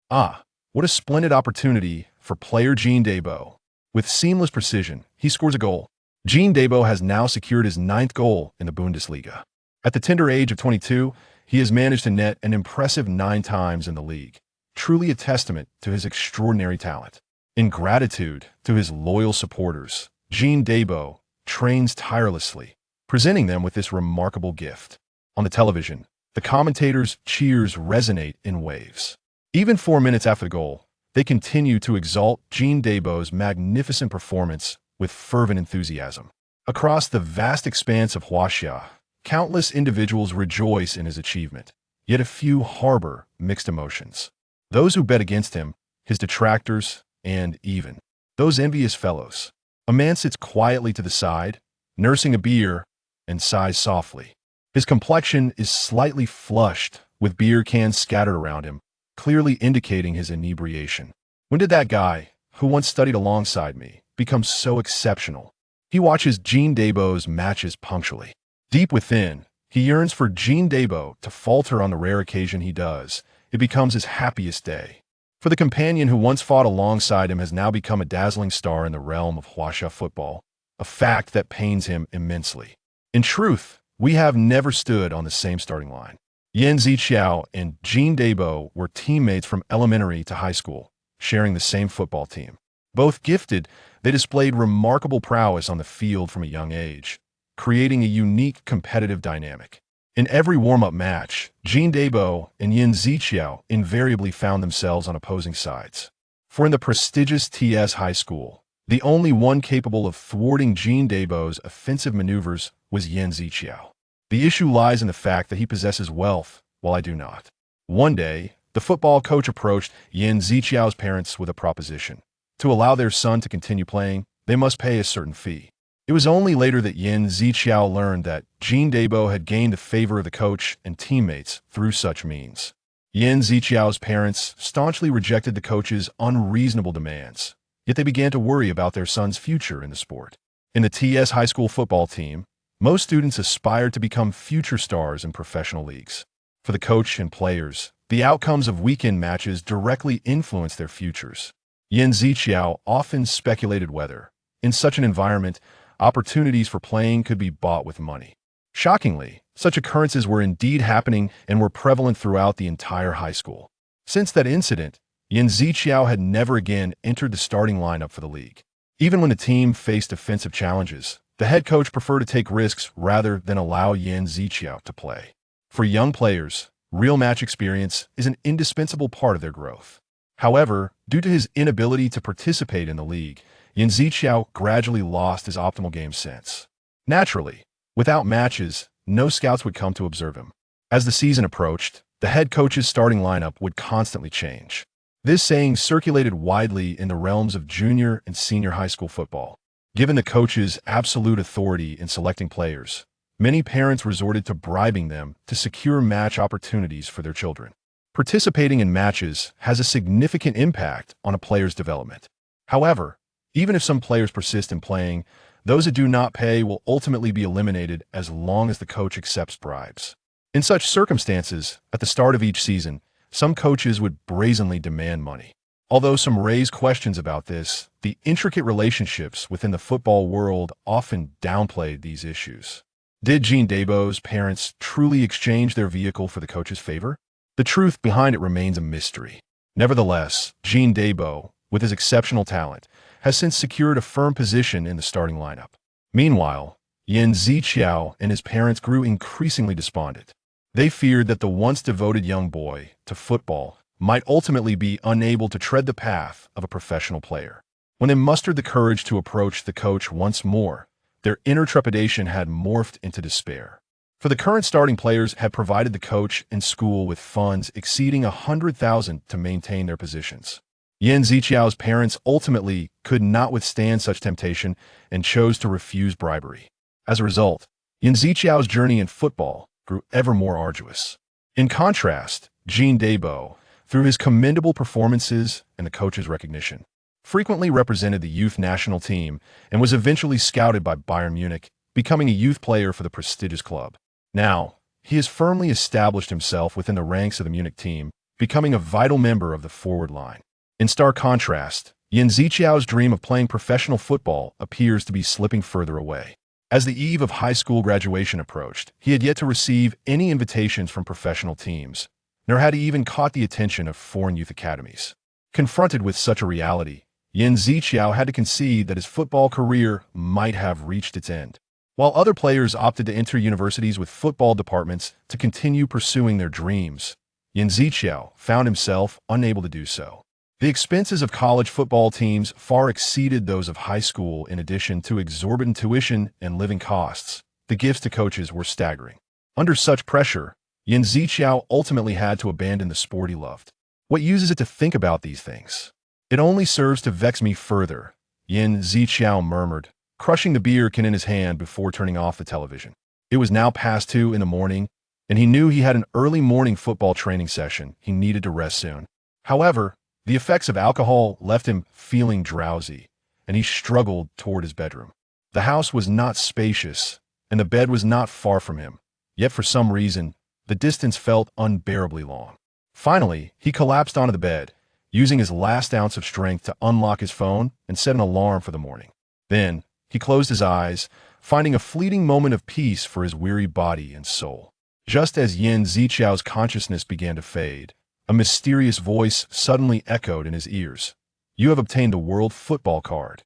What a splendid opportunity for player Jean Debo. With seamless precision, he scores a goal. Jean Debo has now secured his ninth goal in the Bundesliga. At the tender age of 22, he has managed to net an impressive 9 times in the league, truly a testament to his extraordinary talent. In gratitude to his loyal supporters, Jean Debo trains tirelessly, presenting them with this remarkable gift. On the television, the commentators' cheers resonate in waves. Even 4 minutes after the goal, they continue to exalt Jean Debo's magnificent performance with fervent enthusiasm. Across the vast expanse of Huaxia, countless individuals rejoice in his achievement, yet a few harbor mixed emotions. Those who bet against him, his detractors, and even those envious fellows. A man sits quietly to the side, nursing a beer, and sighs softly. His complexion is slightly flushed, with beer cans scattered around him, clearly indicating his inebriation. When did that guy, who once studied alongside me, become so exceptional? He watches Jean Debo's matches punctually. Deep within, he yearns for Jean Debo to falter on the rare occasion he does. It becomes his happiest day. For the companion who once fought alongside him has now become a dazzling star in the realm of Huaxia football, a fact that pains him immensely. In truth, we have never stood on the same starting line. Yan Ziqiao and Jean Debo were teammates from elementary to high school, sharing the same football team. Both gifted, they displayed remarkable prowess on the field from a young age, creating a unique competitive dynamic. In every warm-up match, Jean Debo and Yan Ziqiao invariably found themselves on opposing sides. For in the prestigious TS High School, the only one capable of thwarting Jean Debo's offensive maneuvers was Yan Ziqiao. The issue lies in the fact that he possesses wealth, while I do not. One day, the football coach approached Yan Ziqiao's parents with a proposition. To allow their son to continue playing, they must pay a certain fee. It was only later that Yan Ziqiao learned that Jean Debo had gained the favor of the coach and teammates through such means. Yan Ziqiao's parents staunchly rejected the coach's unreasonable demands, yet they began to worry about their son's future in the sport. In the TS High School football team, most students aspired to become future stars in professional leagues. For the coach and players, the outcomes of weekend matches directly influenced their futures. Yan Ziqiao often speculated whether, in such an environment, opportunities for playing could be bought with money. Shockingly, such occurrences were indeed happening and were prevalent throughout the entire high school. Since that incident, Yan Ziqiao had never again entered the starting lineup for the league. Even when the team faced offensive challenges, the head coach preferred to take risks rather than allow Yan Ziqiao to play. For young players, real match experience is an indispensable part of their growth. However, due to his inability to participate in the league, Yan Ziqiao gradually lost his optimal game sense. Naturally, without matches, no scouts would come to observe him. As the season approached, the head coach's starting lineup would constantly change. This saying circulated widely in the realms of junior and senior high school football. Given the coach's absolute authority in selecting players, many parents resorted to bribing them to secure match opportunities for their children. Participating in matches has a significant impact on a player's development. However, even if some players persist in playing, those that do not pay will ultimately be eliminated as long as the coach accepts bribes. In such circumstances, at the start of each season, some coaches would brazenly demand money. Although some raise questions about this, the intricate relationships within the football world often downplayed these issues. Did Jean Debo's parents truly exchange their vehicle for the coach's favor? The truth behind it remains a mystery. Nevertheless, Jean Debo, with his exceptional talent, has since secured a firm position in the starting lineup. Meanwhile, Yan Ziqiao and his parents grew increasingly despondent. They feared that the once devoted young boy to football might ultimately be unable to tread the path of a professional player. When they mustered the courage to approach the coach once more, their inner trepidation had morphed into despair. For the current starting players had provided the coach and school with funds exceeding 100,000 to maintain their positions. Yan Ziqiao's parents ultimately could not withstand such temptation and chose to refuse bribery. As a result, Yan Ziqiao's journey in football grew ever more arduous. In contrast, Jean Debo, through his commendable performances and the coach's recognition, frequently represented the youth national team and was eventually scouted by Bayern Munich, becoming a youth player for the prestigious club. Now, he has firmly established himself within the ranks of the Munich team, becoming a vital member of the forward line. In stark contrast, Yan Ziqiao's dream of playing professional football appears to be slipping further away. As the eve of high school graduation approached, he had yet to receive any invitations from professional teams, nor had he even caught the attention of foreign youth academies. Confronted with such a reality, Yan Ziqiao had to concede that his football career might have reached its end. While other players opted to enter universities with football departments to continue pursuing their dreams, Yan Ziqiao found himself unable to do so. The expenses of college football teams far exceeded those of high school. In addition to exorbitant tuition and living costs, the gifts to coaches were staggering. Under such pressure, Yan Ziqiao ultimately had to abandon the sport he loved. What use is it to think about these things? It only serves to vex me further, Yan Ziqiao murmured, crushing the beer can in his hand before turning off the television. It was now past 2 in the morning, and he knew he had an early morning football training session. He needed to rest soon. However, the effects of alcohol left him feeling drowsy, and he struggled toward his bedroom. The house was not spacious, and the bed was not far from him, yet for some reason, the distance felt unbearably long. Finally, he collapsed onto the bed, using his last ounce of strength to unlock his phone and set an alarm for the morning. Then, he closed his eyes, finding a fleeting moment of peace for his weary body and soul. Just as Yan Ziqiao's consciousness began to fade, a mysterious voice suddenly echoed in his ears. You have obtained the World Football Card.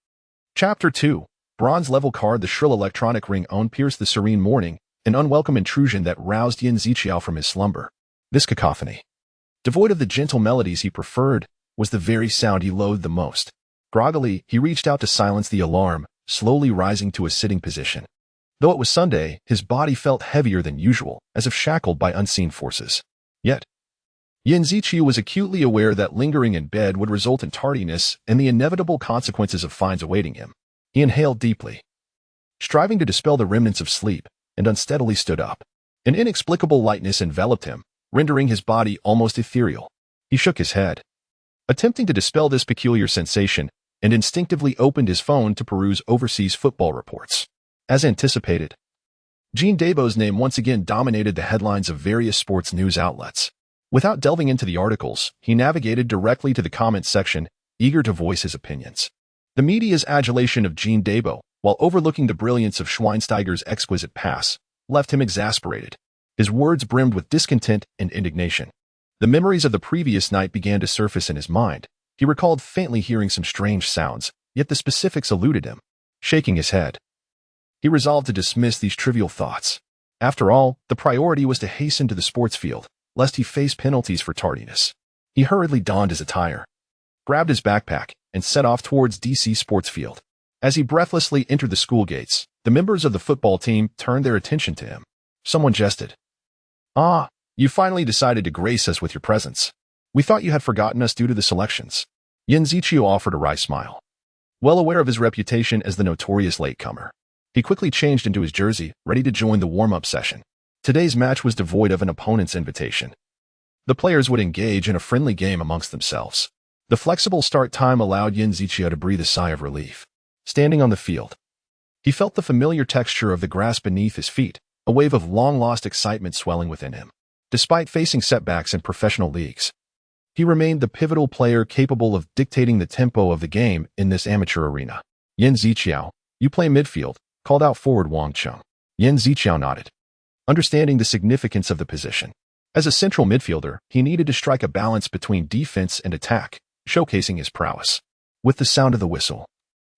Chapter 2. Bronze level card. The shrill electronic ringtone pierced the serene morning, an unwelcome intrusion that roused Yan Ziqiao from his slumber. This cacophony, devoid of the gentle melodies he preferred, was the very sound he loathed the most. Groggily, he reached out to silence the alarm, slowly rising to a sitting position. Though it was Sunday, his body felt heavier than usual, as if shackled by unseen forces. Yet, Yan Ziqiao was acutely aware that lingering in bed would result in tardiness and the inevitable consequences of fines awaiting him. He inhaled deeply, striving to dispel the remnants of sleep, and unsteadily stood up. An inexplicable lightness enveloped him, rendering his body almost ethereal. He shook his head, attempting to dispel this peculiar sensation, and instinctively opened his phone to peruse overseas football reports. As anticipated, Jean Dabo's name once again dominated the headlines of various sports news outlets. Without delving into the articles, he navigated directly to the comments section, eager to voice his opinions. The media's adulation of Jean Dabo, while overlooking the brilliance of Schweinsteiger's exquisite pass, left him exasperated. His words brimmed with discontent and indignation. The memories of the previous night began to surface in his mind. He recalled faintly hearing some strange sounds, yet the specifics eluded him. Shaking his head, he resolved to dismiss these trivial thoughts. After all, the priority was to hasten to the sports field, lest he face penalties for tardiness. He hurriedly donned his attire, grabbed his backpack, and set off towards DC Sports Field. As he breathlessly entered the school gates, the members of the football team turned their attention to him. Someone jested. "Ah, you finally decided to grace us with your presence. We thought you had forgotten us due to the selections." Yan Ziqiao offered a wry smile. Well aware of his reputation as the notorious latecomer, he quickly changed into his jersey, ready to join the warm-up session. Today's match was devoid of an opponent's invitation. The players would engage in a friendly game amongst themselves. The flexible start time allowed Yan Ziqiao to breathe a sigh of relief. Standing on the field, he felt the familiar texture of the grass beneath his feet, a wave of long-lost excitement swelling within him. Despite facing setbacks in professional leagues, he remained the pivotal player capable of dictating the tempo of the game in this amateur arena. "Yan Ziqiao, you play midfield," called out forward Wang Chung. Yan Ziqiao nodded, understanding the significance of the position. As a central midfielder, he needed to strike a balance between defense and attack, showcasing his prowess. With the sound of the whistle,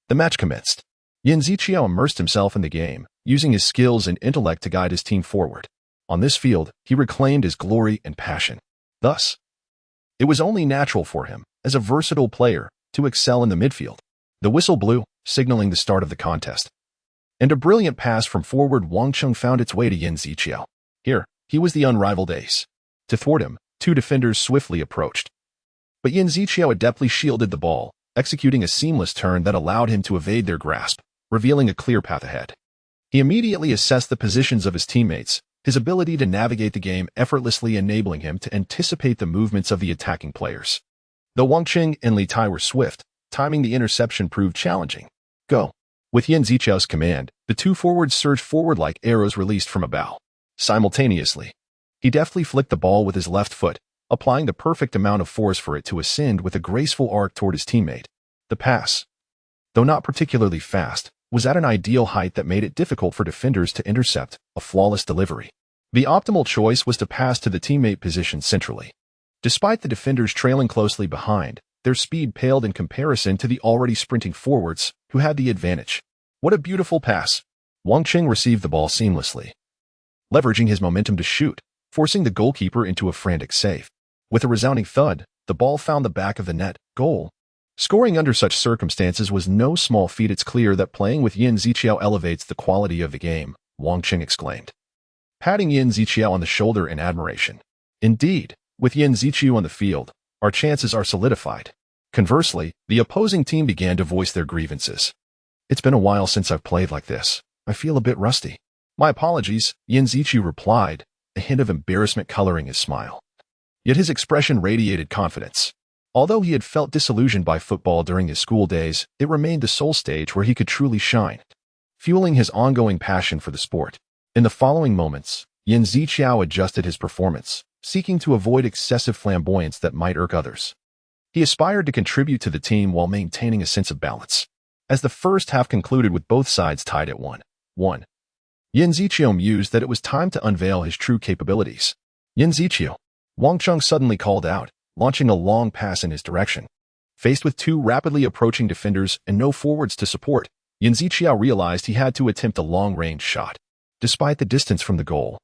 the match commenced. Yan Ziqiao immersed himself in the game, using his skills and intellect to guide his team forward. On this field, he reclaimed his glory and passion. Thus, it was only natural for him, as a versatile player, to excel in the midfield. The whistle blew, signaling the start of the contest. And a brilliant pass from forward Wang Chung found its way to Yan Ziqiao. Here, he was the unrivaled ace. To thwart him, two defenders swiftly approached. But Yan Ziqiao adeptly shielded the ball, executing a seamless turn that allowed him to evade their grasp, revealing a clear path ahead. He immediately assessed the positions of his teammates, his ability to navigate the game effortlessly enabling him to anticipate the movements of the attacking players. Though Wang Qing and Li Tai were swift, timing the interception proved challenging. Go. With Yan Ziqiao's command, the two forwards surged forward like arrows released from a bow. Simultaneously, he deftly flicked the ball with his left foot, applying the perfect amount of force for it to ascend with a graceful arc toward his teammate. The pass, though not particularly fast, was at an ideal height that made it difficult for defenders to intercept, a flawless delivery. The optimal choice was to pass to the teammate positioned centrally. Despite the defenders trailing closely behind, their speed paled in comparison to the already sprinting forwards, who had the advantage. What a beautiful pass! Wang Qing received the ball seamlessly, leveraging his momentum to shoot, forcing the goalkeeper into a frantic save. With a resounding thud, the ball found the back of the net. Goal. Scoring under such circumstances was no small feat. It's clear that playing with Yan Ziqiao elevates the quality of the game, Wang Qing exclaimed, patting Yan Ziqiao on the shoulder in admiration. Indeed, with Yan Ziqiao on the field, our chances are solidified. Conversely, the opposing team began to voice their grievances. It's been a while since I've played like this. I feel a bit rusty. My apologies, Yan Ziqiao replied, a hint of embarrassment coloring his smile. Yet his expression radiated confidence. Although he had felt disillusioned by football during his school days, it remained the sole stage where he could truly shine, fueling his ongoing passion for the sport. In the following moments, Yan Ziqiao adjusted his performance, seeking to avoid excessive flamboyance that might irk others. He aspired to contribute to the team while maintaining a sense of balance. As the first half concluded with both sides tied at 1-1, Yan Ziqiao mused that it was time to unveil his true capabilities. Yan Ziqiao, Wang Qing suddenly called out, launching a long pass in his direction. Faced with two rapidly approaching defenders and no forwards to support, Yan Ziqiao realized he had to attempt a long-range shot. Despite the distance from the goal,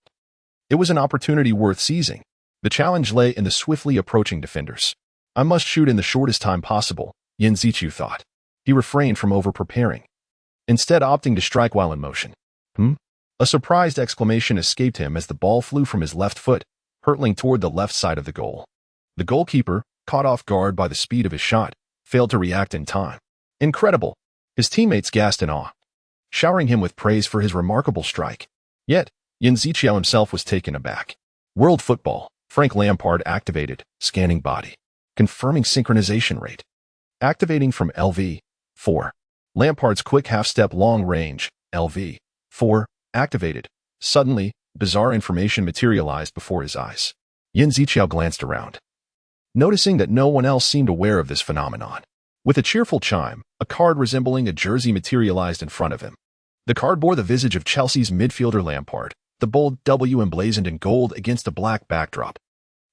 it was an opportunity worth seizing. The challenge lay in the swiftly approaching defenders. I must shoot in the shortest time possible, Yan Ziqiao thought. He refrained from over-preparing, instead opting to strike while in motion. A surprised exclamation escaped him as the ball flew from his left foot, hurtling toward the left side of the goal. The goalkeeper, caught off guard by the speed of his shot, failed to react in time. Incredible! His teammates gasped in awe, showering him with praise for his remarkable strike. Yet, Yan Ziqiao himself was taken aback. World Football, Frank Lampard activated, scanning body, confirming synchronization rate. Activating from LV4. Lampard's quick half-step long range, LV4, activated. Suddenly, bizarre information materialized before his eyes. Yan Ziqiao glanced around, noticing that no one else seemed aware of this phenomenon. With a cheerful chime, a card resembling a jersey materialized in front of him. The card bore the visage of Chelsea's midfielder Lampard, the bold W emblazoned in gold against a black backdrop.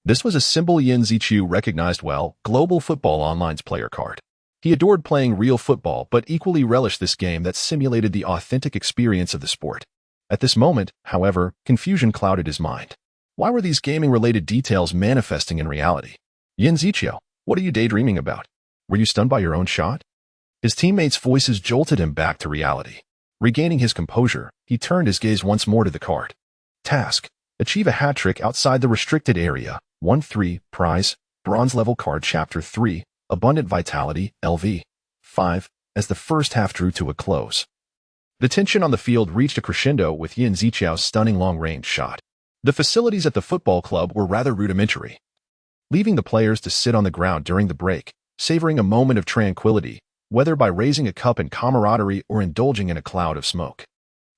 This was a symbol Yan Ziqiao recognized well, Global Football Online's player card. He adored playing real football but equally relished this game that simulated the authentic experience of the sport. At this moment, however, confusion clouded his mind. Why were these gaming-related details manifesting in reality? Yan Ziqiao, what are you daydreaming about? Were you stunned by your own shot? His teammates' voices jolted him back to reality. Regaining his composure, he turned his gaze once more to the card. Task: achieve a hat-trick outside the restricted area. 1-3, prize, bronze-level card Chapter 3, Abundant Vitality, LV. 5, as the first half drew to a close. The tension on the field reached a crescendo with Yan Ziqiao's stunning long-range shot. The facilities at the football club were rather rudimentary, leaving the players to sit on the ground during the break, savoring a moment of tranquility, whether by raising a cup in camaraderie or indulging in a cloud of smoke.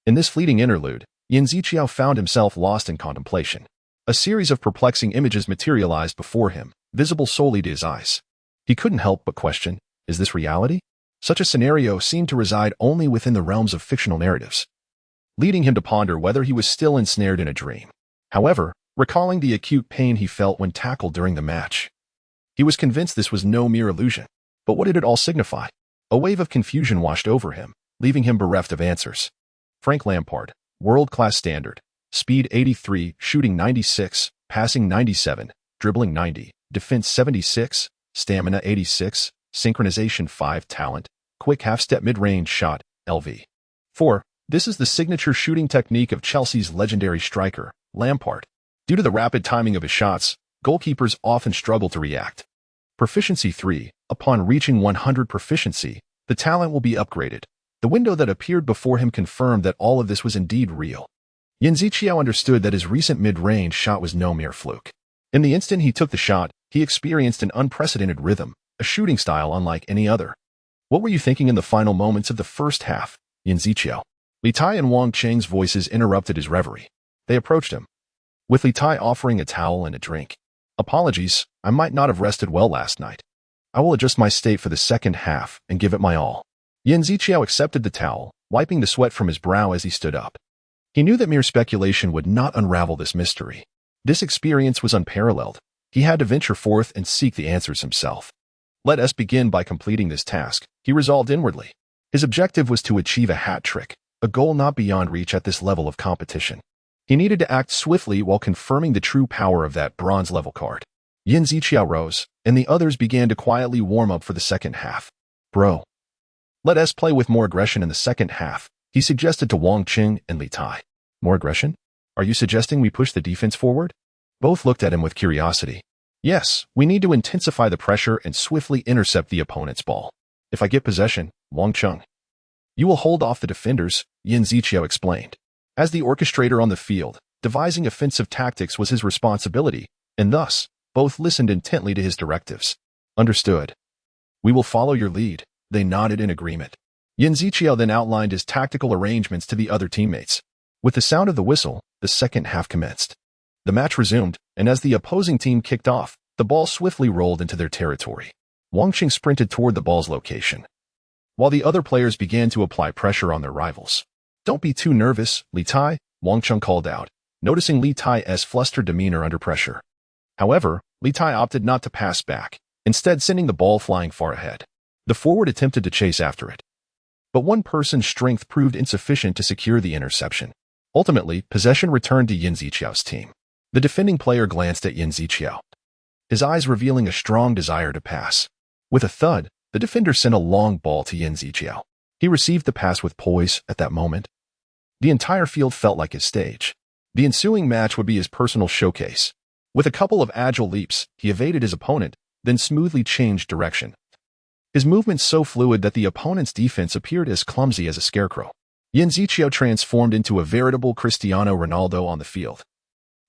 In this fleeting interlude, Yan Ziqiao found himself lost in contemplation. A series of perplexing images materialized before him, visible solely to his eyes. He couldn't help but question, is this reality? Such a scenario seemed to reside only within the realms of fictional narratives, leading him to ponder whether he was still ensnared in a dream. However, recalling the acute pain he felt when tackled during the match, he was convinced this was no mere illusion. But what did it all signify? A wave of confusion washed over him, leaving him bereft of answers. Frank Lampard, world-class standard, speed 83, shooting 96, passing 97, dribbling 90, defense 76, stamina 86, synchronization 5, talent, quick half-step mid-range shot, LV. 4. This is the signature shooting technique of Chelsea's legendary striker, Lampard. Due to the rapid timing of his shots, goalkeepers often struggle to react. Proficiency 3. Upon reaching 100 proficiency, the talent will be upgraded. The window that appeared before him confirmed that all of this was indeed real. Yan Ziqiao understood that his recent mid-range shot was no mere fluke. In the instant he took the shot, he experienced an unprecedented rhythm, a shooting style unlike any other. What were you thinking in the final moments of the first half, Yan Ziqiao? Li Tai and Wang Qing's voices interrupted his reverie. They approached him, with Li Tai offering a towel and a drink. Apologies, I might not have rested well last night. I will adjust my state for the second half and give it my all. Yin Ziqiao accepted the towel, wiping the sweat from his brow as he stood up. He knew that mere speculation would not unravel this mystery. This experience was unparalleled. He had to venture forth and seek the answers himself. Let us begin by completing this task, he resolved inwardly. His objective was to achieve a hat trick, a goal not beyond reach at this level of competition. He needed to act swiftly while confirming the true power of that bronze-level card. Yin Ziqiao rose, and the others began to quietly warm up for the second half. Bro. Let us play with more aggression in the second half, he suggested to Wang Qing and Li Tai. More aggression? Are you suggesting we push the defense forward? Both looked at him with curiosity. Yes, we need to intensify the pressure and swiftly intercept the opponent's ball. If I get possession, Wang Qing. You will hold off the defenders, Yin Ziqiao explained. As the orchestrator on the field, devising offensive tactics was his responsibility, and thus, both listened intently to his directives. Understood. We will follow your lead, they nodded in agreement. Yin Ziqiao then outlined his tactical arrangements to the other teammates. With the sound of the whistle, the second half commenced. The match resumed, and as the opposing team kicked off, the ball swiftly rolled into their territory. Wang Qing sprinted toward the ball's location, while the other players began to apply pressure on their rivals. Don't be too nervous, Li Tai, Wang Qing called out, noticing Li Tai's flustered demeanor under pressure. However, Li Tai opted not to pass back, instead sending the ball flying far ahead. The forward attempted to chase after it, but one person's strength proved insufficient to secure the interception. Ultimately, possession returned to Yin Ziqiao's team. The defending player glanced at Yin Ziqiao, his eyes revealing a strong desire to pass. With a thud, the defender sent a long ball to Yin Ziqiao. He received the pass with poise at that moment. The entire field felt like his stage. The ensuing match would be his personal showcase. With a couple of agile leaps, he evaded his opponent, then smoothly changed direction. His movements so fluid that the opponent's defense appeared as clumsy as a scarecrow. Yin Ziqiao transformed into a veritable Cristiano Ronaldo on the field,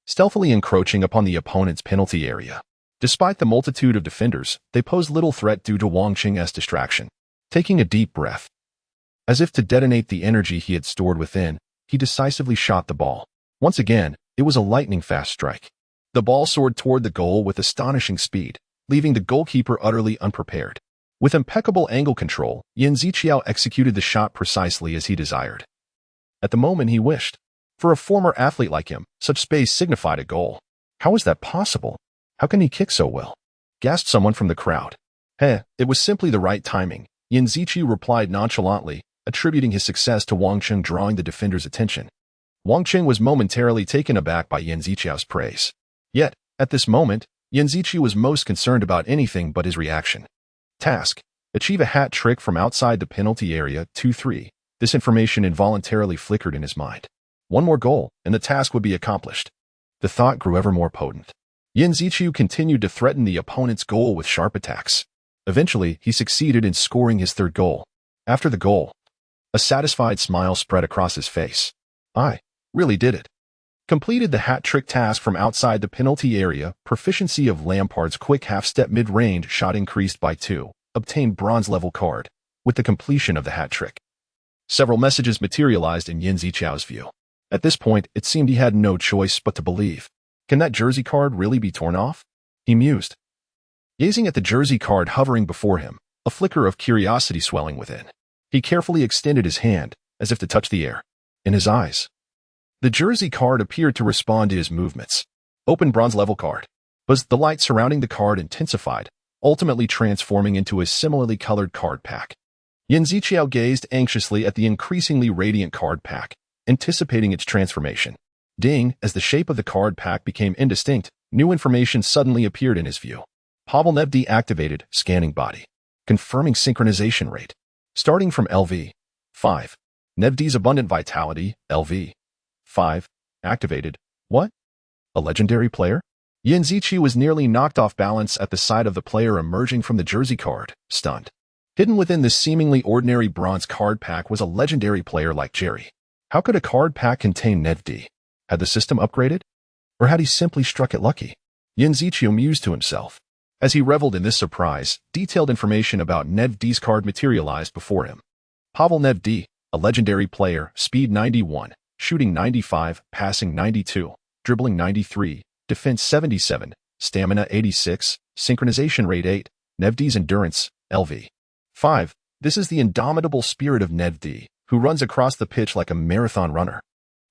stealthily encroaching upon the opponent's penalty area. Despite the multitude of defenders, they posed little threat due to Wang Qing's distraction. Taking a deep breath, as if to detonate the energy he had stored within, he decisively shot the ball. Once again, it was a lightning-fast strike. The ball soared toward the goal with astonishing speed, leaving the goalkeeper utterly unprepared. With impeccable angle control, Yin Ziqiao executed the shot precisely as he desired. At the moment he wished. For a former athlete like him, such space signified a goal. How is that possible? How can he kick so well? Gasped someone from the crowd. It was simply the right timing, Yin Ziqiao replied nonchalantly, attributing his success to Wang Qing drawing the defender's attention. Wang Qing was momentarily taken aback by Yin Ziqiao's praise. Yet, at this moment, Yin Ziqiao was most concerned about anything but his reaction. Task: achieve a hat trick from outside the penalty area 2-3. This information involuntarily flickered in his mind. One more goal, and the task would be accomplished. The thought grew ever more potent. Yin Ziqiao continued to threaten the opponent's goal with sharp attacks. Eventually, he succeeded in scoring his third goal. After the goal, a satisfied smile spread across his face. I really did it. Completed the hat trick task from outside the penalty area. Proficiency of Lampard's quick half-step mid-range shot increased by 2. Obtained bronze-level card. With the completion of the hat trick, several messages materialized in Yin Ziqiao's view. At this point, it seemed he had no choice but to believe. Can that jersey card really be torn off? He mused, gazing at the jersey card hovering before him, a flicker of curiosity swelling within. He carefully extended his hand, as if to touch the air. In his eyes, the jersey card appeared to respond to his movements. Open bronze-level card. But the light surrounding the card intensified, ultimately transforming into a similarly colored card pack. Yin Ziqiao gazed anxiously at the increasingly radiant card pack, anticipating its transformation. Ding, as the shape of the card pack became indistinct, new information suddenly appeared in his view. Pavel Nedved activated, scanning body. Confirming synchronization rate. Starting from LV. 5. Nedved's abundant vitality, LV. 5. Activated. What? A legendary player? Yin Ziqiao was nearly knocked off balance at the sight of the player emerging from the jersey card, stunned. Hidden within this seemingly ordinary bronze card pack was a legendary player like Jerry. How could a card pack contain Nedved? Had the system upgraded? Or had he simply struck it lucky? Yin Ziqiao mused to himself. As he reveled in this surprise, detailed information about Nedved's card materialized before him. Pavel Nedved, a legendary player, speed 91, shooting 95, passing 92, dribbling 93, defense 77, stamina 86, synchronization rate 8, Nevdi's endurance, LV. 5. This is the indomitable spirit of Nevdi, who runs across the pitch like a marathon runner.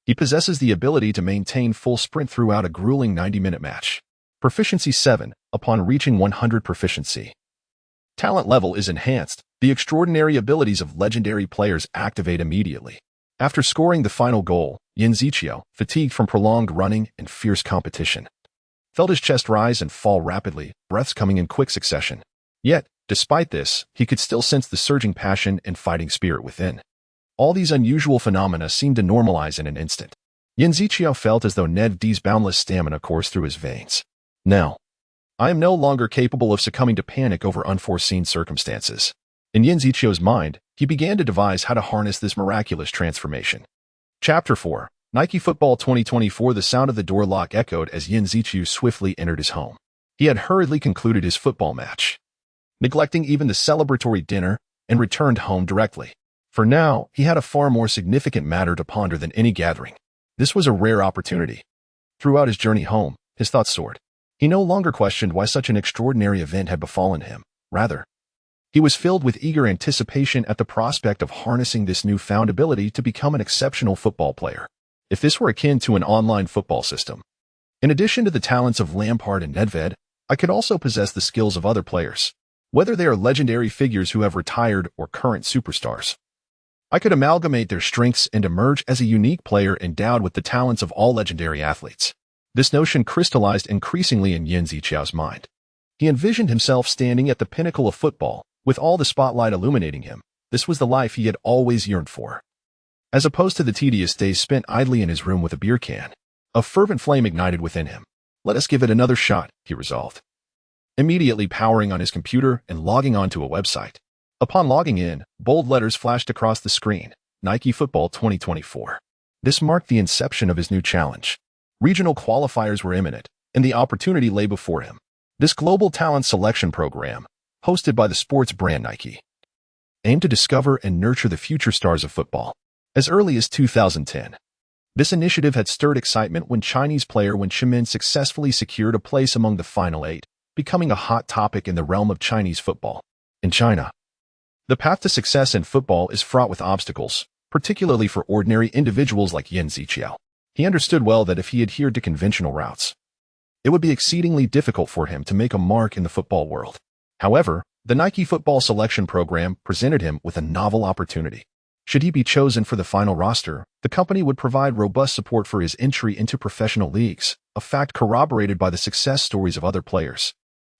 He possesses the ability to maintain full sprint throughout a grueling 90-minute match. Proficiency 7, upon reaching 100 proficiency. Talent level is enhanced. The extraordinary abilities of legendary players activate immediately. After scoring the final goal, Yin Ziqiao, fatigued from prolonged running and fierce competition, felt his chest rise and fall rapidly, breaths coming in quick succession. Yet, despite this, he could still sense the surging passion and fighting spirit within. All these unusual phenomena seemed to normalize in an instant. Yin Ziqiao felt as though Nevdi's boundless stamina coursed through his veins. Now, I am no longer capable of succumbing to panic over unforeseen circumstances. In Yin Ziqiao's mind, he began to devise how to harness this miraculous transformation. Chapter 4. Nike Football 2024. The sound of the door lock echoed as Yin Ziqiao swiftly entered his home. He had hurriedly concluded his football match, neglecting even the celebratory dinner, and returned home directly. For now, he had a far more significant matter to ponder than any gathering. This was a rare opportunity. Throughout his journey home, his thoughts soared. He no longer questioned why such an extraordinary event had befallen him. Rather, he was filled with eager anticipation at the prospect of harnessing this newfound ability to become an exceptional football player. If this were akin to an online football system, in addition to the talents of Lampard and Nedved, I could also possess the skills of other players, whether they are legendary figures who have retired or current superstars. I could amalgamate their strengths and emerge as a unique player endowed with the talents of all legendary athletes. This notion crystallized increasingly in Yin Ziqiao's mind. He envisioned himself standing at the pinnacle of football, with all the spotlight illuminating him. This was the life he had always yearned for. As opposed to the tedious days spent idly in his room with a beer can, a fervent flame ignited within him. Let us give it another shot, he resolved. Immediately powering on his computer and logging onto a website. Upon logging in, bold letters flashed across the screen. Nike Football 2024. This marked the inception of his new challenge. Regional qualifiers were imminent, and the opportunity lay before him. This global talent selection program, hosted by the sports brand Nike, aimed to discover and nurture the future stars of football. As early as 2010, this initiative had stirred excitement when Chinese player Wen Xiaomin successfully secured a place among the final 8, becoming a hot topic in the realm of Chinese football. In China, the path to success in football is fraught with obstacles, particularly for ordinary individuals like Yin Ziqiao. He understood well that if he adhered to conventional routes, it would be exceedingly difficult for him to make a mark in the football world. However, the Nike Football Selection Program presented him with a novel opportunity. Should he be chosen for the final roster, the company would provide robust support for his entry into professional leagues, a fact corroborated by the success stories of other players.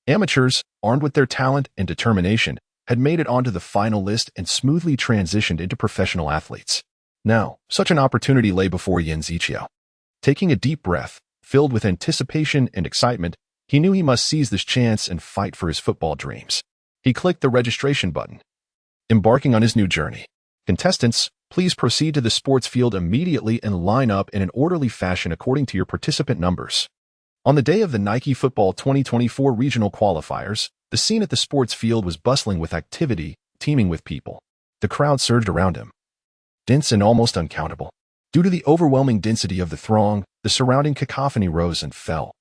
Amateurs, armed with their talent and determination, had made it onto the final list and smoothly transitioned into professional athletes. Now, such an opportunity lay before Yin Ziqiao. Taking a deep breath, filled with anticipation and excitement, he knew he must seize this chance and fight for his football dreams. He clicked the registration button. Embarking on his new journey. Contestants, please proceed to the sports field immediately and line up in an orderly fashion according to your participant numbers. On the day of the Nike Football 2024 regional qualifiers, the scene at the sports field was bustling with activity, teeming with people. The crowd surged around him, dense and almost uncountable. Due to the overwhelming density of the throng, the surrounding cacophony rose and fell,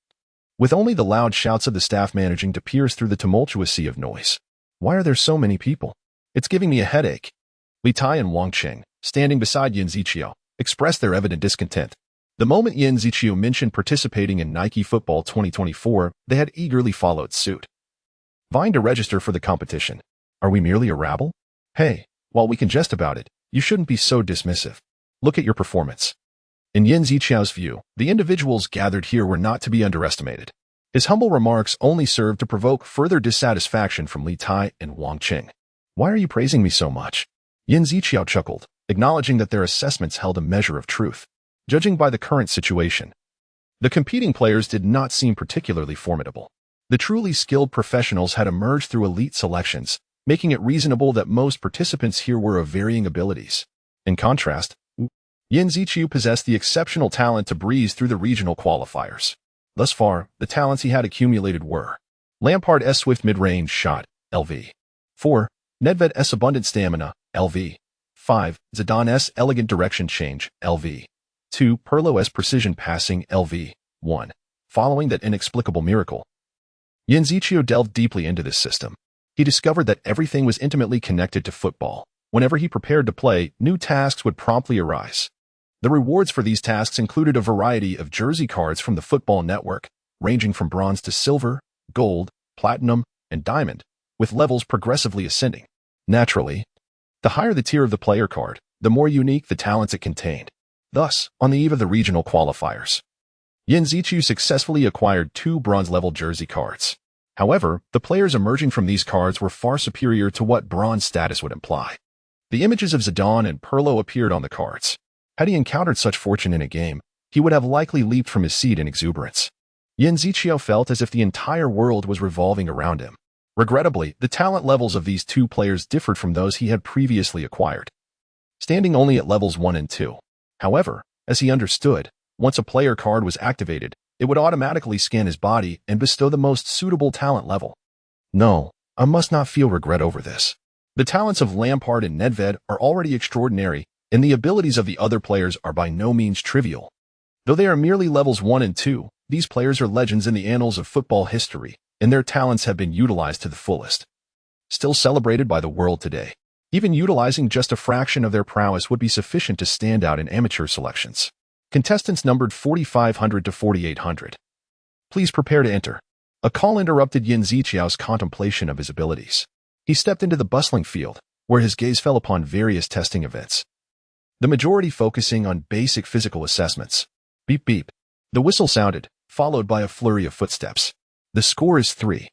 with only the loud shouts of the staff managing to pierce through the tumultuous sea of noise. Why are there so many people? It's giving me a headache. Li Tai and Wang Qing, standing beside Yin Ziqiao, expressed their evident discontent. The moment Yin Ziqiao mentioned participating in Nike Football 2024, they had eagerly followed suit, vying to register for the competition. Are we merely a rabble? Hey, while we can jest about it, you shouldn't be so dismissive. Look at your performance. In Yin Ziqiao's view, the individuals gathered here were not to be underestimated. His humble remarks only served to provoke further dissatisfaction from Li Tai and Wang Qing. Why are you praising me so much? Yin Ziqiao chuckled, acknowledging that their assessments held a measure of truth. Judging by the current situation, the competing players did not seem particularly formidable. The truly skilled professionals had emerged through elite selections, making it reasonable that most participants here were of varying abilities. In contrast, Yin Ziqiao possessed the exceptional talent to breeze through the regional qualifiers. Thus far, the talents he had accumulated were Lampard S. Swift Mid-Range Shot, LV. 4. Nedved S. Abundant Stamina, LV. 5. Zidane S. Elegant Direction Change, LV. 2. Pirlo S. Precision Passing, LV. 1. Following that inexplicable miracle, Yin Ziqiu delved deeply into this system. He discovered that everything was intimately connected to football. Whenever he prepared to play, new tasks would promptly arise. The rewards for these tasks included a variety of jersey cards from the Football Network, ranging from bronze to silver, gold, platinum, and diamond, with levels progressively ascending. Naturally, the higher the tier of the player card, the more unique the talents it contained. Thus, on the eve of the regional qualifiers, Yin Ziqiu successfully acquired 2 bronze-level jersey cards. However, the players emerging from these cards were far superior to what bronze status would imply. The images of Zidane and Pirlo appeared on the cards. Had he encountered such fortune in a game, he would have likely leaped from his seat in exuberance. Yin Ziqiu felt as if the entire world was revolving around him. Regrettably, the talent levels of these 2 players differed from those he had previously acquired, standing only at levels 1 and 2. However, as he understood, once a player card was activated, it would automatically scan his body and bestow the most suitable talent level. No, I must not feel regret over this. The talents of Lampard and Nedved are already extraordinary, and the abilities of the other players are by no means trivial. Though they are merely levels 1 and 2, these players are legends in the annals of football history, and their talents have been utilized to the fullest. Still celebrated by the world today. Even utilizing just a fraction of their prowess would be sufficient to stand out in amateur selections. Contestants numbered 4,500 to 4,800. Please prepare to enter. A call interrupted Yin Ziqiu's contemplation of his abilities. He stepped into the bustling field, where his gaze fell upon various testing events, the majority focusing on basic physical assessments. Beep beep. The whistle sounded, followed by a flurry of footsteps. The score is 3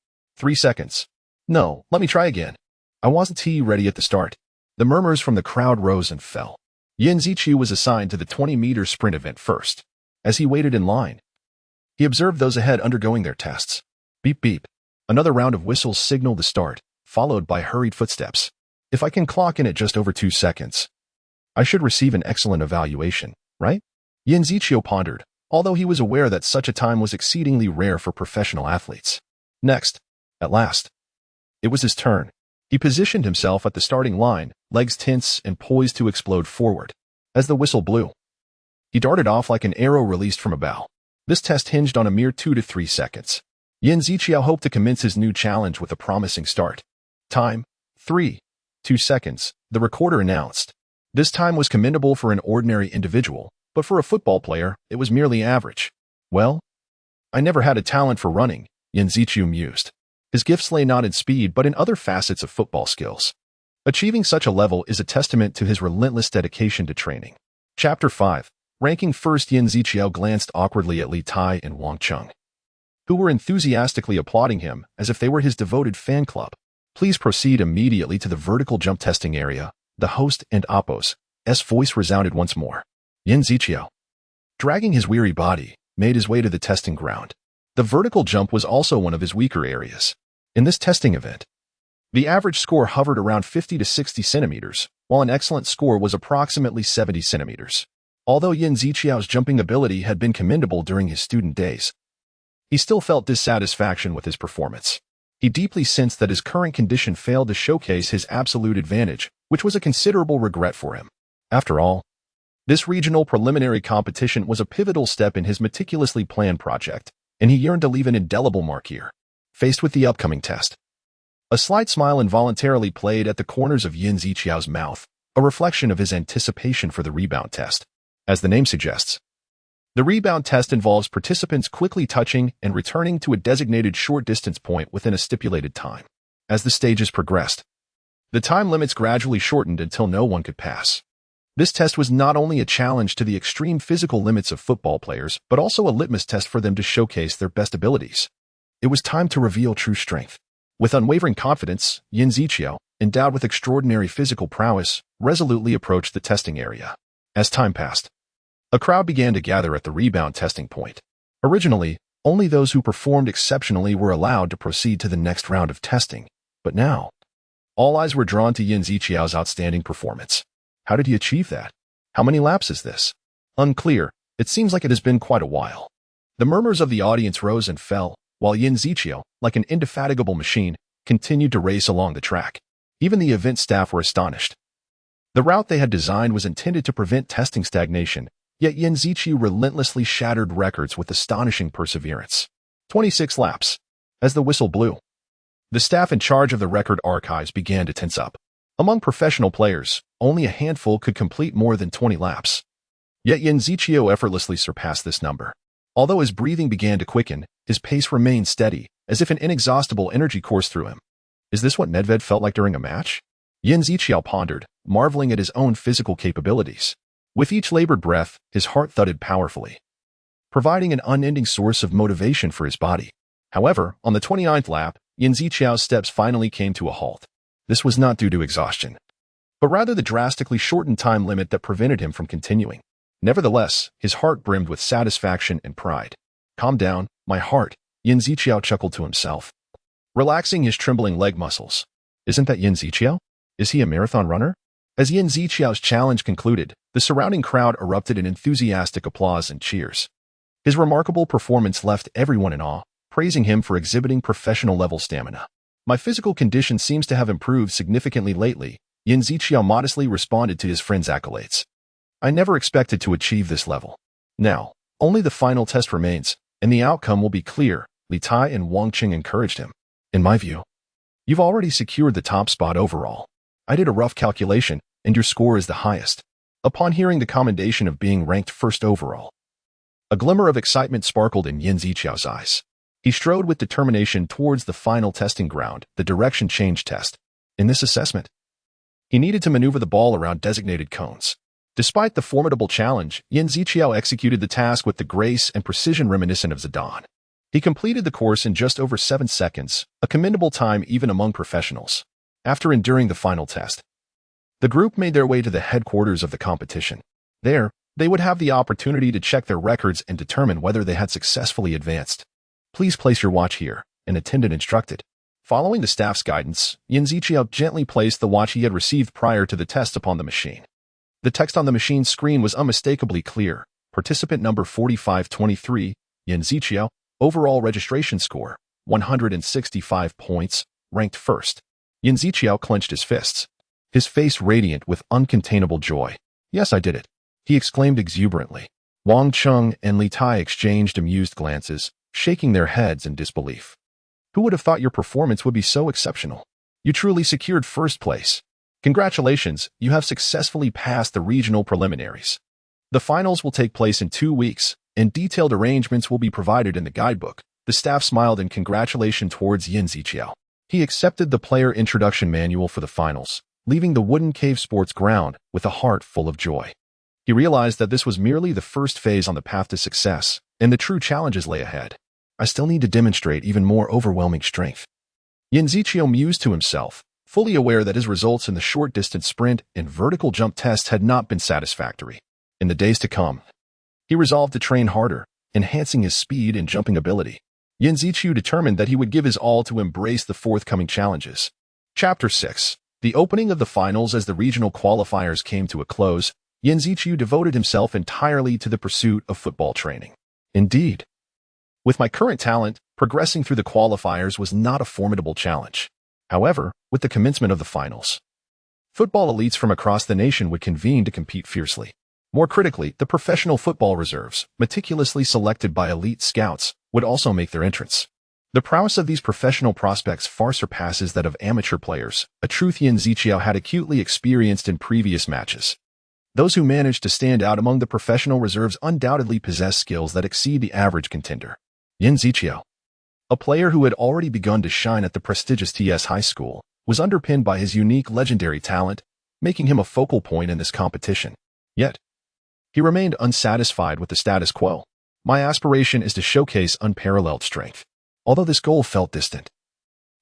seconds. No, let me try again. I wasn't ready at the start. The murmurs from the crowd rose and fell. Yin Ziqiu was assigned to the 20-meter sprint event first. As he waited in line, he observed those ahead undergoing their tests. Beep beep. Another round of whistles signaled the start, followed by hurried footsteps. If I can clock in at just over 2 seconds, I should receive an excellent evaluation, right? Yin Ziqiu pondered, although he was aware that such a time was exceedingly rare for professional athletes. Next, at last, it was his turn. He positioned himself at the starting line, legs tense and poised to explode forward. As the whistle blew, he darted off like an arrow released from a bow. This test hinged on a mere 2 to 3 seconds. Yin Ziqiu hoped to commence his new challenge with a promising start. Time, 2 seconds, the recorder announced. This time was commendable for an ordinary individual, but for a football player, it was merely average. Well, I never had a talent for running, Yin Ziqiu mused. His gifts lay not in speed but in other facets of football skills. Achieving such a level is a testament to his relentless dedication to training. Chapter 5. Ranking first, Yin Ziqiu glanced awkwardly at Li Tai and Wang Chung, who were enthusiastically applauding him as if they were his devoted fan club. Please proceed immediately to the vertical jump testing area. The host and Appo's voice resounded once more. Yin Ziqiu, dragging his weary body, made his way to the testing ground. The vertical jump was also one of his weaker areas. In this testing event, the average score hovered around 50 to 60 centimeters, while an excellent score was approximately 70 centimeters. Although Yin Ziqiu's jumping ability had been commendable during his student days, he still felt dissatisfaction with his performance. He deeply sensed that his current condition failed to showcase his absolute advantage, which was a considerable regret for him. After all, this regional preliminary competition was a pivotal step in his meticulously planned project, and he yearned to leave an indelible mark here. Faced with the upcoming test, a slight smile involuntarily played at the corners of Yin Ziqiu's mouth, a reflection of his anticipation for the rebound test. As the name suggests, the rebound test involves participants quickly touching and returning to a designated short distance point within a stipulated time. As the stages progressed, the time limits gradually shortened until no one could pass. This test was not only a challenge to the extreme physical limits of football players, but also a litmus test for them to showcase their best abilities. It was time to reveal true strength. With unwavering confidence, Yin Ziqiu, endowed with extraordinary physical prowess, resolutely approached the testing area. As time passed, a crowd began to gather at the rebound testing point. Originally, only those who performed exceptionally were allowed to proceed to the next round of testing, but now, all eyes were drawn to Yin Ziqiu's outstanding performance. How did he achieve that? How many laps is this? Unclear. It seems like it has been quite a while. The murmurs of the audience rose and fell, while Yin Ziqiu, like an indefatigable machine, continued to race along the track. Even the event staff were astonished. The route they had designed was intended to prevent testing stagnation, yet Yin Ziqiu relentlessly shattered records with astonishing perseverance. 26 laps. As the whistle blew, the staff in charge of the record archives began to tense up. Among professional players, only a handful could complete more than 20 laps. Yet Yan Zhiqiao effortlessly surpassed this number. Although his breathing began to quicken, his pace remained steady, as if an inexhaustible energy coursed through him. Is this what Medved felt like during a match? Yan Zhiqiao pondered, marveling at his own physical capabilities. With each labored breath, his heart thudded powerfully, providing an unending source of motivation for his body. However, on the 29th lap, Yan Zhiqiao's steps finally came to a halt. This was not due to exhaustion, but rather the drastically shortened time limit that prevented him from continuing. Nevertheless, his heart brimmed with satisfaction and pride. Calm down, my heart, Yan Zhiqiao chuckled to himself, relaxing his trembling leg muscles. Isn't that Yan Zhiqiao? Is he a marathon runner? As Yan Zhiqiao's challenge concluded, the surrounding crowd erupted in enthusiastic applause and cheers. His remarkable performance left everyone in awe, praising him for exhibiting professional-level stamina. My physical condition seems to have improved significantly lately, Yan Zhiqiao modestly responded to his friend's accolades. I never expected to achieve this level. Now, only the final test remains, and the outcome will be clear, Li Tai and Wang Qing encouraged him. In my view, you've already secured the top spot overall. I did a rough calculation, and your score is the highest. Upon hearing the commendation of being ranked first overall, a glimmer of excitement sparkled in Yan Zhiqiao's eyes. He strode with determination towards the final testing ground, the direction change test. In this assessment, he needed to maneuver the ball around designated cones. Despite the formidable challenge, Yan Zhiqiao executed the task with the grace and precision reminiscent of Zidane. He completed the course in just over 7 seconds, a commendable time even among professionals. After enduring the final test, the group made their way to the headquarters of the competition. There, they would have the opportunity to check their records and determine whether they had successfully advanced. Please place your watch here, an attendant instructed. Following the staff's guidance, Yan Zhiqiao gently placed the watch he had received prior to the test upon the machine. The text on the machine's screen was unmistakably clear. Participant number 4523, Yan Zhiqiao, overall registration score, 165 points, ranked first. Yan Zhiqiao clenched his fists, his face radiant with uncontainable joy. Yes, I did it, he exclaimed exuberantly. Wang Qing and Li Tai exchanged amused glances, shaking their heads in disbelief. Who would have thought your performance would be so exceptional? You truly secured first place. Congratulations, you have successfully passed the regional preliminaries. The finals will take place in 2 weeks, and detailed arrangements will be provided in the guidebook. The staff smiled in congratulation towards Yan Zhiqiao. He accepted the player introduction manual for the finals, leaving the Wooden Cave Sports ground with a heart full of joy. He realized that this was merely the first phase on the path to success, and the true challenges lay ahead. I still need to demonstrate even more overwhelming strength. Yan Zhiqiao mused to himself, fully aware that his results in the short-distance sprint and vertical jump tests had not been satisfactory. In the days to come, he resolved to train harder, enhancing his speed and jumping ability. Yan Zhiqiao determined that he would give his all to embrace the forthcoming challenges. Chapter 6. The opening of the finals. As the regional qualifiers came to a close, Yan Zhiqiao devoted himself entirely to the pursuit of football training. Indeed, with my current talent, progressing through the qualifiers was not a formidable challenge. However, with the commencement of the finals, football elites from across the nation would convene to compete fiercely. More critically, the professional football reserves, meticulously selected by elite scouts, would also make their entrance. The prowess of these professional prospects far surpasses that of amateur players, a truth Yan Zhiqiao had acutely experienced in previous matches. Those who managed to stand out among the professional reserves undoubtedly possess skills that exceed the average contender. Yan Zhiqiao, a player who had already begun to shine at the prestigious TS High School, was underpinned by his unique legendary talent, making him a focal point in this competition. Yet, he remained unsatisfied with the status quo. My aspiration is to showcase unparalleled strength. Although this goal felt distant,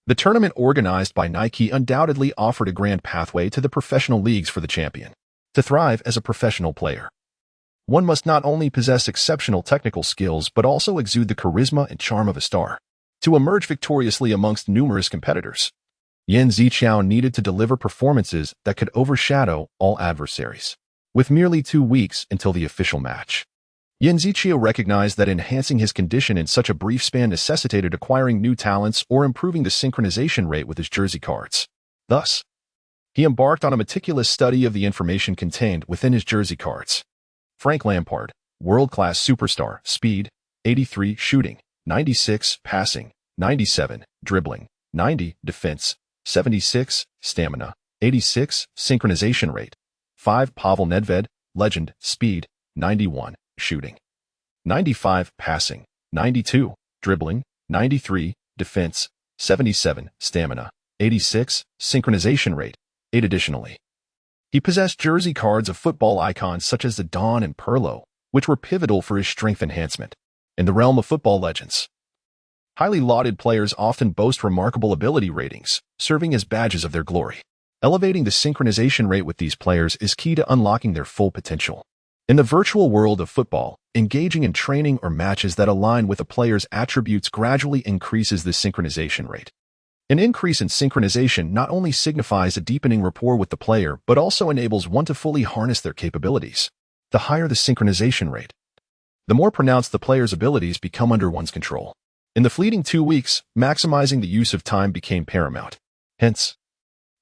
the tournament organized by Nike undoubtedly offered a grand pathway to the professional leagues for the champion. To thrive as a professional player, one must not only possess exceptional technical skills but also exude the charisma and charm of a star. To emerge victoriously amongst numerous competitors, Yan Zhiqiao needed to deliver performances that could overshadow all adversaries. With merely 2 weeks until the official match, Yan Zhiqiao recognized that enhancing his condition in such a brief span necessitated acquiring new talents or improving the synchronization rate with his jersey cards. Thus, he embarked on a meticulous study of the information contained within his jersey cards. Frank Lampard, world-class superstar, speed, 83 shooting, 96 passing, 97, dribbling, 90, defense, 76, stamina, 86, synchronization rate. 5. Pavel Nedved, legend, speed, 91, shooting, 95, passing, 92, dribbling, 93, defense, 77, stamina, 86, synchronization rate, 8. Additionally, he possessed jersey cards of football icons such as Zidane and Pirlo, which were pivotal for his strength enhancement. In the realm of football legends, highly lauded players often boast remarkable ability ratings, serving as badges of their glory. Elevating the synchronization rate with these players is key to unlocking their full potential. In the virtual world of football, engaging in training or matches that align with a player's attributes gradually increases the synchronization rate. An increase in synchronization not only signifies a deepening rapport with the player, but also enables one to fully harness their capabilities. The higher the synchronization rate, the more pronounced the player's abilities become under one's control. In the fleeting 2 weeks, maximizing the use of time became paramount. Hence,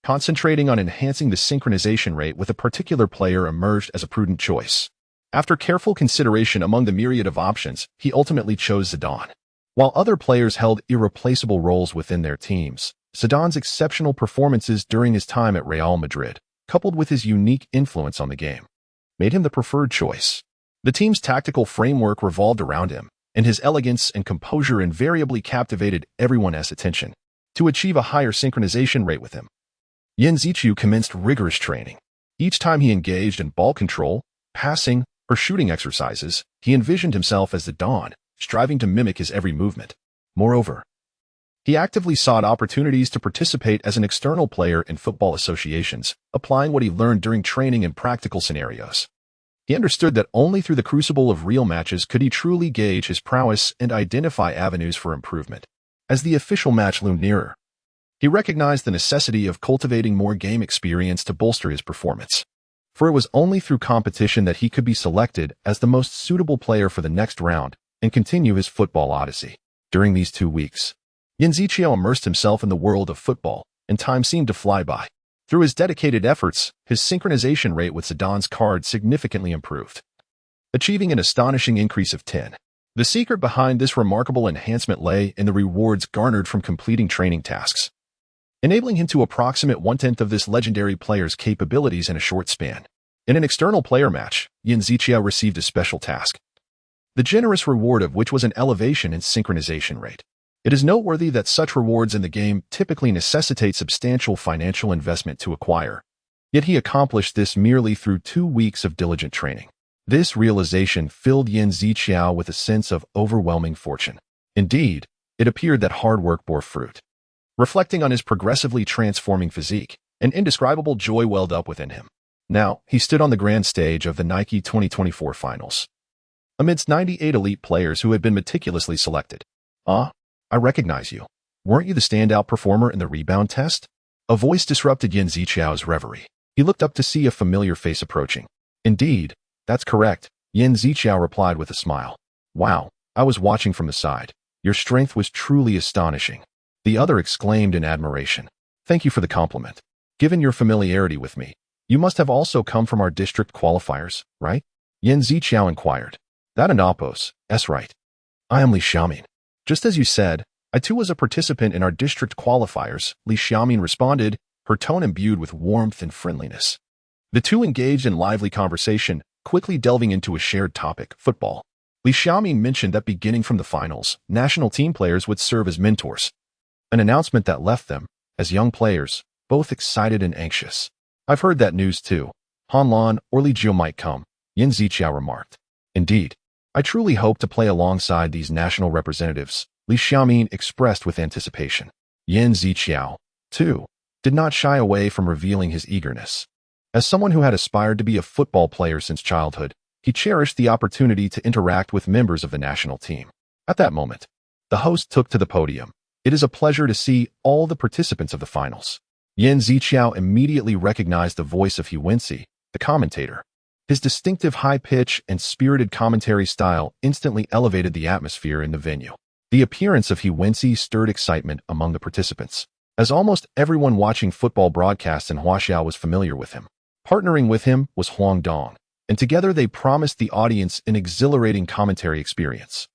concentrating on enhancing the synchronization rate with a particular player emerged as a prudent choice. After careful consideration among the myriad of options, he ultimately chose Zidane. While other players held irreplaceable roles within their teams, Zidane's exceptional performances during his time at Real Madrid, coupled with his unique influence on the game, made him the preferred choice. The team's tactical framework revolved around him, and his elegance and composure invariably captivated everyone's attention. To achieve a higher synchronization rate with him, Yin Zichu commenced rigorous training. Each time he engaged in ball control, passing, or shooting exercises, he envisioned himself as Zidane, striving to mimic his every movement. Moreover, he actively sought opportunities to participate as an external player in football associations, applying what he learned during training in practical scenarios. He understood that only through the crucible of real matches could he truly gauge his prowess and identify avenues for improvement. As the official match loomed nearer, he recognized the necessity of cultivating more game experience to bolster his performance. For it was only through competition that he could be selected as the most suitable player for the next round and continue his football odyssey. During these 2 weeks, Yin Zichu immersed himself in the world of football, and time seemed to fly by. Through his dedicated efforts, his synchronization rate with Zidane's card significantly improved, achieving an astonishing increase of 10. The secret behind this remarkable enhancement lay in the rewards garnered from completing training tasks, enabling him to approximate 1/10 of this legendary player's capabilities in a short span. In an external player match, Yin Zichu received a special task, the generous reward of which was an elevation in synchronization rate. It is noteworthy that such rewards in the game typically necessitate substantial financial investment to acquire, yet he accomplished this merely through 2 weeks of diligent training. This realization filled Yin Zichu with a sense of overwhelming fortune. Indeed, it appeared that hard work bore fruit. Reflecting on his progressively transforming physique, an indescribable joy welled up within him. Now, he stood on the grand stage of the Nike 2024 finals, amidst 98 elite players who had been meticulously selected. I recognize you. Weren't you the standout performer in the rebound test? A voice disrupted Yin Zichu's reverie. He looked up to see a familiar face approaching. Indeed, that's correct, Yin Zichu replied with a smile. Wow, I was watching from the side. Your strength was truly astonishing. The other exclaimed in admiration. Thank you for the compliment. Given your familiarity with me, you must have also come from our district qualifiers, right? Yin Zichu inquired. That Anapos, that's right. I am Li Xiaoming. Just as you said, I too was a participant in our district qualifiers, Li Xiaoming responded, her tone imbued with warmth and friendliness. The two engaged in lively conversation, quickly delving into a shared topic, football. Li Xiaoming mentioned that beginning from the finals, national team players would serve as mentors, an announcement that left them, as young players, both excited and anxious. I've heard that news too. Han Lan or Li Jiu might come, Yin Zichu remarked. Indeed, I truly hope to play alongside these national representatives, Li Xiaoming expressed with anticipation. Yin Zichu, too, did not shy away from revealing his eagerness. As someone who had aspired to be a football player since childhood, he cherished the opportunity to interact with members of the national team. At that moment, the host took to the podium. It is a pleasure to see all the participants of the finals. Yin Zichu immediately recognized the voice of Hiwensi, the commentator. His distinctive high pitch and spirited commentary style instantly elevated the atmosphere in the venue. The appearance of Hiwensi stirred excitement among the participants, as almost everyone watching football broadcasts in Huaxiao was familiar with him. Partnering with him was Huang Dong, and together they promised the audience an exhilarating commentary experience.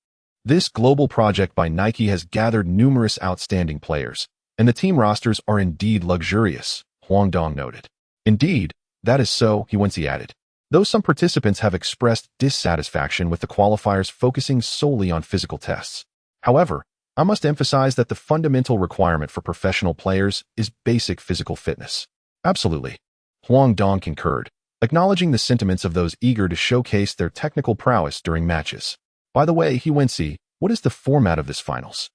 This global project by Nike has gathered numerous outstanding players, and the team rosters are indeed luxurious, Huang Dong noted. Indeed, that is so, he once added. Though some participants have expressed dissatisfaction with the qualifiers focusing solely on physical tests. However, I must emphasize that the fundamental requirement for professional players is basic physical fitness. Absolutely. Huang Dong concurred, acknowledging the sentiments of those eager to showcase their technical prowess during matches. By the way, he went see, what is the format of this finals?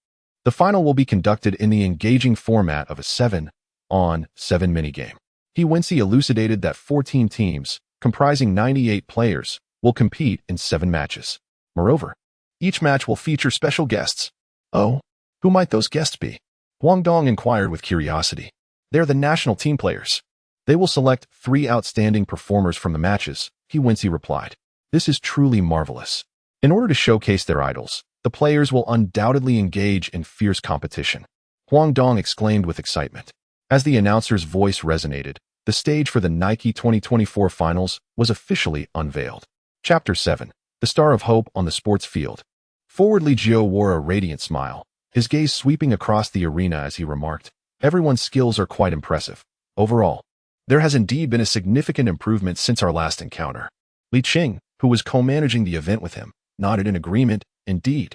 The final will be conducted in the engaging format of a 7-on-7 minigame. He Wency elucidated that 14 teams, comprising 98 players, will compete in 7 matches. Moreover, each match will feature special guests. Oh, who might those guests be? Huang Dong inquired with curiosity. They're the national team players. They will select 3 outstanding performers from the matches, he Wency replied. This is truly marvelous. In order to showcase their idols, the players will undoubtedly engage in fierce competition. Huang Dong exclaimed with excitement. As the announcer's voice resonated, the stage for the Nike 2024 finals was officially unveiled. Chapter 7. The Star of Hope on the Sports Field. Forward Li Jiao wore a radiant smile, his gaze sweeping across the arena as he remarked, everyone's skills are quite impressive. Overall, there has indeed been a significant improvement since our last encounter. Li Qing, who was co-managing the event with him, nodded in agreement, indeed.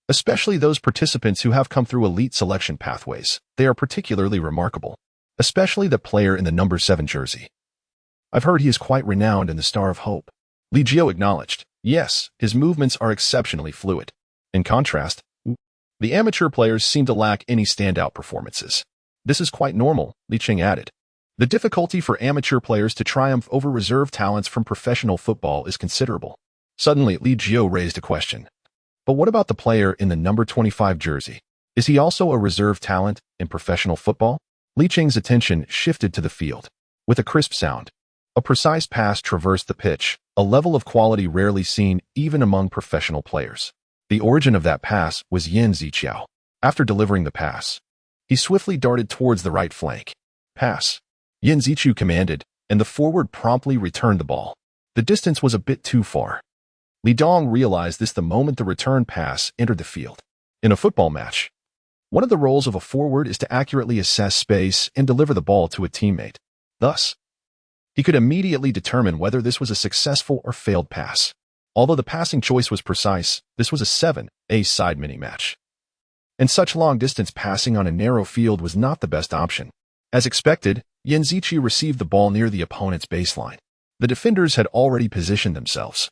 Especially those participants who have come through elite selection pathways, they are particularly remarkable. Especially the player in the number 7 jersey. I've heard he is quite renowned in the Star of Hope. Li Jiao acknowledged. Yes, his movements are exceptionally fluid. In contrast, the amateur players seem to lack any standout performances. This is quite normal, Li Qing added. The difficulty for amateur players to triumph over reserve talents from professional football is considerable. Suddenly, Li Jiao raised a question. But what about the player in the number 25 jersey? Is he also a reserve talent in professional football? Li Qing's attention shifted to the field. With a crisp sound, a precise pass traversed the pitch, a level of quality rarely seen even among professional players. The origin of that pass was Yan Ziqiao. After delivering the pass, he swiftly darted towards the right flank. Pass. Yan Ziqiao commanded, and the forward promptly returned the ball. The distance was a bit too far. Li Dong realized this the moment the return pass entered the field. In a football match, one of the roles of a forward is to accurately assess space and deliver the ball to a teammate. Thus, he could immediately determine whether this was a successful or failed pass. Although the passing choice was precise, this was a 7-a-side mini-match. And such long-distance passing on a narrow field was not the best option. As expected, Yan Ziqiao received the ball near the opponent's baseline. The defenders had already positioned themselves,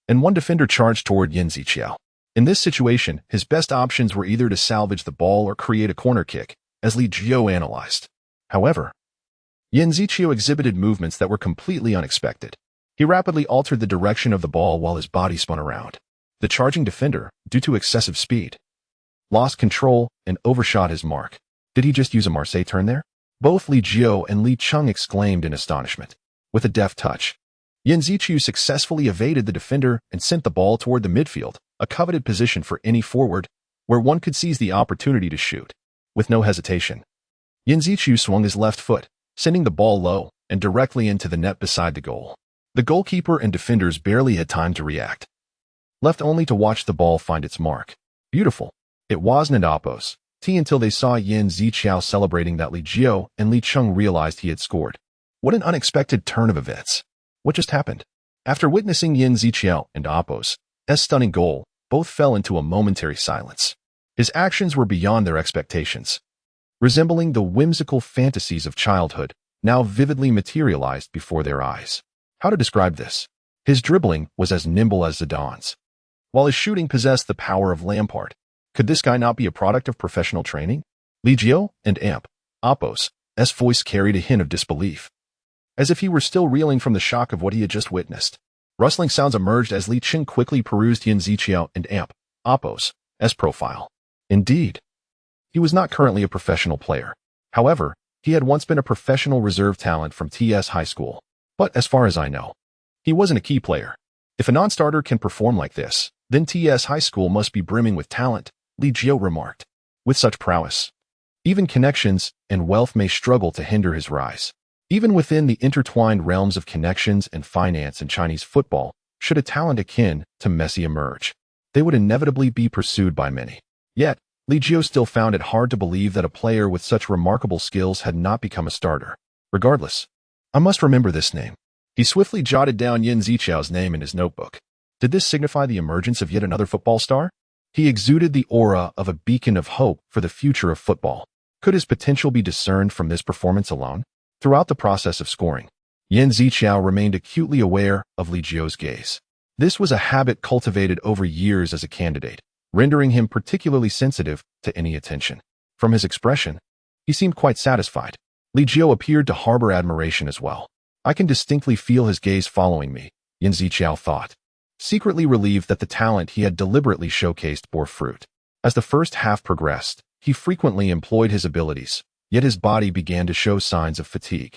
and one defender charged toward Yan Ziqiao. In this situation, his best options were either to salvage the ball or create a corner kick, as Li Jiao analyzed. However, Yan Ziqiao exhibited movements that were completely unexpected. He rapidly altered the direction of the ball while his body spun around. The charging defender, due to excessive speed, lost control and overshot his mark. Did he just use a Marseille turn there? Both Li Jiao and Li Qing exclaimed in astonishment. With a deft touch, Yan Ziqiao successfully evaded the defender and sent the ball toward the midfield, a coveted position for any forward, where one could seize the opportunity to shoot. With no hesitation, Yan Ziqiao swung his left foot, sending the ball low and directly into the net beside the goal. The goalkeeper and defenders barely had time to react, left only to watch the ball find its mark. Beautiful. It wasn't an oppose until they saw Yan Ziqiao celebrating that Li Jiao and Li Qing realized he had scored. What an unexpected turn of events. What just happened? After witnessing Yan Ziqiao and Oppo's stunning goal, both fell into a momentary silence. His actions were beyond their expectations, resembling the whimsical fantasies of childhood, now vividly materialized before their eyes. How to describe this? His dribbling was as nimble as Zidane's, while his shooting possessed the power of Lampard. Could this guy not be a product of professional training? Li Jiao and Oppo's voice carried a hint of disbelief, as if he were still reeling from the shock of what he had just witnessed. Rustling sounds emerged as Li Qing quickly perused Yan Ziqiao and Oppo's profile. Indeed, he was not currently a professional player. However, he had once been a professional reserve talent from TS High School. But as far as I know, he wasn't a key player. If a non-starter can perform like this, then TS High School must be brimming with talent, Li Jiao remarked. With such prowess, even connections and wealth may struggle to hinder his rise. Even within the intertwined realms of connections and finance in Chinese football, should a talent akin to Messi emerge, they would inevitably be pursued by many. Yet, Li Jiao still found it hard to believe that a player with such remarkable skills had not become a starter. Regardless, I must remember this name. He swiftly jotted down Yan Ziqiao's name in his notebook. Did this signify the emergence of yet another football star? He exuded the aura of a beacon of hope for the future of football. Could his potential be discerned from this performance alone? Throughout the process of scoring, Yan Ziqiao remained acutely aware of Li Jiao's gaze. This was a habit cultivated over years as a candidate, rendering him particularly sensitive to any attention. From his expression, he seemed quite satisfied. Li Jiao appeared to harbor admiration as well. I can distinctly feel his gaze following me, Yan Ziqiao thought, secretly relieved that the talent he had deliberately showcased bore fruit. As the first half progressed, he frequently employed his abilities, yet his body began to show signs of fatigue.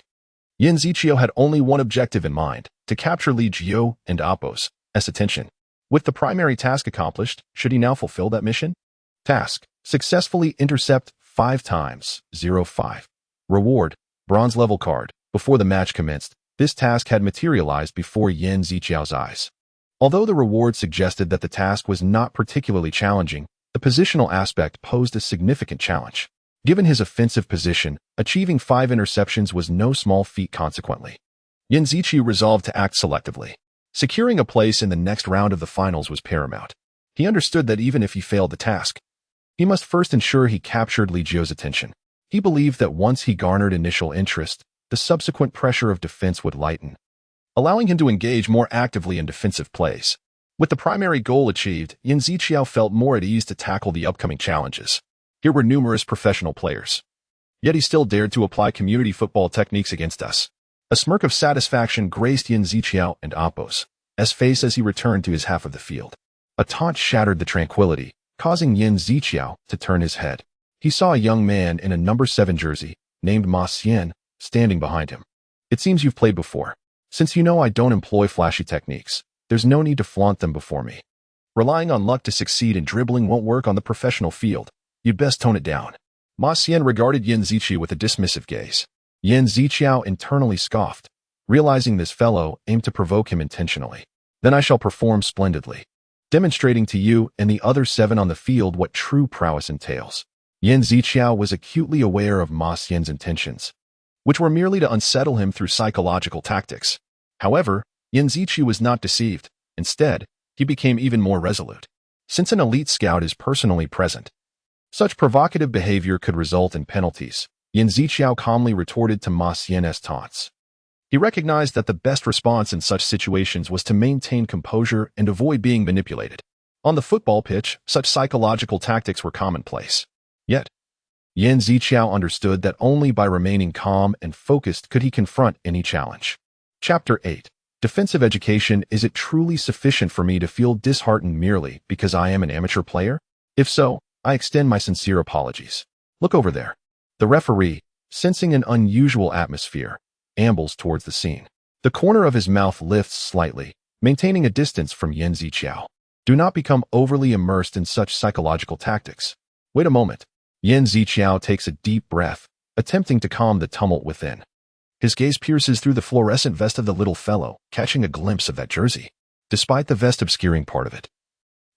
Yan Ziqiao had only one objective in mind, to capture Li Jiao and Apos' attention. With the primary task accomplished, should he now fulfill that mission? Task: successfully intercept 5 times, 05. Reward: bronze level card. Before the match commenced, this task had materialized before Yan Ziqiao's eyes. Although the reward suggested that the task was not particularly challenging, the positional aspect posed a significant challenge. Given his offensive position, achieving 5 interceptions was no small feat consequently. Yan Ziqiao resolved to act selectively. Securing a place in the next round of the finals was paramount. He understood that even if he failed the task, he must first ensure he captured Li Jiao's attention. He believed that once he garnered initial interest, the subsequent pressure of defense would lighten, allowing him to engage more actively in defensive plays. With the primary goal achieved, Yan Ziqiao felt more at ease to tackle the upcoming challenges. Here were numerous professional players. Yet he still dared to apply community football techniques against us. A smirk of satisfaction graced Yan Ziqiao and Apos' face as he returned to his half of the field. A taunt shattered the tranquility, causing Yan Ziqiao to turn his head. He saw a young man in a number 7 jersey, named Ma Xian, standing behind him. It seems you've played before. Since you know I don't employ flashy techniques, there's no need to flaunt them before me. Relying on luck to succeed in dribbling won't work on the professional field. You'd best tone it down. Ma Xian regarded Yan Ziqiao with a dismissive gaze. Yan Ziqiao internally scoffed, realizing this fellow aimed to provoke him intentionally. Then I shall perform splendidly, demonstrating to you and the other 7 on the field what true prowess entails. Yan Ziqiao was acutely aware of Ma Xian's intentions, which were merely to unsettle him through psychological tactics. However, Yan Ziqiao was not deceived. Instead, he became even more resolute. Since an elite scout is personally present, such provocative behavior could result in penalties. Yan Ziqiao calmly retorted to Ma Xian's taunts. He recognized that the best response in such situations was to maintain composure and avoid being manipulated. On the football pitch, such psychological tactics were commonplace. Yet, Yan Ziqiao understood that only by remaining calm and focused could he confront any challenge. Chapter 8. Defensive education. Is it truly sufficient for me to feel disheartened merely because I am an amateur player? If so, I extend my sincere apologies. Look over there. The referee, sensing an unusual atmosphere, ambles towards the scene. The corner of his mouth lifts slightly, maintaining a distance from Yan Ziqiao. Do not become overly immersed in such psychological tactics. Wait a moment. Yan Ziqiao takes a deep breath, attempting to calm the tumult within. His gaze pierces through the fluorescent vest of the little fellow, catching a glimpse of that jersey. Despite the vest obscuring part of it,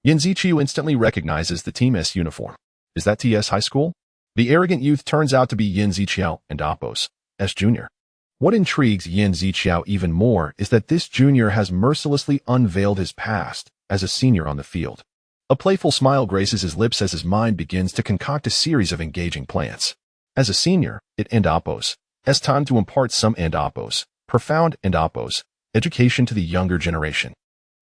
Yan Ziqiao instantly recognizes the Team S uniform. Is that TS High School? The arrogant youth turns out to be Yan Ziqiao and Apos' Jr. What intrigues Yan Ziqiao even more is that this junior has mercilessly unveiled his past as a senior on the field. A playful smile graces his lips as his mind begins to concoct a series of engaging plans. As a senior, it and Apos' time to impart some and Apos' profound and Apos' education to the younger generation.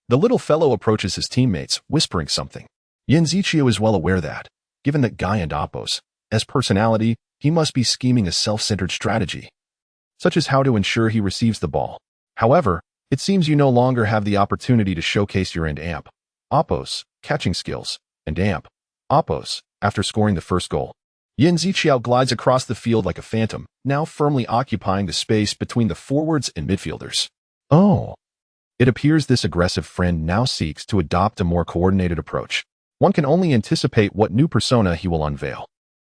The little fellow approaches his teammates, whispering something. Yan Ziqiao is well aware that, given that Guy and Apos' personality, he must be scheming a self-centered strategy, such as how to ensure he receives the ball. However, it seems you no longer have the opportunity to showcase your and Apos' catching skills, and Apos' after scoring the first goal. Yan Ziqiao glides across the field like a phantom, now firmly occupying the space between the forwards and midfielders. Oh. It appears this aggressive friend now seeks to adopt a more coordinated approach. One can only anticipate what new persona he will unveil.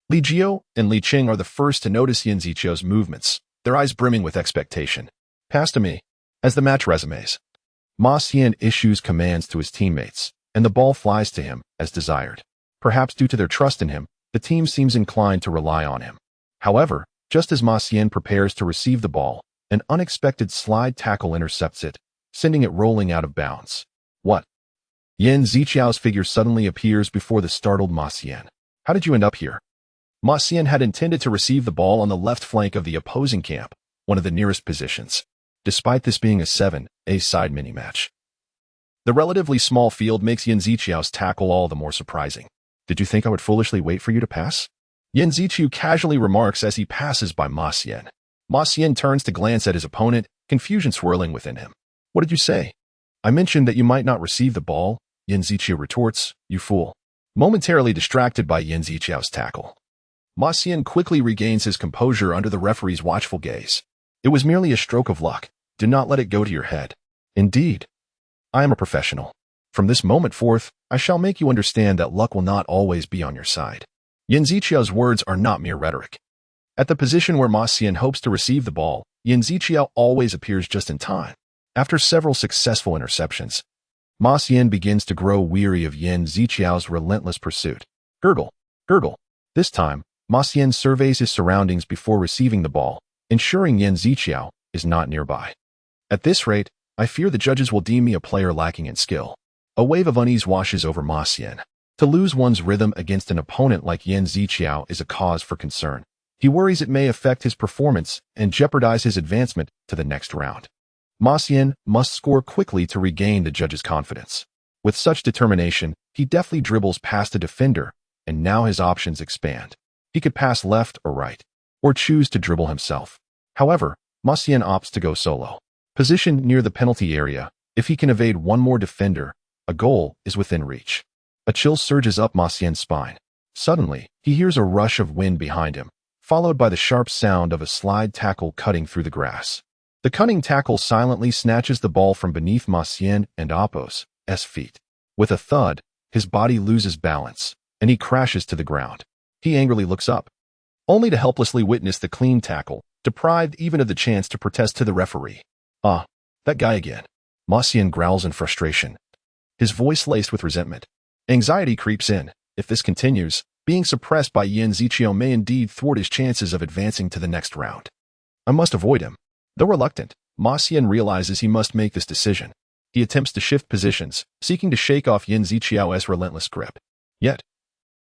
Li Jiao and Li Qing are the first to notice Yan Ziqiao's movements, their eyes brimming with expectation. Pass to me. As the match resumes, Ma Xian issues commands to his teammates, and the ball flies to him as desired. Perhaps due to their trust in him, the team seems inclined to rely on him. However, just as Ma Xian prepares to receive the ball, an unexpected slide tackle intercepts it, sending it rolling out of bounds. What? Yan Ziqiao's figure suddenly appears before the startled Ma Xian. How did you end up here? Ma Xian had intended to receive the ball on the left flank of the opposing camp, one of the nearest positions, despite this being a 7-a side mini-match. The relatively small field makes Yan Ziqiao's tackle all the more surprising. Did you think I would foolishly wait for you to pass? Yan Ziqiao casually remarks as he passes by Ma Xian. Ma Xian turns to glance at his opponent, confusion swirling within him. What did you say? I mentioned that you might not receive the ball, Yan Ziqiao retorts, you fool. Momentarily distracted by Yan Ziqiao's tackle, Ma Xian quickly regains his composure under the referee's watchful gaze. It was merely a stroke of luck. Do not let it go to your head. Indeed, I am a professional. From this moment forth, I shall make you understand that luck will not always be on your side. Yan Ziqiao's words are not mere rhetoric. At the position where Ma Xian hopes to receive the ball, Yan Ziqiao always appears just in time. After several successful interceptions, Ma Xian begins to grow weary of Yan Ziqiao's relentless pursuit. Gurgle, gurgle. This time, Ma Xian surveys his surroundings before receiving the ball, ensuring Yan Ziqiao is not nearby. At this rate, I fear the judges will deem me a player lacking in skill. A wave of unease washes over Ma Xian. To lose one's rhythm against an opponent like Yan Ziqiao is a cause for concern. He worries it may affect his performance and jeopardize his advancement to the next round. Ma Xian must score quickly to regain the judge's confidence. With such determination, he deftly dribbles past a defender, and now his options expand. He could pass left or right, or choose to dribble himself. However, Ma Xian opts to go solo. Positioned near the penalty area, if he can evade one more defender, a goal is within reach. A chill surges up Ma Xian's spine. Suddenly, he hears a rush of wind behind him, followed by the sharp sound of a slide tackle cutting through the grass. The cunning tackle silently snatches the ball from beneath Ma Xian and Apos' feet. With a thud, his body loses balance, and he crashes to the ground. He angrily looks up, only to helplessly witness the clean tackle, deprived even of the chance to protest to the referee. Ah, that guy again. Ma Xian growls in frustration, his voice laced with resentment. Anxiety creeps in. If this continues, being suppressed by Yan Ziqiao may indeed thwart his chances of advancing to the next round. I must avoid him. Though reluctant, Ma Xian realizes he must make this decision. He attempts to shift positions, seeking to shake off Yan Ziqiao's relentless grip. Yet,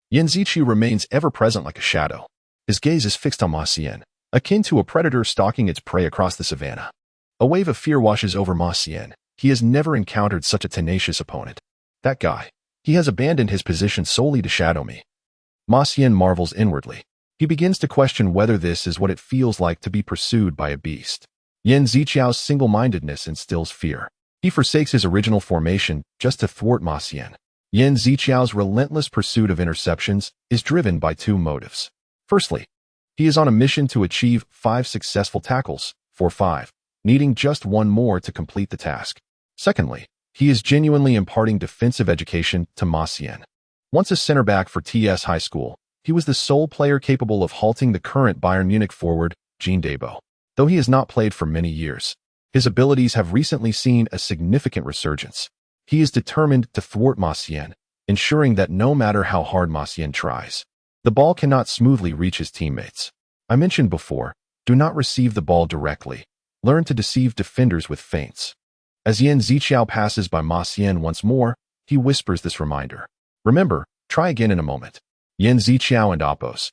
Yan Ziqiao remains ever present like a shadow. His gaze is fixed on Ma Xian, akin to a predator stalking its prey across the savannah. A wave of fear washes over Ma Xian. He has never encountered such a tenacious opponent. That guy. He has abandoned his position solely to shadow me. Ma Xian marvels inwardly. He begins to question whether this is what it feels like to be pursued by a beast. Yan Ziqiao's single-mindedness instills fear. He forsakes his original formation just to thwart Ma Xian. Yan Ziqiao's relentless pursuit of interceptions is driven by two motives. Firstly, he is on a mission to achieve 5 successful tackles, 4-5, needing just one more to complete the task. Secondly, he is genuinely imparting defensive education to Ma Xian. Once a center back for TS High School, he was the sole player capable of halting the current Bayern Munich forward, Jean Debo. Though he has not played for many years, his abilities have recently seen a significant resurgence. He is determined to thwart Ma Xian, ensuring that no matter how hard Ma Xian tries, the ball cannot smoothly reach his teammates. I mentioned before, do not receive the ball directly. Learn to deceive defenders with feints. As Yan Ziqiao passes by Ma Xian once more, he whispers this reminder. Remember, try again in a moment. Yan Ziqiao and Apos'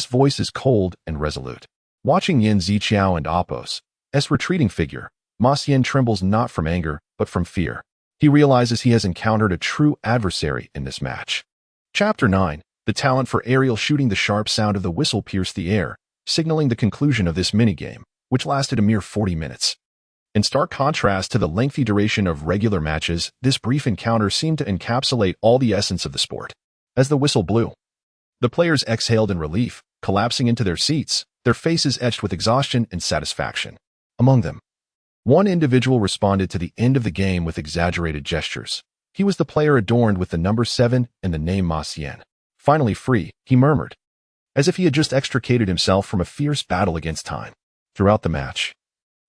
voice is cold and resolute. Watching Yan Ziqiao and Apos' retreating figure, Ma Xian trembles not from anger, but from fear. He realizes he has encountered a true adversary in this match. Chapter 9. The talent for aerial shooting. The sharp sound of the whistle pierced the air, signaling the conclusion of this minigame, which lasted a mere 40 minutes. In stark contrast to the lengthy duration of regular matches, this brief encounter seemed to encapsulate all the essence of the sport. As the whistle blew, the players exhaled in relief, collapsing into their seats, their faces etched with exhaustion and satisfaction. Among them, one individual responded to the end of the game with exaggerated gestures. He was the player adorned with the number 7 and the name Ma Xian. Finally free, he murmured, as if he had just extricated himself from a fierce battle against time. Throughout the match,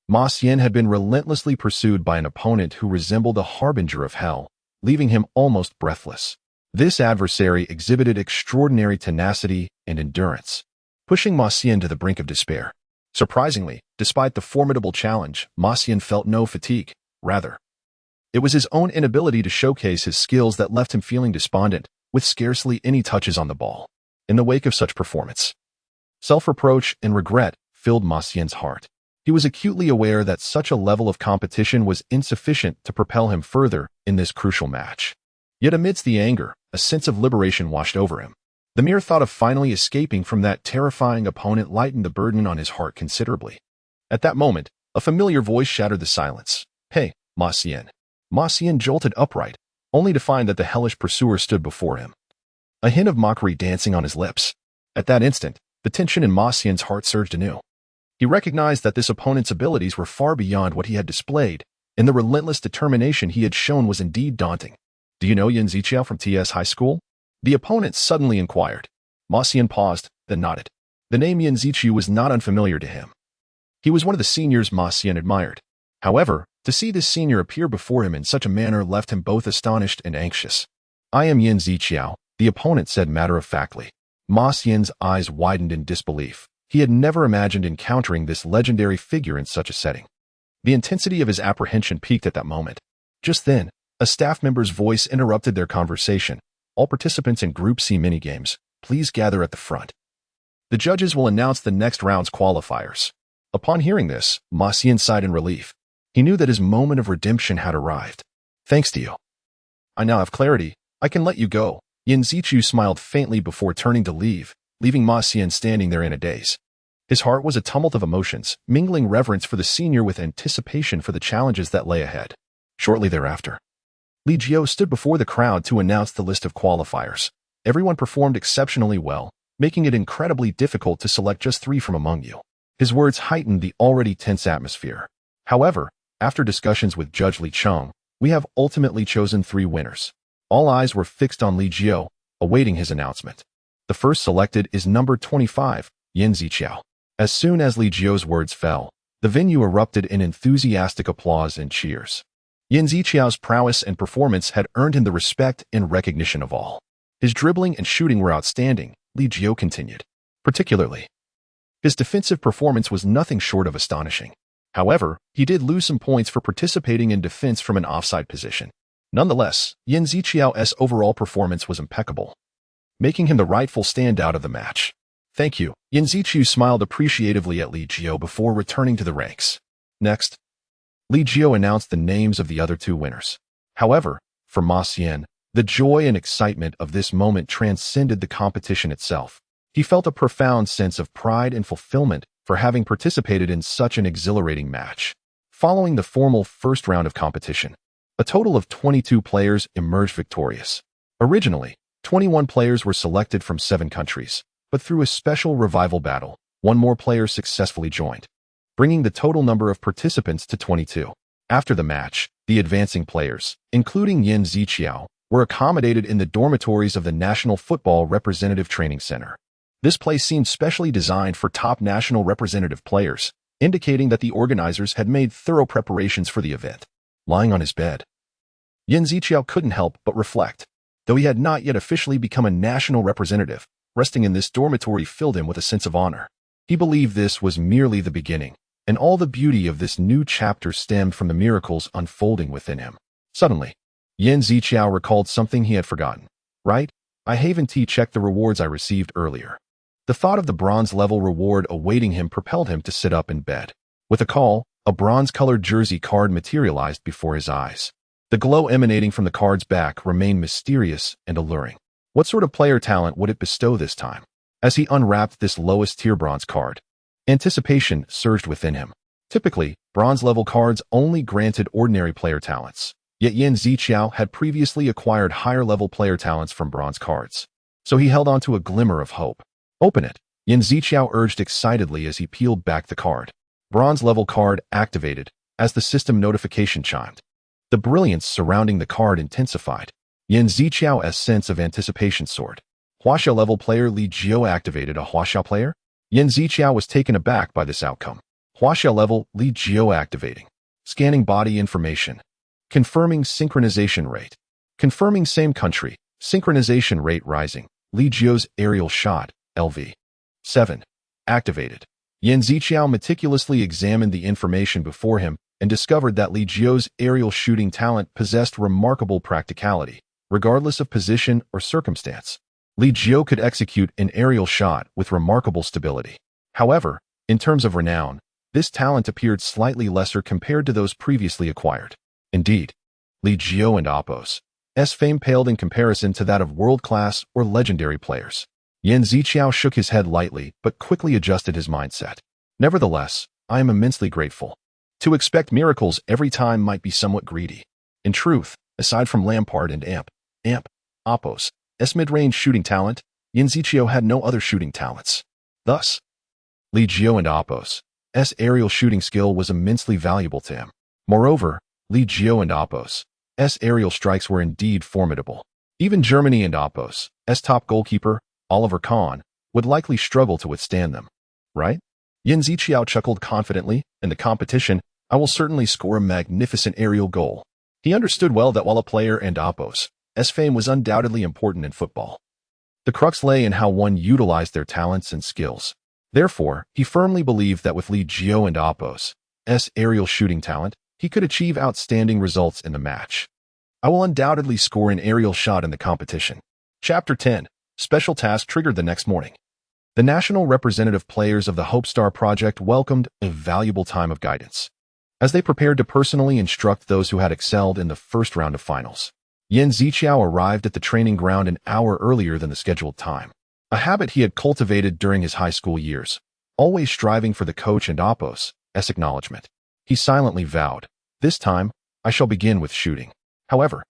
Ma Xian had been relentlessly pursued by an opponent who resembled a harbinger of hell, leaving him almost breathless. This adversary exhibited extraordinary tenacity and endurance, pushing Ma Xian to the brink of despair. Surprisingly, despite the formidable challenge, Ma Xian felt no fatigue. Rather, it was his own inability to showcase his skills that left him feeling despondent, with scarcely any touches on the ball. In the wake of such performance, self-reproach and regret filled Ma Xian's heart. He was acutely aware that such a level of competition was insufficient to propel him further in this crucial match. Yet amidst the anger, a sense of liberation washed over him. The mere thought of finally escaping from that terrifying opponent lightened the burden on his heart considerably. At that moment, a familiar voice shattered the silence. "Hey, Ma Xian." Ma Xian jolted upright, only to find that the hellish pursuer stood before him, a hint of mockery dancing on his lips. At that instant, the tension in Ma Xian's heart surged anew. He recognized that this opponent's abilities were far beyond what he had displayed, and the relentless determination he had shown was indeed daunting. "Do you know Yan Ziqiao from TS High School?" The opponent suddenly inquired. Ma Xian paused, then nodded. The name Yan Ziqiao was not unfamiliar to him. He was one of the seniors Ma Xian admired. However, to see this senior appear before him in such a manner left him both astonished and anxious. "I am Yan Ziqiao," the opponent said matter-of-factly. Ma Xian's eyes widened in disbelief. He had never imagined encountering this legendary figure in such a setting. The intensity of his apprehension peaked at that moment. Just then, a staff member's voice interrupted their conversation. "All participants in Group C minigames, please gather at the front. The judges will announce the next round's qualifiers." Upon hearing this, Ma Xian sighed in relief. He knew that his moment of redemption had arrived. "Thanks to you, I now have clarity. I can let you go." Yan Ziqiao smiled faintly before turning to leave, leaving Ma Xian standing there in a daze. His heart was a tumult of emotions, mingling reverence for the senior with anticipation for the challenges that lay ahead. Shortly thereafter, Li Jiao stood before the crowd to announce the list of qualifiers. Everyone performed exceptionally well, making it incredibly difficult to select just 3 from among you. His words heightened the already tense atmosphere. "However, after discussions with Judge Li Cheng, we have ultimately chosen 3 winners." All eyes were fixed on Li Jiao, awaiting his announcement. The first selected is number 25, Yan Ziqiao. As soon as Li Jiao's words fell, the venue erupted in enthusiastic applause and cheers. Yan Ziqiao's prowess and performance had earned him the respect and recognition of all. His dribbling and shooting were outstanding, Li Jiao continued. Particularly, his defensive performance was nothing short of astonishing. However, he did lose some points for participating in defense from an offside position. Nonetheless, Yan Ziqiao's overall performance was impeccable, making him the rightful standout of the match. "Thank you." Yan Ziqiao smiled appreciatively at Li Jiao before returning to the ranks. Next, Li Jiao announced the names of the other 2 winners. However, for Ma Xian, the joy and excitement of this moment transcended the competition itself. He felt a profound sense of pride and fulfillment for having participated in such an exhilarating match. Following the formal first round of competition, a total of 22 players emerged victorious. Originally, 21 players were selected from 7 countries, but through a special revival battle, 1 more player successfully joined, bringing the total number of participants to 22. After the match, the advancing players, including Yan Ziqiao, were accommodated in the dormitories of the National Football Representative Training Center. This place seemed specially designed for top national representative players, indicating that the organizers had made thorough preparations for the event. Lying on his bed, Yan Ziqiao couldn't help but reflect. Though he had not yet officially become a national representative, resting in this dormitory filled him with a sense of honor. He believed this was merely the beginning, and all the beauty of this new chapter stemmed from the miracles unfolding within him. Suddenly, Yan Ziqiao recalled something he had forgotten. "Right? I haven't checked the rewards I received earlier." The thought of the bronze-level reward awaiting him propelled him to sit up in bed. With a call, a bronze-colored jersey card materialized before his eyes. The glow emanating from the card's back remained mysterious and alluring. What sort of player talent would it bestow this time? As he unwrapped this lowest-tier bronze card, anticipation surged within him. Typically, bronze-level cards only granted ordinary player talents. Yet Yan Ziqiao had previously acquired higher-level player talents from bronze cards. So he held on to a glimmer of hope. "Open it," Yan Ziqiao urged excitedly as he peeled back the card. Bronze-level card activated as the system notification chimed. The brilliance surrounding the card intensified. Yan Ziqiao's sense of anticipation soared. Huaxia-level player Li Jiao activated. A Huaxia player? Yan Ziqiao was taken aback by this outcome. Huaxia-level Li Jiao activating. Scanning body information. Confirming synchronization rate. Confirming same country, synchronization rate rising, Li Jiao's aerial shot, LV. 7. Activated. Yan Ziqiao meticulously examined the information before him and discovered that Li Jiao's aerial shooting talent possessed remarkable practicality, regardless of position or circumstance. Li Jiao could execute an aerial shot with remarkable stability. However, in terms of renown, this talent appeared slightly lesser compared to those previously acquired. Indeed, Li Jiao and Apos' fame paled in comparison to that of world-class or legendary players. Yan Ziqiao shook his head lightly but quickly adjusted his mindset. Nevertheless, I am immensely grateful. To expect miracles every time might be somewhat greedy. In truth, aside from Lampard and Apos' mid-range shooting talent, Yan Ziqiao had no other shooting talents. Thus, Li Jiao and Apos' aerial shooting skill was immensely valuable to him. Moreover, Li Jiao and Apos' aerial strikes were indeed formidable. Even Germany and Apos' top goalkeeper, Oliver Kahn, would likely struggle to withstand them. Right? Yan Ziqiao chuckled confidently. In the competition, I will certainly score a magnificent aerial goal. He understood well that while a player and Apos' fame was undoubtedly important in football, the crux lay in how one utilized their talents and skills. Therefore, he firmly believed that with Li Jiao and Apos' aerial shooting talent, he could achieve outstanding results in the match. I will undoubtedly score an aerial shot in the competition. Chapter 10. Special task triggered the next morning. The national representative players of the Hope Star Project welcomed a valuable time of guidance, as they prepared to personally instruct those who had excelled in the first round of finals. Yan Ziqiao arrived at the training ground an hour earlier than the scheduled time, a habit he had cultivated during his high school years, always striving for the coach and Apos' acknowledgement. He silently vowed, "This time, I shall begin with shooting." However,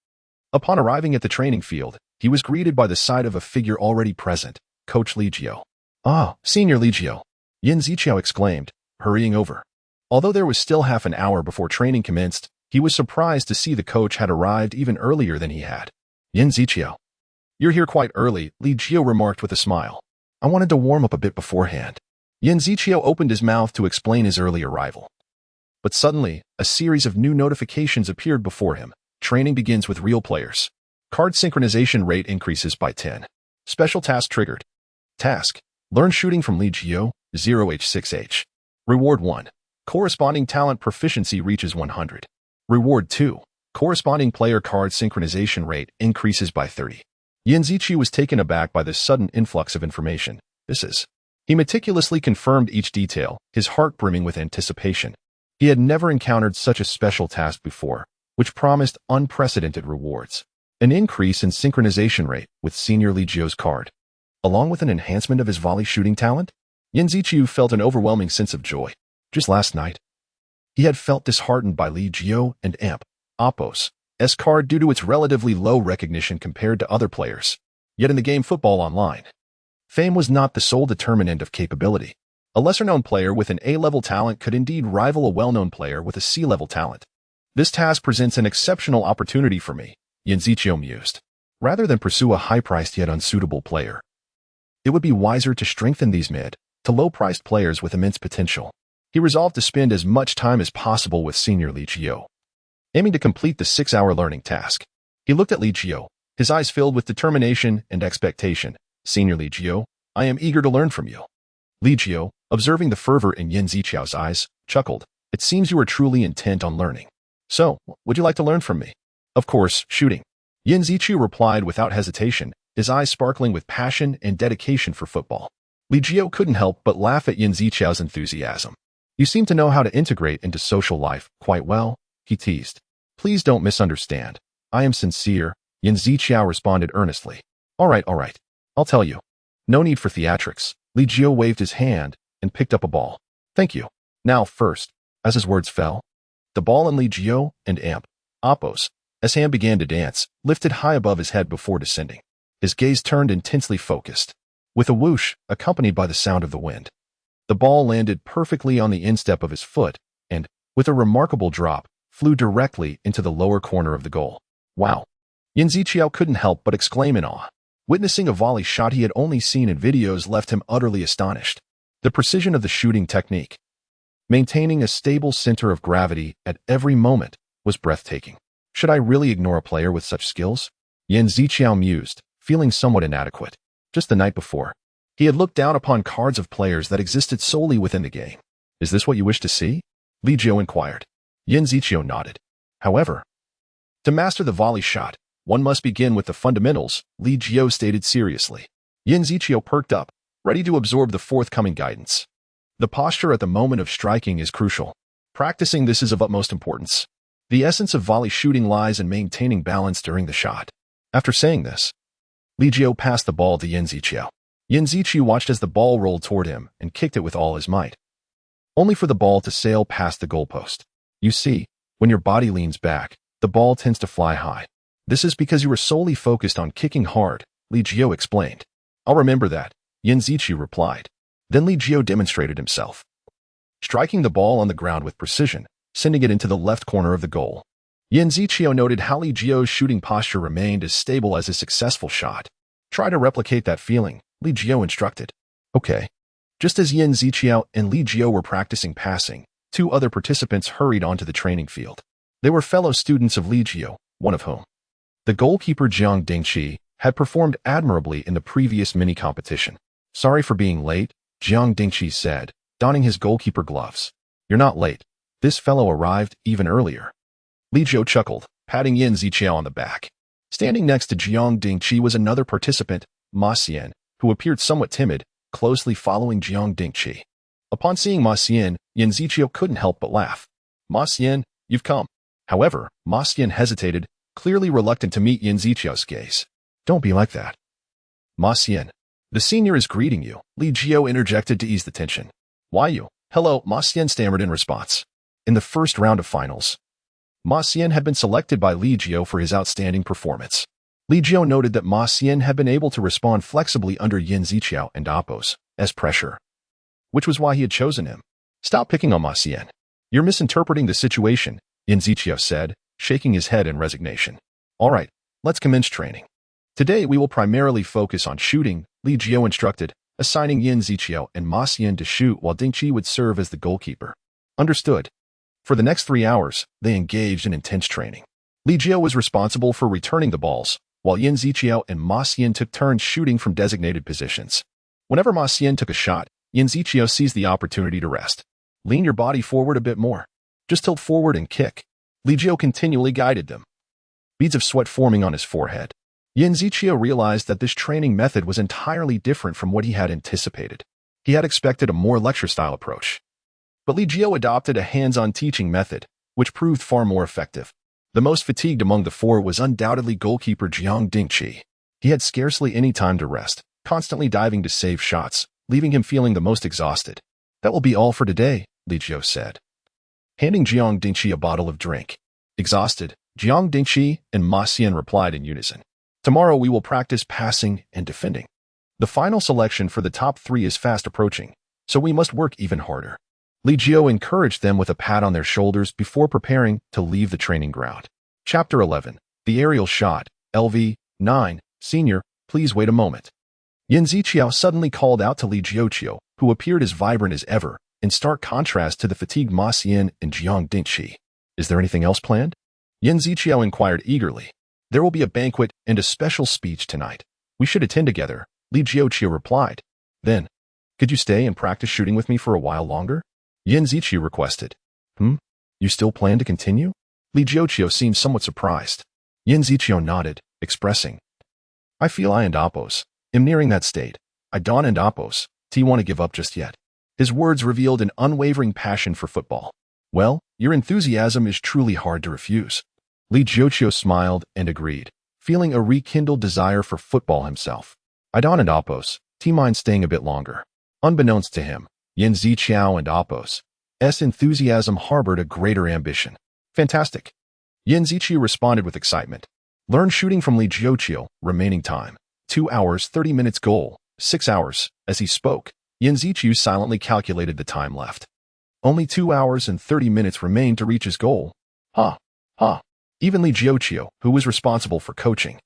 upon arriving at the training field, he was greeted by the sight of a figure already present, Coach Li Jiao. "Ah, Senior Li Jiao," Yan Ziqiao exclaimed, hurrying over. Although there was still half an hour before training commenced, he was surprised to see the coach had arrived even earlier than he had. "Yan Ziqiao, you're here quite early," Li Jiao remarked with a smile. "I wanted to warm up a bit beforehand." Yan Ziqiao opened his mouth to explain his early arrival. But suddenly, a series of new notifications appeared before him. Training begins with real players. Card synchronization rate increases by 10. Special task triggered. Task: learn shooting from Li Jiao, 0H6H. Reward 1. Corresponding talent proficiency reaches 100. Reward 2. Corresponding player card synchronization rate increases by 30. Yan Ziqiao was taken aback by this sudden influx of information. He meticulously confirmed each detail, his heart brimming with anticipation. He had never encountered such a special task before, which promised unprecedented rewards. An increase in synchronization rate with Senior Li Jiao's card, along with an enhancement of his volley shooting talent. Yan Ziqiao felt an overwhelming sense of joy. Just last night, he had felt disheartened by Li Jiao and Apos' card due to its relatively low recognition compared to other players. Yet in the game Football Online, fame was not the sole determinant of capability. A lesser-known player with an A-level talent could indeed rival a well-known player with a C-level talent. This task presents an exceptional opportunity for me, Yan Ziqiao mused. Rather than pursue a high-priced yet unsuitable player, it would be wiser to strengthen these mid to low-priced players with immense potential. He resolved to spend as much time as possible with Senior Li Jiao, aiming to complete the 6-hour learning task. He looked at Li Jiao, his eyes filled with determination and expectation. "Senior Li Jiao, I am eager to learn from you." Li Jiao, observing the fervor in Yan Ziqiao's eyes, chuckled. "It seems you are truly intent on learning. So, would you like to learn from me?" "Of course, shooting." Yan Ziqiao replied without hesitation, his eyes sparkling with passion and dedication for football. Li Jiao couldn't help but laugh at Yan Ziqiao's enthusiasm. "You seem to know how to integrate into social life quite well," he teased. "Please don't misunderstand. I am sincere," Yan Ziqiao responded earnestly. All right. I'll tell you. No need for theatrics." Li Jiao waved his hand and picked up a ball. "Thank you. Now first," as his words fell, the ball in Li Jiao and Apos' hand began to dance, lifted high above his head before descending. His gaze turned intensely focused. With a whoosh, accompanied by the sound of the wind, the ball landed perfectly on the instep of his foot and, with a remarkable drop, flew directly into the lower corner of the goal. "Wow." Yan Ziqiao couldn't help but exclaim in awe. Witnessing a volley shot he had only seen in videos left him utterly astonished. The precision of the shooting technique, maintaining a stable center of gravity at every moment, was breathtaking. Should I really ignore a player with such skills? Yan Ziqiao mused, feeling somewhat inadequate. Just the night before, he had looked down upon cards of players that existed solely within the game. Is this what you wish to see? Li Jiao inquired. Yan Ziqiao nodded. However, to master the volley shot, one must begin with the fundamentals, Li Jiao stated seriously. Yan Ziqiao perked up, ready to absorb the forthcoming guidance. The posture at the moment of striking is crucial. Practicing this is of utmost importance. The essence of volley shooting lies in maintaining balance during the shot. After saying this, Li Jiao passed the ball to Yan Ziqiao. Yan Ziqiao watched as the ball rolled toward him and kicked it with all his might, only for the ball to sail past the goalpost. You see, when your body leans back, the ball tends to fly high. This is because you were solely focused on kicking hard, Li Jiao explained. I'll remember that, Yan Ziqiao replied. Then Li Jiao demonstrated himself, striking the ball on the ground with precision, sending it into the left corner of the goal. Yan Ziqiao noted how Li Jiao's shooting posture remained as stable as his successful shot. Try to replicate that feeling, Li Jiao instructed. Okay. Just as Yan Ziqiao and Li Jiao were practicing passing, two other participants hurried onto the training field. They were fellow students of Li Jiao, one of whom, the goalkeeper Jiang Dingqi, had performed admirably in the previous mini-competition. Sorry for being late, Jiang Dingqi said, donning his goalkeeper gloves. You're not late. This fellow arrived even earlier. Li Jiao chuckled, patting Yan Ziqiao on the back. Standing next to Jiang Dingqi was another participant, Ma Xian, who appeared somewhat timid, closely following Jiang Dingqi. Upon seeing Ma Xian, Yan Ziqiao couldn't help but laugh. Ma Xian, you've come. However, Ma Xian hesitated, clearly reluctant to meet Yan Ziqiao's gaze. Don't be like that. Ma Xian, the senior is greeting you, Li Jiao interjected to ease the tension. Why you? Hello, Ma Xian stammered in response. In the first round of finals, Ma Xian had been selected by Li Jiao for his outstanding performance. Li Jiao noted that Ma Xian had been able to respond flexibly under Yan Ziqiao and Apos as pressure, which was why he had chosen him. Stop picking on Ma Xian. You're misinterpreting the situation, Yan Ziqiao said, shaking his head in resignation. All right, let's commence training. Today we will primarily focus on shooting, Li Jiao instructed, assigning Yan Ziqiao and Ma Xian to shoot while Dingqi would serve as the goalkeeper. Understood. For the next 3 hours, they engaged in intense training. Li Jiao was responsible for returning the balls, while Yan Ziqiao and Ma Xian took turns shooting from designated positions. Whenever Ma Xian took a shot, Yan Ziqiao seized the opportunity to rest. Lean your body forward a bit more. Just tilt forward and kick. Li Jiao continually guided them, beads of sweat forming on his forehead. Yan Ziqiao realized that this training method was entirely different from what he had anticipated. He had expected a more lecture-style approach, but Li Jiao adopted a hands-on teaching method, which proved far more effective. The most fatigued among the four was undoubtedly goalkeeper Jiang Dingqi. He had scarcely any time to rest, constantly diving to save shots, leaving him feeling the most exhausted. That will be all for today, Li Jiao said, handing Jiang Dingqi a bottle of drink. Exhausted, Jiang Dingqi and Ma Xian replied in unison. Tomorrow we will practice passing and defending. The final selection for the top 3 is fast approaching, so we must work even harder. Li Jiao encouraged them with a pat on their shoulders before preparing to leave the training ground. Chapter 11. The Aerial Shot. LV. 9. Senior, please wait a moment. Yan Ziqiao suddenly called out to Li Jiao, who appeared as vibrant as ever, in stark contrast to the fatigued Ma Xian and Jiang Dingqi. Is there anything else planned? Yan Ziqiao inquired eagerly. There will be a banquet and a special speech tonight. We should attend together, Li Jiao replied. Then, could you stay and practice shooting with me for a while longer? Yan Ziqiao requested. You still plan to continue? Li Jiao seemed somewhat surprised. Yan Ziqiao nodded, expressing, I feel I and Apos am nearing that state. I don't and Apos, want to give up just yet. His words revealed an unwavering passion for football. Well, your enthusiasm is truly hard to refuse. Li Jiao smiled and agreed, feeling a rekindled desire for football himself. I don't and Apos, mind staying a bit longer. Unbeknownst to him, Yan Ziqiao and Apos' enthusiasm harbored a greater ambition. Fantastic. Yan Ziqiao responded with excitement. Learn shooting from Li Jiao. Remaining time, 2 hours 30 minutes goal, 6 hours. As he spoke, Yan Ziqiao silently calculated the time left. Only 2 hours and 30 minutes remained to reach his goal. Even Li Jiao, who was responsible for coaching,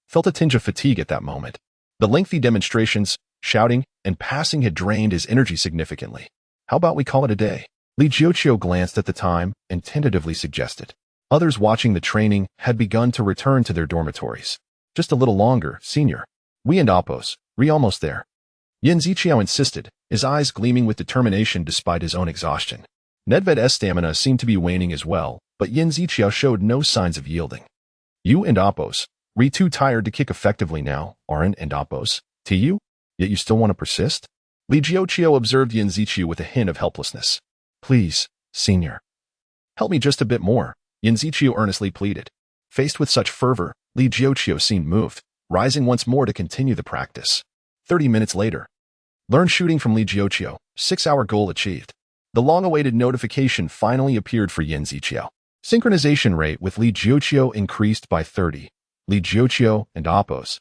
felt a tinge of fatigue at that moment. The lengthy demonstrations, shouting, and passing had drained his energy significantly. How about we call it a day? Li Jiao glanced at the time and tentatively suggested. Others watching the training had begun to return to their dormitories. Just a little longer, senior. We and Oppos, we almost there. Yin Ziqiao insisted, his eyes gleaming with determination despite his own exhaustion. Nedved's stamina seemed to be waning as well, but Yin Ziqiao showed no signs of yielding. You and Oppos, we too tired to kick effectively now, Aran and Oppos. To you? Yet you still want to persist? Li Jiuqiu observed Yin Ziqiao with a hint of helplessness. Please, senior. Help me just a bit more, Yin Ziqiao earnestly pleaded. Faced with such fervor, Li Jiuqiu seemed moved, rising once more to continue the practice. 30 minutes later. Learn shooting from Li Jiuqiu, 6-hour goal achieved. The long-awaited notification finally appeared for Yin Ziqiao. Synchronization rate with Li Jiuqiu increased by 30. Li Jiuqiu and Oppos'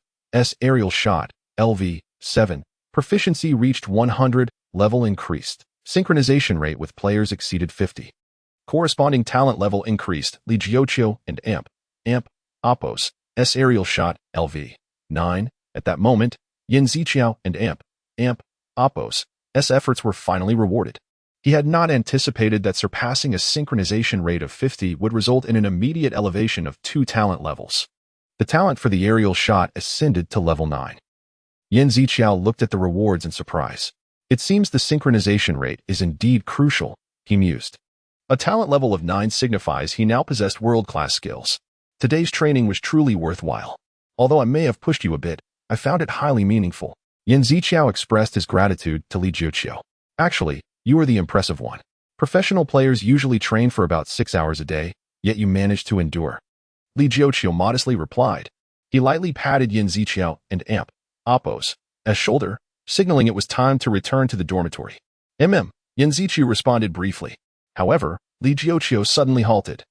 aerial shot, LV7. Proficiency reached 100, level increased. Synchronization rate with players exceeded 50. Corresponding talent level increased. Li Jiuqiu and AMP, Oppos' aerial shot, LV9. At that moment, Yin Ziqiao and AMP, Oppos' efforts were finally rewarded. He had not anticipated that surpassing a synchronization rate of 50 would result in an immediate elevation of 2 talent levels. The talent for the aerial shot ascended to level 9. Yin Ziqiao looked at the rewards in surprise. It seems the synchronization rate is indeed crucial, he mused. A talent level of 9 signifies he now possessed world-class skills. Today's training was truly worthwhile. Although I may have pushed you a bit, I found it highly meaningful. Yin Ziqiao expressed his gratitude to Li Jiuqiu. Actually, you are the impressive one. Professional players usually train for about 6 hours a day, yet you managed to endure. Li Jiuqiu modestly replied. He lightly patted Yin Ziqiao and Oppos' shoulder, signaling it was time to return to the dormitory. Yin Ziqiao responded briefly. However, Li Jiuqiu suddenly halted,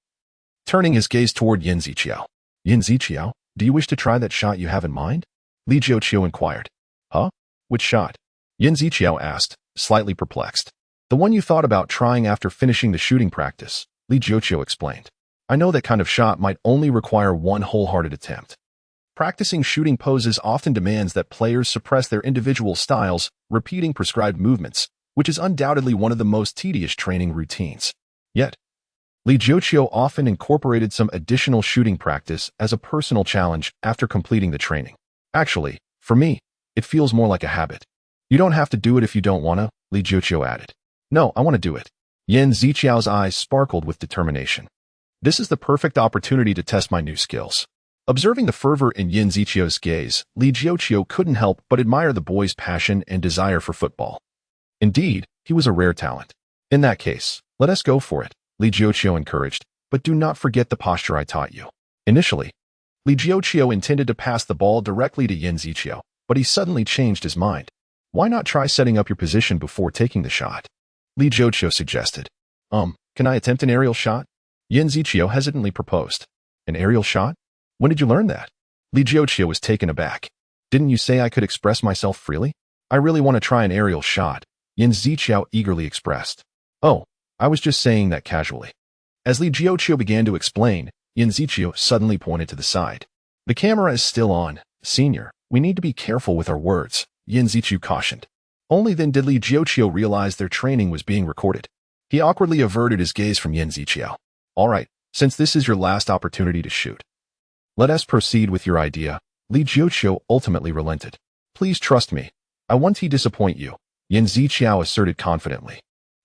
turning his gaze toward Yin Ziqiao. Yin Ziqiao, do you wish to try that shot you have in mind? Li Jiuqiu inquired. Huh? Which shot? Yin Ziqiao asked, slightly perplexed. The one you thought about trying after finishing the shooting practice, Li Jiuqiu explained. I know that kind of shot might only require one wholehearted attempt. Practicing shooting poses often demands that players suppress their individual styles, repeating prescribed movements, which is undoubtedly one of the most tedious training routines. Yet, Li Jiuqiu often incorporated some additional shooting practice as a personal challenge after completing the training. Actually, for me, it feels more like a habit. You don't have to do it if you don't want to, Li Jiuqiu added. No, I want to do it. Yin Ziqiao's eyes sparkled with determination. This is the perfect opportunity to test my new skills. Observing the fervor in Yin Ziqiao's gaze, Li Jiuqiu couldn't help but admire the boy's passion and desire for football. Indeed, he was a rare talent. In that case, let us go for it, Li Jiuqiu encouraged, but do not forget the posture I taught you. Initially, Li Jiuqiu intended to pass the ball directly to Yin Ziqiao, but he suddenly changed his mind. Why not try setting up your position before taking the shot? Li Jiuqiu suggested. Can I attempt an aerial shot? Yin Ziqiao hesitantly proposed. An aerial shot? When did you learn that? Li Jiuqiu was taken aback. Didn't you say I could express myself freely? I really want to try an aerial shot, Yin Ziqiao eagerly expressed. Oh, I was just saying that casually. As Li Jiuqiu began to explain, Yin Ziqiao suddenly pointed to the side. The camera is still on, senior. We need to be careful with our words, Yin Ziqiao cautioned. Only then did Li Jiuqiu realize their training was being recorded. He awkwardly averted his gaze from Yin Ziqiao. All right, since this is your last opportunity to shoot, let us proceed with your idea. Li Jiuqiu ultimately relented. Please trust me. I won't disappoint you, Yin Ziqiao asserted confidently.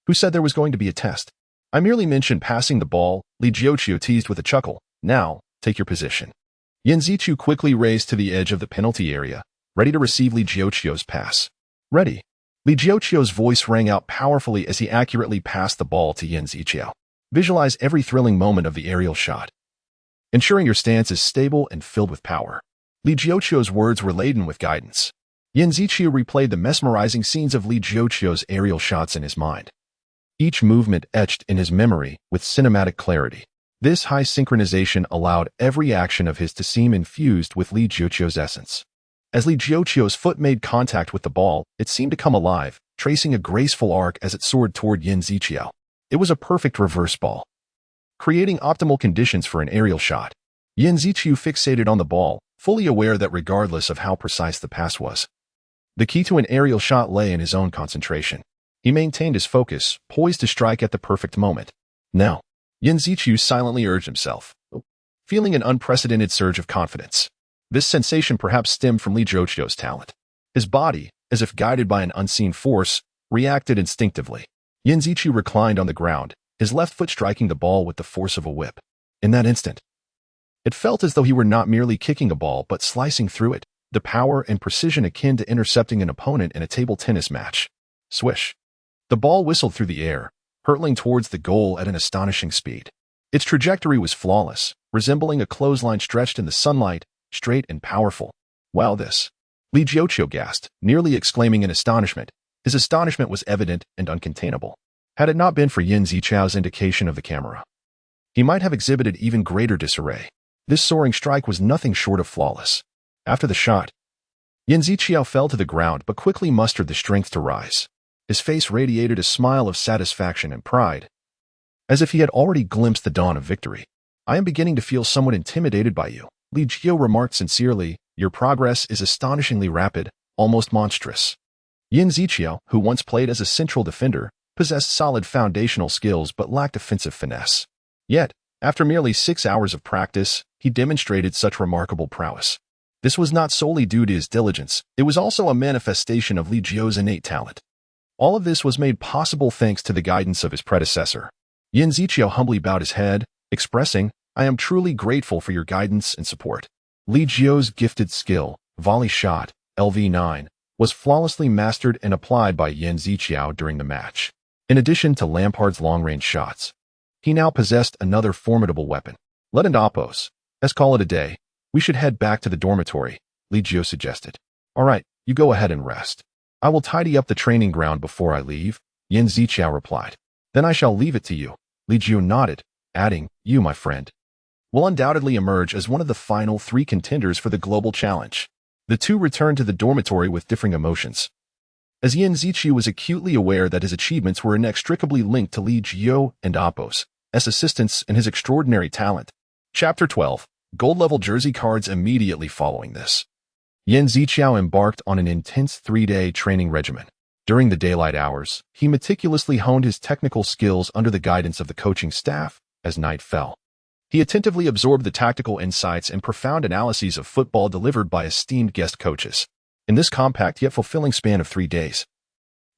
Who said there was going to be a test? I merely mentioned passing the ball, Li Jiuqiu teased with a chuckle. Now, take your position. Yin Ziqiao quickly raced to the edge of the penalty area, ready to receive Li Jiuqiu's pass. Ready. Li Jiuqiu's voice rang out powerfully as he accurately passed the ball to Yin Ziqiao. Visualize every thrilling moment of the aerial shot, ensuring your stance is stable and filled with power. Li Jiuqiu's words were laden with guidance. Yin Ziqiao replayed the mesmerizing scenes of Li Jiuqiu's aerial shots in his mind. Each movement etched in his memory with cinematic clarity. This high synchronization allowed every action of his to seem infused with Li Jiuqiu's essence. As Li Jiuqiu's foot made contact with the ball, it seemed to come alive, tracing a graceful arc as it soared toward Yin Ziqiao. It was a perfect reverse ball, creating optimal conditions for an aerial shot. Yin Ziqiao fixated on the ball, fully aware that regardless of how precise the pass was, the key to an aerial shot lay in his own concentration. He maintained his focus, poised to strike at the perfect moment. Now, Yin Ziqiao silently urged himself, feeling an unprecedented surge of confidence. This sensation perhaps stemmed from Li Jiuqiu's talent. His body, as if guided by an unseen force, reacted instinctively. Yan Ziqiu reclined on the ground, his left foot striking the ball with the force of a whip. In that instant, it felt as though he were not merely kicking a ball but slicing through it, the power and precision akin to intercepting an opponent in a table tennis match. Swish. The ball whistled through the air, hurtling towards the goal at an astonishing speed. Its trajectory was flawless, resembling a clothesline stretched in the sunlight, straight and powerful. Wow, this! Li Jiuqiu gasped, nearly exclaiming in astonishment. His astonishment was evident and uncontainable. Had it not been for Yan Ziqiu's indication of the camera, he might have exhibited even greater disarray. This soaring strike was nothing short of flawless. After the shot, Yan Ziqiu fell to the ground but quickly mustered the strength to rise. His face radiated a smile of satisfaction and pride, as if he had already glimpsed the dawn of victory. I am beginning to feel somewhat intimidated by you, Li Jiu remarked sincerely. Your progress is astonishingly rapid, almost monstrous. Yan Ziqiu, who once played as a central defender, possessed solid foundational skills but lacked offensive finesse. Yet, after merely 6 hours of practice, he demonstrated such remarkable prowess. This was not solely due to his diligence, it was also a manifestation of Li Jiu's innate talent. All of this was made possible thanks to the guidance of his predecessor. Yan Ziqiu humbly bowed his head, expressing, I am truly grateful for your guidance and support. Li Jiu's gifted skill, volley shot, LV9, was flawlessly mastered and applied by Yan Ziqiu during the match. In addition to Lampard's long-range shots, he now possessed another formidable weapon. Let us call it a day. We should head back to the dormitory, Li Jiu suggested. All right, you go ahead and rest. I will tidy up the training ground before I leave, Yan Ziqiu replied. Then I shall leave it to you. Li Jiu nodded, adding, you, my friend, will undoubtedly emerge as one of the final 3 contenders for the global challenge. The two returned to the dormitory with differing emotions, as Yan Ziqiu was acutely aware that his achievements were inextricably linked to Li Jiu and Apos' assistance and his extraordinary talent. Chapter 12. Gold-level jersey cards. Immediately following this, Yan Ziqiu embarked on an intense 3-day training regimen. During the daylight hours, he meticulously honed his technical skills under the guidance of the coaching staff. As night fell, he attentively absorbed the tactical insights and profound analyses of football delivered by esteemed guest coaches. In this compact yet fulfilling span of 3 days,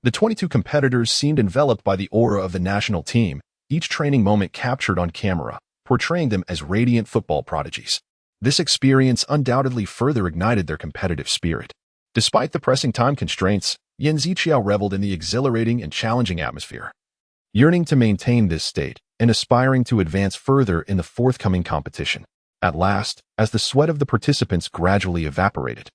the 22 competitors seemed enveloped by the aura of the national team, each training moment captured on camera, portraying them as radiant football prodigies. This experience undoubtedly further ignited their competitive spirit. Despite the pressing time constraints, Yan Ziqiu reveled in the exhilarating and challenging atmosphere, yearning to maintain this state and aspiring to advance further in the forthcoming competition. At last, as the sweat of the participants gradually evaporated,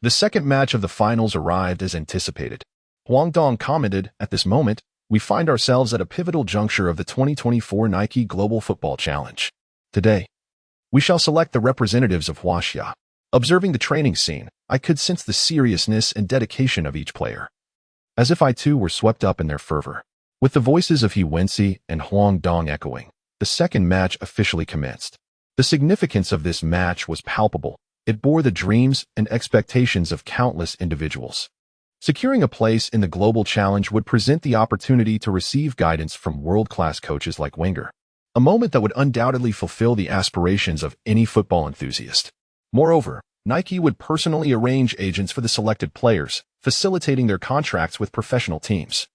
the second match of the finals arrived as anticipated. Huang Dong commented, at this moment, we find ourselves at a pivotal juncture of the 2024 Nike Global Football Challenge. Today, we shall select the representatives of Huaxia. Observing the training scene, I could sense the seriousness and dedication of each player, as if I too were swept up in their fervor. With the voices of He Wenci and Huang Dong echoing, the second match officially commenced. The significance of this match was palpable. It bore the dreams and expectations of countless individuals. Securing a place in the global challenge would present the opportunity to receive guidance from world-class coaches like Wenger, a moment that would undoubtedly fulfill the aspirations of any football enthusiast. Moreover, Nike would personally arrange agents for the selected players, facilitating their contracts with professional teams.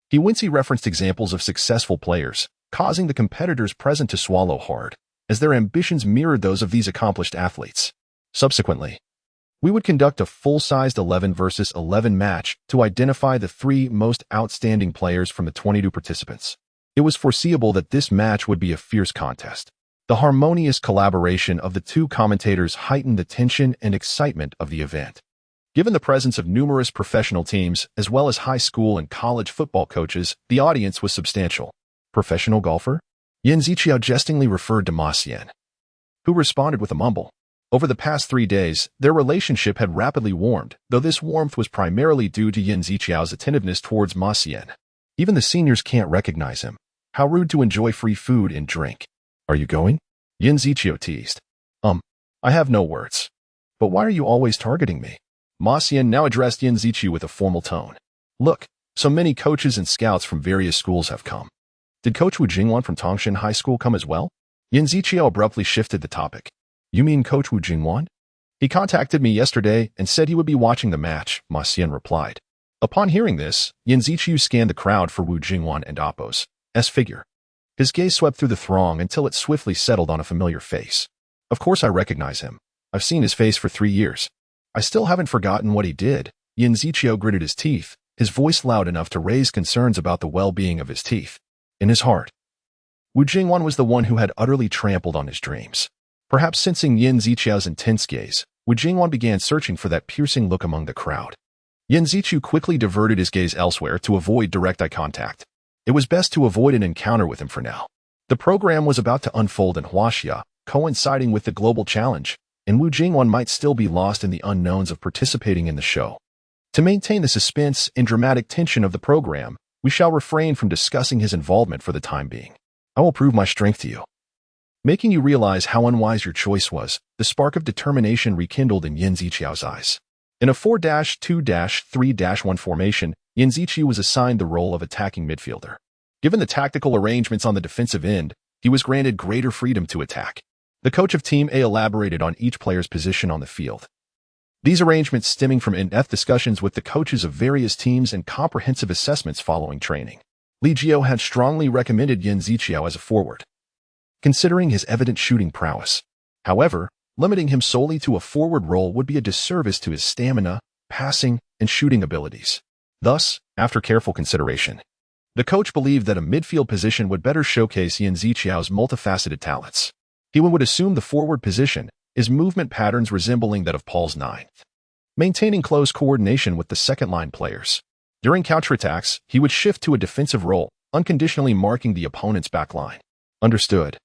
He Wenci referenced examples of successful players, causing the competitors present to swallow hard, as their ambitions mirrored those of these accomplished athletes. Subsequently, we would conduct a full-sized 11 versus 11 match to identify the 3 most outstanding players from the 22 participants. It was foreseeable that this match would be a fierce contest. The harmonious collaboration of the 2 commentators heightened the tension and excitement of the event. Given the presence of numerous professional teams, as well as high school and college football coaches, the audience was substantial. Professional golfer? Yan Ziqiu jestingly referred to Ma Xian, who responded with a mumble. Over the past 3 days, their relationship had rapidly warmed, though this warmth was primarily due to Yan Ziqiu's attentiveness towards Ma Xian. Even the seniors can't recognize him. How rude to enjoy free food and drink. Are you going? Yan Ziqiu teased. I have no words. But why are you always targeting me? Ma Xian now addressed Yan Ziqiu with a formal tone. Look, so many coaches and scouts from various schools have come. Did Coach Wu Jingwan from Tongshan High School come as well? Yan Ziqiu abruptly shifted the topic. You mean Coach Wu Jingwan? He contacted me yesterday and said he would be watching the match, Ma Xian replied. Upon hearing this, Yan Ziqiu scanned the crowd for Wu Jingwan and Appo's figure. His gaze swept through the throng until it swiftly settled on a familiar face. Of course I recognize him. I've seen his face for 3 years. I still haven't forgotten what he did. Yan Ziqiu gritted his teeth, his voice loud enough to raise concerns about the well-being of his teeth. In his heart, Wu Jingwan was the one who had utterly trampled on his dreams. Perhaps sensing Yan Ziqiu's intense gaze, Wu Jingwan began searching for that piercing look among the crowd. Yan Ziqiu quickly diverted his gaze elsewhere to avoid direct eye contact. It was best to avoid an encounter with him for now. The program was about to unfold in Huaxia, coinciding with the global challenge, and Wu Jingwan might still be lost in the unknowns of participating in the show. To maintain the suspense and dramatic tension of the program, we shall refrain from discussing his involvement for the time being. I will prove my strength to you. Making you realize how unwise your choice was, the spark of determination rekindled in Yan Ziqiu's eyes. In a 4-2-3-1 formation, Yan Ziqiu was assigned the role of attacking midfielder. Given the tactical arrangements on the defensive end, he was granted greater freedom to attack. The coach of Team A elaborated on each player's position on the field. These arrangements stemming from in-depth discussions with the coaches of various teams and comprehensive assessments following training. Li Jiao had strongly recommended Yan Ziqiu as a forward, considering his evident shooting prowess. However, limiting him solely to a forward role would be a disservice to his stamina, passing, and shooting abilities. Thus, after careful consideration, the coach believed that a midfield position would better showcase Yan Ziqiu's multifaceted talents. He would assume the forward position, his movement patterns resembling that of Paul's ninth, maintaining close coordination with the second-line players. During counterattacks, he would shift to a defensive role, unconditionally marking the opponent's backline. Understood.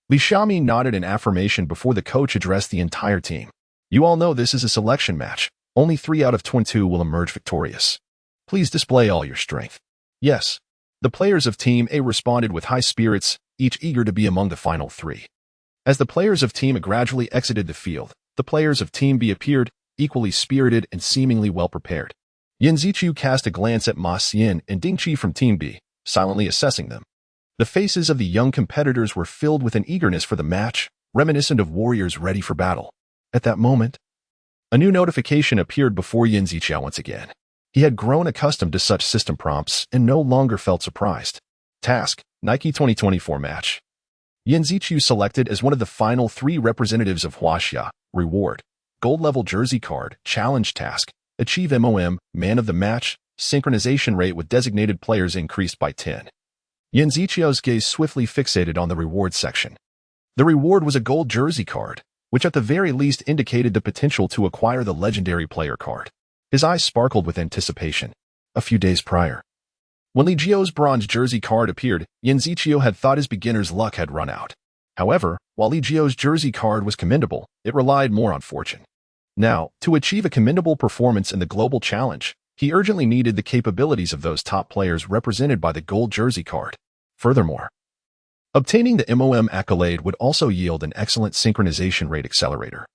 Li Xiaomi nodded in affirmation before the coach addressed the entire team. You all know this is a selection match. Only 3 out of 22 will emerge victorious. Please display all your strength. Yes. The players of Team A responded with high spirits, each eager to be among the final 3. As the players of Team A gradually exited the field, the players of Team B appeared, equally spirited and seemingly well-prepared. Yan Ziqiu cast a glance at Ma Xian and Ding Qi from Team B, silently assessing them. The faces of the young competitors were filled with an eagerness for the match, reminiscent of warriors ready for battle. At that moment, a new notification appeared before Yan Ziqiu once again. He had grown accustomed to such system prompts and no longer felt surprised. Task, Nike 2024 match. Yan Ziqiu selected as one of the final 3 representatives of Huaxia. Reward, gold-level jersey card, challenge task, achieve MOM, man of the match, synchronization rate with designated players increased by 10. Yan Ziqiu's gaze swiftly fixated on the reward section. The reward was a gold jersey card, which at the very least indicated the potential to acquire the legendary player card. His eyes sparkled with anticipation. A few days prior, when Li Jiao's bronze jersey card appeared, Yan Ziqiu had thought his beginner's luck had run out. However, while Li Jiao's jersey card was commendable, it relied more on fortune. Now, to achieve a commendable performance in the global challenge, he urgently needed the capabilities of those top players represented by the gold jersey card. Furthermore, obtaining the MOM accolade would also yield an excellent synchronization rate accelerator.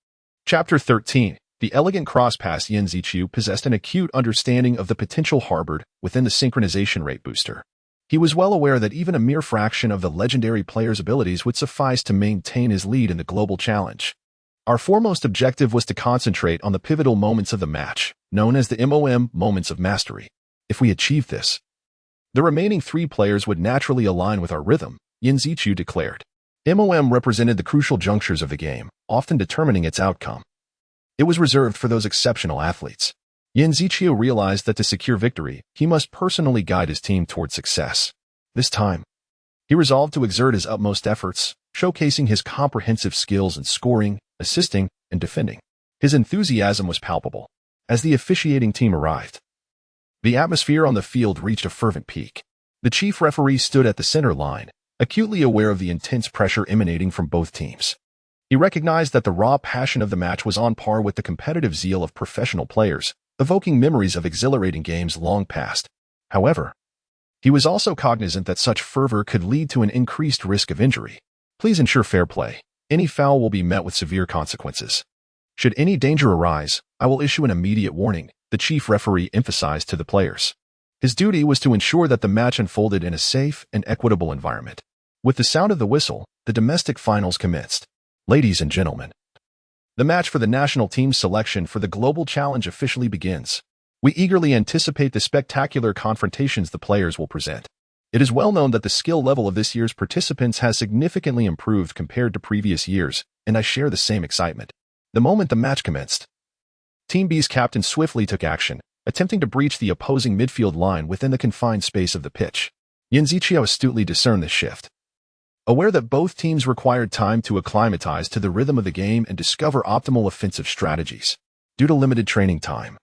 Chapter 13. The elegant cross-pass. Yan Ziqiu possessed an acute understanding of the potential harbored within the synchronization rate booster. He was well aware that even a mere fraction of the legendary player's abilities would suffice to maintain his lead in the global challenge. Our foremost objective was to concentrate on the pivotal moments of the match, known as the MOM moments of mastery. If we achieve this, the remaining 3 players would naturally align with our rhythm, Yan Ziqiu declared. MOM represented the crucial junctures of the game, often determining its outcome. It was reserved for those exceptional athletes. Yan Ziqiu realized that to secure victory, he must personally guide his team toward success. This time, he resolved to exert his utmost efforts, showcasing his comprehensive skills in scoring, assisting, and defending. His enthusiasm was palpable. As the officiating team arrived, the atmosphere on the field reached a fervent peak. The chief referee stood at the center line, acutely aware of the intense pressure emanating from both teams. He recognized that the raw passion of the match was on par with the competitive zeal of professional players, evoking memories of exhilarating games long past. However, he was also cognizant that such fervor could lead to an increased risk of injury. Please ensure fair play. Any foul will be met with severe consequences. Should any danger arise, I will issue an immediate warning, the chief referee emphasized to the players. His duty was to ensure that the match unfolded in a safe and equitable environment. With the sound of the whistle, the domestic finals commenced. Ladies and gentlemen, The match for the national team's selection for the Global Challenge officially begins. We eagerly anticipate the spectacular confrontations the players will present. It is well known that the skill level of this year's participants has significantly improved compared to previous years, and I share the same excitement. The moment the match commenced, Team B's captain swiftly took action, attempting to breach the opposing midfield line within the confined space of the pitch. Yin Ziqiao astutely discerned this shift. Aware that both teams required time to acclimatize to the rhythm of the game and discover optimal offensive strategies. Due to limited training time,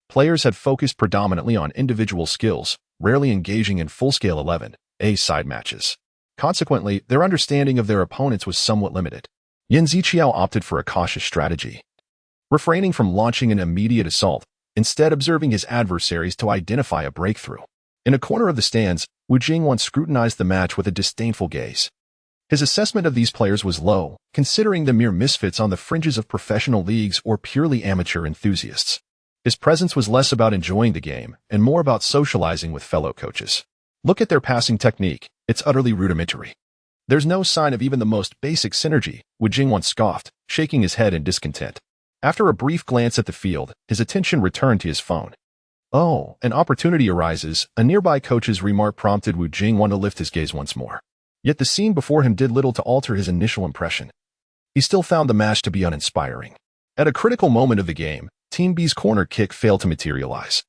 players had focused predominantly on individual skills, rarely engaging in full-scale 11A side matches. Consequently, their understanding of their opponents was somewhat limited. Yin Ziqiao opted for a cautious strategy, refraining from launching an immediate assault, instead observing his adversaries to identify a breakthrough. In a corner of the stands, Wu Jingwan scrutinized the match with a disdainful gaze. His assessment of these players was low, considering them mere misfits on the fringes of professional leagues or purely amateur enthusiasts. His presence was less about enjoying the game and more about socializing with fellow coaches. Look at their passing technique, it's utterly rudimentary. There's no sign of even the most basic synergy, Wu Jingwan scoffed, shaking his head in discontent. After a brief glance at the field, his attention returned to his phone. Oh, an opportunity arises, a nearby coach's remark prompted Wu Jingwan to lift his gaze once more. Yet the scene before him did little to alter his initial impression. He still found the match to be uninspiring. At a critical moment of the game, Team B's corner kick failed to materialize,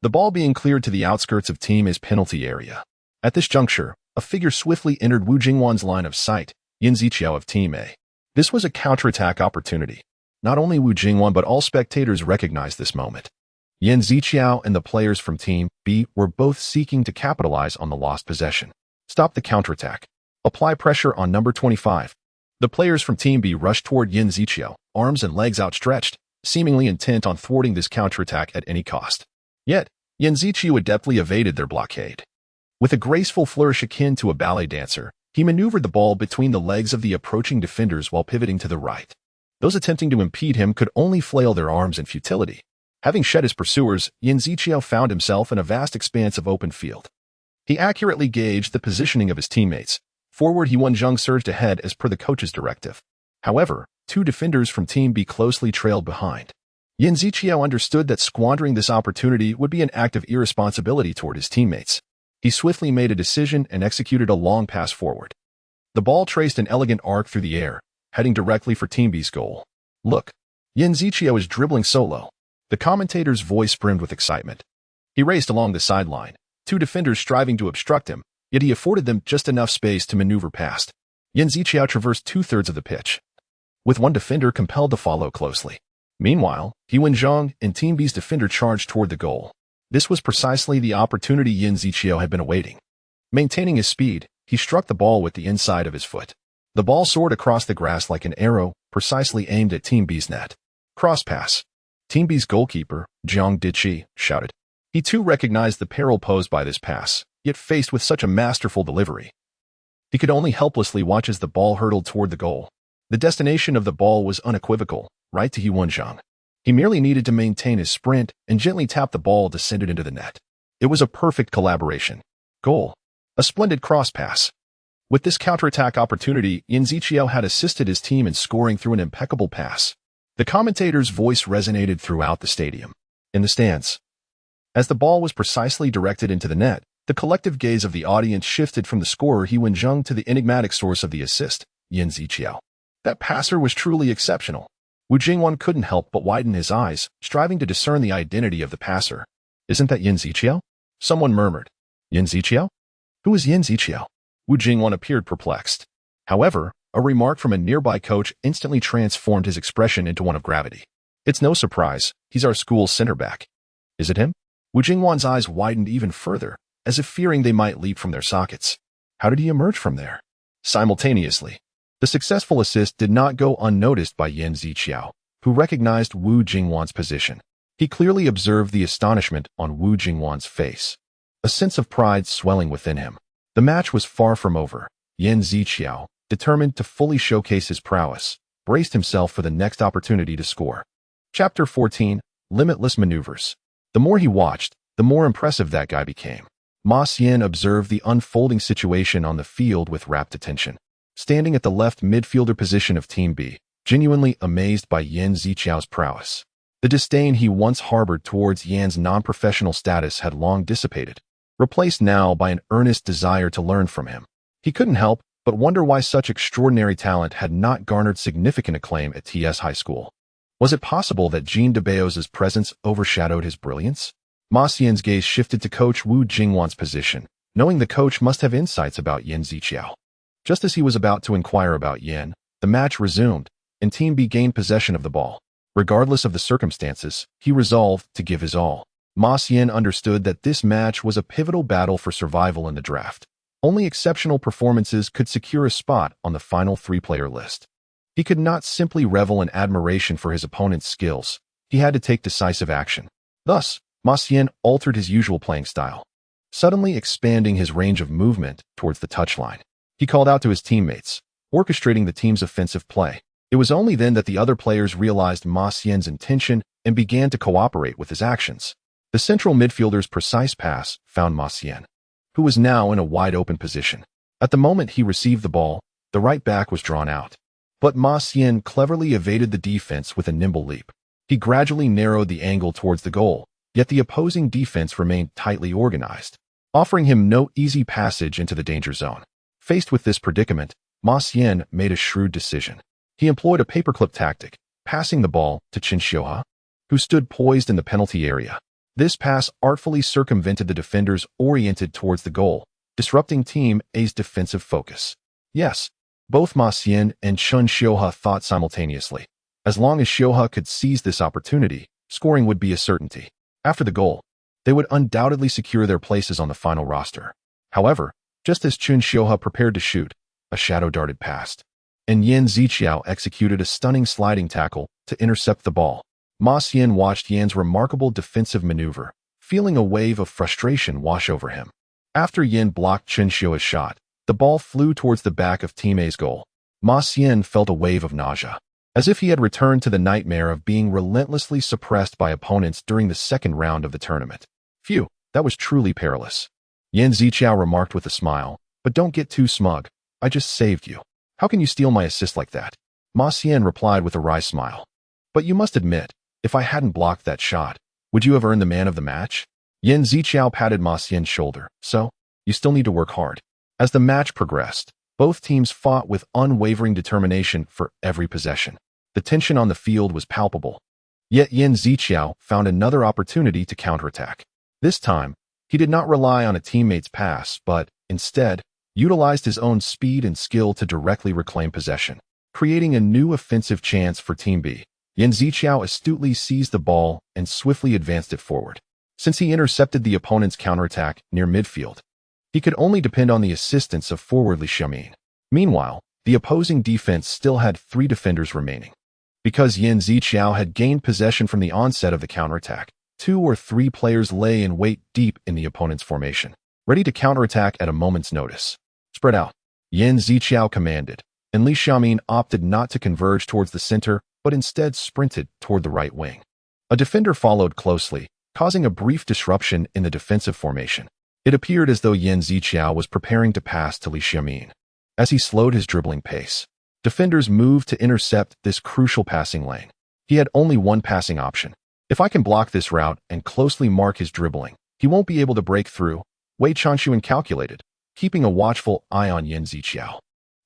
the ball being cleared to the outskirts of Team A's penalty area. At this juncture, a figure swiftly entered Wu Jingwan's line of sight, Yin Ziqiao of Team A. This was a counterattack opportunity. Not only Wu Jingwan but all spectators recognized this moment. Yin Ziqiao and the players from Team B were both seeking to capitalize on the lost possession. Stop the counterattack. Apply pressure on number 25. The players from Team B rushed toward Yin Ziqiao, arms and legs outstretched, seemingly intent on thwarting this counterattack at any cost. Yet, Yin Ziqiao adeptly evaded their blockade. With a graceful flourish akin to a ballet dancer, he maneuvered the ball between the legs of the approaching defenders while pivoting to the right. Those attempting to impede him could only flail their arms in futility. Having shed his pursuers, Yin Ziqiao found himself in a vast expanse of open field. He accurately gauged the positioning of his teammates. Forward He-Wen Zheng surged ahead as per the coach's directive. However, two defenders from Team B closely trailed behind. Yin Ziqiao understood that squandering this opportunity would be an act of irresponsibility toward his teammates. He swiftly made a decision and executed a long pass forward. The ball traced an elegant arc through the air, heading directly for Team B's goal. Look, Yin Ziqiao is dribbling solo. The commentator's voice brimmed with excitement. He raced along the sideline, two defenders striving to obstruct him, yet he afforded them just enough space to maneuver past. Yin Ziqiao traversed two-thirds of the pitch, with one defender compelled to follow closely. Meanwhile, He-Wen Zheng and Team B's defender charged toward the goal. This was precisely the opportunity Yin Ziqiao had been awaiting. Maintaining his speed, he struck the ball with the inside of his foot. The ball soared across the grass like an arrow, precisely aimed at Team B's net. Cross pass. Team B's goalkeeper, Jiang Diqi, shouted. He too recognized the peril posed by this pass, yet faced with such a masterful delivery, he could only helplessly watch as the ball hurtled toward the goal. The destination of the ball was unequivocal, right to He-Wen Zheng. He merely needed to maintain his sprint and gently tap the ball to send it into the net. It was a perfect collaboration. Goal. A splendid cross pass. With this counterattack opportunity, Yin Ziqiao had assisted his team in scoring through an impeccable pass. The commentator's voice resonated throughout the stadium. In the stands, as the ball was precisely directed into the net, the collective gaze of the audience shifted from the scorer He-Wen Zheng to the enigmatic source of the assist, Yin Ziqiao. That passer was truly exceptional. Wu Jingwan couldn't help but widen his eyes, striving to discern the identity of the passer. Isn't that Yin Ziqiao? Someone murmured. Yin Ziqiao? Who is Yin Ziqiao? Wu Jingwan appeared perplexed. However, a remark from a nearby coach instantly transformed his expression into one of gravity. It's no surprise, he's our school's center back. Is it him? Wu Jingwan's eyes widened even further, as if fearing they might leap from their sockets. How did he emerge from there? Simultaneously, the successful assist did not go unnoticed by Yin Ziqiao, who recognized Wu Jingwan's position. He clearly observed the astonishment on Wu Jingwan's face, a sense of pride swelling within him. The match was far from over. Yin Ziqiao, determined to fully showcase his prowess, braced himself for the next opportunity to score. Chapter 14, Limitless Maneuvers. The more he watched, the more impressive that guy became. Ma Xian observed the unfolding situation on the field with rapt attention. Standing at the left midfielder position of Team B, genuinely amazed by Yan Ziqiao's prowess. The disdain he once harbored towards Yan's non-professional status had long dissipated, replaced now by an earnest desire to learn from him. He couldn't help but wonder why such extraordinary talent had not garnered significant acclaim at TS High School. Was it possible that Jean Debeos's presence overshadowed his brilliance? Ma Xian's gaze shifted to Coach Wu Jingwan's position, knowing the coach must have insights about Yan Ziqiao. Just as he was about to inquire about Yan, the match resumed, and Team B gained possession of the ball. Regardless of the circumstances, he resolved to give his all. Ma Xian understood that this match was a pivotal battle for survival in the draft. Only exceptional performances could secure a spot on the final three-player list. He could not simply revel in admiration for his opponent's skills. He had to take decisive action. Thus, Ma Xian altered his usual playing style, suddenly expanding his range of movement towards the touchline. He called out to his teammates, orchestrating the team's offensive play. It was only then that the other players realized Ma Xian's intention and began to cooperate with his actions. The central midfielder's precise pass found Ma Xian, who was now in a wide-open position. At the moment he received the ball, the right back was drawn out. But Ma Xian cleverly evaded the defense with a nimble leap. He gradually narrowed the angle towards the goal, yet the opposing defense remained tightly organized, offering him no easy passage into the danger zone. Faced with this predicament, Ma Xian made a shrewd decision. He employed a paperclip tactic, passing the ball to Chen Xiuhe, who stood poised in the penalty area. This pass artfully circumvented the defenders oriented towards the goal, disrupting Team A's defensive focus. Yes, both Ma Xian and Chen Xiuhe thought simultaneously. As long as Xiuhe could seize this opportunity, scoring would be a certainty. After the goal, they would undoubtedly secure their places on the final roster. However, just as Chen Xiuhe prepared to shoot, a shadow darted past, and Yan Ziqiao executed a stunning sliding tackle to intercept the ball. Ma Xian watched Yan's remarkable defensive maneuver, feeling a wave of frustration wash over him. After Yan blocked Chen Xiuhe's shot, the ball flew towards the back of Team A's goal. Ma Xian felt a wave of nausea, as if he had returned to the nightmare of being relentlessly suppressed by opponents during the second round of the tournament. Phew, that was truly perilous. Yan Ziqiao remarked with a smile, but don't get too smug. I just saved you. How can you steal my assist like that? Ma Xian replied with a wry smile. But you must admit, if I hadn't blocked that shot, would you have earned the man of the match? Yan Ziqiao patted Ma Xian's shoulder. So, you still need to work hard. As the match progressed, both teams fought with unwavering determination for every possession. The tension on the field was palpable. Yet Yan Ziqiao found another opportunity to counterattack. This time, he did not rely on a teammate's pass, but, instead, utilized his own speed and skill to directly reclaim possession, creating a new offensive chance for Team B. Yan Ziqiao astutely seized the ball and swiftly advanced it forward. Since he intercepted the opponent's counterattack near midfield, he could only depend on the assistance of forward Li Xiaomin. Meanwhile, the opposing defense still had 3 defenders remaining. Because Yan Ziqiao had gained possession from the onset of the counterattack, 2 or 3 players lay in wait deep in the opponent's formation, ready to counterattack at a moment's notice. Spread out, Yan Ziqiao commanded, and Li Xiaomin opted not to converge towards the center, but instead sprinted toward the right wing. A defender followed closely, causing a brief disruption in the defensive formation. It appeared as though Yan Ziqiao was preparing to pass to Li Xiaomin. As he slowed his dribbling pace, defenders moved to intercept this crucial passing lane. He had only one passing option. If I can block this route and closely mark his dribbling, he won't be able to break through, Wei Changxuan calculated, keeping a watchful eye on Yan Ziqiao.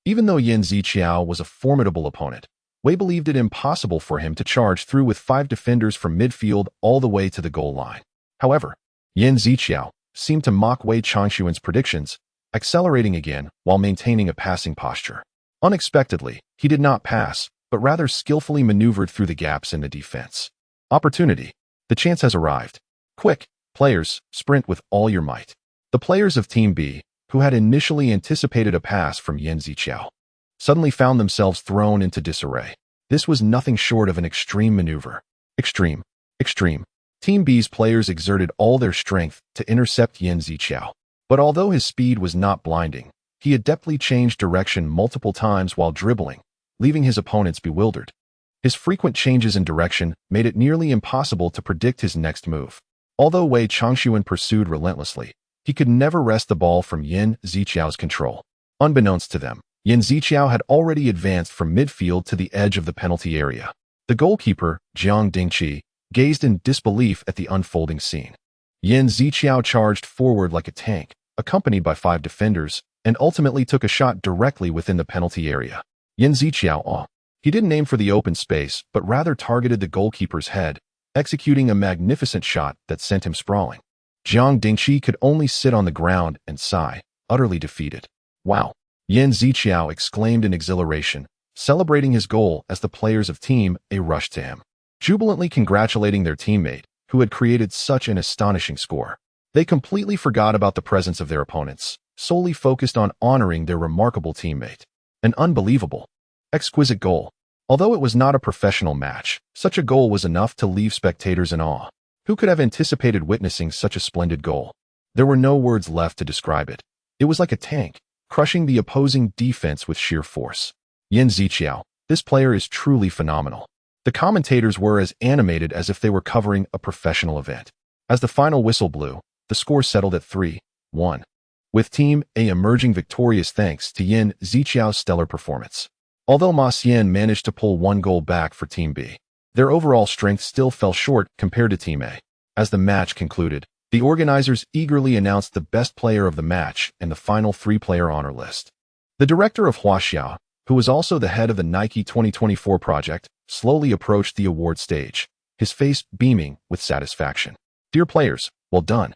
Even though Yan Ziqiao was a formidable opponent, Wei believed it impossible for him to charge through with 5 defenders from midfield all the way to the goal line. However, Yan Ziqiao seemed to mock Wei Changxuan's predictions, accelerating again while maintaining a passing posture. Unexpectedly, he did not pass, but rather skillfully maneuvered through the gaps in the defense. Opportunity. The chance has arrived. Quick, players, sprint with all your might. The players of Team B, who had initially anticipated a pass from Yan Ziqiao, suddenly found themselves thrown into disarray. This was nothing short of an extreme maneuver. Extreme. Team B's players exerted all their strength to intercept Yan Ziqiao. But although his speed was not blinding, he adeptly changed direction multiple times while dribbling, leaving his opponents bewildered. His frequent changes in direction made it nearly impossible to predict his next move. Although Wei Changxuan pursued relentlessly, he could never wrest the ball from Yan Ziqiao's control. Unbeknownst to them, Yan Ziqiao had already advanced from midfield to the edge of the penalty area. The goalkeeper, Jiang Dingqi, gazed in disbelief at the unfolding scene. Yan Ziqiao charged forward like a tank, accompanied by 5 defenders, and ultimately took a shot directly within the penalty area. Yan Ziqiao, he didn't aim for the open space, but rather targeted the goalkeeper's head, executing a magnificent shot that sent him sprawling. Jiang Dingqi could only sit on the ground and sigh, utterly defeated. Wow! Yan Ziqiao exclaimed in exhilaration, celebrating his goal as the players of Team A rushed to him, jubilantly congratulating their teammate, who had created such an astonishing score. They completely forgot about the presence of their opponents, solely focused on honoring their remarkable teammate. An unbelievable, exquisite goal. Although it was not a professional match, such a goal was enough to leave spectators in awe. Who could have anticipated witnessing such a splendid goal? There were no words left to describe it. It was like a tank, crushing the opposing defense with sheer force. Yan Ziqiao, this player is truly phenomenal. The commentators were as animated as if they were covering a professional event. As the final whistle blew, the score settled at 3-1, with Team A emerging victorious thanks to Yan Ziqiao's stellar performance. Although Ma Xian managed to pull 1 goal back for Team B, their overall strength still fell short compared to Team A. As the match concluded, the organizers eagerly announced the best player of the match and the final 3-player honor list. The director of Huaxiao, who was also the head of the Nike 2024 project, slowly approached the award stage, his face beaming with satisfaction. Dear players, well done.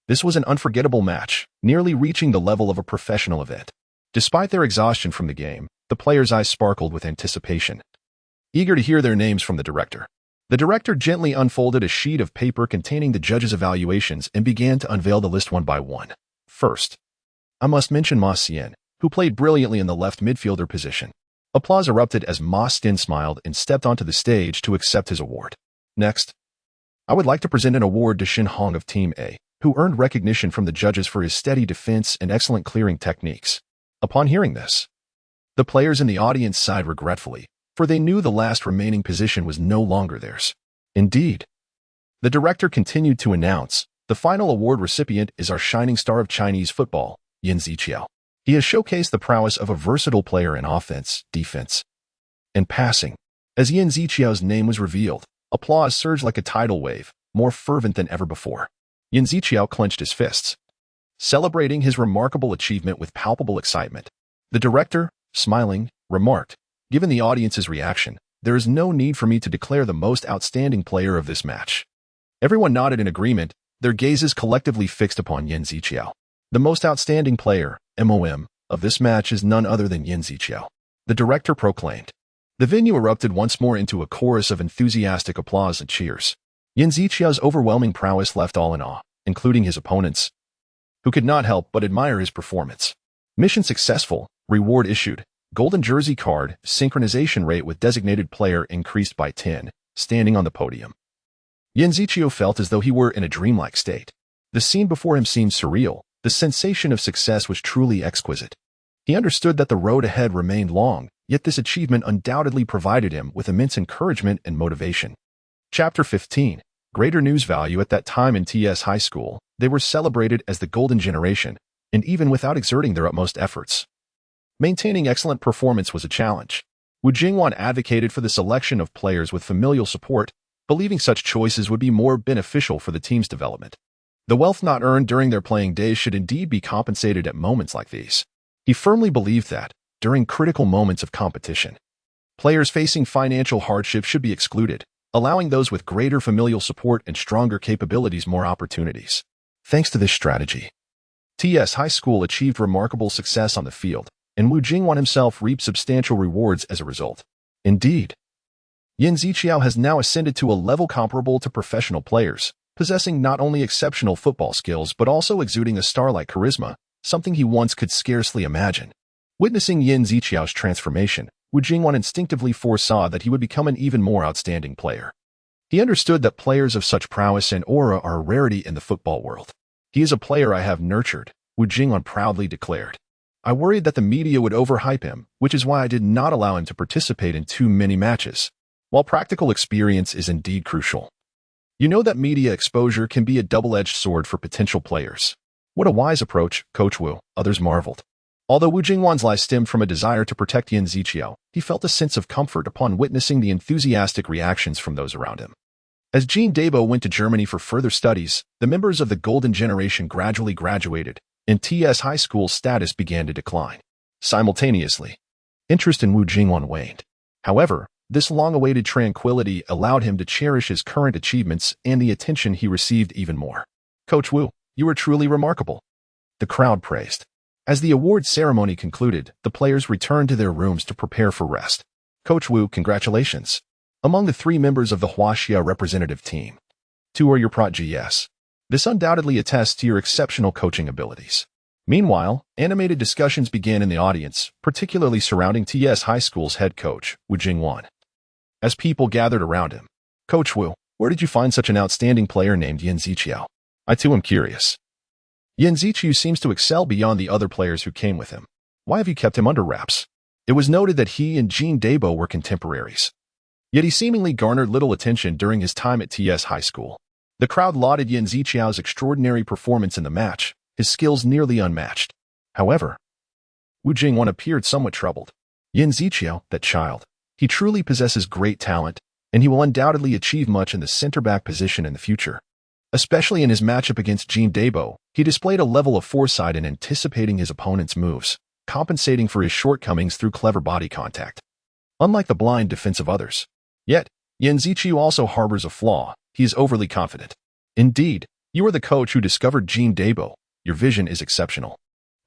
This was an unforgettable match, nearly reaching the level of a professional event. Despite their exhaustion from the game, the players' eyes sparkled with anticipation, eager to hear their names from the director. The director gently unfolded a sheet of paper containing the judges' evaluations and began to unveil the list one by one. First, I must mention Ma Xian, who played brilliantly in the left midfielder position. Applause erupted as Ma Xian smiled and stepped onto the stage to accept his award. Next, I would like to present an award to Xin Hong of Team A, who earned recognition from the judges for his steady defense and excellent clearing techniques. Upon hearing this, the players in the audience sighed regretfully, for they knew the last remaining position was no longer theirs. Indeed, the director continued to announce, the final award recipient is our shining star of Chinese football, Yan Ziqiao. He has showcased the prowess of a versatile player in offense, defense, and passing. As Yan Ziqiao's name was revealed, applause surged like a tidal wave, more fervent than ever before. Yan Ziqiao clenched his fists, celebrating his remarkable achievement with palpable excitement. The director, smiling, remarked, given the audience's reaction, there is no need for me to declare the most outstanding player of this match. Everyone nodded in agreement, their gazes collectively fixed upon Yan Ziqiao. The most outstanding player, MOM, of this match is none other than Yan Ziqiao. The director proclaimed. The venue erupted once more into a chorus of enthusiastic applause and cheers. Yan Ziqiao's overwhelming prowess left all in awe, including his opponents, who could not help but admire his performance. Mission successful, reward issued. Golden jersey card, synchronization rate with designated player increased by 10, standing on the podium. Yan Ziqiao felt as though he were in a dreamlike state. The scene before him seemed surreal. The sensation of success was truly exquisite. He understood that the road ahead remained long, yet this achievement undoubtedly provided him with immense encouragement and motivation. Chapter 15. Greater news value. At that time in TS High School, they were celebrated as the Golden Generation, and even without exerting their utmost efforts, maintaining excellent performance was a challenge. Wu Jingwan advocated for the selection of players with familial support, believing such choices would be more beneficial for the team's development. The wealth not earned during their playing days should indeed be compensated at moments like these. He firmly believed that, during critical moments of competition, players facing financial hardship should be excluded, allowing those with greater familial support and stronger capabilities more opportunities. Thanks to this strategy, TS High School achieved remarkable success on the field, and Wu Jingwan himself reaped substantial rewards as a result. Indeed, Yan Ziqiao has now ascended to a level comparable to professional players, possessing not only exceptional football skills but also exuding a star-like charisma, something he once could scarcely imagine. Witnessing Yan Ziqiao's transformation, Wu Jingwan instinctively foresaw that he would become an even more outstanding player. He understood that players of such prowess and aura are a rarity in the football world. He is a player I have nurtured, Wu Jingwan proudly declared. I worried that the media would overhype him, which is why I did not allow him to participate in too many matches. While practical experience is indeed crucial, you know that media exposure can be a double-edged sword for potential players. What a wise approach, Coach Wu, others marveled. Although Wu Jingwan's lie stemmed from a desire to protect Yan Ziqiao, he felt a sense of comfort upon witnessing the enthusiastic reactions from those around him. As Jean Dabo went to Germany for further studies, the members of the Golden Generation gradually graduated, and TS High School's status began to decline. Simultaneously, interest in Wu Jingwan waned. However, this long-awaited tranquility allowed him to cherish his current achievements and the attention he received even more. Coach Wu, you are truly remarkable, the crowd praised. As the award ceremony concluded, the players returned to their rooms to prepare for rest. Coach Wu, congratulations. Among the 3 members of the Huaxia representative team, 2 are your protégés. This undoubtedly attests to your exceptional coaching abilities. Meanwhile, animated discussions began in the audience, particularly surrounding TS High School's head coach, Wu Jingwan. As people gathered around him, Coach Wu, where did you find such an outstanding player named Yan Ziqiao? I too am curious. Yan Ziqiao seems to excel beyond the other players who came with him. Why have you kept him under wraps? It was noted that he and Jean Dabo were contemporaries. Yet he seemingly garnered little attention during his time at TS High School. The crowd lauded Yan Ziqiao's extraordinary performance in the match, his skills nearly unmatched. However, Wu Jingwan appeared somewhat troubled. Yan Ziqiao, that child, he truly possesses great talent, and he will undoubtedly achieve much in the center-back position in the future. Especially in his matchup against Jean Dabo, he displayed a level of foresight in anticipating his opponent's moves, compensating for his shortcomings through clever body contact. Unlike the blind defense of others. Yet, Yan Ziqiao also harbors a flaw. He is overly confident. Indeed, you are the coach who discovered Jean Dabo. Your vision is exceptional.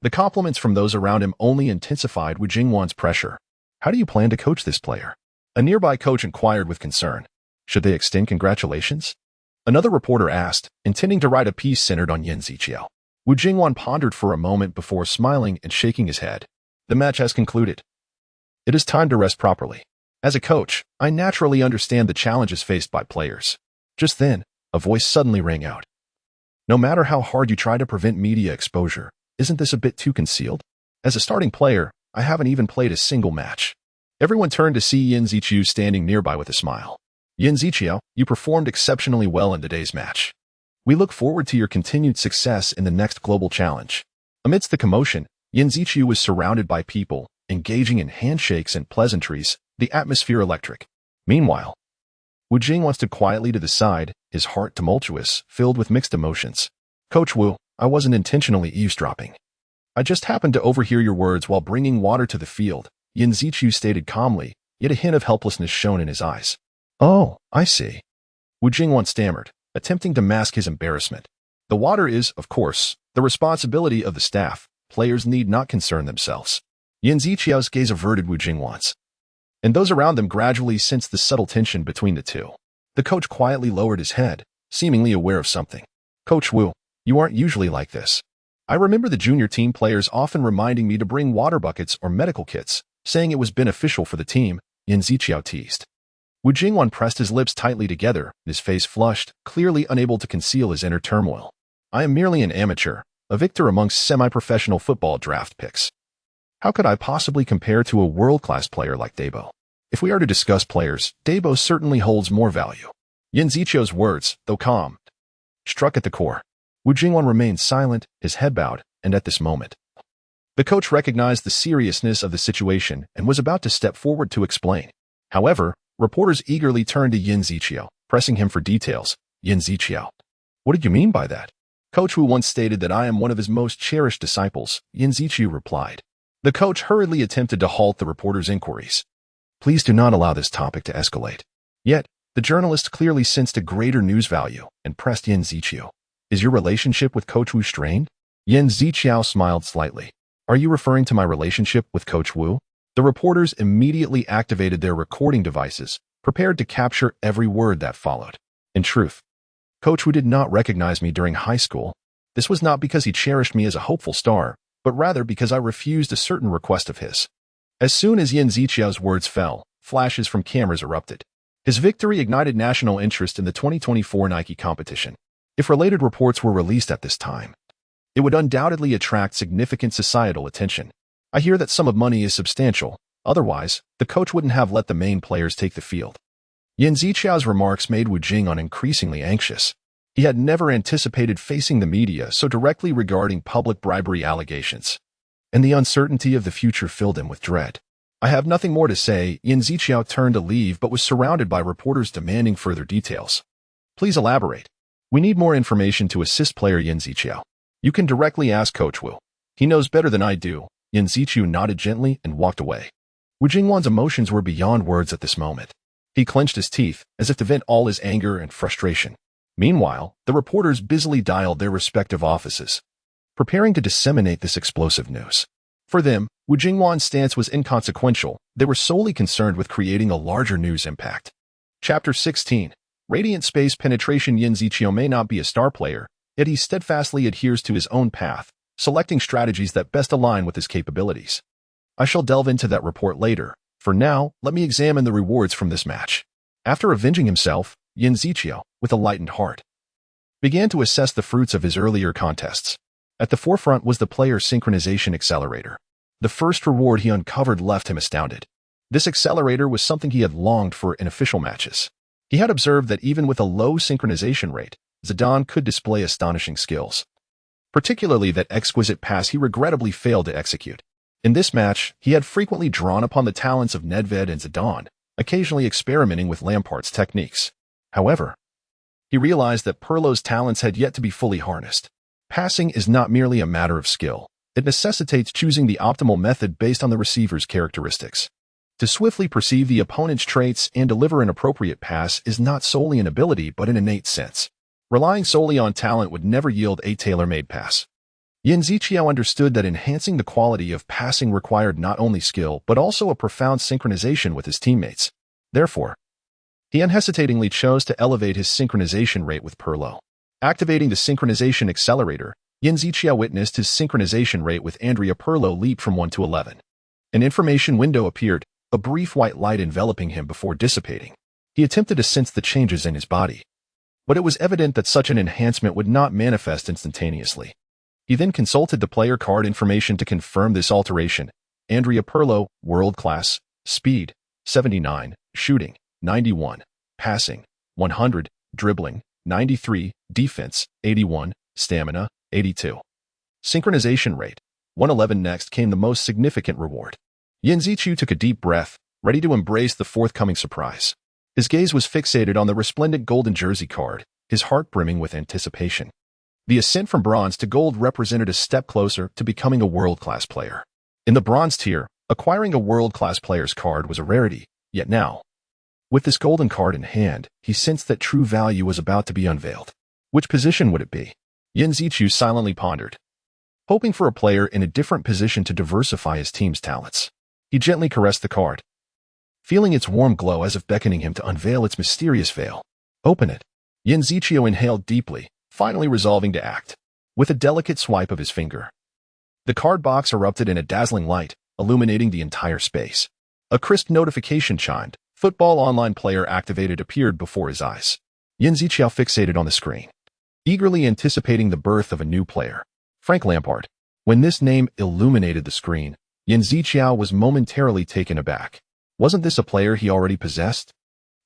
The compliments from those around him only intensified Wu Jingwan's pressure. How do you plan to coach this player? A nearby coach inquired with concern. Should they extend congratulations? Another reporter asked, intending to write a piece centered on Yan Ziqiao. Wu Jingwan pondered for a moment before smiling and shaking his head. The match has concluded. It is time to rest properly. As a coach, I naturally understand the challenges faced by players. Just then, a voice suddenly rang out. No matter how hard you try to prevent media exposure, isn't this a bit too concealed? As a starting player, I haven't even played a single match. Everyone turned to see Yan Ziqiao standing nearby with a smile. Yan Ziqiao, you performed exceptionally well in today's match. We look forward to your continued success in the next global challenge. Amidst the commotion, Yan Ziqiao was surrounded by people, engaging in handshakes and pleasantries, the atmosphere electric. Meanwhile, Wu Jingwan stood quietly to the side, his heart tumultuous, filled with mixed emotions. Coach Wu, I wasn't intentionally eavesdropping. I just happened to overhear your words while bringing water to the field, Yan Ziqiao stated calmly, yet a hint of helplessness shone in his eyes. Oh, I see. Wu Jingwan stammered, attempting to mask his embarrassment. The water is, of course, the responsibility of the staff. Players need not concern themselves. Yan Ziqiao's gaze averted Wu Jingwan's, and those around them gradually sensed the subtle tension between the two. The coach quietly lowered his head, seemingly aware of something. Coach Wu, you aren't usually like this. I remember the junior team players often reminding me to bring water buckets or medical kits, saying it was beneficial for the team, Yan Ziqiao teased. Wu Jingwan pressed his lips tightly together, his face flushed, clearly unable to conceal his inner turmoil. I am merely an amateur, a victor amongst semi-professional football draft picks. How could I possibly compare to a world-class player like Dabo? If we are to discuss players, Dabo certainly holds more value. Yan Ziqiao's words, though calm, struck at the core. Wu Jingwan remained silent, his head bowed, and at this moment, the coach recognized the seriousness of the situation and was about to step forward to explain. However, reporters eagerly turned to Yan Ziqiao, pressing him for details. Yan Ziqiao. What did you mean by that? Coach Wu once stated that I am one of his most cherished disciples, Yan Ziqiao replied. The coach hurriedly attempted to halt the reporter's inquiries. Please do not allow this topic to escalate. Yet, the journalist clearly sensed a greater news value and pressed Yan Ziqiao. Is your relationship with Coach Wu strained? Yan Ziqiao smiled slightly. Are you referring to my relationship with Coach Wu? The reporters immediately activated their recording devices, prepared to capture every word that followed. In truth, Coach Wu did not recognize me during high school. This was not because he cherished me as a hopeful star, but rather because I refused a certain request of his. As soon as Yan Ziqiao's words fell, flashes from cameras erupted. His victory ignited national interest in the 2024 Nike competition. If related reports were released at this time, it would undoubtedly attract significant societal attention. I hear that sum of money is substantial. Otherwise, the coach wouldn't have let the main players take the field. Yan Ziqiao's remarks made Wu Jingwan increasingly anxious. He had never anticipated facing the media so directly regarding public bribery allegations. and the uncertainty of the future filled him with dread. "I have nothing more to say." Yan Ziqiao turned to leave but was surrounded by reporters demanding further details. "Please elaborate. We need more information to assist player Yan Ziqiao. You can directly ask Coach Wu. He knows better than I do." Yan Ziqiao nodded gently and walked away. Wu Jingwan's emotions were beyond words at this moment. He clenched his teeth, as if to vent all his anger and frustration. Meanwhile, the reporters busily dialed their respective offices, preparing to disseminate this explosive news. For them, Wu Jingwan's stance was inconsequential. They were solely concerned with creating a larger news impact. Chapter 16. Radiant Space Penetration. Yan Ziqiao may not be a star player, yet he steadfastly adheres to his own path, selecting strategies that best align with his capabilities. I shall delve into that report later. For now, let me examine the rewards from this match. After avenging himself, Yan Ziqiao, with a lightened heart, began to assess the fruits of his earlier contests. At the forefront was the player synchronization accelerator. The first reward he uncovered left him astounded. This accelerator was something he had longed for in official matches. He had observed that even with a low synchronization rate, Zidane could display astonishing skills. Particularly that exquisite pass he regrettably failed to execute. In this match, he had frequently drawn upon the talents of Nedved and Zidane, occasionally experimenting with Lampard's techniques. However, he realized that Pirlo's talents had yet to be fully harnessed. Passing is not merely a matter of skill. It necessitates choosing the optimal method based on the receiver's characteristics. To swiftly perceive the opponent's traits and deliver an appropriate pass is not solely an ability but an innate sense. Relying solely on talent would never yield a tailor-made pass. Yan Ziqiao understood that enhancing the quality of passing required not only skill but also a profound synchronization with his teammates. Therefore, he unhesitatingly chose to elevate his synchronization rate with Pirlo. Activating the synchronization accelerator, Yan Ziqiao witnessed his synchronization rate with Andrea Pirlo leap from 1 to 11. An information window appeared, a brief white light enveloping him before dissipating. He attempted to sense the changes in his body, but it was evident that such an enhancement would not manifest instantaneously. He then consulted the player card information to confirm this alteration. Andrea Pirlo, world class, speed, 79, shooting, 91, passing, 100, dribbling, 93, defense, 81, stamina, 82. Synchronization rate, 111. Next came the most significant reward. Yan Ziqiao took a deep breath, ready to embrace the forthcoming surprise. His gaze was fixated on the resplendent golden jersey card, his heart brimming with anticipation. The ascent from bronze to gold represented a step closer to becoming a world-class player. In the bronze tier, acquiring a world-class player's card was a rarity, yet now, with this golden card in hand, he sensed that true value was about to be unveiled. Which position would it be? Yan Ziqiao silently pondered, hoping for a player in a different position to diversify his team's talents. He gently caressed the card, feeling its warm glow as if beckoning him to unveil its mysterious veil. Open it. Yan Ziqiao inhaled deeply, finally resolving to act. With a delicate swipe of his finger, the card box erupted in a dazzling light, illuminating the entire space. A crisp notification chimed. Football Online player activated appeared before his eyes. Yan Ziqiao fixated on the screen, eagerly anticipating the birth of a new player. Frank Lampard. When this name illuminated the screen, Yan Ziqiao was momentarily taken aback. Wasn't this a player he already possessed?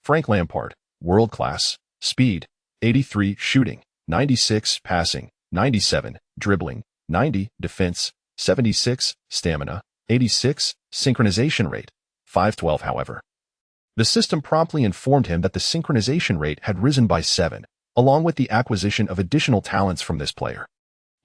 Frank Lampard, world class, speed, 83, shooting, 96, passing, 97, dribbling, 90, defense, 76, stamina, 86, synchronization rate, 512. However, the system promptly informed him that the synchronization rate had risen by 7, along with the acquisition of additional talents from this player.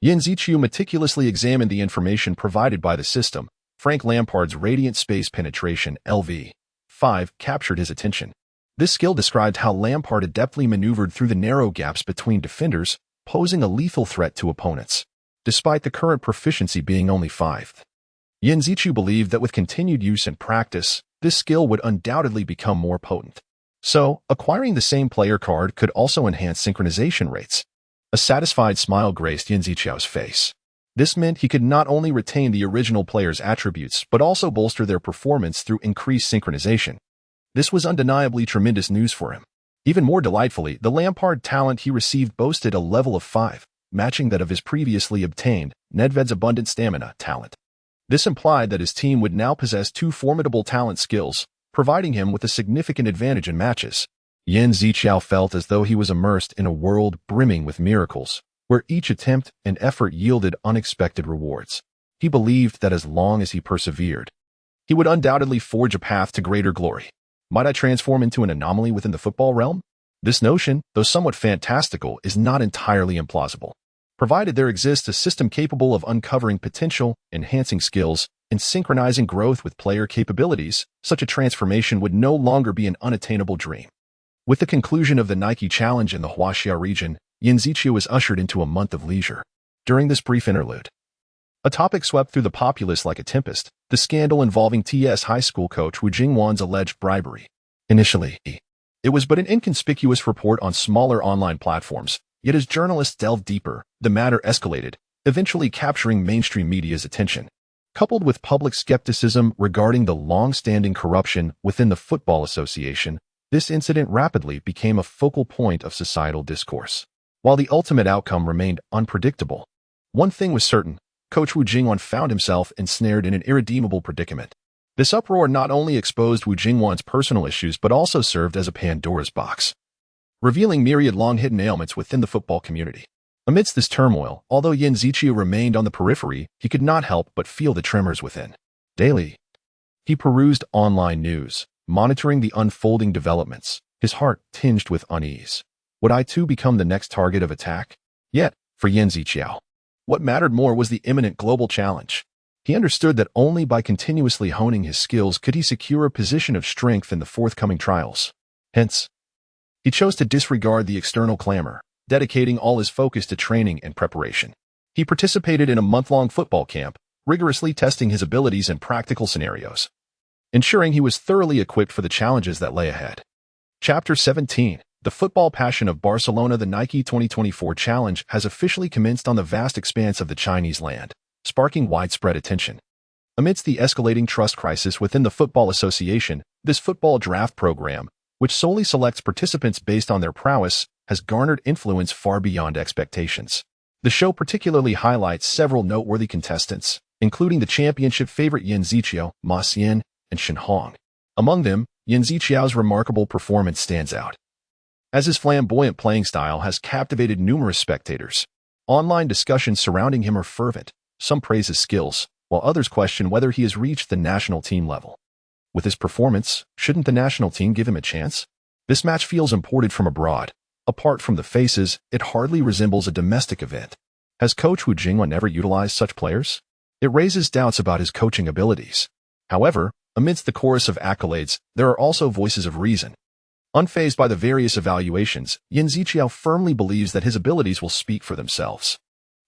Yan Ziqiao meticulously examined the information provided by the system. Frank Lampard's Radiant Space Penetration, LV5, captured his attention. This skill described how Lampard adeptly maneuvered through the narrow gaps between defenders, posing a lethal threat to opponents. Despite the current proficiency being only 5, Yan Ziqiao believed that with continued use and practice, this skill would undoubtedly become more potent. So, acquiring the same player card could also enhance synchronization rates. A satisfied smile graced Yan Ziqiao's face. This meant he could not only retain the original player's attributes but also bolster their performance through increased synchronization. This was undeniably tremendous news for him. Even more delightfully, the Lampard talent he received boasted a level of 5, matching that of his previously obtained Nedved's abundant stamina talent. This implied that his team would now possess 2 formidable talent skills, providing him with a significant advantage in matches. Yan Ziqiao felt as though he was immersed in a world brimming with miracles, where each attempt and effort yielded unexpected rewards. He believed that as long as he persevered, he would undoubtedly forge a path to greater glory. Might I transform into an anomaly within the football realm? This notion, though somewhat fantastical, is not entirely implausible. Provided there exists a system capable of uncovering potential, enhancing skills, and synchronizing growth with player capabilities, such a transformation would no longer be an unattainable dream. With the conclusion of the Nike Challenge in the Huaxia region, Yan Ziqiu was ushered into a month of leisure. During this brief interlude, a topic swept through the populace like a tempest, the scandal involving TS high school coach Wu Jingwan's alleged bribery. Initially, it was but an inconspicuous report on smaller online platforms, yet as journalists delved deeper, the matter escalated, eventually capturing mainstream media's attention. Coupled with public skepticism regarding the long-standing corruption within the Football Association, this incident rapidly became a focal point of societal discourse. While the ultimate outcome remained unpredictable, one thing was certain: Coach Wu Jingwan found himself ensnared in an irredeemable predicament. This uproar not only exposed Wu Jingwan's personal issues but also served as a Pandora's box, revealing myriad long-hidden ailments within the football community. Amidst this turmoil, although Yan Ziqiu remained on the periphery, he could not help but feel the tremors within. Daily, he perused online news, monitoring the unfolding developments, his heart tinged with unease. Would I too become the next target of attack? Yet, for Yan Ziqiu, what mattered more was the imminent global challenge. He understood that only by continuously honing his skills could he secure a position of strength in the forthcoming trials. Hence, he chose to disregard the external clamor, dedicating all his focus to training and preparation. He participated in a month-long football camp, rigorously testing his abilities in practical scenarios, ensuring he was thoroughly equipped for the challenges that lay ahead. Chapter 17. The Football Passion of Barcelona. The Nike 2024 Challenge has officially commenced on the vast expanse of the Chinese land, sparking widespread attention. Amidst the escalating trust crisis within the Football Association, this football draft program, which solely selects participants based on their prowess, has garnered influence far beyond expectations. The show particularly highlights several noteworthy contestants, including the championship favorite Yan Ziqiu, Ma Xian, and Shen Hong. Among them, Yan Ziqiu's remarkable performance stands out, as his flamboyant playing style has captivated numerous spectators. Online discussions surrounding him are fervent. Some praise his skills, while others question whether he has reached the national team level. With his performance, shouldn't the national team give him a chance? This match feels imported from abroad. Apart from the faces, it hardly resembles a domestic event. Has Coach Wu Jingwan never utilized such players? It raises doubts about his coaching abilities. However, amidst the chorus of accolades, there are also voices of reason. Unfazed by the various evaluations, Yan Ziqiu firmly believes that his abilities will speak for themselves.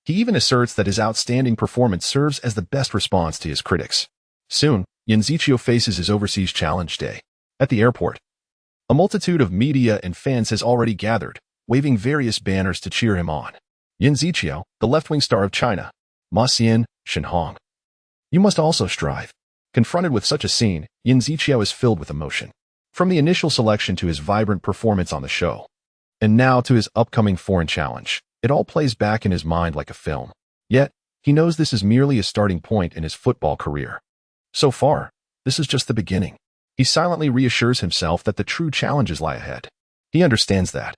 He even asserts that his outstanding performance serves as the best response to his critics. Soon, Yan Ziqiu faces his overseas challenge day. At the airport, a multitude of media and fans has already gathered, waving various banners to cheer him on. Yan Ziqiu, the left-wing star of China, Ma Xian, Shen Hong. You must also strive. Confronted with such a scene, Yan Ziqiu is filled with emotion. From the initial selection to his vibrant performance on the show, and now to his upcoming foreign challenge, it all plays back in his mind like a film. Yet, he knows this is merely a starting point in his football career. So far, this is just the beginning. He silently reassures himself that the true challenges lie ahead. He understands that,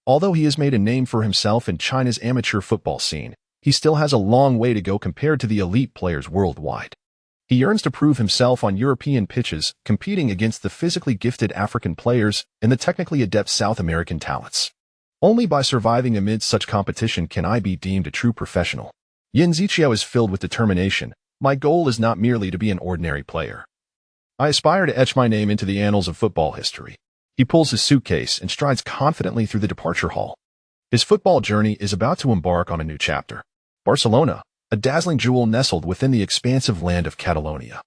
although he has made a name for himself in China's amateur football scene, he still has a long way to go compared to the elite players worldwide. He yearns to prove himself on European pitches, competing against the physically gifted African players and the technically adept South American talents. Only by surviving amid such competition can I be deemed a true professional. Yan Ziqiu is filled with determination. My goal is not merely to be an ordinary player. I aspire to etch my name into the annals of football history. He pulls his suitcase and strides confidently through the departure hall. His football journey is about to embark on a new chapter. Barcelona, a dazzling jewel nestled within the expansive land of Catalonia,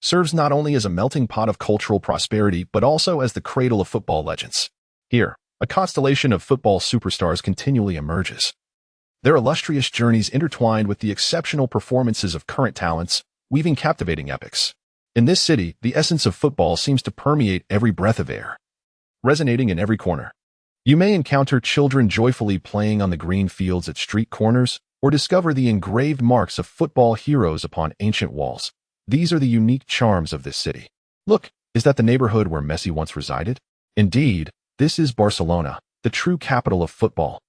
serves not only as a melting pot of cultural prosperity but also as the cradle of football legends. Here, a constellation of football superstars continually emerges, their illustrious journeys intertwined with the exceptional performances of current talents, weaving captivating epics. In this city, the essence of football seems to permeate every breath of air, resonating in every corner. You may encounter children joyfully playing on the green fields at street corners, or discover the engraved marks of football heroes upon ancient walls. These are the unique charms of this city. Look, is that the neighborhood where Messi once resided? Indeed, this is Barcelona, the true capital of football.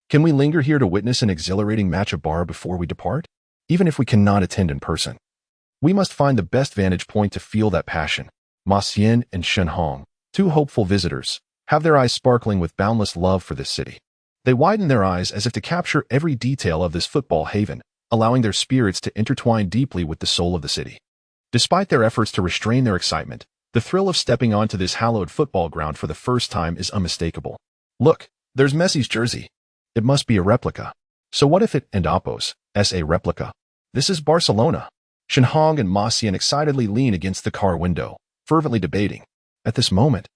Can we linger here to witness an exhilarating match of bar before we depart? even if we cannot attend in person. We must find the best vantage point to feel that passion. Ma Xian and Shen Hong, two hopeful visitors, have their eyes sparkling with boundless love for this city. They widen their eyes as if to capture every detail of this football haven, allowing their spirits to intertwine deeply with the soul of the city. Despite their efforts to restrain their excitement, the thrill of stepping onto this hallowed football ground for the first time is unmistakable. Look, there's Messi's jersey. It must be a replica. So what if it and Oppo's is a replica? This is Barcelona. Shen Hong and Ma Xian excitedly lean against the car window, fervently debating. At this moment,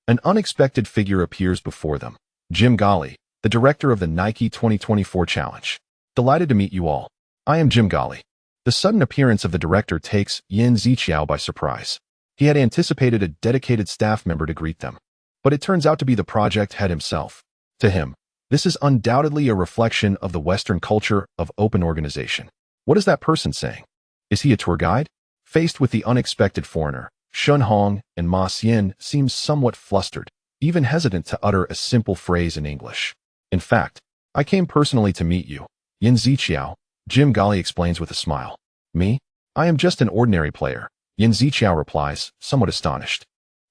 an unexpected figure appears before them. Jim Galley, the director of the Nike 2024 Challenge. Delighted to meet you all. I am Jim Galley. The sudden appearance of the director takes Yan Ziqiao by surprise. He had anticipated a dedicated staff member to greet them, but it turns out to be the project head himself. To him, this is undoubtedly a reflection of the Western culture of open organization. What is that person saying? Is he a tour guide? Faced with the unexpected foreigner, Shen Hong and Ma Xian seems somewhat flustered, even hesitant to utter a simple phrase in English. In fact, I came personally to meet you. Yan Ziqiao, Jim Galley explains with a smile. Me? I am just an ordinary player, Yan Ziqiao replies, somewhat astonished.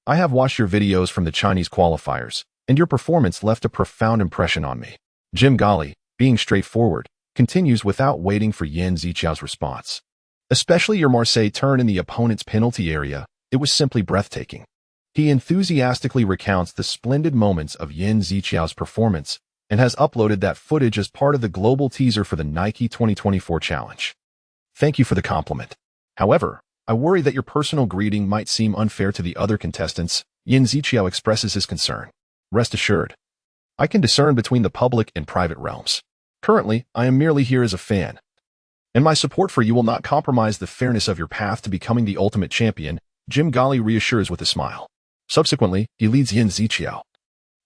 I have watched your videos from the Chinese qualifiers, and your performance left a profound impression on me. Jim Galley, being straightforward, continues without waiting for Yan Ziqiao's response. Especially your Marseille turn in the opponent's penalty area, it was simply breathtaking. He enthusiastically recounts the splendid moments of Yan Ziqiao's performance and has uploaded that footage as part of the global teaser for the Nike 2024 Challenge. Thank you for the compliment. However, I worry that your personal greeting might seem unfair to the other contestants. Yan Ziqiao expresses his concern. Rest assured, I can discern between the public and private realms. Currently, I am merely here as a fan, and my support for you will not compromise the fairness of your path to becoming the ultimate champion, Jim Galley reassures with a smile. Subsequently, he leads Yan Ziqiao,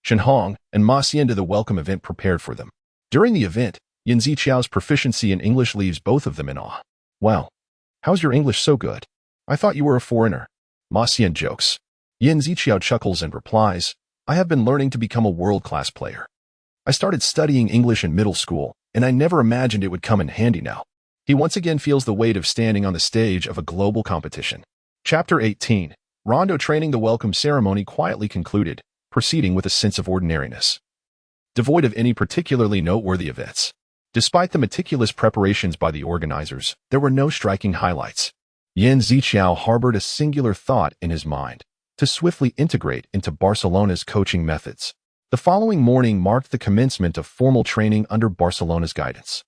Shen Hong, and Ma Xian to the welcome event prepared for them. During the event, Yan Ziqiao's proficiency in English leaves both of them in awe. Wow, how's your English so good? I thought you were a foreigner. Ma Xian jokes. Yan Ziqiao chuckles and replies, I have been learning to become a world-class player. I started studying English in middle school, and I never imagined it would come in handy now. He once again feels the weight of standing on the stage of a global competition. Chapter 18. Rondo training. The welcome ceremony quietly concluded, proceeding with a sense of ordinariness, devoid of any particularly noteworthy events. Despite the meticulous preparations by the organizers, there were no striking highlights. Yan Ziqiao harbored a singular thought in his mind, to swiftly integrate into Barcelona's coaching methods. The following morning marked the commencement of formal training under Barcelona's guidance.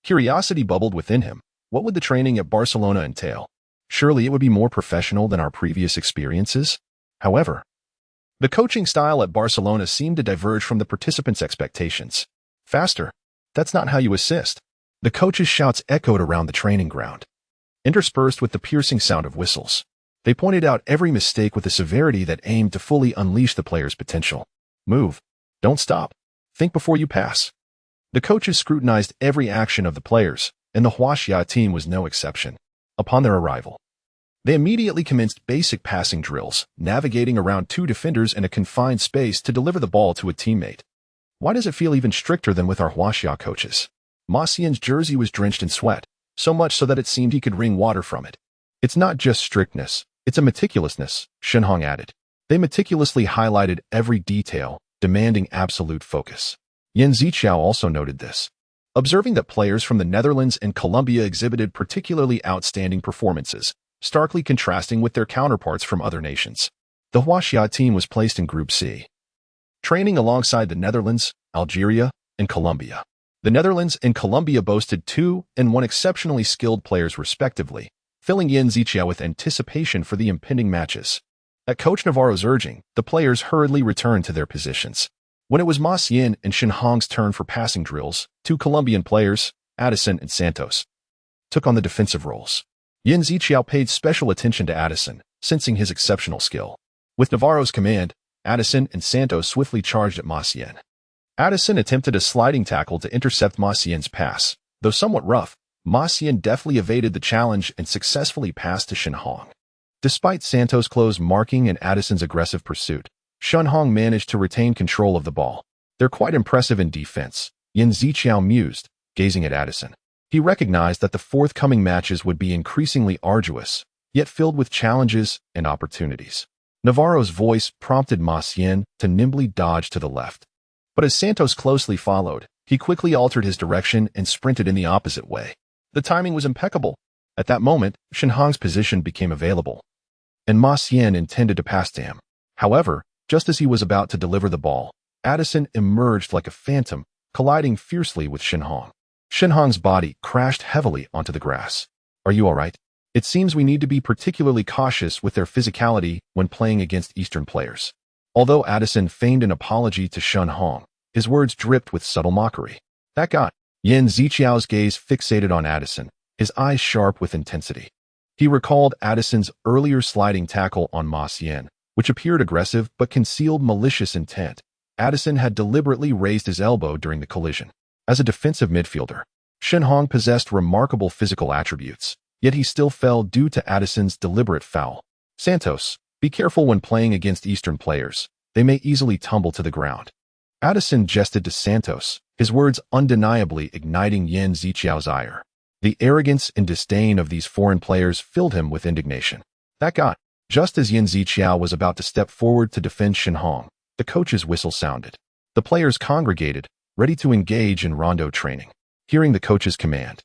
Curiosity bubbled within him. What would the training at Barcelona entail? Surely it would be more professional than our previous experiences? However, the coaching style at Barcelona seemed to diverge from the participants' expectations. Faster. That's not how you assist. The coach's shouts echoed around the training ground, interspersed with the piercing sound of whistles. They pointed out every mistake with a severity that aimed to fully unleash the player's potential. Move. Don't stop. Think before you pass. The coaches scrutinized every action of the players, and the Huaxia team was no exception. Upon their arrival, they immediately commenced basic passing drills, navigating around two defenders in a confined space to deliver the ball to a teammate. Why does it feel even stricter than with our Huaxia coaches? Ma Xian's jersey was drenched in sweat, so much so that it seemed he could wring water from it. It's not just strictness, it's a meticulousness, Shen Hong added. They meticulously highlighted every detail, demanding absolute focus. Yan Ziqiao also noted this, observing that players from the Netherlands and Colombia exhibited particularly outstanding performances, starkly contrasting with their counterparts from other nations. The Huaxia team was placed in Group C, training alongside the Netherlands, Algeria, and Colombia. The Netherlands and Colombia boasted 2 and 1 exceptionally skilled players respectively, filling Yan Ziqiao with anticipation for the impending matches. At Coach Navarro's urging, the players hurriedly returned to their positions. When it was Ma Xian and Shen Hong's turn for passing drills, 2 Colombian players, Addison and Santos, took on the defensive roles. Yan Ziqiao paid special attention to Addison, sensing his exceptional skill. With Navarro's command, Addison and Santos swiftly charged at Ma Xian. Addison attempted a sliding tackle to intercept Ma Xian's pass. Though somewhat rough, Ma Xian deftly evaded the challenge and successfully passed to Shen Hong. Despite Santos' close marking and Addison's aggressive pursuit, Shen Hong managed to retain control of the ball. They're quite impressive in defense, Yan Ziqiao mused, gazing at Addison. He recognized that the forthcoming matches would be increasingly arduous, yet filled with challenges and opportunities. Navarro's voice prompted Ma Xian to nimbly dodge to the left. But as Santos closely followed, he quickly altered his direction and sprinted in the opposite way. The timing was impeccable. At that moment, Shen Hong's position became available, and Ma Xian intended to pass to him. However, just as he was about to deliver the ball, Addison emerged like a phantom, colliding fiercely with Shen Hong. Shen Hong's body crashed heavily onto the grass. "Are you all right?" It seems we need to be particularly cautious with their physicality when playing against Eastern players. Although Addison feigned an apology to Shen Hong, his words dripped with subtle mockery. That got Yan Ziqiao's gaze fixated on Addison, his eyes sharp with intensity. He recalled Addison's earlier sliding tackle on Ma Xian, which appeared aggressive but concealed malicious intent. Addison had deliberately raised his elbow during the collision. As a defensive midfielder, Shen Hong possessed remarkable physical attributes, yet he still fell due to Addison's deliberate foul. Santos, be careful when playing against Eastern players. They may easily tumble to the ground. Addison gestured to Santos, his words undeniably igniting Yan Ziqiao's ire. The arrogance and disdain of these foreign players filled him with indignation. That got, just as Yan Ziqiao was about to step forward to defend Shen Hong, the coach's whistle sounded. The players congregated, ready to engage in rondo training. Hearing the coach's command,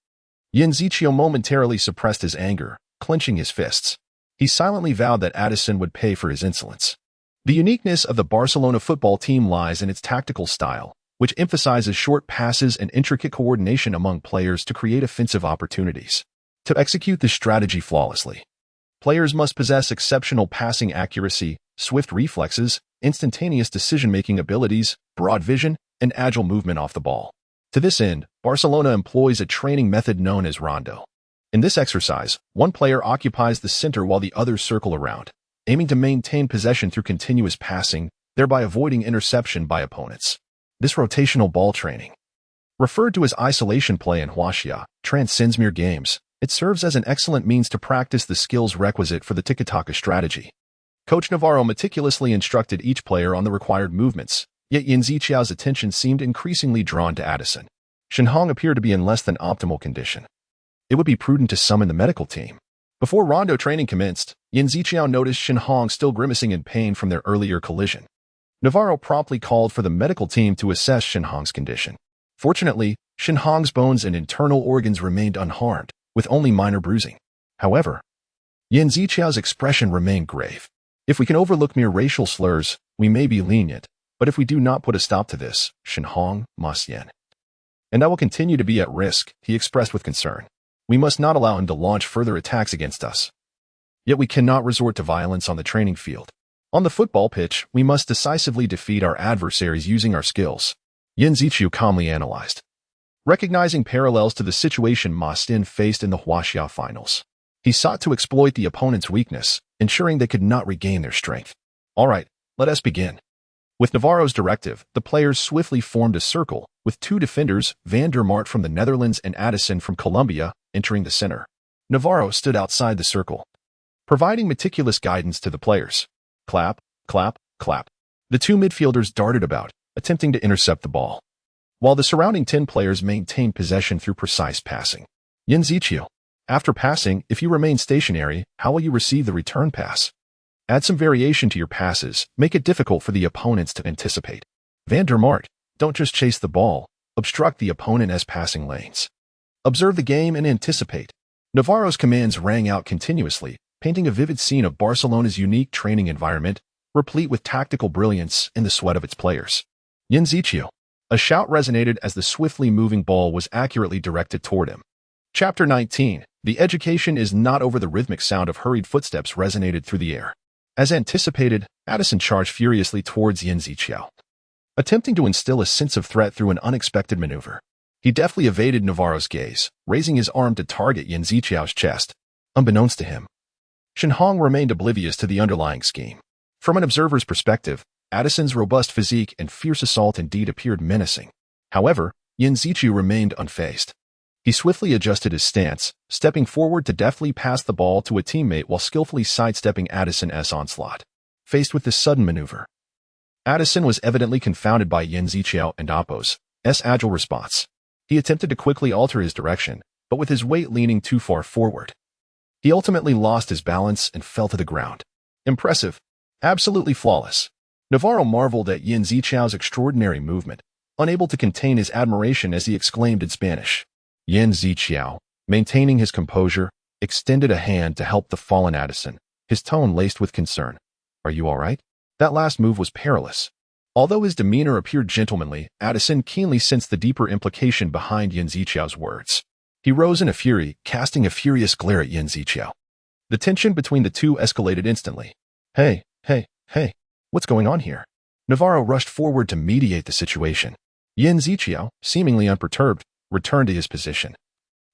Yan Ziqiao momentarily suppressed his anger, clenching his fists. He silently vowed that Addison would pay for his insolence. The uniqueness of the Barcelona football team lies in its tactical style, which emphasizes short passes and intricate coordination among players to create offensive opportunities. To execute this strategy flawlessly, players must possess exceptional passing accuracy, swift reflexes, instantaneous decision-making abilities, broad vision, and agile movement off the ball. To this end, Barcelona employs a training method known as rondo. In this exercise, one player occupies the center while the others circle around, aiming to maintain possession through continuous passing, thereby avoiding interception by opponents. This rotational ball training, referred to as isolation play in Huaxia, transcends mere games. It serves as an excellent means to practice the skills requisite for the tiki-taka strategy. Coach Navarro meticulously instructed each player on the required movements, yet Yan Ziqiao's attention seemed increasingly drawn to Addison. Shen Hong appeared to be in less than optimal condition. It would be prudent to summon the medical team. Before rondo training commenced, Yan Ziqiao noticed Shen Hong still grimacing in pain from their earlier collision. Navarro promptly called for the medical team to assess Shen Hong's condition. Fortunately, Shen Hong's bones and internal organs remained unharmed, with only minor bruising. However, Yan Ziqiao's expression remained grave. If we can overlook mere racial slurs, we may be lenient, but if we do not put a stop to this, Shen Hong, Ma Xian, and I will continue to be at risk, he expressed with concern. We must not allow him to launch further attacks against us. Yet we cannot resort to violence on the training field. On the football pitch, we must decisively defeat our adversaries using our skills, Yan Ziqiao calmly analyzed, recognizing parallels to the situation Ma Xian faced in the Huaxia finals. He sought to exploit the opponent's weakness, ensuring they could not regain their strength. All right, let us begin. With Navarro's directive, the players swiftly formed a circle, with two defenders, Van der Mart from the Netherlands and Addison from Colombia, entering the center. Navarro stood outside the circle, providing meticulous guidance to the players. Clap, clap, clap. The two midfielders darted about, attempting to intercept the ball, while the surrounding 10 players maintained possession through precise passing. Yan Ziqiao, after passing, if you remain stationary, how will you receive the return pass? Add some variation to your passes, make it difficult for the opponents to anticipate. Van der Mart, don't just chase the ball, obstruct the opponent as passing lanes. Observe the game and anticipate. Navarro's commands rang out continuously, painting a vivid scene of Barcelona's unique training environment, replete with tactical brilliance and the sweat of its players. Yan Ziqiao. A shout resonated as the swiftly moving ball was accurately directed toward him. Chapter 19. The education is not over. The rhythmic sound of hurried footsteps resonated through the air. As anticipated, Addison charged furiously towards Yan Ziqiao, attempting to instill a sense of threat through an unexpected maneuver. He deftly evaded Navarro's gaze, raising his arm to target Yan Ziqiao's chest. Unbeknownst to him, Shen Hong remained oblivious to the underlying scheme. From an observer's perspective, Addison's robust physique and fierce assault indeed appeared menacing. However, Yan Ziqiao remained unfazed. He swiftly adjusted his stance, stepping forward to deftly pass the ball to a teammate while skillfully sidestepping Addison's onslaught. Faced with this sudden maneuver, Addison was evidently confounded by Yan Ziqiao and Oppo's agile response. He attempted to quickly alter his direction, but with his weight leaning too far forward. He ultimately lost his balance and fell to the ground. Impressive. Absolutely flawless. Navarro marveled at Yan Zichao's extraordinary movement, unable to contain his admiration as he exclaimed in Spanish. Yan Zichao, maintaining his composure, extended a hand to help the fallen Addison, his tone laced with concern. Are you all right? That last move was perilous. Although his demeanor appeared gentlemanly, Addison keenly sensed the deeper implication behind Yan Zichao's words. He rose in a fury, casting a furious glare at Yan Zichao. The tension between the two escalated instantly. Hey, what's going on here? Navarro rushed forward to mediate the situation. Yan Zichao, seemingly unperturbed, returned to his position,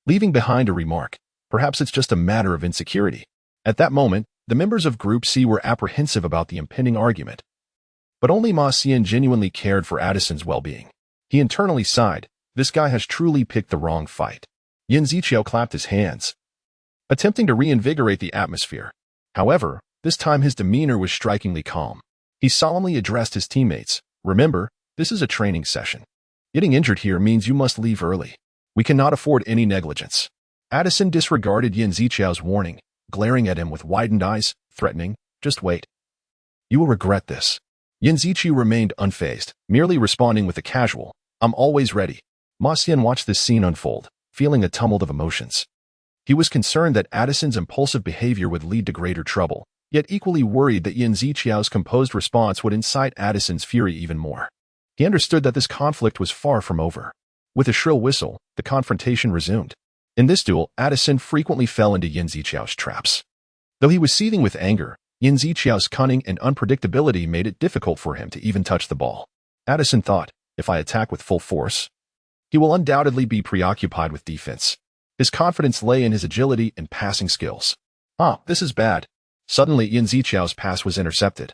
leaving behind a remark. Perhaps it's just a matter of insecurity. At that moment, the members of Group C were apprehensive about the impending argument. But only Ma Xian genuinely cared for Addison's well-being. He internally sighed, this guy has truly picked the wrong fight. Yan Zichao clapped his hands, attempting to reinvigorate the atmosphere. However, this time his demeanor was strikingly calm. He solemnly addressed his teammates. Remember, this is a training session. Getting injured here means you must leave early. We cannot afford any negligence. Addison disregarded Yan Zichao's warning, glaring at him with widened eyes, threatening, just wait. You will regret this. Yan Zichao remained unfazed, merely responding with a casual, I'm always ready. Ma Xian watched this scene unfold, feeling a tumult of emotions. He was concerned that Addison's impulsive behavior would lead to greater trouble, yet equally worried that Yan Zichao's composed response would incite Addison's fury even more. He understood that this conflict was far from over. With a shrill whistle, the confrontation resumed. In this duel, Addison frequently fell into Yan Zichao's traps. Though he was seething with anger, Yan Zichao's cunning and unpredictability made it difficult for him to even touch the ball. Addison thought, if I attack with full force, he will undoubtedly be preoccupied with defense. His confidence lay in his agility and passing skills. This is bad. Suddenly, Yan Zichao's pass was intercepted.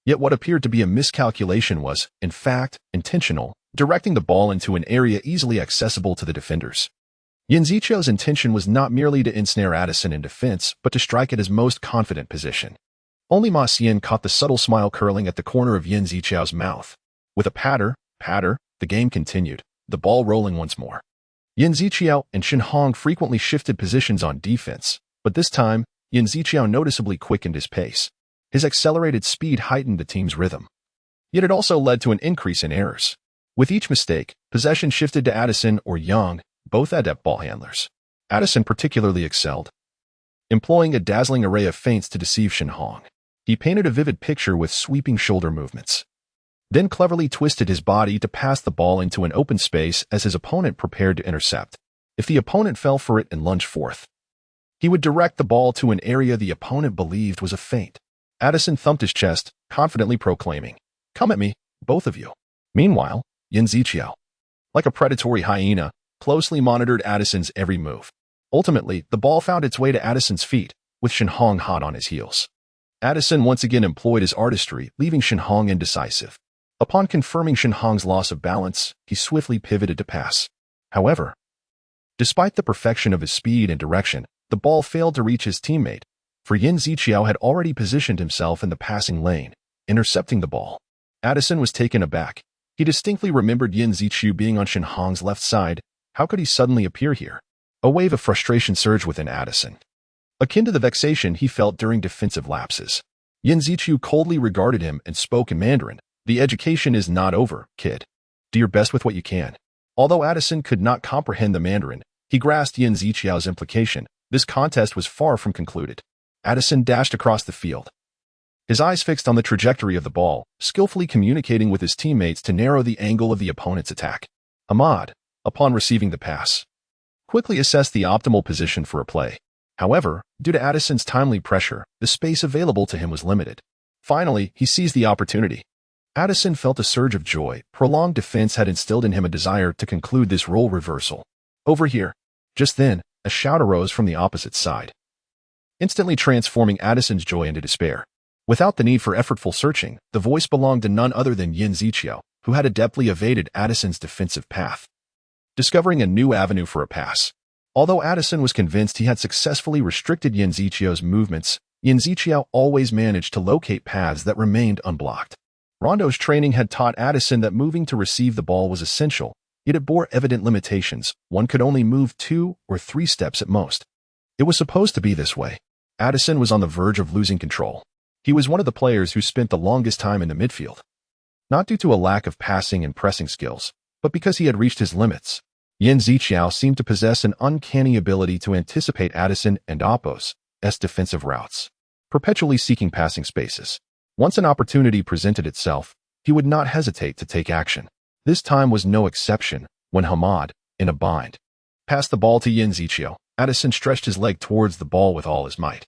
Yet what appeared to be a miscalculation was, in fact, intentional, directing the ball into an area easily accessible to the defenders. Yan Zichao's intention was not merely to ensnare Addison in defense, but to strike at his most confident position. Only Ma Xian caught the subtle smile curling at the corner of Yan Zichao's mouth. With a patter, the game continued, the ball rolling once more. Yan Zichao and Shen Hong frequently shifted positions on defense, but this time, Yan Zichao noticeably quickened his pace. His accelerated speed heightened the team's rhythm. Yet it also led to an increase in errors. With each mistake, possession shifted to Addison or Yang, both adept ball handlers. Addison particularly excelled, employing a dazzling array of feints to deceive Shen Hong. He painted a vivid picture with sweeping shoulder movements, then cleverly twisted his body to pass the ball into an open space as his opponent prepared to intercept. If the opponent fell for it and lunged forth, he would direct the ball to an area the opponent believed was a feint. Addison thumped his chest, confidently proclaiming, "Come at me, both of you." Meanwhile, Yan Zichao, like a predatory hyena, closely monitored Addison's every move. Ultimately, the ball found its way to Addison's feet, with Shen Hong hot on his heels. Addison once again employed his artistry, leaving Shen Hong indecisive. Upon confirming Shen Hong's loss of balance, he swiftly pivoted to pass. However, despite the perfection of his speed and direction, the ball failed to reach his teammate, for Yan Zichao had already positioned himself in the passing lane, intercepting the ball. Addison was taken aback. He distinctly remembered Yan Zichao being on Shen Hong's left side. How could he suddenly appear here? A wave of frustration surged within Addison, akin to the vexation he felt during defensive lapses. Yan Zichao coldly regarded him and spoke in Mandarin. The education is not over, kid. Do your best with what you can. Although Addison could not comprehend the Mandarin, he grasped Yan Zichao's implication. This contest was far from concluded. Addison dashed across the field, his eyes fixed on the trajectory of the ball, skillfully communicating with his teammates to narrow the angle of the opponent's attack. Ahmad, upon receiving the pass, quickly assessed the optimal position for a play. However, due to Addison's timely pressure, the space available to him was limited. Finally, he seized the opportunity. Addison felt a surge of joy. Prolonged defense had instilled in him a desire to conclude this role reversal. Over here. Just then, a shout arose from the opposite side, instantly transforming Addison's joy into despair. Without the need for effortful searching, the voice belonged to none other than Yan Zichao, who had adeptly evaded Addison's defensive path, discovering a new avenue for a pass. Although Addison was convinced he had successfully restricted Yan Zichao's movements, Yan Zichao always managed to locate paths that remained unblocked. Rondo's training had taught Addison that moving to receive the ball was essential, Yet it bore evident limitations. One could only move 2 or 3 steps at most. It was supposed to be this way. Addison was on the verge of losing control. He was one of the players who spent the longest time in the midfield. Not due to a lack of passing and pressing skills, but because he had reached his limits. Yan Ziqiao seemed to possess an uncanny ability to anticipate Addison and Oppo's defensive routes, perpetually seeking passing spaces. Once an opportunity presented itself, he would not hesitate to take action. This time was no exception when Hamad, in a bind, passed the ball to Yan Ziqiao. Addison stretched his leg towards the ball with all his might.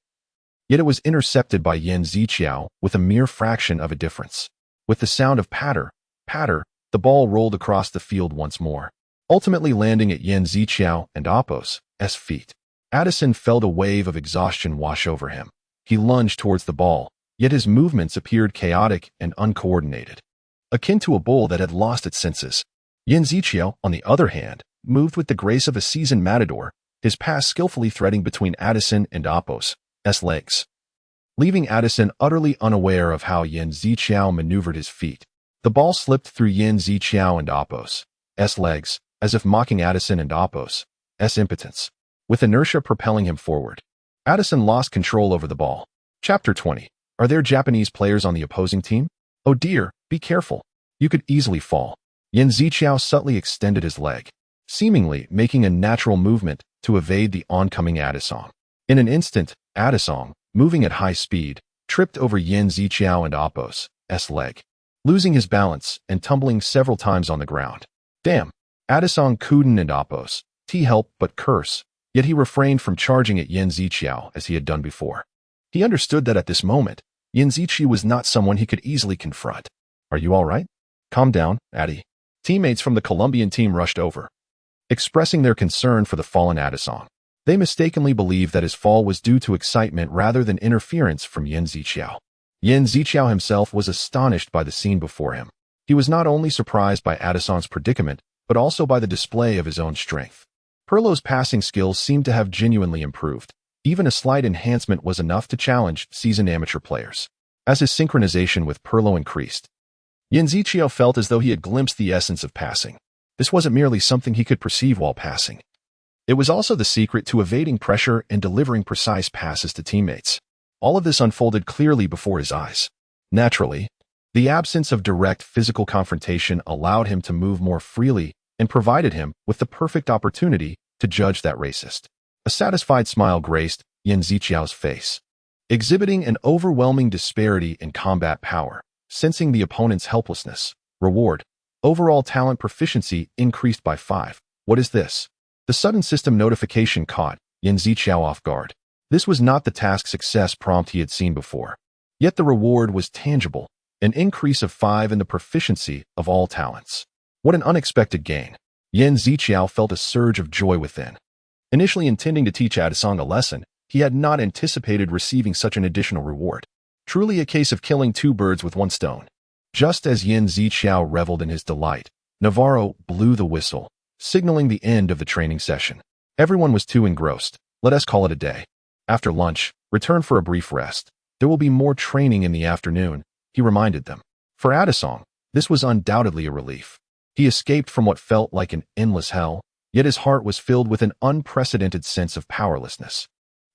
Yet it was intercepted by Yan Ziqiao with a mere fraction of a difference. With the sound of patter, patter, the ball rolled across the field once more, ultimately landing at Yan Ziqiao and Oppo's feet. Addison felt a wave of exhaustion wash over him. He lunged towards the ball, yet his movements appeared chaotic and uncoordinated, akin to a bull that had lost its senses. Yan Ziqiao, on the other hand, moved with the grace of a seasoned matador, his pass skillfully threading between Addison and Oppo's legs, leaving Addison utterly unaware of how Yan Ziqiao maneuvered his feet. The ball slipped through Yan Ziqiao and Oppo's legs, as if mocking Addison and Oppo's impotence, with inertia propelling him forward. Addison lost control over the ball. Chapter 20. Are there Japanese players on the opposing team? Oh dear, be careful. You could easily fall. Yan Ziqiao subtly extended his leg, seemingly making a natural movement to evade the oncoming Addison. In an instant, Addison, moving at high speed, tripped over Yan Ziqiao and Oppo's leg, losing his balance and tumbling several times on the ground. Damn! Addison couldn't and Oppo's help but curse, yet he refrained from charging at Yan Ziqiao as he had done before. He understood that at this moment, Yan Ziqiao was not someone he could easily confront. Are you all right? Calm down, Addy. Teammates from the Colombian team rushed over, expressing their concern for the fallen Addison. They mistakenly believed that his fall was due to excitement rather than interference from Yan Ziqiao. Yan Ziqiao himself was astonished by the scene before him. He was not only surprised by Addison's predicament, but also by the display of his own strength. Pirlo's passing skills seemed to have genuinely improved. Even a slight enhancement was enough to challenge seasoned amateur players. As his synchronization with Pirlo increased, Yan Ziqiao felt as though he had glimpsed the essence of passing. This wasn't merely something he could perceive while passing. It was also the secret to evading pressure and delivering precise passes to teammates. All of this unfolded clearly before his eyes. Naturally, the absence of direct physical confrontation allowed him to move more freely and provided him with the perfect opportunity to judge that racist. A satisfied smile graced Yan Ziqiao's face, exhibiting an overwhelming disparity in combat power. Sensing the opponent's helplessness, reward, overall talent proficiency increased by 5. What is this? The sudden system notification caught Yan Ziqiao off guard. This was not the task success prompt he had seen before. Yet the reward was tangible, an increase of 5 in the proficiency of all talents. What an unexpected gain. Yan Ziqiao felt a surge of joy within. Initially intending to teach Addison a lesson, he had not anticipated receiving such an additional reward. Truly a case of killing 2 birds with 1 stone. Just as Yan Ziqiao reveled in his delight, Navarro blew the whistle, signaling the end of the training session. Everyone was too engrossed. Let us call it a day. After lunch, return for a brief rest. There will be more training in the afternoon, he reminded them. For Addison, this was undoubtedly a relief. He escaped from what felt like an endless hell, yet his heart was filled with an unprecedented sense of powerlessness.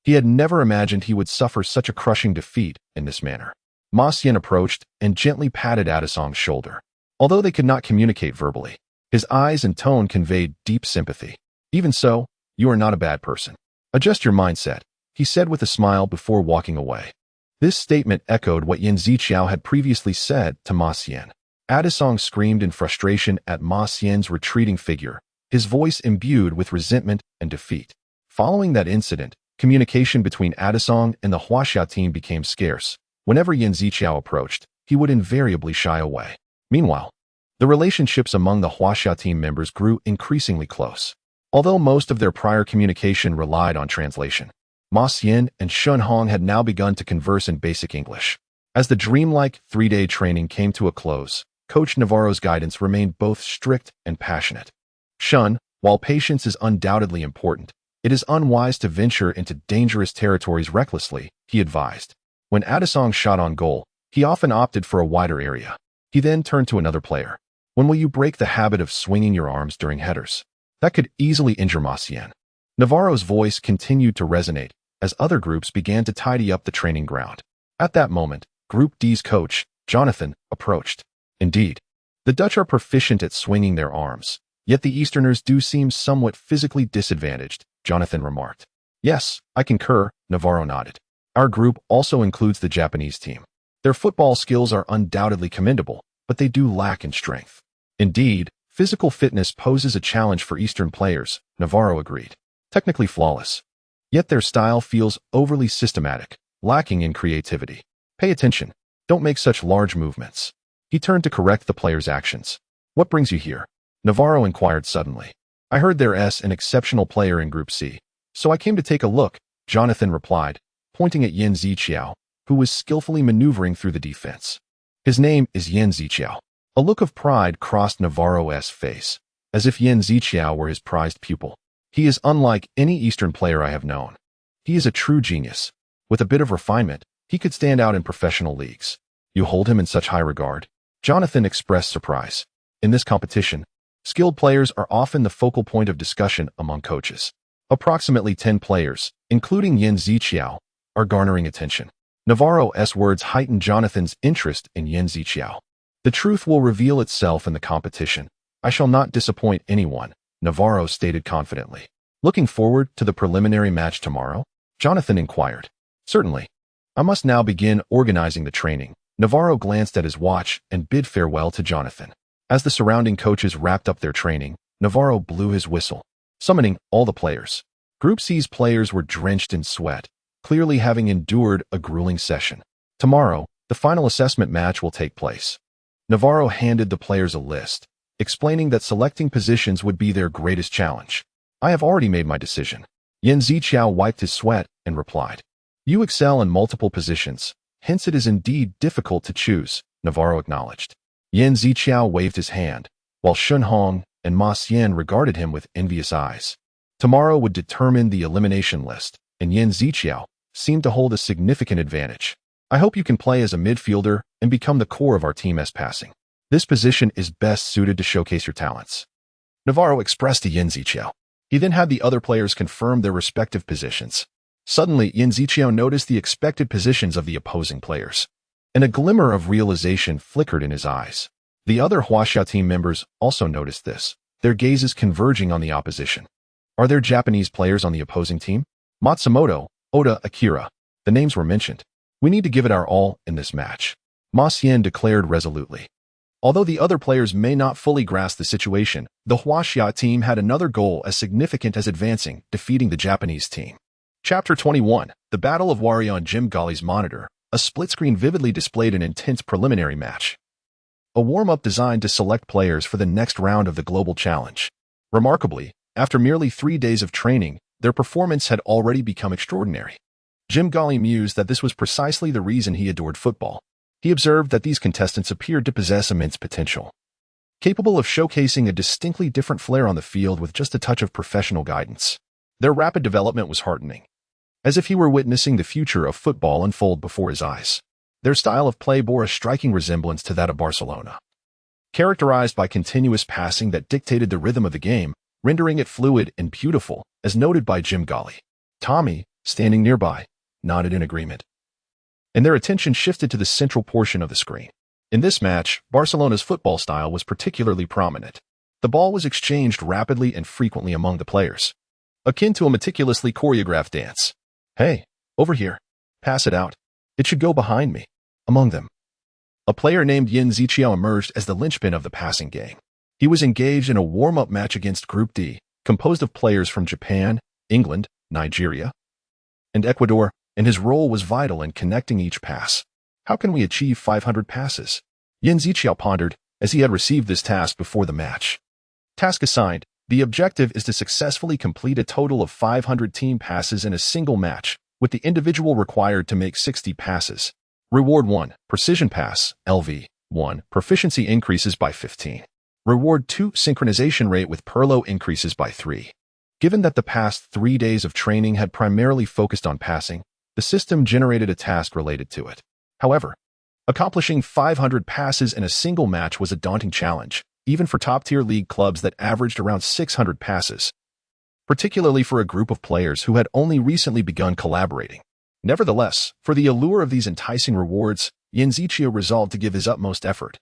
He had never imagined he would suffer such a crushing defeat in this manner. Ma Xian approached and gently patted Addison's shoulder. Although they could not communicate verbally, his eyes and tone conveyed deep sympathy. Even so, you are not a bad person. Adjust your mindset, he said with a smile before walking away. This statement echoed what Yan Ziqiao had previously said to Ma Xian. Addison screamed in frustration at Ma Xian's retreating figure, his voice imbued with resentment and defeat. Following that incident, communication between Addison and the Huaxia team became scarce. Whenever Yan Ziqiao approached, he would invariably shy away. Meanwhile, the relationships among the Huaxia team members grew increasingly close. Although most of their prior communication relied on translation, Ma Xian and Shun Hong had now begun to converse in basic English. As the dreamlike 3-day training came to a close, Coach Navarro's guidance remained both strict and passionate. Shun, while patience is undoubtedly important, it is unwise to venture into dangerous territories recklessly, he advised. When Addison shot on goal, he often opted for a wider area. He then turned to another player. When will you break the habit of swinging your arms during headers? That could easily injure Ma Xian. Navarro's voice continued to resonate as other groups began to tidy up the training ground. At that moment, Group D's coach, Jonathan, approached. Indeed, the Dutch are proficient at swinging their arms, yet the Easterners do seem somewhat physically disadvantaged, Jonathan remarked. Yes, I concur, Navarro nodded. Our group also includes the Japanese team. Their football skills are undoubtedly commendable, but they do lack in strength. Indeed, physical fitness poses a challenge for Eastern players, Navarro agreed. Technically flawless. Yet their style feels overly systematic, lacking in creativity. Pay attention. Don't make such large movements. He turned to correct the player's actions. What brings you here? Navarro inquired suddenly. I heard there's an exceptional player in Group C, so I came to take a look, Jonathan replied, pointing at Yan Ziqiao, who was skillfully maneuvering through the defense. His name is Yan Ziqiao. A look of pride crossed Navarro's face, as if Yan Ziqiao were his prized pupil. He is unlike any Eastern player I have known. He is a true genius. With a bit of refinement, he could stand out in professional leagues. You hold him in such high regard? Jonathan expressed surprise. In this competition, skilled players are often the focal point of discussion among coaches. Approximately 10 players, including Yan Ziqiao, are garnering attention. Navarro's words heightened Jonathan's interest in Yan Ziqiao. The truth will reveal itself in the competition. I shall not disappoint anyone, Navarro stated confidently. Looking forward to the preliminary match tomorrow? Jonathan inquired. Certainly. I must now begin organizing the training. Navarro glanced at his watch and bid farewell to Jonathan. As the surrounding coaches wrapped up their training, Navarro blew his whistle, summoning all the players. Group C's players were drenched in sweat, clearly having endured a grueling session. Tomorrow, the final assessment match will take place. Navarro handed the players a list, explaining that selecting positions would be their greatest challenge. I have already made my decision. Yan Ziqiao wiped his sweat and replied. You excel in multiple positions, hence it is indeed difficult to choose, Navarro acknowledged. Yan Ziqiao waved his hand, while Shun Hong and Ma Xian regarded him with envious eyes. Tomorrow would determine the elimination list, and Yan Ziqiao seemed to hold a significant advantage. I hope you can play as a midfielder and become the core of our team as passing. This position is best suited to showcase your talents. Navarro expressed to Yan Ziqiao. He then had the other players confirm their respective positions. Suddenly, Yan Ziqiao noticed the expected positions of the opposing players, and a glimmer of realization flickered in his eyes. The other Huaxia team members also noticed this, their gazes converging on the opposition. Are there Japanese players on the opposing team? Matsumoto, Oda, Akira. The names were mentioned. We need to give it our all in this match, Ma Xian declared resolutely. Although the other players may not fully grasp the situation, the Huaxia team had another goal as significant as advancing, defeating the Japanese team. Chapter 21, The Battle of Wario on Jim Golly's monitor. A split screen vividly displayed an intense preliminary match. A warm-up designed to select players for the next round of the Global Challenge. Remarkably, after merely 3 days of training, their performance had already become extraordinary. Jim Golly mused that this was precisely the reason he adored football. He observed that these contestants appeared to possess immense potential, capable of showcasing a distinctly different flair on the field with just a touch of professional guidance. Their rapid development was heartening, as if he were witnessing the future of football unfold before his eyes. Their style of play bore a striking resemblance to that of Barcelona, characterized by continuous passing that dictated the rhythm of the game, rendering it fluid and beautiful, as noted by Jim Golly. Tommy, standing nearby, nodded in agreement, and their attention shifted to the central portion of the screen. In this match, Barcelona's football style was particularly prominent. The ball was exchanged rapidly and frequently among the players, akin to a meticulously choreographed dance. Hey, over here. Pass it out. It should go behind me. Among them, a player named Yan Ziqiao emerged as the linchpin of the passing game. He was engaged in a warm-up match against Group D, composed of players from Japan, England, Nigeria, and Ecuador, and his role was vital in connecting each pass. How can we achieve 500 passes? Yan Ziqiao pondered, as he had received this task before the match. Task assigned. The objective is to successfully complete a total of 500 team passes in a single match, with the individual required to make 60 passes. Reward 1. Precision pass, LV. 1. Proficiency increases by 15. Reward 2. Synchronization rate with Perlo increases by 3. Given that the past 3 days of training had primarily focused on passing, the system generated a task related to it. However, accomplishing 500 passes in a single match was a daunting challenge, even for top-tier league clubs that averaged around 600 passes, particularly for a group of players who had only recently begun collaborating. Nevertheless, for the allure of these enticing rewards, Yin Ziqiu resolved to give his utmost effort.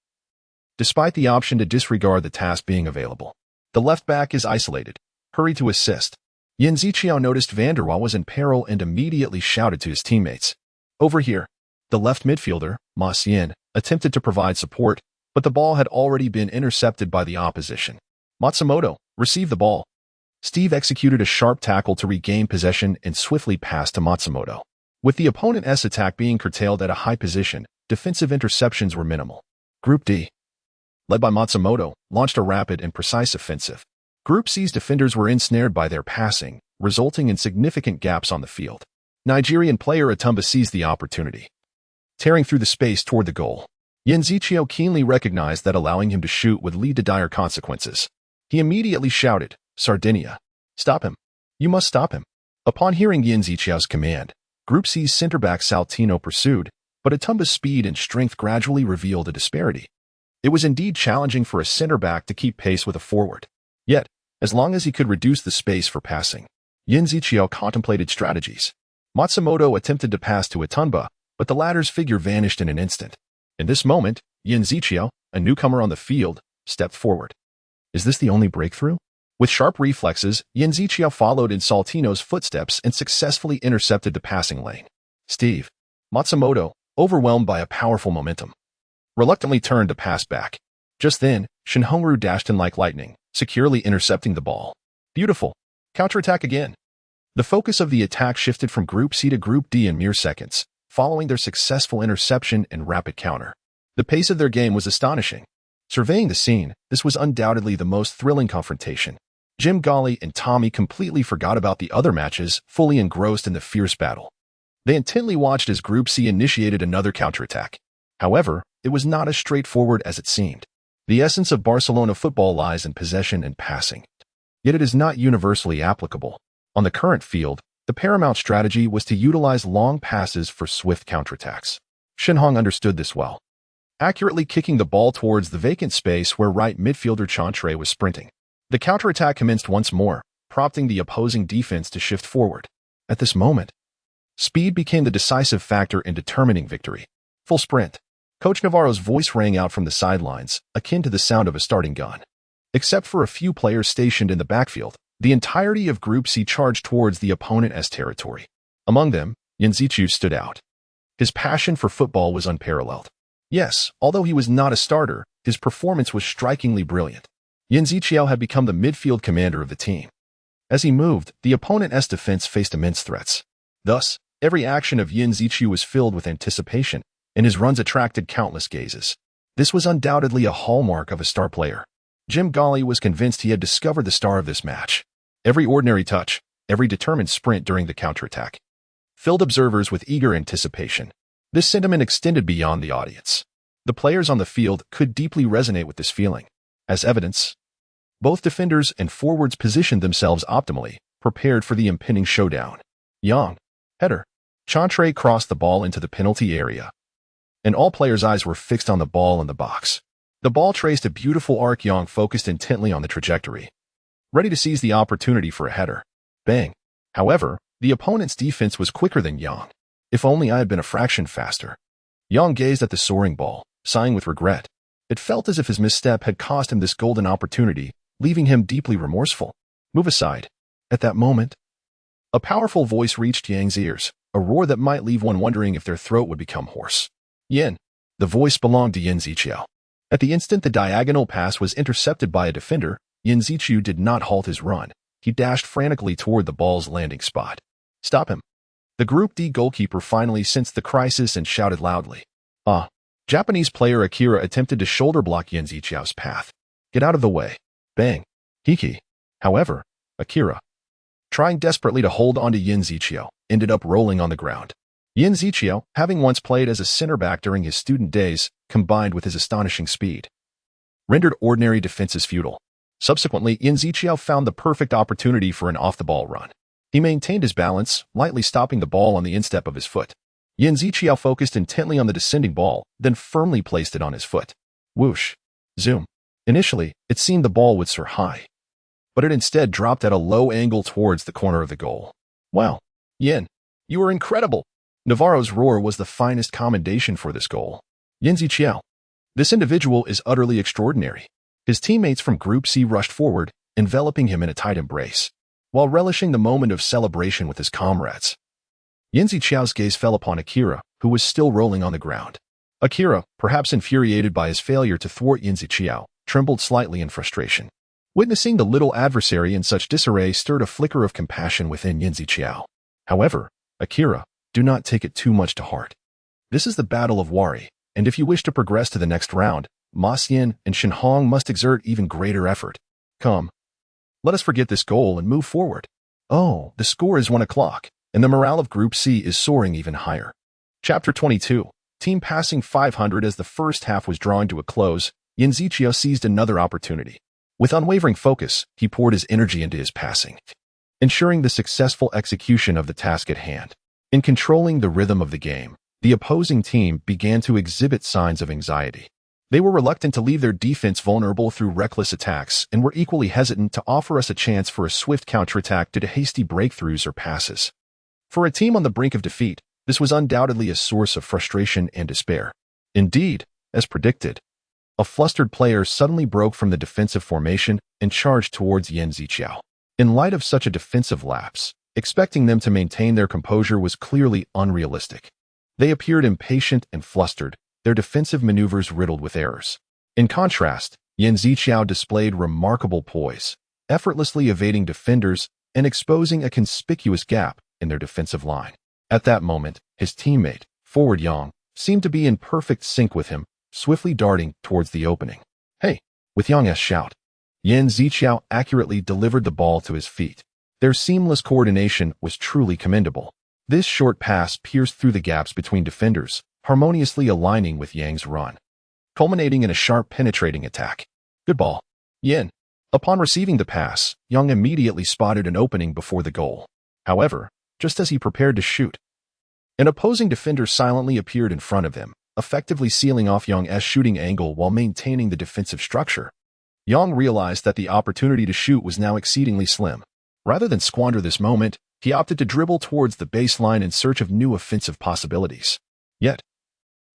Despite the option to disregard the task being available, the left back is isolated. Hurry to assist. Yin Ziqiu noticed Van der Waal was in peril and immediately shouted to his teammates. Over here. The left midfielder, Ma Xian, attempted to provide support, but the ball had already been intercepted by the opposition. Matsumoto received the ball. Steve executed a sharp tackle to regain possession and swiftly passed to Matsumoto. With the opponent's attack being curtailed at a high position, defensive interceptions were minimal. Group D, led by Matsumoto, launched a rapid and precise offensive. Group C's defenders were ensnared by their passing, resulting in significant gaps on the field. Nigerian player Atumba seized the opportunity, tearing through the space toward the goal. Yin Ziqiu keenly recognized that allowing him to shoot would lead to dire consequences. He immediately shouted, "Sardinia! Stop him! You must stop him!" Upon hearing Yin Ziqiu's command, Group C's center-back Saltino pursued, but Atumba's speed and strength gradually revealed a disparity. It was indeed challenging for a center-back to keep pace with a forward. Yet, as long as he could reduce the space for passing, Yin Ziqiu contemplated strategies. Matsumoto attempted to pass to Atumba, but the latter's figure vanished in an instant. In this moment, Yin Ziqiu, a newcomer on the field, stepped forward. Is this the only breakthrough? With sharp reflexes, Yin Ziqiu followed in Saltino's footsteps and successfully intercepted the passing lane. Steve Matsumoto, overwhelmed by a powerful momentum, reluctantly turned to pass back. Just then, Shinhongru dashed in like lightning, securely intercepting the ball. Beautiful. Counterattack again. The focus of the attack shifted from Group C to Group D in mere seconds, following their successful interception and rapid counter. The pace of their game was astonishing. Surveying the scene, this was undoubtedly the most thrilling confrontation. Jim Golly and Tommy completely forgot about the other matches, fully engrossed in the fierce battle. They intently watched as Group C initiated another counterattack. However, it was not as straightforward as it seemed. The essence of Barcelona football lies in possession and passing. Yet it is not universally applicable. On the current field, the paramount strategy was to utilize long passes for swift counterattacks. Shinhong understood this well, accurately kicking the ball towards the vacant space where right midfielder Chantre was sprinting. The counterattack commenced once more, prompting the opposing defense to shift forward. At this moment, speed became the decisive factor in determining victory. Full sprint. Coach Navarro's voice rang out from the sidelines, akin to the sound of a starting gun. Except for a few players stationed in the backfield, the entirety of Group C charged towards the opponent's territory. Among them, Yin Ziqiu stood out. His passion for football was unparalleled. Yes, although he was not a starter, his performance was strikingly brilliant. Yin Ziqiu had become the midfield commander of the team. As he moved, the opponent's defense faced immense threats. Thus, every action of Yin Ziqiu was filled with anticipation, and his runs attracted countless gazes. This was undoubtedly a hallmark of a star player. Jim Golly was convinced he had discovered the star of this match. Every ordinary touch, every determined sprint during the counterattack, filled observers with eager anticipation. This sentiment extended beyond the audience. The players on the field could deeply resonate with this feeling. As evidence, both defenders and forwards positioned themselves optimally, prepared for the impending showdown. Yang, header. Chantre crossed the ball into the penalty area, and all players' eyes were fixed on the ball in the box. The ball traced a beautiful arc. Yang focused intently on the trajectory, ready to seize the opportunity for a header. Bang. However, the opponent's defense was quicker than Yang. If only I had been a fraction faster. Yang gazed at the soaring ball, sighing with regret. It felt as if his misstep had cost him this golden opportunity, leaving him deeply remorseful. Move aside. At that moment, a powerful voice reached Yang's ears, a roar that might leave one wondering if their throat would become hoarse. Yin. The voice belonged to Yin Ziqiu. At the instant the diagonal pass was intercepted by a defender, Yin Ziqiu did not halt his run. He dashed frantically toward the ball's landing spot. Stop him. The Group D goalkeeper finally sensed the crisis and shouted loudly. Japanese player Akira attempted to shoulder block Yin Ziqiu's path. Get out of the way. Bang. Hiki. However, Akira, trying desperately to hold onto Yin Ziqiu, ended up rolling on the ground. Yin Ziqiu, having once played as a center-back during his student days, combined with his astonishing speed, rendered ordinary defenses futile. Subsequently, Yin Ziqiu found the perfect opportunity for an off-the-ball run. He maintained his balance, lightly stopping the ball on the instep of his foot. Yin Ziqiu focused intently on the descending ball, then firmly placed it on his foot. Whoosh. Zoom. Initially, it seemed the ball would soar high, but it instead dropped at a low angle towards the corner of the goal. Wow, Yin, you are incredible! Navarro's roar was the finest commendation for this goal. Yin Ziqiao. This individual is utterly extraordinary. His teammates from Group C rushed forward, enveloping him in a tight embrace, while relishing the moment of celebration with his comrades. Yin Ziqiao's gaze fell upon Akira, who was still rolling on the ground. Akira, perhaps infuriated by his failure to thwart Yin Ziqiao, trembled slightly in frustration. Witnessing the little adversary in such disarray stirred a flicker of compassion within Yin Ziqiao. However, Akira, do not take it too much to heart. This is the Battle of Wari, and if you wish to progress to the next round, Ma Xian and Shen Hong must exert even greater effort. Come. Let us forget this goal and move forward. Oh, the score is 1 o'clock, and the morale of Group C is soaring even higher. Chapter 22. Team passing 500. As the first half was drawing to a close, Yin Ziqiao seized another opportunity. With unwavering focus, he poured his energy into his passing, ensuring the successful execution of the task at hand. In controlling the rhythm of the game, the opposing team began to exhibit signs of anxiety. They were reluctant to leave their defense vulnerable through reckless attacks and were equally hesitant to offer us a chance for a swift counterattack due to hasty breakthroughs or passes. For a team on the brink of defeat, this was undoubtedly a source of frustration and despair. Indeed, as predicted, a flustered player suddenly broke from the defensive formation and charged towards Yin Ziqiao. In light of such a defensive lapse, expecting them to maintain their composure was clearly unrealistic. They appeared impatient and flustered, their defensive maneuvers riddled with errors. In contrast, Yin Ziqiao displayed remarkable poise, effortlessly evading defenders and exposing a conspicuous gap in their defensive line. At that moment, his teammate, forward Yang, seemed to be in perfect sync with him, swiftly darting towards the opening. Hey! With Yang's shout, Yin Ziqiao accurately delivered the ball to his feet. Their seamless coordination was truly commendable. This short pass pierced through the gaps between defenders, harmoniously aligning with Yang's run, culminating in a sharp penetrating attack. Good ball, Yin. Upon receiving the pass, Yang immediately spotted an opening before the goal. However, just as he prepared to shoot, an opposing defender silently appeared in front of him, effectively sealing off Yang's shooting angle while maintaining the defensive structure. Yang realized that the opportunity to shoot was now exceedingly slim. Rather than squander this moment, he opted to dribble towards the baseline in search of new offensive possibilities. Yet,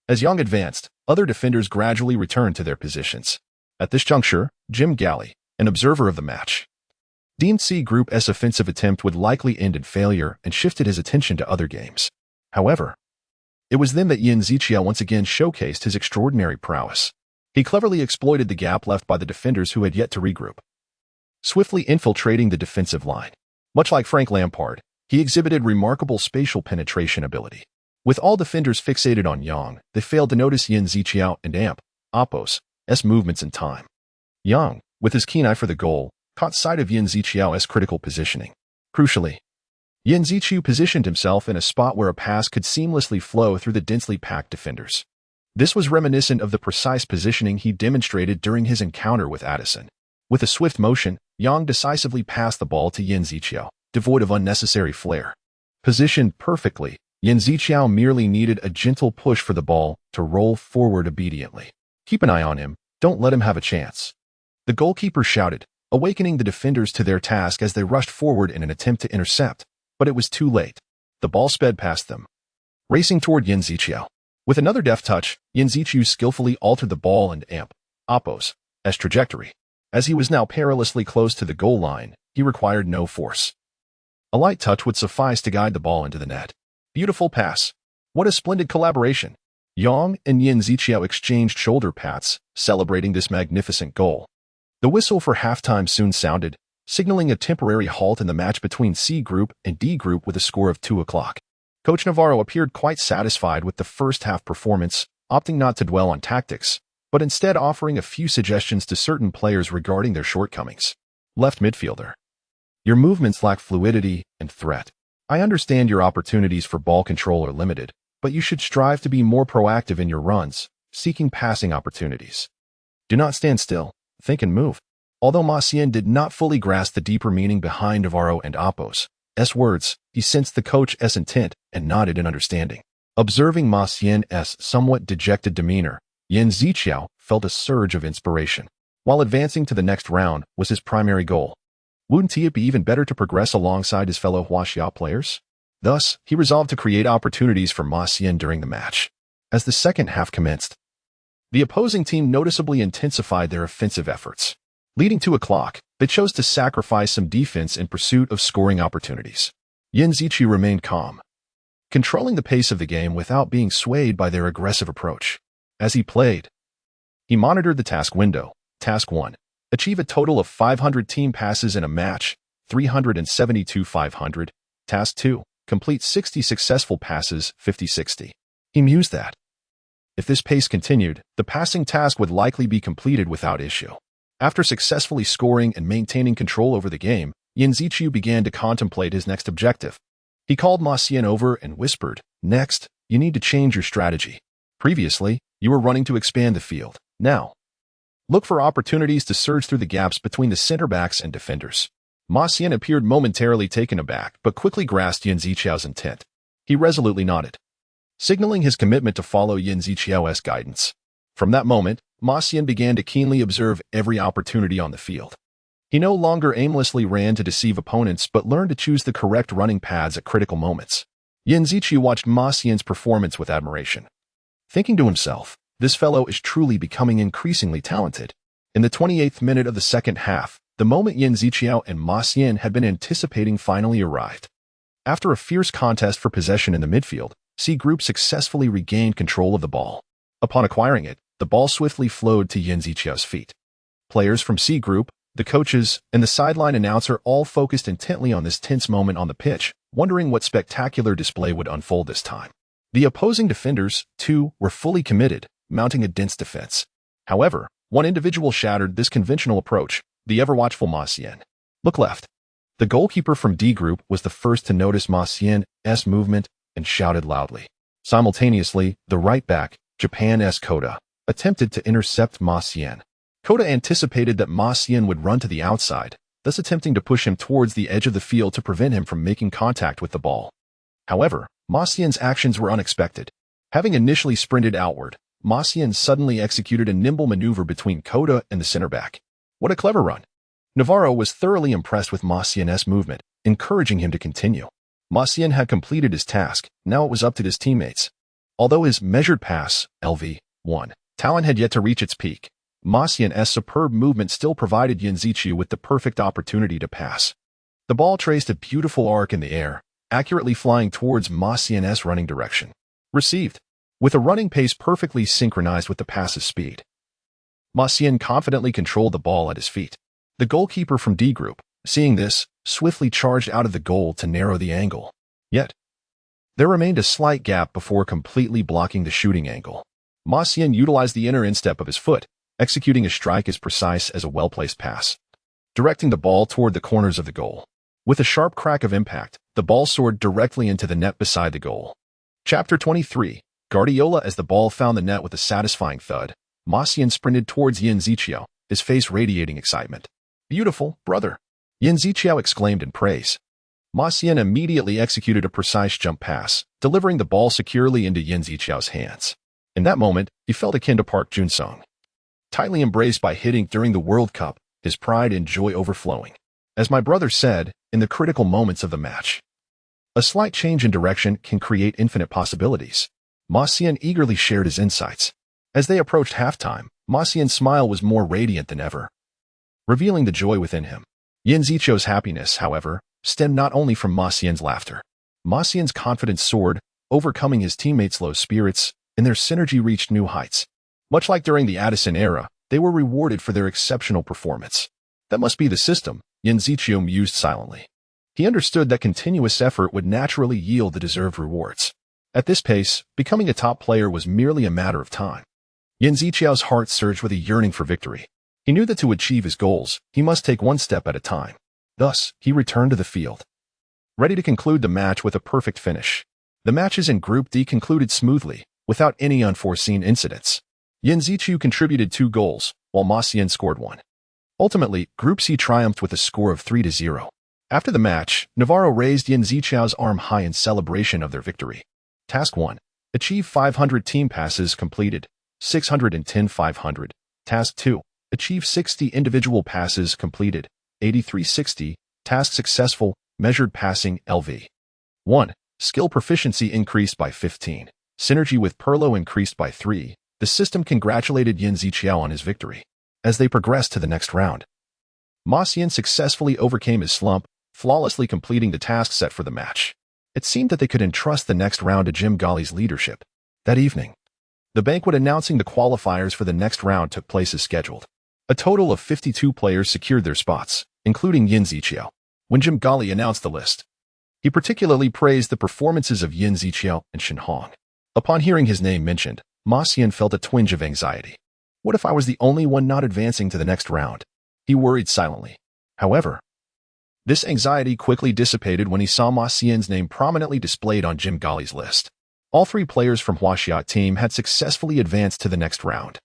as Yang advanced, other defenders gradually returned to their positions. At this juncture, Jim Galley, an observer of the match, deemed C Group's offensive attempt would likely end in failure and shifted his attention to other games. However, it was then that Yin Ziqiao once again showcased his extraordinary prowess. He cleverly exploited the gap left by the defenders who had yet to regroup, swiftly infiltrating the defensive line. Much like Frank Lampard, he exhibited remarkable spatial penetration ability. With all defenders fixated on Yang, they failed to notice Yin Ziqiao and Apos' movements in time. Yang, with his keen eye for the goal, caught sight of Yin Ziqiao's critical positioning. Crucially, Yin Ziqiao positioned himself in a spot where a pass could seamlessly flow through the densely packed defenders. This was reminiscent of the precise positioning he demonstrated during his encounter with Addison. With a swift motion, Yang decisively passed the ball to Yin Ziqiao, devoid of unnecessary flair. Positioned perfectly, Yin Ziqiao merely needed a gentle push for the ball to roll forward obediently. Keep an eye on him, don't let him have a chance. The goalkeeper shouted, awakening the defenders to their task as they rushed forward in an attempt to intercept, but it was too late. The ball sped past them, racing toward Yin Ziqiao. With another deft touch, Yin Ziqiao skillfully altered the ball and Apos' trajectory. As he was now perilously close to the goal line, he required no force. A light touch would suffice to guide the ball into the net. Beautiful pass. What a splendid collaboration. Yang and Yin Ziqiao exchanged shoulder pats, celebrating this magnificent goal. The whistle for halftime soon sounded, signaling a temporary halt in the match between C Group and D Group with a score of 2 o'clock. Coach Navarro appeared quite satisfied with the first half performance, opting not to dwell on tactics, but instead offering a few suggestions to certain players regarding their shortcomings. Left midfielder. Your movements lack fluidity and threat. I understand your opportunities for ball control are limited, but you should strive to be more proactive in your runs, seeking passing opportunities. Do not stand still, think and move. Although Ma Xian did not fully grasp the deeper meaning behind Navarro and Apos' words, he sensed the coach's intent and nodded in understanding. Observing Ma Xian's somewhat dejected demeanor, Yin Ziqiao felt a surge of inspiration. while advancing to the next round was his primary goal. Wouldn't it be even better to progress alongside his fellow Huaxia players? Thus, he resolved to create opportunities for Ma Xian during the match. As the second half commenced, the opposing team noticeably intensified their offensive efforts. Leading to a clock, they chose to sacrifice some defense in pursuit of scoring opportunities. Yan Zichu remained calm, controlling the pace of the game without being swayed by their aggressive approach. As he played, he monitored the task window. Task 1. Achieve a total of 500 team passes in a match, 372 500. Task 2. Complete 60 successful passes, 50-60. He mused that if this pace continued, the passing task would likely be completed without issue. After successfully scoring and maintaining control over the game, Yan Zichu began to contemplate his next objective. He called Ma Xian over and whispered, "Next, you need to change your strategy. Previously, you were running to expand the field. Now, look for opportunities to surge through the gaps between the center backs and defenders." Ma Xian appeared momentarily taken aback, but quickly grasped Yan Zichu's intent. He resolutely nodded, signaling his commitment to follow Yan Zichu's guidance. From that moment, Ma Xian began to keenly observe every opportunity on the field. He no longer aimlessly ran to deceive opponents but learned to choose the correct running paths at critical moments. Yan Zichu watched Ma Xian's performance with admiration, thinking to himself, "This fellow is truly becoming increasingly talented." In the 28th minute of the second half, the moment Yan Zichu and Ma Xian had been anticipating finally arrived. After a fierce contest for possession in the midfield, C Group successfully regained control of the ball. Upon acquiring it, the ball swiftly flowed to Yan Zichu's feet. Players from C Group, the coaches, and the sideline announcer all focused intently on this tense moment on the pitch, wondering what spectacular display would unfold this time. The opposing defenders, too, were fully committed, mounting a dense defense. However, one individual shattered this conventional approach, the ever-watchful Ma Xian. Look left. The goalkeeper from D Group was the first to notice Ma Xian's movement and shouted loudly. Simultaneously, the right back, Japan's Kota, attempted to intercept Ma Xian. Kota anticipated that Ma Xian would run to the outside, thus attempting to push him towards the edge of the field to prevent him from making contact with the ball. However, Ma Xian's actions were unexpected. Having initially sprinted outward, Ma Xian suddenly executed a nimble maneuver between Kota and the center back. What a clever run! Navarro was thoroughly impressed with Ma Xian's movement, encouraging him to continue. Ma Xian had completed his task, now it was up to his teammates. Although his measured pass, LV1, talent had yet to reach its peak, Ma Xian's superb movement still provided Yan Zichu with the perfect opportunity to pass. The ball traced a beautiful arc in the air, accurately flying towards Ma Xian's running direction. Received. With a running pace perfectly synchronized with the pass's speed, Ma Xian confidently controlled the ball at his feet. The goalkeeper from D Group, seeing this, swiftly charged out of the goal to narrow the angle. Yet, there remained a slight gap before completely blocking the shooting angle. Ma Xian utilized the inner instep of his foot, executing a strike as precise as a well-placed pass, directing the ball toward the corners of the goal. With a sharp crack of impact, the ball soared directly into the net beside the goal. Chapter 23. Guardiola. As the ball found the net with a satisfying thud, Ma Xian sprinted towards Yan Zichu, his face radiating excitement. "Beautiful, brother!" Yan Zichu exclaimed in praise. Ma Xian immediately executed a precise jump pass, delivering the ball securely into Yan Zichu's hands. In that moment, he felt akin to Park Jun-sung, tightly embraced by hitting during the World Cup, his pride and joy overflowing. As my brother said, in the critical moments of the match, a slight change in direction can create infinite possibilities. Ma Xian eagerly shared his insights. As they approached halftime, Ma Xian's smile was more radiant than ever, revealing the joy within him. Yan Zichu's happiness, however, stemmed not only from Ma Xian's laughter. Ma Xian's confidence soared, overcoming his teammates' low spirits, and their synergy reached new heights. Much like during the Addison era, they were rewarded for their exceptional performance. That must be the system, Yan Zichu mused silently. He understood that continuous effort would naturally yield the deserved rewards. At this pace, becoming a top player was merely a matter of time. Yan Zichu's heart surged with a yearning for victory. He knew that to achieve his goals, he must take one step at a time. Thus, he returned to the field, ready to conclude the match with a perfect finish. The matches in Group D concluded smoothly, without any unforeseen incidents. Yan Zichu contributed 2 goals, while Ma Xian scored 1. Ultimately, Group C triumphed with a score of 3-0. After the match, Navarro raised Yan Zichu's arm high in celebration of their victory. Task 1. Achieve 500 team passes completed, 610 500. Task 2. Achieve 60 individual passes completed, 8360, task successful, measured passing, LV. 1. Skill proficiency increased by 15. Synergy with Perlo increased by 3. The system congratulated Yin Ziqiao on his victory. As they progressed to the next round, Ma Xian successfully overcame his slump, flawlessly completing the task set for the match. It seemed that they could entrust the next round to Jim Galley's leadership. That evening, the banquet announcing the qualifiers for the next round took place as scheduled. A total of 52 players secured their spots, including Yin Ziqiao. When Jim Galley announced the list, he particularly praised the performances of Yin Ziqiao and Shen Hong. Upon hearing his name mentioned, Ma Xian felt a twinge of anxiety. What if I was the only one not advancing to the next round? He worried silently. However, this anxiety quickly dissipated when he saw Ma Xian's name prominently displayed on Jim Galley's list. All 3 players from Huaxia team had successfully advanced to the next round.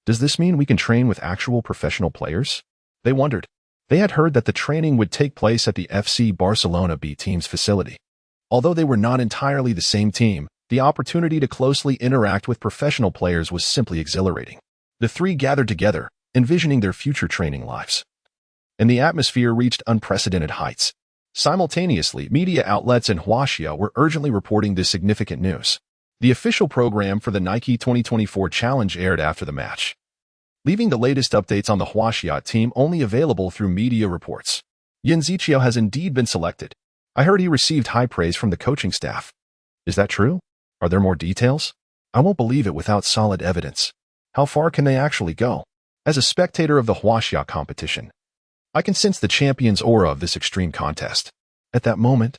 Does this mean we can train with actual professional players? They wondered. They had heard that the training would take place at the FC Barcelona B team's facility. Although they were not entirely the same team, the opportunity to closely interact with professional players was simply exhilarating. The 3 gathered together, envisioning their future training lives. And the atmosphere reached unprecedented heights. Simultaneously, media outlets in Huaxia were urgently reporting this significant news. The official program for the Nike 2024 Challenge aired after the match, leaving the latest updates on the Huaxia team only available through media reports. Yin Ziqiao has indeed been selected. I heard he received high praise from the coaching staff. Is that true? Are there more details? I won't believe it without solid evidence. How far can they actually go? As a spectator of the Huaxia competition, I can sense the champion's aura of this extreme contest. At that moment,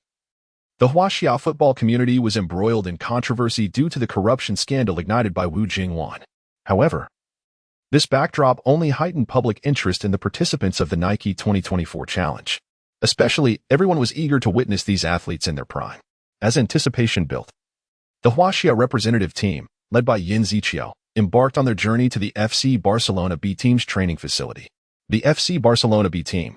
the Huaxia football community was embroiled in controversy due to the corruption scandal ignited by Wu Jingwan. However, this backdrop only heightened public interest in the participants of the Nike 2024 Challenge. Especially, everyone was eager to witness these athletes in their prime. As anticipation built, the Huaxia representative team, led by Yin Ziqiao, embarked on their journey to the FC Barcelona B team's training facility. The FC Barcelona B team,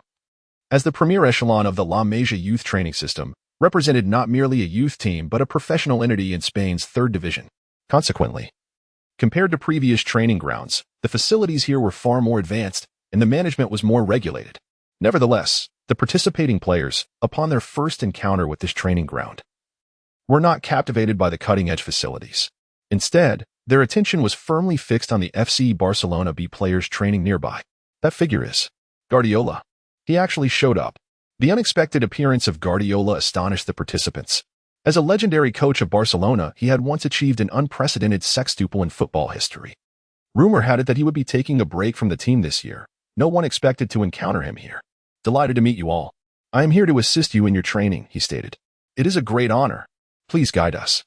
as the premier echelon of the La Masia youth training system, represented not merely a youth team but a professional entity in Spain's 3rd division. Consequently, compared to previous training grounds, the facilities here were far more advanced and the management was more regulated. Nevertheless, the participating players, upon their first encounter with this training ground, were not captivated by the cutting-edge facilities. Instead, their attention was firmly fixed on the FC Barcelona B players training nearby. That figure is Guardiola. He actually showed up. The unexpected appearance of Guardiola astonished the participants. As a legendary coach of Barcelona, he had once achieved an unprecedented sextuple in football history. Rumor had it that he would be taking a break from the team this year. No one expected to encounter him here. Delighted to meet you all. I am here to assist you in your training, he stated. It is a great honor. Please guide us.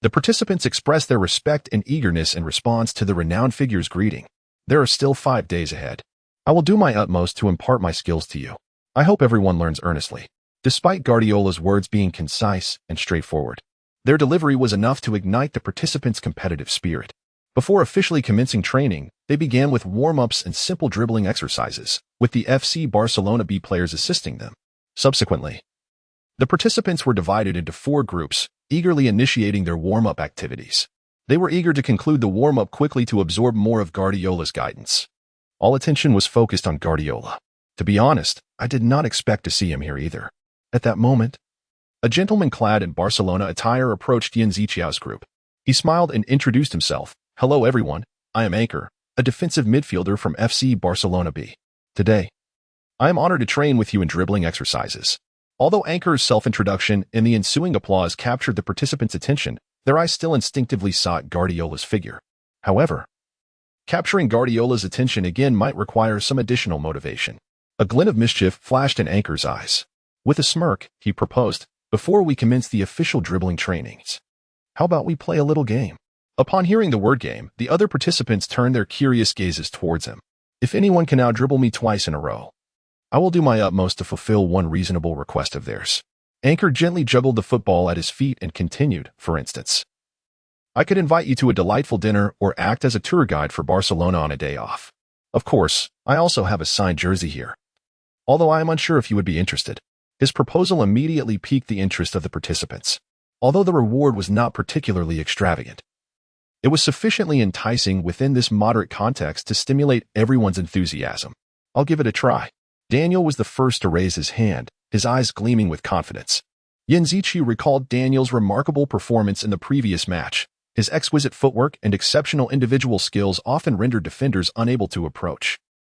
The participants expressed their respect and eagerness in response to the renowned figure's greeting. There are still 5 days ahead. I will do my utmost to impart my skills to you. I hope everyone learns earnestly. Despite Guardiola's words being concise and straightforward, their delivery was enough to ignite the participants' competitive spirit. Before officially commencing training, they began with warm-ups and simple dribbling exercises, with the FC Barcelona B players assisting them. Subsequently, the participants were divided into 4 groups, eagerly initiating their warm-up activities. They were eager to conclude the warm-up quickly to absorb more of Guardiola's guidance. All attention was focused on Guardiola. To be honest, I did not expect to see him here either. At that moment, a gentleman clad in Barcelona attire approached Yin Ziqiao's group. He smiled and introduced himself. Hello everyone, I am Anchor, a defensive midfielder from FC Barcelona B. Today, I am honored to train with you in dribbling exercises. Although Anchor's self-introduction and the ensuing applause captured the participants' attention, their eyes still instinctively sought Guardiola's figure. However, capturing Guardiola's attention again might require some additional motivation. A glint of mischief flashed in Anchor's eyes. With a smirk, he proposed, before we commence the official dribbling trainings, how about we play a little game? Upon hearing the word game, the other participants turned their curious gazes towards him. If anyone can now dribble me twice in a row, I will do my utmost to fulfill one reasonable request of theirs. Anchor gently juggled the football at his feet and continued, for instance, I could invite you to a delightful dinner or act as a tour guide for Barcelona on a day off. Of course, I also have a signed jersey here. Although I am unsure if you would be interested. His proposal immediately piqued the interest of the participants. Although the reward was not particularly extravagant, It was sufficiently enticing within this moderate context to stimulate everyone's enthusiasm. I'll give it a try. Daniel was the first to raise his hand, his eyes gleaming with confidence. Yin Ziqiu recalled Daniel's remarkable performance in the previous match. His exquisite footwork and exceptional individual skills often rendered defenders unable to approach.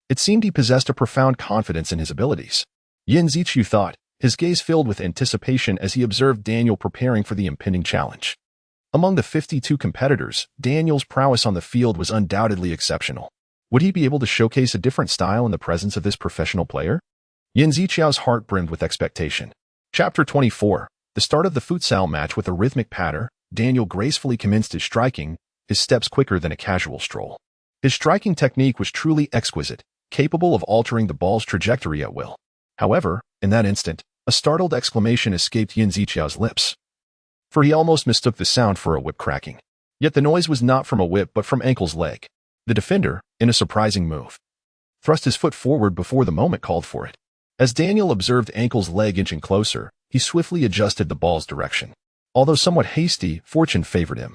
It seemed he possessed a profound confidence in his abilities. Yin Ziqiu thought, his gaze filled with anticipation as he observed Daniel preparing for the impending challenge. Among the 52 competitors, Daniel's prowess on the field was undoubtedly exceptional. Would he be able to showcase a different style in the presence of this professional player? Yin Ziqiu's heart brimmed with expectation. Chapter 24. The start of the futsal match with a rhythmic patter, Daniel gracefully commenced his striking, his steps quicker than a casual stroll. His striking technique was truly exquisite, capable of altering the ball's trajectory at will. However, in that instant, a startled exclamation escaped Yin Ziqiu's lips. For he almost mistook the sound for a whip cracking. Yet the noise was not from a whip but from Ankle's leg. The defender, in a surprising move, thrust his foot forward before the moment called for it. As Daniel observed Ankle's leg inching closer, he swiftly adjusted the ball's direction. Although somewhat hasty, fortune favored him,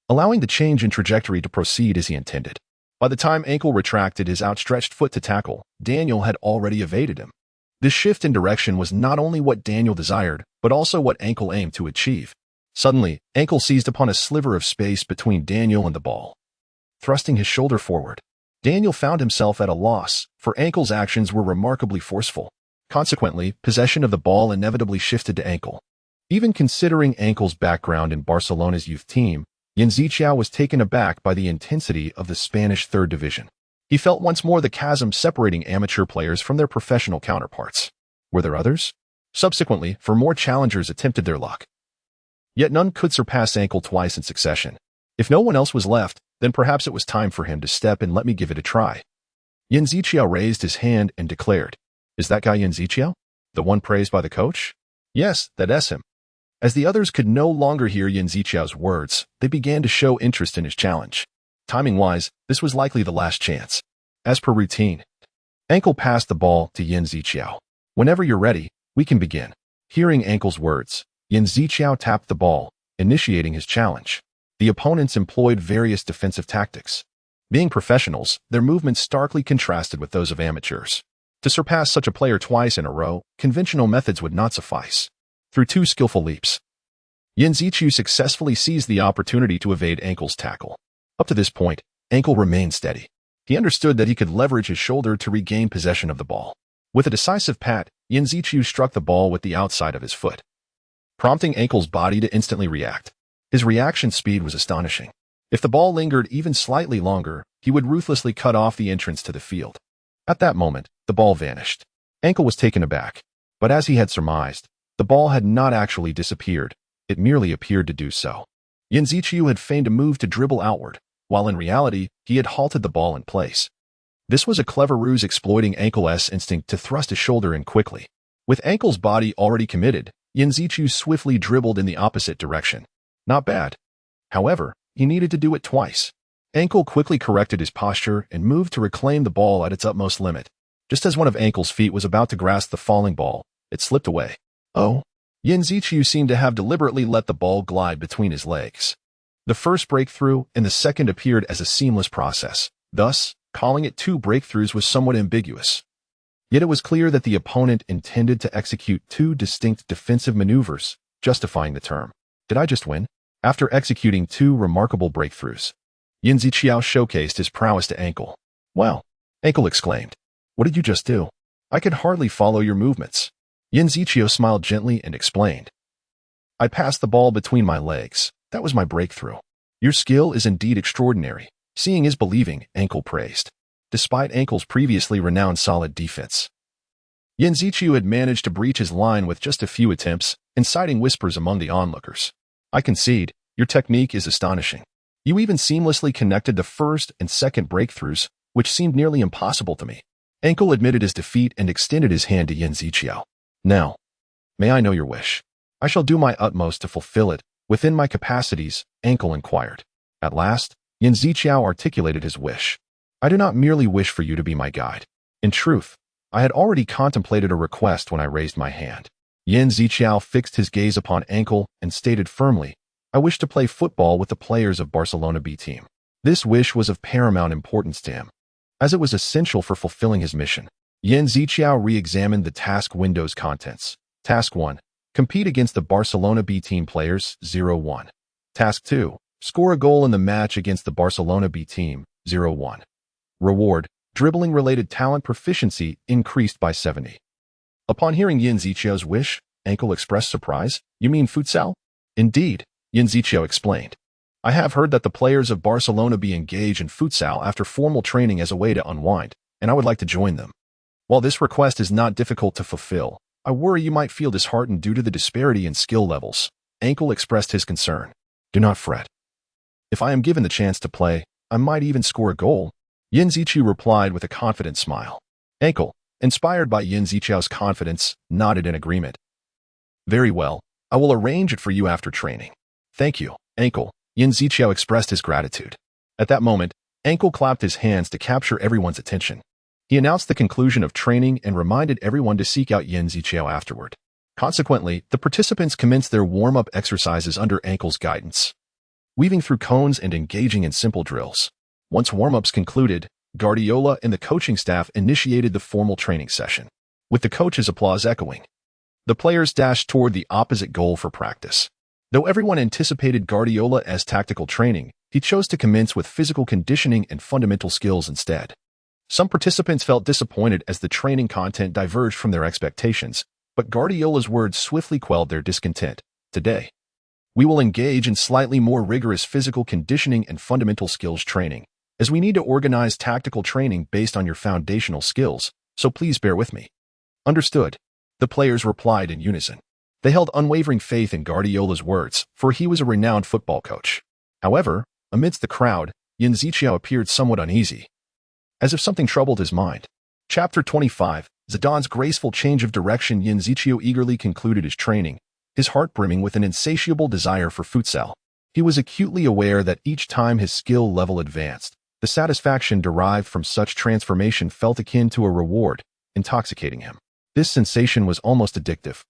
allowing the change in trajectory to proceed as he intended. By the time Ankle retracted his outstretched foot to tackle, Daniel had already evaded him. This shift in direction was not only what Daniel desired, but also what Ankle aimed to achieve. Suddenly, Ankle seized upon a sliver of space between Daniel and the ball. Thrusting his shoulder forward, Daniel found himself at a loss, for Ankle's actions were remarkably forceful. Consequently, possession of the ball inevitably shifted to Ankle. Even considering Ankle's background in Barcelona's youth team, Yin Ziqiu was taken aback by the intensity of the Spanish third division. He felt once more the chasm separating amateur players from their professional counterparts. Were there others? Subsequently, more challengers attempted their luck. Yet none could surpass Ankle twice in succession. If no one else was left, then perhaps it was time for him to step and let me give it a try. Yin Ziqiu raised his hand and declared, "Is that guy Yin Ziqiu? The one praised by the coach?" "Yes, that's him." As the others could no longer hear Yin Ziqiu's words, they began to show interest in his challenge. Timing-wise, this was likely the last chance. As per routine, Ankle passed the ball to Yin Ziqiu. "Whenever you're ready, we can begin." Hearing Ankle's words, Yin Ziqiu tapped the ball, initiating his challenge. The opponents employed various defensive tactics. Being professionals, their movements starkly contrasted with those of amateurs. To surpass such a player twice in a row, conventional methods would not suffice. Through two skillful leaps, Yin Ziqiu successfully seized the opportunity to evade Ankle's tackle. Up to this point, Ankle remained steady. He understood that he could leverage his shoulder to regain possession of the ball. With a decisive pat, Yin Ziqiu struck the ball with the outside of his foot, prompting Ankle's body to instantly react. His reaction speed was astonishing. If the ball lingered even slightly longer, he would ruthlessly cut off the entrance to the field. At that moment, the ball vanished. Ankle was taken aback. But as he had surmised, the ball had not actually disappeared. It merely appeared to do so. Yin Ziqiu had feigned a move to dribble outward, while in reality, he had halted the ball in place. This was a clever ruse exploiting Ankle's instinct to thrust his shoulder in quickly. With Ankle's body already committed, Yin Ziqiu swiftly dribbled in the opposite direction. Not bad. However, he needed to do it twice. Ankle quickly corrected his posture and moved to reclaim the ball at its utmost limit. Just as one of Ankle's feet was about to grasp the falling ball, it slipped away. Oh. Yin Ziqiu seemed to have deliberately let the ball glide between his legs. The first breakthrough and the second appeared as a seamless process. Thus, calling it two breakthroughs was somewhat ambiguous. Yet it was clear that the opponent intended to execute two distinct defensive maneuvers, justifying the term. Did I just win? After executing two remarkable breakthroughs, Yin Ziqiu showcased his prowess to Ankle. "Wow," Ankle exclaimed. "What did you just do? I could hardly follow your movements." Yin Ziqiu smiled gently and explained, "I passed the ball between my legs. That was my breakthrough." "Your skill is indeed extraordinary. Seeing is believing," Ankle praised. Despite Ankle's previously renowned solid defense, Yin Ziqiu had managed to breach his line with just a few attempts, inciting whispers among the onlookers. "I concede, your technique is astonishing. You even seamlessly connected the first and second breakthroughs, which seemed nearly impossible to me." Ankle admitted his defeat and extended his hand to Yin Ziqiu. "Now, may I know your wish?" "I shall do my utmost to fulfill it, within my capacities," Ankle inquired. At last, Yin Ziqiu articulated his wish. "I do not merely wish for you to be my guide. In truth, I had already contemplated a request when I raised my hand." Yin Ziqiu fixed his gaze upon Ankle and stated firmly, I wish to play football with the players of Barcelona B team. This wish was of paramount importance to him, as it was essential for fulfilling his mission. Yan Ziqiao re-examined the task window's contents. Task 1. Compete against the Barcelona B team players, 0-1. Task 2. Score a goal in the match against the Barcelona B team, 0-1. Reward. Dribbling-related talent proficiency increased by 70. Upon hearing Yan Ziqiao's wish, Ankel expressed surprise. You mean futsal? Indeed, Yan Ziqiao explained. I have heard that the players of Barcelona B engage in futsal after formal training as a way to unwind, and I would like to join them. While this request is not difficult to fulfill, I worry you might feel disheartened due to the disparity in skill levels. Ankel expressed his concern. Do not fret. If I am given the chance to play, I might even score a goal. Yan Ziqiao replied with a confident smile. Ankel, inspired by Yan Ziqiao's confidence, nodded in agreement. Very well, I will arrange it for you after training. Thank you, Ankel. Yan Ziqiao expressed his gratitude. At that moment, Ankel clapped his hands to capture everyone's attention. He announced the conclusion of training and reminded everyone to seek out Yan Ziqiao afterward. Consequently, the participants commenced their warm-up exercises under Ankel's guidance, weaving through cones and engaging in simple drills. Once warm-ups concluded, Guardiola and the coaching staff initiated the formal training session, with the coach's applause echoing. The players dashed toward the opposite goal for practice. Though everyone anticipated Guardiola's tactical training, he chose to commence with physical conditioning and fundamental skills instead. Some participants felt disappointed as the training content diverged from their expectations, but Guardiola's words swiftly quelled their discontent. Today, we will engage in slightly more rigorous physical conditioning and fundamental skills training, as we need to organize tactical training based on your foundational skills, so please bear with me. Understood. The players replied in unison. They held unwavering faith in Guardiola's words, for he was a renowned football coach. However, amidst the crowd, Yan Ziqiao appeared somewhat uneasy, as if something troubled his mind. Chapter 25. Zidane's graceful change of direction. Yan Ziqiao eagerly concluded his training, his heart brimming with an insatiable desire for futsal. He was acutely aware that each time his skill level advanced, the satisfaction derived from such transformation felt akin to a reward, intoxicating him. This sensation was almost addictive,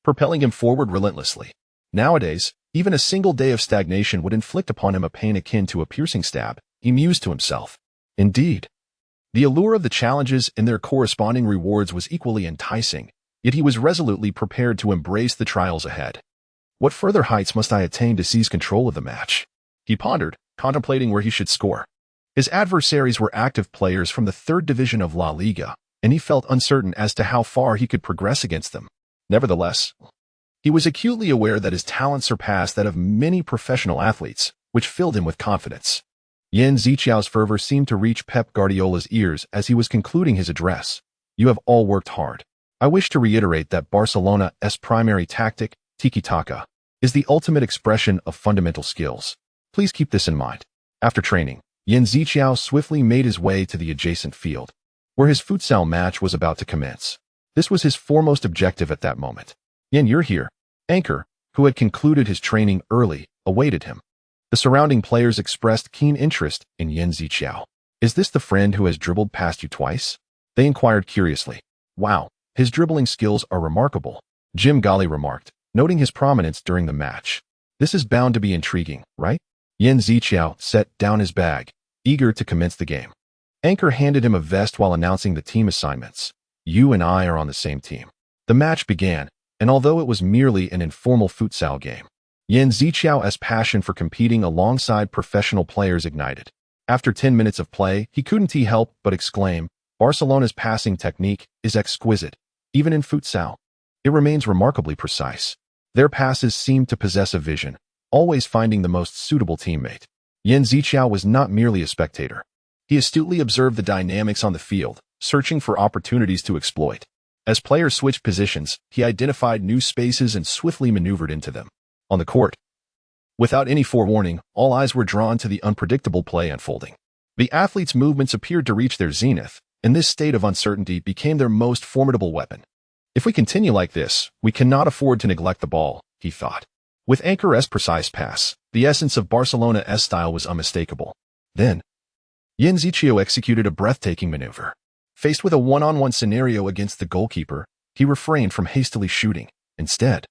propelling him forward relentlessly. Nowadays, even a single day of stagnation would inflict upon him a pain akin to a piercing stab, he mused to himself. Indeed, the allure of the challenges and their corresponding rewards was equally enticing, yet he was resolutely prepared to embrace the trials ahead. What further heights must I attain to seize control of the match? He pondered, contemplating where he should score. His adversaries were active players from the third division of La Liga, and he felt uncertain as to how far he could progress against them. Nevertheless, he was acutely aware that his talent surpassed that of many professional athletes, which filled him with confidence. Yan Ziqiao's fervor seemed to reach Pep Guardiola's ears as he was concluding his address. You have all worked hard. I wish to reiterate that Barcelona's primary tactic, tiki-taka, is the ultimate expression of fundamental skills. Please keep this in mind. After training, Yan Ziqiao swiftly made his way to the adjacent field, where his futsal match was about to commence. This was his foremost objective at that moment. Yan, you're here. Anker, who had concluded his training early, awaited him. The surrounding players expressed keen interest in Yan Ziqiao. Is this the friend who has dribbled past you twice? They inquired curiously. Wow, his dribbling skills are remarkable, Jim Golly remarked, noting his prominence during the match. This is bound to be intriguing, right? Yan Ziqiao set down his bag, eager to commence the game. Anker handed him a vest while announcing the team assignments. You and I are on the same team. The match began, and although it was merely an informal futsal game, Yan Ziqiao's passion for competing alongside professional players ignited. After 10 minutes of play, he couldn't help but exclaim, Barcelona's passing technique is exquisite. Even in futsal, it remains remarkably precise. Their passes seemed to possess a vision, always finding the most suitable teammate. Yan Ziqiao was not merely a spectator. He astutely observed the dynamics on the field, searching for opportunities to exploit. As players switched positions, he identified new spaces and swiftly maneuvered into them. On the court, without any forewarning, all eyes were drawn to the unpredictable play unfolding. The athletes' movements appeared to reach their zenith, and this state of uncertainty became their most formidable weapon. If we continue like this, we cannot afford to neglect the ball, he thought. With Anker's precise pass, the essence of Barcelona's style was unmistakable. Then, Yan Ziqiao executed a breathtaking maneuver. Faced with a one-on-one scenario against the goalkeeper, he refrained from hastily shooting. Instead,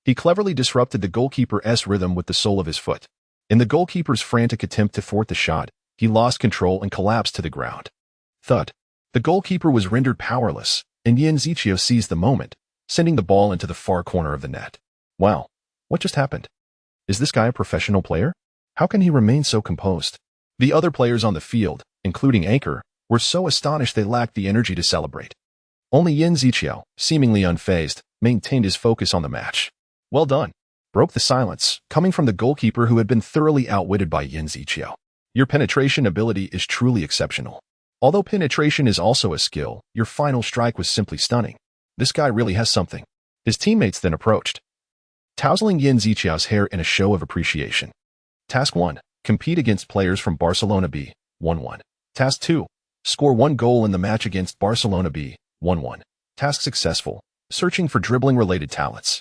He cleverly disrupted the goalkeeper's rhythm with the sole of his foot. In the goalkeeper's frantic attempt to thwart the shot, he lost control and collapsed to the ground. Thud. The goalkeeper was rendered powerless, and Yin Ziqiao seized the moment, sending the ball into the far corner of the net. Wow, what just happened? Is this guy a professional player? How can he remain so composed? The other players on the field, including Anchor, were so astonished they lacked the energy to celebrate. Only Yin Ziqiao, seemingly unfazed, maintained his focus on the match. Well done, broke the silence, coming from the goalkeeper who had been thoroughly outwitted by Yin Ziqiao. Your penetration ability is truly exceptional. Although penetration is also a skill, your final strike was simply stunning. This guy really has something. His teammates then approached, tousling Yin Ziqiao's hair in a show of appreciation. Task 1. Compete against players from Barcelona B. 1-1. Task 2. Score 1 goal in the match against Barcelona B. 1-1. Task successful. Searching for dribbling-related talents.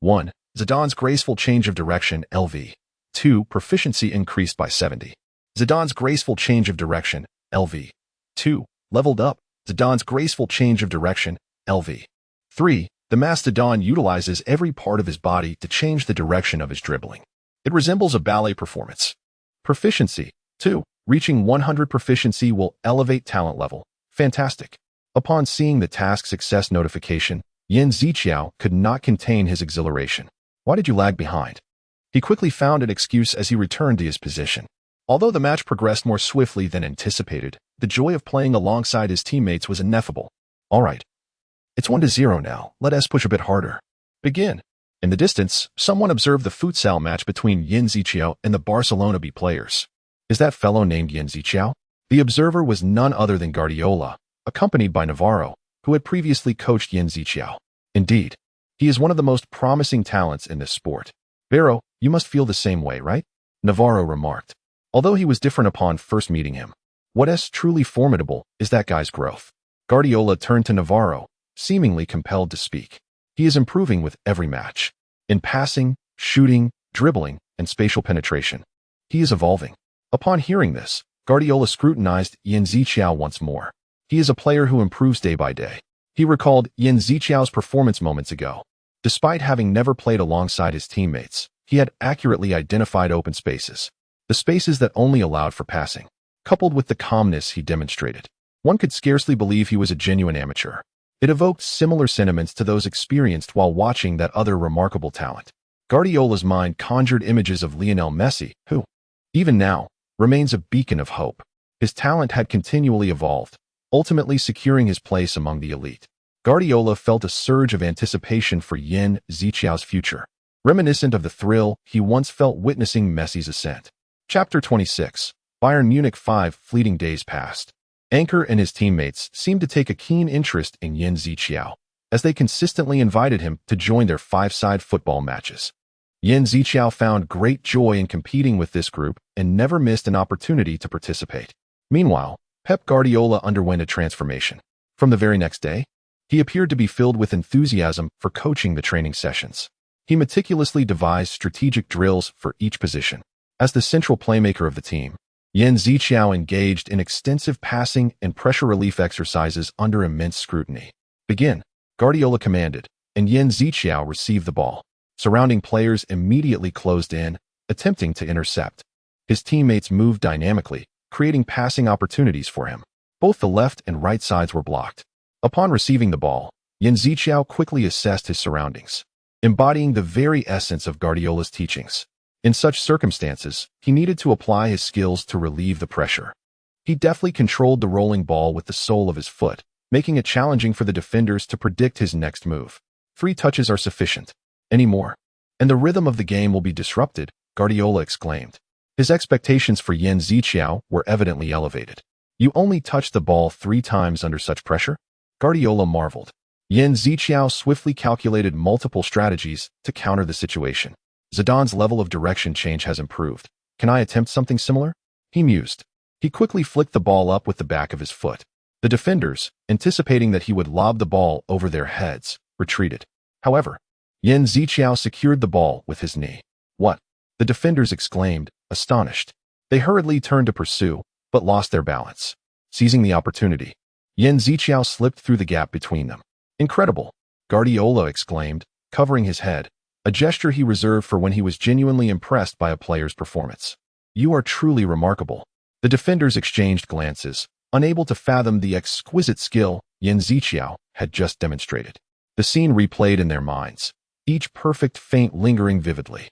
1. Zidane's graceful change of direction, LV. 2. Proficiency increased by 70. Zidane's graceful change of direction, LV. 2. Leveled up. Zidane's graceful change of direction, LV. 3. The Mastodon utilizes every part of his body to change the direction of his dribbling. It resembles a ballet performance. Proficiency. 2. Reaching 100 proficiency will elevate talent level. Fantastic. Upon seeing the task success notification, Yin Ziqiao could not contain his exhilaration. Why did you lag behind? He quickly found an excuse as he returned to his position. Although the match progressed more swiftly than anticipated, the joy of playing alongside his teammates was ineffable. All right. It's 1-0 now. Let us push a bit harder. Begin. In the distance, someone observed the futsal match between Yin Ziqiao and the Barcelona B players. Is that fellow named Yin Ziqiao? The observer was none other than Guardiola, accompanied by Navarro, who had previously coached Yin Ziqiao. Indeed, he is one of the most promising talents in this sport. Vero, you must feel the same way, right? Navarro remarked. Although he was different upon first meeting him, what's truly formidable is that guy's growth. Guardiola turned to Navarro, seemingly compelled to speak. He is improving with every match. In passing, shooting, dribbling, and spatial penetration. He is evolving. Upon hearing this, Guardiola scrutinized Yin Ziqiao once more. He is a player who improves day by day. He recalled Yin Ziqiao's performance moments ago. Despite having never played alongside his teammates, he had accurately identified open spaces. The spaces that only allowed for passing. Coupled with the calmness he demonstrated, one could scarcely believe he was a genuine amateur. It evoked similar sentiments to those experienced while watching that other remarkable talent. Guardiola's mind conjured images of Lionel Messi, who, even now, remains a beacon of hope. His talent had continually evolved, ultimately securing his place among the elite. Guardiola felt a surge of anticipation for Yin Ziqiao's future, reminiscent of the thrill he once felt witnessing Messi's ascent. Chapter 26. Bayern Munich 5 fleeting days passed. Anchor and his teammates seemed to take a keen interest in Yin Ziqiao, as they consistently invited him to join their five-side football matches. Yin Ziqiao found great joy in competing with this group and never missed an opportunity to participate. Meanwhile, Pep Guardiola underwent a transformation. From the very next day, he appeared to be filled with enthusiasm for coaching the training sessions. He meticulously devised strategic drills for each position. As the central playmaker of the team, Yin Ziqiao engaged in extensive passing and pressure relief exercises under immense scrutiny. Begin, Guardiola commanded, and Yin Ziqiao received the ball. Surrounding players immediately closed in, attempting to intercept. His teammates moved dynamically, creating passing opportunities for him. Both the left and right sides were blocked. Upon receiving the ball, Yin Ziqiao quickly assessed his surroundings, embodying the very essence of Guardiola's teachings. In such circumstances, he needed to apply his skills to relieve the pressure. He deftly controlled the rolling ball with the sole of his foot, making it challenging for the defenders to predict his next move. 3 touches are sufficient. Any more, and the rhythm of the game will be disrupted, Guardiola exclaimed. His expectations for Yin Ziqiao were evidently elevated. You only touched the ball 3 times under such pressure? Guardiola marveled. Yin Ziqiao swiftly calculated multiple strategies to counter the situation. Zidane's level of direction change has improved. Can I attempt something similar? He mused. He quickly flicked the ball up with the back of his foot. The defenders, anticipating that he would lob the ball over their heads, retreated. However, Yin Ziqiao secured the ball with his knee. What? The defenders exclaimed, astonished. They hurriedly turned to pursue, but lost their balance. Seizing the opportunity, Yin Ziqiao slipped through the gap between them. Incredible! Guardiola exclaimed, covering his head. a gesture he reserved for when he was genuinely impressed by a player's performance. "You are truly remarkable." The defenders exchanged glances, unable to fathom the exquisite skill Yan Ziqiao had just demonstrated. The scene replayed in their minds, each perfect feint lingering vividly.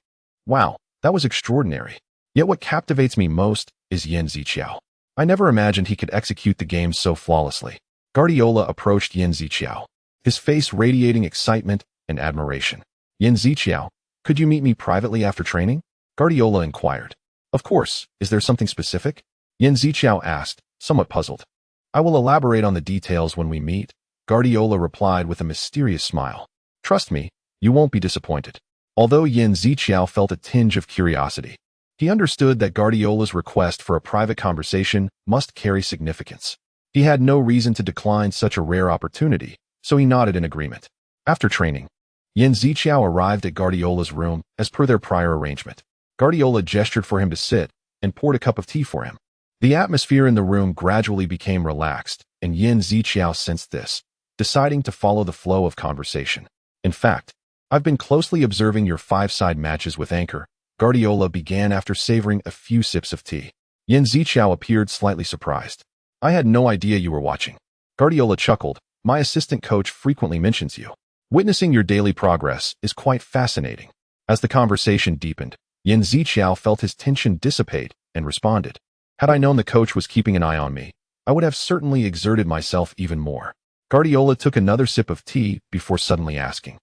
Wow, that was extraordinary. Yet what captivates me most is Yan Ziqiao. I never imagined he could execute the game so flawlessly. Guardiola approached Yan Ziqiao, his face radiating excitement and admiration. "Yan Ziqiao, could you meet me privately after training?" Guardiola inquired. "Of course. Is there something specific?" Yan Ziqiao asked, somewhat puzzled. "I will elaborate on the details when we meet," Guardiola replied with a mysterious smile. "Trust me, you won't be disappointed." Although Yan Ziqiao felt a tinge of curiosity, he understood that Guardiola's request for a private conversation must carry significance. He had no reason to decline such a rare opportunity, so he nodded in agreement. After training, Yan Ziqiao arrived at Guardiola's room as per their prior arrangement. Guardiola gestured for him to sit and poured a cup of tea for him. The atmosphere in the room gradually became relaxed, and Yan Ziqiao sensed this, deciding to follow the flow of conversation. "In fact, I've been closely observing your five-side matches with Anchor," Guardiola began after savoring a few sips of tea. Yan Ziqiao appeared slightly surprised. "I had no idea you were watching." Guardiola chuckled. "My assistant coach frequently mentions you. Witnessing your daily progress is quite fascinating." As the conversation deepened, Yan Ziqiao felt his tension dissipate and responded, "Had I known the coach was keeping an eye on me, I would have certainly exerted myself even more." Guardiola took another sip of tea before suddenly asking,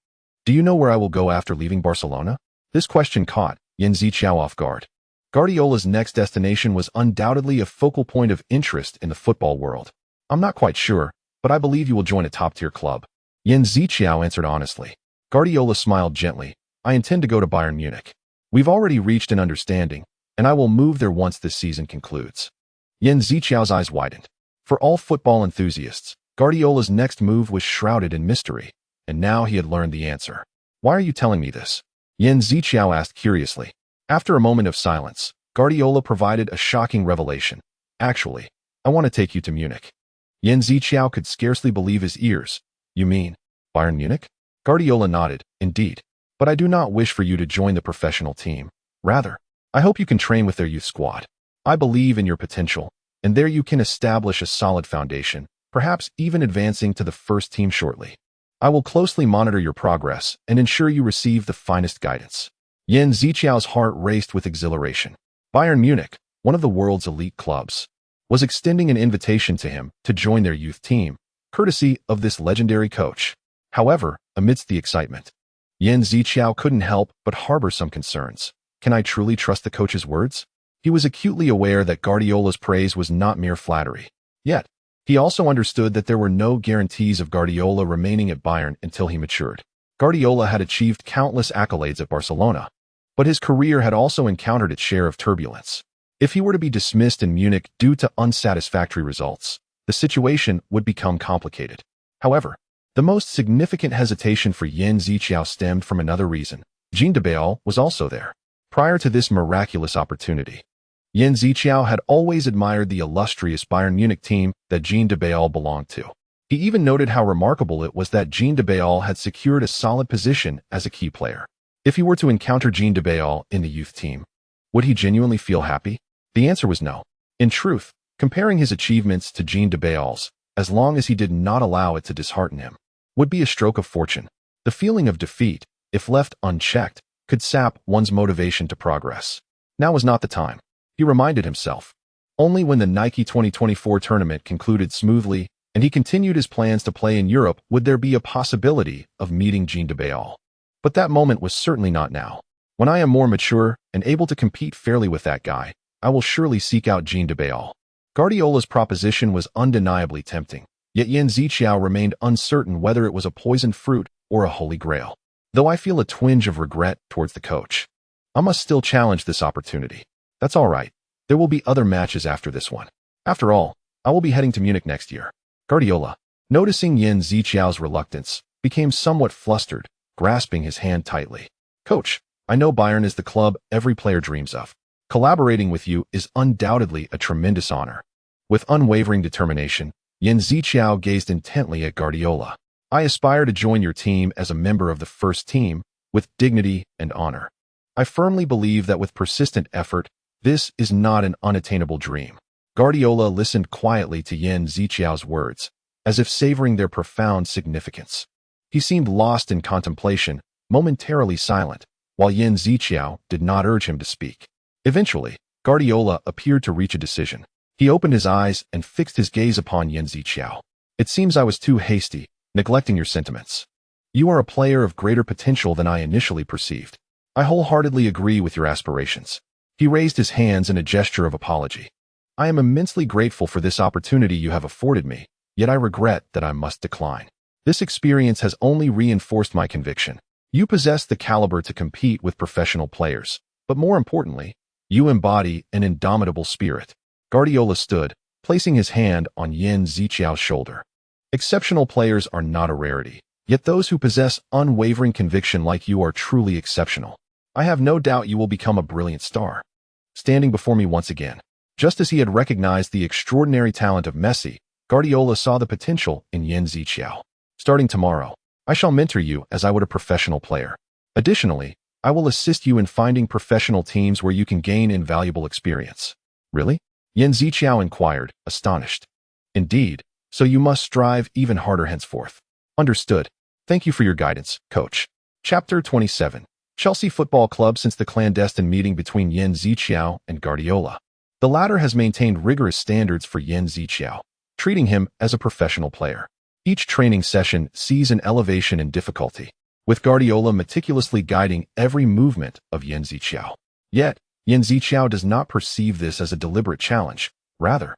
"Do you know where I will go after leaving Barcelona?" This question caught Yan Ziqiao off guard. Guardiola's next destination was undoubtedly a focal point of interest in the football world. "I'm not quite sure, but I believe you will join a top-tier club." Yan Ziqiao answered honestly. Guardiola smiled gently. "I intend to go to Bayern Munich. We've already reached an understanding, and I will move there once this season concludes." Yan Ziqiao's eyes widened. For all football enthusiasts, Guardiola's next move was shrouded in mystery, and now he had learned the answer. "Why are you telling me this?" Yan Ziqiao asked curiously. After a moment of silence, Guardiola provided a shocking revelation. "Actually, I want to take you to Munich." Yan Ziqiao could scarcely believe his ears. "You mean Bayern Munich?" Guardiola nodded. "Indeed. But I do not wish for you to join the professional team. Rather, I hope you can train with their youth squad. I believe in your potential, and there you can establish a solid foundation, perhaps even advancing to the first team shortly. I will closely monitor your progress and ensure you receive the finest guidance." Yan Ziqiao's heart raced with exhilaration. Bayern Munich, one of the world's elite clubs, was extending an invitation to him to join their youth team, courtesy of this legendary coach. However, amidst the excitement, Yan Ziqiao couldn't help but harbor some concerns. Can I truly trust the coach's words? He was acutely aware that Guardiola's praise was not mere flattery. Yet, he also understood that there were no guarantees of Guardiola remaining at Bayern until he matured. Guardiola had achieved countless accolades at Barcelona, but his career had also encountered its share of turbulence. If he were to be dismissed in Munich due to unsatisfactory results, the situation would become complicated. However, the most significant hesitation for Yan Ziqiao stemmed from another reason. Jean de Béal was also there. Prior to this miraculous opportunity, Yan Ziqiao had always admired the illustrious Bayern Munich team that Jean de Béal belonged to. He even noted how remarkable it was that Jean de Béal had secured a solid position as a key player. If he were to encounter Jean de Béal in the youth team, would he genuinely feel happy? The answer was no. In truth, comparing his achievements to Jean de Béal's, as long as he did not allow it to dishearten him, would be a stroke of fortune. The feeling of defeat, if left unchecked, could sap one's motivation to progress. Now was not the time, he reminded himself. Only when the Nike 2024 tournament concluded smoothly and he continued his plans to play in Europe would there be a possibility of meeting Jean de Béal. But that moment was certainly not now. When I am more mature and able to compete fairly with that guy, I will surely seek out Jean de Béal. Guardiola's proposition was undeniably tempting, yet Yan Ziqiao remained uncertain whether it was a poisoned fruit or a holy grail. Though I feel a twinge of regret towards the coach, I must still challenge this opportunity. That's all right. There will be other matches after this one. After all, I will be heading to Munich next year. Guardiola, noticing Yan Ziqiao's reluctance, became somewhat flustered, grasping his hand tightly. "Coach, I know Bayern is the club every player dreams of. Collaborating with you is undoubtedly a tremendous honor." With unwavering determination, Yan Ziqiao gazed intently at Guardiola. "I aspire to join your team as a member of the first team, with dignity and honor. I firmly believe that with persistent effort, this is not an unattainable dream. Guardiola listened quietly to Yan Ziqiao's words, as if savoring their profound significance. He seemed lost in contemplation, momentarily silent, while Yan Ziqiao did not urge him to speak. Eventually, Guardiola appeared to reach a decision. He opened his eyes and fixed his gaze upon Yan Ziqiao. It seems I was too hasty, neglecting your sentiments. You are a player of greater potential than I initially perceived. I wholeheartedly agree with your aspirations. He raised his hands in a gesture of apology. I am immensely grateful for this opportunity you have afforded me, yet I regret that I must decline. This experience has only reinforced my conviction. You possess the caliber to compete with professional players, but more importantly, you embody an indomitable spirit. Guardiola stood, placing his hand on Yan Ziqiao's shoulder. Exceptional players are not a rarity, yet those who possess unwavering conviction like you are truly exceptional. I have no doubt you will become a brilliant star. Standing before me once again, just as he had recognized the extraordinary talent of Messi, Guardiola saw the potential in Yan Ziqiao. Starting tomorrow, I shall mentor you as I would a professional player. Additionally, I will assist you in finding professional teams where you can gain invaluable experience. Really? Yan Ziqiao inquired, astonished. Indeed, so you must strive even harder henceforth. Understood. Thank you for your guidance, coach. Chapter 27. Chelsea Football Club. Since the clandestine meeting between Yan Ziqiao and Guardiola, the latter has maintained rigorous standards for Yan Ziqiao, treating him as a professional player. Each training session sees an elevation in difficulty, with Guardiola meticulously guiding every movement of Yan Ziqiao. Yet, Yan Ziqiao does not perceive this as a deliberate challenge. Rather,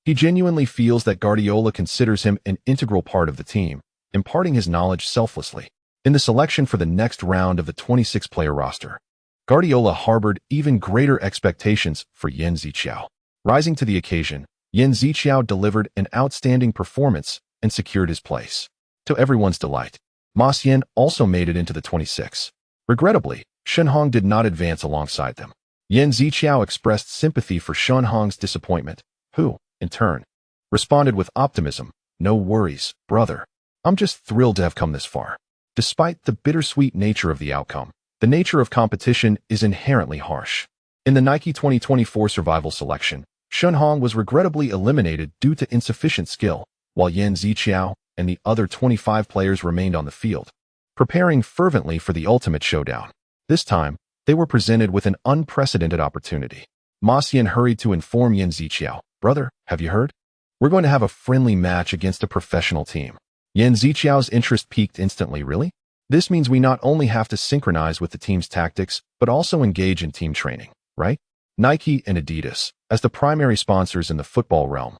he genuinely feels that Guardiola considers him an integral part of the team, imparting his knowledge selflessly. In the selection for the next round of the 26-player roster, Guardiola harbored even greater expectations for Yan Ziqiao. Rising to the occasion, Yan Ziqiao delivered an outstanding performance and secured his place. To everyone's delight, Ma Xian also made it into the 26. Regrettably, Shen Hong did not advance alongside them. Yan Ziqiao expressed sympathy for Shen Hong's disappointment, who, in turn, responded with optimism. No worries, brother. I'm just thrilled to have come this far. Despite the bittersweet nature of the outcome, the nature of competition is inherently harsh. In the Nike 2024 survival selection, Shen Hong was regrettably eliminated due to insufficient skill, while Yan Ziqiao and the other 25 players remained on the field, preparing fervently for the ultimate showdown. This time, they were presented with an unprecedented opportunity. Ma Xian hurried to inform Yan Ziqiao, "Brother, have you heard? We're going to have a friendly match against a professional team." Yan Ziqiao's interest peaked instantly. Really? This means we not only have to synchronize with the team's tactics, but also engage in team training, right? Nike and Adidas, as the primary sponsors in the football realm,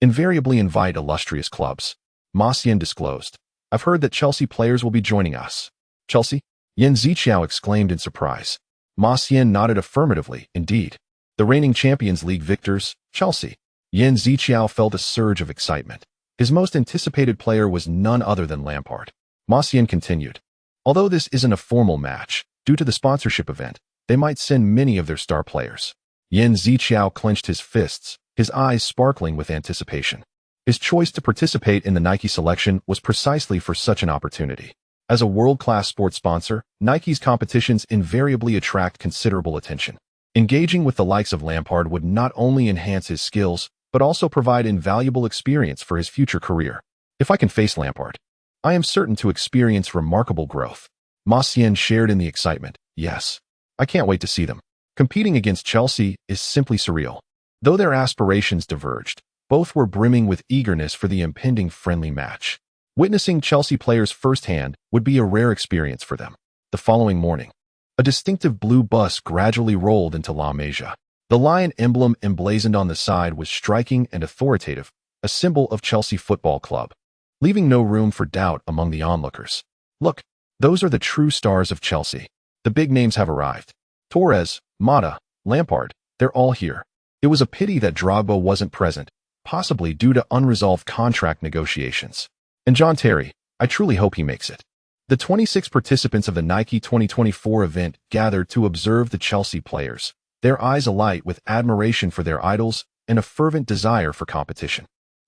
invariably invite illustrious clubs. Ma Xian disclosed, "I've heard that Chelsea players will be joining us." Chelsea? Yan Ziqiao exclaimed in surprise. Ma Xian nodded affirmatively. Indeed. The reigning Champions League victors, Chelsea. Yan Ziqiao felt a surge of excitement. His most anticipated player was none other than Lampard. Ma Xian continued, "Although this isn't a formal match, due to the sponsorship event, they might send many of their star players." Yan Ziqiao clenched his fists, his eyes sparkling with anticipation. His choice to participate in the Nike selection was precisely for such an opportunity. As a world-class sports sponsor, Nike's competitions invariably attract considerable attention. Engaging with the likes of Lampard would not only enhance his skills, but also provide invaluable experience for his future career. If I can face Lampard, I am certain to experience remarkable growth. Ma Xian shared in the excitement. Yes, I can't wait to see them. Competing against Chelsea is simply surreal. Though their aspirations diverged, both were brimming with eagerness for the impending friendly match. Witnessing Chelsea players firsthand would be a rare experience for them. The following morning, a distinctive blue bus gradually rolled into La Masia. The lion emblem emblazoned on the side was striking and authoritative, a symbol of Chelsea Football Club, leaving no room for doubt among the onlookers. Look, those are the true stars of Chelsea. The big names have arrived. Torres, Mata, Lampard, they're all here. It was a pity that Drogba wasn't present, possibly due to unresolved contract negotiations. And John Terry, I truly hope he makes it. The 26 participants of the Nike 2024 event gathered to observe the Chelsea players, their eyes alight with admiration for their idols and a fervent desire for competition.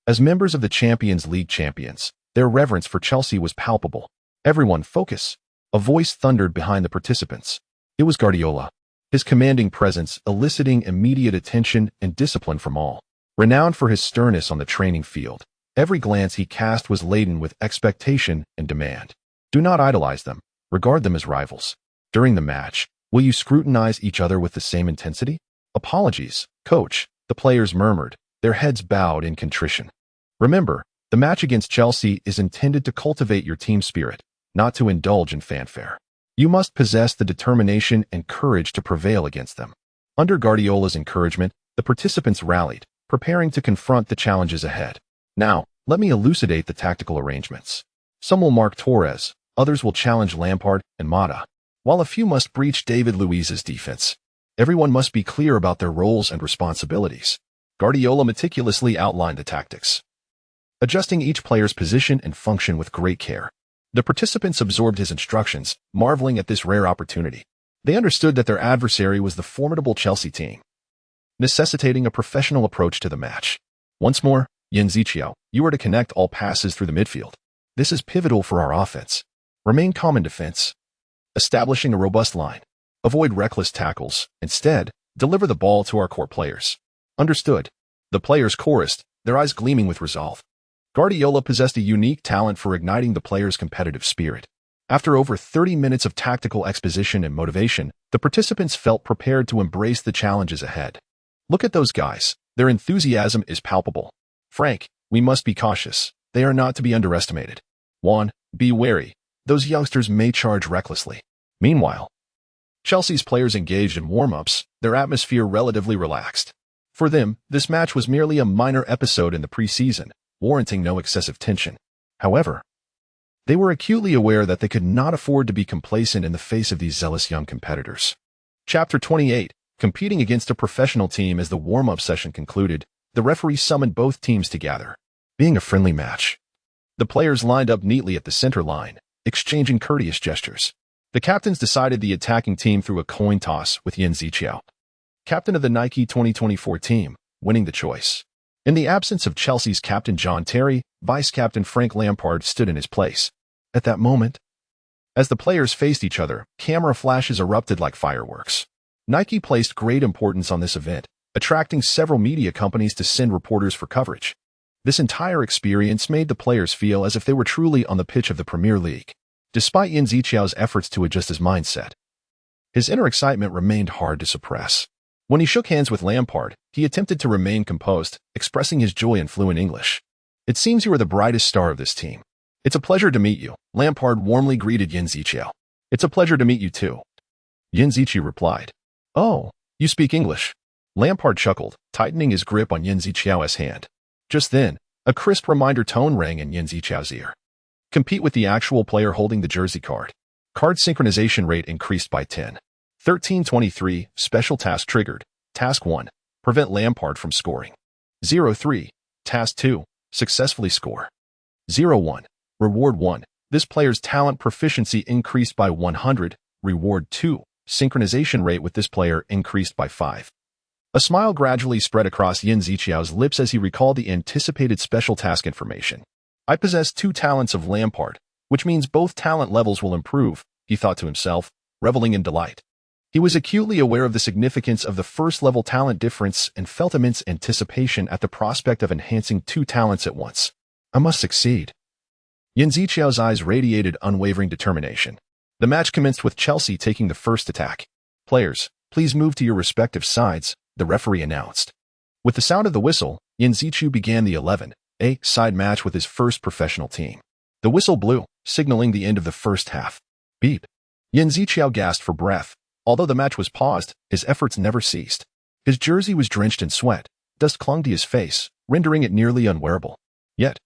As members of the Champions League champions, their reverence for Chelsea was palpable. Everyone, focus. A voice thundered behind the participants. It was Guardiola, his commanding presence eliciting immediate attention and discipline from all. Renowned for his sternness on the training field, every glance he cast was laden with expectation and demand. Do not idolize them. Regard them as rivals. During the match, will you scrutinize each other with the same intensity? Apologies, coach, the players murmured, their heads bowed in contrition. Remember, the match against Chelsea is intended to cultivate your team spirit, not to indulge in fanfare. You must possess the determination and courage to prevail against them. Under Guardiola's encouragement, the participants rallied, preparing to confront the challenges ahead. Now, let me elucidate the tactical arrangements. Some will mark Torres, others will challenge Lampard and Mata, while a few must breach David Luiz's defense. Everyone must be clear about their roles and responsibilities. Guardiola meticulously outlined the tactics, adjusting each player's position and function with great care. The participants absorbed his instructions, marveling at this rare opportunity. They understood that their adversary was the formidable Chelsea team, necessitating a professional approach to the match. Once more, Yin-Ziqiao, you are to connect all passes through the midfield. This is pivotal for our offense. Remain calm in defense, establishing a robust line. Avoid reckless tackles. Instead, deliver the ball to our core players. Understood. The players chorused, their eyes gleaming with resolve. Guardiola possessed a unique talent for igniting the players' competitive spirit. After over 30 minutes of tactical exposition and motivation, the participants felt prepared to embrace the challenges ahead. Look at those guys. Their enthusiasm is palpable. Frank, we must be cautious. They are not to be underestimated. Juan, be wary. Those youngsters may charge recklessly. Meanwhile, Chelsea's players engaged in warm-ups, their atmosphere relatively relaxed. For them, this match was merely a minor episode in the preseason, warranting no excessive tension. However, they were acutely aware that they could not afford to be complacent in the face of these zealous young competitors. Chapter 28. Competing against a professional team. As the warm-up session concluded, the referee summoned both teams together. Being a friendly match, the players lined up neatly at the center line, exchanging courteous gestures. The captains decided the attacking team through a coin toss, with Yin-Ziqiao, captain of the Nike 2024 team, winning the choice. In the absence of Chelsea's captain John Terry, vice-captain Frank Lampard stood in his place. At that moment, as the players faced each other, camera flashes erupted like fireworks. Nike placed great importance on this event, attracting several media companies to send reporters for coverage. This entire experience made the players feel as if they were truly on the pitch of the Premier League. Despite Yin-Ziqiao's efforts to adjust his mindset, his inner excitement remained hard to suppress. When he shook hands with Lampard, he attempted to remain composed, expressing his joy in fluent English. It seems you are the brightest star of this team. It's a pleasure to meet you, Lampard warmly greeted Yin-Ziqiao. It's a pleasure to meet you too, Yin-Ziqiao replied. Oh, you speak English? Lampard chuckled, tightening his grip on Yin-Ziqiao's hand. Just then, a crisp reminder tone rang in Yin-Ziqiao's ear. Compete with the actual player holding the jersey card. Card synchronization rate increased by 10. 1323, special task triggered. Task 1, prevent Lampard from scoring. 03, task 2, successfully score. 01, reward 1, this player's talent proficiency increased by 100. Reward 2, synchronization rate with this player increased by 5. A smile gradually spread across Yin-Ziqiao's lips as he recalled the anticipated special task information. I possess 2 talents of Lampard, which means both talent levels will improve, he thought to himself, reveling in delight. He was acutely aware of the significance of the first-level talent difference and felt immense anticipation at the prospect of enhancing 2 talents at once. I must succeed. Yin-Ziqiao's eyes radiated unwavering determination. The match commenced with Chelsea taking the first attack. Players, please move to your respective sides, the referee announced. With the sound of the whistle, Yin-Ziqiao began the 11A side match with his first professional team. The whistle blew, signaling the end of the first half. Beep. Yin-Ziqiao gasped for breath. Although the match was paused, his efforts never ceased. His jersey was drenched in sweat. Dust clung to his face, rendering it nearly unwearable. Yet,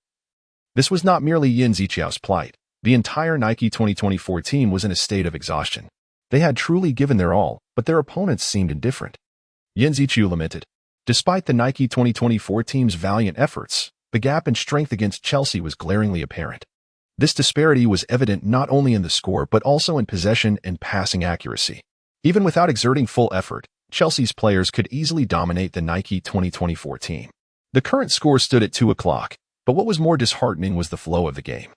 this was not merely Yin-Ziqiao's plight. The entire Nike 2024 team was in a state of exhaustion. They had truly given their all, but their opponents seemed indifferent. Yin-Ziqiao lamented. Despite the Nike 2024 team's valiant efforts, the gap in strength against Chelsea was glaringly apparent. This disparity was evident not only in the score but also in possession and passing accuracy. Even without exerting full effort, Chelsea's players could easily dominate the Nike 2024 team. The current score stood at 2 o'clock, but what was more disheartening was the flow of the game.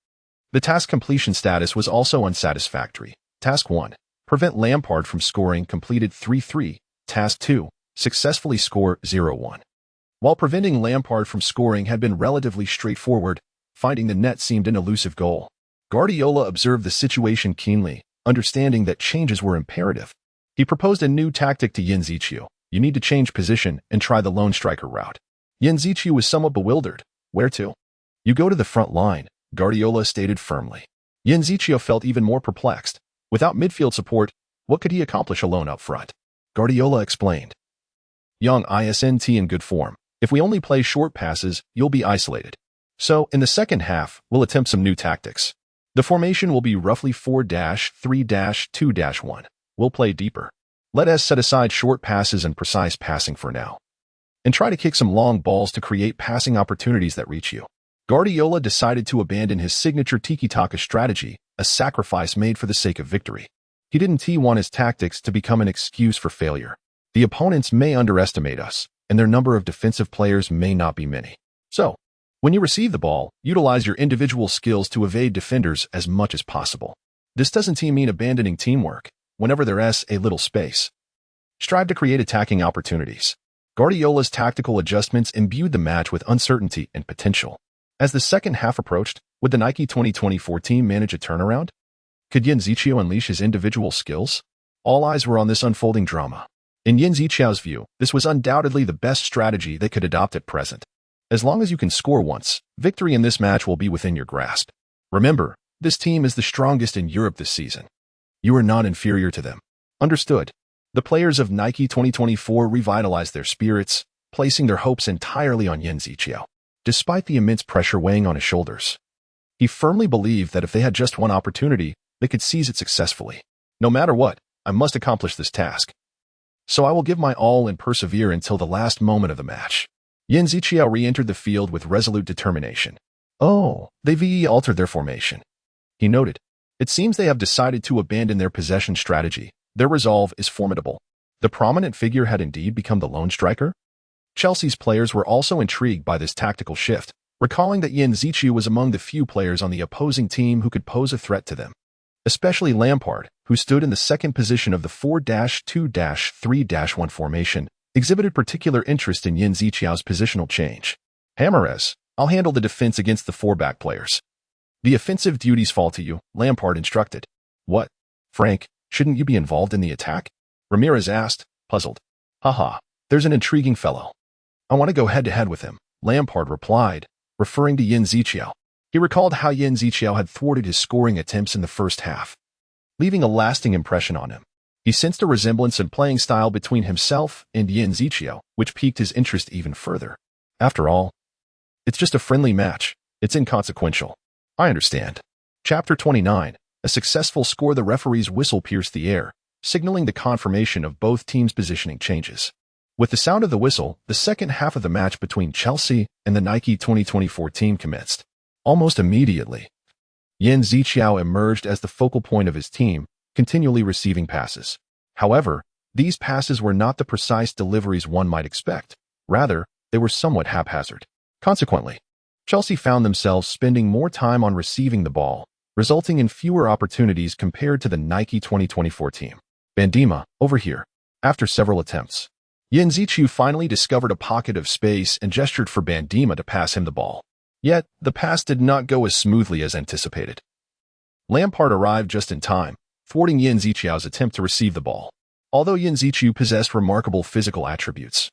The task completion status was also unsatisfactory. Task 1. Prevent Lampard from scoring, completed 3-3. Task 2. Successfully score 0-1. While preventing Lampard from scoring had been relatively straightforward, finding the net seemed an elusive goal. Guardiola observed the situation keenly, understanding that changes were imperative. He proposed a new tactic to Yin Ziqiu. You need to change position and try the lone striker route. Yin Ziqiu was somewhat bewildered. Where to? You go to the front line, Guardiola stated firmly. Yin Ziqiu felt even more perplexed. Without midfield support, what could he accomplish alone up front? Guardiola explained. Young isn't in good form. If we only play short passes, you'll be isolated. So, in the second half, we'll attempt some new tactics. The formation will be roughly 4-3-2-1. We'll play deeper. Let us set aside short passes and precise passing for now, and try to kick some long balls to create passing opportunities that reach you. Guardiola decided to abandon his signature tiki-taka strategy, a sacrifice made for the sake of victory. He didn't want his tactics to become an excuse for failure. The opponents may underestimate us, and their number of defensive players may not be many. So, when you receive the ball, utilize your individual skills to evade defenders as much as possible. This doesn't mean abandoning teamwork. Whenever there's a little space, strive to create attacking opportunities. Guardiola's tactical adjustments imbued the match with uncertainty and potential. As the second half approached, would the Nike 2024 team manage a turnaround? Could Yin Ziqiu unleash his individual skills? All eyes were on this unfolding drama. In Yin Ziqiu's view, this was undoubtedly the best strategy they could adopt at present. As long as you can score once, victory in this match will be within your grasp. Remember, this team is the strongest in Europe this season. You are not inferior to them. Understood. The players of Nike 2024 revitalized their spirits, placing their hopes entirely on Yin Ziqiu. Despite the immense pressure weighing on his shoulders, he firmly believed that if they had just one opportunity, they could seize it successfully. No matter what, I must accomplish this task. So I will give my all and persevere until the last moment of the match. Yin Ziqiu re-entered the field with resolute determination. Oh, they've altered their formation, he noted. It seems they have decided to abandon their possession strategy. Their resolve is formidable. The prominent figure had indeed become the lone striker? Chelsea's players were also intrigued by this tactical shift, recalling that Yin Ziqiu was among the few players on the opposing team who could pose a threat to them. Especially Lampard, who stood in the second position of the 4-2-3-1 formation, exhibited particular interest in Yin Ziqiu's positional change. Hammers, I'll handle the defense against the four-back players. The offensive duties fall to you, Lampard instructed. What? Frank, shouldn't you be involved in the attack? Ramirez asked, puzzled. Haha, there's an intriguing fellow. I want to go head-to-head with him, Lampard replied, referring to Yin Ziqiu. He recalled how Yin Ziqiu had thwarted his scoring attempts in the first half, leaving a lasting impression on him. He sensed a resemblance in playing style between himself and Yin Ziqiu, which piqued his interest even further. After all, it's just a friendly match. It's inconsequential. I understand. Chapter 29. A successful score. The referee's whistle pierced the air, signaling the confirmation of both teams' positioning changes. With the sound of the whistle, the second half of the match between Chelsea and the Nike 2024 team commenced. Almost immediately, Yin Ziqiu emerged as the focal point of his team, continually receiving passes. However, these passes were not the precise deliveries one might expect. Rather, they were somewhat haphazard. Consequently, Chelsea found themselves spending more time on receiving the ball, resulting in fewer opportunities compared to the Nike 2024 team. Bandima, over here. After several attempts, Yin Ziqiu finally discovered a pocket of space and gestured for Bandima to pass him the ball. Yet, the pass did not go as smoothly as anticipated. Lampard arrived just in time, thwarting Yin Ziqiu's attempt to receive the ball. Although Yin Ziqiu possessed remarkable physical attributes,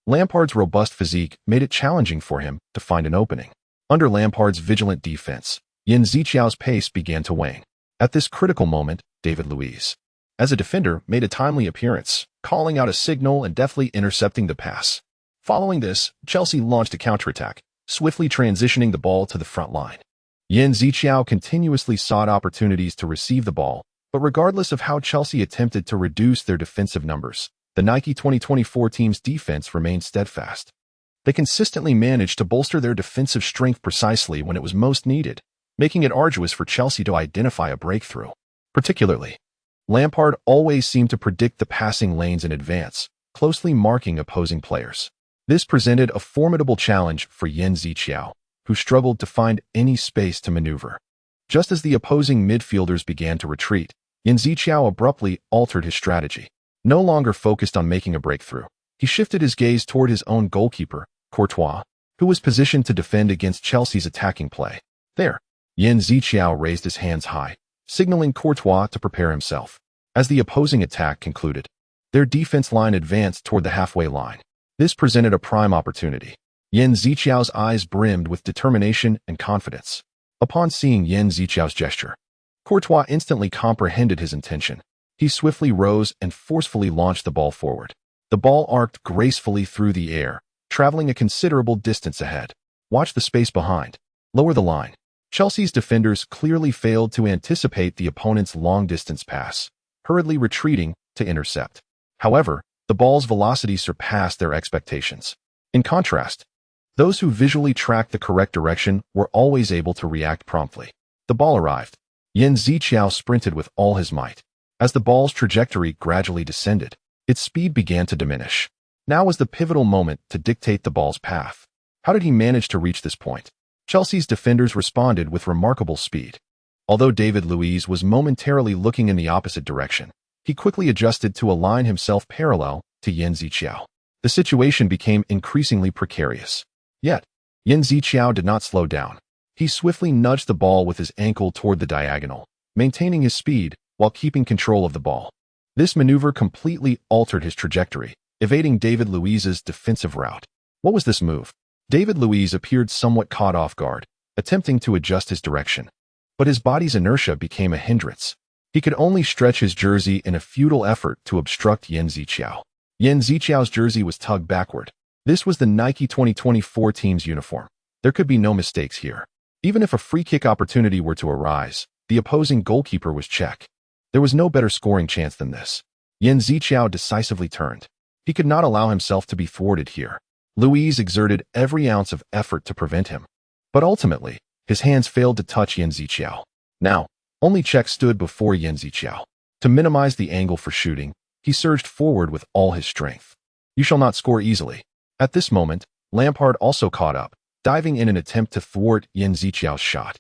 Lampard's robust physique made it challenging for him to find an opening. Under Lampard's vigilant defense, Yin Ziqiu's pace began to wane. At this critical moment, David Luiz, as a defender, made a timely appearance, calling out a signal and deftly intercepting the pass. Following this, Chelsea launched a counterattack, swiftly transitioning the ball to the front line. Yin Ziqiu continuously sought opportunities to receive the ball, but regardless of how Chelsea attempted to reduce their defensive numbers, the Nike 2024 team's defense remained steadfast. They consistently managed to bolster their defensive strength precisely when it was most needed, making it arduous for Chelsea to identify a breakthrough. Particularly, Lampard always seemed to predict the passing lanes in advance, closely marking opposing players. This presented a formidable challenge for Yin Ziqiu, who struggled to find any space to maneuver. Just as the opposing midfielders began to retreat, Yan Ziqiao abruptly altered his strategy. No longer focused on making a breakthrough, he shifted his gaze toward his own goalkeeper, Courtois, who was positioned to defend against Chelsea's attacking play. There, Yan Ziqiao raised his hands high, signaling Courtois to prepare himself. As the opposing attack concluded, their defense line advanced toward the halfway line. This presented a prime opportunity. Yan Ziqiao's eyes brimmed with determination and confidence. Upon seeing Yan Ziqiao's gesture, Courtois instantly comprehended his intention. He swiftly rose and forcefully launched the ball forward. The ball arced gracefully through the air, traveling a considerable distance ahead. Watch the space behind. Lower the line. Chelsea's defenders clearly failed to anticipate the opponent's long-distance pass, hurriedly retreating to intercept. However, the ball's velocity surpassed their expectations. In contrast, those who visually tracked the correct direction were always able to react promptly. The ball arrived. Yan Ziqiao sprinted with all his might. As the ball's trajectory gradually descended, its speed began to diminish. Now was the pivotal moment to dictate the ball's path. How did he manage to reach this point? Chelsea's defenders responded with remarkable speed. Although David Luiz was momentarily looking in the opposite direction, he quickly adjusted to align himself parallel to Yan Ziqiao. The situation became increasingly precarious. Yet, Yan Ziqiao did not slow down. He swiftly nudged the ball with his ankle toward the diagonal, maintaining his speed while keeping control of the ball. This maneuver completely altered his trajectory, evading David Luiz's defensive route. What was this move? David Luiz appeared somewhat caught off guard, attempting to adjust his direction. But his body's inertia became a hindrance. He could only stretch his jersey in a futile effort to obstruct Yan Ziqiao. Yan Ziqiao's jersey was tugged backward. This was the Nike 2024 team's uniform. There could be no mistakes here. Even if a free kick opportunity were to arise, the opposing goalkeeper was checked. There was no better scoring chance than this. Yan Ziqiao decisively turned. He could not allow himself to be thwarted here. Luiz exerted every ounce of effort to prevent him. But ultimately, his hands failed to touch Yan Ziqiao. Now, only Cech stood before Yan Ziqiao. To minimize the angle for shooting, he surged forward with all his strength. You shall not score easily. At this moment, Lampard also caught up, diving in an attempt to thwart Yan Ziqiao's shot.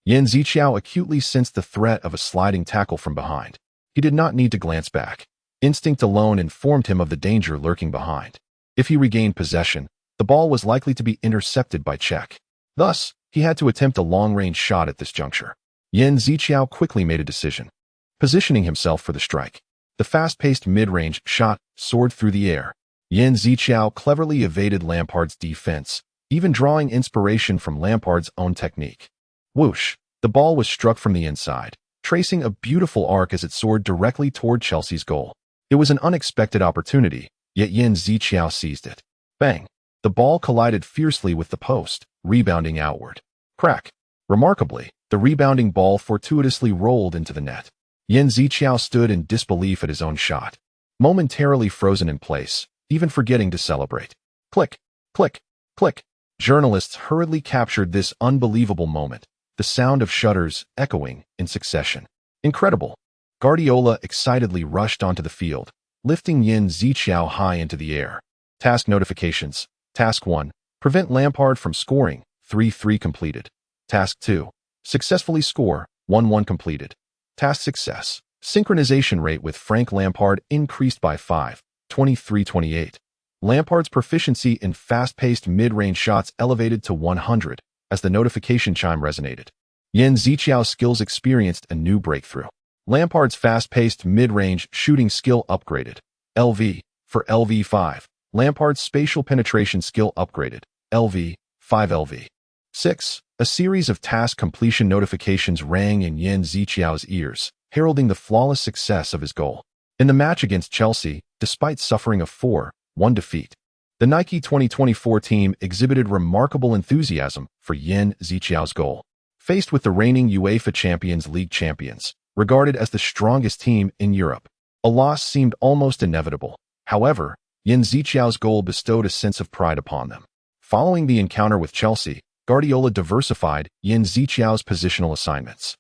Yan Ziqiao acutely sensed the threat of a sliding tackle from behind. He did not need to glance back. Instinct alone informed him of the danger lurking behind. If he regained possession, the ball was likely to be intercepted by Cech. Thus, he had to attempt a long-range shot at this juncture. Yan Ziqiao quickly made a decision, positioning himself for the strike. The fast-paced mid-range shot soared through the air. Yan Ziqiao cleverly evaded Lampard's defense, even drawing inspiration from Lampard's own technique. Whoosh! The ball was struck from the inside, tracing a beautiful arc as it soared directly toward Chelsea's goal. It was an unexpected opportunity, yet Yan Ziqiao seized it. Bang! The ball collided fiercely with the post, rebounding outward. Crack! Remarkably, the rebounding ball fortuitously rolled into the net. Yan Ziqiao stood in disbelief at his own shot, momentarily frozen in place, even forgetting to celebrate. Click! Click! Click! Journalists hurriedly captured this unbelievable moment, the sound of shutters echoing in succession. Incredible! Guardiola excitedly rushed onto the field, lifting Yan Ziqiao high into the air. Task notifications. Task 1. Prevent Lampard from scoring. 3-3 completed. Task 2. Successfully score. 1-1 completed. Task success. Synchronization rate with Frank Lampard increased by 5. 23-28. Lampard's proficiency in fast-paced mid-range shots elevated to 100 as the notification chime resonated. Yan Ziqiao's skills experienced a new breakthrough. Lampard's fast-paced mid-range shooting skill upgraded. LV for LV5. Lampard's spatial penetration skill upgraded. LV 5 LV 6. A series of task completion notifications rang in Yan Ziqiao's ears, heralding the flawless success of his goal. In the match against Chelsea, despite suffering a 4-1 defeat, the Nike 2024 team exhibited remarkable enthusiasm for Yan Ziqiao's goal. Faced with the reigning UEFA Champions League champions, regarded as the strongest team in Europe, a loss seemed almost inevitable. However, Yan Ziqiao's goal bestowed a sense of pride upon them. Following the encounter with Chelsea, Guardiola diversified Yan Ziqiao's positional assignments,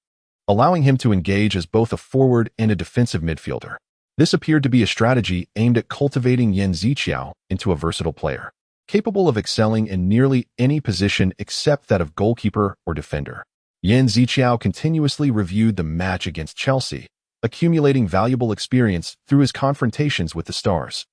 allowing him to engage as both a forward and a defensive midfielder. This appeared to be a strategy aimed at cultivating Yan Ziqiao into a versatile player, capable of excelling in nearly any position except that of goalkeeper or defender. Yan Ziqiao continuously reviewed the match against Chelsea, accumulating valuable experience through his confrontations with the stars.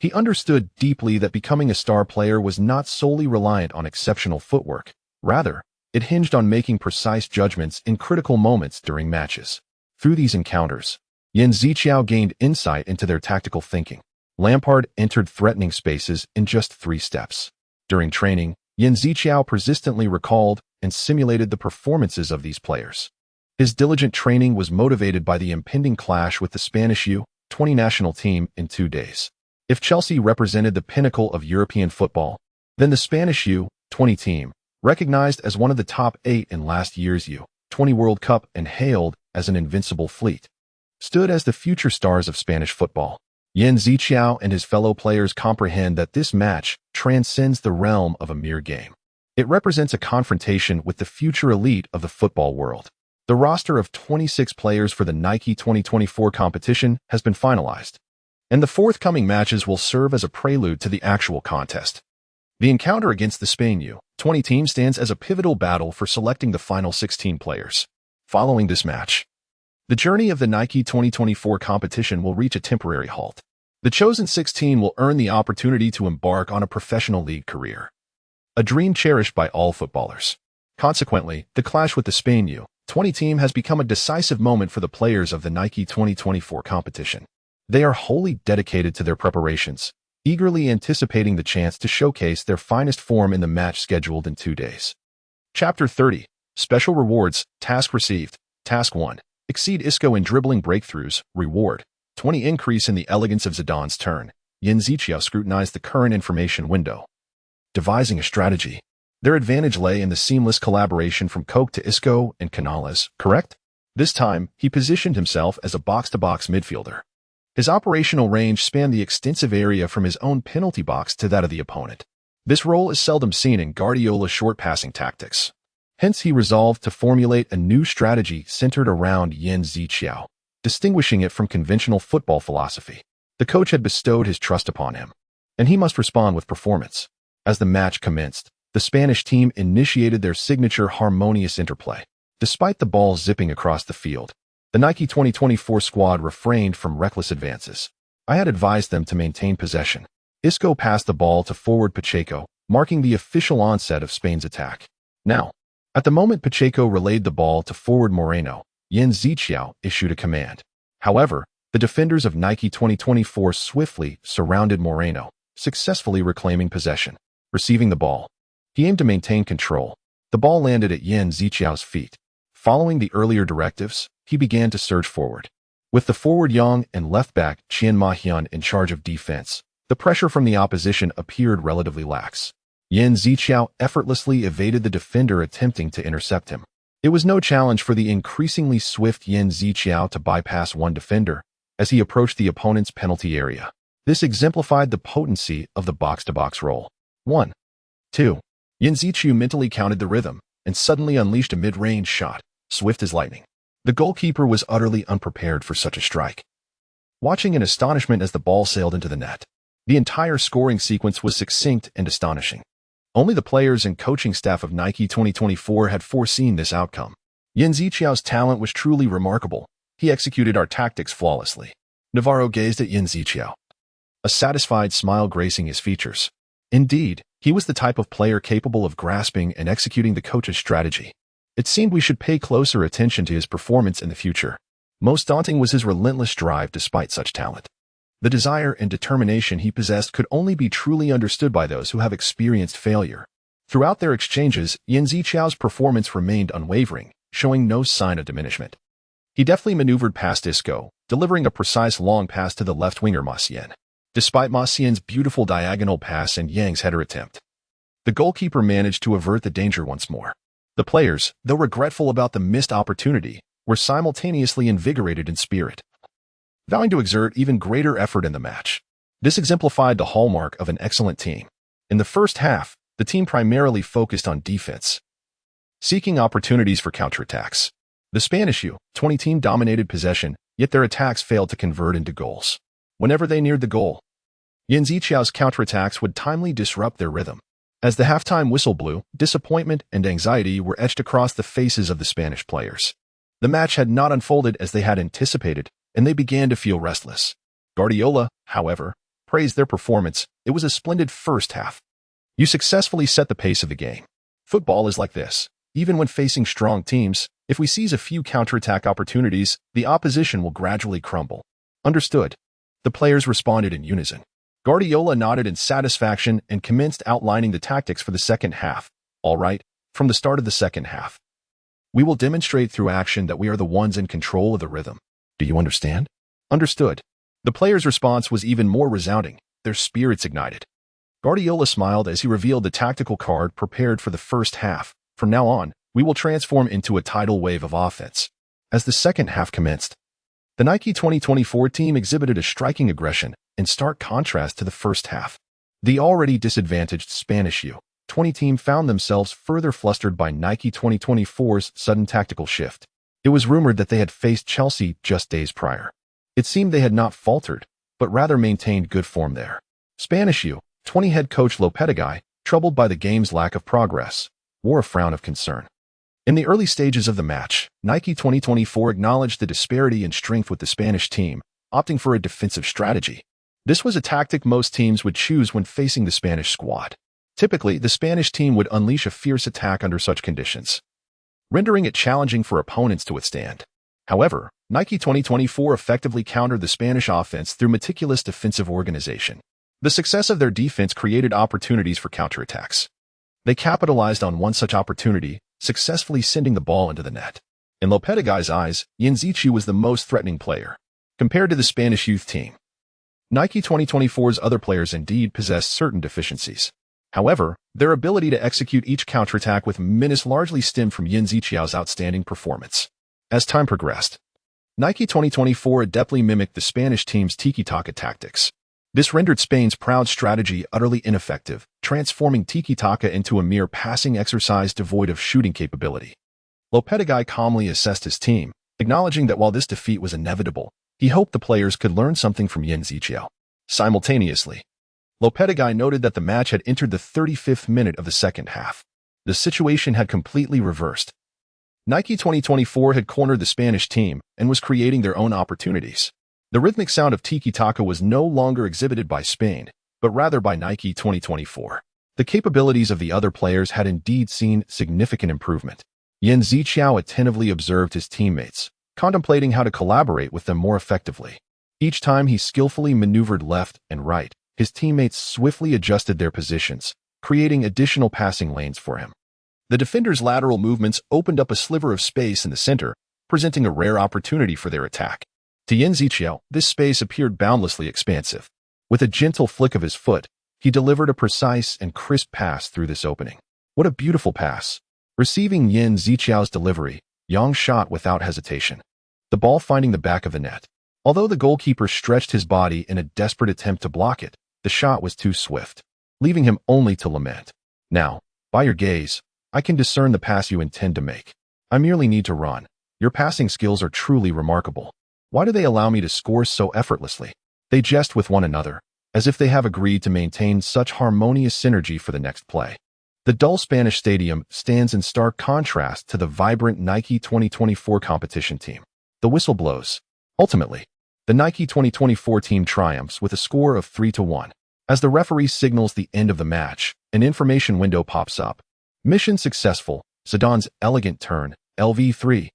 He understood deeply that becoming a star player was not solely reliant on exceptional footwork. Rather, it hinged on making precise judgments in critical moments during matches. Through these encounters, Yan Ziqiao gained insight into their tactical thinking. Lampard entered threatening spaces in just 3 steps. During training, Yan Ziqiao persistently recalled and simulated the performances of these players. His diligent training was motivated by the impending clash with the Spanish U-20 national team in 2 days. If Chelsea represented the pinnacle of European football, then the Spanish U-20 team, recognized as one of the top 8 in last year's U-20 World Cup and hailed as an invincible fleet, stood as the future stars of Spanish football. Yan Ziqiao and his fellow players comprehend that this match transcends the realm of a mere game. It represents a confrontation with the future elite of the football world. The roster of 26 players for the Nike 2024 competition has been finalized, and the forthcoming matches will serve as a prelude to the actual contest. The encounter against the Spain U-20 team stands as a pivotal battle for selecting the final 16 players. Following this match, the journey of the Nike 2024 competition will reach a temporary halt. The chosen 16 will earn the opportunity to embark on a professional league career, a dream cherished by all footballers. Consequently, the clash with the Spain U-20 team has become a decisive moment for the players of the Nike 2024 competition. They are wholly dedicated to their preparations, eagerly anticipating the chance to showcase their finest form in the match scheduled in 2 days. Chapter 30. Special Rewards. Task Received. Task 1. Exceed Isco in dribbling breakthroughs. Reward. 20. Increase in the elegance of Zidane's turn. Yan Ziqiao scrutinized the current information window, devising a strategy. Their advantage lay in the seamless collaboration from Koke to Isco and Canales, correct? This time, he positioned himself as a box-to-box midfielder. His operational range spanned the extensive area from his own penalty box to that of the opponent. This role is seldom seen in Guardiola's short passing tactics. Hence, he resolved to formulate a new strategy centered around Yan Ziqiao, distinguishing it from conventional football philosophy. The coach had bestowed his trust upon him, and he must respond with performance. As the match commenced, the Spanish team initiated their signature harmonious interplay. Despite the ball zipping across the field, the Nike 2024 squad refrained from reckless advances. I had advised them to maintain possession. Isco passed the ball to forward Pacheco, marking the official onset of Spain's attack. Now, at the moment Pacheco relayed the ball to forward Moreno, Yan Ziqiao issued a command. However, the defenders of Nike 2024 swiftly surrounded Moreno, successfully reclaiming possession. Receiving the ball, he aimed to maintain control. The ball landed at Yan Ziqiao's feet. Following the earlier directives, he began to surge forward. With the forward Yang and left back Qian Mahian in charge of defense, the pressure from the opposition appeared relatively lax. Yan Ziqiao effortlessly evaded the defender attempting to intercept him. It was no challenge for the increasingly swift Yan Ziqiao to bypass one defender as he approached the opponent's penalty area. This exemplified the potency of the box-to-box role. 1. 2. Yan Ziqiao mentally counted the rhythm and suddenly unleashed a mid-range shot, swift as lightning. The goalkeeper was utterly unprepared for such a strike. Watching in astonishment as the ball sailed into the net, the entire scoring sequence was succinct and astonishing. Only the players and coaching staff of Nike 2024 had foreseen this outcome. Yan Ziqiao's talent was truly remarkable. He executed our tactics flawlessly. Navarro gazed at Yan Ziqiao, a satisfied smile gracing his features. Indeed, he was the type of player capable of grasping and executing the coach's strategy. It seemed we should pay closer attention to his performance in the future. Most daunting was his relentless drive despite such talent. The desire and determination he possessed could only be truly understood by those who have experienced failure. Throughout their exchanges, Yan Ziqiao's performance remained unwavering, showing no sign of diminishment. He deftly maneuvered past Isco, delivering a precise long pass to the left winger Massien. Despite Massien's beautiful diagonal pass and Yang's header attempt, the goalkeeper managed to avert the danger once more. The players, though regretful about the missed opportunity, were simultaneously invigorated in spirit, vowing to exert even greater effort in the match. This exemplified the hallmark of an excellent team. In the first half, the team primarily focused on defense, seeking opportunities for counterattacks. The Spanish U-20 team dominated possession, yet their attacks failed to convert into goals. Whenever they neared the goal, Yan Ziqiao's counterattacks would timely disrupt their rhythm. As the halftime whistle blew, disappointment and anxiety were etched across the faces of the Spanish players. The match had not unfolded as they had anticipated, and they began to feel restless. Guardiola, however, praised their performance. It was a splendid first half. You successfully set the pace of the game. Football is like this. Even when facing strong teams, if we seize a few counterattack opportunities, the opposition will gradually crumble. Understood. The players responded in unison. Guardiola nodded in satisfaction and commenced outlining the tactics for the second half. All right, from the start of the second half. We will demonstrate through action that we are the ones in control of the rhythm. Do you understand? Understood. The players' response was even more resounding. Their spirits ignited. Guardiola smiled as he revealed the tactical card prepared for the first half. From now on, we will transform into a tidal wave of offense. As the second half commenced, the Nike 2024 team exhibited a striking aggression, in stark contrast to the first half. The already disadvantaged Spanish U-20 team found themselves further flustered by Nike 2024's sudden tactical shift. It was rumored that they had faced Chelsea just days prior. It seemed they had not faltered, but rather maintained good form there. Spanish U-20 head coach Lopetegui, troubled by the game's lack of progress, wore a frown of concern. In the early stages of the match, Nike 2024 acknowledged the disparity in strength with the Spanish team, opting for a defensive strategy. This was a tactic most teams would choose when facing the Spanish squad. Typically, the Spanish team would unleash a fierce attack under such conditions, rendering it challenging for opponents to withstand. However, Nike 2024 effectively countered the Spanish offense through meticulous defensive organization. The success of their defense created opportunities for counterattacks. They capitalized on one such opportunity, successfully sending the ball into the net. In Lopetegui's eyes, Yen Zichu was the most threatening player. Compared to the Spanish youth team, Nike 2024's other players indeed possessed certain deficiencies. However, their ability to execute each counterattack with menace largely stemmed from Yen Zichu's outstanding performance. As time progressed, Nike 2024 adeptly mimicked the Spanish team's tiki-taka tactics. This rendered Spain's proud strategy utterly ineffective, transforming tiki-taka into a mere passing exercise devoid of shooting capability. Lopetegui calmly assessed his team, acknowledging that while this defeat was inevitable, he hoped the players could learn something from Yen Zichu. Simultaneously, Lopetegui noted that the match had entered the 35th minute of the second half. The situation had completely reversed. Nike 2024 had cornered the Spanish team and was creating their own opportunities. The rhythmic sound of tiki-taka was no longer exhibited by Spain, but rather by Nike 2024. The capabilities of the other players had indeed seen significant improvement. Yen Zichu attentively observed his teammates, contemplating how to collaborate with them more effectively. Each time he skillfully maneuvered left and right, his teammates swiftly adjusted their positions, creating additional passing lanes for him. The defenders' lateral movements opened up a sliver of space in the center, presenting a rare opportunity for their attack. To Yen Zichu, this space appeared boundlessly expansive. With a gentle flick of his foot, he delivered a precise and crisp pass through this opening. What a beautiful pass! Receiving Yen Zichu's delivery, Yang shot without hesitation, the ball finding the back of the net. Although the goalkeeper stretched his body in a desperate attempt to block it, the shot was too swift, leaving him only to lament. Now, by your gaze, I can discern the pass you intend to make. I merely need to run. Your passing skills are truly remarkable. Why do they allow me to score so effortlessly? They jest with one another, as if they have agreed to maintain such harmonious synergy for the next play. The dull Spanish stadium stands in stark contrast to the vibrant Nike 2024 competition team. The whistle blows. Ultimately, the Nike 2024 team triumphs with a score of 3-1. As the referee signals the end of the match, an information window pops up. Mission successful, Zidane's elegant turn, LV3.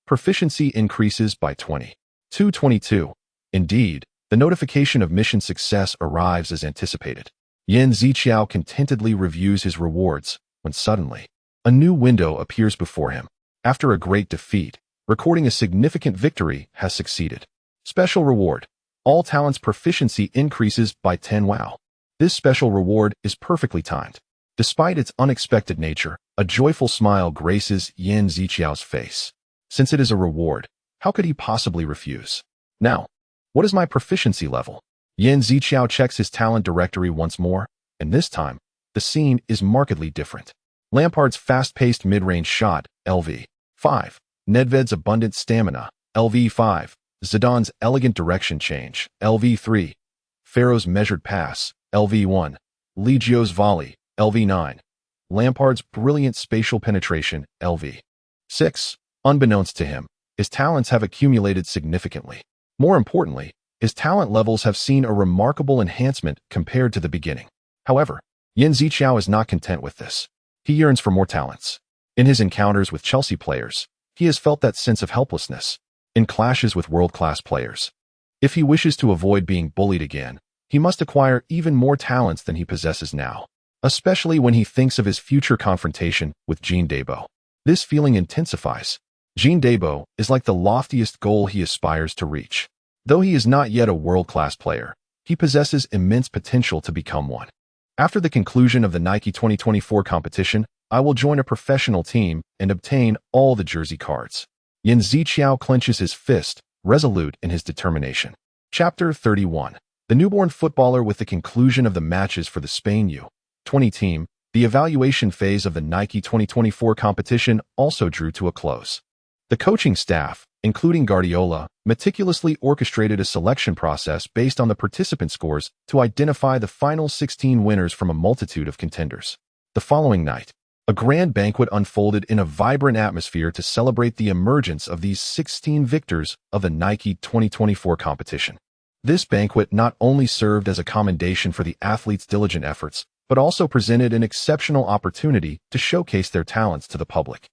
Proficiency increases by 20. 222. Indeed, the notification of mission success arrives as anticipated. Yen Zichu contentedly reviews his rewards, when suddenly, a new window appears before him. After a great defeat, recording a significant victory has succeeded. Special reward. All talents proficiency increases by 10. Wow. This special reward is perfectly timed. Despite its unexpected nature, a joyful smile graces Yen Zichu's face. Since it is a reward, how could he possibly refuse? Now, what is my proficiency level? Yen Zichu checks his talent directory once more, and this time, the scene is markedly different. Lampard's fast-paced mid-range shot, LV. 5. Nedved's abundant stamina, LV. 5. Zidane's elegant direction change, LV. 3. Ferro's measured pass, LV. 1. Legio's volley, LV9. Lampard's brilliant spatial penetration, LV. 6. Unbeknownst to him, his talents have accumulated significantly. More importantly, his talent levels have seen a remarkable enhancement compared to the beginning. However, Yan Ziqiao is not content with this. He yearns for more talents. In his encounters with Chelsea players, he has felt that sense of helplessness. In clashes with world-class players, if he wishes to avoid being bullied again, he must acquire even more talents than he possesses now, especially when he thinks of his future confrontation with Jean Debo. This feeling intensifies. Jean Debo is like the loftiest goal he aspires to reach. Though he is not yet a world-class player, he possesses immense potential to become one. After the conclusion of the Nike 2024 competition, I will join a professional team and obtain all the jersey cards. Yan Ziqiao clenches his fist, resolute in his determination. Chapter 31. The newborn footballer. With the conclusion of the matches for the Spain U-20 team, the evaluation phase of the Nike 2024 competition also drew to a close. The coaching staff, including Guardiola, meticulously orchestrated a selection process based on the participant scores to identify the final 16 winners from a multitude of contenders. The following night, a grand banquet unfolded in a vibrant atmosphere to celebrate the emergence of these 16 victors of the Nike 2024 competition. This banquet not only served as a commendation for the athletes' diligent efforts, but also presented an exceptional opportunity to showcase their talents to the public.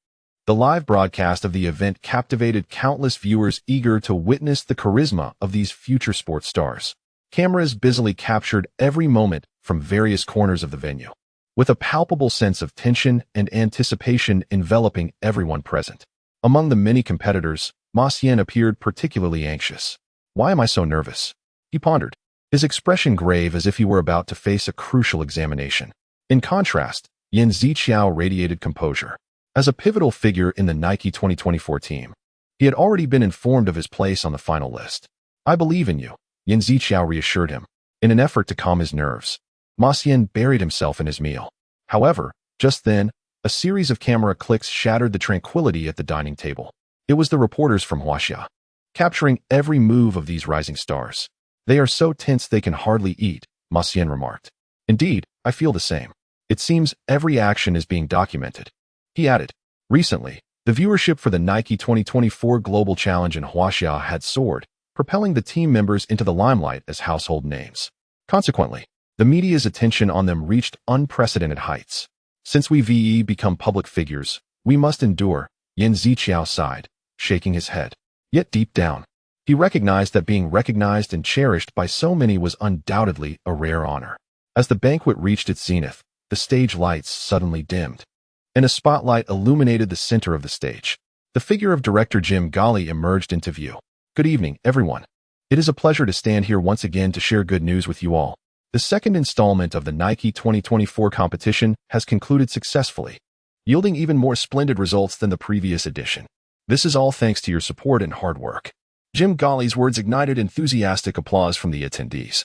The live broadcast of the event captivated countless viewers eager to witness the charisma of these future sports stars. Cameras busily captured every moment from various corners of the venue, with a palpable sense of tension and anticipation enveloping everyone present. Among the many competitors, Ma Xian appeared particularly anxious. "Why am I so nervous?" he pondered, his expression grave as if he were about to face a crucial examination. In contrast, Yan Ziqiao radiated composure. As a pivotal figure in the Nike 2024 team, he had already been informed of his place on the final list. "I believe in you," Yan Ziqiao reassured him. In an effort to calm his nerves, Ma Xian buried himself in his meal. However, just then, a series of camera clicks shattered the tranquility at the dining table. It was the reporters from Huaxia, capturing every move of these rising stars. "They are so tense they can hardly eat," Ma Xian remarked. "Indeed, I feel the same. It seems every action is being documented." He added, "Recently, the viewership for the Nike 2024 Global Challenge in Huaxia had soared, propelling the team members into the limelight as household names. Consequently, the media's attention on them reached unprecedented heights. Since we become public figures, we must endure," Yan Ziqiao sighed, shaking his head. Yet deep down, he recognized that being recognized and cherished by so many was undoubtedly a rare honor. As the banquet reached its zenith, the stage lights suddenly dimmed, and a spotlight illuminated the center of the stage. The figure of director Jim Galley emerged into view. "Good evening, everyone. It is a pleasure to stand here once again to share good news with you all. The second installment of the Nike 2024 competition has concluded successfully, yielding even more splendid results than the previous edition. This is all thanks to your support and hard work." Jim Galley's words ignited enthusiastic applause from the attendees,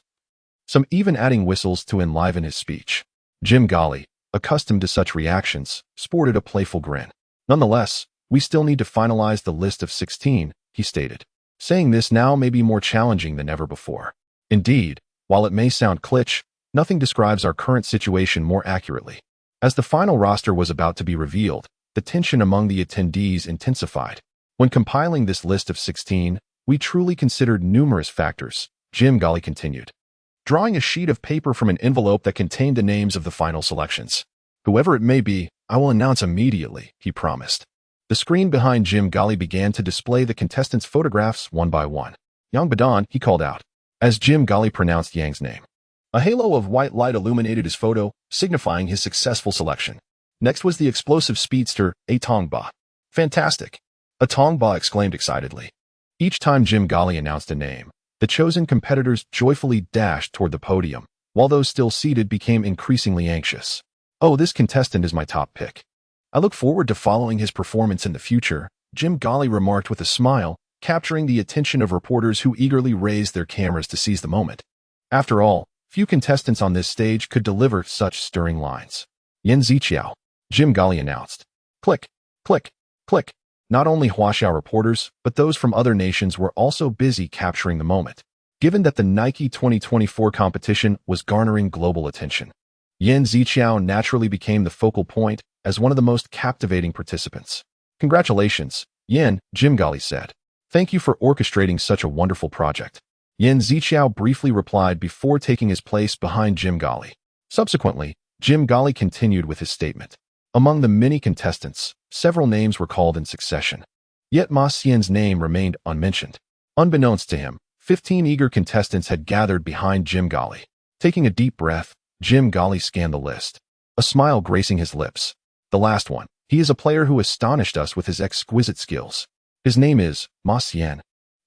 some even adding whistles to enliven his speech. Jim Galley, accustomed to such reactions, sported a playful grin. "Nonetheless, we still need to finalize the list of 16, he stated. Saying this now may be more challenging than ever before. Indeed, while it may sound cliché, nothing describes our current situation more accurately. As the final roster was about to be revealed, the tension among the attendees intensified. When compiling this list of 16, we truly considered numerous factors, Jim Galley continued, drawing a sheet of paper from an envelope that contained the names of the final selections. "Whoever it may be, I will announce immediately," he promised. The screen behind Jim Galley began to display the contestants' photographs one by one. "Yang Badan," he called out, as Jim Galley pronounced Yang's name. A halo of white light illuminated his photo, signifying his successful selection. Next was the explosive speedster, Tongba. "Fantastic!" Tongba exclaimed excitedly. Each time Jim Galley announced a name, the chosen competitors joyfully dashed toward the podium, while those still seated became increasingly anxious. "Oh, this contestant is my top pick. I look forward to following his performance in the future," Jim Galley remarked with a smile, capturing the attention of reporters who eagerly raised their cameras to seize the moment. After all, few contestants on this stage could deliver such stirring lines. "Yan Ziqiao," Jim Galley announced. Click, click, click. Not only Huaxia reporters, but those from other nations were also busy capturing the moment. Given that the Nike 2024 competition was garnering global attention, Yan Ziqiao naturally became the focal point as one of the most captivating participants. Congratulations, Yan, Jim Galley said. Thank you for orchestrating such a wonderful project. Yan Ziqiao briefly replied before taking his place behind Jim Galley. Subsequently, Jim Galley continued with his statement. Among the many contestants, several names were called in succession. Yet Ma Xian's name remained unmentioned. Unbeknownst to him, 15 eager contestants had gathered behind Jim Galley. Taking a deep breath, Jim Galley scanned the list, a smile gracing his lips. The last one. He is a player who astonished us with his exquisite skills. His name is Ma Xian.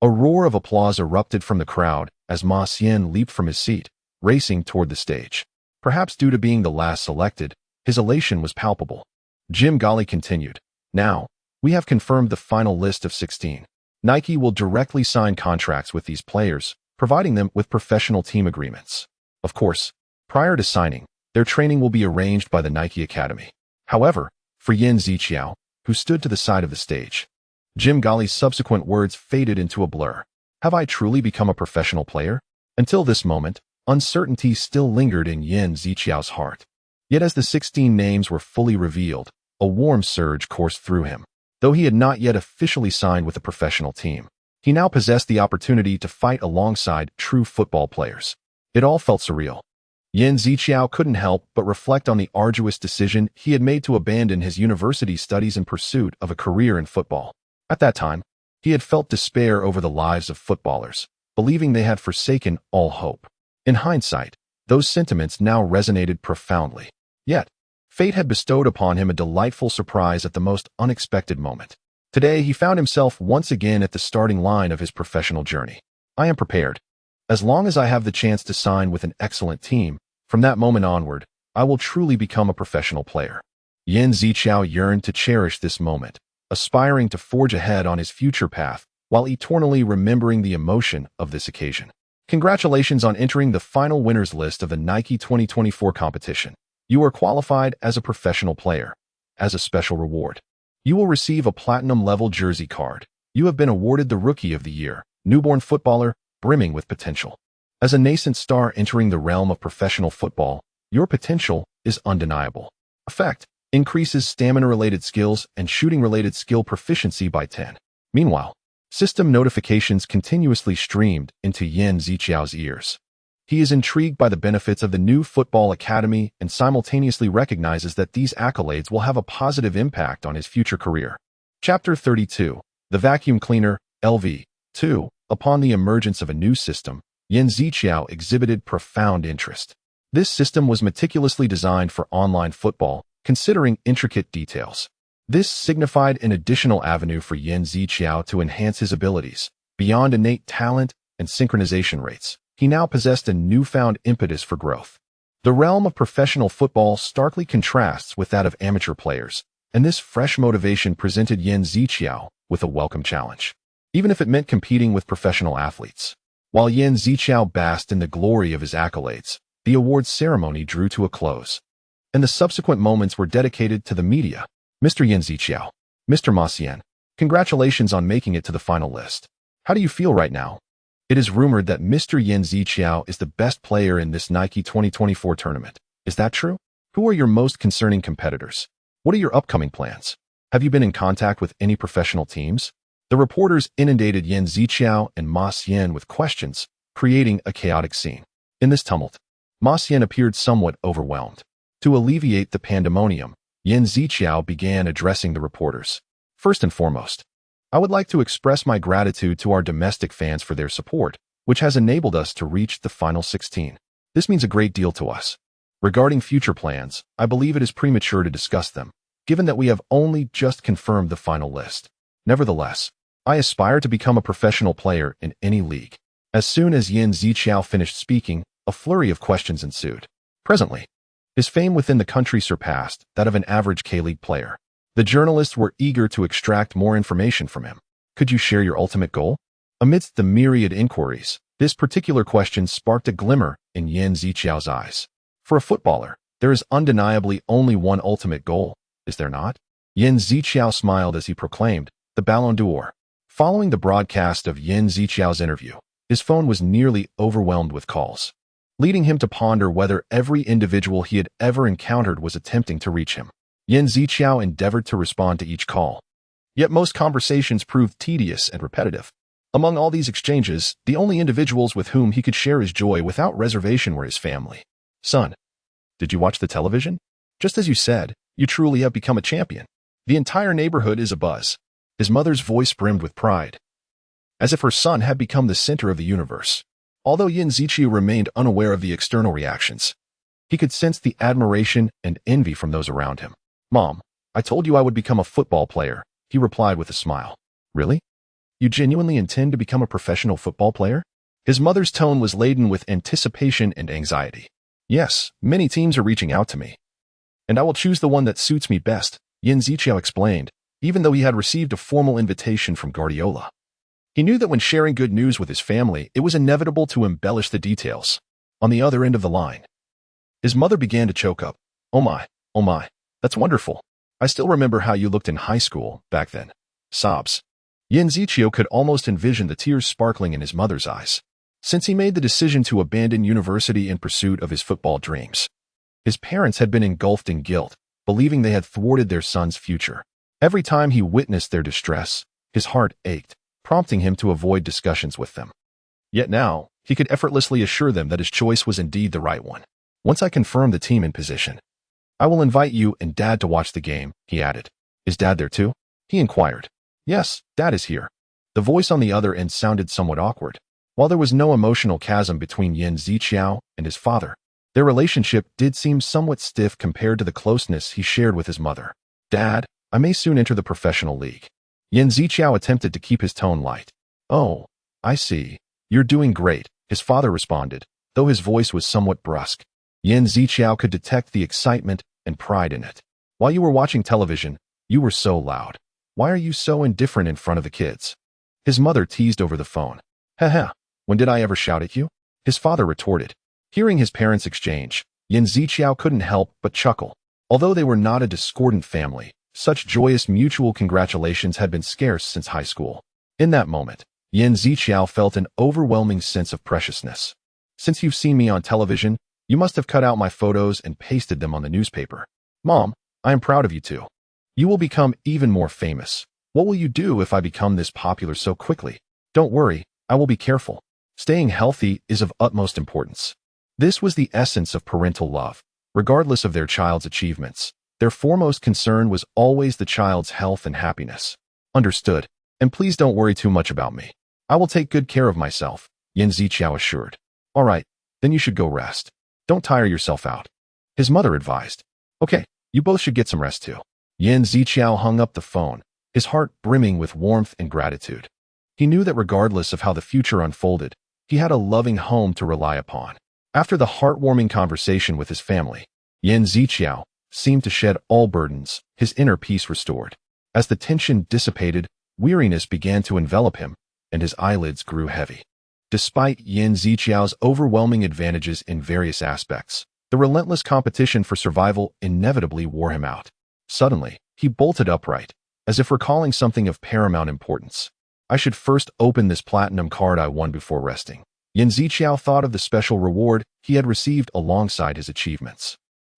A roar of applause erupted from the crowd as Ma Xian leaped from his seat, racing toward the stage. Perhaps due to being the last selected, his elation was palpable. Jim Galley continued. Now, we have confirmed the final list of 16. Nike will directly sign contracts with these players, providing them with professional team agreements. Of course, prior to signing, their training will be arranged by the Nike Academy. However, for Yan Ziqiao, who stood to the side of the stage, Jim Galley's subsequent words faded into a blur. Have I truly become a professional player? Until this moment, uncertainty still lingered in Yan Ziqiao's heart. Yet as the 16 names were fully revealed, a warm surge coursed through him. Though he had not yet officially signed with a professional team, he now possessed the opportunity to fight alongside true football players. It all felt surreal. Yan Ziqiao couldn't help but reflect on the arduous decision he had made to abandon his university studies in pursuit of a career in football. At that time, he had felt despair over the lives of footballers, believing they had forsaken all hope. In hindsight, those sentiments now resonated profoundly. Yet, fate had bestowed upon him a delightful surprise at the most unexpected moment. Today, he found himself once again at the starting line of his professional journey. I am prepared. As long as I have the chance to sign with an excellent team, from that moment onward, I will truly become a professional player. Yan Ziqiao yearned to cherish this moment, aspiring to forge ahead on his future path while eternally remembering the emotion of this occasion. Congratulations on entering the final winners list of the Nike 2024 competition. You are qualified as a professional player. As a special reward, you will receive a platinum-level jersey card. You have been awarded the Rookie of the Year, newborn footballer, brimming with potential. As a nascent star entering the realm of professional football, your potential is undeniable. Effect increases stamina-related skills and shooting-related skill proficiency by 10. Meanwhile, system notifications continuously streamed into Yan Ziqiao's ears. He is intrigued by the benefits of the new football academy and simultaneously recognizes that these accolades will have a positive impact on his future career. Chapter 32. The Vacuum Cleaner, LV2. Upon the emergence of a new system, Yan Ziqiao exhibited profound interest. This system was meticulously designed for online football, considering intricate details. This signified an additional avenue for Yan Ziqiao to enhance his abilities. Beyond innate talent and synchronization rates, he now possessed a newfound impetus for growth. The realm of professional football starkly contrasts with that of amateur players, and this fresh motivation presented Yan Ziqiao with a welcome challenge, even if it meant competing with professional athletes. While Yan Ziqiao basked in the glory of his accolades, the awards ceremony drew to a close, and the subsequent moments were dedicated to the media. Mr. Yan Ziqiao, Mr. Ma Xian, congratulations on making it to the final list. How do you feel right now? It is rumored that Mr. Yan Ziqiao is the best player in this Nike 2024 tournament. Is that true? Who are your most concerning competitors? What are your upcoming plans? Have you been in contact with any professional teams? The reporters inundated Yan Ziqiao and Ma Xian with questions, creating a chaotic scene. In this tumult, Ma Xian appeared somewhat overwhelmed. To alleviate the pandemonium, Yan Ziqiao began addressing the reporters. First and foremost, I would like to express my gratitude to our domestic fans for their support, which has enabled us to reach the final 16. This means a great deal to us. Regarding future plans, I believe it is premature to discuss them, given that we have only just confirmed the final list. Nevertheless, I aspire to become a professional player in any league. As soon as Yan Ziqiao finished speaking, a flurry of questions ensued. Presently, his fame within the country surpassed that of an average K-League player. The journalists were eager to extract more information from him. Could you share your ultimate goal? Amidst the myriad inquiries, this particular question sparked a glimmer in Yan Ziqiao's eyes. For a footballer, there is undeniably only one ultimate goal, is there not? Yan Ziqiao smiled as he proclaimed, the Ballon d'Or. Following the broadcast of Yan Ziqiao's interview, his phone was nearly overwhelmed with calls. leading him to ponder whether every individual he had ever encountered was attempting to reach him. Yan Ziqiao endeavored to respond to each call. Yet most conversations proved tedious and repetitive. Among all these exchanges, the only individuals with whom he could share his joy without reservation were his family. Son, did you watch the television? Just as you said, you truly have become a champion. The entire neighborhood is abuzz. His mother's voice brimmed with pride, as if her son had become the center of the universe. Although Yan Ziqiao remained unaware of the external reactions, he could sense the admiration and envy from those around him. Mom, I told you I would become a football player, he replied with a smile. Really? You genuinely intend to become a professional football player? His mother's tone was laden with anticipation and anxiety. Yes, many teams are reaching out to me, and I will choose the one that suits me best, Yan Ziqiao explained, even though he had received a formal invitation from Guardiola. He knew that when sharing good news with his family, it was inevitable to embellish the details. On the other end of the line, his mother began to choke up. Oh my, that's wonderful. I still remember how you looked in high school back then. Sobs. Yan Ziqiao could almost envision the tears sparkling in his mother's eyes. Since he made the decision to abandon university in pursuit of his football dreams, his parents had been engulfed in guilt, believing they had thwarted their son's future. Every time he witnessed their distress, his heart ached, prompting him to avoid discussions with them. Yet now, he could effortlessly assure them that his choice was indeed the right one. Once I confirm the team in position, I will invite you and Dad to watch the game, he added. Is Dad there too? He inquired. Yes, Dad is here. The voice on the other end sounded somewhat awkward. While there was no emotional chasm between Yan Ziqiao and his father, their relationship did seem somewhat stiff compared to the closeness he shared with his mother. Dad, I may soon enter the professional league. Yan Ziqiao attempted to keep his tone light. Oh, I see. You're doing great, his father responded, though his voice was somewhat brusque. Yan Ziqiao could detect the excitement and pride in it. While you were watching television, you were so loud. Why are you so indifferent in front of the kids? His mother teased over the phone. Haha, when did I ever shout at you? His father retorted. Hearing his parents' exchange, Yan Ziqiao couldn't help but chuckle. Although they were not a discordant family, such joyous mutual congratulations had been scarce since high school. In that moment, Yan Ziqiao felt an overwhelming sense of preciousness. Since you've seen me on television, you must have cut out my photos and pasted them on the newspaper. Mom, I am proud of you too. You will become even more famous. What will you do if I become this popular so quickly? Don't worry, I will be careful. Staying healthy is of utmost importance. This was the essence of parental love. Regardless of their child's achievements, their foremost concern was always the child's health and happiness. Understood. And please don't worry too much about me. I will take good care of myself, Yan Ziqiao assured. All right, then you should go rest. Don't tire yourself out, his mother advised. Okay, you both should get some rest too. Yan Ziqiao hung up the phone, his heart brimming with warmth and gratitude. He knew that regardless of how the future unfolded, he had a loving home to rely upon. After the heartwarming conversation with his family, Yan Ziqiao seemed to shed all burdens, his inner peace restored. As the tension dissipated, weariness began to envelop him, and his eyelids grew heavy. Despite Yan Ziqiao's overwhelming advantages in various aspects, the relentless competition for survival inevitably wore him out. Suddenly, he bolted upright, as if recalling something of paramount importance. I should first open this platinum card I won before resting. Yan Ziqiao thought of the special reward he had received alongside his achievements.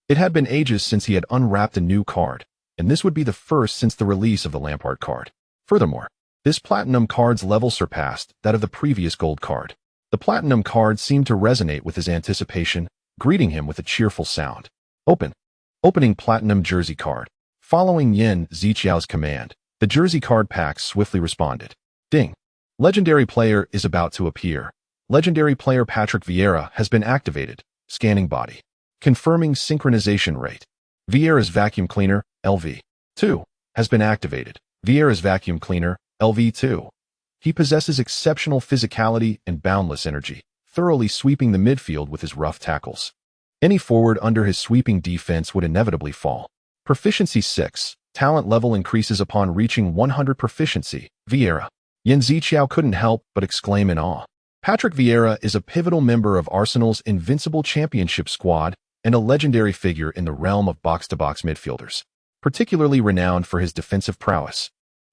It had been ages since he had unwrapped a new card, and this would be the first since the release of the Lampard card. Furthermore, this platinum card's level surpassed that of the previous gold card. The platinum card seemed to resonate with his anticipation, greeting him with a cheerful sound. Opening platinum jersey card. Following Yan Ziqiao's command, the jersey card pack swiftly responded. Ding. Legendary player is about to appear. Legendary player Patrick Vieira has been activated. Scanning body. Confirming synchronization rate. Vieira's vacuum cleaner, LV2, has been activated. Vieira's vacuum cleaner, LV2. He possesses exceptional physicality and boundless energy, thoroughly sweeping the midfield with his rough tackles. Any forward under his sweeping defense would inevitably fall. Proficiency 6. Talent level increases upon reaching 100 proficiency. Vieira. Yan Ziqiao couldn't help but exclaim in awe. Patrick Vieira is a pivotal member of Arsenal's invincible championship squad and a legendary figure in the realm of box-to-box midfielders, particularly renowned for his defensive prowess.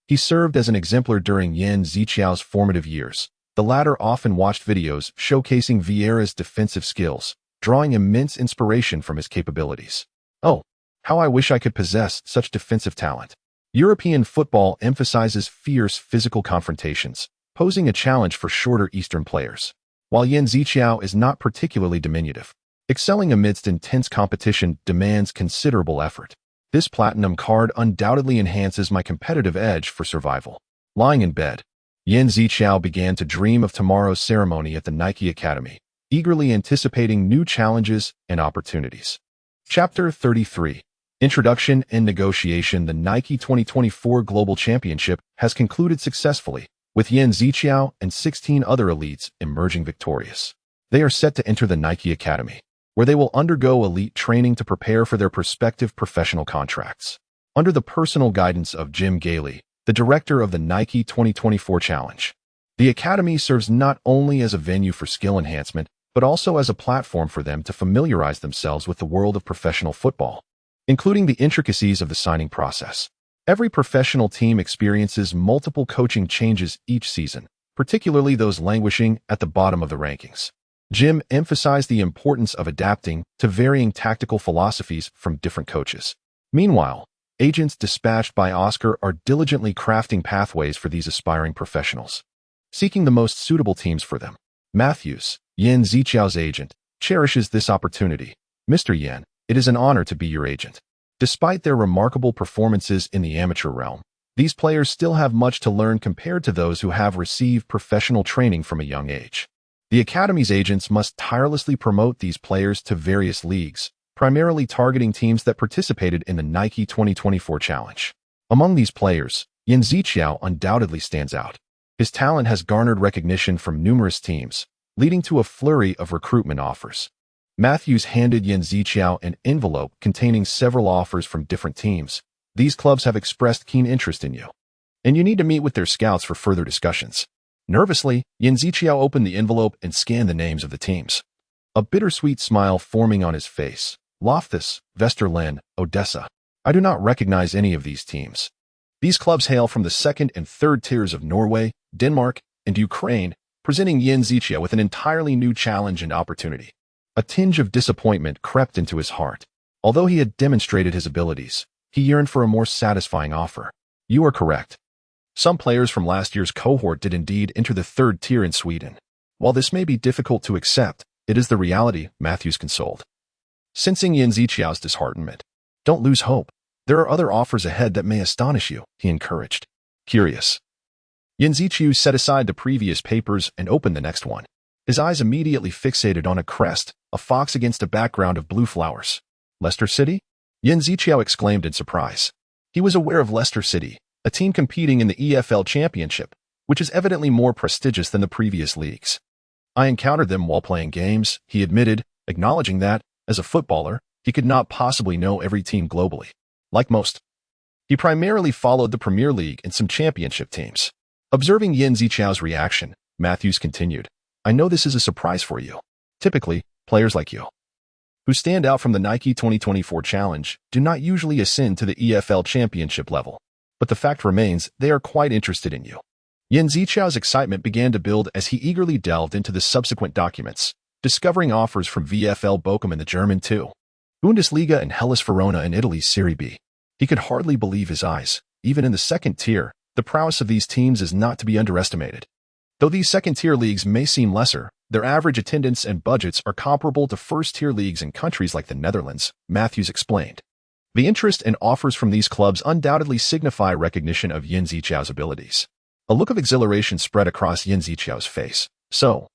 He served as an exemplar during Yan Ziqiao's formative years, The latter often watched videos showcasing Vieira's defensive skills, drawing immense inspiration from his capabilities. Oh, how I wish I could possess such defensive talent. European football emphasizes fierce physical confrontations, posing a challenge for shorter Eastern players. While Yan Ziqiao is not particularly diminutive, excelling amidst intense competition demands considerable effort. This platinum card undoubtedly enhances my competitive edge for survival. Lying in bed, Yan Ziqiao began to dream of tomorrow's ceremony at the Nike Academy, eagerly anticipating new challenges and opportunities. Chapter 33. Introduction and Negotiation. The Nike 2024 Global Championship has concluded successfully, with Yan Ziqiao and 16 other elites emerging victorious. They are set to enter the Nike Academy, where they will undergo elite training to prepare for their prospective professional contracts. Under the personal guidance of Jim Gailey, the director of the Nike 2024 Challenge, the Academy serves not only as a venue for skill enhancement, but also as a platform for them to familiarize themselves with the world of professional football, including the intricacies of the signing process. Every professional team experiences multiple coaching changes each season, particularly those languishing at the bottom of the rankings. Jim emphasized the importance of adapting to varying tactical philosophies from different coaches. Meanwhile, agents dispatched by Oscar are diligently crafting pathways for these aspiring professionals, seeking the most suitable teams for them. Matthews, Yan Ziqiao's agent, cherishes this opportunity. Mr. Yan, it is an honor to be your agent. Despite their remarkable performances in the amateur realm, these players still have much to learn compared to those who have received professional training from a young age. The Academy's agents must tirelessly promote these players to various leagues, primarily targeting teams that participated in the Nike 2024 Challenge. Among these players, Yan Ziqiao undoubtedly stands out. His talent has garnered recognition from numerous teams, leading to a flurry of recruitment offers. Matthews handed Yan Ziqiao an envelope containing several offers from different teams. These clubs have expressed keen interest in you, and you need to meet with their scouts for further discussions. Nervously, Yan Ziqiao opened the envelope and scanned the names of the teams. A bittersweet smile forming on his face. Loftus, Vesterland, Odessa. I do not recognize any of these teams. These clubs hail from the second and third tiers of Norway, Denmark, and Ukraine, presenting Yan Ziqiao with an entirely new challenge and opportunity. A tinge of disappointment crept into his heart. Although he had demonstrated his abilities, he yearned for a more satisfying offer. You are correct. Some players from last year's cohort did indeed enter the third tier in Sweden. While this may be difficult to accept, it is the reality, Matthews consoled. Sensing Yan Ziqiao's disheartenment, don't lose hope. There are other offers ahead that may astonish you, he encouraged. Curious. Yan Ziqiao set aside the previous papers and opened the next one. His eyes immediately fixated on a crest, a fox against a background of blue flowers. Leicester City? Yan Ziqiao exclaimed in surprise. He was aware of Leicester City, a team competing in the EFL Championship, which is evidently more prestigious than the previous leagues. I encountered them while playing games, he admitted, acknowledging that, as a footballer, he could not possibly know every team globally. Like most, he primarily followed the Premier League and some championship teams. Observing Yan Ziqiao's reaction, Matthews continued, I know this is a surprise for you. Typically, players like you, who stand out from the Nike 2024 Challenge, do not usually ascend to the EFL Championship level. But the fact remains, they are quite interested in you. Yan Ziqiao's excitement began to build as he eagerly delved into the subsequent documents, discovering offers from VfL Bochum in the German 2. Bundesliga and Hellas Verona in Italy's Serie B. He could hardly believe his eyes. Even in the second tier, the prowess of these teams is not to be underestimated. Though these second-tier leagues may seem lesser, their average attendance and budgets are comparable to first-tier leagues in countries like the Netherlands, Matthews explained. The interest and offers from these clubs undoubtedly signify recognition of Yan Ziqiao's abilities. A look of exhilaration spread across Yan Ziqiao's face. So,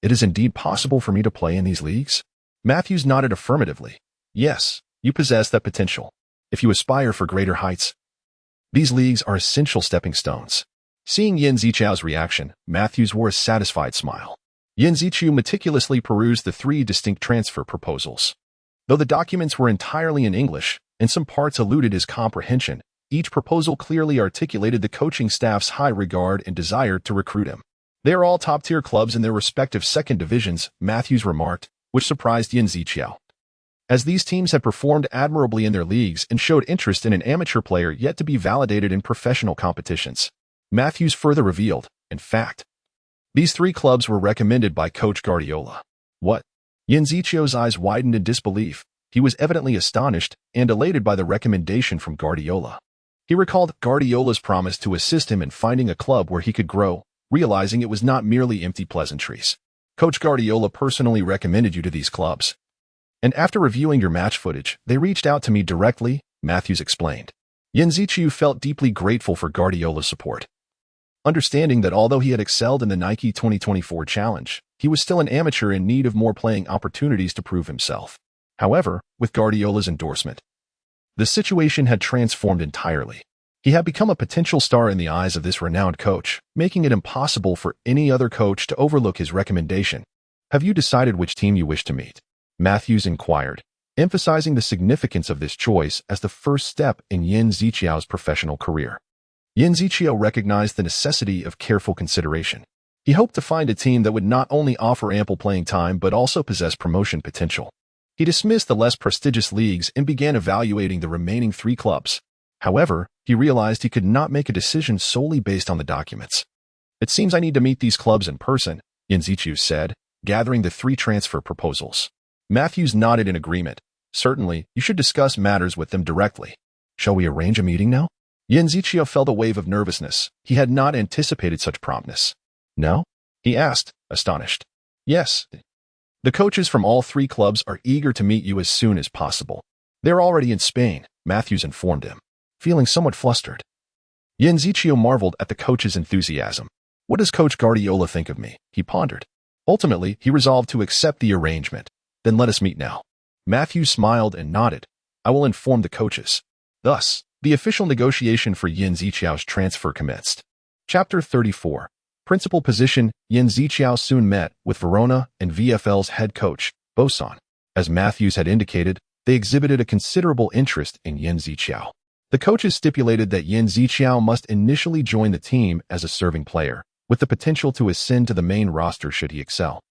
it is indeed possible for me to play in these leagues? Matthews nodded affirmatively. Yes, you possess that potential. If you aspire for greater heights, these leagues are essential stepping stones. Seeing Yan Ziqiao's reaction, Matthews wore a satisfied smile. Yan Ziqiao meticulously perused the 3 distinct transfer proposals. Though the documents were entirely in English, and some parts eluded his comprehension, each proposal clearly articulated the coaching staff's high regard and desire to recruit him. They are all top-tier clubs in their respective second divisions, Matthews remarked, which surprised Yan Ziqiao. As these teams had performed admirably in their leagues and showed interest in an amateur player yet to be validated in professional competitions. Matthews further revealed, in fact, These 3 clubs were recommended by Coach Guardiola. What? Yin Zichio's eyes widened in disbelief. He was evidently astonished and elated by the recommendation from Guardiola. He recalled Guardiola's promise to assist him in finding a club where he could grow, realizing it was not merely empty pleasantries. Coach Guardiola personally recommended you to these clubs. And after reviewing your match footage, they reached out to me directly, Matthews explained. Yin Zichiu felt deeply grateful for Guardiola's support. Understanding that although he had excelled in the Nike 2024 Challenge, he was still an amateur in need of more playing opportunities to prove himself. However, with Guardiola's endorsement, the situation had transformed entirely. He had become a potential star in the eyes of this renowned coach, making it impossible for any other coach to overlook his recommendation. Have you decided which team you wish to meet? Matthews inquired, emphasizing the significance of this choice as the first step in Yin Zichio's professional career. Yin Zichio recognized the necessity of careful consideration. He hoped to find a team that would not only offer ample playing time but also possess promotion potential. He dismissed the less prestigious leagues and began evaluating the remaining 3 clubs. However, he realized he could not make a decision solely based on the documents. It seems I need to meet these clubs in person, Yin Zichiu said, gathering the 3 transfer proposals. Matthews nodded in agreement. Certainly, you should discuss matters with them directly. Shall we arrange a meeting now? Yin Zichio felt a wave of nervousness. He had not anticipated such promptness. No? He asked, astonished. Yes. The coaches from all 3 clubs are eager to meet you as soon as possible. They're already in Spain, Matthews informed him, feeling somewhat flustered. Yin Zichio marveled at the coach's enthusiasm. What does Coach Guardiola think of me? He pondered. Ultimately, he resolved to accept the arrangement. Then let us meet now. Matthews smiled and nodded. I will inform the coaches. Thus, the official negotiation for Yin Zichio's transfer commenced. Chapter 34. Principal position. Yin Zichio soon met with Verona and VfL's head coach, Bosan. As Matthews had indicated, they exhibited a considerable interest in Yin Zichio. The coaches stipulated that Yin Zichio must initially join the team as a serving player, with the potential to ascend to the main roster should he excel.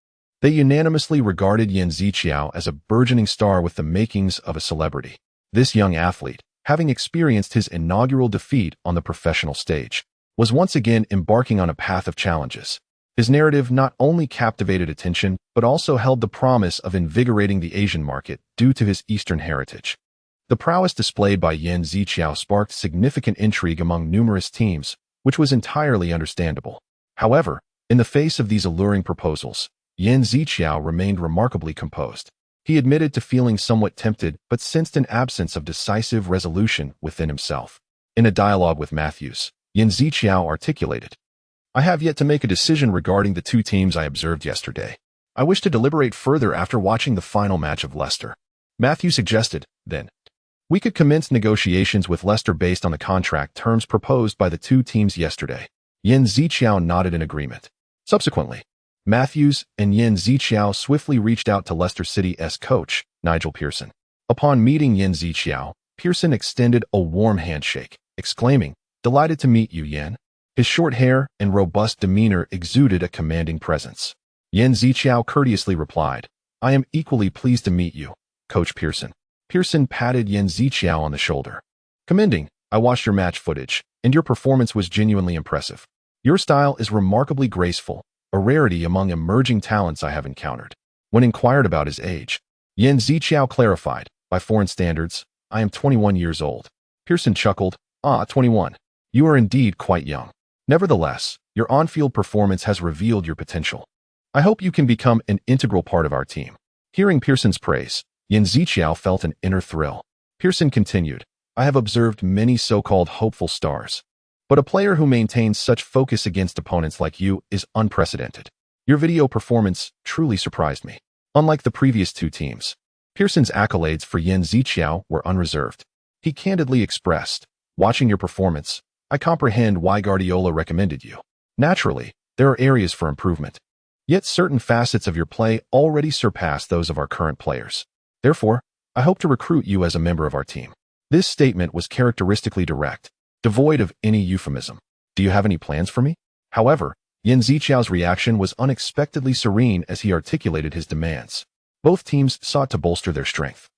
They unanimously regarded Yin Zichio as a burgeoning star with the makings of a celebrity. This young athlete, having experienced his inaugural defeat on the professional stage, was once again embarking on a path of challenges. His narrative not only captivated attention, but also held the promise of invigorating the Asian market due to his Eastern heritage. The prowess displayed by Yin Zichio sparked significant intrigue among numerous teams, which was entirely understandable. However, in the face of these alluring proposals, Yin Zichio remained remarkably composed. He admitted to feeling somewhat tempted but sensed an absence of decisive resolution within himself. In a dialogue with Matthews, Yin Zichio articulated, I have yet to make a decision regarding the 2 teams I observed yesterday. I wish to deliberate further after watching the final match of Leicester. Matthews suggested, then, we could commence negotiations with Leicester based on the contract terms proposed by the 2 teams yesterday. Yin Zichio nodded in agreement. Subsequently, Matthews and Yin Zichio swiftly reached out to Leicester City's coach, Nigel Pearson. Upon meeting Yin Zichio, Pearson extended a warm handshake, exclaiming, Delighted to meet you, Yin. His short hair and robust demeanor exuded a commanding presence. Yin Zichio courteously replied, I am equally pleased to meet you, Coach Pearson. Pearson patted Yin Zichio on the shoulder, commending, I watched your match footage, and your performance was genuinely impressive. Your style is remarkably graceful, a rarity among emerging talents I have encountered. When inquired about his age, Yin Zichio clarified, by foreign standards, I am 21 years old. Pearson chuckled, 21. You are indeed quite young. Nevertheless, your on-field performance has revealed your potential. I hope you can become an integral part of our team. Hearing Pearson's praise, Yin Zichio felt an inner thrill. Pearson continued, I have observed many so-called hopeful stars, but a player who maintains such focus against opponents like you is unprecedented. Your video performance truly surprised me. Unlike the previous 2 teams, Pearson's accolades for Yin Zichio were unreserved. He candidly expressed, watching your performance, I comprehend why Guardiola recommended you. Naturally, there are areas for improvement. Yet certain facets of your play already surpass those of our current players. Therefore, I hope to recruit you as a member of our team. This statement was characteristically direct, devoid of any euphemism. Do you have any plans for me? However, Yin Zichio's reaction was unexpectedly serene as he articulated his demands. Both teams sought to bolster their strength,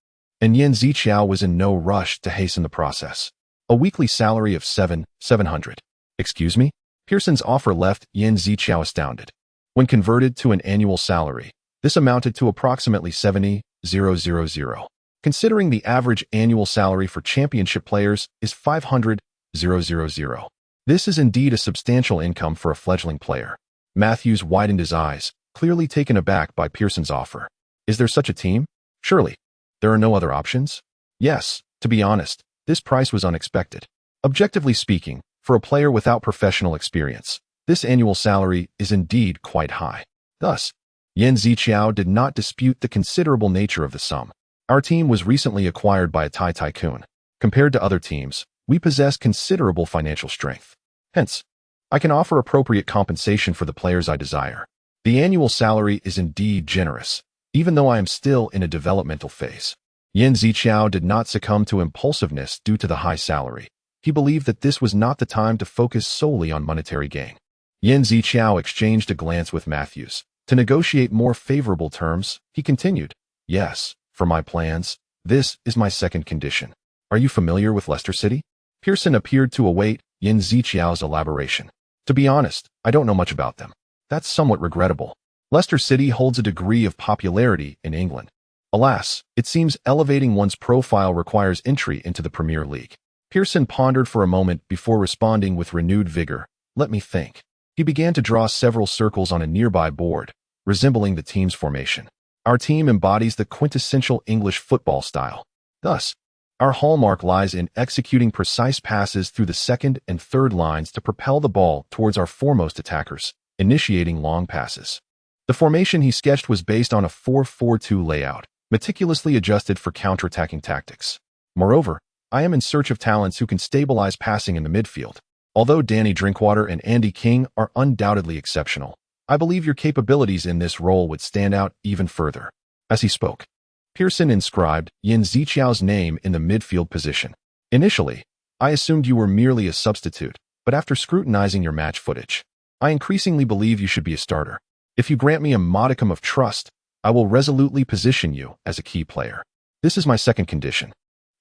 and Yin Zichio was in no rush to hasten the process. A weekly salary of 700. Excuse me? Pearson's offer left Yin Zichio astounded. When converted to an annual salary, this amounted to approximately 70,000. Considering the average annual salary for championship players is 500,000. This is indeed a substantial income for a fledgling player. Matthews widened his eyes, clearly taken aback by Pearson's offer. Is there such a team? Surely. There are no other options? Yes, to be honest, this price was unexpected. Objectively speaking, for a player without professional experience, this annual salary is indeed quite high. Thus, Yan Ziqiao did not dispute the considerable nature of the sum. Our team was recently acquired by a Thai tycoon. Compared to other teams, we possess considerable financial strength. Hence, I can offer appropriate compensation for the players I desire. The annual salary is indeed generous, even though I am still in a developmental phase. Yan Ziqiao did not succumb to impulsiveness due to the high salary. He believed that this was not the time to focus solely on monetary gain. Yan Ziqiao exchanged a glance with Matthews. To negotiate more favorable terms, he continued, "Yes, for my plans, this is my second condition. Are you familiar with Leicester City?" Pearson appeared to await Yan Ziqiao's elaboration. "To be honest, I don't know much about them." "That's somewhat regrettable. Leicester City holds a degree of popularity in England. Alas, it seems elevating one's profile requires entry into the Premier League." Pearson pondered for a moment before responding with renewed vigor. "Let me think." He began to draw several circles on a nearby board, resembling the team's formation. Our team embodies the quintessential English football style. Thus, our hallmark lies in executing precise passes through the second and third lines to propel the ball towards our foremost attackers, initiating long passes. The formation he sketched was based on a 4-4-2 layout, meticulously adjusted for counterattacking tactics. Moreover, I am in search of talents who can stabilize passing in the midfield. Although Danny Drinkwater and Andy King are undoubtedly exceptional, I believe your capabilities in this role would stand out even further. As he spoke, Pearson inscribed Yan Ziqiao's name in the midfield position. Initially, I assumed you were merely a substitute, but after scrutinizing your match footage, I increasingly believe you should be a starter. If you grant me a modicum of trust, I will resolutely position you as a key player. This is my second condition.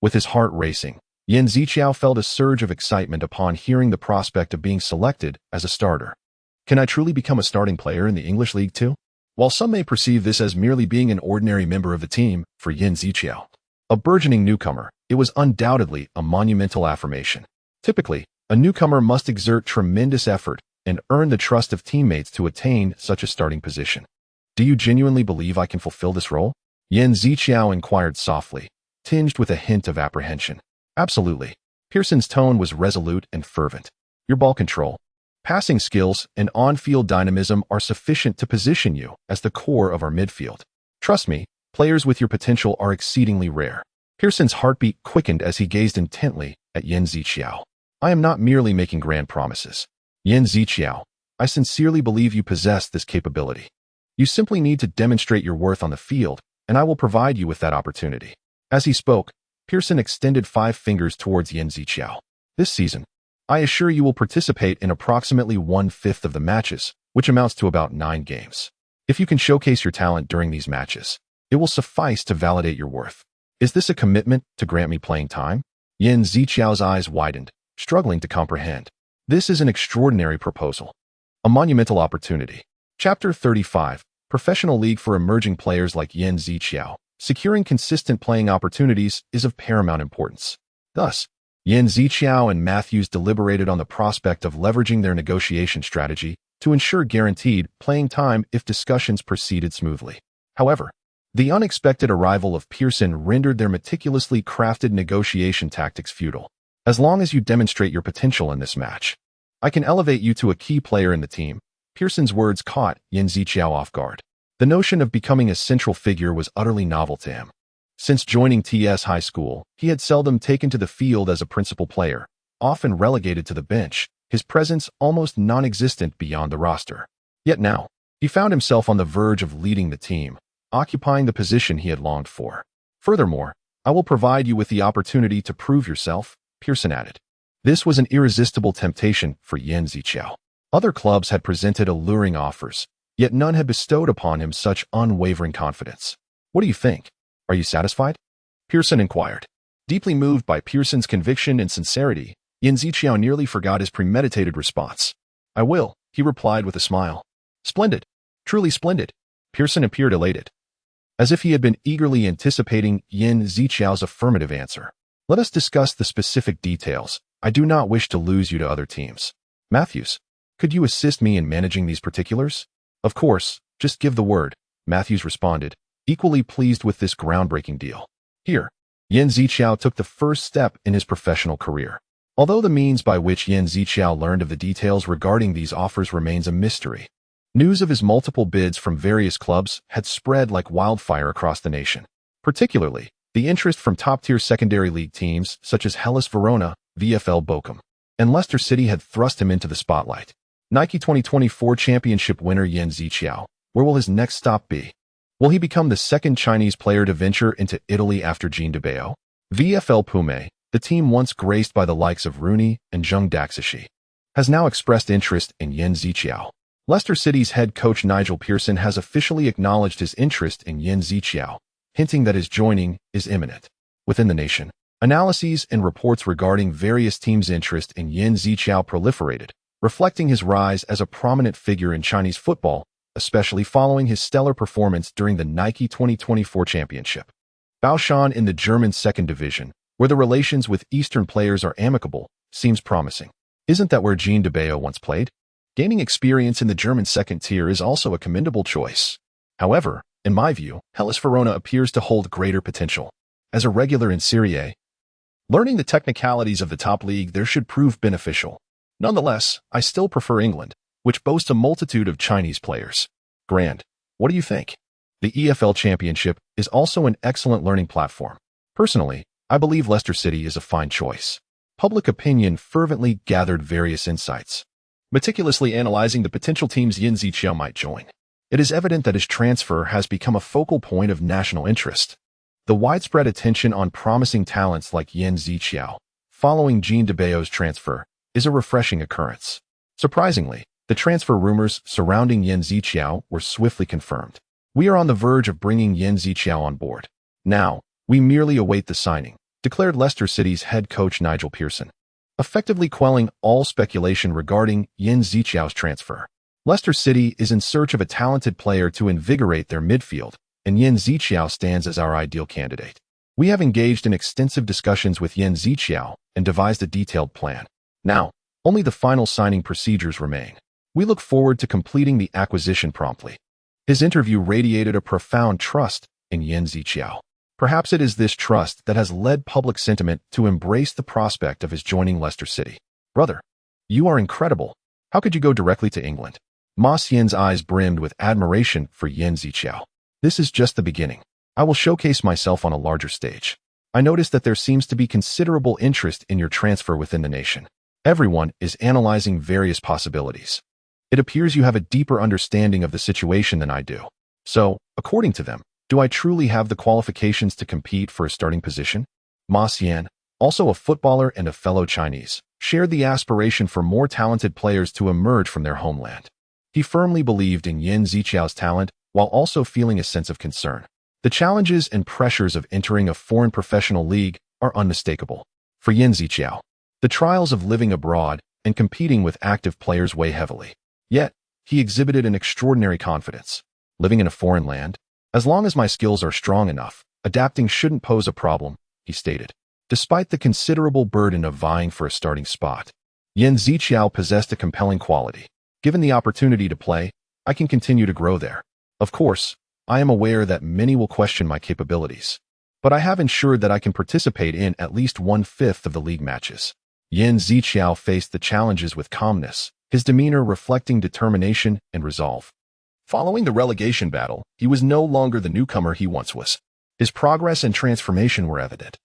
With his heart racing, Yan Ziqiao felt a surge of excitement upon hearing the prospect of being selected as a starter. Can I truly become a starting player in the English League too? While some may perceive this as merely being an ordinary member of the team, for Yan Ziqiao, a burgeoning newcomer, it was undoubtedly a monumental affirmation. Typically, a newcomer must exert tremendous effort and earn the trust of teammates to attain such a starting position. Do you genuinely believe I can fulfill this role? Yan Ziqiao inquired softly, tinged with a hint of apprehension. Absolutely. Pearson's tone was resolute and fervent. Your ball control, passing skills, and on-field dynamism are sufficient to position you as the core of our midfield. Trust me, players with your potential are exceedingly rare. Pearson's heartbeat quickened as he gazed intently at Yan Ziqiao. I am not merely making grand promises. Yan Ziqiao, I sincerely believe you possess this capability. You simply need to demonstrate your worth on the field, and I will provide you with that opportunity. As he spoke, Pearson extended 5 fingers towards Yan Ziqiao. This season, I assure you will participate in approximately 1/5 of the matches, which amounts to about 9 games. If you can showcase your talent during these matches, it will suffice to validate your worth. Is this a commitment to grant me playing time? Yan Ziqiao's eyes widened, struggling to comprehend. This is an extraordinary proposal. A monumental opportunity. Chapter 35, Professional League for emerging players like Yan Ziqiao. Securing consistent playing opportunities is of paramount importance. Thus, Yan Ziqiao and Matthews deliberated on the prospect of leveraging their negotiation strategy to ensure guaranteed playing time if discussions proceeded smoothly. However, the unexpected arrival of Pearson rendered their meticulously crafted negotiation tactics futile. As long as you demonstrate your potential in this match, I can elevate you to a key player in the team. Pearson's words caught Yan Ziqiao off guard. The notion of becoming a central figure was utterly novel to him. Since joining TS High School, he had seldom taken to the field as a principal player, often relegated to the bench, his presence almost non-existent beyond the roster. Yet now, he found himself on the verge of leading the team, occupying the position he had longed for. Furthermore, I will provide you with the opportunity to prove yourself, Pearson added. This was an irresistible temptation for Yan Ziqiao. Other clubs had presented alluring offers, yet none had bestowed upon him such unwavering confidence. What do you think? Are you satisfied? Pearson inquired. Deeply moved by Pearson's conviction and sincerity, Yan Ziqiao nearly forgot his premeditated response. I will, he replied with a smile. Splendid. Truly splendid. Pearson appeared elated, as if he had been eagerly anticipating Yan Ziqiao's affirmative answer. Let us discuss the specific details. I do not wish to lose you to other teams. Matthews, could you assist me in managing these particulars? Of course, just give the word, Matthews responded, equally pleased with this groundbreaking deal. Here, Yan Ziqiao took the first step in his professional career. Although the means by which Yan Ziqiao learned of the details regarding these offers remains a mystery, news of his multiple bids from various clubs had spread like wildfire across the nation. Particularly, the interest from top-tier secondary league teams such as Hellas Verona, VfL Bochum, and Leicester City had thrust him into the spotlight. Nike 2024 championship winner Yan Ziqiao, where will his next stop be? Will he become the second Chinese player to venture into Italy after Jean Debao? VfL Pume, the team once graced by the likes of Rooney and Zheng Daxishi, has now expressed interest in Yan Ziqiao. Leicester City's head coach Nigel Pearson has officially acknowledged his interest in Yan Ziqiao, hinting that his joining is imminent. Within the nation, analyses and reports regarding various teams' interest in Yan Ziqiao proliferated, reflecting his rise as a prominent figure in Chinese football, especially following his stellar performance during the Nike 2024 championship. Baoshan in the German second division, where the relations with Eastern players are amicable, seems promising. Isn't that where Jean Debao once played? Gaining experience in the German second tier is also a commendable choice. However, in my view, Hellas Verona appears to hold greater potential. As a regular in Serie A, learning the technicalities of the top league there should prove beneficial. Nonetheless, I still prefer England, which boasts a multitude of Chinese players. Grand, what do you think? The EFL Championship is also an excellent learning platform. Personally, I believe Leicester City is a fine choice. Public opinion fervently gathered various insights, meticulously analyzing the potential teams Yan Ziqiao might join. It is evident that his transfer has become a focal point of national interest. The widespread attention on promising talents like Yan Ziqiao, following Jean Debao's transfer, is a refreshing occurrence. Surprisingly, the transfer rumors surrounding Yan Ziqiao were swiftly confirmed. We are on the verge of bringing Yan Ziqiao on board. Now, we merely await the signing, declared Leicester City's head coach Nigel Pearson, effectively quelling all speculation regarding Yan Ziqiao's transfer. Leicester City is in search of a talented player to invigorate their midfield, and Yan Ziqiao stands as our ideal candidate. We have engaged in extensive discussions with Yan Ziqiao and devised a detailed plan. Now, only the final signing procedures remain. We look forward to completing the acquisition promptly. His interview radiated a profound trust in Yan Ziqiao. Perhaps it is this trust that has led public sentiment to embrace the prospect of his joining Leicester City. Brother, you are incredible. How could you go directly to England? Ma Xian's eyes brimmed with admiration for Yan Ziqiao. This is just the beginning. I will showcase myself on a larger stage. I noticed that there seems to be considerable interest in your transfer within the nation. Everyone is analyzing various possibilities. It appears you have a deeper understanding of the situation than I do. So, according to them, do I truly have the qualifications to compete for a starting position? Ma Xian, also a footballer and a fellow Chinese, shared the aspiration for more talented players to emerge from their homeland. He firmly believed in Yan Ziqiao's talent while also feeling a sense of concern. The challenges and pressures of entering a foreign professional league are unmistakable. For Yan Ziqiao, the trials of living abroad and competing with active players weigh heavily. Yet, he exhibited an extraordinary confidence. Living in a foreign land, as long as my skills are strong enough, adapting shouldn't pose a problem, he stated. Despite the considerable burden of vying for a starting spot, Yan Ziqiao possessed a compelling quality. Given the opportunity to play, I can continue to grow there. Of course, I am aware that many will question my capabilities, but I have ensured that I can participate in at least 1/5 of the league matches. Yan Ziqiao faced the challenges with calmness, his demeanor reflecting determination and resolve. Following the relegation battle, he was no longer the newcomer he once was. His progress and transformation were evident,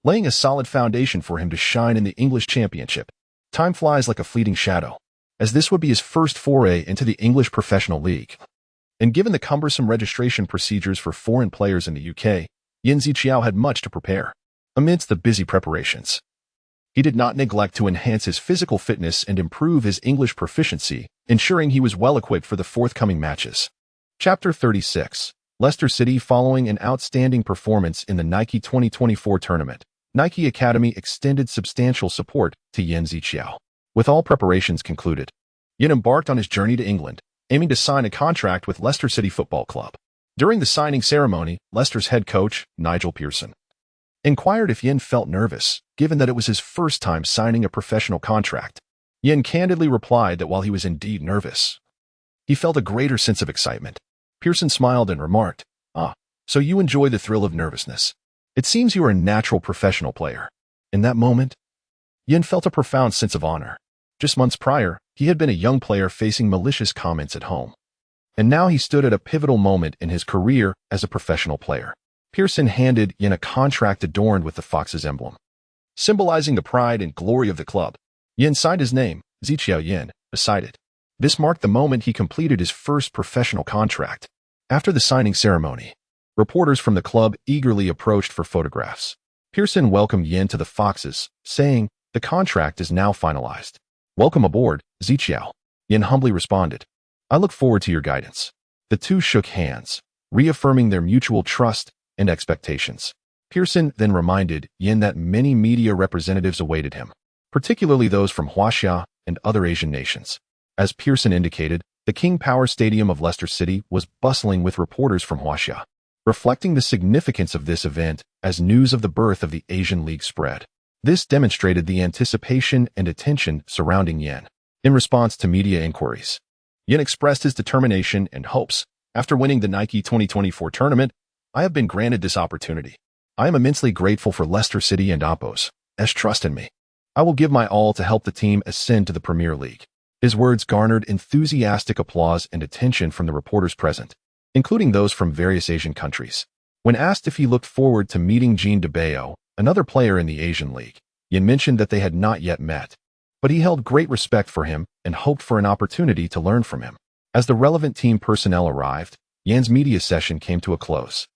laying a solid foundation for him to shine in the English Championship. Time flies like a fleeting shadow, as this would be his first foray into the English Professional League. And given the cumbersome registration procedures for foreign players in the UK, Yan Ziqiao had much to prepare. Amidst the busy preparations, he did not neglect to enhance his physical fitness and improve his English proficiency, ensuring he was well equipped for the forthcoming matches. Chapter 36. Leicester City. Following an outstanding performance in the Nike 2024 tournament, Nike Academy extended substantial support to Yan Ziqiao. With all preparations concluded, Yan embarked on his journey to England, aiming to sign a contract with Leicester City Football Club. During the signing ceremony, Leicester's head coach, Nigel Pearson, inquired if Yin felt nervous, given that it was his first time signing a professional contract. Yin candidly replied that while he was indeed nervous, he felt a greater sense of excitement. Pearson smiled and remarked, so you enjoy the thrill of nervousness. It seems you are a natural professional player. In that moment, Yin felt a profound sense of honor. Just months prior, he had been a young player facing malicious comments at home. And now he stood at a pivotal moment in his career as a professional player. Pearson handed Yin a contract adorned with the Fox's emblem, symbolizing the pride and glory of the club. Yin signed his name, Ziqiao Yin, beside it. This marked the moment he completed his first professional contract. After the signing ceremony, reporters from the club eagerly approached for photographs. Pearson welcomed Yin to the Foxes, saying, "The contract is now finalized. Welcome aboard, Ziqiao." Yin humbly responded, "I look forward to your guidance." The two shook hands, reaffirming their mutual trust and expectations. Pearson then reminded Yin that many media representatives awaited him, particularly those from Huaxia and other Asian nations. As Pearson indicated, the King Power Stadium of Leicester City was bustling with reporters from Huaxia, reflecting the significance of this event as news of the birth of the Asian League spread. This demonstrated the anticipation and attention surrounding Yin. In response to media inquiries, Yin expressed his determination and hopes. "After winning the Nike 2024 tournament, I have been granted this opportunity. I am immensely grateful for Leicester City and Oppo's trust in me. I will give my all to help the team ascend to the Premier League." His words garnered enthusiastic applause and attention from the reporters present, including those from various Asian countries. When asked if he looked forward to meeting Jean DeBeo, another player in the Asian League, Yin mentioned that they had not yet met, but he held great respect for him and hoped for an opportunity to learn from him. As the relevant team personnel arrived, Yin's media session came to a close.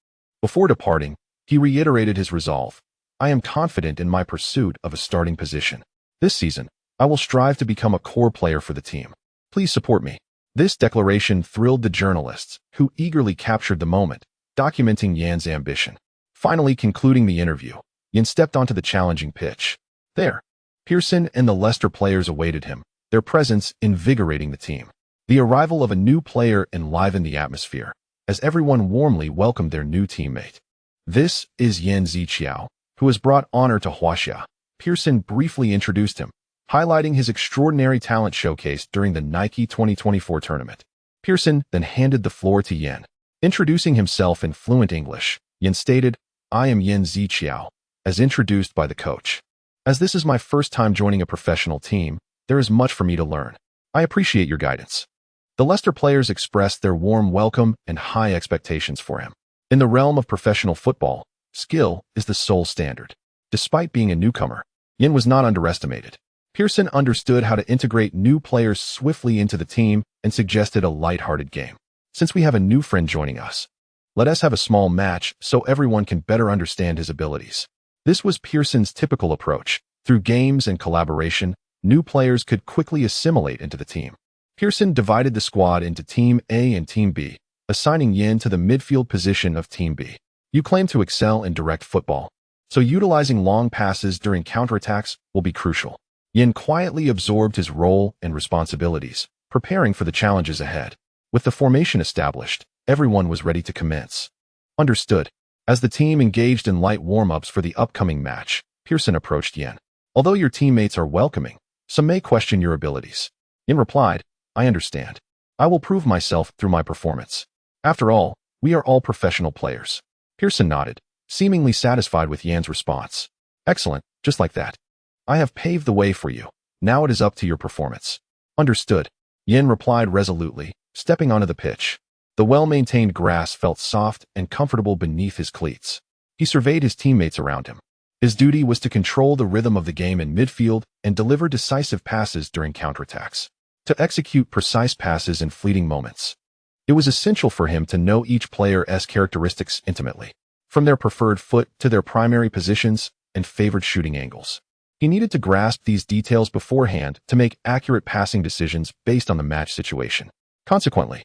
Before departing, he reiterated his resolve. "I am confident in my pursuit of a starting position. This season, I will strive to become a core player for the team. Please support me." This declaration thrilled the journalists, who eagerly captured the moment, documenting Yin's ambition. Finally concluding the interview, Yin stepped onto the challenging pitch. There, Pearson and the Leicester players awaited him, their presence invigorating the team. The arrival of a new player enlivened the atmosphere, as everyone warmly welcomed their new teammate. "This is Yin Ziqiao, who has brought honor to Huaxia." Pearson briefly introduced him, highlighting his extraordinary talent showcased during the Nike 2024 tournament. Pearson then handed the floor to Yin. Introducing himself in fluent English, Yin stated, "I am Yin Ziqiao, as introduced by the coach. As this is my first time joining a professional team, there is much for me to learn. I appreciate your guidance." The Leicester players expressed their warm welcome and high expectations for him. In the realm of professional football, skill is the sole standard. Despite being a newcomer, Yin was not underestimated. Pearson understood how to integrate new players swiftly into the team and suggested a light-hearted game. "Since we have a new friend joining us, let us have a small match so everyone can better understand his abilities." This was Pearson's typical approach. Through games and collaboration, new players could quickly assimilate into the team. Pearson divided the squad into Team A and Team B, assigning Yin to the midfield position of Team B. "You claim to excel in direct football, so utilizing long passes during counterattacks will be crucial." Yin quietly absorbed his role and responsibilities, preparing for the challenges ahead. With the formation established, everyone was ready to commence. "Understood." As the team engaged in light warm-ups for the upcoming match, Pearson approached Yin. "Although your teammates are welcoming, some may question your abilities." Yin replied, "I understand. I will prove myself through my performance. After all, we are all professional players." Pearson nodded, seemingly satisfied with Yin's response. "Excellent, just like that. I have paved the way for you. Now it is up to your performance." "Understood," Yin replied resolutely, stepping onto the pitch. The well-maintained grass felt soft and comfortable beneath his cleats. He surveyed his teammates around him. His duty was to control the rhythm of the game in midfield and deliver decisive passes during counterattacks. To execute precise passes in fleeting moments, it was essential for him to know each player's characteristics intimately, from their preferred foot to their primary positions and favored shooting angles. He needed to grasp these details beforehand to make accurate passing decisions based on the match situation. Consequently,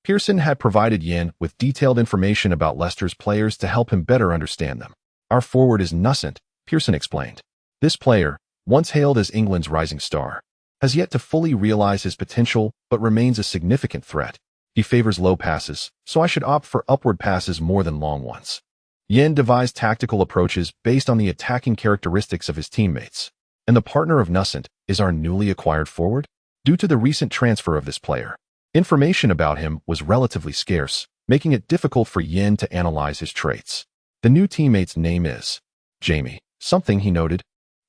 Pearson had provided Yin with detailed information about Leicester's players to help him better understand them. "Our forward is Nusant," Pearson explained. "This player, once hailed as England's rising star, has yet to fully realize his potential but remains a significant threat. He favors low passes, so I should opt for upward passes more than long ones. Yin devised tactical approaches based on the attacking characteristics of his teammates. And the partner of Nusant is our newly acquired forward? Due to the recent transfer of this player, information about him was relatively scarce, making it difficult for Yin to analyze his traits. The new teammate's name is Jamie, something he noted,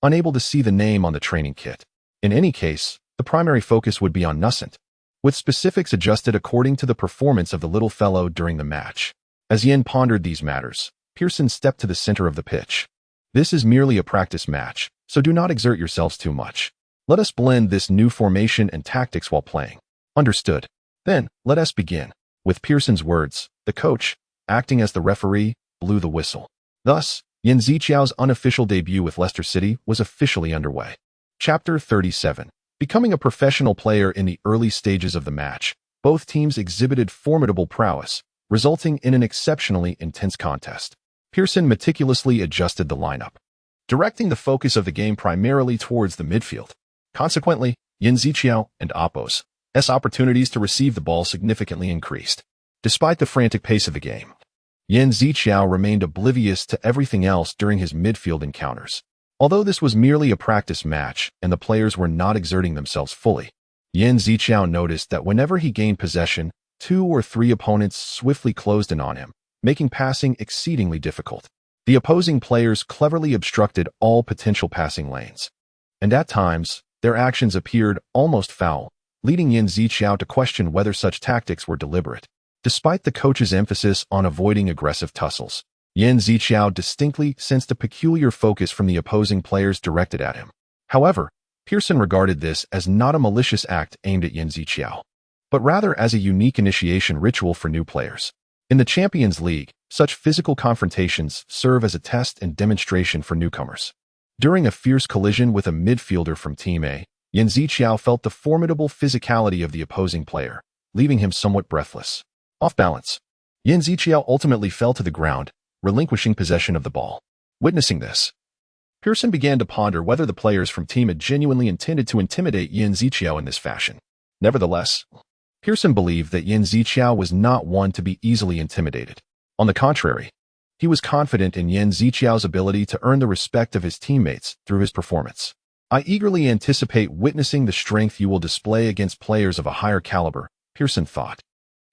unable to see the name on the training kit. In any case, the primary focus would be on Nusant, with specifics adjusted according to the performance of the little fellow during the match. As Yin pondered these matters, Pearson stepped to the center of the pitch. This is merely a practice match, so do not exert yourselves too much. Let us blend this new formation and tactics while playing. Understood. Then, let us begin. With Pearson's words, the coach, acting as the referee, blew the whistle. Thus, Yin Ziqiao's unofficial debut with Leicester City was officially underway. Chapter 37. Becoming a professional player in the early stages of the match, both teams exhibited formidable prowess, resulting in an exceptionally intense contest. Pearson meticulously adjusted the lineup, directing the focus of the game primarily towards the midfield. Consequently, Yin Ziqiao and Oppo's opportunities to receive the ball significantly increased. Despite the frantic pace of the game, Yin Ziqiao remained oblivious to everything else during his midfield encounters. Although this was merely a practice match and the players were not exerting themselves fully, Yin Ziqiao noticed that whenever he gained possession, 2 or 3 opponents swiftly closed in on him, making passing exceedingly difficult. The opposing players cleverly obstructed all potential passing lanes, and at times, their actions appeared almost foul, leading Yin Ziqiao to question whether such tactics were deliberate. Despite the coach's emphasis on avoiding aggressive tussles, Yin Ziqiao distinctly sensed a peculiar focus from the opposing players directed at him. However, Pearson regarded this as not a malicious act aimed at Yin Ziqiao, but rather as a unique initiation ritual for new players. In the Champions League, such physical confrontations serve as a test and demonstration for newcomers. During a fierce collision with a midfielder from Team A, Yin Ziqiao felt the formidable physicality of the opposing player, leaving him somewhat breathless. Off balance, Yin Ziqiao ultimately fell to the ground, relinquishing possession of the ball. Witnessing this, Pearson began to ponder whether the players from Team A genuinely intended to intimidate Yin Ziqiao in this fashion. Nevertheless, Pearson believed that Yin Ziqiao was not one to be easily intimidated. On the contrary, he was confident in Yin Ziqiao's ability to earn the respect of his teammates through his performance. I eagerly anticipate witnessing the strength you will display against players of a higher caliber, Pearson thought,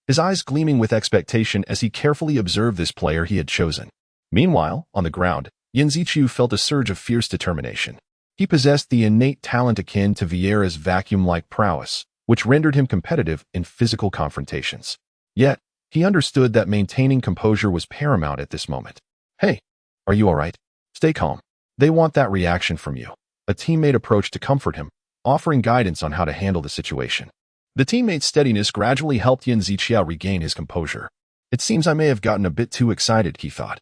his eyes gleaming with expectation as he carefully observed this player he had chosen. Meanwhile, on the ground, Yin Ziqiao felt a surge of fierce determination. He possessed the innate talent akin to Vieira's vacuum-like prowess, which rendered him competitive in physical confrontations. Yet, he understood that maintaining composure was paramount at this moment. Hey, are you all right? Stay calm. They want that reaction from you. A teammate approached to comfort him, offering guidance on how to handle the situation. The teammate's steadiness gradually helped Yin Ziqiao regain his composure. It seems I may have gotten a bit too excited, he thought,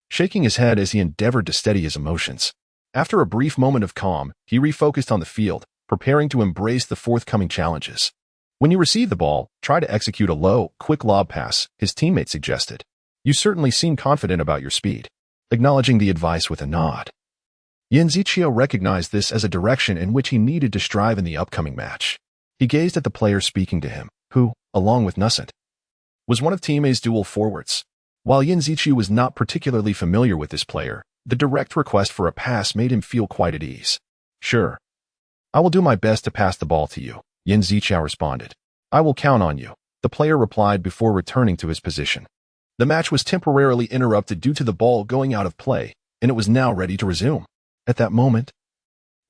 shaking his head as he endeavored to steady his emotions. After a brief moment of calm, he refocused on the field, preparing to embrace the forthcoming challenges. When you receive the ball, try to execute a low, quick lob pass, his teammate suggested. You certainly seem confident about your speed. Acknowledging the advice with a nod, Yin Ziqiao recognized this as a direction in which he needed to strive in the upcoming match. He gazed at the player speaking to him, who, along with Nusant, was one of Team A's dual forwards. While Yin Ziqiao was not particularly familiar with this player, the direct request for a pass made him feel quite at ease. Sure. I will do my best to pass the ball to you, Yin Ziqiao responded. I will count on you, the player replied before returning to his position. The match was temporarily interrupted due to the ball going out of play, and it was now ready to resume. At that moment,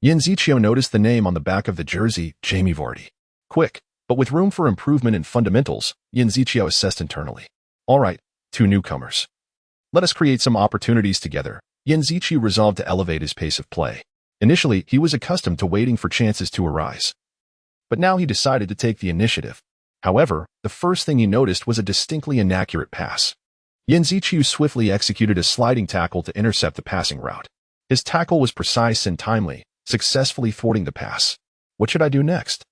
Yin Ziqiao noticed the name on the back of the jersey, Jamie Vardy. Quick, but with room for improvement in fundamentals, Yin Ziqiao assessed internally. All right, 2 newcomers. Let us create some opportunities together. Yin Ziqiao resolved to elevate his pace of play. Initially, he was accustomed to waiting for chances to arise, but now he decided to take the initiative. However, the first thing he noticed was a distinctly inaccurate pass. Yin Ziqiao swiftly executed a sliding tackle to intercept the passing route. His tackle was precise and timely, successfully thwarting the pass. What should I do next?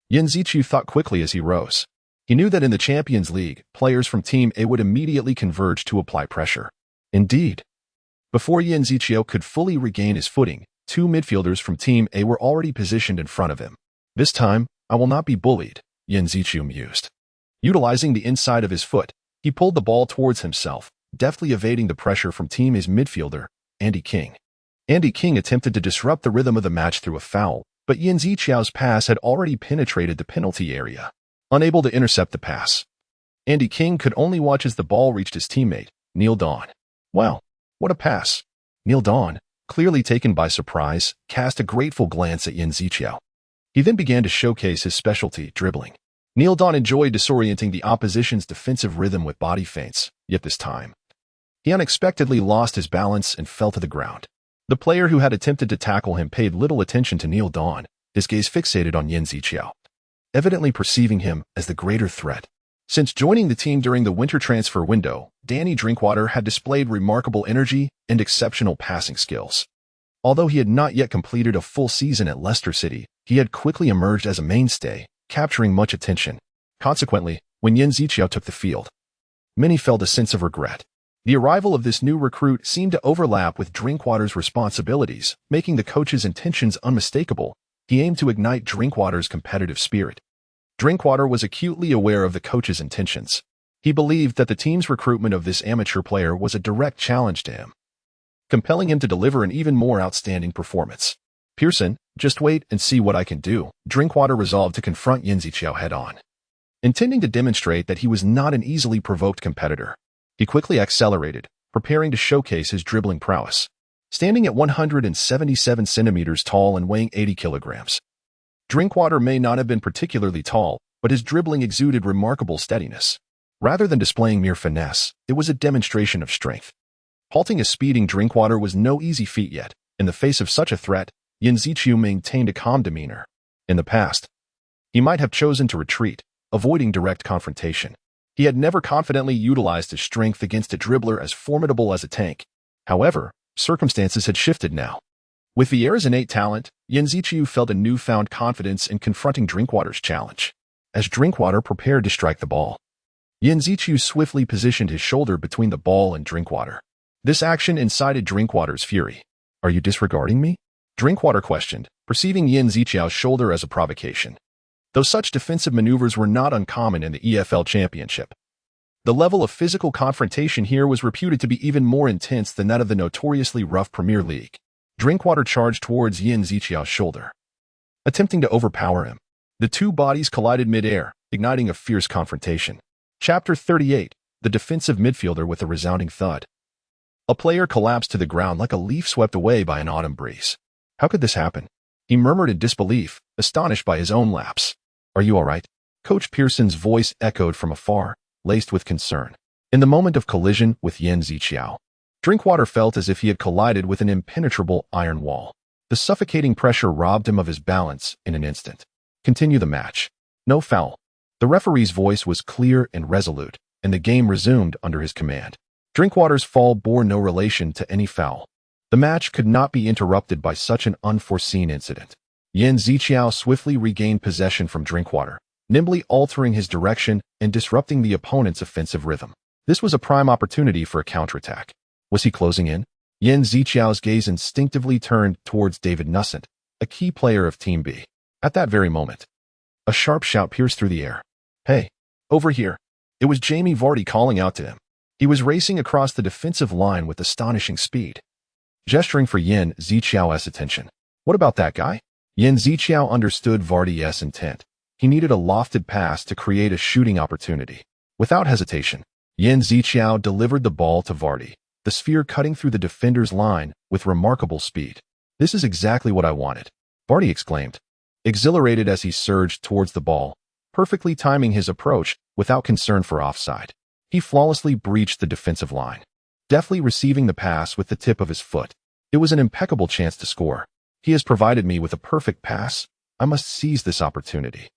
Yin Ziqiao thought quickly as he rose. He knew that in the Champions League, players from Team A would immediately converge to apply pressure. Indeed, before Yin Ziqiao could fully regain his footing, 2 midfielders from Team A were already positioned in front of him. This time, I will not be bullied, Yan Zichu mused. Utilizing the inside of his foot, he pulled the ball towards himself, deftly evading the pressure from Team A's midfielder, Andy King. Andy King attempted to disrupt the rhythm of the match through a foul, but Yan Ziqiao's pass had already penetrated the penalty area. Unable to intercept the pass, Andy King could only watch as the ball reached his teammate, Neil Dawn. Wow, what a pass! Neil Dawn, clearly taken by surprise, cast a grateful glance at Yan Ziqiao. He then began to showcase his specialty, dribbling. Neil Dawn enjoyed disorienting the opposition's defensive rhythm with body feints, yet this time, he unexpectedly lost his balance and fell to the ground. The player who had attempted to tackle him paid little attention to Neil Dawn, his gaze fixated on Yan Ziqiao, evidently perceiving him as the greater threat. Since joining the team during the winter transfer window, Danny Drinkwater had displayed remarkable energy and exceptional passing skills. Although he had not yet completed a full season at Leicester City, he had quickly emerged as a mainstay, capturing much attention. Consequently, when Yan Ziqiao took the field, many felt a sense of regret. The arrival of this new recruit seemed to overlap with Drinkwater's responsibilities, making the coach's intentions unmistakable. He aimed to ignite Drinkwater's competitive spirit. Drinkwater was acutely aware of the coach's intentions. He believed that the team's recruitment of this amateur player was a direct challenge to him, compelling him to deliver an even more outstanding performance. Pearson, just wait and see what I can do, Drinkwater resolved to confront Yan Ziqiao head-on. Intending to demonstrate that he was not an easily provoked competitor, he quickly accelerated, preparing to showcase his dribbling prowess. Standing at 177 centimeters tall and weighing 80 kilograms, Drinkwater may not have been particularly tall, but his dribbling exuded remarkable steadiness. Rather than displaying mere finesse, it was a demonstration of strength. Halting a speeding Drinkwater was no easy feat yet. In the face of such a threat, Yan Ziqiao maintained a calm demeanor. In the past, he might have chosen to retreat, avoiding direct confrontation. He had never confidently utilized his strength against a dribbler as formidable as a tank. However, circumstances had shifted now. With the heir's innate talent, Yan Ziqiao felt a newfound confidence in confronting Drinkwater's challenge. As Drinkwater prepared to strike the ball, Yan Ziqiao swiftly positioned his shoulder between the ball and Drinkwater. This action incited Drinkwater's fury. "Are you disregarding me?" Drinkwater questioned, perceiving Yan Ziqiao's shoulder as a provocation. Though such defensive maneuvers were not uncommon in the EFL Championship, the level of physical confrontation here was reputed to be even more intense than that of the notoriously rough Premier League. Drinkwater charged towards Yan Ziqiao's shoulder, attempting to overpower him. The two bodies collided mid-air, igniting a fierce confrontation. Chapter 38, the defensive midfielder with a resounding thud. A player collapsed to the ground like a leaf swept away by an autumn breeze. How could this happen? He murmured in disbelief, astonished by his own lapse. "Are you all right?" Coach Pearson's voice echoed from afar, laced with concern. In the moment of collision with Yan Ziqiao, Drinkwater felt as if he had collided with an impenetrable iron wall. The suffocating pressure robbed him of his balance in an instant. "Continue the match. No foul." The referee's voice was clear and resolute, and the game resumed under his command. Drinkwater's fall bore no relation to any foul. The match could not be interrupted by such an unforeseen incident. Yan Ziqiao swiftly regained possession from Drinkwater, nimbly altering his direction and disrupting the opponent's offensive rhythm. This was a prime opportunity for a counterattack. Was he closing in? Yan Ziqiao's gaze instinctively turned towards David Nussant, a key player of Team B. At that very moment, a sharp shout pierced through the air. "Hey, over here." It was Jamie Vardy calling out to him. He was racing across the defensive line with astonishing speed, gesturing for Yan Ziqiao's attention. "What about that guy?" Yan Ziqiao understood Vardy's intent. He needed a lofted pass to create a shooting opportunity. Without hesitation, Yan Ziqiao delivered the ball to Vardy, the sphere cutting through the defender's line with remarkable speed. "This is exactly what I wanted," Vardy exclaimed, exhilarated as he surged towards the ball, perfectly timing his approach without concern for offside. He flawlessly breached the defensive line, deftly receiving the pass with the tip of his foot. It was an impeccable chance to score. "He has provided me with a perfect pass. I must seize this opportunity."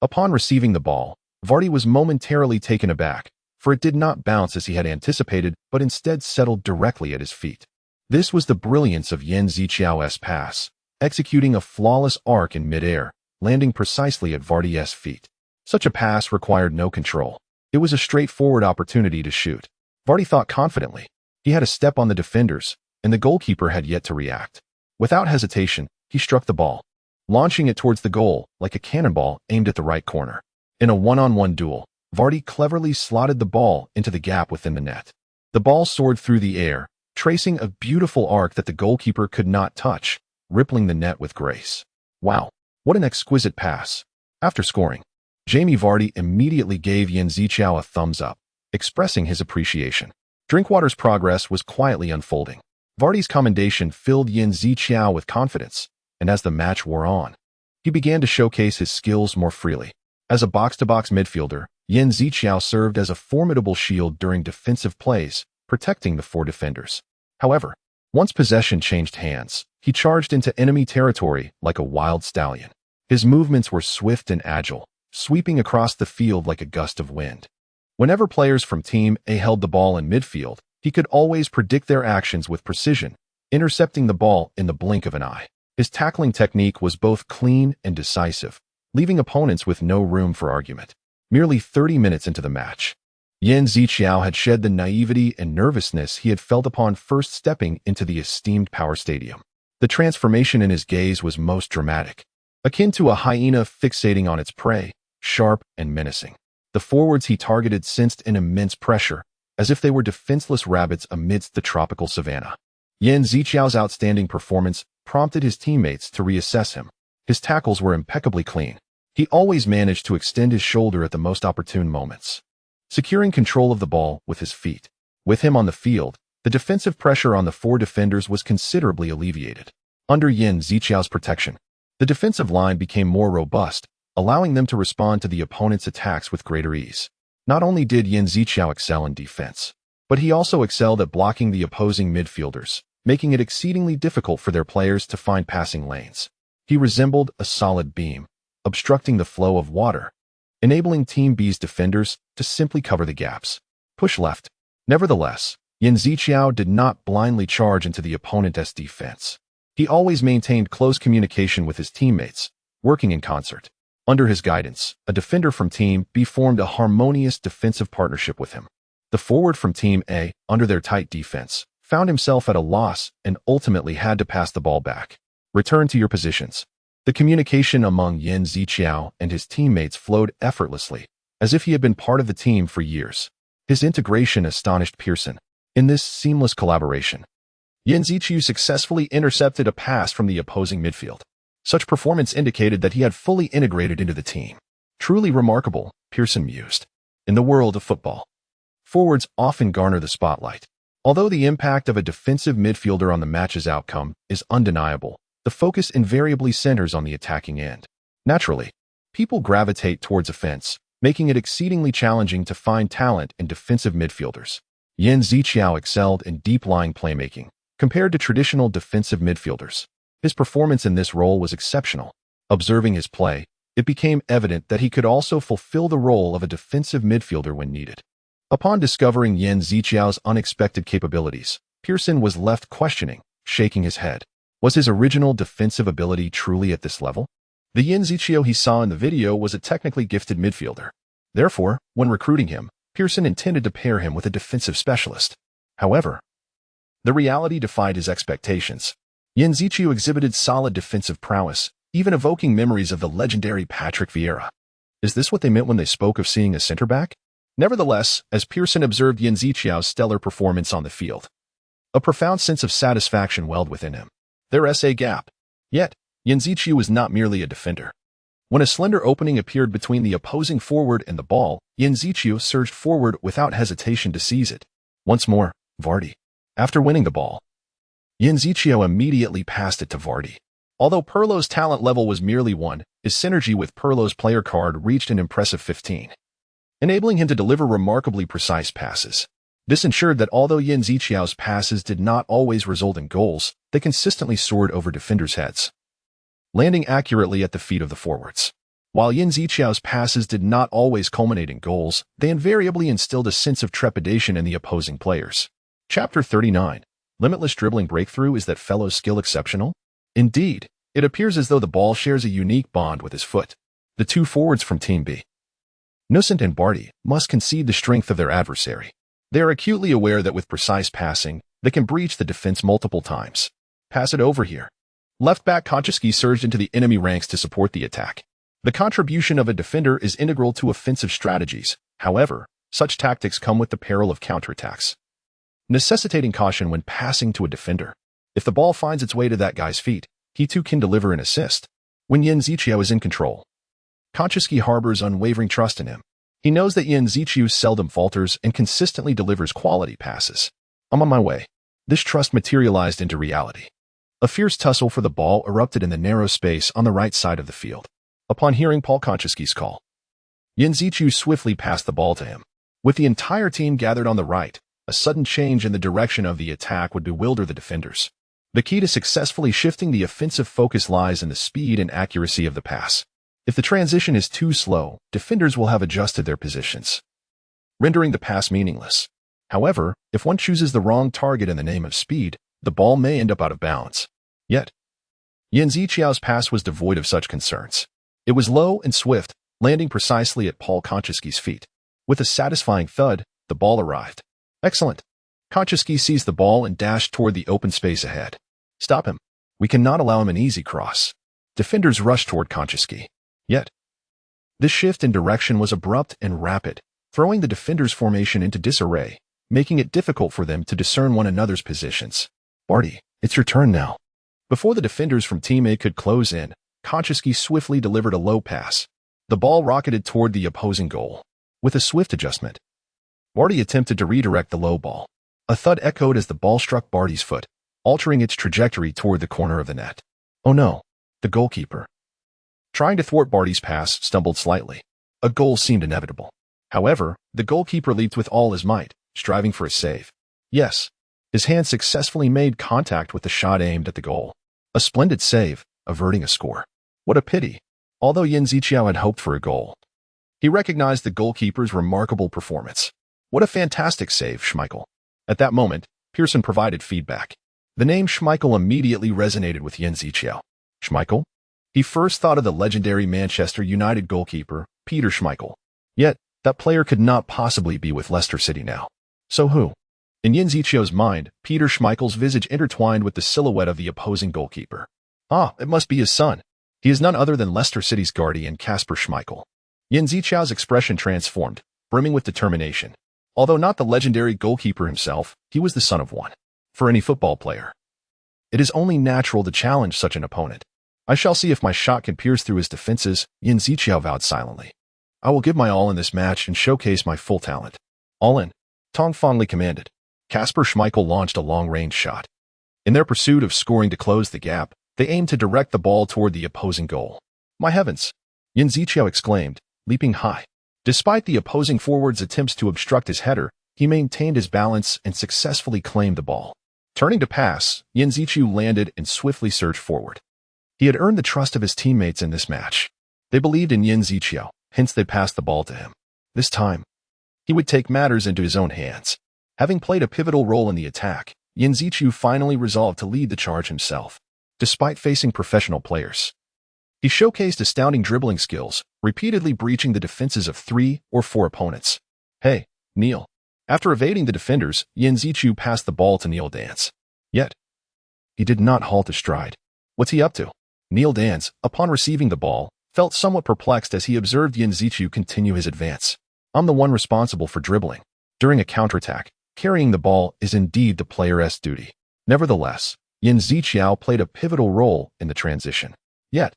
Upon receiving the ball, Vardy was momentarily taken aback, for it did not bounce as he had anticipated, but instead settled directly at his feet. This was the brilliance of Yan Ziqiao's pass, executing a flawless arc in midair, landing precisely at Vardy's feet. Such a pass required no control. It was a straightforward opportunity to shoot. Vardy thought confidently. He had a step on the defenders, and the goalkeeper had yet to react. Without hesitation, he struck the ball. launching it towards the goal like a cannonball aimed at the right corner. In a one-on-one duel, Vardy cleverly slotted the ball into the gap within the net. The ball soared through the air, tracing a beautiful arc that the goalkeeper could not touch, rippling the net with grace. Wow, what an exquisite pass. After scoring, Jamie Vardy immediately gave Yan Ziqiao a thumbs up, expressing his appreciation. Drinkwater's progress was quietly unfolding. Vardy's commendation filled Yan Ziqiao with confidence, and as the match wore on, he began to showcase his skills more freely. As a box-to-box midfielder, Yan Ziqiao served as a formidable shield during defensive plays, protecting the four defenders. However, once possession changed hands, he charged into enemy territory like a wild stallion. His movements were swift and agile, sweeping across the field like a gust of wind. Whenever players from Team A held the ball in midfield, he could always predict their actions with precision, intercepting the ball in the blink of an eye. His tackling technique was both clean and decisive, leaving opponents with no room for argument. Merely 30 minutes into the match, Yan Ziqiao had shed the naivety and nervousness he had felt upon first stepping into the esteemed Power Stadium. The transformation in his gaze was most dramatic, akin to a hyena fixating on its prey, sharp and menacing. The forwards he targeted sensed an immense pressure, as if they were defenseless rabbits amidst the tropical savanna. Yan Ziqiao's outstanding performance prompted his teammates to reassess him. His tackles were impeccably clean. He always managed to extend his shoulder at the most opportune moments, securing control of the ball with his feet. With him on the field, the defensive pressure on the four defenders was considerably alleviated. Under Yan Ziqiao's protection, the defensive line became more robust, allowing them to respond to the opponent's attacks with greater ease. Not only did Yan Ziqiao excel in defense, but he also excelled at blocking the opposing midfielders, making it exceedingly difficult for their players to find passing lanes. He resembled a solid beam, obstructing the flow of water, enabling Team B's defenders to simply cover the gaps. Push left. Nevertheless, Yan Ziqiao did not blindly charge into the opponent's defense. He always maintained close communication with his teammates, working in concert. Under his guidance, a defender from Team B formed a harmonious defensive partnership with him. The forward from Team A, under their tight defense, found himself at a loss and ultimately had to pass the ball back. Return to your positions. The communication among Yan Ziqiao and his teammates flowed effortlessly, as if he had been part of the team for years. His integration astonished Pearson. In this seamless collaboration, Yan Ziqiao successfully intercepted a pass from the opposing midfield. Such performance indicated that he had fully integrated into the team. Truly remarkable, Pearson mused. In the world of football, forwards often garner the spotlight. Although the impact of a defensive midfielder on the match's outcome is undeniable, the focus invariably centers on the attacking end. Naturally, people gravitate towards offense, making it exceedingly challenging to find talent in defensive midfielders. Yan Ziqiao excelled in deep-lying playmaking, compared to traditional defensive midfielders. His performance in this role was exceptional. Observing his play, it became evident that he could also fulfill the role of a defensive midfielder when needed. Upon discovering Yan Ziqiao's unexpected capabilities, Pearson was left questioning, shaking his head. Was his original defensive ability truly at this level? The Yan Ziqiao he saw in the video was a technically gifted midfielder. Therefore, when recruiting him, Pearson intended to pair him with a defensive specialist. However, the reality defied his expectations. Yan Ziqiao exhibited solid defensive prowess, even evoking memories of the legendary Patrick Vieira. Is this what they meant when they spoke of seeing a center back? Nevertheless, as Pearson observed Yan Ziqiao's stellar performance on the field, a profound sense of satisfaction welled within him. There's a gap. Yet, Yan Ziqiao was not merely a defender. When a slender opening appeared between the opposing forward and the ball, Yan Ziqiao surged forward without hesitation to seize it. Once more, Vardy. After winning the ball, Yan Ziqiao immediately passed it to Vardy. Although Pirlo's talent level was merely 1, his synergy with Pirlo's player card reached an impressive 15, enabling him to deliver remarkably precise passes. This ensured that although Yan Ziqiao's passes did not always result in goals, they consistently soared over defenders' heads, landing accurately at the feet of the forwards. While Yan Ziqiao's passes did not always culminate in goals, they invariably instilled a sense of trepidation in the opposing players. Chapter 39. Limitless dribbling breakthrough. Is that fellow's skill exceptional? Indeed, it appears as though the ball shares a unique bond with his foot. The two forwards from Team B, Nusant and Vardy, must concede the strength of their adversary. They are acutely aware that with precise passing, they can breach the defense multiple times. Pass it over here. Left back Konchesky surged into the enemy ranks to support the attack. The contribution of a defender is integral to offensive strategies. However, such tactics come with the peril of counterattacks, necessitating caution when passing to a defender. If the ball finds its way to that guy's feet, he too can deliver an assist. When Yin Ziqiao is in control, Konchesky harbors unwavering trust in him. He knows that Yin Ziqiao seldom falters and consistently delivers quality passes. I'm on my way. This trust materialized into reality. A fierce tussle for the ball erupted in the narrow space on the right side of the field. Upon hearing Paul Konchesky's call, Yin Ziqiao swiftly passed the ball to him. With the entire team gathered on the right, a sudden change in the direction of the attack would bewilder the defenders. The key to successfully shifting the offensive focus lies in the speed and accuracy of the pass. If the transition is too slow, defenders will have adjusted their positions, rendering the pass meaningless. However, if one chooses the wrong target in the name of speed, the ball may end up out of bounds. Yet, Yin Ziqiao's pass was devoid of such concerns. It was low and swift, landing precisely at Paul Konchesky's feet. With a satisfying thud, the ball arrived. Excellent. Konchesky seized the ball and dashed toward the open space ahead. Stop him. We cannot allow him an easy cross. Defenders rushed toward Konchesky. Yet, this shift in direction was abrupt and rapid, throwing the defenders' formation into disarray, making it difficult for them to discern one another's positions. Barty, it's your turn now. Before the defenders from Team A could close in, Konchesky swiftly delivered a low pass. The ball rocketed toward the opposing goal. With a swift adjustment, Barty attempted to redirect the low ball. A thud echoed as the ball struck Barty's foot, altering its trajectory toward the corner of the net. Oh no, the goalkeeper, trying to thwart Barty's pass, stumbled slightly. A goal seemed inevitable. However, the goalkeeper leaped with all his might, striving for a save. Yes, his hand successfully made contact with the shot aimed at the goal. A splendid save, averting a score. What a pity. Although Yin Ziqiao had hoped for a goal, he recognized the goalkeeper's remarkable performance. What a fantastic save, Schmeichel. At that moment, Pearson provided feedback. The name Schmeichel immediately resonated with Yin Ziqiao. Schmeichel? He first thought of the legendary Manchester United goalkeeper, Peter Schmeichel. Yet, that player could not possibly be with Leicester City now. So who? In Yin Ziqiao's mind, Peter Schmeichel's visage intertwined with the silhouette of the opposing goalkeeper. Ah, it must be his son. He is none other than Leicester City's guardian, Kasper Schmeichel. Yin Ziqiao's expression transformed, brimming with determination. Although not the legendary goalkeeper himself, he was the son of one. For any football player, it is only natural to challenge such an opponent. I shall see if my shot can pierce through his defenses, Yin Ziqiao vowed silently. I will give my all in this match and showcase my full talent. All in, Tong fondly commanded. Kasper Schmeichel launched a long-range shot. In their pursuit of scoring to close the gap, they aimed to direct the ball toward the opposing goal. My heavens! Yin Ziqiao exclaimed, leaping high. Despite the opposing forward's attempts to obstruct his header, he maintained his balance and successfully claimed the ball. Turning to pass, Yin Ziqiao landed and swiftly surged forward. He had earned the trust of his teammates in this match. They believed in Yin Ziqiao, hence they passed the ball to him. This time, he would take matters into his own hands. Having played a pivotal role in the attack, Yin Ziqiao finally resolved to lead the charge himself. Despite facing professional players, he showcased astounding dribbling skills, repeatedly breaching the defenses of 3 or 4 opponents. Hey, Neil. After evading the defenders, Yin Ziqiao passed the ball to Neil Danns. Yet, he did not halt his stride. What's he up to? Neil Danns, upon receiving the ball, felt somewhat perplexed as he observed Yin Ziqiao continue his advance. I'm the one responsible for dribbling. During a counterattack, carrying the ball is indeed the player's duty. Nevertheless, Yin Ziqiao played a pivotal role in the transition. Yet,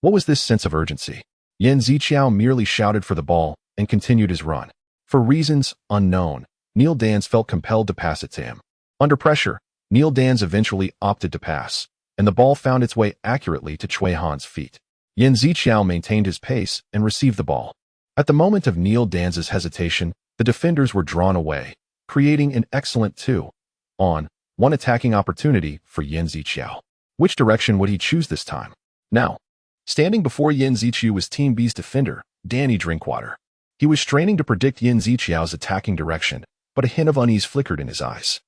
what was this sense of urgency? Yin Ziqiao merely shouted for the ball and continued his run. For reasons unknown, Neil Danns felt compelled to pass it to him. Under pressure, Neil Danns eventually opted to pass, and the ball found its way accurately to Cui Han's feet. Yin Ziqiao maintained his pace and received the ball. At the moment of Neil Danns' hesitation, the defenders were drawn away, creating an excellent 2-on-1 attacking opportunity for Yin Ziqiao. Which direction would he choose this time? Now, standing before Yin Ziqiao was Team B's defender, Danny Drinkwater. He was straining to predict Yin Ziqiao's attacking direction, but a hint of unease flickered in his eyes.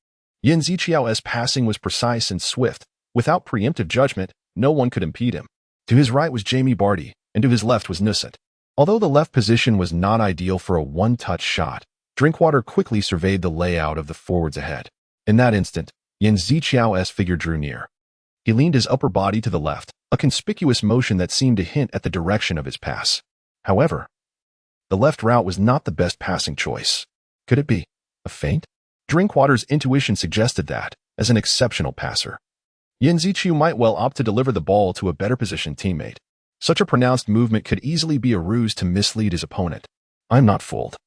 Yin Ziqiao's passing was precise and swift. Without preemptive judgment, no one could impede him. To his right was Jamie Barty, and to his left was Nusant. Although the left position was not ideal for a one-touch shot, Drinkwater quickly surveyed the layout of the forwards ahead. In that instant, Yin Ziqiao's figure drew near. He leaned his upper body to the left, a conspicuous motion that seemed to hint at the direction of his pass. However, the left route was not the best passing choice. Could it be a feint? Drinkwater's intuition suggested that, as an exceptional passer, Yan Ziqiu might well opt to deliver the ball to a better positioned teammate. Such a pronounced movement could easily be a ruse to mislead his opponent. I'm not fooled.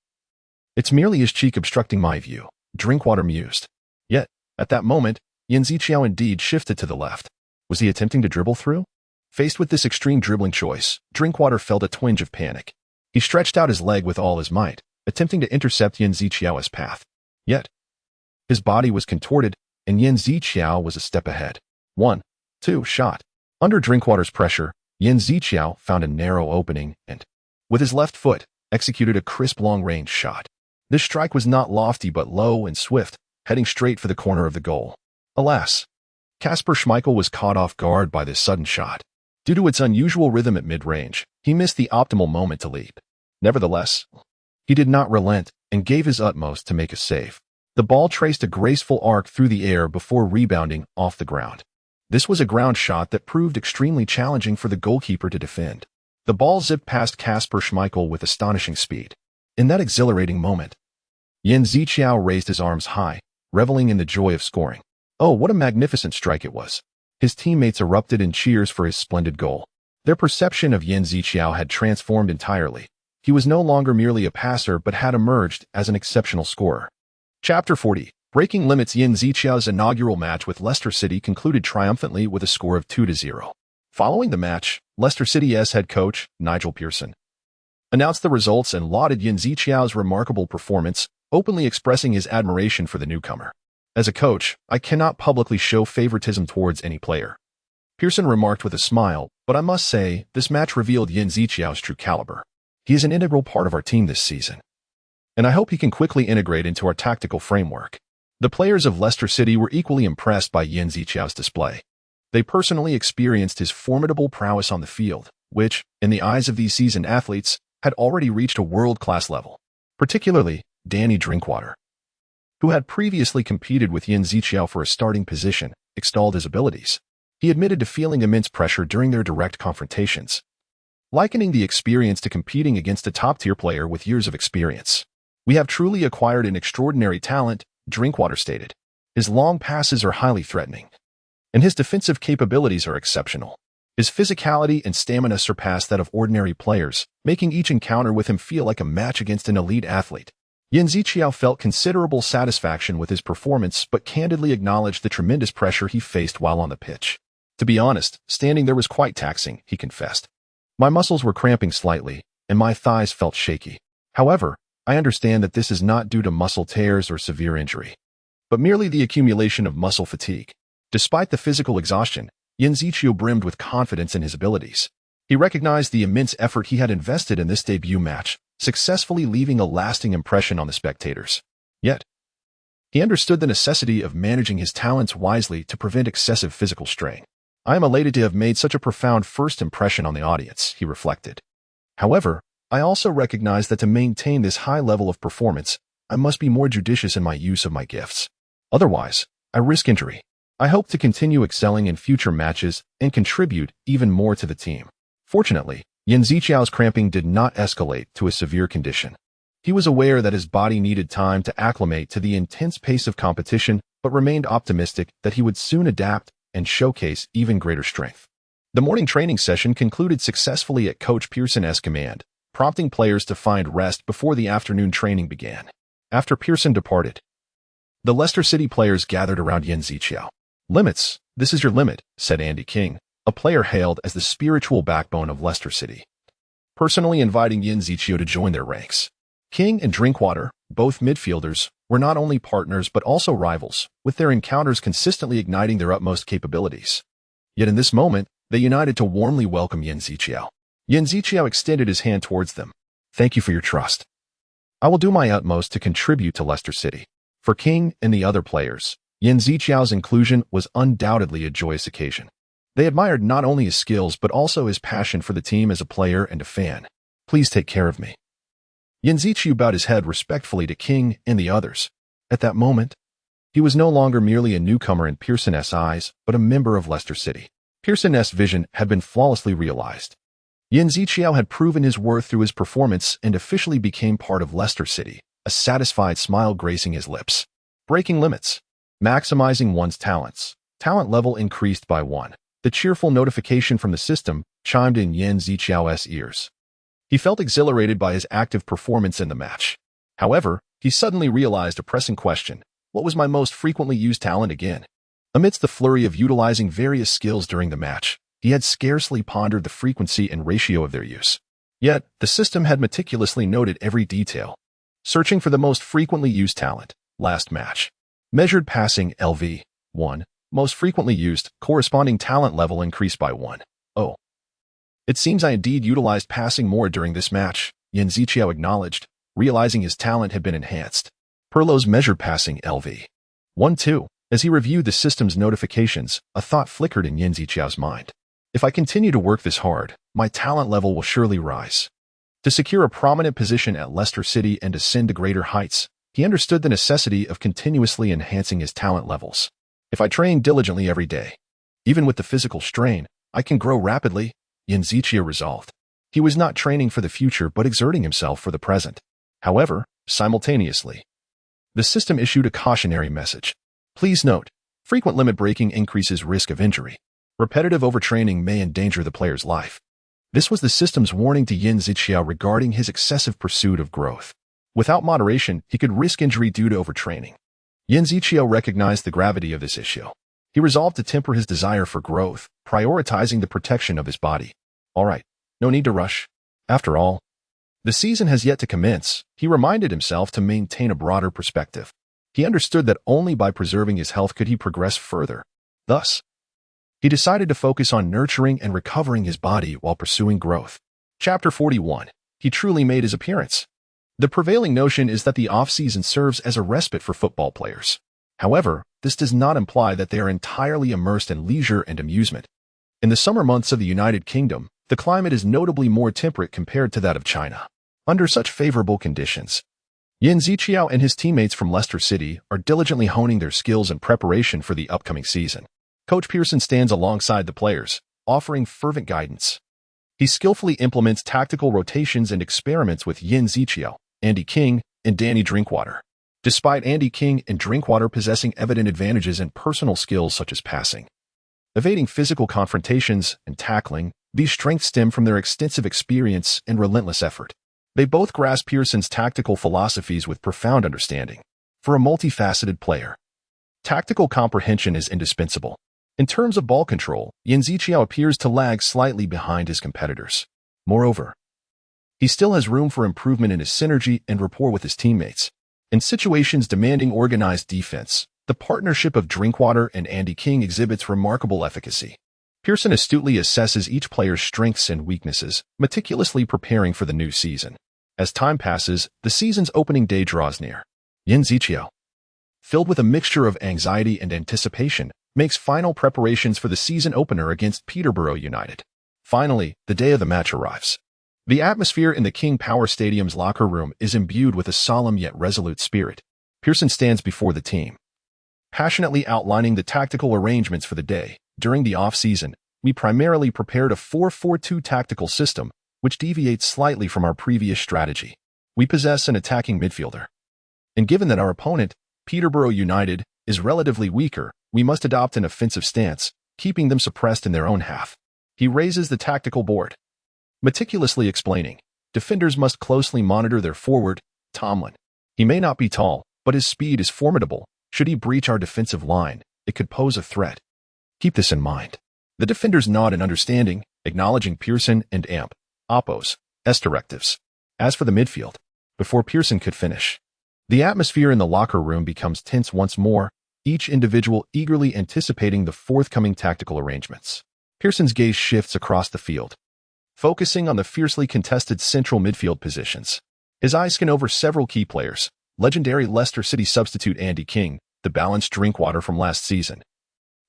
It's merely his cheek obstructing my view, Drinkwater mused. Yet, at that moment, Yan Ziqiu indeed shifted to the left. Was he attempting to dribble through? Faced with this extreme dribbling choice, Drinkwater felt a twinge of panic. He stretched out his leg with all his might, attempting to intercept Yan Ziqiu's path. Yet, his body was contorted, and Yan Ziqiu was a step ahead. 1, 2, shot. Under Drinkwater's pressure, Yan Ziqiu found a narrow opening and, with his left foot, executed a crisp long-range shot. This strike was not lofty but low and swift, heading straight for the corner of the goal. Alas, Kasper Schmeichel was caught off guard by this sudden shot. Due to its unusual rhythm at mid-range, he missed the optimal moment to leap. Nevertheless, he did not relent and gave his utmost to make a save. The ball traced a graceful arc through the air before rebounding off the ground. This was a ground shot that proved extremely challenging for the goalkeeper to defend. The ball zipped past Kasper Schmeichel with astonishing speed. In that exhilarating moment, Yan Ziqiu raised his arms high, reveling in the joy of scoring. Oh, what a magnificent strike it was. His teammates erupted in cheers for his splendid goal. Their perception of Yan Ziqiu had transformed entirely. He was no longer merely a passer but had emerged as an exceptional scorer. Chapter 40. Breaking Limits. Yan Ziqiu's inaugural match with Leicester City concluded triumphantly with a score of 2-0. Following the match, Leicester City's head coach, Nigel Pearson, announced the results and lauded Yan Ziqiu's remarkable performance, openly expressing his admiration for the newcomer. As a coach, I cannot publicly show favoritism towards any player, Pearson remarked with a smile, but I must say, this match revealed Yan Ziqiu's true caliber. He is an integral part of our team this season, and I hope he can quickly integrate into our tactical framework. The players of Leicester City were equally impressed by Yan Ziqiu's display. They personally experienced his formidable prowess on the field, which, in the eyes of these seasoned athletes, had already reached a world-class level. Particularly, Danny Drinkwater, who had previously competed with Yan Ziqiu for a starting position, extolled his abilities. He admitted to feeling immense pressure during their direct confrontations, likening the experience to competing against a top-tier player with years of experience. We have truly acquired an extraordinary talent, Drinkwater stated. His long passes are highly threatening, and his defensive capabilities are exceptional. His physicality and stamina surpass that of ordinary players, making each encounter with him feel like a match against an elite athlete. Yan Ziqiu felt considerable satisfaction with his performance but candidly acknowledged the tremendous pressure he faced while on the pitch. To be honest, standing there was quite taxing, he confessed. My muscles were cramping slightly, and my thighs felt shaky. However, I understand that this is not due to muscle tears or severe injury, but merely the accumulation of muscle fatigue. Despite the physical exhaustion, Yan Ziqiu brimmed with confidence in his abilities. He recognized the immense effort he had invested in this debut match, successfully leaving a lasting impression on the spectators. Yet, he understood the necessity of managing his talents wisely to prevent excessive physical strain. I am elated to have made such a profound first impression on the audience, he reflected. However, I also recognize that to maintain this high level of performance, I must be more judicious in my use of my gifts. Otherwise, I risk injury. I hope to continue excelling in future matches and contribute even more to the team. Fortunately, Yan Ziqiu's cramping did not escalate to a severe condition. He was aware that his body needed time to acclimate to the intense pace of competition, but remained optimistic that he would soon adapt and showcase even greater strength. The morning training session concluded successfully at Coach Pearson's command, prompting players to find rest before the afternoon training began. After Pearson departed, the Leicester City players gathered around Yan Ziqiu. Limits, this is your limit, said Andy King, a player hailed as the spiritual backbone of Leicester City, personally inviting Yan Ziqiu to join their ranks. King and Drinkwater, both midfielders, were not only partners but also rivals, with their encounters consistently igniting their utmost capabilities. Yet in this moment, they united to warmly welcome Yan Ziqiu. Yan Ziqiu extended his hand towards them. Thank you for your trust. I will do my utmost to contribute to Leicester City. For King and the other players, Yan Ziqiu's inclusion was undoubtedly a joyous occasion. They admired not only his skills but also his passion for the team as a player and a fan. Please take care of me. Yan Ziqiu bowed his head respectfully to King and the others. At that moment, He was no longer merely a newcomer in Pearson's eyes, but a member of Leicester City. Pearson's vision had been flawlessly realized. Yin Ziqiao had proven his worth through his performance and officially became part of Leicester City, a satisfied smile gracing his lips. Breaking limits. Maximizing one's talents. Talent level increased by 1. The cheerful notification from the system chimed in Yin Ziqiao's ears. He felt exhilarated by his active performance in the match. However, he suddenly realized a pressing question. What was my most frequently used talent again? Amidst the flurry of utilizing various skills during the match, he had scarcely pondered the frequency and ratio of their use. Yet, the system had meticulously noted every detail. Searching for the most frequently used talent. Last match. Measured passing LV. 1. Most frequently used, corresponding talent level increased by 1. Oh. It seems I indeed utilized passing more during this match, Yin Ziqiao acknowledged, realizing his talent had been enhanced. Perlo's measured passing LV. 1-2. As he reviewed the system's notifications, a thought flickered in Yin Ziqiao's mind. If I continue to work this hard, my talent level will surely rise. To secure a prominent position at Leicester City and ascend to greater heights, he understood the necessity of continuously enhancing his talent levels. If I train diligently every day, even with the physical strain, I can grow rapidly, Yin Ziqiao resolved. He was not training for the future but exerting himself for the present. However, simultaneously, the system issued a cautionary message. Please note, frequent limit breaking increases risk of injury. Repetitive overtraining may endanger the player's life. This was the system's warning to Yin Ziqiao regarding his excessive pursuit of growth. Without moderation, he could risk injury due to overtraining. Yin Ziqiao recognized the gravity of this issue. He resolved to temper his desire for growth, prioritizing the protection of his body. All right, no need to rush. After all, the season has yet to commence. He reminded himself to maintain a broader perspective. He understood that only by preserving his health could he progress further. Thus, he decided to focus on nurturing and recovering his body while pursuing growth. Chapter 41. He truly made his appearance. The prevailing notion is that the off-season serves as a respite for football players. However, this does not imply that they are entirely immersed in leisure and amusement. In the summer months of the United Kingdom, the climate is notably more temperate compared to that of China. Under such favorable conditions, Yin Ziqiao and his teammates from Leicester City are diligently honing their skills in preparation for the upcoming season. Coach Pearson stands alongside the players, offering fervent guidance. He skillfully implements tactical rotations and experiments with Yin Ziqiao, Andy King, and Danny Drinkwater. Despite Andy King and Drinkwater possessing evident advantages in personal skills such as passing, evading physical confrontations, and tackling, these strengths stem from their extensive experience and relentless effort. They both grasp Pearson's tactical philosophies with profound understanding. For a multifaceted player, tactical comprehension is indispensable. In terms of ball control, Yin Ziqiao appears to lag slightly behind his competitors. Moreover, he still has room for improvement in his synergy and rapport with his teammates. In situations demanding organized defense, the partnership of Drinkwater and Andy King exhibits remarkable efficacy. Pearson astutely assesses each player's strengths and weaknesses, meticulously preparing for the new season. As time passes, the season's opening day draws near. Yin Ziqiao, filled with a mixture of anxiety and anticipation, makes final preparations for the season opener against Peterborough United. Finally, the day of the match arrives. The atmosphere in the King Power Stadium's locker room is imbued with a solemn yet resolute spirit. Pearson stands before the team, passionately outlining the tactical arrangements for the day. During the off-season, we primarily prepared a 4-4-2 tactical system, which deviates slightly from our previous strategy. We possess an attacking midfielder. And given that our opponent, Peterborough United, is relatively weaker, we must adopt an offensive stance, keeping them suppressed in their own half. He raises the tactical board, meticulously explaining, defenders must closely monitor their forward, Tomlin. He may not be tall, but his speed is formidable. Should he breach our defensive line, it could pose a threat. Keep this in mind. The defenders nod in understanding, acknowledging Pearson and Oppo's directives. As for the midfield, before Pearson could finish, the atmosphere in the locker room becomes tense once more, each individual eagerly anticipating the forthcoming tactical arrangements. Pearson's gaze shifts across the field, focusing on the fiercely contested central midfield positions. His eyes scan over several key players, legendary Leicester City substitute Andy King, the balanced Drinkwater from last season,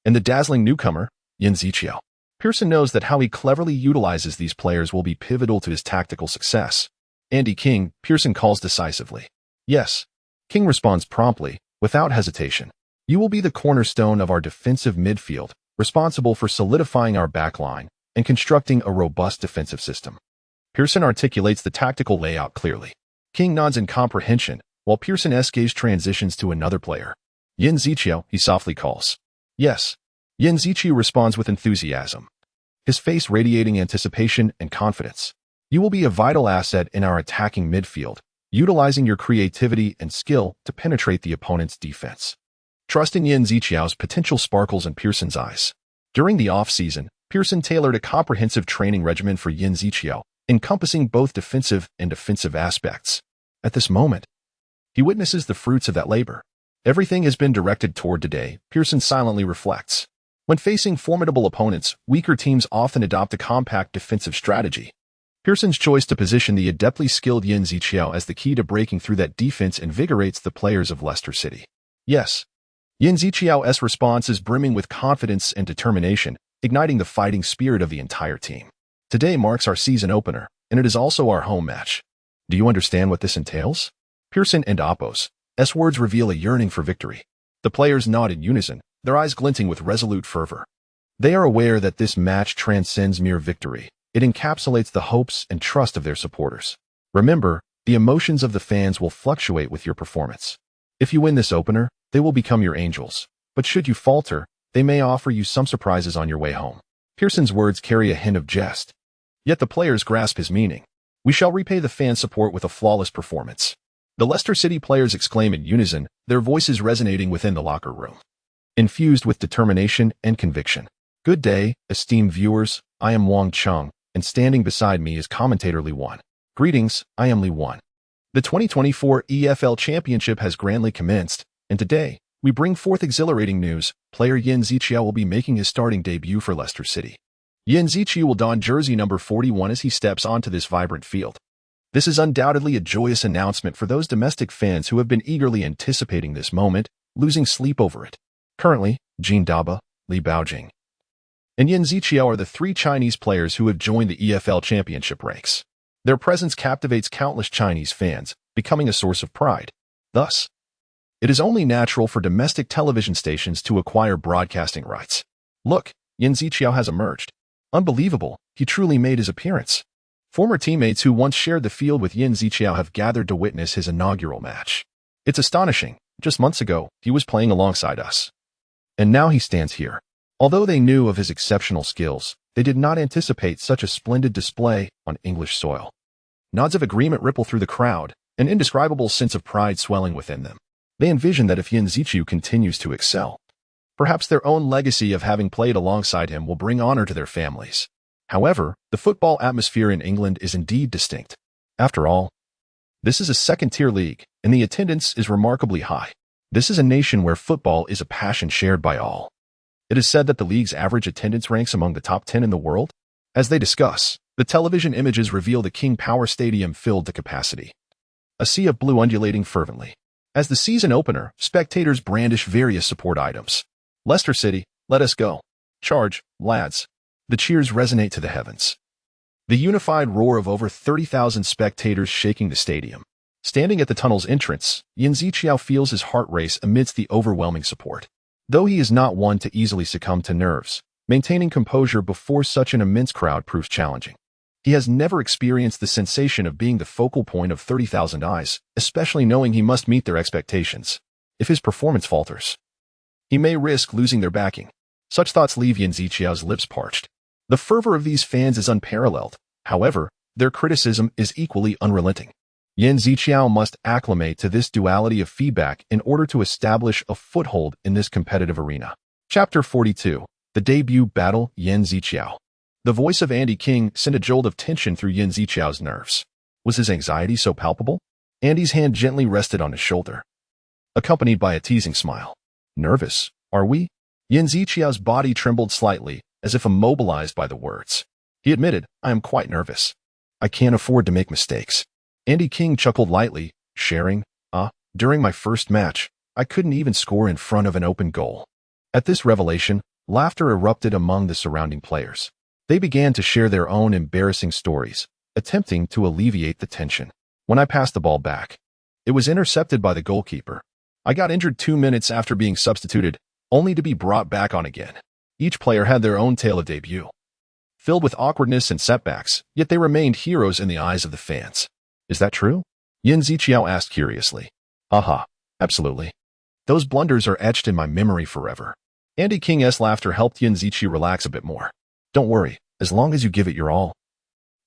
and the dazzling newcomer, Yin Ziqiao. Pearson knows that how he cleverly utilizes these players will be pivotal to his tactical success. Andy King, Pearson calls decisively. Yes. King responds promptly, without hesitation. You will be the cornerstone of our defensive midfield, responsible for solidifying our backline and constructing a robust defensive system. Pearson articulates the tactical layout clearly. King nods in comprehension, while Pearson gaze transitions to another player. Yin Ziqiao, he softly calls. Yes. Yin Ziqiao responds with enthusiasm, his face radiating anticipation and confidence. You will be a vital asset in our attacking midfield, utilizing your creativity and skill to penetrate the opponent's defense. Trust in Yin Ziqiao's potential sparkles in Pearson's eyes. During the off-season, Pearson tailored a comprehensive training regimen for Yin Ziqiao, encompassing both defensive and offensive aspects. At this moment, he witnesses the fruits of that labor. Everything has been directed toward today, Pearson silently reflects. When facing formidable opponents, weaker teams often adopt a compact defensive strategy. Pearson's choice to position the adeptly skilled Yin Ziqiao as the key to breaking through that defense invigorates the players of Leicester City. Yes. Yin Ziqiao's response is brimming with confidence and determination, igniting the fighting spirit of the entire team. Today marks our season opener, and it is also our home match. Do you understand what this entails? Pearson and Oppo's words reveal a yearning for victory. The players nod in unison, their eyes glinting with resolute fervor. They are aware that this match transcends mere victory. It encapsulates the hopes and trust of their supporters. Remember, the emotions of the fans will fluctuate with your performance. If you win this opener, they will become your angels. But should you falter, they may offer you some surprises on your way home. Pearson's words carry a hint of jest. Yet the players grasp his meaning. We shall repay the fan support with a flawless performance. The Leicester City players exclaim in unison, their voices resonating within the locker room, infused with determination and conviction. Good day, esteemed viewers. I am Wang Chung, and standing beside me is commentator Li Wan. Greetings, I am Li Wan. The 2024 EFL Championship has grandly commenced, and today, we bring forth exhilarating news. Player Yin Ziqiao will be making his starting debut for Leicester City. Yin Ziqiao will don jersey number 41 as he steps onto this vibrant field. This is undoubtedly a joyous announcement for those domestic fans who have been eagerly anticipating this moment, losing sleep over it. Currently, Jin Daba, Li Baojing, and Yin Ziqiao are the three Chinese players who have joined the EFL Championship ranks. Their presence captivates countless Chinese fans, becoming a source of pride. Thus, it is only natural for domestic television stations to acquire broadcasting rights. Look, Yin Ziqiao has emerged. Unbelievable, he truly made his appearance. Former teammates who once shared the field with Yin Ziqiao have gathered to witness his inaugural match. It's astonishing. Just months ago, he was playing alongside us. And now he stands here. Although they knew of his exceptional skills, they did not anticipate such a splendid display on English soil. Nods of agreement ripple through the crowd, an indescribable sense of pride swelling within them. They envision that if Yin Ziqiao continues to excel, perhaps their own legacy of having played alongside him will bring honor to their families. However, the football atmosphere in England is indeed distinct. After all, this is a second-tier league, and the attendance is remarkably high. This is a nation where football is a passion shared by all. It is said that the league's average attendance ranks among the top 10 in the world. As they discuss, the television images reveal the King Power Stadium filled to capacity. A sea of blue undulating fervently. As the season opener, spectators brandish various support items. Leicester City, let us go. Charge, lads. The cheers resonate to the heavens. The unified roar of over 30,000 spectators shaking the stadium. Standing at the tunnel's entrance, Yin Ziqiao feels his heart race amidst the overwhelming support. Though he is not one to easily succumb to nerves, maintaining composure before such an immense crowd proves challenging. He has never experienced the sensation of being the focal point of 30,000 eyes, especially knowing he must meet their expectations. If his performance falters, he may risk losing their backing. Such thoughts leave Yin Ziqiao's lips parched. The fervor of these fans is unparalleled. However, their criticism is equally unrelenting. Yin Ziqiao must acclimate to this duality of feedback in order to establish a foothold in this competitive arena. Chapter 42. The Debut Battle. Yin Ziqiao. The voice of Andy King sent a jolt of tension through Yin Ziqiao's nerves. Was his anxiety so palpable? Andy's hand gently rested on his shoulder, accompanied by a teasing smile. Nervous, are we? Yin Ziqiao's body trembled slightly, as if immobilized by the words. He admitted, I am quite nervous. I can't afford to make mistakes. Andy King chuckled lightly, sharing, during my first match, I couldn't even score in front of an open goal. At this revelation, laughter erupted among the surrounding players. They began to share their own embarrassing stories, attempting to alleviate the tension. When I passed the ball back, it was intercepted by the goalkeeper. I got injured 2 minutes after being substituted, only to be brought back on again. Each player had their own tale of debut, filled with awkwardness and setbacks, yet they remained heroes in the eyes of the fans. Is that true? Yin Ziqiao asked curiously. Aha, absolutely. Those blunders are etched in my memory forever. Andy King's laughter helped Yin Ziqiao relax a bit more. Don't worry, as long as you give it your all,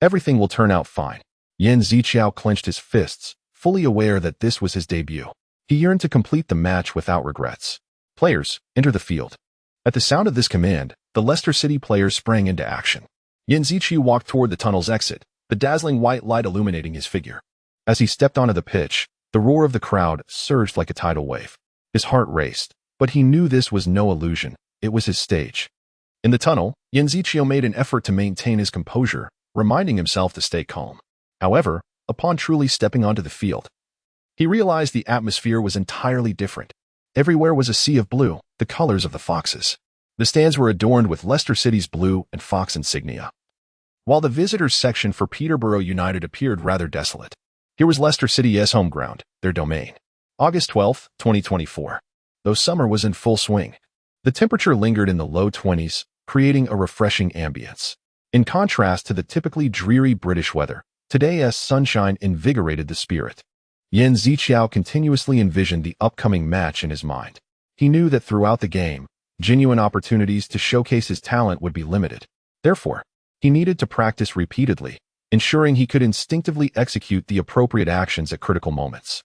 everything will turn out fine. Yin Ziqiao clenched his fists, fully aware that this was his debut. He yearned to complete the match without regrets. Players, enter the field. At the sound of this command, the Leicester City players sprang into action. Yin Ziqiao walked toward the tunnel's exit, the dazzling white light illuminating his figure. As he stepped onto the pitch, the roar of the crowd surged like a tidal wave. His heart raced, but he knew this was no illusion. It was his stage. In the tunnel, Yin Ziqiao made an effort to maintain his composure, reminding himself to stay calm. However, upon truly stepping onto the field, he realized the atmosphere was entirely different. Everywhere was a sea of blue, the colors of the Foxes. The stands were adorned with Leicester City's blue and Fox insignia, while the visitors section for Peterborough United appeared rather desolate. Here was Leicester City's home ground, their domain. August 12, 2024. Though summer was in full swing, the temperature lingered in the low 20s, creating a refreshing ambience. In contrast to the typically dreary British weather, today's sunshine invigorated the spirit. Yin Ziqiao continuously envisioned the upcoming match in his mind. He knew that throughout the game, genuine opportunities to showcase his talent would be limited. Therefore, he needed to practice repeatedly, ensuring he could instinctively execute the appropriate actions at critical moments.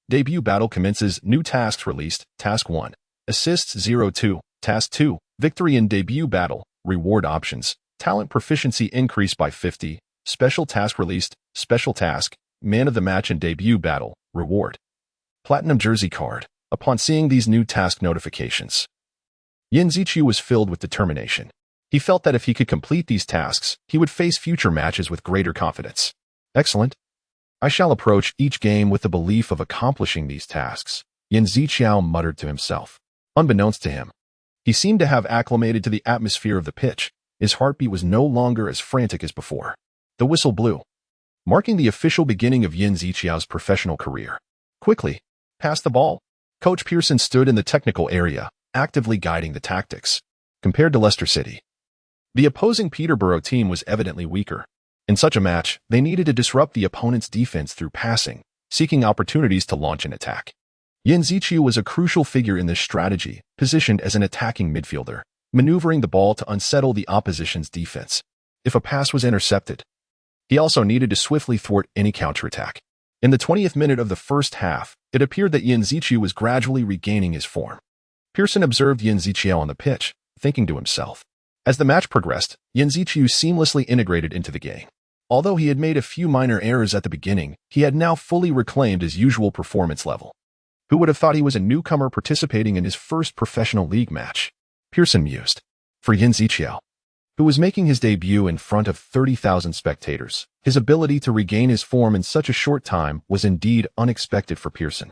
Debut battle commences. New tasks released. Task 1. Assists 0-2. Task 2. Victory in debut battle. Reward options. Talent proficiency increased by 50. Special task released. Special task. Man of the match in debut battle. Reward. Platinum jersey card. Upon seeing these new task notifications, Yin Ziqiao was filled with determination. He felt that if he could complete these tasks, he would face future matches with greater confidence. Excellent. I shall approach each game with the belief of accomplishing these tasks, Yin Ziqiao muttered to himself. Unbeknownst to him, he seemed to have acclimated to the atmosphere of the pitch. His heartbeat was no longer as frantic as before. The whistle blew, marking the official beginning of Yin Ziqiao's professional career. Quickly, pass the ball. Coach Pearson stood in the technical area, actively guiding the tactics. Compared to Leicester City, the opposing Peterborough team was evidently weaker. In such a match, they needed to disrupt the opponent's defense through passing, seeking opportunities to launch an attack. Yin Ziqiao was a crucial figure in this strategy, positioned as an attacking midfielder, maneuvering the ball to unsettle the opposition's defense. If a pass was intercepted, he also needed to swiftly thwart any counterattack. In the 20th minute of the first half, it appeared that Yin Ziqiao was gradually regaining his form. Pearson observed Yin Ziqiao on the pitch, thinking to himself. As the match progressed, Yin Ziqiao seamlessly integrated into the game. Although he had made a few minor errors at the beginning, he had now fully reclaimed his usual performance level. Who would have thought he was a newcomer participating in his first professional league match? Pearson mused. For Yin Ziqiao, who was making his debut in front of 30,000 spectators, his ability to regain his form in such a short time was indeed unexpected for Pearson.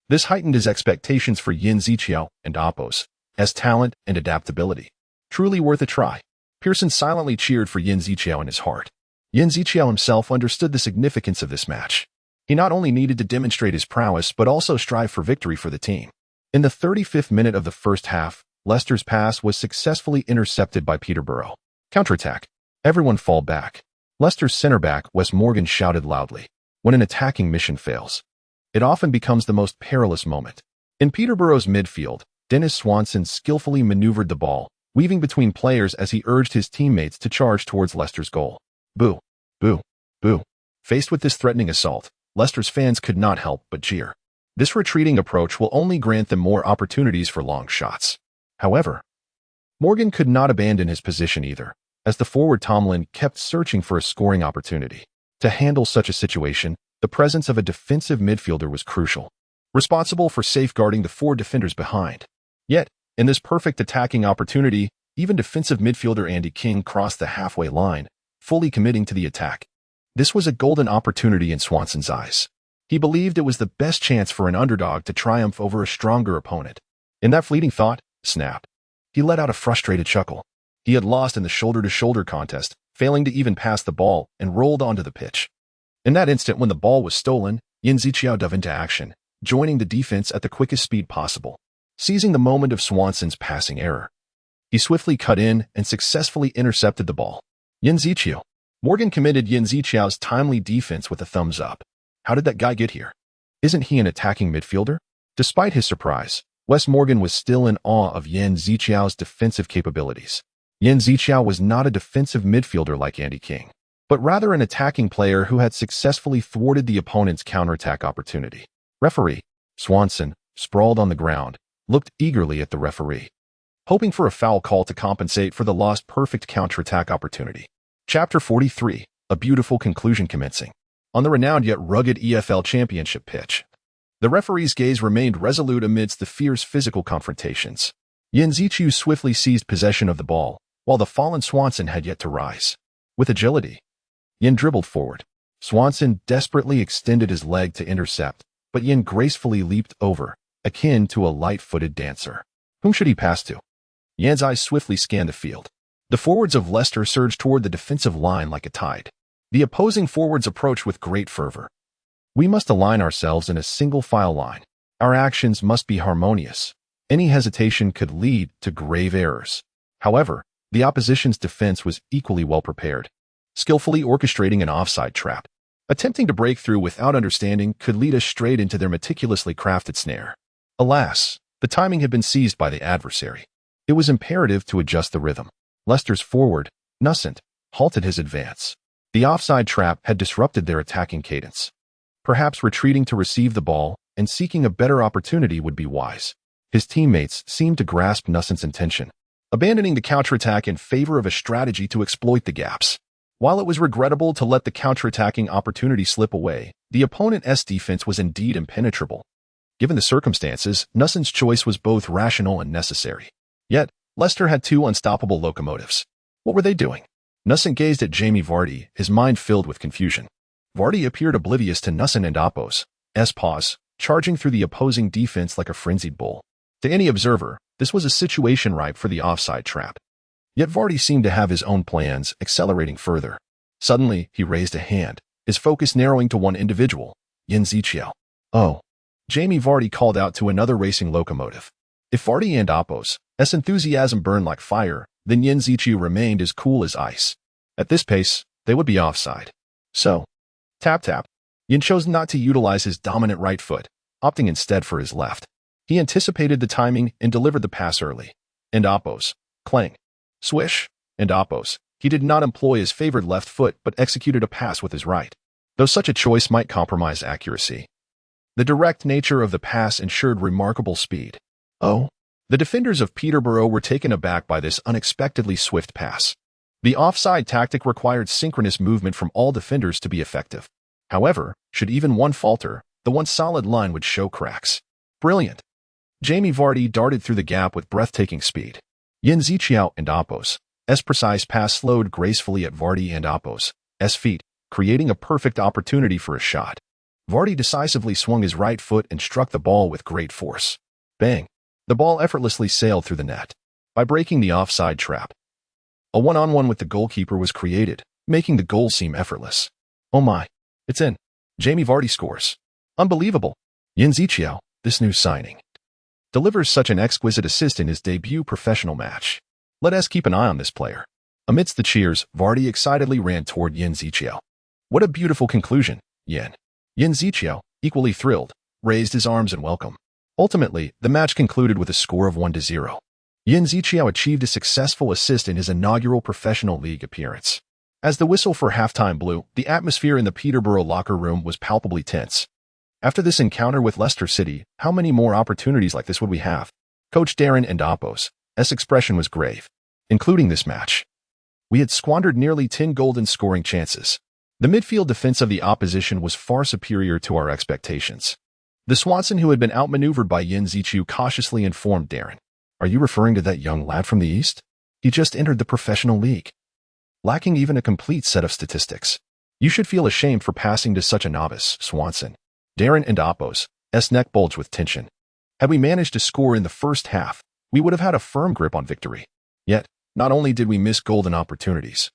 This heightened his expectations for Yin Ziqiao and Oppos, as talent and adaptability. Truly worth a try. Pearson silently cheered for Yin Ziqiao in his heart. Yin Ziqiao himself understood the significance of this match. He not only needed to demonstrate his prowess but also strive for victory for the team. In the 35th minute of the first half, Leicester's pass was successfully intercepted by Peterborough. Counterattack. Everyone fall back. Leicester's centre-back Wes Morgan shouted loudly. When an attacking mission fails, it often becomes the most perilous moment. In Peterborough's midfield, Dennis Swanson skillfully maneuvered the ball, weaving between players as he urged his teammates to charge towards Leicester's goal. Boo! Boo! Boo! Faced with this threatening assault, Leicester's fans could not help but jeer. This retreating approach will only grant them more opportunities for long shots. However, Morgan could not abandon his position either, as the forward Tomlin kept searching for a scoring opportunity. To handle such a situation, the presence of a defensive midfielder was crucial, responsible for safeguarding the four defenders behind. Yet, in this perfect attacking opportunity, even defensive midfielder Andy King crossed the halfway line, fully committing to the attack. This was a golden opportunity in Swanson's eyes. He believed it was the best chance for an underdog to triumph over a stronger opponent. In that fleeting thought, snap, he let out a frustrated chuckle. He had lost in the shoulder-to-shoulder contest, failing to even pass the ball, and rolled onto the pitch. In that instant when the ball was stolen, Yin Ziqiao dove into action, joining the defense at the quickest speed possible. Seizing the moment of Swanson's passing error, he swiftly cut in and successfully intercepted the ball. Yan Ziqiao. Morgan commended Yan Ziqiao's timely defense with a thumbs up. How did that guy get here? Isn't he an attacking midfielder? Despite his surprise, Wes Morgan was still in awe of Yan Ziqiao's defensive capabilities. Yan Ziqiao was not a defensive midfielder like Andy King, but rather an attacking player who had successfully thwarted the opponent's counterattack opportunity. Referee Swanson, sprawled on the ground, looked eagerly at the referee, hoping for a foul call to compensate for the lost perfect counterattack opportunity. Chapter 43, a beautiful conclusion commencing. On the renowned yet rugged EFL Championship pitch, the referee's gaze remained resolute amidst the fierce physical confrontations. Yan Ziqiao swiftly seized possession of the ball, while the fallen Swanson had yet to rise. With agility, Yan dribbled forward. Swanson desperately extended his leg to intercept, but Yan gracefully leaped over, akin to a light-footed dancer. Whom should he pass to? Yan's eyes swiftly scanned the field. The forwards of Leicester surged toward the defensive line like a tide. The opposing forwards approached with great fervor. We must align ourselves in a single-file line. Our actions must be harmonious. Any hesitation could lead to grave errors. However, the opposition's defense was equally well prepared, skillfully orchestrating an offside trap. Attempting to break through without understanding could lead us straight into their meticulously crafted snare. Alas, the timing had been seized by the adversary. It was imperative to adjust the rhythm. Leicester's forward, Nussant, halted his advance. The offside trap had disrupted their attacking cadence. Perhaps retreating to receive the ball and seeking a better opportunity would be wise. His teammates seemed to grasp Nussant's intention, abandoning the counterattack in favor of a strategy to exploit the gaps. While it was regrettable to let the counterattacking opportunity slip away, the opponent's defense was indeed impenetrable. Given the circumstances, Nussant's choice was both rational and necessary. Yet, Leicester had two unstoppable locomotives. What were they doing? Nussant gazed at Jamie Vardy, his mind filled with confusion. Vardy appeared oblivious to Nussant and Apos' pause, charging through the opposing defense like a frenzied bull. To any observer, this was a situation ripe for the offside trap. Yet Vardy seemed to have his own plans, accelerating further. Suddenly, he raised a hand, his focus narrowing to one individual, Yan Ziqiao. Oh. Jamie Vardy called out to another racing locomotive. If Vardy and Apos' enthusiasm burned like fire, then Yan Ziqiao remained as cool as ice. At this pace, they would be offside. So, tap. Yan chose not to utilize his dominant right foot, opting instead for his left. He anticipated the timing and delivered the pass early. And Apos, clang, swish, and Apos, he did not employ his favored left foot but executed a pass with his right. Though such a choice might compromise accuracy, the direct nature of the pass ensured remarkable speed. Oh. The defenders of Peterborough were taken aback by this unexpectedly swift pass. The offside tactic required synchronous movement from all defenders to be effective. However, should even one falter, the once solid line would show cracks. Brilliant. Jamie Vardy darted through the gap with breathtaking speed. Yan Ziqiao and Apos' precise pass slowed gracefully at Vardy and Apos' feet, creating a perfect opportunity for a shot. Vardy decisively swung his right foot and struck the ball with great force. Bang! The ball effortlessly sailed through the net. By breaking the offside trap, a one-on-one with the goalkeeper was created, making the goal seem effortless. Oh my! It's in. Jamie Vardy scores. Unbelievable. Yan Ziqiao, this new signing, delivers such an exquisite assist in his debut professional match. Let us keep an eye on this player. Amidst the cheers, Vardy excitedly ran toward Yan Ziqiao. What a beautiful conclusion, Yan. Yan Ziqiao, equally thrilled, raised his arms in welcome. Ultimately, the match concluded with a score of 1-0. Yan Ziqiao achieved a successful assist in his inaugural professional league appearance. As the whistle for halftime blew, the atmosphere in the Peterborough locker room was palpably tense. After this encounter with Leicester City, how many more opportunities like this would we have? Coach Darren and Apos' expression was grave. Including this match, we had squandered nearly 10 golden scoring chances. The midfield defense of the opposition was far superior to our expectations. The Swanson, who had been outmaneuvered by Yan Ziqiao, cautiously informed Darren. Are you referring to that young lad from the East? He just entered the professional league, lacking even a complete set of statistics. You should feel ashamed for passing to such a novice, Swanson. Darren and Apos' neck bulged with tension. Had we managed to score in the first half, we would have had a firm grip on victory. Yet, not only did we miss golden opportunities,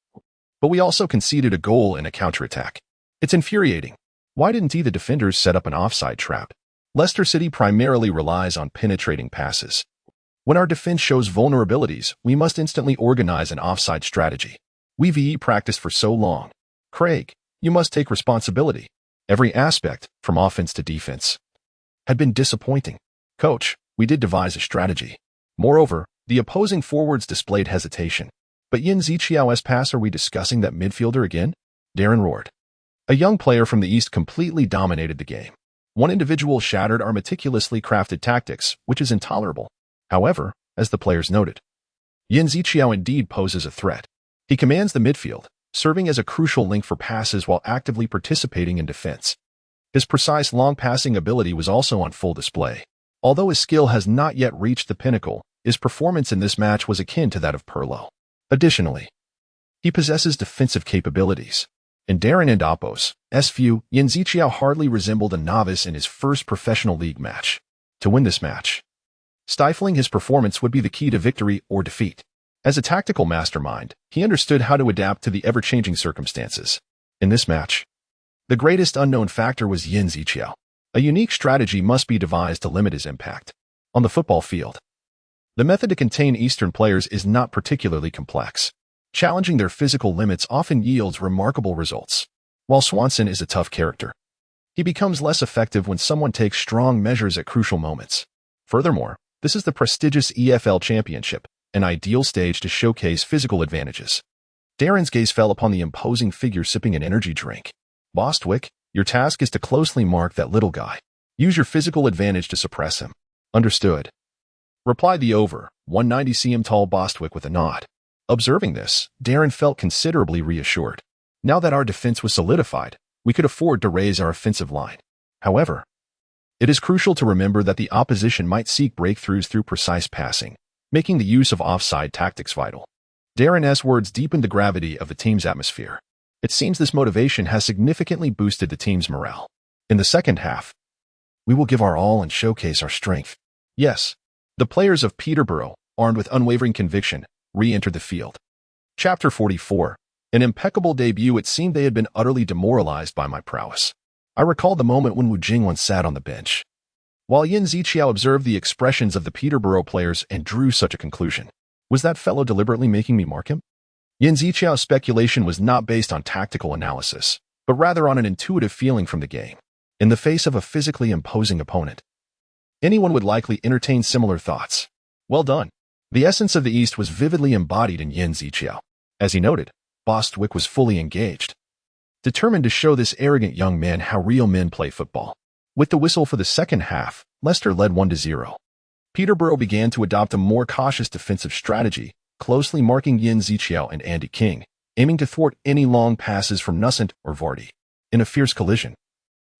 but we also conceded a goal in a counterattack. It's infuriating. Why didn't the defenders set up an offside trap? Leicester City primarily relies on penetrating passes. When our defense shows vulnerabilities, we must instantly organize an offside strategy. We've practiced for so long. Craig, you must take responsibility. Every aspect, from offense to defense, had been disappointing. Coach, we did devise a strategy. Moreover, the opposing forwards displayed hesitation. But Yin Ziqiao's pass, are we discussing that midfielder again? Darren roared. A young player from the East completely dominated the game. One individual shattered our meticulously crafted tactics, which is intolerable. However, as the players noted, Yin Ziqiao indeed poses a threat. He commands the midfield, serving as a crucial link for passes while actively participating in defense. His precise long passing ability was also on full display. Although his skill has not yet reached the pinnacle, his performance in this match was akin to that of Pirlo. Additionally, he possesses defensive capabilities. In Darren and Oppo's view, Yin Ziqiao hardly resembled a novice in his first professional league match. To win this match, stifling his performance would be the key to victory or defeat. As a tactical mastermind, he understood how to adapt to the ever-changing circumstances. In this match, the greatest unknown factor was Yin Ziqiao. A unique strategy must be devised to limit his impact on the football field. The method to contain Eastern players is not particularly complex. Challenging their physical limits often yields remarkable results. While Swanson is a tough character, he becomes less effective when someone takes strong measures at crucial moments. Furthermore, this is the prestigious EFL Championship, an ideal stage to showcase physical advantages. Darren's gaze fell upon the imposing figure sipping an energy drink. Bostwick, your task is to closely mark that little guy. Use your physical advantage to suppress him. Understood, replied the over 190 cm tall Bostwick with a nod. Observing this, Darren felt considerably reassured. Now that our defense was solidified, we could afford to raise our offensive line. However, it is crucial to remember that the opposition might seek breakthroughs through precise passing, making the use of offside tactics vital. Darren's words deepened the gravity of the team's atmosphere. It seems this motivation has significantly boosted the team's morale. In the second half, we will give our all and showcase our strength. Yes, the players of Peterborough, armed with unwavering conviction, re-entered the field. Chapter 44. An impeccable debut. It seemed they had been utterly demoralized by my prowess. I recalled the moment when Wu Jingwen sat on the bench, while Yin Ziqiao observed the expressions of the Peterborough players and drew such a conclusion. Was that fellow deliberately making me mark him? Yin Ziqiao's speculation was not based on tactical analysis, but rather on an intuitive feeling from the game. In the face of a physically imposing opponent, anyone would likely entertain similar thoughts. Well done. The essence of the East was vividly embodied in Yin Ziqiao. As he noted, Bostwick was fully engaged, determined to show this arrogant young man how real men play football. With the whistle for the second half, Leicester led 1-0. Peterborough began to adopt a more cautious defensive strategy, closely marking Yin Ziqiao and Andy King, aiming to thwart any long passes from Nussant or Vardy. In a fierce collision,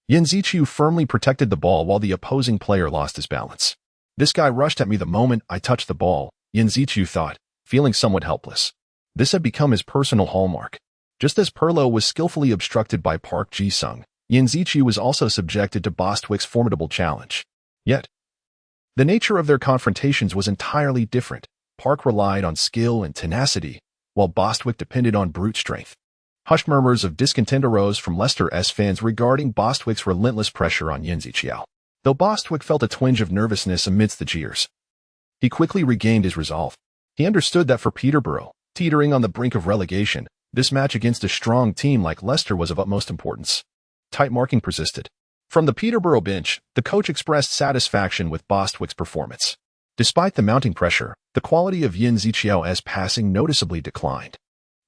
Yin Ziqiao firmly protected the ball while the opposing player lost his balance. This guy rushed at me the moment I touched the ball, Yin Ziqiao thought, feeling somewhat helpless. This had become his personal hallmark. Just as Pirlo was skillfully obstructed by Park Ji-sung, Yin Ziqiao was also subjected to Bostwick's formidable challenge. Yet, the nature of their confrontations was entirely different. Park relied on skill and tenacity, while Bostwick depended on brute strength. Hushed murmurs of discontent arose from Leicester's fans regarding Bostwick's relentless pressure on Yin Ziqiao. Though Bostwick felt a twinge of nervousness amidst the jeers, he quickly regained his resolve. He understood that for Peterborough, teetering on the brink of relegation, this match against a strong team like Leicester was of utmost importance. Tight marking persisted. From the Peterborough bench, the coach expressed satisfaction with Bostwick's performance. Despite the mounting pressure, the quality of Yin Ziqiao's passing noticeably declined.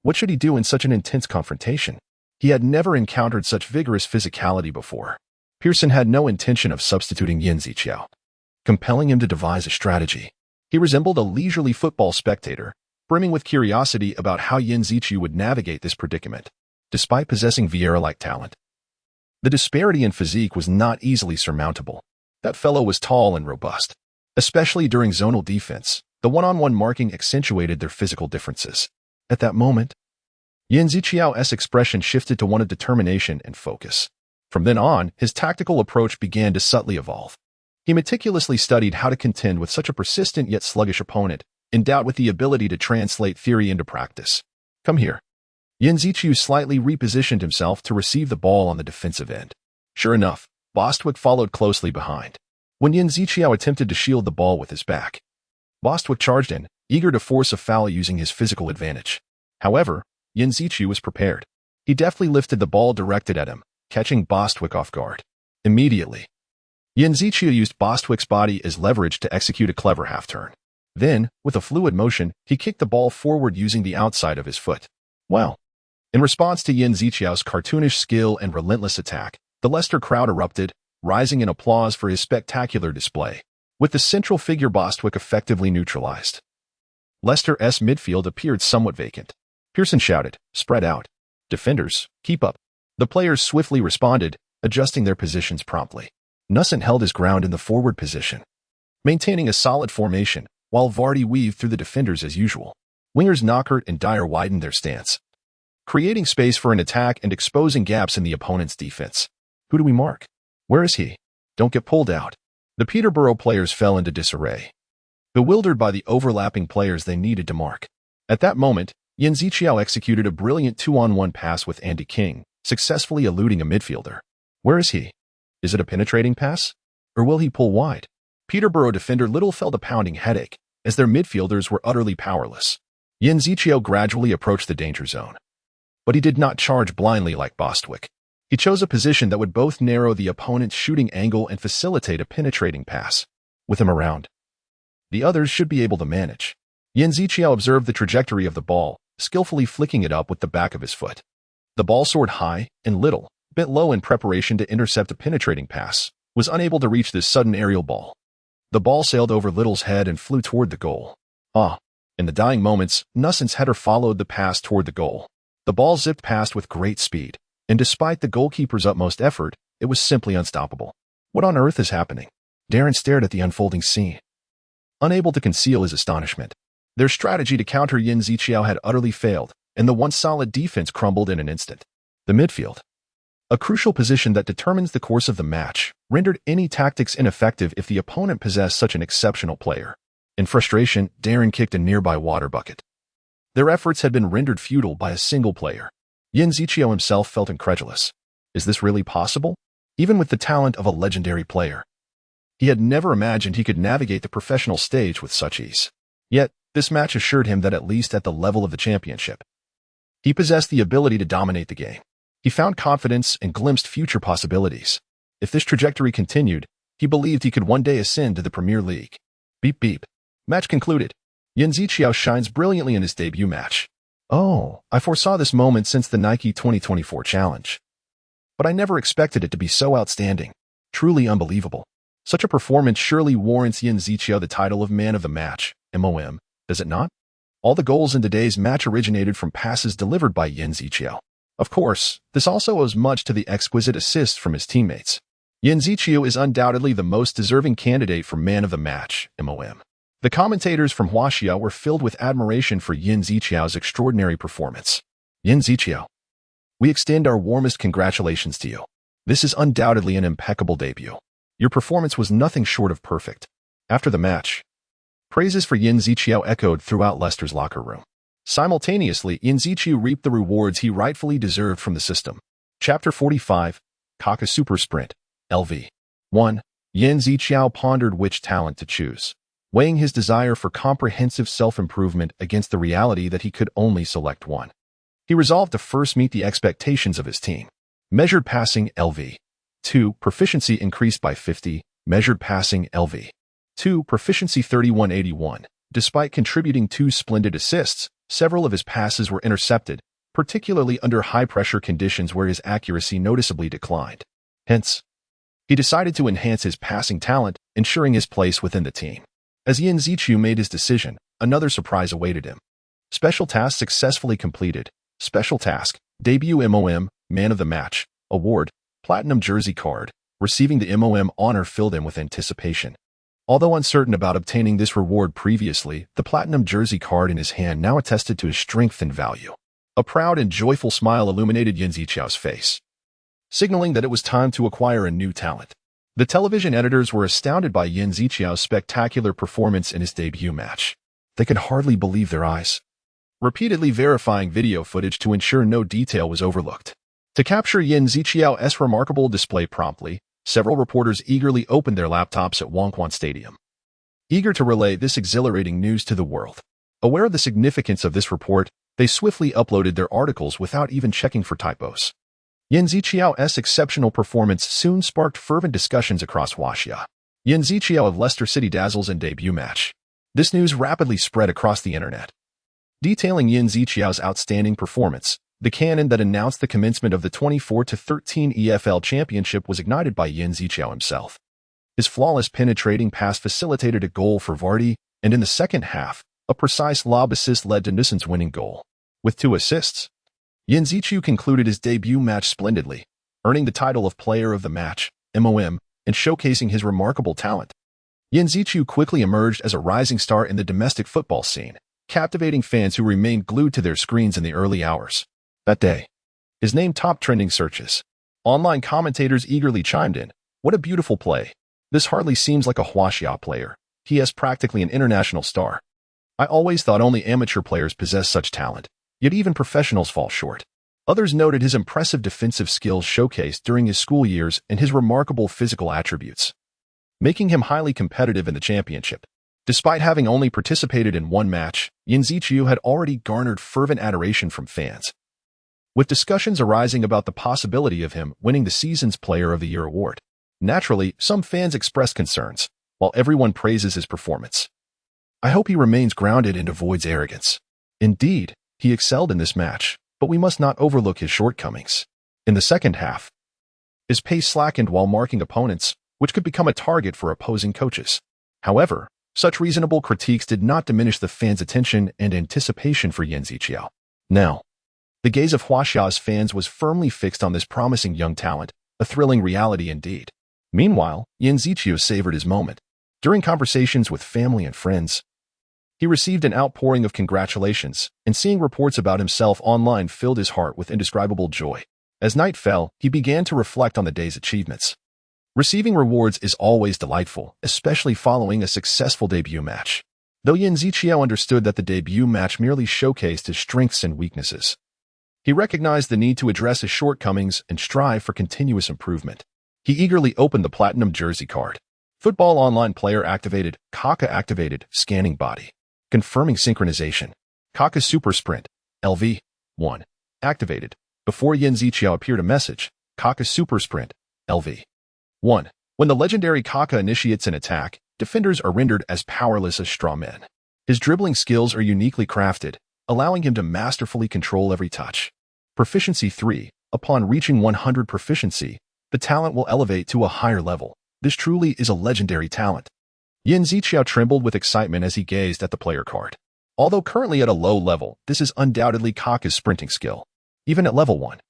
What should he do in such an intense confrontation? He had never encountered such vigorous physicality before. Pearson had no intention of substituting Yin Ziqiao, compelling him to devise a strategy. He resembled a leisurely football spectator, brimming with curiosity about how Yin Ziqiao would navigate this predicament. Despite possessing Vieira-like talent, the disparity in physique was not easily surmountable. That fellow was tall and robust. Especially during zonal defense, the one-on-one marking accentuated their physical differences. At that moment, Yin Ziqiao's expression shifted to one of determination and focus. From then on, his tactical approach began to subtly evolve. He meticulously studied how to contend with such a persistent yet sluggish opponent, endowed with the ability to translate theory into practice. Come here. Yin Ziqiao slightly repositioned himself to receive the ball on the defensive end. Sure enough, Bostwick followed closely behind. When Yin Ziqiao attempted to shield the ball with his back, Bostwick charged in, eager to force a foul using his physical advantage. However, Yin Ziqiao was prepared. He deftly lifted the ball directed at him, catching Bostwick off guard. Immediately, Yin Ziqiao used Bostwick's body as leverage to execute a clever half-turn. Then, with a fluid motion, he kicked the ball forward using the outside of his foot. Well, in response to Yin Ziqiao's cartoonish skill and relentless attack, the Leicester crowd erupted, rising in applause for his spectacular display. With the central figure Bostwick effectively neutralized, Leicester's midfield appeared somewhat vacant. Pearson shouted, "Spread out. Defenders, keep up." The players swiftly responded, adjusting their positions promptly. Nusant held his ground in the forward position, maintaining a solid formation, while Vardy weaved through the defenders as usual. Wingers Knockert and Dyer widened their stance, creating space for an attack and exposing gaps in the opponent's defense. Who do we mark? Where is he? Don't get pulled out. The Peterborough players fell into disarray, bewildered by the overlapping players they needed to mark. At that moment, Yin Ziqiao executed a brilliant 2-on-1 pass with Andy King, successfully eluding a midfielder. Where is he? Is it a penetrating pass? Or will he pull wide? Peterborough defender Little felt a pounding headache, as their midfielders were utterly powerless. Yin Ziqiao gradually approached the danger zone. But he did not charge blindly like Bostwick. He chose a position that would both narrow the opponent's shooting angle and facilitate a penetrating pass. With him around, the others should be able to manage. Yin Ziqiao observed the trajectory of the ball, skillfully flicking it up with the back of his foot. The ball soared high, and Little, bent low in preparation to intercept a penetrating pass, was unable to reach this sudden aerial ball. The ball sailed over Little's head and flew toward the goal. In the dying moments, Nusant's header followed the pass toward the goal. The ball zipped past with great speed, and despite the goalkeeper's utmost effort, it was simply unstoppable. What on earth is happening? Darren stared at the unfolding scene, unable to conceal his astonishment. Their strategy to counter Yin Ziqiao had utterly failed, and the once solid defense crumbled in an instant. The midfield, a crucial position that determines the course of the match, rendered any tactics ineffective if the opponent possessed such an exceptional player. In frustration, Darren kicked a nearby water bucket. Their efforts had been rendered futile by a single player. Yin Ziqiao himself felt incredulous. Is this really possible? Even with the talent of a legendary player, he had never imagined he could navigate the professional stage with such ease. Yet, this match assured him that at least at the level of the championship, he possessed the ability to dominate the game. He found confidence and glimpsed future possibilities. If this trajectory continued, he believed he could one day ascend to the Premier League. Beep beep. Match concluded. Yin Ziqiao shines brilliantly in his debut match. I foresaw this moment since the Nike 2024 challenge. But I never expected it to be so outstanding. Truly unbelievable. Such a performance surely warrants Yin Ziqiao the title of Man of the Match, MOM, does it not? All the goals in today's match originated from passes delivered by Yin Ziqiao. Of course, this also owes much to the exquisite assists from his teammates. Yin Ziqiao is undoubtedly the most deserving candidate for Man of the Match, MOM. The commentators from Huaxia were filled with admiration for Yin Ziqiao's extraordinary performance. Yin Ziqiao, we extend our warmest congratulations to you. This is undoubtedly an impeccable debut. Your performance was nothing short of perfect. After the match, praises for Yin Ziqiao echoed throughout Leicester's locker room. Simultaneously, Yin Ziqiao reaped the rewards he rightfully deserved from the system. Chapter 45, Kaka Super Sprint, LV. 1. Yin Ziqiao pondered which talent to choose, weighing his desire for comprehensive self-improvement against the reality that he could only select one. He resolved to first meet the expectations of his team. Measured passing, LV. 2. Proficiency increased by 50, measured passing, LV. 2. Proficiency 3181. Despite contributing 2 splendid assists, several of his passes were intercepted, particularly under high-pressure conditions where his accuracy noticeably declined. Hence, he decided to enhance his passing talent, ensuring his place within the team. As Yin Ziqiao made his decision, another surprise awaited him. Special task successfully completed. Special task, debut MOM, Man of the Match, award, Platinum Jersey card. Receiving the MOM honor filled him with anticipation. Although uncertain about obtaining this reward previously, the Platinum Jersey card in his hand now attested to his strength and value. A proud and joyful smile illuminated Yin Ziqiao's face, signaling that it was time to acquire a new talent. The television editors were astounded by Yin Ziqiao's spectacular performance in his debut match. They could hardly believe their eyes, repeatedly verifying video footage to ensure no detail was overlooked. To capture Yin Ziqiao's remarkable display promptly, Several reporters eagerly opened their laptops at Wonkwon Stadium, eager to relay this exhilarating news to the world. Aware of the significance of this report, they swiftly uploaded their articles without even checking for typos. Yan Ziqiao's exceptional performance soon sparked fervent discussions across Huaxia. Yan Ziqiao of Leicester City dazzles in debut match. This news rapidly spread across the internet. Detailing Yan Ziqiao's outstanding performance, the cannon that announced the commencement of the 24-13 EFL Championship was ignited by Yan Ziqiao himself. His flawless penetrating pass facilitated a goal for Vardy, and in the second half, a precise lob assist led to Nisson's winning goal. With 2 assists, Yan Ziqiao concluded his debut match splendidly, earning the title of Player of the Match, MOM, and showcasing his remarkable talent. Yan Ziqiao quickly emerged as a rising star in the domestic football scene, captivating fans who remained glued to their screens in the early hours. That day, his name topped trending searches. Online commentators eagerly chimed in, "What a beautiful play. This hardly seems like a Huaxia player. He is practically an international star. I always thought only amateur players possess such talent, yet even professionals fall short." Others noted his impressive defensive skills showcased during his school years and his remarkable physical attributes, making him highly competitive in the championship. Despite having only participated in 1 match, Yan Ziqiao had already garnered fervent adoration from fans, with discussions arising about the possibility of him winning the season's Player of the Year award. Naturally, some fans expressed concerns, while everyone praises his performance. "I hope he remains grounded and avoids arrogance. Indeed, he excelled in this match, but we must not overlook his shortcomings." In the second half, his pace slackened while marking opponents, which could become a target for opposing coaches. However, such reasonable critiques did not diminish the fans' attention and anticipation for Yan Ziqiao. Now, the gaze of Huaxia's fans was firmly fixed on this promising young talent, a thrilling reality indeed. Meanwhile, Yan Ziqiao savored his moment. During conversations with family and friends, he received an outpouring of congratulations, and seeing reports about himself online filled his heart with indescribable joy. As night fell, he began to reflect on the day's achievements. Receiving rewards is always delightful, especially following a successful debut match. Though Yan Ziqiao understood that the debut match merely showcased his strengths and weaknesses, he recognized the need to address his shortcomings and strive for continuous improvement. He eagerly opened the platinum jersey card. Football Online player activated, Kaka activated, scanning body. Confirming synchronization. Kaka Super Sprint, LV1, activated. Before Yan Ziqiao appeared a message, Kaka Super Sprint, LV1. When the legendary Kaka initiates an attack, defenders are rendered as powerless as straw men. His dribbling skills are uniquely crafted, allowing him to masterfully control every touch. Proficiency 3. Upon reaching 100 proficiency, the talent will elevate to a higher level. This truly is a legendary talent. Yan Ziqiao trembled with excitement as he gazed at the player card. Although currently at a low level, this is undoubtedly Kaka's sprinting skill. Even at level 1,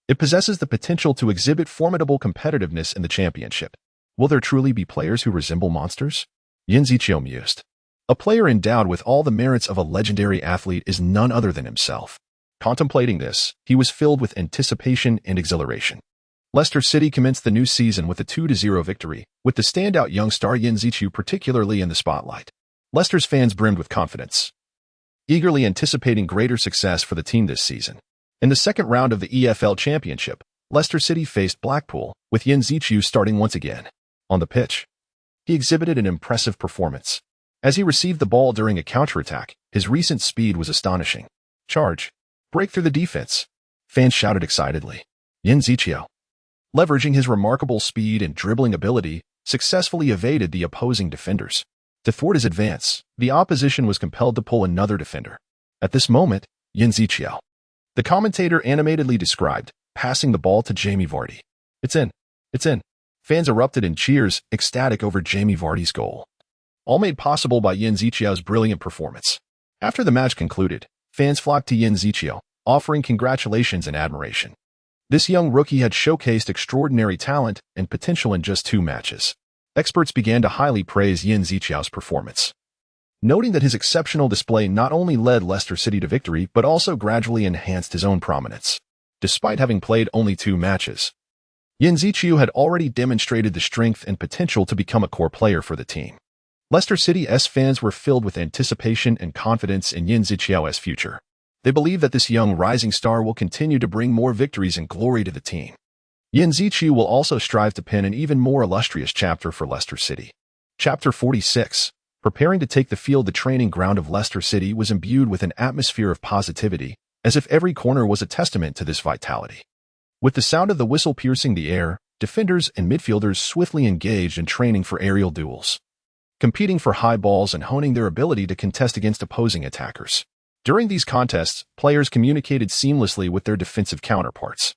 it possesses the potential to exhibit formidable competitiveness in the championship. Will there truly be players who resemble monsters? Yan Ziqiao mused. A player endowed with all the merits of a legendary athlete is none other than himself. Contemplating this, he was filled with anticipation and exhilaration. Leicester City commenced the new season with a 2-0 victory, with the standout young star Yan Ziqiao particularly in the spotlight. Leicester's fans brimmed with confidence, eagerly anticipating greater success for the team this season. In the second round of the EFL Championship, Leicester City faced Blackpool, with Yan Ziqiao starting once again. On the pitch, he exhibited an impressive performance. As he received the ball during a counterattack, his recent speed was astonishing. Charge! Break through the defense! Fans shouted excitedly. Yan Ziqiao, leveraging his remarkable speed and dribbling ability, successfully evaded the opposing defenders. To thwart his advance, the opposition was compelled to pull another defender. At this moment, Yan Ziqiao, the commentator animatedly described, passing the ball to Jamie Vardy. It's in. It's in. Fans erupted in cheers, ecstatic over Jamie Vardy's goal, all made possible by Yan Ziqiao's brilliant performance. After the match concluded, fans flocked to Yan Ziqiao, offering congratulations and admiration. This young rookie had showcased extraordinary talent and potential in just 2 matches. Experts began to highly praise Yan Ziqiao's performance, noting that his exceptional display not only led Leicester City to victory but also gradually enhanced his own prominence. Despite having played only 2 matches, Yan Ziqiao had already demonstrated the strength and potential to become a core player for the team. Leicester City's fans were filled with anticipation and confidence in Yan Ziqiao's future. They believe that this young rising star will continue to bring more victories and glory to the team. Yin Zichu will also strive to pen an even more illustrious chapter for Leicester City. Chapter 46. Preparing to take the field. The training ground of Leicester City was imbued with an atmosphere of positivity, as if every corner was a testament to this vitality. With the sound of the whistle piercing the air, defenders and midfielders swiftly engaged in training for aerial duels, competing for high balls and honing their ability to contest against opposing attackers. During these contests, players communicated seamlessly with their defensive counterparts,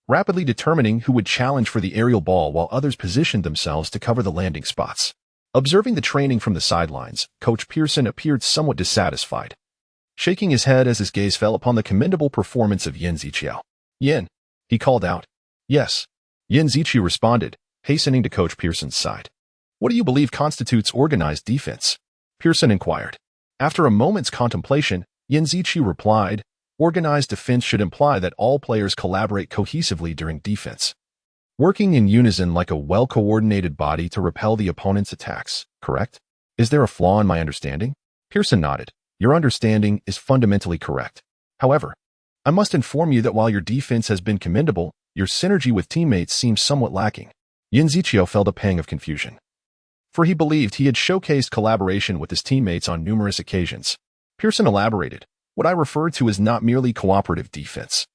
rapidly determining who would challenge for the aerial ball while others positioned themselves to cover the landing spots. Observing the training from the sidelines, Coach Pearson appeared somewhat dissatisfied, shaking his head as his gaze fell upon the commendable performance of Yin Zichu. "Yin," he called out. "Yes," Yin Zichu responded, hastening to Coach Pearson's side. "What do you believe constitutes organized defense?" Pearson inquired. After a moment's contemplation, Yin Zichu replied, "Organized defense should imply that all players collaborate cohesively during defense, working in unison like a well-coordinated body to repel the opponent's attacks, correct? Is there a flaw in my understanding?" Pearson nodded. "Your understanding is fundamentally correct. However, I must inform you that while your defense has been commendable, your synergy with teammates seems somewhat lacking." Yin Zichu felt a pang of confusion, for he believed he had showcased collaboration with his teammates on numerous occasions. Pearson elaborated, "What I refer to is not merely cooperative defense,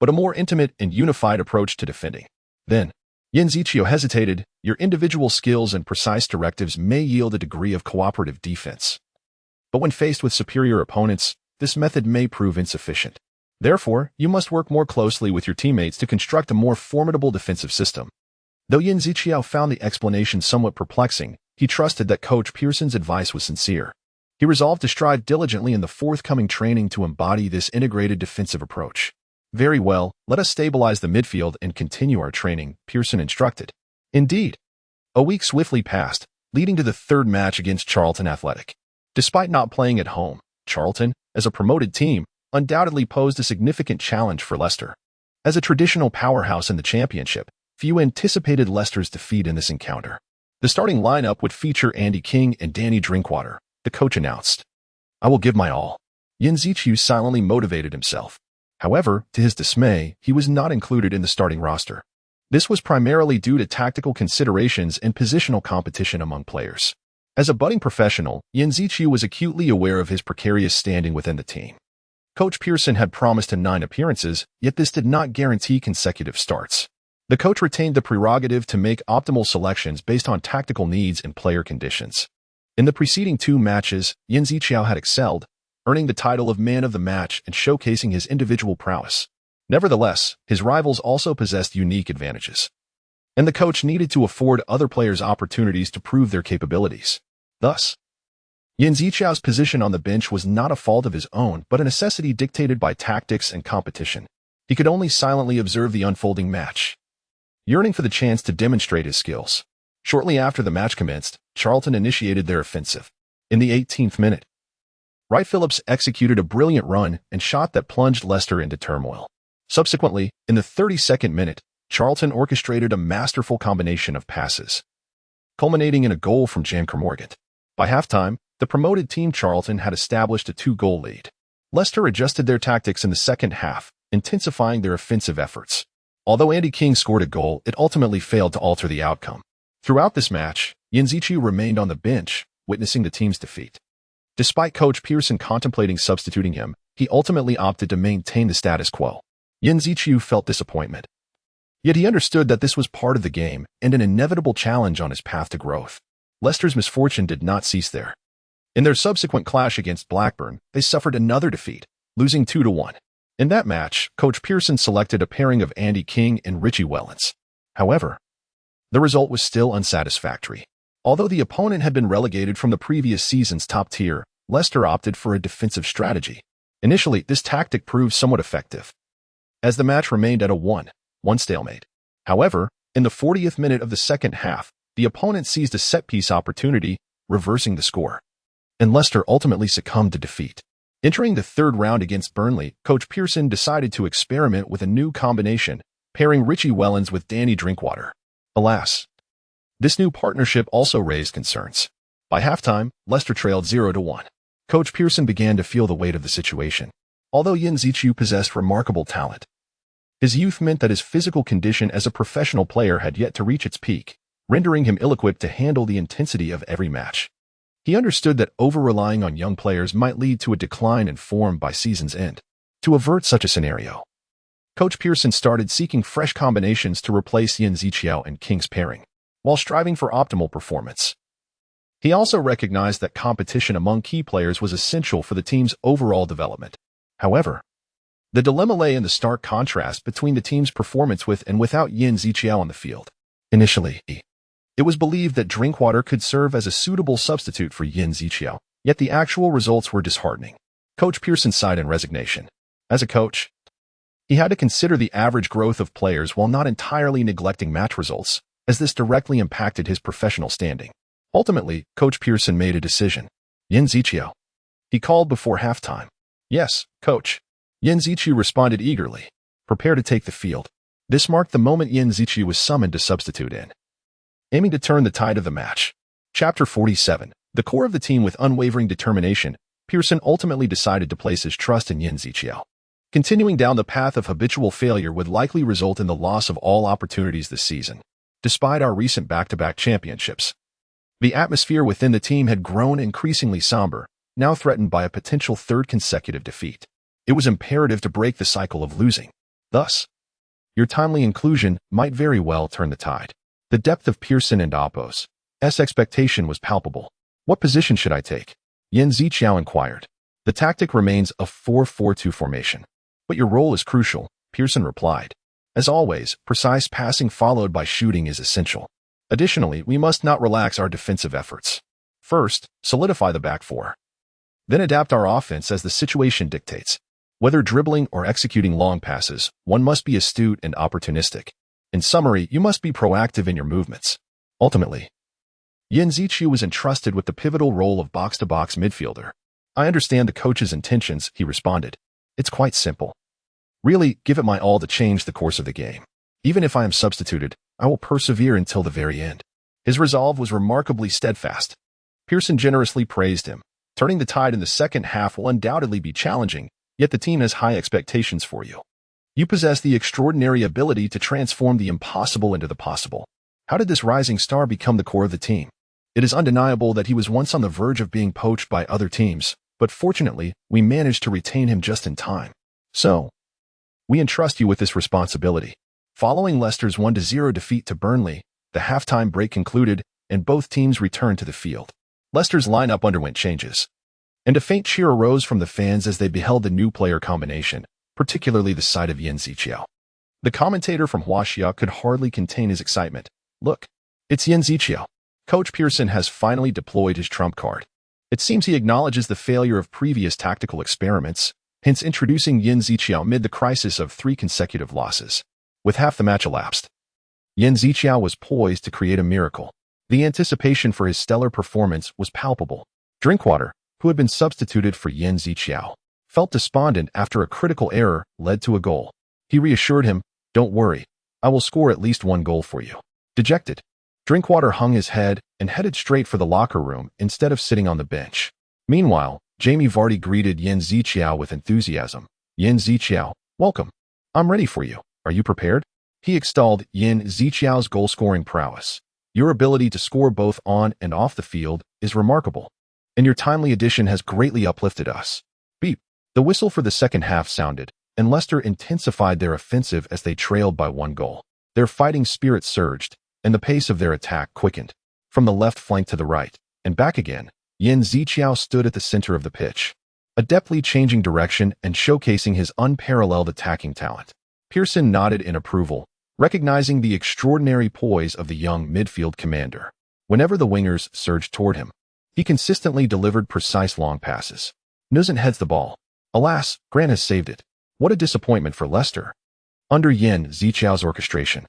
but a more intimate and unified approach to defending." Then, Yin Zichu hesitated. "Your individual skills and precise directives may yield a degree of cooperative defense, but when faced with superior opponents, this method may prove insufficient. Therefore, you must work more closely with your teammates to construct a more formidable defensive system." Though Yin Zichu found the explanation somewhat perplexing, he trusted that Coach Pearson's advice was sincere. He resolved to strive diligently in the forthcoming training to embody this integrated defensive approach. "Very well, let us stabilize the midfield and continue our training," Pearson instructed. Indeed, a week swiftly passed, leading to the third match against Charlton Athletic. Despite not playing at home, Charlton, as a promoted team, undoubtedly posed a significant challenge for Leicester. As a traditional powerhouse in the Championship, few anticipated Leicester's defeat in this encounter. The starting lineup would feature Andy King and Danny Drinkwater, the coach announced. "I will give my all." Yin Zichu silently motivated himself. However, to his dismay, he was not included in the starting roster. This was primarily due to tactical considerations and positional competition among players. As a budding professional, Yin Zichu was acutely aware of his precarious standing within the team. Coach Pearson had promised him 9 appearances, yet this did not guarantee consecutive starts. The coach retained the prerogative to make optimal selections based on tactical needs and player conditions. In the preceding 2 matches, Yin Zichu had excelled, earning the title of man of the match and showcasing his individual prowess. Nevertheless, his rivals also possessed unique advantages, and the coach needed to afford other players opportunities to prove their capabilities. Thus, Yin Zichu's position on the bench was not a fault of his own, but a necessity dictated by tactics and competition. He could only silently observe the unfolding match, yearning for the chance to demonstrate his skills. Shortly after the match commenced, Charlton initiated their offensive. In the 18th minute, Wright Phillips executed a brilliant run and shot that plunged Leicester into turmoil. Subsequently, in the 32nd minute, Charlton orchestrated a masterful combination of passes, culminating in a goal from Jan Kermorgant. By halftime, the promoted team Charlton had established a 2-goal lead. Leicester adjusted their tactics in the second half, intensifying their offensive efforts. Although Andy King scored a goal, it ultimately failed to alter the outcome. Throughout this match, Yin Zichu remained on the bench, witnessing the team's defeat. Despite Coach Pearson contemplating substituting him, he ultimately opted to maintain the status quo. Yin Zichu felt disappointment. Yet he understood that this was part of the game and an inevitable challenge on his path to growth. Leicester's misfortune did not cease there. In their subsequent clash against Blackburn, they suffered another defeat, losing 2-1. In that match, Coach Pearson selected a pairing of Andy King and Richie Wellens. However, the result was still unsatisfactory. Although the opponent had been relegated from the previous season's top tier, Leicester opted for a defensive strategy. Initially, this tactic proved somewhat effective, as the match remained at a 1-1 stalemate. However, in the 40th minute of the second half, the opponent seized a set-piece opportunity, reversing the score, and Leicester ultimately succumbed to defeat. Entering the third round against Burnley, Coach Pearson decided to experiment with a new combination, pairing Richie Wellens with Danny Drinkwater. Alas, this new partnership also raised concerns. By halftime, Leicester trailed 0-1. Coach Pearson began to feel the weight of the situation. Although Yin Zichu possessed remarkable talent, His youth meant that his physical condition as a professional player had yet to reach its peak, rendering him ill-equipped to handle the intensity of every match. He understood that over-relying on young players might lead to a decline in form by season's end. To avert such a scenario, Coach Pearson started seeking fresh combinations to replace Yan Ziqiao and King's pairing, while striving for optimal performance. He also recognized that competition among key players was essential for the team's overall development. However, the dilemma lay in the stark contrast between the team's performance with and without Yan Ziqiao on the field. Initially, it was believed that Drinkwater could serve as a suitable substitute for Yan Ziqiao, yet the actual results were disheartening. Coach Pearson sighed in resignation. As a coach, he had to consider the average growth of players while not entirely neglecting match results, as this directly impacted his professional standing. Ultimately, Coach Pearson made a decision. Yan Ziqiao. He called before halftime. Yes, Coach. Yan Ziqiao responded eagerly, prepare to take the field. This marked the moment Yan Ziqiao was summoned to substitute in, aiming to turn the tide of the match. Chapter 47. The core of the team with unwavering determination, Pearson ultimately decided to place his trust in Yan Ziqiao. Continuing down the path of habitual failure would likely result in the loss of all opportunities this season. Despite our recent back-to-back championships, the atmosphere within the team had grown increasingly somber, now threatened by a potential third consecutive defeat. It was imperative to break the cycle of losing. Thus, your timely inclusion might very well turn the tide. The depth of Pearson and Oppo's expectation was palpable. What position should I take? Yan Ziqiao inquired. The tactic remains a 4-4-2 formation. But your role is crucial, Pearson replied. As always, precise passing followed by shooting is essential. Additionally, we must not relax our defensive efforts. First, solidify the back four. Then adapt our offense as the situation dictates. Whether dribbling or executing long passes, one must be astute and opportunistic. In summary, you must be proactive in your movements. Ultimately, Yan Ziqiao was entrusted with the pivotal role of box-to-box midfielder. I understand the coach's intentions, he responded. It's quite simple. Really, give it my all to change the course of the game. Even if I am substituted, I will persevere until the very end. His resolve was remarkably steadfast. Pearson generously praised him. Turning the tide in the second half will undoubtedly be challenging, yet the team has high expectations for you. You possess the extraordinary ability to transform the impossible into the possible. How did this rising star become the core of the team? It is undeniable that he was once on the verge of being poached by other teams, but fortunately, we managed to retain him just in time. So, we entrust you with this responsibility. Following Leicester's 1-0 defeat to Burnley, the halftime break concluded and both teams returned to the field. Leicester's lineup underwent changes, and a faint cheer arose from the fans as they beheld the new player combination, particularly the sight of Yan Ziqiao. The commentator from Huaxia could hardly contain his excitement. Look, it's Yan Ziqiao. Coach Pearson has finally deployed his trump card. It seems he acknowledges the failure of previous tactical experiments, hence introducing Yan Ziqiao amid the crisis of 3 consecutive losses. With half the match elapsed, Yan Ziqiao was poised to create a miracle. The anticipation for his stellar performance was palpable. Drinkwater, who had been substituted for Yan Ziqiao, felt despondent after a critical error led to a goal. He reassured him, "Don't worry, I will score at least 1 goal for you." Dejected, Drinkwater hung his head and headed straight for the locker room instead of sitting on the bench. Meanwhile, Jamie Vardy greeted Yan Ziqiao with enthusiasm. "Yan Ziqiao, welcome. I'm ready for you. Are you prepared?" He extolled Yan Ziqiao's goal-scoring prowess. "Your ability to score both on and off the field is remarkable, and your timely addition has greatly uplifted us." Beep. The whistle for the second half sounded, and Leicester intensified their offensive as they trailed by 1 goal. Their fighting spirit surged, and the pace of their attack quickened. From the left flank to the right, and back again, Yan Ziqiao stood at the center of the pitch, adeptly changing direction and showcasing his unparalleled attacking talent. Pearson nodded in approval, recognizing the extraordinary poise of the young midfield commander. Whenever the wingers surged toward him, he consistently delivered precise long passes. Nuzant heads the ball. Alas, Grant has saved it. What a disappointment for Leicester. Under Yan Ziqiao's orchestration,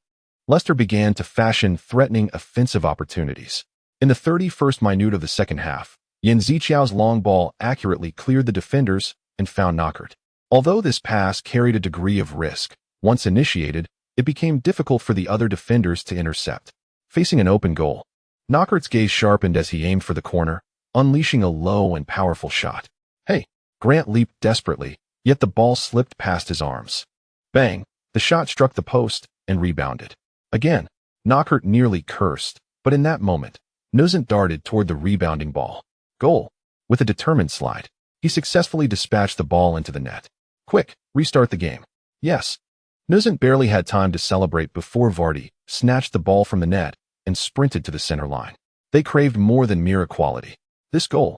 Leicester began to fashion threatening offensive opportunities. In the 31st minute of the second half, Yan Ziqiao's long ball accurately cleared the defenders and found Knockaert. Although this pass carried a degree of risk, once initiated, it became difficult for the other defenders to intercept. Facing an open goal, Knockaert's gaze sharpened as he aimed for the corner, unleashing a low and powerful shot. "Hey!" Grant leaped desperately, yet the ball slipped past his arms. Bang! The shot struck the post and rebounded. Again, Knockert nearly cursed, but in that moment, Nuzant darted toward the rebounding ball. Goal. With a determined slide, he successfully dispatched the ball into the net. Quick, restart the game. Yes. Nuzant barely had time to celebrate before Vardy snatched the ball from the net and sprinted to the center line. They craved more than mere equality. This goal,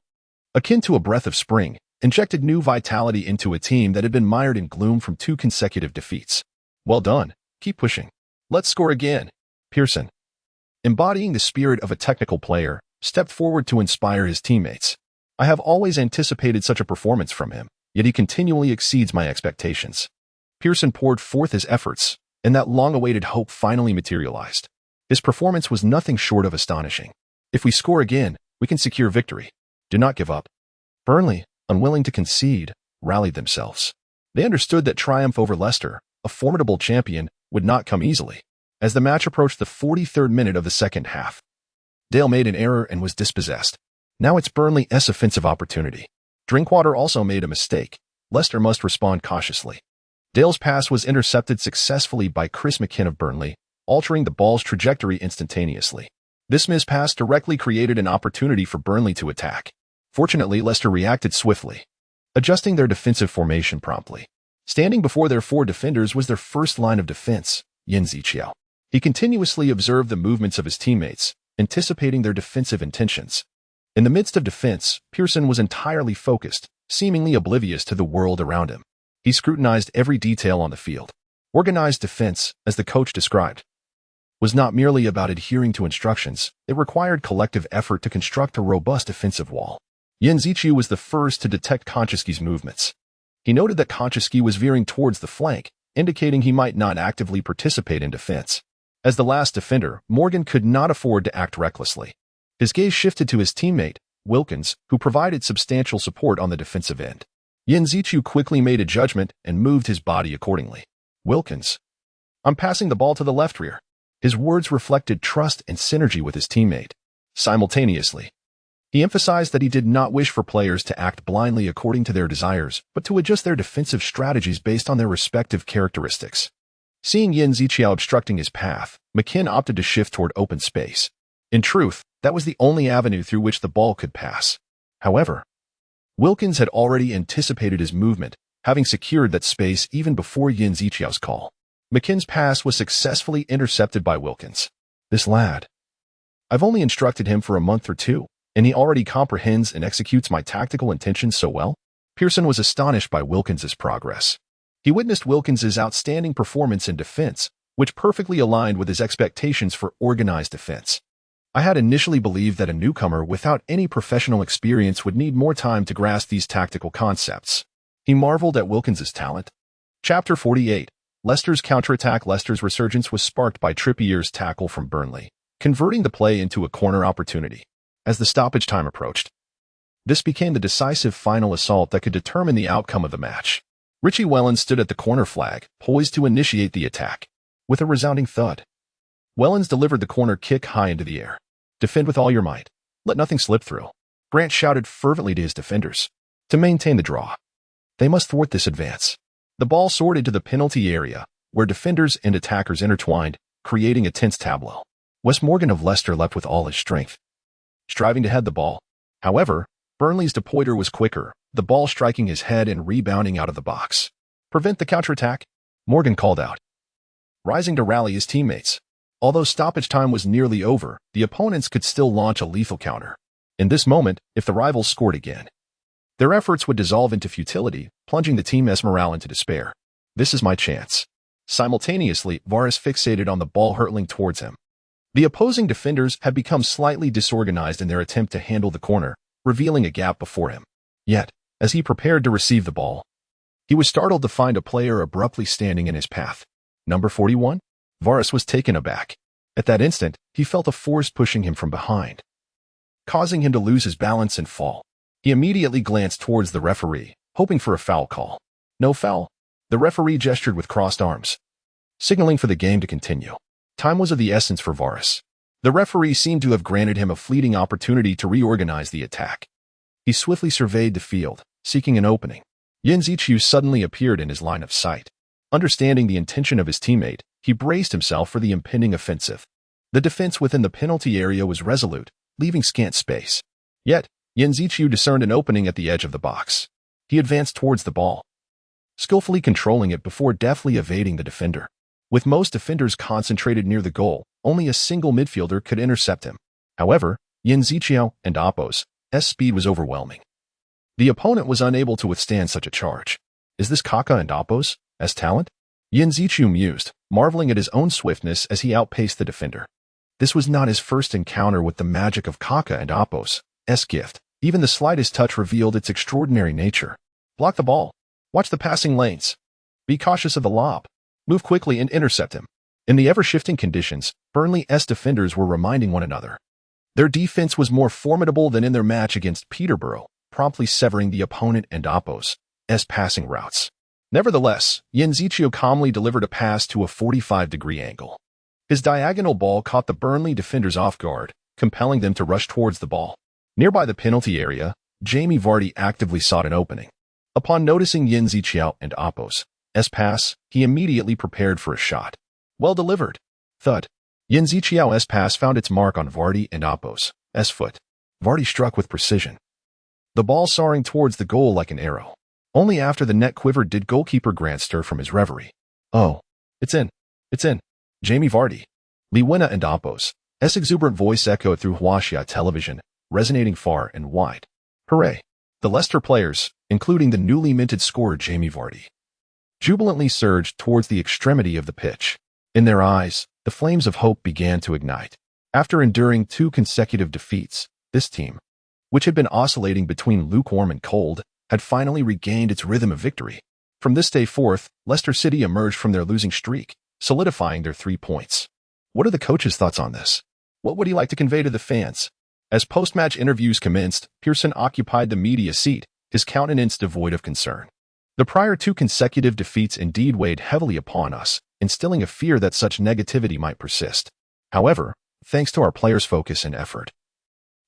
akin to a breath of spring, injected new vitality into a team that had been mired in gloom from 2 consecutive defeats. Well done. Keep pushing. Let's score again. Pearson, embodying the spirit of a technical player, stepped forward to inspire his teammates. I have always anticipated such a performance from him, yet he continually exceeds my expectations. Pearson poured forth his efforts, and that long-awaited hope finally materialized. His performance was nothing short of astonishing. If we score again, we can secure victory. Do not give up. Burnley, unwilling to concede, rallied themselves. They understood that triumph over Leicester, a formidable champion, would not come easily. As the match approached the 43rd minute of the second half, Dale made an error and was dispossessed. Now it's Burnley's offensive opportunity. Drinkwater also made a mistake. Leicester must respond cautiously. Dale's pass was intercepted successfully by Chris McKinn of Burnley, altering the ball's trajectory instantaneously. This mispass directly created an opportunity for Burnley to attack. Fortunately, Leicester reacted swiftly, adjusting their defensive formation promptly. Standing before their 4 defenders was their first line of defense, Yin Ziqiao. He continuously observed the movements of his teammates, anticipating their defensive intentions. In the midst of defense, Pearson was entirely focused, seemingly oblivious to the world around him. He scrutinized every detail on the field. Organized defense, as the coach described, was not merely about adhering to instructions. It required collective effort to construct a robust defensive wall. Yin Ziqiao was the first to detect Konchesky's movements. He noted that Konchesky was veering towards the flank, indicating he might not actively participate in defense. As the last defender, Morgan could not afford to act recklessly. His gaze shifted to his teammate, Wilkins, who provided substantial support on the defensive end. Yin Ziqiao quickly made a judgment and moved his body accordingly. Wilkins, I'm passing the ball to the left rear. His words reflected trust and synergy with his teammate. Simultaneously, he emphasized that he did not wish for players to act blindly according to their desires, but to adjust their defensive strategies based on their respective characteristics. Seeing Yin Ziqiao obstructing his path, McKinn opted to shift toward open space. In truth, that was the only avenue through which the ball could pass. However, Wilkins had already anticipated his movement, having secured that space even before Yin Ziqiao's call. McKinn's pass was successfully intercepted by Wilkins. This lad. I've only instructed him for a month or 2, and he already comprehends and executes my tactical intentions so well? Pearson was astonished by Wilkins's progress. He witnessed Wilkins's outstanding performance in defense, which perfectly aligned with his expectations for organized defense. I had initially believed that a newcomer without any professional experience would need more time to grasp these tactical concepts. He marveled at Wilkins's talent. Chapter 48. Leicester's counterattack. Leicester's resurgence was sparked by Trippier's tackle from Burnley, converting the play into a corner opportunity. As the stoppage time approached, this became the decisive final assault that could determine the outcome of the match. Richie Wellens stood at the corner flag, poised to initiate the attack. With a resounding thud, Wellens delivered the corner kick high into the air. Defend with all your might. Let nothing slip through. Grant shouted fervently to his defenders. To maintain the draw, they must thwart this advance. The ball soared into the penalty area, where defenders and attackers intertwined, creating a tense tableau. Wes Morgan of Leicester leapt with all his strength, striving to head the ball. However, Burnley's De Poiter was quicker, the ball striking his head and rebounding out of the box. Prevent the counterattack, Morgan called out, rising to rally his teammates. Although stoppage time was nearly over, the opponents could still launch a lethal counter. In this moment, if the rivals scored again, their efforts would dissolve into futility, plunging the team's morale into despair. This is my chance. Simultaneously, Varis fixated on the ball hurtling towards him. The opposing defenders had become slightly disorganized in their attempt to handle the corner, revealing a gap before him. Yet, as he prepared to receive the ball, he was startled to find a player abruptly standing in his path. Number 41? Varis was taken aback. At that instant, he felt a force pushing him from behind, causing him to lose his balance and fall. He immediately glanced towards the referee, hoping for a foul call. No foul. The referee gestured with crossed arms, signaling for the game to continue. Time was of the essence for Varis. The referee seemed to have granted him a fleeting opportunity to reorganize the attack. He swiftly surveyed the field, seeking an opening. Yin Ziqiao suddenly appeared in his line of sight. Understanding the intention of his teammate, he braced himself for the impending offensive. The defense within the penalty area was resolute, leaving scant space. Yet, Yin Ziqiu discerned an opening at the edge of the box. He advanced towards the ball, skillfully controlling it before deftly evading the defender. With most defenders concentrated near the goal, only a single midfielder could intercept him. However, Yin Ziqiu and Oppo's speed was overwhelming. The opponent was unable to withstand such a charge. Is this Kaka and Oppo's talent? Yin Ziqiu mused, marveling at his own swiftness as he outpaced the defender. This was not his first encounter with the magic of Kaka and Oppo's gift. Even the slightest touch revealed its extraordinary nature. Block the ball. Watch the passing lanes. Be cautious of the lob. Move quickly and intercept him. In the ever-shifting conditions, Burnley's defenders were reminding one another. Their defense was more formidable than in their match against Peterborough, promptly severing the opponent and Oppo's passing routes. Nevertheless, Yin Ziqiu calmly delivered a pass to a 45-degree angle. His diagonal ball caught the Burnley defenders off guard, compelling them to rush towards the ball. Nearby the penalty area, Jamie Vardy actively sought an opening. Upon noticing Yin Ziqiu and Oppo's pass, he immediately prepared for a shot. Well delivered. Thud. Yin Ziqiu's pass found its mark on Vardy and Oppo's foot. Vardy struck with precision, the ball soaring towards the goal like an arrow. Only after the net quivered did goalkeeper Grant stir from his reverie. Oh, it's in. It's in. Jamie Vardy. Lee Winna and Oppo's exuberant voice echoed through Huaxia television, resonating far and wide. Hooray! The Leicester players, including the newly minted scorer Jamie Vardy, jubilantly surged towards the extremity of the pitch. In their eyes, the flames of hope began to ignite. After enduring 2 consecutive defeats, this team, which had been oscillating between lukewarm and cold, had finally regained its rhythm of victory. From this day forth, Leicester City emerged from their losing streak, solidifying their 3 points. What are the coach's thoughts on this? What would he like to convey to the fans? As post-match interviews commenced, Pearson occupied the media seat, his countenance devoid of concern. The prior 2 consecutive defeats indeed weighed heavily upon us, instilling a fear that such negativity might persist. However, thanks to our players' focus and effort,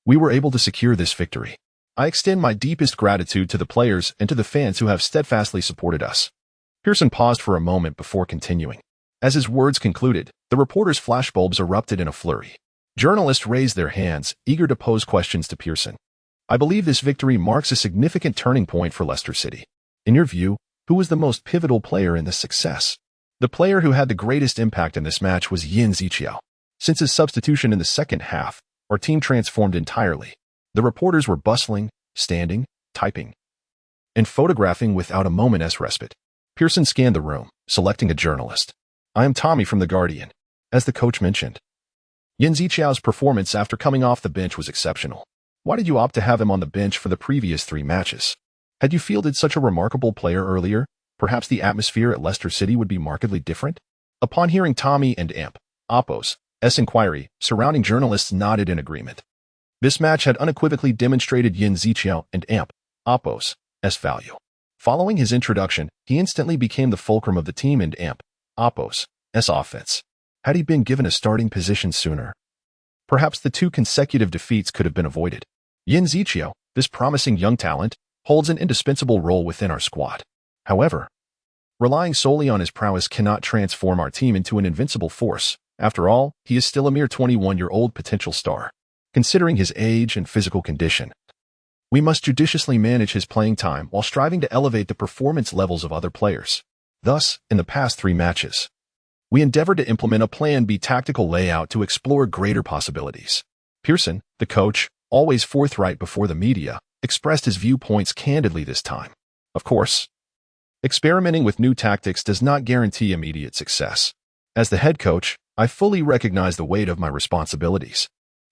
we were able to secure this victory. I extend my deepest gratitude to the players and to the fans who have steadfastly supported us. Pearson paused for a moment before continuing. As his words concluded, the reporters' flashbulbs erupted in a flurry. Journalists raised their hands, eager to pose questions to Pearson. I believe this victory marks a significant turning point for Leicester City. In your view, who was the most pivotal player in this success? The player who had the greatest impact in this match was Yin Ziqiu. Since his substitution in the second half, our team transformed entirely. The reporters were bustling, standing, typing, and photographing without a moment's respite. Pearson scanned the room, selecting a journalist. I am Tommy from The Guardian. As the coach mentioned, Yin Ziqiu's performance after coming off the bench was exceptional. Why did you opt to have him on the bench for the previous 3 matches? Had you fielded such a remarkable player earlier, perhaps the atmosphere at Leicester City would be markedly different? Upon hearing Tommy and Oppo's inquiry, surrounding journalists nodded in agreement. This match had unequivocally demonstrated Yin Ziqiu and Oppo's value. Following his introduction, he instantly became the fulcrum of the team and Oppo's offense. Had he been given a starting position sooner, perhaps the 2 consecutive defeats could have been avoided. Yin Ziqiu, this promising young talent, holds an indispensable role within our squad. However, relying solely on his prowess cannot transform our team into an invincible force. After all, he is still a mere 21-year-old potential star. Considering his age and physical condition, we must judiciously manage his playing time while striving to elevate the performance levels of other players. Thus, in the past 3 matches, we endeavored to implement a Plan B tactical layout to explore greater possibilities. Pearson, the coach, always forthright before the media, expressed his viewpoints candidly this time. Of course, experimenting with new tactics does not guarantee immediate success. As the head coach, I fully recognize the weight of my responsibilities.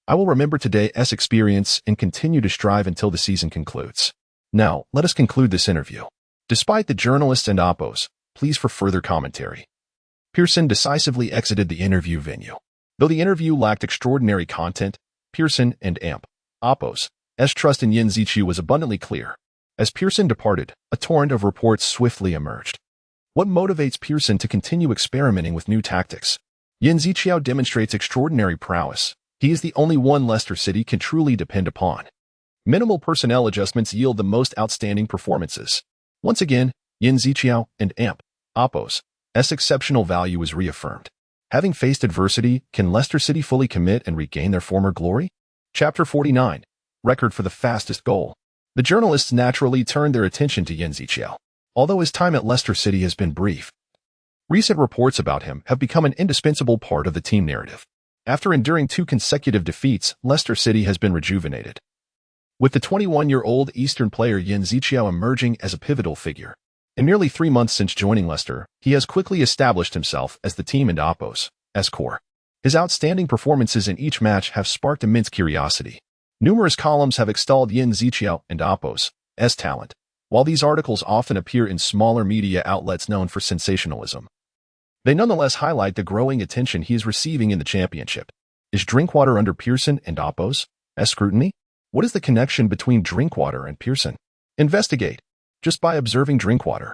I will remember today's experience and continue to strive until the season concludes. Now, let us conclude this interview. Despite the journalists and Oppo's pleas for further commentary, Pearson decisively exited the interview venue. Though the interview lacked extraordinary content, Pearson and Oppo's trust in Yin Ziqiu was abundantly clear. As Pearson departed, a torrent of reports swiftly emerged. What motivates Pearson to continue experimenting with new tactics? Yin Ziqiu demonstrates extraordinary prowess. He is the only one Leicester City can truly depend upon. Minimal personnel adjustments yield the most outstanding performances. Once again, Yin Ziqiu and Oppo's exceptional value is reaffirmed. Having faced adversity, can Leicester City fully commit and regain their former glory? Chapter 49. Record for the fastest goal. The journalists naturally turned their attention to Yan Zhiqiao. Although his time at Leicester City has been brief, recent reports about him have become an indispensable part of the team narrative. After enduring 2 consecutive defeats, Leicester City has been rejuvenated, with the 21-year-old Eastern player Yan Zhiqiao emerging as a pivotal figure. In nearly 3 months since joining Leicester, he has quickly established himself as the team and Oppo's core. His outstanding performances in each match have sparked immense curiosity. Numerous columns have extolled Yan Zhiqiao and Oppo's talent, while these articles often appear in smaller media outlets known for sensationalism. They nonetheless highlight the growing attention he is receiving in the championship. Is Drinkwater under Pearson and Oppo's scrutiny? What is the connection between Drinkwater and Pearson? Investigate. Just by observing Drinkwater,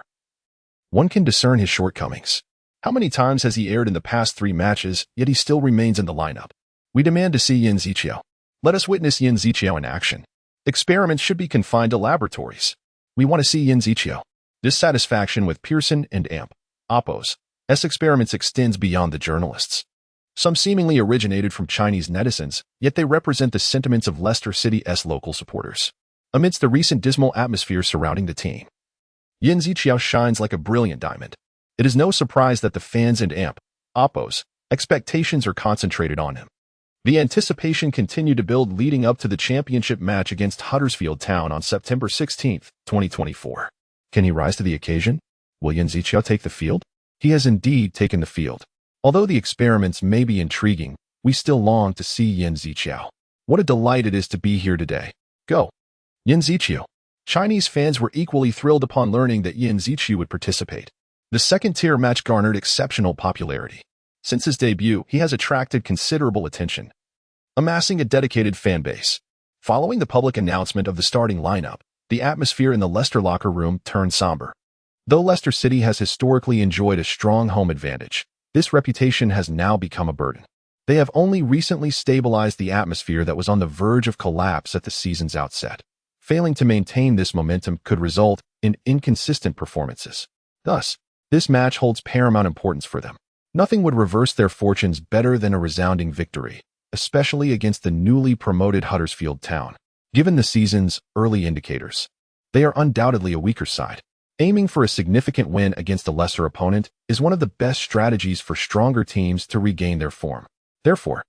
one can discern his shortcomings. How many times has he erred in the past 3 matches, yet he still remains in the lineup? We demand to see Yan Zhiqiao. Let us witness Yan Zhiqiao in action. Experiments should be confined to laboratories. We want to see Yan Zhiqiao. Dissatisfaction with Pearson and Oppo's experiments extends beyond the journalists. Some seemingly originated from Chinese netizens, yet they represent the sentiments of Leicester City's local supporters. Amidst the recent dismal atmosphere surrounding the team, Yan Zhiqiao shines like a brilliant diamond. It is no surprise that the fans and Oppo's expectations are concentrated on him. The anticipation continued to build leading up to the championship match against Huddersfield Town on September 16, 2024. Can he rise to the occasion? Will Yan Zhiqiao take the field? He has indeed taken the field. Although the experiments may be intriguing, we still long to see Yan Zhiqiao. What a delight it is to be here today. Go! Yan Zhiqiao. Chinese fans were equally thrilled upon learning that Yan Zhiqiao would participate. The second-tier match garnered exceptional popularity. Since his debut, he has attracted considerable attention, amassing a dedicated fan base. Following the public announcement of the starting lineup, the atmosphere in the Leicester locker room turned somber. Though Leicester City has historically enjoyed a strong home advantage, this reputation has now become a burden. They have only recently stabilized the atmosphere that was on the verge of collapse at the season's outset. Failing to maintain this momentum could result in inconsistent performances. Thus, this match holds paramount importance for them. Nothing would reverse their fortunes better than a resounding victory, especially against the newly promoted Huddersfield Town. Given the season's early indicators, they are undoubtedly a weaker side. Aiming for a significant win against a lesser opponent is one of the best strategies for stronger teams to regain their form. Therefore,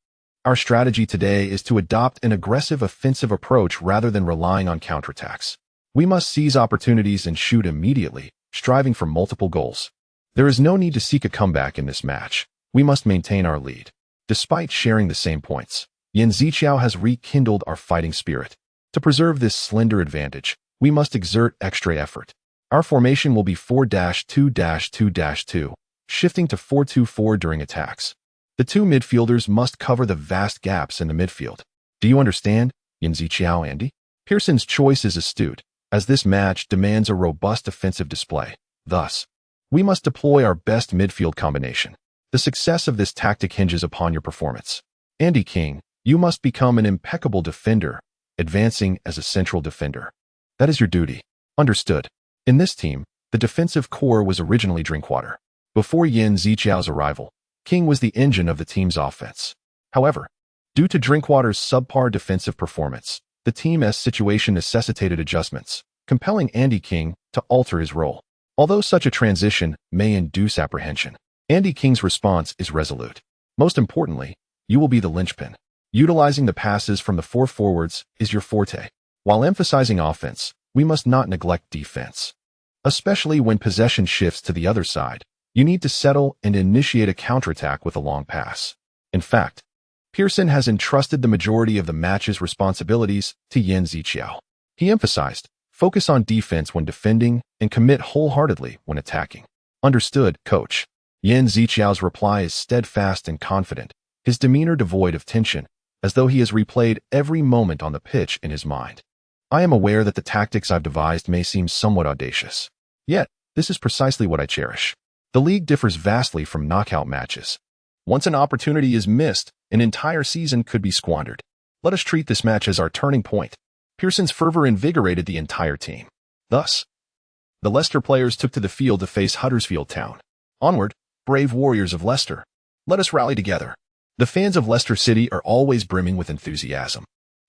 our strategy today is to adopt an aggressive offensive approach rather than relying on counterattacks. We must seize opportunities and shoot immediately, striving for multiple goals. There is no need to seek a comeback in this match. We must maintain our lead. Despite sharing the same points, Yan Zhiqiao has rekindled our fighting spirit. To preserve this slender advantage, we must exert extra effort. Our formation will be 4-2-2-2, shifting to 4-2-4 during attacks. The 2 midfielders must cover the vast gaps in the midfield. Do you understand, Yan Zhiqiao Andy? Pearson's choice is astute, as this match demands a robust offensive display. Thus, we must deploy our best midfield combination. The success of this tactic hinges upon your performance. Andy King, you must become an impeccable defender, advancing as a central defender. That is your duty. Understood. In this team, the defensive core was originally Drinkwater. Before Yan Zhiqiao's arrival, King was the engine of the team's offense. However, due to Drinkwater's subpar defensive performance, the team's situation necessitated adjustments, compelling Andy King to alter his role. Although such a transition may induce apprehension, Andy King's response is resolute. Most importantly, you will be the linchpin. Utilizing the passes from the 4 forwards is your forte. While emphasizing offense, we must not neglect defense. Especially when possession shifts to the other side, you need to settle and initiate a counterattack with a long pass. In fact, Pearson has entrusted the majority of the match's responsibilities to Yan Zhiqiao. He emphasized, focus on defense when defending and commit wholeheartedly when attacking. Understood, coach. Yan Zhiqiao's reply is steadfast and confident, his demeanor devoid of tension, as though he has replayed every moment on the pitch in his mind. I am aware that the tactics I've devised may seem somewhat audacious. Yet, this is precisely what I cherish. The league differs vastly from knockout matches. Once an opportunity is missed, an entire season could be squandered. Let us treat this match as our turning point. Pearson's fervor invigorated the entire team. Thus, the Leicester players took to the field to face Huddersfield Town. Onward, brave warriors of Leicester. Let us rally together. The fans of Leicester City are always brimming with enthusiasm.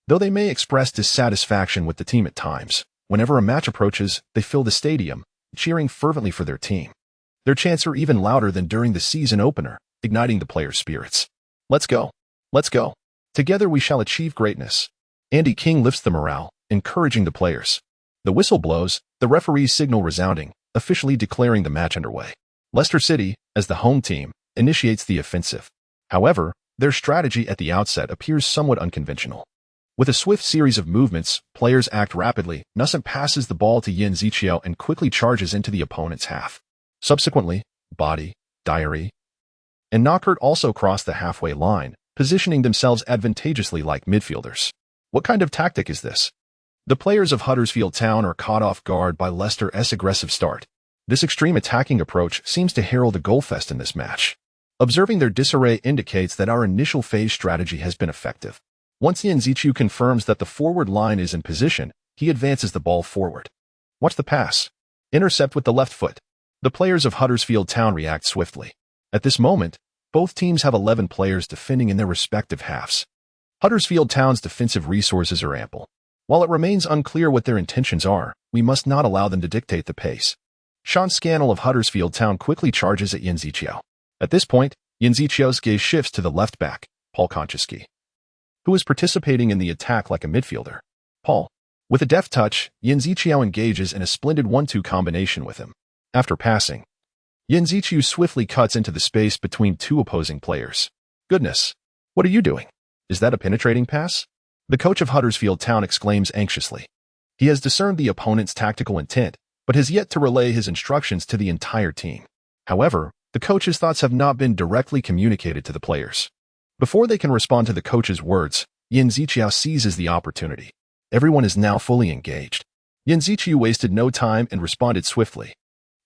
Though they may express dissatisfaction with the team at times, whenever a match approaches, they fill the stadium, cheering fervently for their team. Their chants are even louder than during the season opener, igniting the players' spirits. Let's go. Let's go. Together we shall achieve greatness. Andy King lifts the morale, encouraging the players. The whistle blows, the referee's signal resounding, officially declaring the match underway. Leicester City, as the home team, initiates the offensive. However, their strategy at the outset appears somewhat unconventional. With a swift series of movements, players act rapidly. Nusant passes the ball to Yin Ziqiao and quickly charges into the opponent's half. Subsequently, Body, Diary, and Knockert also cross the halfway line, positioning themselves advantageously like midfielders. What kind of tactic is this? The players of Huddersfield Town are caught off guard by Leicester's aggressive start. This extreme attacking approach seems to herald a goalfest in this match. Observing their disarray indicates that our initial phase strategy has been effective. Once Yin Ziqiao confirms that the forward line is in position, he advances the ball forward. Watch the pass. Intercept with the left foot. The players of Huddersfield Town react swiftly. At this moment, both teams have 11 players defending in their respective halves. Huddersfield Town's defensive resources are ample. While it remains unclear what their intentions are, we must not allow them to dictate the pace. Sean Scannell of Huddersfield Town quickly charges at Yin Ziqiao. At this point, Yin Ziqiao's gaze shifts to the left back, Paul Konchesky, who is participating in the attack like a midfielder. Paul. With a deft touch, Yin Ziqiao engages in a splendid 1-2 combination with him. After passing, Yin Ziqiao swiftly cuts into the space between two opposing players. Goodness! What are you doing? Is that a penetrating pass? The coach of Huddersfield Town exclaims anxiously. He has discerned the opponent's tactical intent, but has yet to relay his instructions to the entire team. However, the coach's thoughts have not been directly communicated to the players. Before they can respond to the coach's words, Yin Ziqiao seizes the opportunity. Everyone is now fully engaged. Yin Ziqiao wasted no time and responded swiftly.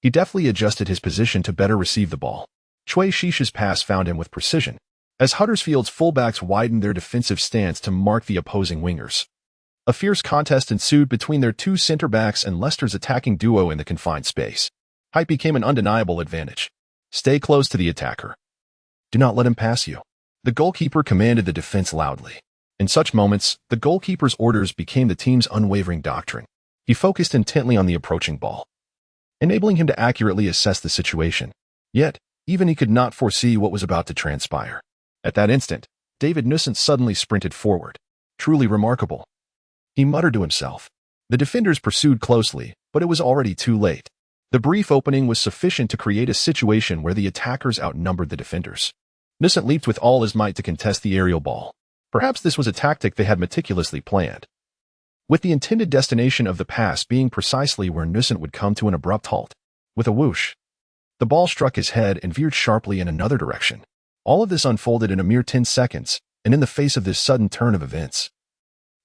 He deftly adjusted his position to better receive the ball. Chui Shisha's pass found him with precision, as Huddersfield's fullbacks widened their defensive stance to mark the opposing wingers. A fierce contest ensued between their two center-backs and Leicester's attacking duo in the confined space. Height became an undeniable advantage. Stay close to the attacker. Do not let him pass you. The goalkeeper commanded the defense loudly. In such moments, the goalkeeper's orders became the team's unwavering doctrine. He focused intently on the approaching ball, enabling him to accurately assess the situation. Yet, even he could not foresee what was about to transpire. At that instant, David Nusant suddenly sprinted forward. Truly remarkable. He muttered to himself. The defenders pursued closely, but it was already too late. The brief opening was sufficient to create a situation where the attackers outnumbered the defenders. Nusant leaped with all his might to contest the aerial ball. Perhaps this was a tactic they had meticulously planned, with the intended destination of the pass being precisely where Nusant would come to an abrupt halt. With a whoosh, the ball struck his head and veered sharply in another direction. All of this unfolded in a mere 10 seconds, and in the face of this sudden turn of events,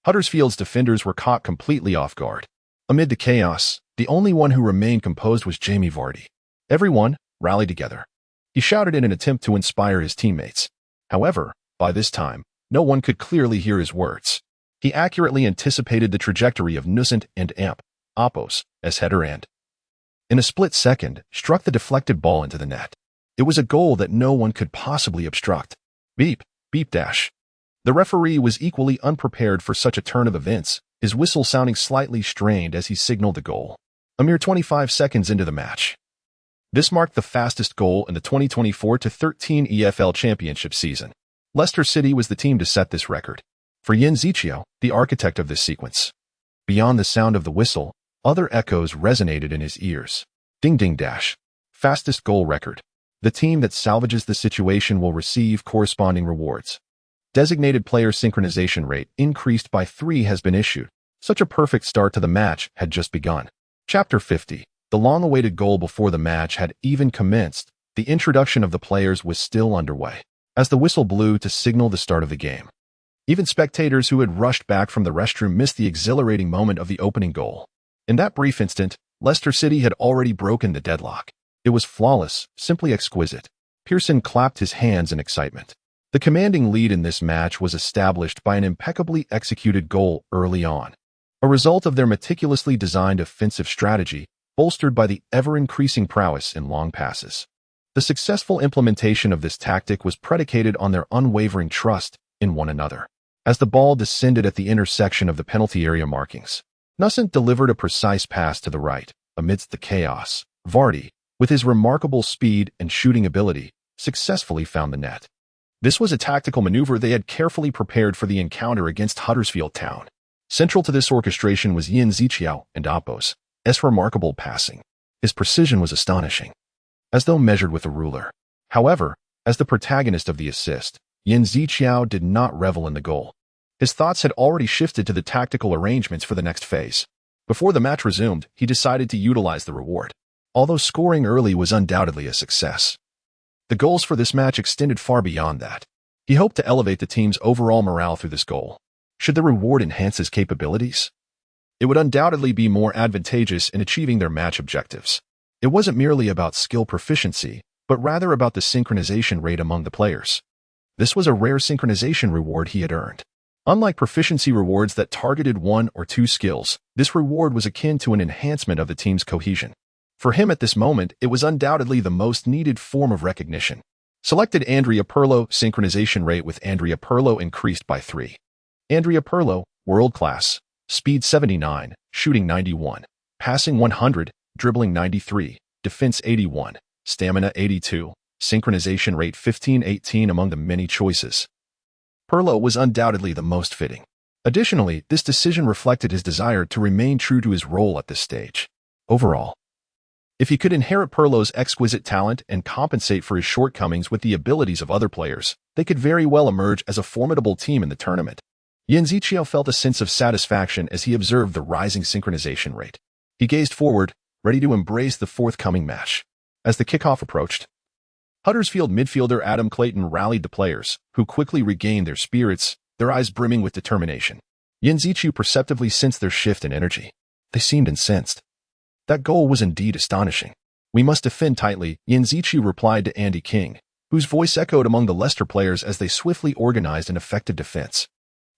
Huddersfield's defenders were caught completely off guard. Amid the chaos, the only one who remained composed was Jamie Vardy. Everyone rallied together. He shouted in an attempt to inspire his teammates. However, by this time, no one could clearly hear his words. He accurately anticipated the trajectory of Nusant and Amp, Oppos, as header and, in a split second, struck the deflected ball into the net. It was a goal that no one could possibly obstruct. Beep, beep dash. The referee was equally unprepared for such a turn of events, his whistle sounding slightly strained as he signaled the goal. A mere 25 seconds into the match. This marked the fastest goal in the 2024-13 EFL Championship season. Leicester City was the team to set this record. For Yin Ziqiao, the architect of this sequence. Beyond the sound of the whistle, other echoes resonated in his ears. Ding ding dash. Fastest goal record. The team that salvages the situation will receive corresponding rewards. Designated player synchronization rate increased by 3 has been issued. Such a perfect start to the match had just begun. Chapter 50. The long-awaited goal before the match had even commenced. The introduction of the players was still underway, as the whistle blew to signal the start of the game. Even spectators who had rushed back from the restroom missed the exhilarating moment of the opening goal. In that brief instant, Leicester City had already broken the deadlock. It was flawless, simply exquisite. Pearson clapped his hands in excitement. The commanding lead in this match was established by an impeccably executed goal early on, a result of their meticulously designed offensive strategy, bolstered by the ever-increasing prowess in long passes. The successful implementation of this tactic was predicated on their unwavering trust in one another. As the ball descended at the intersection of the penalty area markings, Nusant delivered a precise pass to the right. Amidst the chaos, Vardy, with his remarkable speed and shooting ability, successfully found the net. This was a tactical maneuver they had carefully prepared for the encounter against Huddersfield Town. Central to this orchestration was Yin Ziqiao and Apos' remarkable passing. His precision was astonishing, as though measured with a ruler. However, as the protagonist of the assist, Yin Ziqiao did not revel in the goal. His thoughts had already shifted to the tactical arrangements for the next phase. Before the match resumed, he decided to utilize the reward. Although scoring early was undoubtedly a success, the goals for this match extended far beyond that. He hoped to elevate the team's overall morale through this goal. Should the reward enhance his capabilities? It would undoubtedly be more advantageous in achieving their match objectives. It wasn't merely about skill proficiency, but rather about the synchronization rate among the players. This was a rare synchronization reward he had earned. Unlike proficiency rewards that targeted one or two skills, this reward was akin to an enhancement of the team's cohesion. For him at this moment, it was undoubtedly the most needed form of recognition. Selected Andrea Pirlo, synchronization rate with Andrea Pirlo increased by 3. Andrea Pirlo, world class, speed 79, shooting 91, passing 100, dribbling 93, defense 81, stamina 82, synchronization rate 1518 among the many choices. Pirlo was undoubtedly the most fitting. Additionally, this decision reflected his desire to remain true to his role at this stage. Overall, if he could inherit Pirlo's exquisite talent and compensate for his shortcomings with the abilities of other players, they could very well emerge as a formidable team in the tournament. Yin Ziqiao felt a sense of satisfaction as he observed the rising synchronization rate. He gazed forward, ready to embrace the forthcoming match. As the kickoff approached, Huddersfield midfielder Adam Clayton rallied the players, who quickly regained their spirits, their eyes brimming with determination. Yin Ziqiao perceptibly sensed their shift in energy. They seemed incensed. That goal was indeed astonishing. We must defend tightly, Yin Ziqiao replied to Andy King, whose voice echoed among the Leicester players as they swiftly organized an effective defense.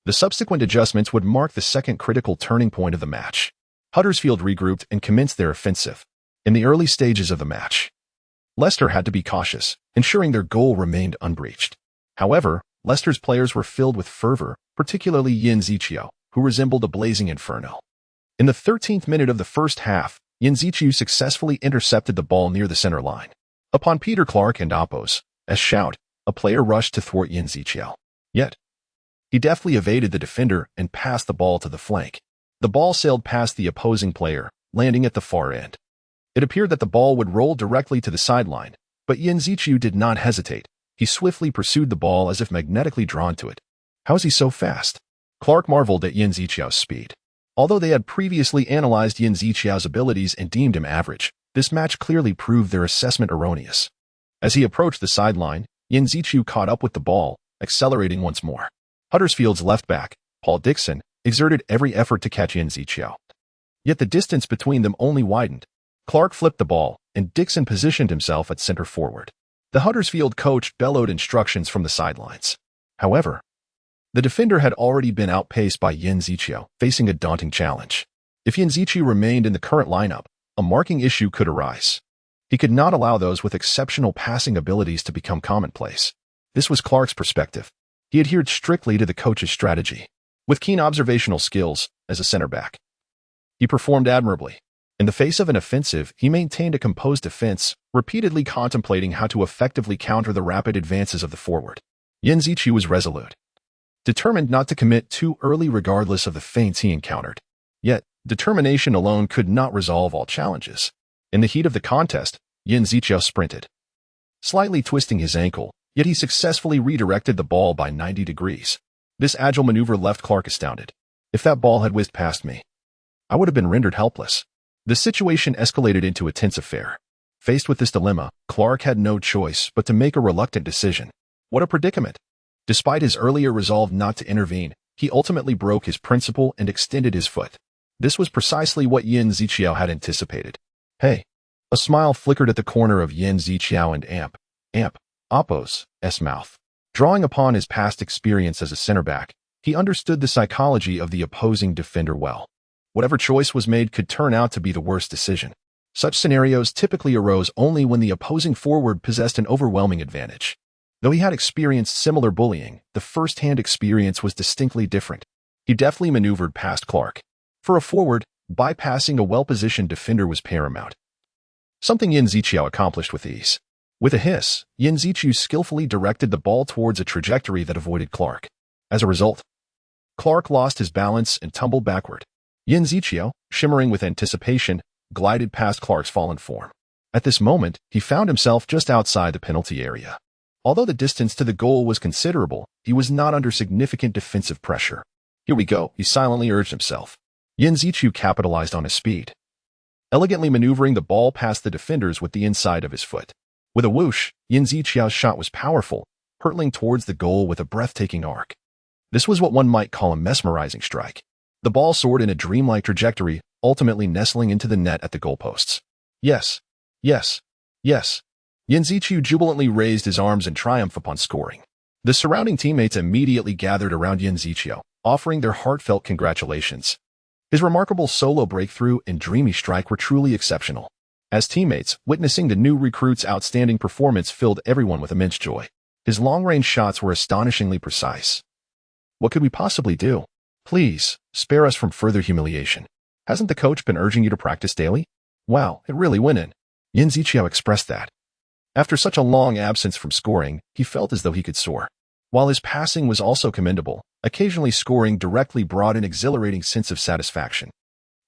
The subsequent adjustments would mark the second critical turning point of the match. Huddersfield regrouped and commenced their offensive. In the early stages of the match, Leicester had to be cautious, ensuring their goal remained unbreached. However, Leicester's players were filled with fervor, particularly Yin Ziqiao, who resembled a blazing inferno. In the 13th minute of the first half, Yin Ziqiao successfully intercepted the ball near the center line. Upon Peter Clark and Apos' shout, a player rushed to thwart Yin Ziqiao. Yet, he deftly evaded the defender and passed the ball to the flank. The ball sailed past the opposing player, landing at the far end. It appeared that the ball would roll directly to the sideline, but Yin Ziqiao did not hesitate. He swiftly pursued the ball as if magnetically drawn to it. How is he so fast? Clark marveled at Yin Ziqiao's speed. Although they had previously analyzed Yin Ziqiao's abilities and deemed him average, this match clearly proved their assessment erroneous. As he approached the sideline, Yin Ziqiao caught up with the ball, accelerating once more. Huddersfield's left back, Paul Dixon, exerted every effort to catch Yin Ziqiao. Yet the distance between them only widened. Clark flipped the ball, and Dixon positioned himself at center forward. The Huddersfield coach bellowed instructions from the sidelines. However, the defender had already been outpaced by Yin Ziqiao, facing a daunting challenge. If Yin Ziqiao remained in the current lineup, a marking issue could arise. He could not allow those with exceptional passing abilities to become commonplace. This was Clark's perspective. He adhered strictly to the coach's strategy. With keen observational skills as a center back, he performed admirably. In the face of an offensive, he maintained a composed defense, repeatedly contemplating how to effectively counter the rapid advances of the forward. Yin Ziqiao was resolute, determined not to commit too early regardless of the feints he encountered. Yet, determination alone could not resolve all challenges. In the heat of the contest, Yin Ziqiao sprinted, slightly twisting his ankle, yet he successfully redirected the ball by 90 degrees. This agile maneuver left Clark astounded. If that ball had whizzed past me, I would have been rendered helpless. The situation escalated into a tense affair. Faced with this dilemma, Clark had no choice but to make a reluctant decision. What a predicament! Despite his earlier resolve not to intervene, he ultimately broke his principle and extended his foot. This was precisely what Yin Ziqiao had anticipated. Hey! A smile flickered at the corner of Yin Ziqiao and Apos' mouth. Drawing upon his past experience as a center back, he understood the psychology of the opposing defender well. Whatever choice was made could turn out to be the worst decision. Such scenarios typically arose only when the opposing forward possessed an overwhelming advantage. Though he had experienced similar bullying, the first-hand experience was distinctly different. He deftly maneuvered past Clark. For a forward, bypassing a well-positioned defender was paramount, something Yin Ziqiao accomplished with ease. With a hiss, Yin Ziqiao skillfully directed the ball towards a trajectory that avoided Clark. As a result, Clark lost his balance and tumbled backward. Yin Ziqiao, shimmering with anticipation, glided past Clark's fallen form. At this moment, he found himself just outside the penalty area. Although the distance to the goal was considerable, he was not under significant defensive pressure. Here we go, he silently urged himself. Yin Ziqiao capitalized on his speed, elegantly maneuvering the ball past the defenders with the inside of his foot. With a whoosh, Yin Ziqiao's shot was powerful, hurtling towards the goal with a breathtaking arc. This was what one might call a mesmerizing strike. The ball soared in a dreamlike trajectory, ultimately nestling into the net at the goalposts. Yes, yes, yes. Yin Ziqiao jubilantly raised his arms in triumph upon scoring. The surrounding teammates immediately gathered around Yin Ziqiao, offering their heartfelt congratulations. His remarkable solo breakthrough and dreamy strike were truly exceptional. As teammates, witnessing the new recruit's outstanding performance filled everyone with immense joy. His long-range shots were astonishingly precise. What could we possibly do? Please, spare us from further humiliation. Hasn't the coach been urging you to practice daily? Wow, it really went in. Yin Ziqiao expressed that. After such a long absence from scoring, he felt as though he could soar. While his passing was also commendable, occasionally scoring directly brought an exhilarating sense of satisfaction.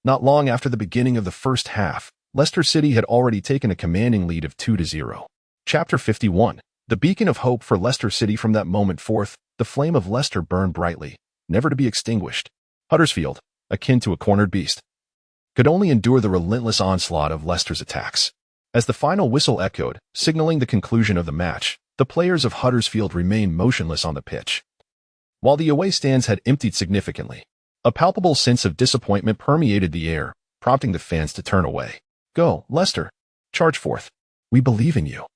Not long after the beginning of the first half, Leicester City had already taken a commanding lead of 2-0. Chapter 51. The beacon of hope for Leicester City. From that moment forth, the flame of Leicester burned brightly, never to be extinguished. Huddersfield, akin to a cornered beast, could only endure the relentless onslaught of Leicester's attacks. As the final whistle echoed, signaling the conclusion of the match, the players of Huddersfield remained motionless on the pitch. While the away stands had emptied significantly, a palpable sense of disappointment permeated the air, prompting the fans to turn away. Go, Leicester. Charge forth. We believe in you.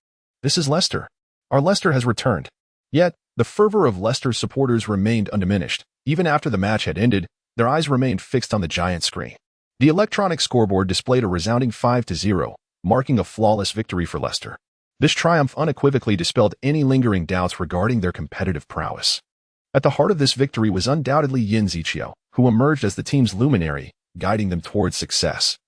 This is Leicester. Our Leicester has returned. Yet, the fervor of Leicester's supporters remained undiminished. Even after the match had ended, their eyes remained fixed on the giant screen. The electronic scoreboard displayed a resounding 5-0, marking a flawless victory for Leicester. This triumph unequivocally dispelled any lingering doubts regarding their competitive prowess. At the heart of this victory was undoubtedly Yin Ziqiao, who emerged as the team's luminary, guiding them towards success.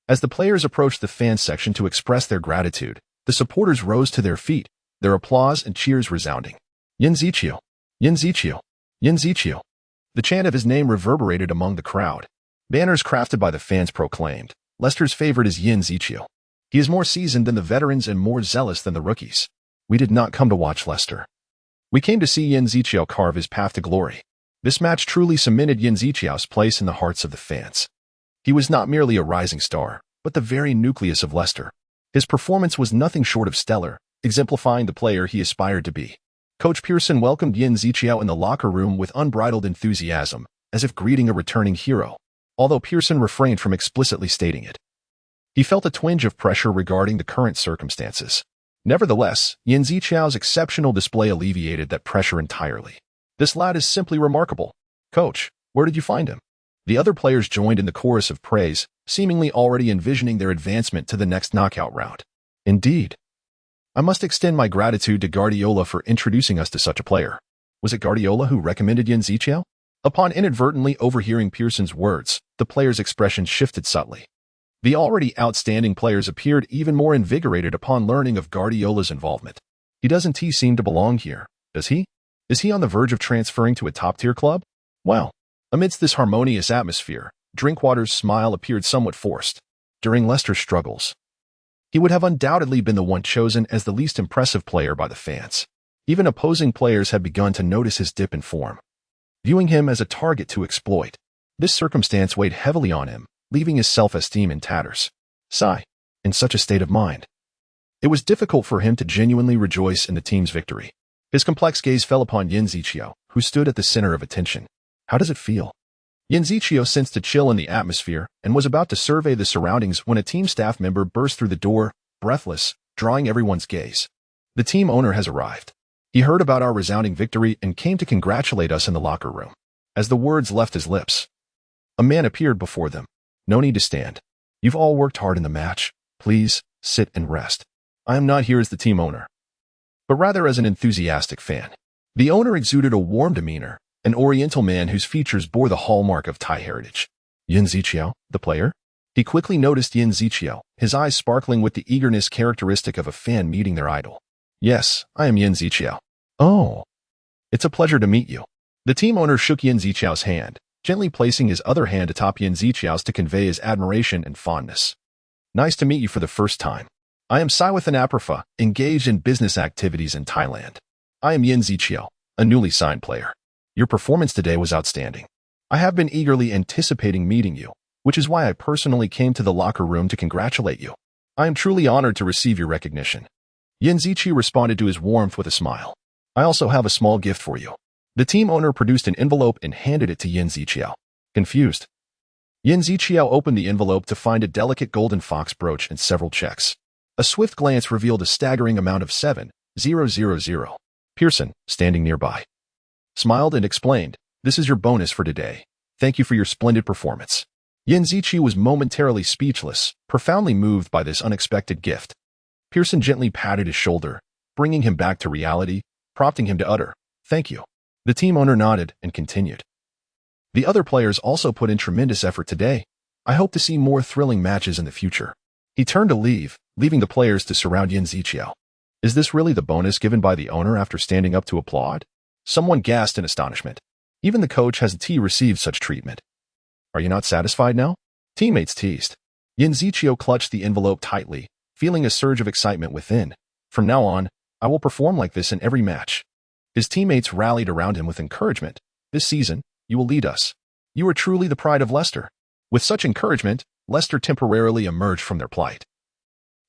As the players approached the fan section to express their gratitude, the supporters rose to their feet, their applause and cheers resounding. Yin Ziqiao! Yin Ziqiao! Yin Ziqiao! The chant of his name reverberated among the crowd. Banners crafted by the fans proclaimed, Leicester's favorite is Yin Ziqiao. He is more seasoned than the veterans and more zealous than the rookies. We did not come to watch Leicester. We came to see Yin Ziqiao carve his path to glory. This match truly cemented Yin Ziqiao's place in the hearts of the fans. He was not merely a rising star, but the very nucleus of Leicester. His performance was nothing short of stellar, exemplifying the player he aspired to be. Coach Pearson welcomed Yin Ziqiao in the locker room with unbridled enthusiasm, as if greeting a returning hero, although Pearson refrained from explicitly stating it. He felt a twinge of pressure regarding the current circumstances. Nevertheless, Yin Ziqiao's exceptional display alleviated that pressure entirely. This lad is simply remarkable. Coach, where did you find him? The other players joined in the chorus of praise, seemingly already envisioning their advancement to the next knockout round. Indeed. I must extend my gratitude to Guardiola for introducing us to such a player. Was it Guardiola who recommended Yin Ziqiao? Upon inadvertently overhearing Pearson's words, the players' expression shifted subtly. The already outstanding players appeared even more invigorated upon learning of Guardiola's involvement. He doesn't seem to belong here, does he? Is he on the verge of transferring to a top-tier club? Well, amidst this harmonious atmosphere, Drinkwater's smile appeared somewhat forced. During Leicester's struggles, he would have undoubtedly been the one chosen as the least impressive player by the fans. Even opposing players had begun to notice his dip in form, viewing him as a target to exploit. This circumstance weighed heavily on him, leaving his self-esteem in tatters. Sigh. In such a state of mind, it was difficult for him to genuinely rejoice in the team's victory. His complex gaze fell upon Yin Ziqiao, who stood at the center of attention. How does it feel? Yin Ziqiao sensed a chill in the atmosphere and was about to survey the surroundings when a team staff member burst through the door, breathless, drawing everyone's gaze. The team owner has arrived. He heard about our resounding victory and came to congratulate us in the locker room. As the words left his lips, a man appeared before them. No need to stand. You've all worked hard in the match. Please, sit and rest. I am not here as the team owner, but rather as an enthusiastic fan. The owner exuded a warm demeanor, an oriental man whose features bore the hallmark of Thai heritage. Yin Ziqiao, the player? He quickly noticed Yin Ziqiao, his eyes sparkling with the eagerness characteristic of a fan meeting their idol. Yes, I am Yin Ziqiao. Oh, it's a pleasure to meet you. The team owner shook Yin Ziqiao's hand, gently placing his other hand atop Yin Ziqiao's to convey his admiration and fondness. Nice to meet you for the first time. I am Saiwathan Aprafa, engaged in business activities in Thailand. I am Yin Ziqiao, a newly signed player. Your performance today was outstanding. I have been eagerly anticipating meeting you, which is why I personally came to the locker room to congratulate you. I am truly honored to receive your recognition. Yin Ziqiao responded to his warmth with a smile. I also have a small gift for you. The team owner produced an envelope and handed it to Yin Ziqiao. Confused, Yin Ziqiao opened the envelope to find a delicate golden fox brooch and several checks. A swift glance revealed a staggering amount of 7,000. Pearson, standing nearby, smiled and explained, "This is your bonus for today. Thank you for your splendid performance." Yin Ziqiao was momentarily speechless, profoundly moved by this unexpected gift. Pearson gently patted his shoulder, bringing him back to reality, prompting him to utter, "Thank you." The team owner nodded and continued. The other players also put in tremendous effort today. I hope to see more thrilling matches in the future. He turned to leave, leaving the players to surround Yin Ziqiao. Is this really the bonus given by the owner after standing up to applaud? Someone gasped in astonishment. Even the coach has received such treatment. Are you not satisfied now? Teammates teased. Yin Ziqiao clutched the envelope tightly, feeling a surge of excitement within. From now on, I will perform like this in every match. His teammates rallied around him with encouragement. This season, you will lead us. You are truly the pride of Leicester. With such encouragement, Leicester temporarily emerged from their plight.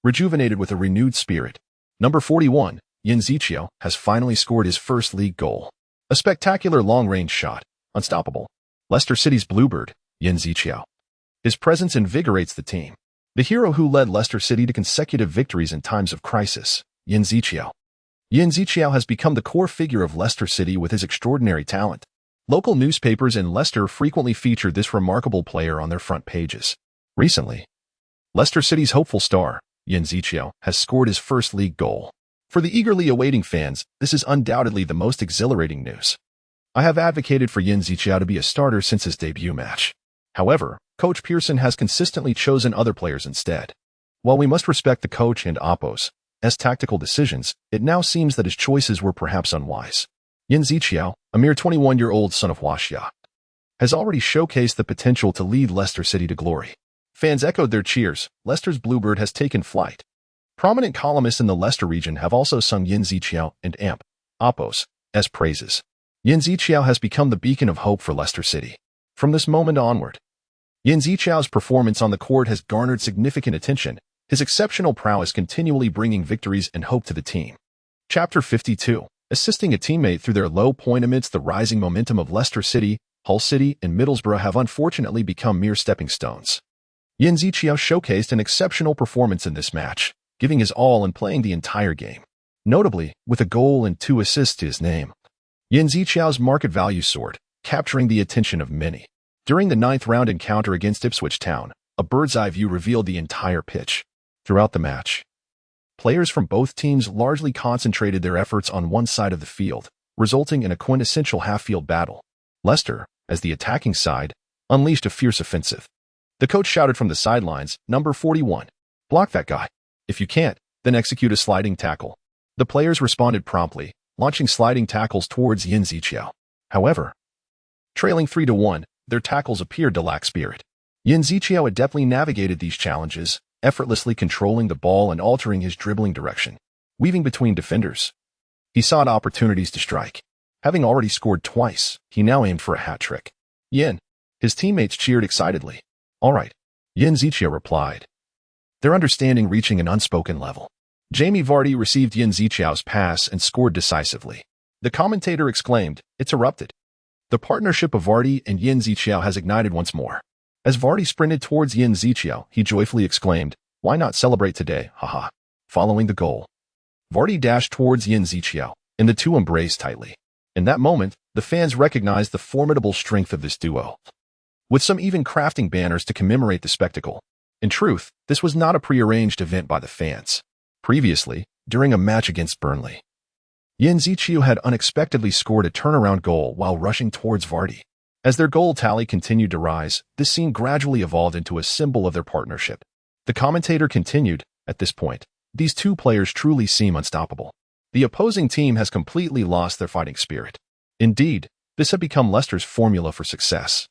Rejuvenated with a renewed spirit, number 41, Yin Ziqiao, has finally scored his first league goal. A spectacular long-range shot, unstoppable. Leicester City's bluebird, Yin Ziqiao. His presence invigorates the team. The hero who led Leicester City to consecutive victories in times of crisis, Yin Ziqiao. Yin Ziqiao has become the core figure of Leicester City with his extraordinary talent. Local newspapers in Leicester frequently featured this remarkable player on their front pages. Recently, Leicester City's hopeful star, Yin Ziqiao, has scored his first league goal. For the eagerly awaiting fans, this is undoubtedly the most exhilarating news. I have advocated for Yin Ziqiao to be a starter since his debut match. However, Coach Pearson has consistently chosen other players instead. While we must respect the coach and Oppo's tactical decisions, it now seems that his choices were perhaps unwise. Yin Ziqiao, a mere 21-year-old son of Huaxia, has already showcased the potential to lead Leicester City to glory. Fans echoed their cheers. Leicester's bluebird has taken flight. Prominent columnists in the Leicester region have also sung Yin Ziqiao and Oppo's praises. Yin Ziqiao has become the beacon of hope for Leicester City. From this moment onward, Yin Ziqiao's performance on the court has garnered significant attention, his exceptional prowess continually bringing victories and hope to the team. Chapter 52. Assisting a teammate through their low point amidst the rising momentum of Leicester City, Hull City, and Middlesbrough have unfortunately become mere stepping stones. Yin Ziqiao showcased an exceptional performance in this match, giving his all and playing the entire game. Notably, with a goal and 2 assists to his name. Yin Ziqiao's market value soared, capturing the attention of many. During the 9th round encounter against Ipswich Town, a bird's-eye view revealed the entire pitch. Throughout the match, players from both teams largely concentrated their efforts on one side of the field, resulting in a quintessential half-field battle. Leicester, as the attacking side, unleashed a fierce offensive. The coach shouted from the sidelines, "Number 41, block that guy. If you can't, then execute a sliding tackle." The players responded promptly, launching sliding tackles towards Yin Ziqiao. However, trailing 3-1, their tackles appeared to lack spirit. Yin Ziqiao adeptly navigated these challenges, effortlessly controlling the ball and altering his dribbling direction. Weaving between defenders, he sought opportunities to strike. Having already scored twice, he now aimed for a hat-trick. Yin. His teammates cheered excitedly. "All right," Yin Ziqiao replied, their understanding reaching an unspoken level. Jamie Vardy received Yin Ziqiao's pass and scored decisively. The commentator exclaimed, "It's erupted." The partnership of Vardy and Yin Ziqiao has ignited once more. As Vardy sprinted towards Yin Ziqiao, he joyfully exclaimed, "Why not celebrate today, haha." Following the goal, Vardy dashed towards Yin Ziqiao, and the two embraced tightly. In that moment, the fans recognized the formidable strength of this duo, with some even crafting banners to commemorate the spectacle. In truth, this was not a prearranged event by the fans. Previously, during a match against Burnley, Yin Ziqiu had unexpectedly scored a turnaround goal while rushing towards Vardy. As their goal tally continued to rise, this scene gradually evolved into a symbol of their partnership. The commentator continued, "At this point, these two players truly seem unstoppable. The opposing team has completely lost their fighting spirit." Indeed, this had become Leicester's formula for success,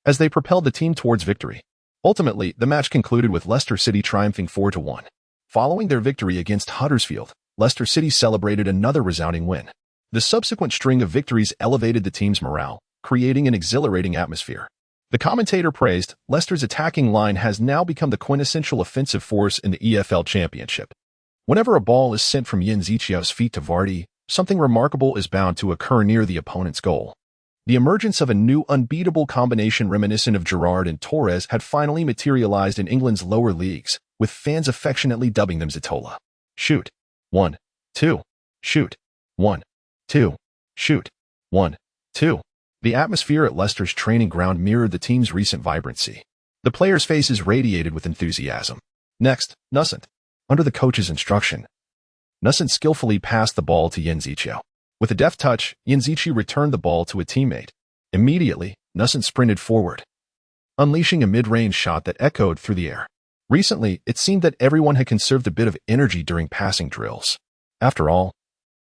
as they propelled the team towards victory. Ultimately, the match concluded with Leicester City triumphing 4-1. Following their victory against Huddersfield, Leicester City celebrated another resounding win. The subsequent string of victories elevated the team's morale, creating an exhilarating atmosphere. The commentator praised, "Leicester's attacking line has now become the quintessential offensive force in the EFL Championship. Whenever a ball is sent from Yin Ziqiu's feet to Vardy, something remarkable is bound to occur near the opponent's goal." The emergence of a new unbeatable combination reminiscent of Gerrard and Torres had finally materialized in England's lower leagues, with fans affectionately dubbing them Zitola. Shoot. 1, 2. Shoot. 1, 2. Shoot. 1, 2. The atmosphere at Leicester's training ground mirrored the team's recent vibrancy. The players' faces radiated with enthusiasm. Next, Nusant. Under the coach's instruction, Nusant skillfully passed the ball to Yin Ziqiu. With a deft touch, Yin Ziqiu returned the ball to a teammate. Immediately, Nusant sprinted forward, unleashing a mid-range shot that echoed through the air. Recently, it seemed that everyone had conserved a bit of energy during passing drills. After all,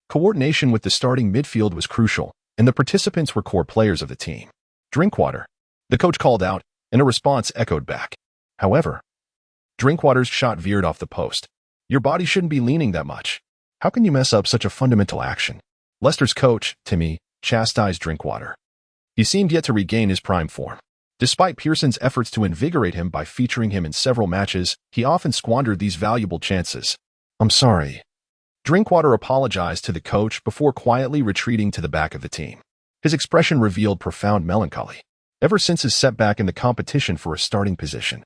coordination with the starting midfield was crucial, and the participants were core players of the team. "Drinkwater," the coach called out, and a response echoed back. However, Drinkwater's shot veered off the post. "Your body shouldn't be leaning that much. How can you mess up such a fundamental action?" Leicester's coach, Timmy, chastised Drinkwater. He seemed yet to regain his prime form. Despite Pearson's efforts to invigorate him by featuring him in several matches, he often squandered these valuable chances. "I'm sorry." Drinkwater apologized to the coach before quietly retreating to the back of the team. His expression revealed profound melancholy. Ever since his setback in the competition for a starting position,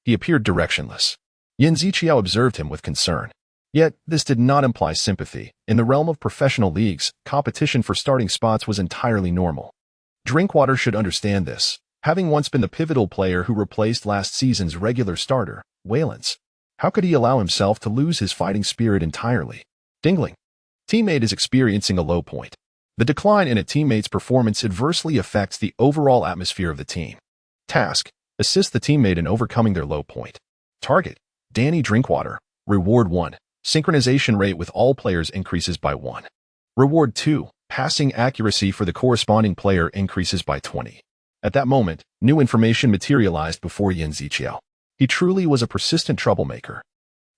he appeared directionless. Yin Ziqiu observed him with concern. Yet, this did not imply sympathy. In the realm of professional leagues, competition for starting spots was entirely normal. Drinkwater should understand this, having once been the pivotal player who replaced last season's regular starter, Waylands. How could he allow himself to lose his fighting spirit entirely? Dingling. Teammate is experiencing a low point. The decline in a teammate's performance adversely affects the overall atmosphere of the team. Task: assist the teammate in overcoming their low point. Target: Danny Drinkwater. Reward 1. Synchronization rate with all players increases by 1. Reward 2. Passing accuracy for the corresponding player increases by 20. At that moment, new information materialized before Yin Ziqiu. He truly was a persistent troublemaker.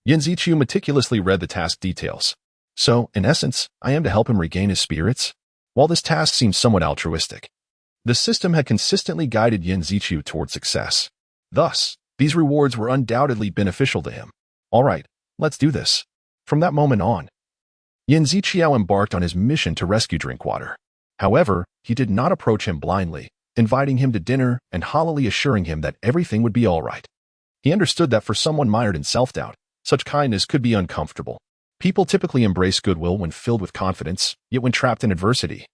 Yin Ziqiu meticulously read the task details. "So, in essence, I am to help him regain his spirits?" While this task seemed somewhat altruistic, the system had consistently guided Yin Ziqiu toward success. Thus, these rewards were undoubtedly beneficial to him. "All right, let's do this." From that moment on, Yin Ziqiu embarked on his mission to rescue Drinkwater. However, he did not approach him blindly, inviting him to dinner and hollowly assuring him that everything would be all right. He understood that for someone mired in self-doubt, such kindness could be uncomfortable. People typically embrace goodwill when filled with confidence, yet when trapped in adversity,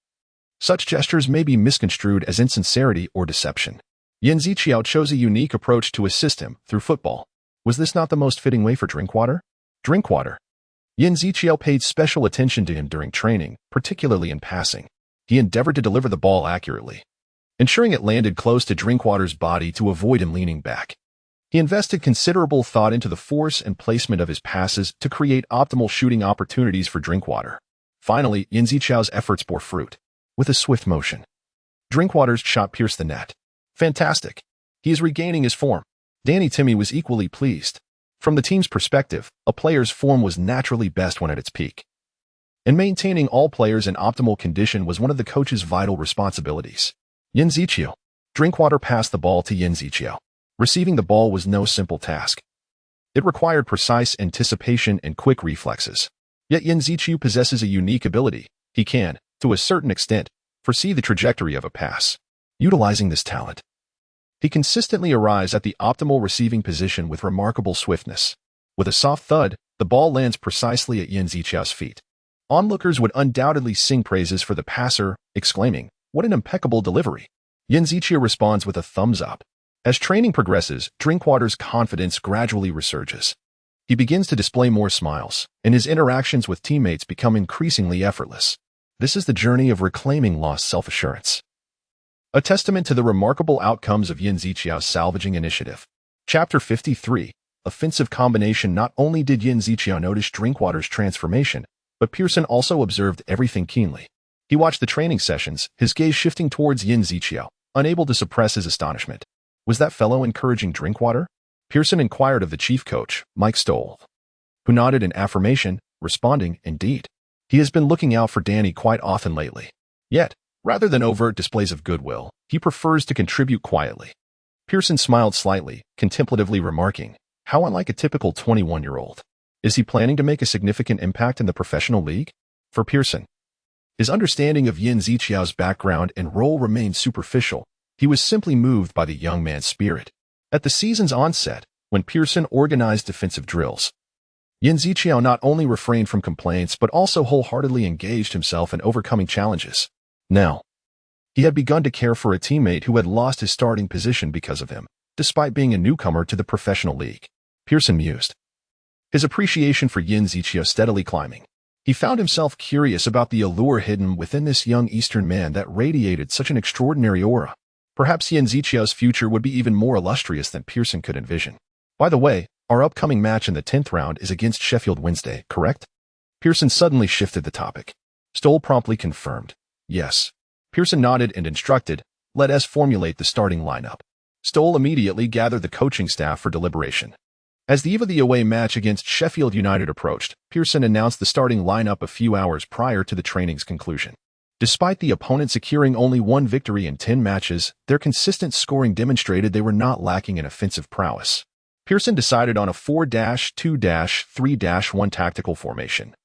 such gestures may be misconstrued as insincerity or deception. Yin Ziqiu chose a unique approach to assist him through football. Was this not the most fitting way for Drinkwater? Yin Ziqiu paid special attention to him during training, particularly in passing. He endeavored to deliver the ball accurately, ensuring it landed close to Drinkwater's body to avoid him leaning back. He invested considerable thought into the force and placement of his passes to create optimal shooting opportunities for Drinkwater. Finally, Yin Ziqiu's efforts bore fruit. With a swift motion, Drinkwater's shot pierced the net. Fantastic. He is regaining his form. Danny Timmy was equally pleased. From the team's perspective, a player's form was naturally best when at its peak, and maintaining all players in optimal condition was one of the coach's vital responsibilities. Yin Ziqiu. Drinkwater passed the ball to Yin Ziqiu. Receiving the ball was no simple task. It required precise anticipation and quick reflexes. Yet Yin Ziqiu possesses a unique ability. He can, to a certain extent, foresee the trajectory of a pass. Utilizing this talent, he consistently arrives at the optimal receiving position with remarkable swiftness. With a soft thud, the ball lands precisely at Yin Ziqiu's feet. Onlookers would undoubtedly sing praises for the passer, exclaiming, "What an impeccable delivery!" Yin Ziqiu responds with a thumbs up. As training progresses, Drinkwater's confidence gradually resurges. He begins to display more smiles, and his interactions with teammates become increasingly effortless. This is the journey of reclaiming lost self-assurance. A testament to the remarkable outcomes of Yin Ziqiao's salvaging initiative. Chapter 53. Offensive combination. Not only did Yin Ziqiao notice Drinkwater's transformation, but Pearson also observed everything keenly. He watched the training sessions, his gaze shifting towards Yin Ziqiao, unable to suppress his astonishment. Was that fellow encouraging Drinkwater? Pearson inquired of the chief coach, Mike Stoll, who nodded in affirmation, responding, "Indeed. He has been looking out for Danny quite often lately. Yet, rather than overt displays of goodwill, he prefers to contribute quietly." Pearson smiled slightly, contemplatively remarking, "How unlike a typical 21-year-old. Is he planning to make a significant impact in the professional league?" For Pearson, his understanding of Yin Ziqiao's background and role remained superficial. He was simply moved by the young man's spirit. At the season's onset, when Pearson organized defensive drills, Yin Ziqiao not only refrained from complaints but also wholeheartedly engaged himself in overcoming challenges. Now, he had begun to care for a teammate who had lost his starting position because of him, despite being a newcomer to the professional league. Pearson mused, his appreciation for Yin Ziqiao steadily climbing. He found himself curious about the allure hidden within this young Eastern man that radiated such an extraordinary aura. Perhaps Yin Ziqiao's future would be even more illustrious than Pearson could envision. By the way, our upcoming match in the 10th round is against Sheffield Wednesday, correct? Pearson suddenly shifted the topic. Stoll promptly confirmed, "Yes." Pearson nodded and instructed, "Let us formulate the starting lineup." Stoll immediately gathered the coaching staff for deliberation. As the eve of the away match against Sheffield United approached, Pearson announced the starting lineup a few hours prior to the training's conclusion. Despite the opponent securing only one victory in 10 matches, their consistent scoring demonstrated they were not lacking in offensive prowess. Pearson decided on a 4-2-3-1 tactical formation,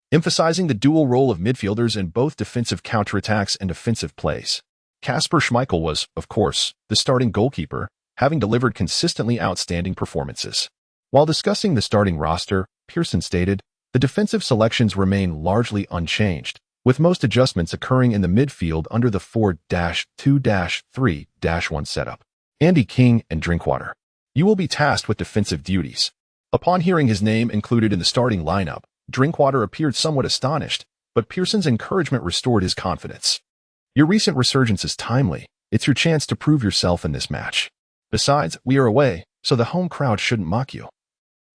emphasizing the dual role of midfielders in both defensive counterattacks and offensive plays. Kasper Schmeichel was, of course, the starting goalkeeper, having delivered consistently outstanding performances. While discussing the starting roster, Pearson stated, "The defensive selections remain largely unchanged, with most adjustments occurring in the midfield under the 4-2-3-1 setup. Andy King and Drinkwater. You will be tasked with defensive duties." Upon hearing his name included in the starting lineup, Drinkwater appeared somewhat astonished, but Pearson's encouragement restored his confidence. "Your recent resurgence is timely. It's your chance to prove yourself in this match. Besides, we are away, so the home crowd shouldn't mock you."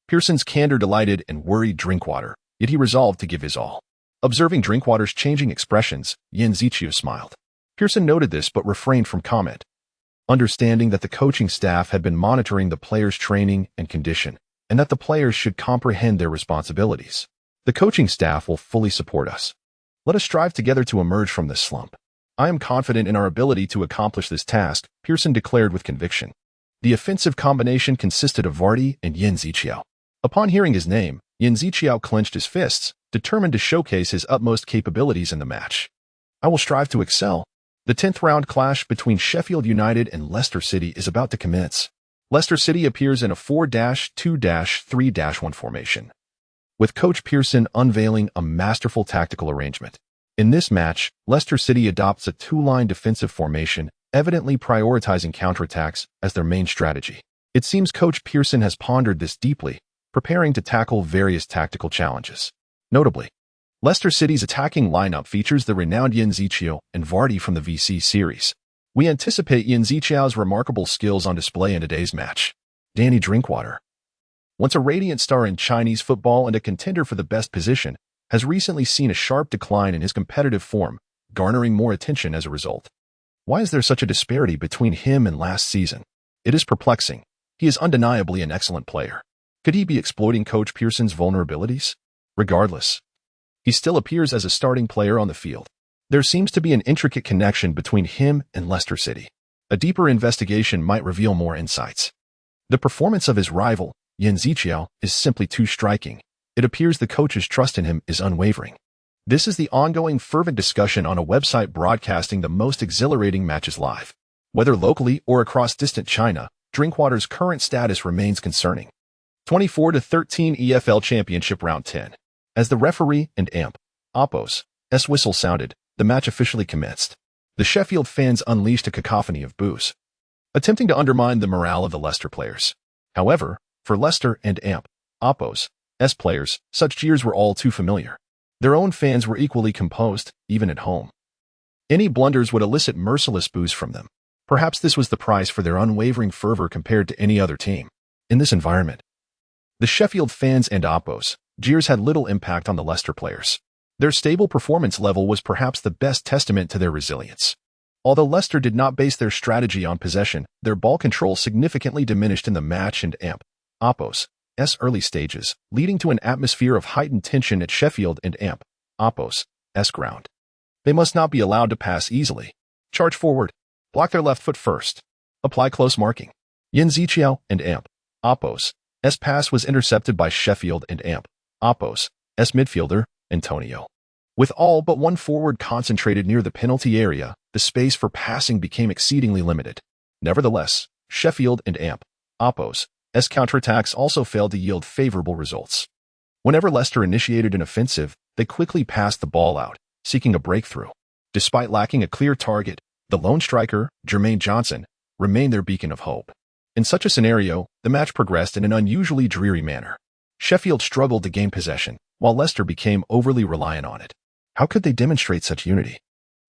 Pearson's candor delighted and worried Drinkwater, yet he resolved to give his all. Observing Drinkwater's changing expressions, Yin Ziqiao smiled. Pearson noted this but refrained from comment, understanding that the coaching staff had been monitoring the players' training and condition, and that the players should comprehend their responsibilities. "The coaching staff will fully support us. Let us strive together to emerge from this slump. I am confident in our ability to accomplish this task," Pearson declared with conviction. The offensive combination consisted of Vardy and Yin Ziqiao. Upon hearing his name, Yin Ziqiao clenched his fists, determined to showcase his utmost capabilities in the match. "I will strive to excel." The 10th round clash between Sheffield United and Leicester City is about to commence. Leicester City appears in a 4-2-3-1 formation, with Coach Pearson unveiling a masterful tactical arrangement. In this match, Leicester City adopts a two-line defensive formation, evidently prioritizing counterattacks as their main strategy. It seems Coach Pearson has pondered this deeply, preparing to tackle various tactical challenges. Notably, Leicester City's attacking lineup features the renowned Yin Ziqiao and Vardy from the VC series. We anticipate Yin Ziqiao's remarkable skills on display in today's match. Danny Drinkwater, once a radiant star in Chinese football and a contender for the best position, has recently seen a sharp decline in his competitive form, garnering more attention as a result. Why is there such a disparity between him and last season? It is perplexing. He is undeniably an excellent player. Could he be exploiting Coach Pearson's vulnerabilities? Regardless, he still appears as a starting player on the field. There seems to be an intricate connection between him and Leicester City. A deeper investigation might reveal more insights. The performance of his rival, Yin Ziqiao, is simply too striking. It appears the coach's trust in him is unwavering. This is the ongoing fervent discussion on a website broadcasting the most exhilarating matches live. Whether locally or across distant China, Drinkwater's current status remains concerning. 24-13 EFL Championship Round 10. As the referee and Oppo's whistle sounded, the match officially commenced. The Sheffield fans unleashed a cacophony of boos. attempting to undermine the morale of the Leicester players. However, for Leicester and AMP, Oppos, S players, such jeers were all too familiar. Their own fans were equally composed, even at home. Any blunders would elicit merciless boos from them. Perhaps this was the price for their unwavering fervor compared to any other team. In this environment, the Sheffield fans and Oppos jeers had little impact on the Leicester players. Their stable performance level was perhaps the best testament to their resilience. Although Leicester did not base their strategy on possession, their ball control significantly diminished in the match and AMP, Oppos, S early stages, leading to an atmosphere of heightened tension at Sheffield and AMP, Oppos, S ground. They must not be allowed to pass easily. Charge forward. Block their left foot first. Apply close marking. Yin Ziqiao and AMP, Oppos, S pass was intercepted by Sheffield and AMP, Oppos, S midfielder, Antonio. With all but one forward concentrated near the penalty area, the space for passing became exceedingly limited. Nevertheless, Sheffield and AMP, Oppos, S counterattacks also failed to yield favorable results. Whenever Leicester initiated an offensive, they quickly passed the ball out, seeking a breakthrough. Despite lacking a clear target, the lone striker, Jermaine Johnson, remained their beacon of hope. In such a scenario, the match progressed in an unusually dreary manner. Sheffield struggled to gain possession, while Leicester became overly reliant on it. How could they demonstrate such unity?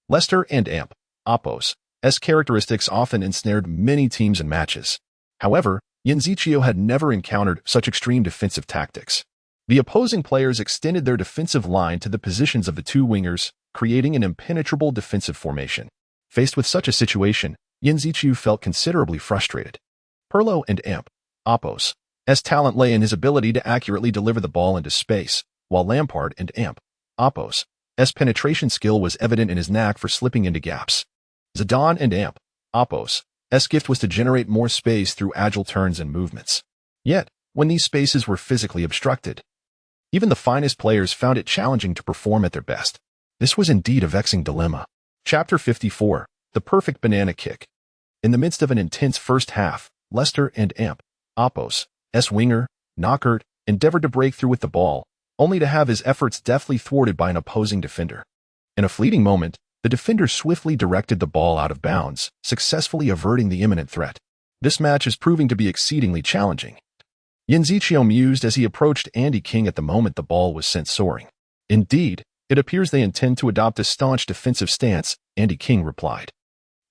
Leicester and AMP, Oppos, S characteristics often ensnared many teams and matches. However, Yin Ziqiao had never encountered such extreme defensive tactics. The opposing players extended their defensive line to the positions of the two wingers, creating an impenetrable defensive formation. Faced with such a situation, Yin Ziqiao felt considerably frustrated. Pirlo and AMP, Oppos, S talent lay in his ability to accurately deliver the ball into space, while Lampard and AMP, Oppos, S penetration skill was evident in his knack for slipping into gaps. Zidane and AMP, Oppos, S gift was to generate more space through agile turns and movements. Yet, when these spaces were physically obstructed, even the finest players found it challenging to perform at their best. This was indeed a vexing dilemma. Chapter 54, The Perfect Banana Kick. In the midst of an intense first half, Leicester and AMP, Oppos, S winger, Knockaert, endeavored to break through with the ball, only to have his efforts deftly thwarted by an opposing defender. In a fleeting moment, the defender swiftly directed the ball out of bounds, successfully averting the imminent threat. This match is proving to be exceedingly challenging. Yin Ziqiao mused as he approached Andy King at the moment the ball was sent soaring. Indeed, it appears they intend to adopt a staunch defensive stance, Andy King replied.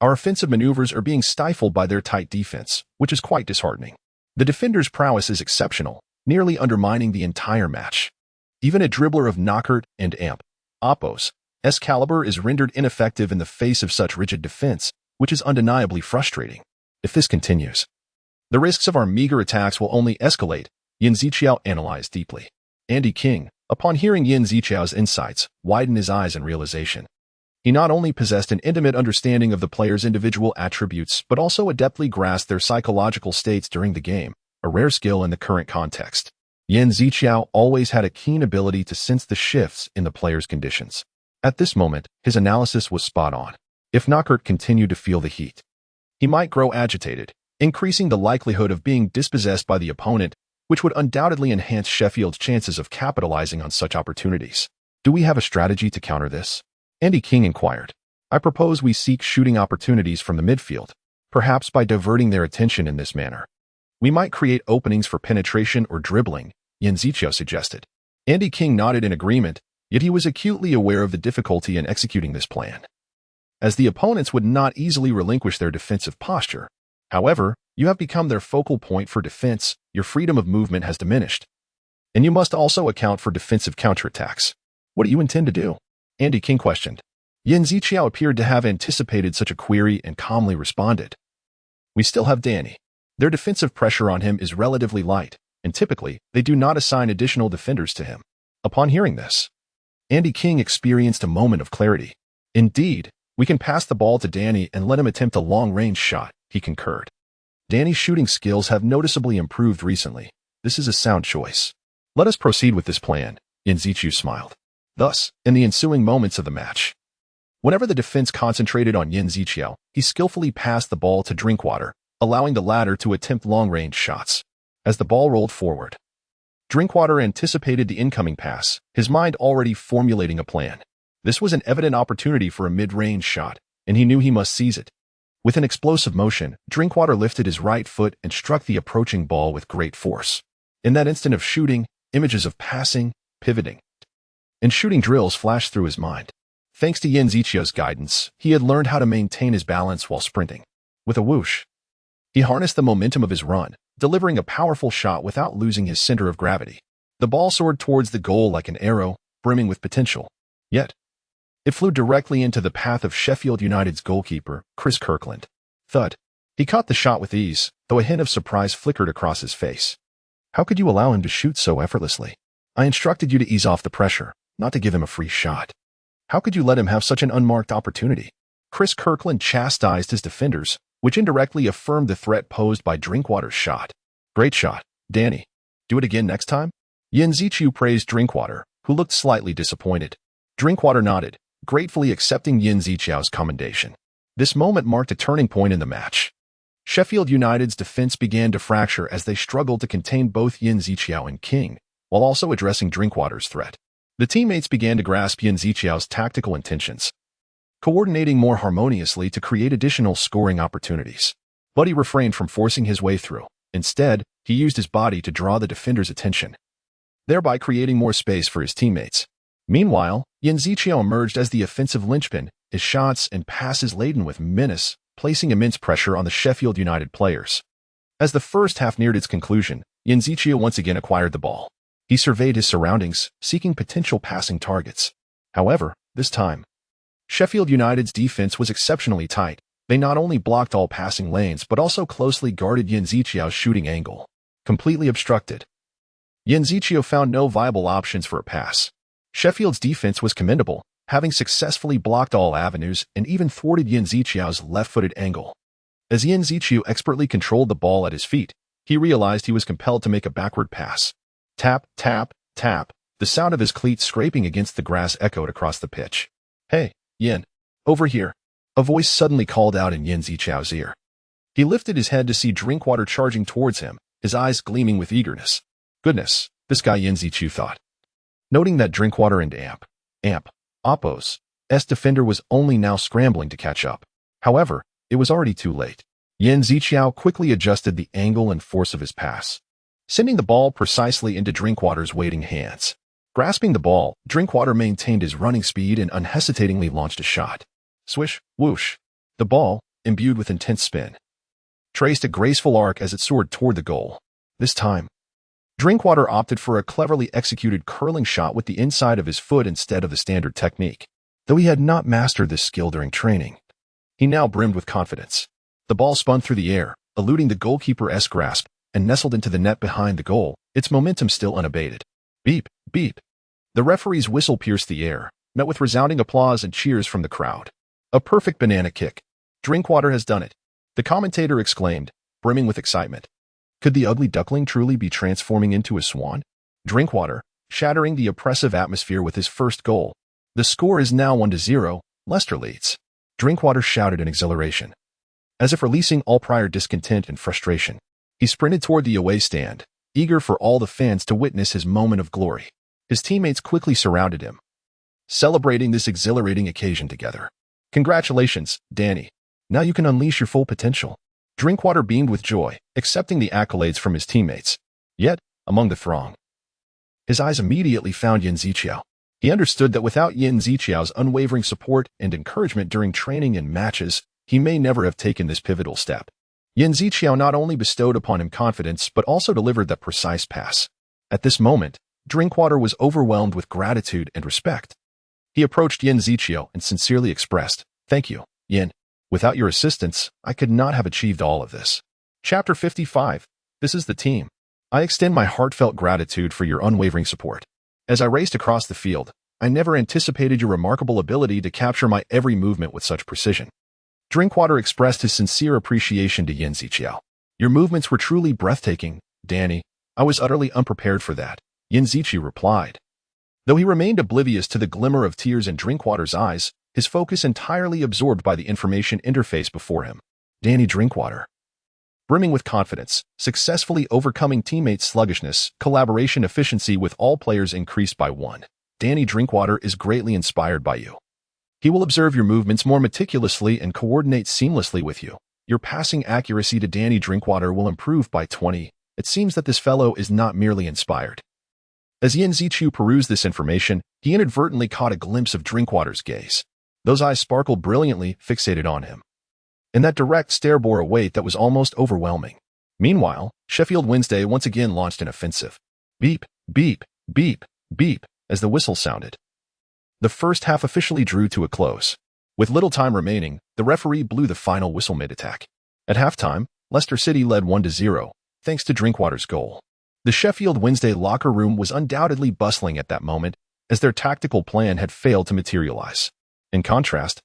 Our offensive maneuvers are being stifled by their tight defense, which is quite disheartening. The defender's prowess is exceptional, nearly undermining the entire match. Even a dribbler of Knockaert and AMP, Oppos, S caliber is rendered ineffective in the face of such rigid defense, which is undeniably frustrating. If this continues, the risks of our meager attacks will only escalate, Yin Ziqiao analyzed deeply. Andy King, upon hearing Yin Ziqiao's insights, widened his eyes in realization. He not only possessed an intimate understanding of the players' individual attributes, but also adeptly grasped their psychological states during the game, a rare skill in the current context. Yin Ziqiao always had a keen ability to sense the shifts in the players' conditions. At this moment, his analysis was spot on. If Knockaert continued to feel the heat, he might grow agitated, increasing the likelihood of being dispossessed by the opponent, which would undoubtedly enhance Sheffield's chances of capitalizing on such opportunities. Do we have a strategy to counter this? Andy King inquired. I propose we seek shooting opportunities from the midfield, perhaps by diverting their attention in this manner. We might create openings for penetration or dribbling, Yin Ziqiao suggested. Andy King nodded in agreement, yet he was acutely aware of the difficulty in executing this plan, as the opponents would not easily relinquish their defensive posture. However, you have become their focal point for defense, your freedom of movement has diminished. And you must also account for defensive counterattacks. What do you intend to do? Andy King questioned. Yin Ziqiao appeared to have anticipated such a query and calmly responded. We still have Danny. Their defensive pressure on him is relatively light, and typically, they do not assign additional defenders to him. Upon hearing this, Andy King experienced a moment of clarity. Indeed, we can pass the ball to Danny and let him attempt a long-range shot, he concurred. Danny's shooting skills have noticeably improved recently. This is a sound choice. Let us proceed with this plan, Yin Ziqiao smiled. Thus, in the ensuing moments of the match, whenever the defense concentrated on Yin Ziqiao, he skillfully passed the ball to Drinkwater, allowing the latter to attempt long-range shots. As the ball rolled forward, Drinkwater anticipated the incoming pass, his mind already formulating a plan. This was an evident opportunity for a mid-range shot, and he knew he must seize it. With an explosive motion, Drinkwater lifted his right foot and struck the approaching ball with great force. In that instant of shooting, images of passing, pivoting, and shooting drills flashed through his mind. Thanks to Yin Ziqiao's guidance, he had learned how to maintain his balance while sprinting. With a whoosh, he harnessed the momentum of his run, delivering a powerful shot without losing his center of gravity. The ball soared towards the goal like an arrow, brimming with potential. Yet, it flew directly into the path of Sheffield United's goalkeeper, Chris Kirkland. Thud. He caught the shot with ease, though a hint of surprise flickered across his face. How could you allow him to shoot so effortlessly? I instructed you to ease off the pressure, not to give him a free shot. How could you let him have such an unmarked opportunity? Chris Kirkland chastised his defenders, which indirectly affirmed the threat posed by Drinkwater's shot. Great shot, Danny. Do it again next time? Yin Ziqiao praised Drinkwater, who looked slightly disappointed. Drinkwater nodded, gratefully accepting Yin Ziqiao's commendation. This moment marked a turning point in the match. Sheffield United's defense began to fracture as they struggled to contain both Yin Ziqiao and King, while also addressing Drinkwater's threat. The teammates began to grasp Yin Ziqiao's tactical intentions, coordinating more harmoniously to create additional scoring opportunities. But he refrained from forcing his way through. Instead, he used his body to draw the defender's attention, thereby creating more space for his teammates. Meanwhile, Yin Ziqiao emerged as the offensive linchpin, his shots and passes laden with menace, placing immense pressure on the Sheffield United players. As the first half neared its conclusion, Yin Ziqiao once again acquired the ball. He surveyed his surroundings, seeking potential passing targets. However, this time, Sheffield United's defense was exceptionally tight. They not only blocked all passing lanes but also closely guarded Yin Ziqiao's shooting angle. Completely obstructed, Yin Ziqiao found no viable options for a pass. Sheffield's defense was commendable, having successfully blocked all avenues and even thwarted Yin Ziqiao's left-footed angle. As Yin Ziqiao expertly controlled the ball at his feet, he realized he was compelled to make a backward pass. Tap, tap, tap. The sound of his cleats scraping against the grass echoed across the pitch. Hey, Yin, over here. A voice suddenly called out in Yin Ziqiao's ear. He lifted his head to see Drinkwater charging towards him, his eyes gleaming with eagerness. Goodness, this guy Yin Ziqiao thought. Noting that Drinkwater and Oppo's defender was only now scrambling to catch up. However, it was already too late. Yin Ziqiao quickly adjusted the angle and force of his pass, sending the ball precisely into Drinkwater's waiting hands. Grasping the ball, Drinkwater maintained his running speed and unhesitatingly launched a shot. Swish, whoosh. The ball, imbued with intense spin, traced a graceful arc as it soared toward the goal. This time, Drinkwater opted for a cleverly executed curling shot with the inside of his foot instead of the standard technique. Though he had not mastered this skill during training, he now brimmed with confidence. The ball spun through the air, eluding the goalkeeper's grasp, and nestled into the net behind the goal, its momentum still unabated. Beep, beep. The referee's whistle pierced the air, met with resounding applause and cheers from the crowd. A perfect banana kick. Drinkwater has done it, the commentator exclaimed, brimming with excitement. Could the ugly duckling truly be transforming into a swan? Drinkwater, shattering the oppressive atmosphere with his first goal. The score is now 1-0, Leicester leads. Drinkwater shouted in exhilaration. As if releasing all prior discontent and frustration, he sprinted toward the away stand, eager for all the fans to witness his moment of glory. His teammates quickly surrounded him, celebrating this exhilarating occasion together. Congratulations, Danny. Now you can unleash your full potential. Drinkwater beamed with joy, accepting the accolades from his teammates. Yet, among the throng, his eyes immediately found Yin Ziqiao. He understood that without Yin Ziqiao's unwavering support and encouragement during training and matches, he may never have taken this pivotal step. Yin Ziqiao not only bestowed upon him confidence but also delivered that precise pass. At this moment, Drinkwater was overwhelmed with gratitude and respect. He approached Yin Ziqiao and sincerely expressed, "Thank you, Yin. Without your assistance, I could not have achieved all of this." Chapter 55. This is the team. I extend my heartfelt gratitude for your unwavering support. As I raced across the field, I never anticipated your remarkable ability to capture my every movement with such precision. Drinkwater expressed his sincere appreciation to Yin Ziqiao. Your movements were truly breathtaking, Danny. I was utterly unprepared for that, Yin Ziqiao replied. Though he remained oblivious to the glimmer of tears in Drinkwater's eyes, his focus entirely absorbed by the information interface before him. Danny Drinkwater, brimming with confidence, successfully overcoming teammates' sluggishness, collaboration efficiency with all players increased by 1. Danny Drinkwater is greatly inspired by you. He will observe your movements more meticulously and coordinate seamlessly with you. Your passing accuracy to Danny Drinkwater will improve by 20. It seems that this fellow is not merely inspired. As Yin Ziqiu perused this information, he inadvertently caught a glimpse of Drinkwater's gaze. Those eyes sparkled brilliantly, fixated on him. And that direct stare bore a weight that was almost overwhelming. Meanwhile, Sheffield Wednesday once again launched an offensive. Beep, beep, beep, beep, as the whistle sounded. The first half officially drew to a close. With little time remaining, the referee blew the final whistle mid-attack. At halftime, Leicester City led 1-0, thanks to Drinkwater's goal. The Sheffield Wednesday locker room was undoubtedly bustling at that moment, as their tactical plan had failed to materialize. In contrast,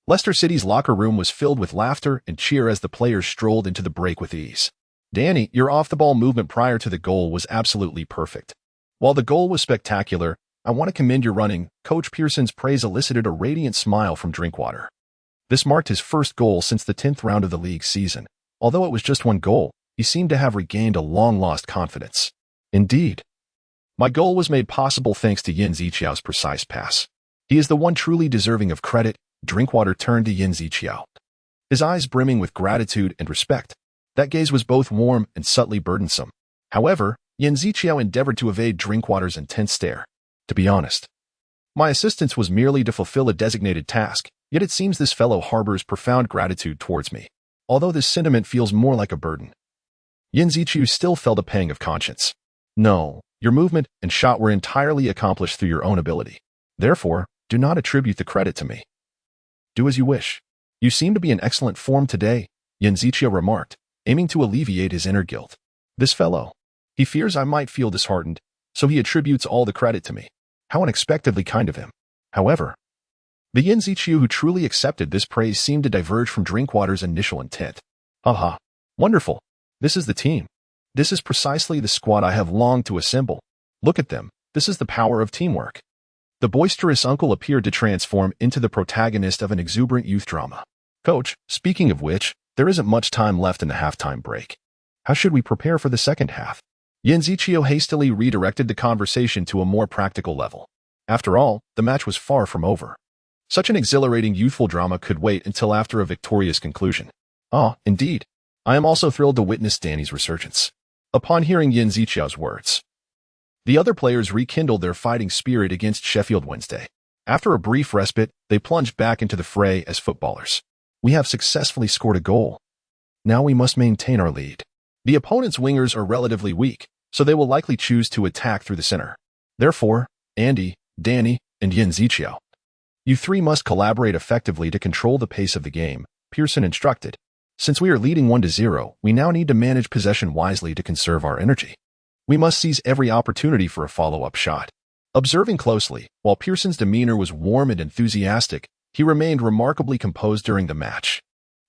Leicester City's locker room was filled with laughter and cheer as the players strolled into the break with ease. Danny, your off-the-ball movement prior to the goal was absolutely perfect. While the goal was spectacular, I want to commend your running. Coach Pearson's praise elicited a radiant smile from Drinkwater. This marked his first goal since the 10th round of the league season. Although it was just one goal, he seemed to have regained a long-lost confidence. Indeed. My goal was made possible thanks to Yin Ziqiu's precise pass. He is the one truly deserving of credit. Drinkwater turned to Yin Ziqiu, his eyes brimming with gratitude and respect. That gaze was both warm and subtly burdensome. However, Yin Ziqiu endeavored to evade Drinkwater's intense stare. To be honest, my assistance was merely to fulfill a designated task, yet it seems this fellow harbors profound gratitude towards me, although this sentiment feels more like a burden. Yin Ziqiu still felt a pang of conscience. No, your movement and shot were entirely accomplished through your own ability. Therefore, do not attribute the credit to me. Do as you wish. You seem to be in excellent form today, Yin Ziqiu remarked, aiming to alleviate his inner guilt. This fellow. He fears I might feel disheartened, so he attributes all the credit to me. How unexpectedly kind of him. However, the Yin Ziqiu who truly accepted this praise seemed to diverge from Drinkwater's initial intent. Haha. Wonderful. This is the team. This is precisely the squad I have longed to assemble. Look at them. This is the power of teamwork. The boisterous uncle appeared to transform into the protagonist of an exuberant youth drama. Coach, speaking of which, there isn't much time left in the halftime break. How should we prepare for the second half? Yin Ziqiu hastily redirected the conversation to a more practical level. After all, the match was far from over. Such an exhilarating youthful drama could wait until after a victorious conclusion. Ah, indeed. I am also thrilled to witness Danny's resurgence. Upon hearing Yin Ziqiu's words, the other players rekindled their fighting spirit against Sheffield Wednesday. After a brief respite, they plunged back into the fray as footballers. We have successfully scored a goal. Now we must maintain our lead. The opponent's wingers are relatively weak, so they will likely choose to attack through the center. Therefore, Andy, Danny, and Yin Ziqiu, you three must collaborate effectively to control the pace of the game, Pearson instructed. Since we are leading 1-0, we now need to manage possession wisely to conserve our energy. We must seize every opportunity for a follow-up shot. Observing closely, while Pearson's demeanor was warm and enthusiastic, he remained remarkably composed during the match.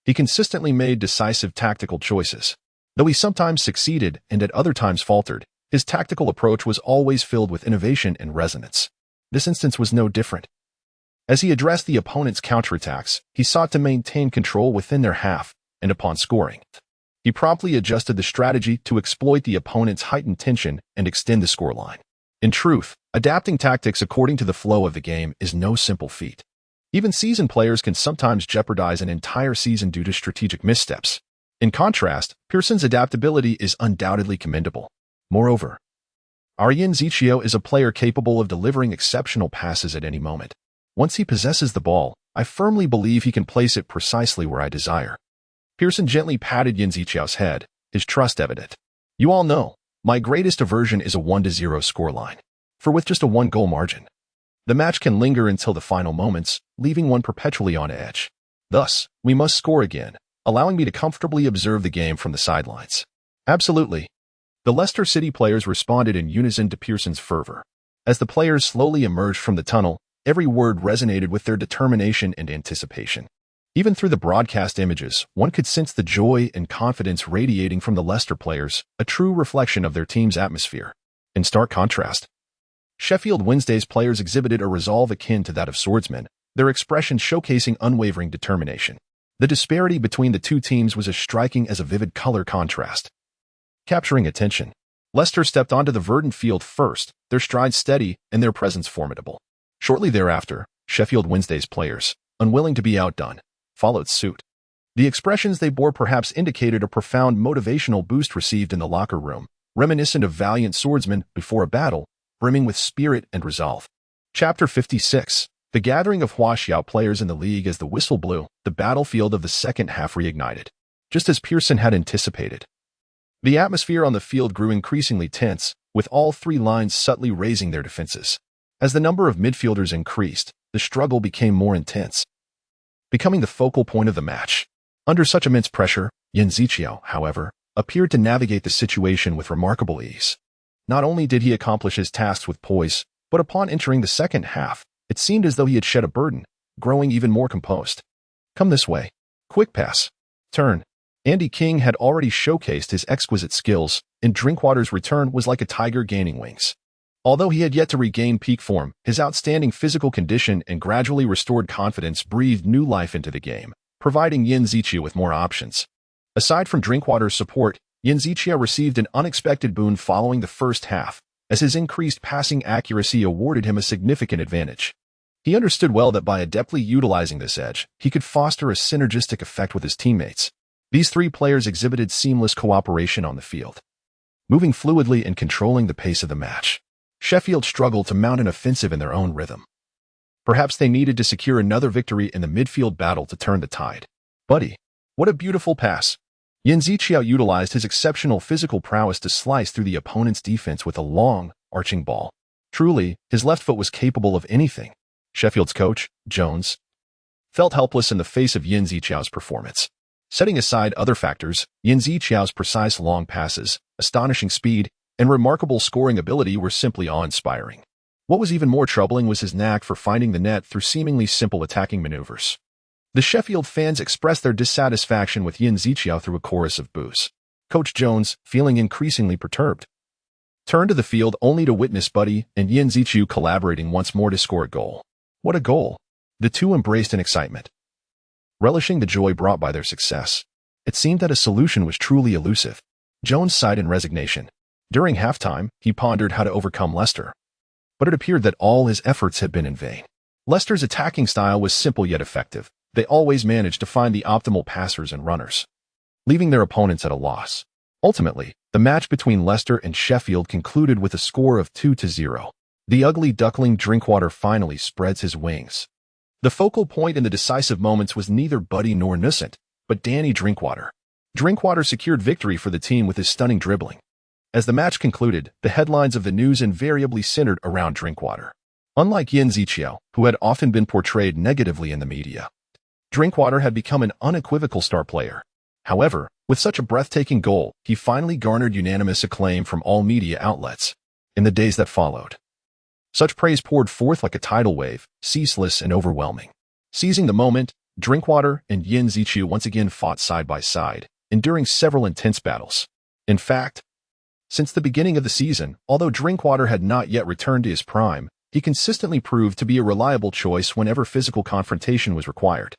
He consistently made decisive tactical choices. Though he sometimes succeeded and at other times faltered, his tactical approach was always filled with innovation and resonance. This instance was no different. As he addressed the opponent's counterattacks, he sought to maintain control within their half, and upon scoring, he promptly adjusted the strategy to exploit the opponent's heightened tension and extend the scoreline. In truth, adapting tactics according to the flow of the game is no simple feat. Even seasoned players can sometimes jeopardize an entire season due to strategic missteps. In contrast, Pearson's adaptability is undoubtedly commendable. Moreover, our Yin Ziqiu is a player capable of delivering exceptional passes at any moment. Once he possesses the ball, I firmly believe he can place it precisely where I desire. Pearson gently patted Yin Ziqiu's head, his trust evident. You all know, my greatest aversion is a 1-0 scoreline. For with just a 1-goal margin, the match can linger until the final moments, leaving one perpetually on edge. Thus, we must score again, allowing me to comfortably observe the game from the sidelines. Absolutely. The Leicester City players responded in unison to Pearson's fervor. As the players slowly emerged from the tunnel, every word resonated with their determination and anticipation. Even through the broadcast images, one could sense the joy and confidence radiating from the Leicester players, a true reflection of their team's atmosphere. In stark contrast, Sheffield Wednesday's players exhibited a resolve akin to that of swordsmen, their expressions showcasing unwavering determination. The disparity between the two teams was as striking as a vivid color contrast. Capturing attention, Leicester stepped onto the verdant field first, their stride steady and their presence formidable. Shortly thereafter, Sheffield Wednesday's players, unwilling to be outdone, followed suit. The expressions they bore perhaps indicated a profound motivational boost received in the locker room, reminiscent of valiant swordsmen before a battle, brimming with spirit and resolve. Chapter 56. The gathering of Huaxiao players in the league as the whistle blew, the battlefield of the second half reignited. Just as Pearson had anticipated. The atmosphere on the field grew increasingly tense, with all three lines subtly raising their defenses. As the number of midfielders increased, the struggle became more intense, becoming the focal point of the match. Under such immense pressure, Yan Ziqiao, however, appeared to navigate the situation with remarkable ease. Not only did he accomplish his tasks with poise, but upon entering the second half, it seemed as though he had shed a burden, growing even more composed. Come this way. Quick pass. Turn. Andy King had already showcased his exquisite skills, and Drinkwater's return was like a tiger gaining wings. Although he had yet to regain peak form, his outstanding physical condition and gradually restored confidence breathed new life into the game, providing Yan Ziqiao with more options. Aside from Drinkwater's support, Yan Ziqiao received an unexpected boon following the first half, as his increased passing accuracy awarded him a significant advantage. He understood well that by adeptly utilizing this edge, he could foster a synergistic effect with his teammates. These three players exhibited seamless cooperation on the field, moving fluidly and controlling the pace of the match. Sheffield struggled to mount an offensive in their own rhythm. Perhaps they needed to secure another victory in the midfield battle to turn the tide. Buddy, what a beautiful pass. Yan Ziqiao utilized his exceptional physical prowess to slice through the opponent's defense with a long, arching ball. Truly, his left foot was capable of anything. Sheffield's coach, Jones, felt helpless in the face of Yan Ziqiao's performance. Setting aside other factors, Yan Ziqiao's precise long passes, astonishing speed, and remarkable scoring ability were simply awe-inspiring. What was even more troubling was his knack for finding the net through seemingly simple attacking maneuvers. The Sheffield fans expressed their dissatisfaction with Yan Ziqiao through a chorus of boos. Coach Jones, feeling increasingly perturbed, turned to the field only to witness Buddy and Yan Ziqiao collaborating once more to score a goal. What a goal! The two embraced in excitement, relishing the joy brought by their success. It seemed that a solution was truly elusive. Jones sighed in resignation. During halftime, he pondered how to overcome Leicester. But it appeared that all his efforts had been in vain. Leicester's attacking style was simple yet effective. They always managed to find the optimal passers and runners, leaving their opponents at a loss. Ultimately, the match between Leicester and Sheffield concluded with a score of 2-0. The ugly duckling Drinkwater finally spreads his wings. The focal point in the decisive moments was neither Buddy nor Nusant, but Danny Drinkwater. Drinkwater secured victory for the team with his stunning dribbling. As the match concluded, the headlines of the news invariably centered around Drinkwater. Unlike Yan Ziqiao, who had often been portrayed negatively in the media, Drinkwater had become an unequivocal star player. However, with such a breathtaking goal, he finally garnered unanimous acclaim from all media outlets. In the days that followed, such praise poured forth like a tidal wave, ceaseless and overwhelming. Seizing the moment, Drinkwater and Yan Ziqiao once again fought side by side, enduring several intense battles. In fact, since the beginning of the season, although Drinkwater had not yet returned to his prime, he consistently proved to be a reliable choice whenever physical confrontation was required.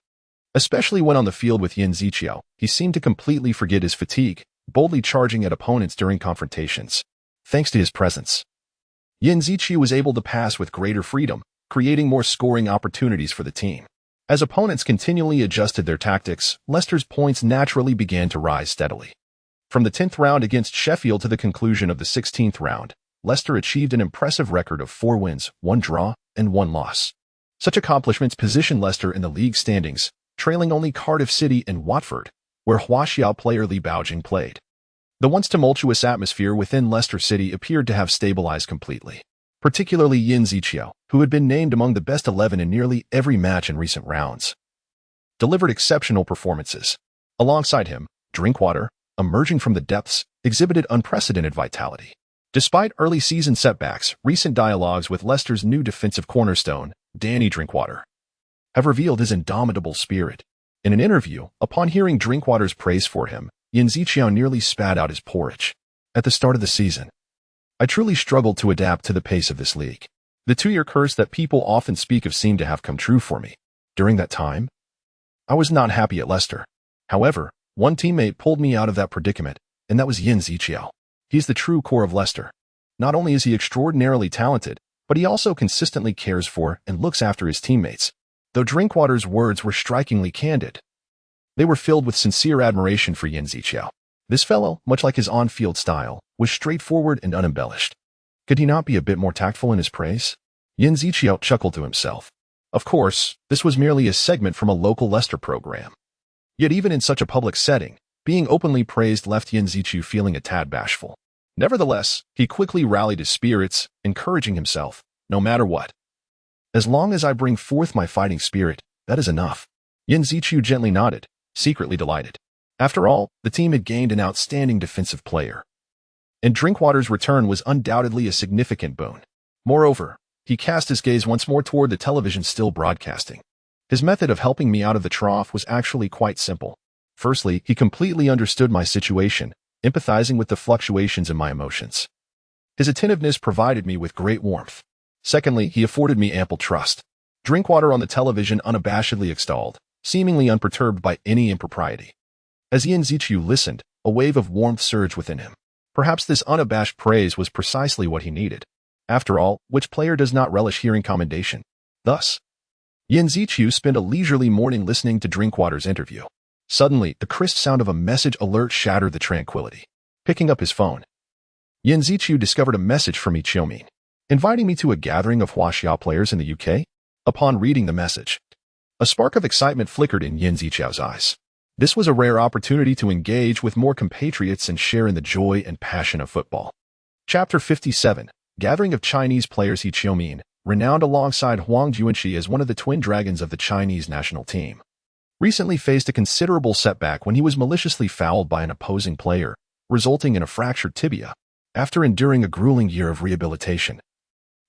Especially when on the field with Yan Ziqiao, he seemed to completely forget his fatigue, boldly charging at opponents during confrontations. Thanks to his presence, Yan Ziqiao was able to pass with greater freedom, creating more scoring opportunities for the team. As opponents continually adjusted their tactics, Leicester's points naturally began to rise steadily. From the 10th round against Sheffield to the conclusion of the 16th round, Leicester achieved an impressive record of 4 wins, 1 draw, and 1 loss. Such accomplishments positioned Leicester in the league standings, trailing only Cardiff City and Watford, where Huaxiao player Li Baojing played. The once tumultuous atmosphere within Leicester City appeared to have stabilized completely, particularly Yan Ziqiao, who had been named among the best 11 in nearly every match in recent rounds, delivered exceptional performances. Alongside him, Drinkwater, emerging from the depths, exhibited unprecedented vitality. Despite early season setbacks, recent dialogues with Leicester's new defensive cornerstone, Danny Drinkwater, have revealed his indomitable spirit. In an interview, upon hearing Drinkwater's praise for him, Yan Ziqiao nearly spat out his porridge. At the start of the season, I truly struggled to adapt to the pace of this league. The 2-year curse that people often speak of seemed to have come true for me. During that time, I was not happy at Leicester. However, one teammate pulled me out of that predicament, and that was Yan Ziqiao. He's the true core of Leicester. Not only is he extraordinarily talented, but he also consistently cares for and looks after his teammates. Though Drinkwater's words were strikingly candid, they were filled with sincere admiration for Yan Ziqiao. This fellow, much like his on-field style, was straightforward and unembellished. Could he not be a bit more tactful in his praise? Yan Ziqiao chuckled to himself. Of course, this was merely a segment from a local Leicester program. Yet even in such a public setting, being openly praised left Yan Ziqiao feeling a tad bashful. Nevertheless, he quickly rallied his spirits, encouraging himself, no matter what. As long as I bring forth my fighting spirit, that is enough. Yan Ziqiao gently nodded, secretly delighted. After all, the team had gained an outstanding defensive player, and Drinkwater's return was undoubtedly a significant boon. Moreover, he cast his gaze once more toward the television still broadcasting. His method of helping me out of the trough was actually quite simple. Firstly, he completely understood my situation, empathizing with the fluctuations in my emotions. His attentiveness provided me with great warmth. Secondly, he afforded me ample trust. Drinkwater on the television unabashedly extolled, seemingly unperturbed by any impropriety. As Yan Ziqiao listened, a wave of warmth surged within him. Perhaps this unabashed praise was precisely what he needed. After all, which player does not relish hearing commendation? Thus, Yan Ziqiao spent a leisurely morning listening to Drinkwater's interview. Suddenly, the crisp sound of a message alert shattered the tranquility. Picking up his phone, Yan Ziqiao discovered a message from Lee Chiu-min, inviting me to a gathering of Huaxia players in the UK. Upon reading the message, a spark of excitement flickered in Yan Ziqiao's eyes. This was a rare opportunity to engage with more compatriots and share in the joy and passion of football. Chapter 57. Gathering of Chinese players. Lee Chiu-min, renowned alongside Huang Juanqi as one of the twin dragons of the Chinese national team, recently faced a considerable setback when he was maliciously fouled by an opposing player, resulting in a fractured tibia. After enduring a grueling year of rehabilitation,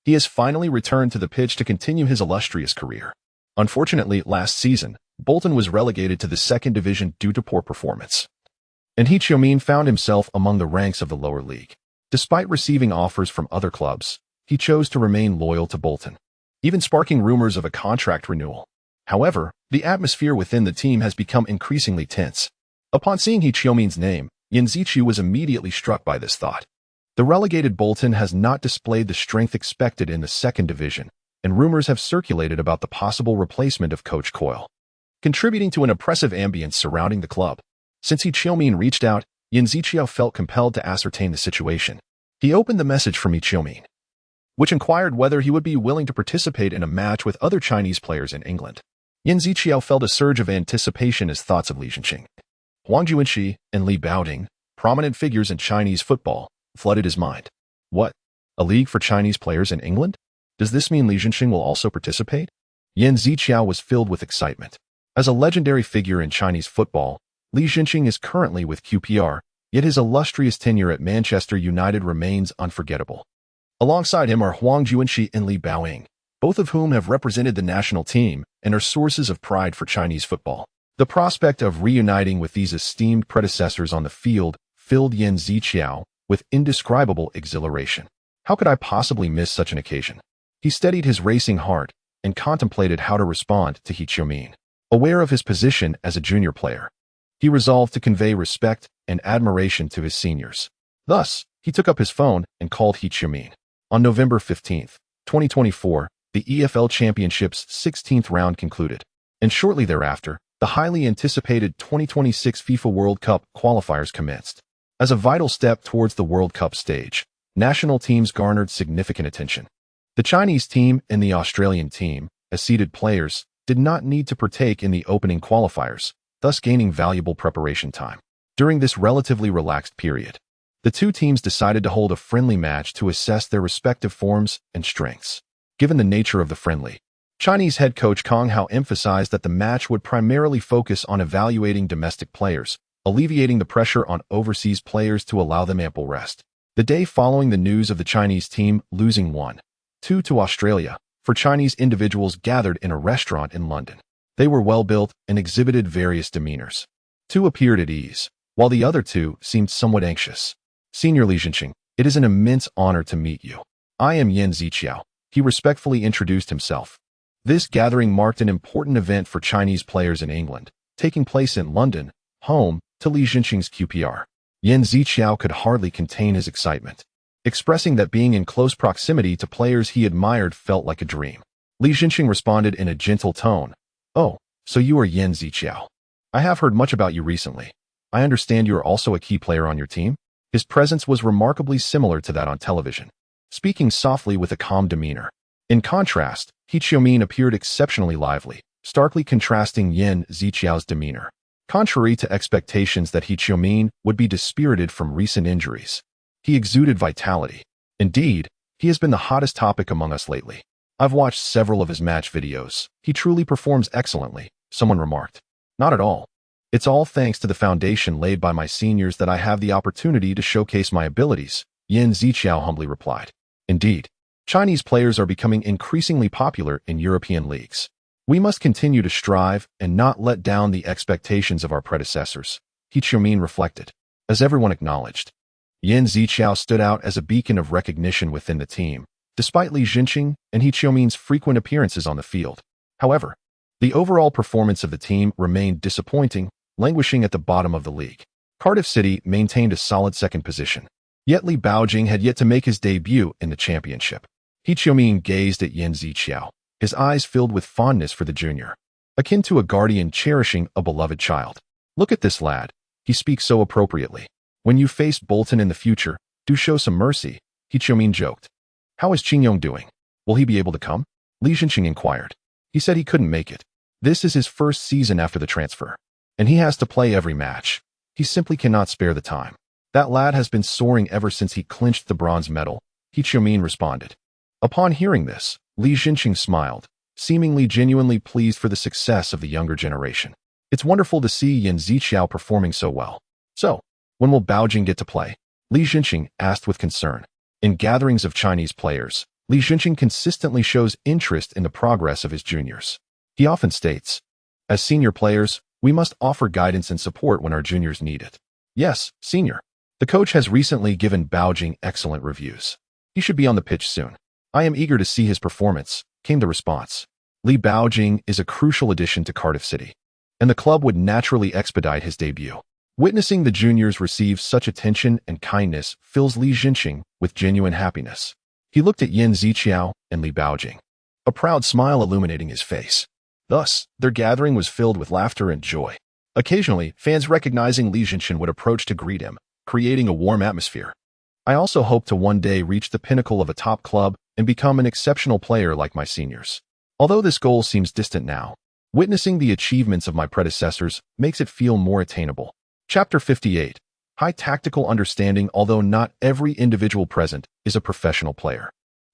he has finally returned to the pitch to continue his illustrious career. Unfortunately, last season, Bolton was relegated to the second division due to poor performance, and Lee Chiu-min found himself among the ranks of the lower league. Despite receiving offers from other clubs, he chose to remain loyal to Bolton, even sparking rumors of a contract renewal. However, the atmosphere within the team has become increasingly tense. Upon seeing Lee Chiu-min's name, Yan Ziqiao was immediately struck by this thought. The relegated Bolton has not displayed the strength expected in the second division, and rumors have circulated about the possible replacement of Coach Coyle, contributing to an oppressive ambience surrounding the club. Since Lee Chiu-min reached out, Yan Ziqiao felt compelled to ascertain the situation. He opened the message from Lee Chiu-min, which inquired whether he would be willing to participate in a match with other Chinese players in England. Yan Ziqiao felt a surge of anticipation as thoughts of Li Jinqing, Huang Juanqi, and Li Baoding, prominent figures in Chinese football, flooded his mind. What? A league for Chinese players in England? Does this mean Li Jinqing will also participate? Yan Ziqiao was filled with excitement. As a legendary figure in Chinese football, Li Jinqing is currently with QPR, yet his illustrious tenure at Manchester United remains unforgettable. Alongside him are Huang Juanqi and Li Baoying, both of whom have represented the national team and are sources of pride for Chinese football. The prospect of reuniting with these esteemed predecessors on the field filled Yan Ziqiao with indescribable exhilaration. How could I possibly miss such an occasion? He steadied his racing heart and contemplated how to respond to Lee Chiu-min. Aware of his position as a junior player, he resolved to convey respect and admiration to his seniors. Thus, he took up his phone and called Lee Chiu-min. On November 15, 2024, the EFL Championship's 16th round concluded, and shortly thereafter, the highly anticipated 2026 FIFA World Cup qualifiers commenced. As a vital step towards the World Cup stage, national teams garnered significant attention. The Chinese team and the Australian team, as seeded players, did not need to partake in the opening qualifiers, thus gaining valuable preparation time. During this relatively relaxed period, the two teams decided to hold a friendly match to assess their respective forms and strengths. Given the nature of the friendly, Chinese head coach Kang Hao emphasized that the match would primarily focus on evaluating domestic players, alleviating the pressure on overseas players to allow them ample rest. The day following the news of the Chinese team losing 1-2 to Australia, four Chinese individuals gathered in a restaurant in London. They were well-built and exhibited various demeanors. Two appeared at ease, while the other two seemed somewhat anxious. Senior Li Jinqing, it is an immense honor to meet you. I am Yan Ziqiao. He respectfully introduced himself. This gathering marked an important event for Chinese players in England, taking place in London, home to Li Jinqing's QPR. Yan Ziqiao could hardly contain his excitement. expressing that being in close proximity to players he admired felt like a dream. Li Jinqing responded in a gentle tone. "Oh, so you are Yan Ziqiao. I have heard much about you recently. I understand you are also a key player on your team?" His presence was remarkably similar to that on television, speaking softly with a calm demeanor. In contrast, He Qiumin appeared exceptionally lively, starkly contrasting Yan Ziqiao's demeanor. Contrary to expectations that He Qiumin would be dispirited from recent injuries, he exuded vitality. Indeed, he has been the hottest topic among us lately. I've watched several of his match videos. He truly performs excellently, someone remarked. Not at all. It's all thanks to the foundation laid by my seniors that I have the opportunity to showcase my abilities, Yan Ziqiao humbly replied. Indeed, Chinese players are becoming increasingly popular in European leagues. We must continue to strive and not let down the expectations of our predecessors, He Qiumin reflected. As everyone acknowledged, Yan Ziqiao stood out as a beacon of recognition within the team, despite Li Jinqing and He Qiumin's frequent appearances on the field. However, the overall performance of the team remained disappointing, languishing at the bottom of the league. Cardiff City maintained a solid second position, yet Li Baojing had yet to make his debut in the championship. He Qiumin gazed at Yan Ziqiao, his eyes filled with fondness for the junior, akin to a guardian cherishing a beloved child. "Look at this lad. He speaks so appropriately. When you face Bolton in the future, do show some mercy," He Qiumin joked. "How is Qin Yong doing? Will he be able to come?" Li Jinqing inquired. "He said he couldn't make it. This is his first season after the transfer, and he has to play every match. He simply cannot spare the time. That lad has been soaring ever since he clinched the bronze medal," He Qiumin responded. Upon hearing this, Li Jinqing smiled, seemingly genuinely pleased for the success of the younger generation. "It's wonderful to see Yan Ziqiao performing so well. So, when will Baojing get to play?" Li Jinqing asked with concern. In gatherings of Chinese players, Li Jinqing consistently shows interest in the progress of his juniors. He often states, "As senior players, we must offer guidance and support when our juniors need it." "Yes, senior." The coach has recently given Baojing excellent reviews. "He should be on the pitch soon. I am eager to see his performance," came the response. Li Baojing is a crucial addition to Cardiff City, and the club would naturally expedite his debut. Witnessing the juniors receive such attention and kindness fills Li Jinqing with genuine happiness. He looked at Yan Ziqiao and Li Baojing, a proud smile illuminating his face. Thus, their gathering was filled with laughter and joy. Occasionally, fans recognizing Li Jinqing would approach to greet him, creating a warm atmosphere. "I also hope to one day reach the pinnacle of a top club and become an exceptional player like my seniors. Although this goal seems distant now, witnessing the achievements of my predecessors makes it feel more attainable." Chapter 58. High tactical understanding. Although not every individual present is a professional player,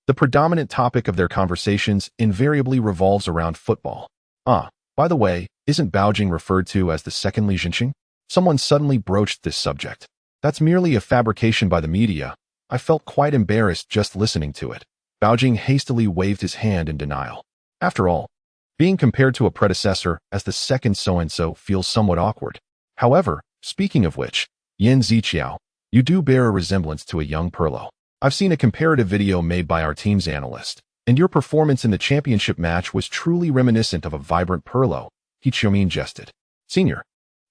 the predominant topic of their conversations invariably revolves around football. By the way, isn't Baojing referred to as the second Li Jinqing? Someone suddenly broached this subject. "That's merely a fabrication by the media. I felt quite embarrassed just listening to it." Baojing hastily waved his hand in denial. After all, being compared to a predecessor as the second so-and-so feels somewhat awkward. However, speaking of which, Yan Ziqiao, you do bear a resemblance to a young Pirlo. I've seen a comparative video made by our team's analyst, and your performance in the championship match was truly reminiscent of a vibrant Pirlo, He Qiumin jested. "Senior,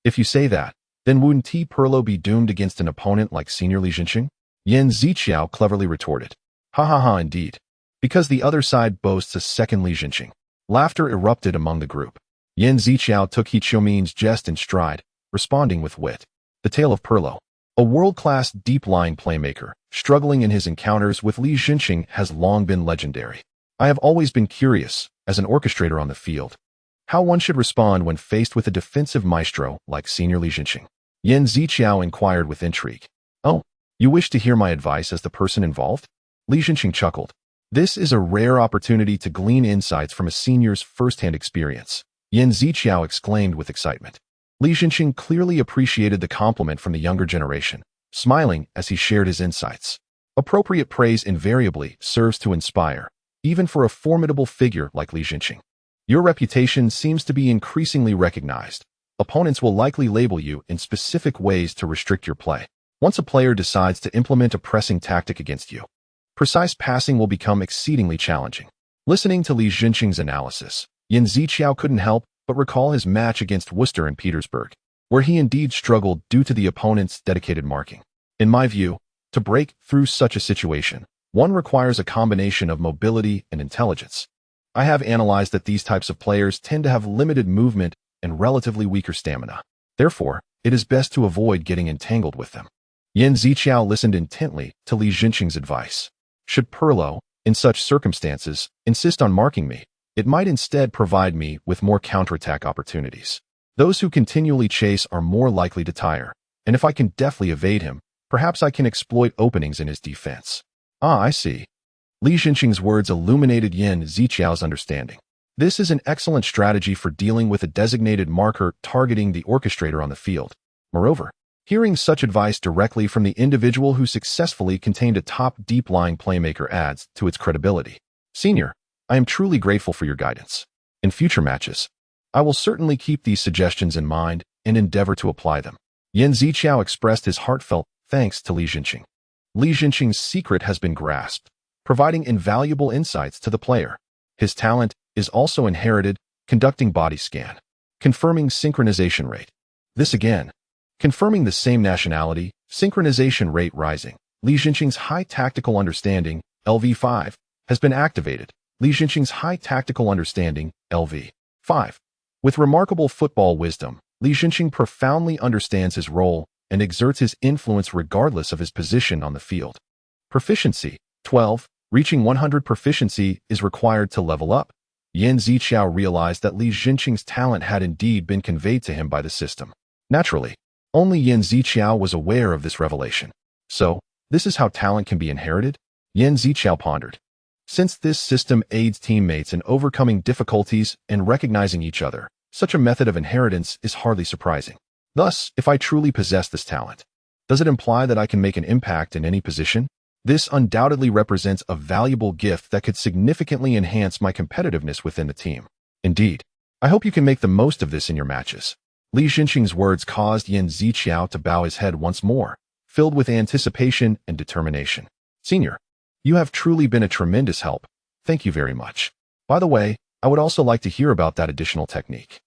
if you say that, then wouldn't Pirlo be doomed against an opponent like Senior Li Jinqing?" Yan Ziqiao cleverly retorted. "Ha ha ha, indeed. Because the other side boasts a second Li Jinqing." Laughter erupted among the group. Yan Ziqiao took He Qiumin's jest in stride, responding with wit. The tale of Pirlo, a world-class deep-line playmaker, struggling in his encounters with Li Jinqing, has long been legendary. I have always been curious, as an orchestrator on the field, how one should respond when faced with a defensive maestro like Senior Li Jinqing. Yan Ziqiao inquired with intrigue. "Oh, you wish to hear my advice as the person involved?" Li Jinqing chuckled. "This is a rare opportunity to glean insights from a senior's first-hand experience," Yan Ziqiao exclaimed with excitement. Li Jinqing clearly appreciated the compliment from the younger generation, smiling as he shared his insights. Appropriate praise invariably serves to inspire, even for a formidable figure like Li Jinqing. Your reputation seems to be increasingly recognized. Opponents will likely label you in specific ways to restrict your play. Once a player decides to implement a pressing tactic against you, precise passing will become exceedingly challenging. Listening to Li Jinqing's analysis, Yan Ziqiao couldn't help but recall his match against Worcester in Petersburg, where he indeed struggled due to the opponent's dedicated marking. "In my view, To break through such a situation, one requires a combination of mobility and intelligence. I have analyzed that these types of players tend to have limited movement and relatively weaker stamina. Therefore, it is best to avoid getting entangled with them. Yan Ziqiao listened intently to Li Jinqing's advice. Should Perlo, in such circumstances, insist on marking me, it might instead provide me with more counterattack opportunities. Those who continually chase are more likely to tire, and if I can deftly evade him, perhaps I can exploit openings in his defense. Ah, I see. Li Jinqing's words illuminated Yan Ziqiao's understanding. This is an excellent strategy for dealing with a designated marker targeting the orchestrator on the field. Moreover, hearing such advice directly from the individual who successfully contained a top deep-lying playmaker adds to its credibility. Senior, I am truly grateful for your guidance. In future matches, I will certainly keep these suggestions in mind and endeavor to apply them. Yan Ziqiao expressed his heartfelt thanks to Li Jinqing. Li Jinqing's secret has been grasped, providing invaluable insights to the player. His talent is also inherited, conducting body scan, confirming synchronization rate. This again, confirming the same nationality, synchronization rate rising. Li Jinqing's high tactical understanding, LV5, has been activated. Li Jinqing's high tactical understanding, LV5. With remarkable football wisdom, Li Jinqing profoundly understands his role and exerts his influence regardless of his position on the field. Proficiency, 12. Reaching 100 proficiency is required to level up. Yan Ziqiao realized that Li Jinqing's talent had indeed been conveyed to him by the system. Naturally, only Yan Ziqiao was aware of this revelation. So, this is how talent can be inherited? Yan Ziqiao pondered. Since this system aids teammates in overcoming difficulties and recognizing each other, such a method of inheritance is hardly surprising. Thus, if I truly possess this talent, does it imply that I can make an impact in any position? This undoubtedly represents a valuable gift that could significantly enhance my competitiveness within the team. Indeed, I hope you can make the most of this in your matches. Li Jinqing's words caused Yan Ziqiao to bow his head once more, filled with anticipation and determination. Senior, you have truly been a tremendous help. Thank you very much. By the way, I would also like to hear about that additional technique.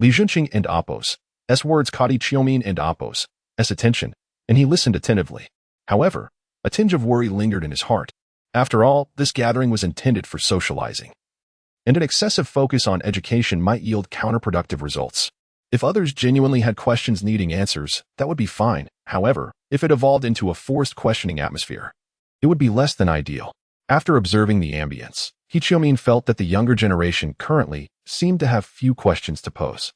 Li Jinqing and Apos' words caught Qiumin and Apos' attention, and he listened attentively. However, a tinge of worry lingered in his heart. After all, this gathering was intended for socializing, and an excessive focus on education might yield counterproductive results. If others genuinely had questions needing answers, that would be fine. However, if it evolved into a forced questioning atmosphere, it would be less than ideal. After observing the ambience, Qiumin felt that the younger generation currently seemed to have few questions to pose.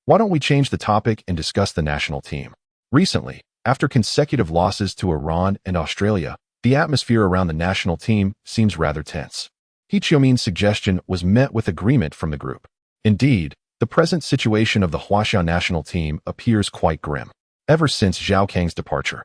Why don't we change the topic and discuss the national team? Recently, after consecutive losses to Iran and Australia, the atmosphere around the national team seems rather tense. Qiumin's suggestion was met with agreement from the group. Indeed, the present situation of the Huaxiao national team appears quite grim. Ever since Zhao Kang's departure,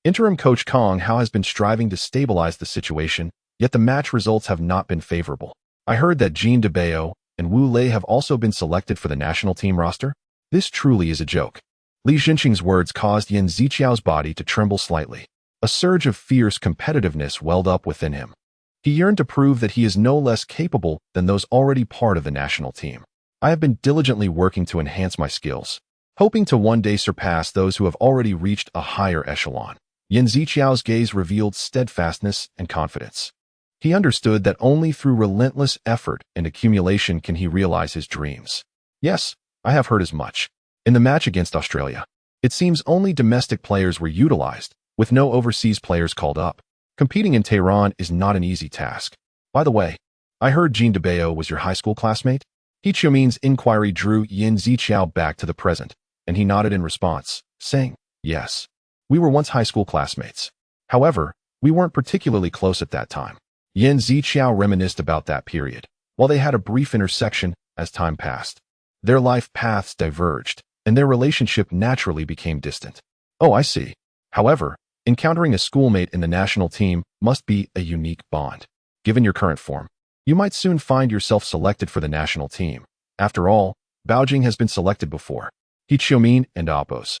interim coach Kang Hao has been striving to stabilize the situation, yet the match results have not been favorable. I heard that Jean DeBeo and Wu Lei have also been selected for the national team roster. This truly is a joke. Li Jinqing's words caused Yan Ziqiao's body to tremble slightly. A surge of fierce competitiveness welled up within him. He yearned to prove that he is no less capable than those already part of the national team. I have been diligently working to enhance my skills, hoping to one day surpass those who have already reached a higher echelon. Yan Ziqiao's gaze revealed steadfastness and confidence. He understood that only through relentless effort and accumulation can he realize his dreams. Yes, I have heard as much. In the match against Australia, it seems only domestic players were utilized, with no overseas players called up. Competing in Tehran is not an easy task. By the way, I heard Jean DeBeo was your high school classmate? Qiumin's inquiry drew Yan Ziqiao back to the present, and he nodded in response, saying, yes. We were once high school classmates. However, we weren't particularly close at that time. Yan Ziqiao reminisced about that period. While they had a brief intersection, as time passed, their life paths diverged, and their relationship naturally became distant. Oh, I see. However, encountering a schoolmate in the national team must be a unique bond. Given your current form, you might soon find yourself selected for the national team. After all, Baojing has been selected before. Qiumin and Apos'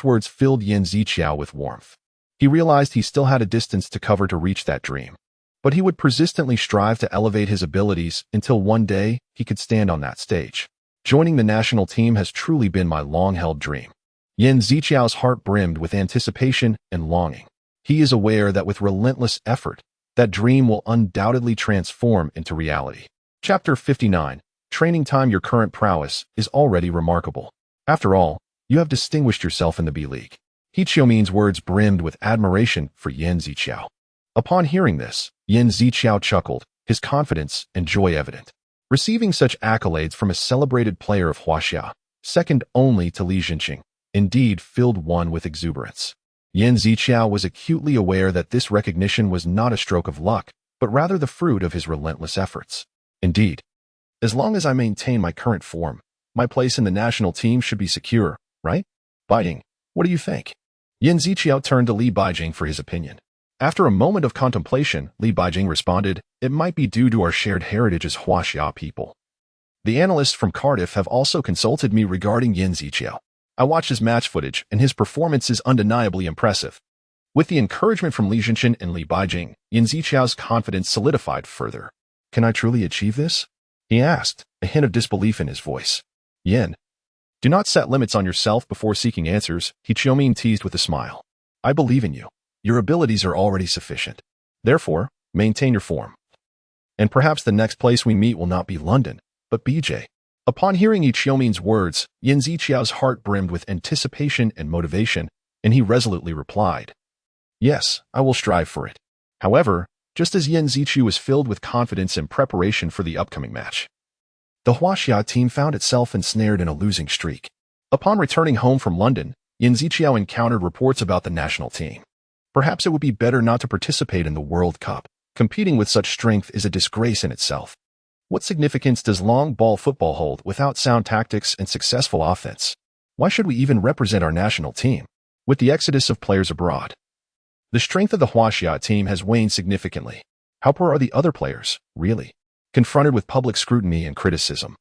words filled Yan Ziqiao with warmth. He realized he still had a distance to cover to reach that dream, but he would persistently strive to elevate his abilities until one day he could stand on that stage. Joining the national team has truly been my long-held dream. Yan Ziqiao's heart brimmed with anticipation and longing. He is aware that with relentless effort, that dream will undoubtedly transform into reality. Chapter 59. Training time. Your current prowess is already remarkable. After all, you have distinguished yourself in the B-League. He Qiumin's words brimmed with admiration for Yan Ziqiao. Upon hearing this, Yan Ziqiao chuckled, his confidence and joy evident. Receiving such accolades from a celebrated player of Huaxia, second only to Li Jinqing, indeed filled one with exuberance. Yan Ziqiao was acutely aware that this recognition was not a stroke of luck, but rather the fruit of his relentless efforts. Indeed, as long as I maintain my current form, my place in the national team should be secure, right? Baijing, what do you think? Yan Ziqiao turned to Li Baijing for his opinion. After a moment of contemplation, Li Baijing responded, "It might be due to our shared heritage as Huaxia people. The analysts from Cardiff have also consulted me regarding Yan Ziqiao. I watched his match footage, and his performance is undeniably impressive." With the encouragement from Li Jinqing and Li Baijing, Yan Ziqiao's confidence solidified further. "Can I truly achieve this?" he asked, a hint of disbelief in his voice. "Yan, do not set limits on yourself before seeking answers," He Qiumin teased with a smile. "I believe in you. Your abilities are already sufficient. Therefore, maintain your form. And perhaps the next place we meet will not be London, but BJ." Upon hearing He Qiumin's words, Yan Ziqiao's heart brimmed with anticipation and motivation, and he resolutely replied, "Yes, I will strive for it." However, just as Yan Ziqiao was filled with confidence in preparation for the upcoming match, the Huaxia team found itself ensnared in a losing streak. Upon returning home from London, Yan Ziqiao encountered reports about the national team. Perhaps it would be better not to participate in the World Cup. Competing with such strength is a disgrace in itself. What significance does long ball football hold without sound tactics and successful offense? Why should we even represent our national team? With the exodus of players abroad, the strength of the Huaxia team has waned significantly. How poor are the other players, really? Confronted with public scrutiny and criticism,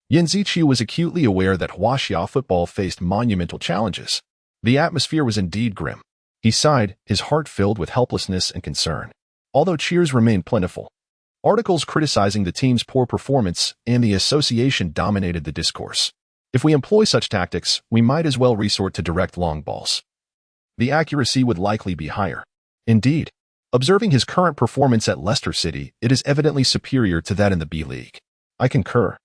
Yan Ziqiao was acutely aware that Huaxia football faced monumental challenges. The atmosphere was indeed grim. He sighed, his heart filled with helplessness and concern. Although cheers remained plentiful, articles criticizing the team's poor performance and the association dominated the discourse. If we employ such tactics, we might as well resort to direct long balls. The accuracy would likely be higher. Indeed, observing his current performance at Leicester City, it is evidently superior to that in the B-League. I concur.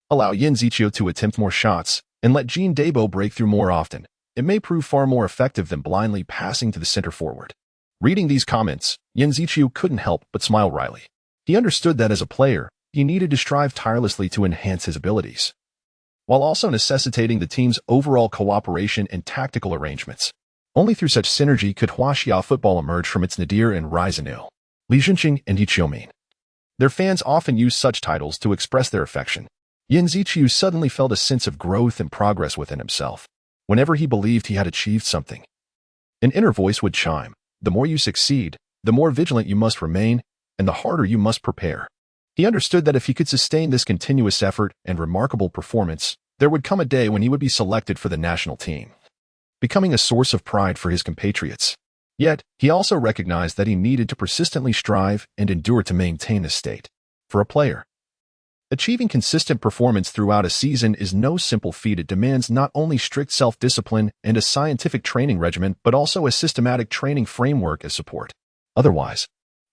Allow Yan Ziqiao to attempt more shots, and let Jean Debo break through more often. It may prove far more effective than blindly passing to the center forward. Reading these comments, Yan Ziqiao couldn't help but smile wryly. He understood that as a player, he needed to strive tirelessly to enhance his abilities, while also necessitating the team's overall cooperation and tactical arrangements. Only through such synergy could Huaxia football emerge from its nadir and rise anew. Li Jinqing and He Qiumin. Their fans often use such titles to express their affection. Yan Ziqiao suddenly felt a sense of growth and progress within himself. Whenever he believed he had achieved something, an inner voice would chime. The more you succeed, the more vigilant you must remain, and the harder you must prepare. He understood that if he could sustain this continuous effort and remarkable performance, there would come a day when he would be selected for the national team, becoming a source of pride for his compatriots. Yet, he also recognized that he needed to persistently strive and endure to maintain this state. For a player, achieving consistent performance throughout a season is no simple feat. It demands not only strict self-discipline and a scientific training regimen, but also a systematic training framework as support. Otherwise,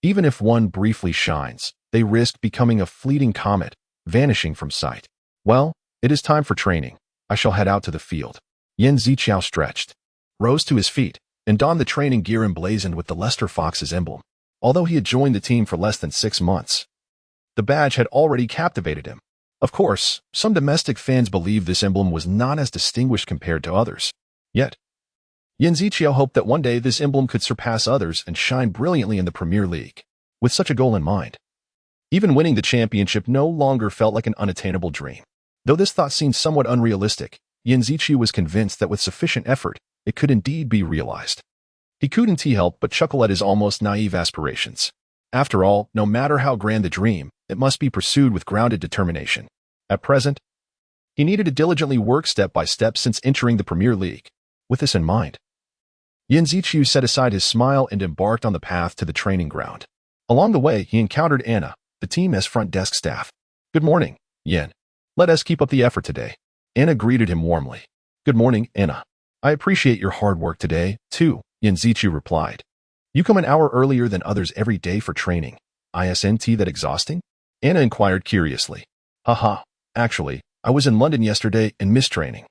even if one briefly shines, they risk becoming a fleeting comet, vanishing from sight. Well, it is time for training. I shall head out to the field. Yan Ziqiao stretched, rose to his feet, and donned the training gear emblazoned with the Leicester Foxes emblem. Although he had joined the team for less than 6 months, the badge had already captivated him. Of course, some domestic fans believed this emblem was not as distinguished compared to others. Yet, Yan Ziqiao hoped that one day this emblem could surpass others and shine brilliantly in the Premier League. With such a goal in mind, even winning the championship no longer felt like an unattainable dream. Though this thought seemed somewhat unrealistic, Yan Ziqiao was convinced that with sufficient effort, it could indeed be realized. He couldn't help but chuckle at his almost naive aspirations. After all, no matter how grand the dream, it must be pursued with grounded determination. At present, he needed to diligently work step by step since entering the Premier League. With this in mind, Yan Ziqiao set aside his smile and embarked on the path to the training ground. Along the way, he encountered Anna, the team's front desk staff. "Good morning, Yan. Let us keep up the effort today." Anna greeted him warmly. "Good morning, Anna. I appreciate your hard work today, too," Yan Ziqiao replied. You come an hour earlier than others every day for training. Isn't that exhausting? Anna inquired curiously. Haha, actually, I was in London yesterday and missed training.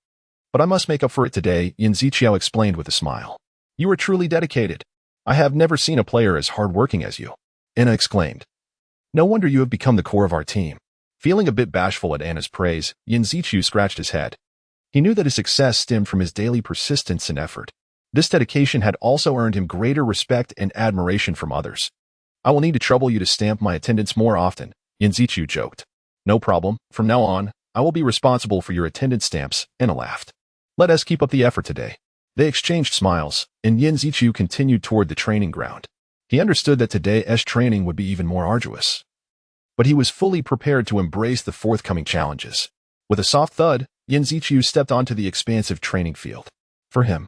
But I must make up for it today, Yin Ziqiao explained with a smile. You are truly dedicated. I have never seen a player as hard-working as you. Anna exclaimed. No wonder you have become the core of our team. Feeling a bit bashful at Anna's praise, Yin Ziqiao scratched his head. He knew that his success stemmed from his daily persistence and effort. This dedication had also earned him greater respect and admiration from others. I will need to trouble you to stamp my attendance more often, Yin Ziqiao joked. No problem. From now on, I will be responsible for your attendance stamps, Anna laughed. Let us keep up the effort today. They exchanged smiles, and Yin Ziqiao continued toward the training ground. He understood that today's training would be even more arduous. But he was fully prepared to embrace the forthcoming challenges. With a soft thud, Yin Ziqiao stepped onto the expansive training field. For him,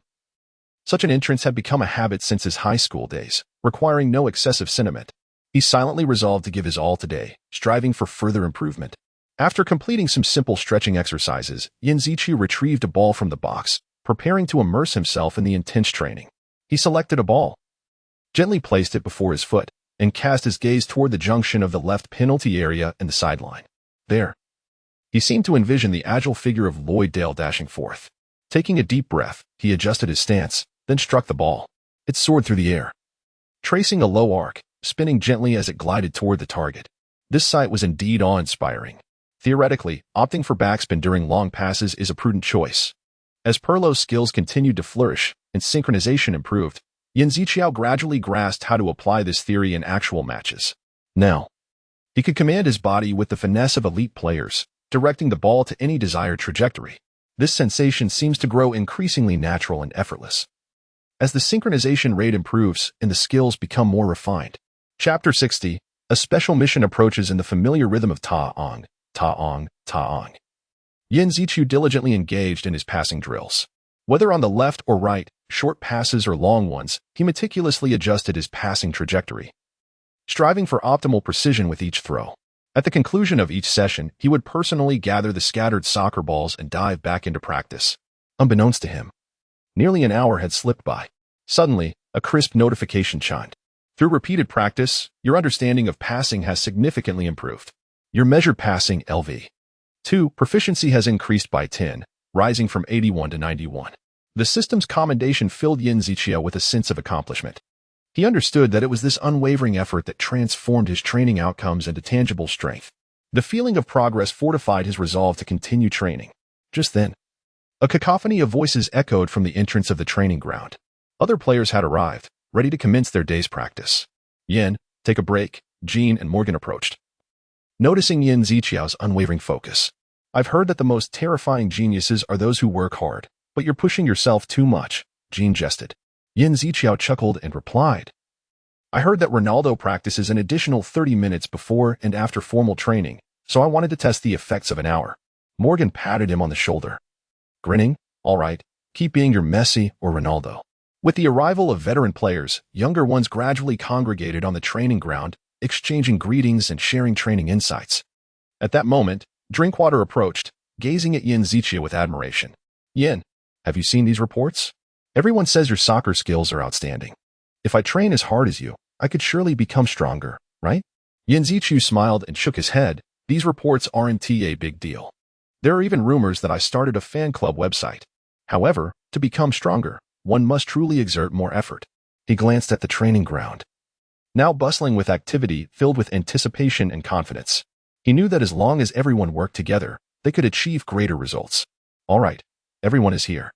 such an entrance had become a habit since his high school days, requiring no excessive sentiment. He silently resolved to give his all today, striving for further improvement. After completing some simple stretching exercises, Yin Ziqiao retrieved a ball from the box, preparing to immerse himself in the intense training. He selected a ball, gently placed it before his foot, and cast his gaze toward the junction of the left penalty area and the sideline. There, he seemed to envision the agile figure of Lloyd Dale dashing forth. Taking a deep breath, he adjusted his stance, then struck the ball. It soared through the air, tracing a low arc, spinning gently as it glided toward the target. This sight was indeed awe-inspiring. Theoretically, opting for backspin during long passes is a prudent choice. As Pirlo's skills continued to flourish and synchronization improved, Yin Ziqiao gradually grasped how to apply this theory in actual matches. Now, he could command his body with the finesse of elite players, directing the ball to any desired trajectory. This sensation seems to grow increasingly natural and effortless as the synchronization rate improves and the skills become more refined. Chapter 60, a special mission approaches in the familiar rhythm of ta-ong, ta-ong, ta-ong. Yin Ziqiao diligently engaged in his passing drills. Whether on the left or right, short passes or long ones, he meticulously adjusted his passing trajectory, striving for optimal precision with each throw. At the conclusion of each session, he would personally gather the scattered soccer balls and dive back into practice. Unbeknownst to him, nearly an hour had slipped by. Suddenly, a crisp notification chimed. Through repeated practice, your understanding of passing has significantly improved. Your measured passing LV2 proficiency has increased by 10, rising from 81 to 91. The system's commendation filled Yin Ziqiao with a sense of accomplishment. He understood that it was this unwavering effort that transformed his training outcomes into tangible strength. The feeling of progress fortified his resolve to continue training. Just then, a cacophony of voices echoed from the entrance of the training ground. Other players had arrived, ready to commence their day's practice. Yin, take a break, Jean and Morgan approached. Noticing Yin Ziqiao's unwavering focus, I've heard that the most terrifying geniuses are those who work hard, but you're pushing yourself too much, Jean jested. Yin Ziqiao chuckled and replied, I heard that Ronaldo practices an additional 30 minutes before and after formal training, so I wanted to test the effects of an hour. Morgan patted him on the shoulder, grinning, all right, keep being your Messi or Ronaldo. With the arrival of veteran players, younger ones gradually congregated on the training ground, exchanging greetings and sharing training insights. At that moment, Drinkwater approached, gazing at Yin Ziqiao with admiration. Yin, have you seen these reports? Everyone says your soccer skills are outstanding. If I train as hard as you, I could surely become stronger, right? Yin Ziqiao smiled and shook his head. These reports aren't a big deal. There are even rumors that I started a fan club website. However, to become stronger, one must truly exert more effort. He glanced at the training ground, now bustling with activity filled with anticipation and confidence. He knew that as long as everyone worked together, they could achieve greater results. All right, everyone is here.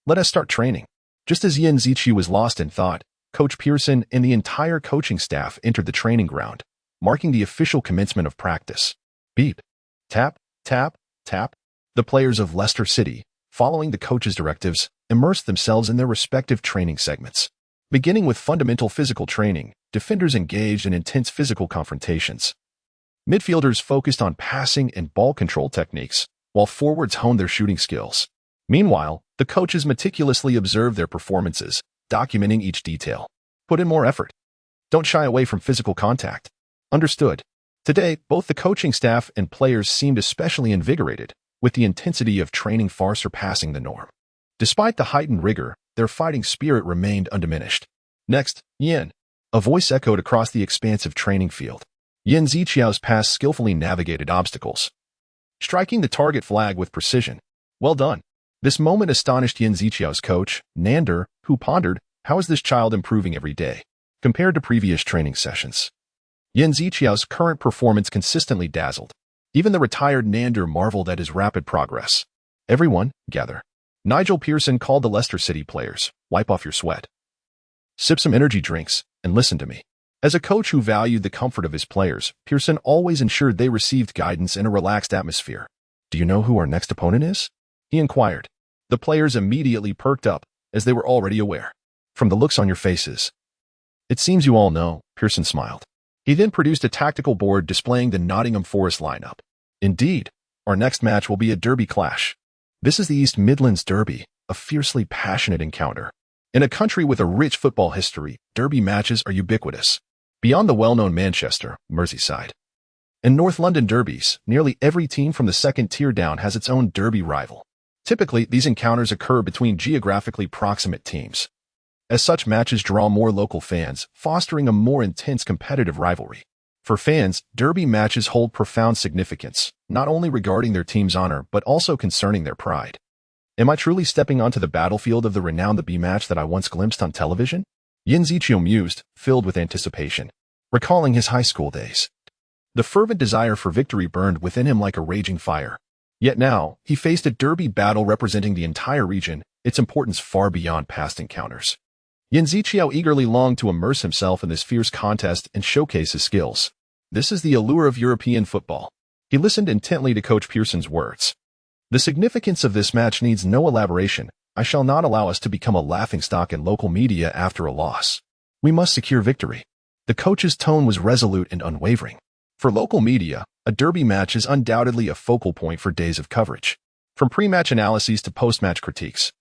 Let us start training. Just as Yin Ziqiao was lost in thought, Coach Pearson and the entire coaching staff entered the training ground, marking the official commencement of practice. Beep. Tap, tap, tap. The players of Leicester City, following the coach's directives, immersed themselves in their respective training segments. Beginning with fundamental physical training, defenders engaged in intense physical confrontations. Midfielders focused on passing and ball control techniques, while forwards honed their shooting skills. Meanwhile, the coaches meticulously observed their performances, documenting each detail. Put in more effort. Don't shy away from physical contact. Understood. Today, both the coaching staff and players seemed especially invigorated, with the intensity of training far surpassing the norm. Despite the heightened rigor, their fighting spirit remained undiminished. Next, Yin. A voice echoed across the expansive training field. Yin Ziqiao's pass skillfully navigated obstacles, striking the target flag with precision. Well done. This moment astonished Yin Ziqiao's coach, Nander, who pondered, how is this child improving every day, compared to previous training sessions? Yin Ziqiao's current performance consistently dazzled. Even the retired Nander marveled at his rapid progress. Everyone, gather. Nigel Pearson called the Leicester City players. Wipe off your sweat. Sip some energy drinks, and listen to me. As a coach who valued the comfort of his players, Pearson always ensured they received guidance in a relaxed atmosphere. Do you know who our next opponent is? He inquired. The players immediately perked up, as they were already aware. From the looks on your faces. It seems you all know, Pearson smiled. He then produced a tactical board displaying the Nottingham Forest lineup. Indeed, our next match will be a derby clash. This is the East Midlands Derby, a fiercely passionate encounter. In a country with a rich football history, derby matches are ubiquitous. Beyond the well-known Manchester, Merseyside, and North London derbies, nearly every team from the second tier down has its own derby rival. Typically, these encounters occur between geographically proximate teams. As such, matches draw more local fans, fostering a more intense competitive rivalry. For fans, derby matches hold profound significance, not only regarding their team's honor but also concerning their pride. Am I truly stepping onto the battlefield of the renowned derby match that I once glimpsed on television? Yin Ziqiao mused, filled with anticipation, recalling his high school days. The fervent desire for victory burned within him like a raging fire. Yet now, he faced a derby battle representing the entire region, its importance far beyond past encounters. Yin Ziqiao eagerly longed to immerse himself in this fierce contest and showcase his skills. This is the allure of European football. He listened intently to Coach Pearson's words. The significance of this match needs no elaboration. I shall not allow us to become a laughingstock in local media after a loss. We must secure victory. The coach's tone was resolute and unwavering. For local media, a derby match is undoubtedly a focal point for days of coverage. From pre-match analyses to post-match critiques,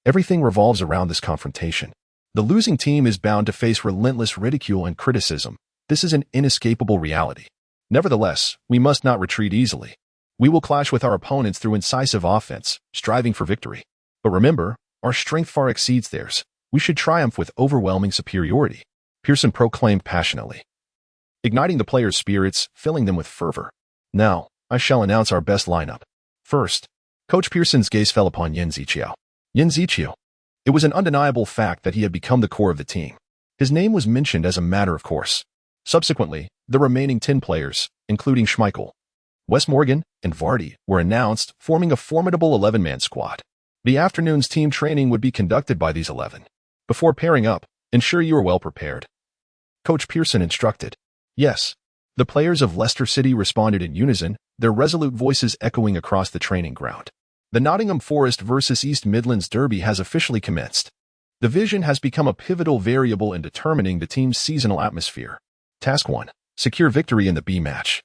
everything revolves around this confrontation. The losing team is bound to face relentless ridicule and criticism. This is an inescapable reality. Nevertheless, we must not retreat easily. We will clash with our opponents through incisive offense, striving for victory. But remember, our strength far exceeds theirs. We should triumph with overwhelming superiority, Pearson proclaimed passionately, igniting the players' spirits, filling them with fervor. Now, I shall announce our best lineup. First, Coach Pearson's gaze fell upon Yin Ziqiao. Yin Ziqiao. It was an undeniable fact that he had become the core of the team. His name was mentioned as a matter of course. Subsequently, the remaining 10 players, including Schmeichel, Wes Morgan, and Vardy, were announced, forming a formidable 11-man squad. The afternoon's team training would be conducted by these 11. Before pairing up, ensure you are well prepared. Coach Pearson instructed. Yes. The players of Leicester City responded in unison, their resolute voices echoing across the training ground. The Nottingham Forest vs East Midlands Derby has officially commenced. The vision has become a pivotal variable in determining the team's seasonal atmosphere. Task 1. Secure victory in the B match.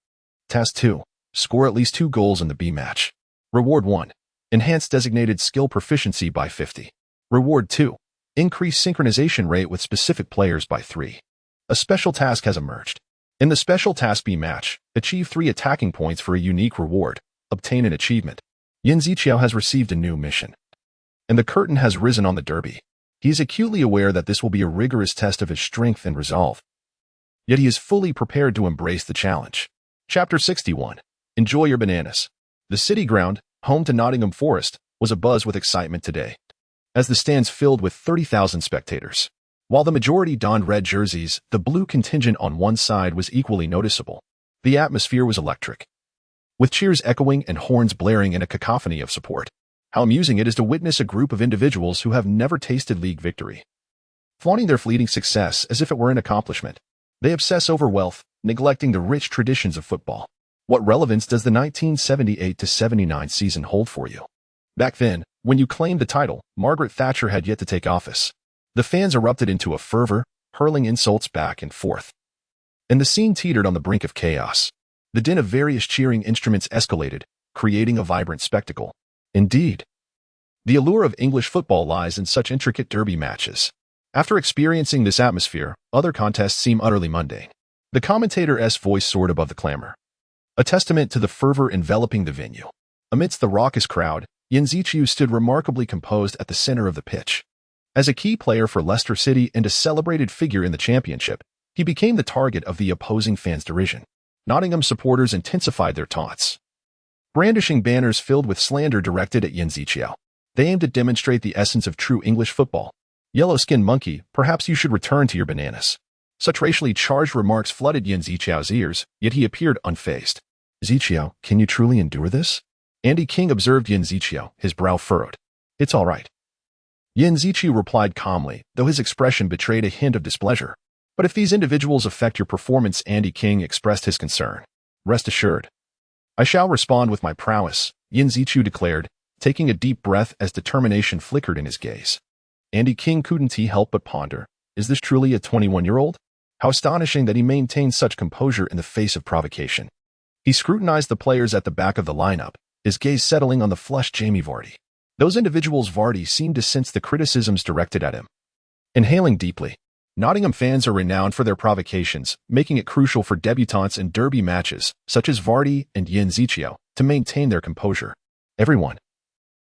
Task 2. Score at least 2 goals in the B match. Reward 1. Enhance designated skill proficiency by 50. Reward 2. Increase synchronization rate with specific players by 3. A special task has emerged. In the special task B match, achieve 3 attacking points for a unique reward. Obtain an achievement. Yin Ziqiao has received a new mission. And the curtain has risen on the derby. He is acutely aware that this will be a rigorous test of his strength and resolve. Yet he is fully prepared to embrace the challenge. Chapter 61. Enjoy your bananas. The City Ground, home to Nottingham Forest, was abuzz with excitement today, as the stands filled with 30,000 spectators. While the majority donned red jerseys, the blue contingent on one side was equally noticeable. The atmosphere was electric, with cheers echoing and horns blaring in a cacophony of support. How amusing it is to witness a group of individuals who have never tasted league victory, flaunting their fleeting success as if it were an accomplishment. They obsess over wealth, neglecting the rich traditions of football. What relevance does the 1978-79 season hold for you? Back then, when you claimed the title, Margaret Thatcher had yet to take office. The fans erupted into a fervor, hurling insults back and forth. And the scene teetered on the brink of chaos. The din of various cheering instruments escalated, creating a vibrant spectacle. Indeed, the allure of English football lies in such intricate derby matches. After experiencing this atmosphere, other contests seem utterly mundane. The commentator's voice soared above the clamor, a testament to the fervor enveloping the venue. Amidst the raucous crowd, Yin Ziqiao stood remarkably composed at the center of the pitch. As a key player for Leicester City and a celebrated figure in the championship, he became the target of the opposing fans' derision. Nottingham supporters intensified their taunts, brandishing banners filled with slander directed at Yin Ziqiao. They aimed to demonstrate the essence of true English football. "Yellow-skinned monkey, perhaps you should return to your bananas." Such racially charged remarks flooded Yin Ziqiao's ears, yet he appeared unfazed. "Ziqiao, can you truly endure this?" Andy King observed Yin Ziqiao, his brow furrowed. "It's all right." Yin Ziqiao replied calmly, though his expression betrayed a hint of displeasure. "But if these individuals affect your performance," Andy King expressed his concern. "Rest assured, I shall respond with my prowess," Yin Ziqiao declared, taking a deep breath as determination flickered in his gaze. Andy King couldn't help but ponder, is this truly a 21-year-old? How astonishing that he maintained such composure in the face of provocation. He scrutinized the players at the back of the lineup, his gaze settling on the flushed Jamie Vardy. Those individuals Vardy seemed to sense the criticisms directed at him. Inhaling deeply, Nottingham fans are renowned for their provocations, making it crucial for debutants in derby matches, such as Vardy and Yin Ziqiao, to maintain their composure. "Everyone,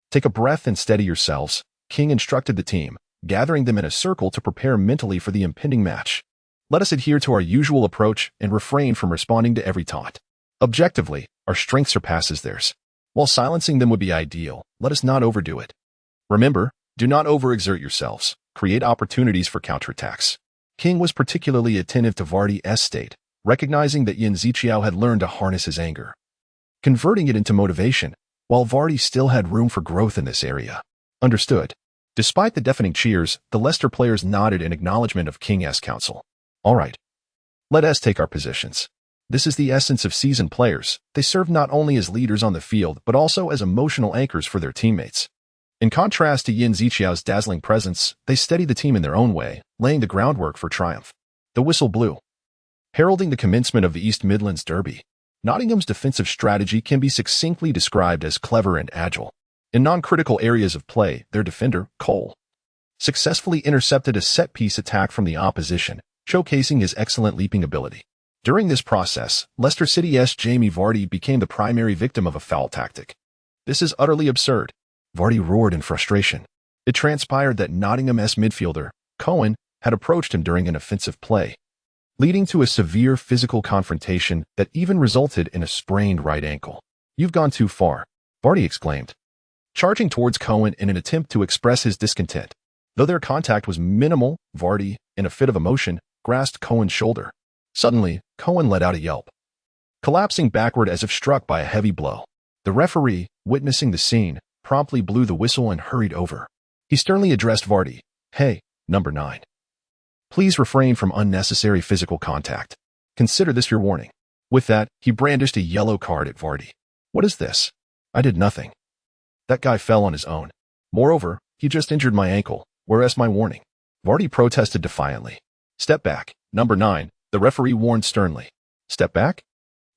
take a breath and steady yourselves," King instructed the team, gathering them in a circle to prepare mentally for the impending match. "Let us adhere to our usual approach and refrain from responding to every taunt. Objectively, our strength surpasses theirs. While silencing them would be ideal, let us not overdo it. Remember, do not overexert yourselves. Create opportunities for counterattacks." King was particularly attentive to Vardy's state, recognizing that Yin Ziqiao had learned to harness his anger, converting it into motivation, while Vardy still had room for growth in this area. "Understood." Despite the deafening cheers, the Leicester players nodded in acknowledgement of King's counsel. "All right. Let us take our positions." This is the essence of seasoned players. They serve not only as leaders on the field, but also as emotional anchors for their teammates. In contrast to Yin Ziqiao's dazzling presence, they steady the team in their own way, laying the groundwork for triumph. The whistle blew, heralding the commencement of the East Midlands Derby. Nottingham's defensive strategy can be succinctly described as clever and agile. In non-critical areas of play, their defender, Cole, successfully intercepted a set-piece attack from the opposition, showcasing his excellent leaping ability. During this process, Leicester City's Jamie Vardy became the primary victim of a foul tactic. "This is utterly absurd," Vardy roared in frustration. It transpired that Nottingham's midfielder, Cohen, had approached him during an offensive play, leading to a severe physical confrontation that even resulted in a sprained right ankle. "You've gone too far," Vardy exclaimed, charging towards Cohen in an attempt to express his discontent. Though their contact was minimal, Vardy, in a fit of emotion, grasped Cohen's shoulder. Suddenly, Cohen let out a yelp, collapsing backward as if struck by a heavy blow. The referee, witnessing the scene, promptly blew the whistle and hurried over. He sternly addressed Vardy. "Hey, number 9. Please refrain from unnecessary physical contact. Consider this your warning." With that, he brandished a yellow card at Vardy. "What is this? I did nothing. That guy fell on his own. Moreover, he just injured my ankle. Where's my warning?" Vardy protested defiantly. "Step back, number 9. The referee warned sternly. "Step back?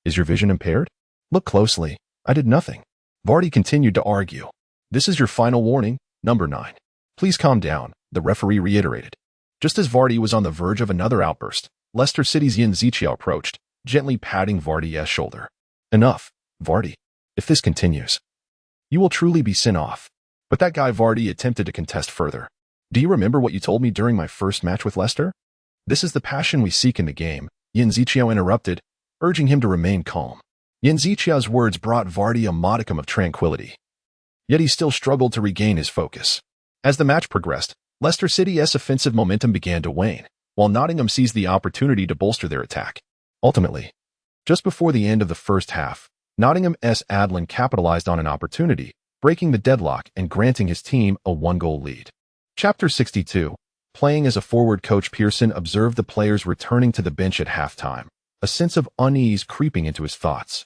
Is your vision impaired? Look closely. I did nothing." Vardy continued to argue. "This is your final warning, number 9. Please calm down," the referee reiterated. Just as Vardy was on the verge of another outburst, Leicester City's Yin Ziqiao approached, gently patting Vardy's shoulder. "Enough, Vardy. If this continues, you will truly be sent off." But that guy Vardy attempted to contest further. "Do you remember what you told me during my first match with Leicester? This is the passion we seek in the game," Yin Ziqiao interrupted, urging him to remain calm. Yin Ziqiao's words brought Vardy a modicum of tranquility. Yet he still struggled to regain his focus. As the match progressed, Leicester City's offensive momentum began to wane, while Nottingham seized the opportunity to bolster their attack. Ultimately, just before the end of the first half, Nottingham's Adlan capitalized on an opportunity, breaking the deadlock and granting his team a 1-goal lead. Chapter 62. Playing as a forward, Coach Pearson observed the players returning to the bench at halftime, a sense of unease creeping into his thoughts.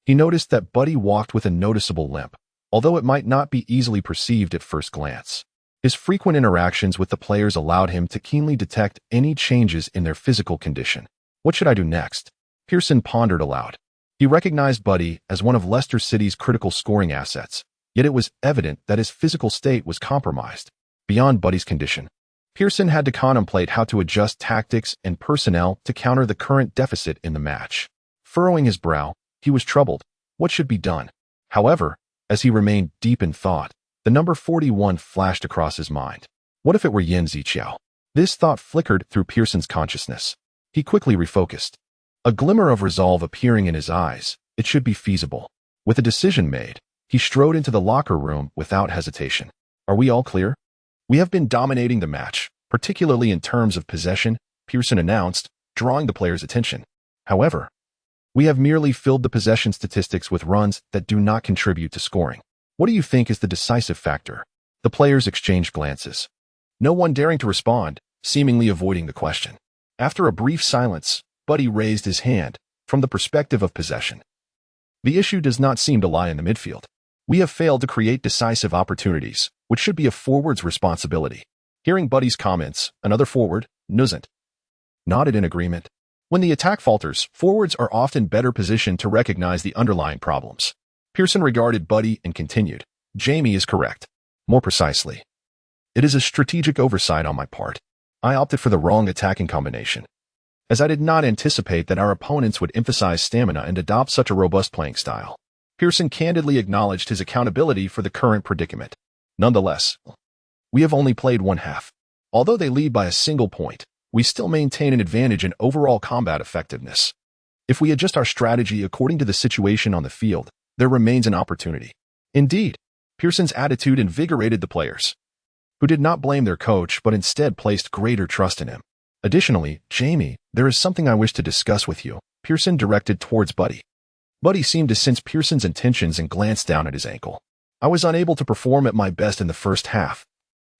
He noticed that Buddy walked with a noticeable limp, although it might not be easily perceived at first glance. His frequent interactions with the players allowed him to keenly detect any changes in their physical condition. "What should I do next?" Pearson pondered aloud. He recognized Buddy as one of Leicester City's critical scoring assets, yet it was evident that his physical state was compromised. Beyond Buddy's condition, Pearson had to contemplate how to adjust tactics and personnel to counter the current deficit in the match. Furrowing his brow, he was troubled. What should be done? However, as he remained deep in thought, the number 41 flashed across his mind. What if it were Yin Ziqiao? This thought flickered through Pearson's consciousness. He quickly refocused. A glimmer of resolve appearing in his eyes. It should be feasible. With a decision made, he strode into the locker room without hesitation. Are we all clear? We have been dominating the match, particularly in terms of possession, Pearson announced, drawing the players' attention. However, we have merely filled the possession statistics with runs that do not contribute to scoring. What do you think is the decisive factor? The players exchanged glances. No one daring to respond, seemingly avoiding the question. After a brief silence, Buddy raised his hand. From the perspective of possession, the issue does not seem to lie in the midfield. We have failed to create decisive opportunities, which should be a forward's responsibility. Hearing Buddy's comments, another forward, Nuzant, nodded in agreement. When the attack falters, forwards are often better positioned to recognize the underlying problems. Pearson regarded Buddy and continued. Jamie is correct. More precisely, it is a strategic oversight on my part. I opted for the wrong attacking combination, as I did not anticipate that our opponents would emphasize stamina and adopt such a robust playing style. Pearson candidly acknowledged his accountability for the current predicament. Nonetheless, we have only played one half. Although they lead by a single point, we still maintain an advantage in overall combat effectiveness. If we adjust our strategy according to the situation on the field, there remains an opportunity. Indeed, Pearson's attitude invigorated the players, who did not blame their coach but instead placed greater trust in him. Additionally, Jamie, there is something I wish to discuss with you, Pearson directed towards Buddy. Buddy seemed to sense Pearson's intentions and glanced down at his ankle. I was unable to perform at my best in the first half.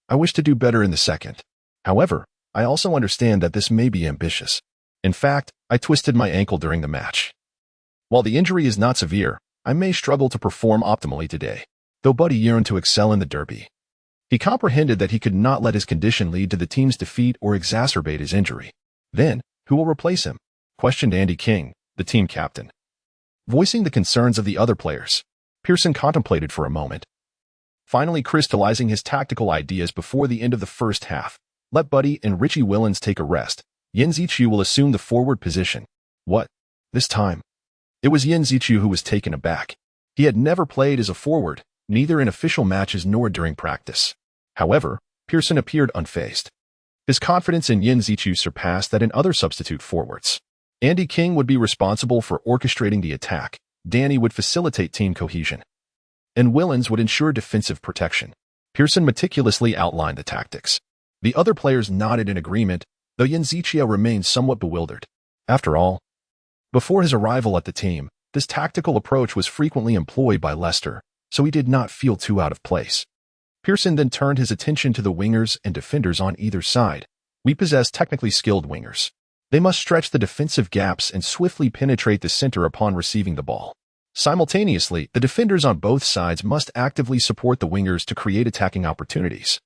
I wish to do better in the second. However, I also understand that this may be ambitious. In fact, I twisted my ankle during the match. While the injury is not severe, I may struggle to perform optimally today, though Buddy yearned to excel in the derby. He comprehended that he could not let his condition lead to the team's defeat or exacerbate his injury. Then, who will replace him? Questioned Andy King, the team captain. Voicing the concerns of the other players, Pearson contemplated for a moment, finally crystallizing his tactical ideas before the end of the first half. Let Buddy and Richie Willens take a rest. Yin Ziqiao will assume the forward position. What? This time? It was Yin Ziqiao who was taken aback. He had never played as a forward, neither in official matches nor during practice. However, Pearson appeared unfazed. His confidence in Yin Ziqiao surpassed that in other substitute forwards. Andy King would be responsible for orchestrating the attack, Danny would facilitate team cohesion, and Willens would ensure defensive protection. Pearson meticulously outlined the tactics. The other players nodded in agreement, though Yin Ziqiao remained somewhat bewildered. After all, before his arrival at the team, this tactical approach was frequently employed by Leicester, so he did not feel too out of place. Pearson then turned his attention to the wingers and defenders on either side. We possess technically skilled wingers. They must stretch the defensive gaps and swiftly penetrate the center upon receiving the ball. Simultaneously, the defenders on both sides must actively support the wingers to create attacking opportunities.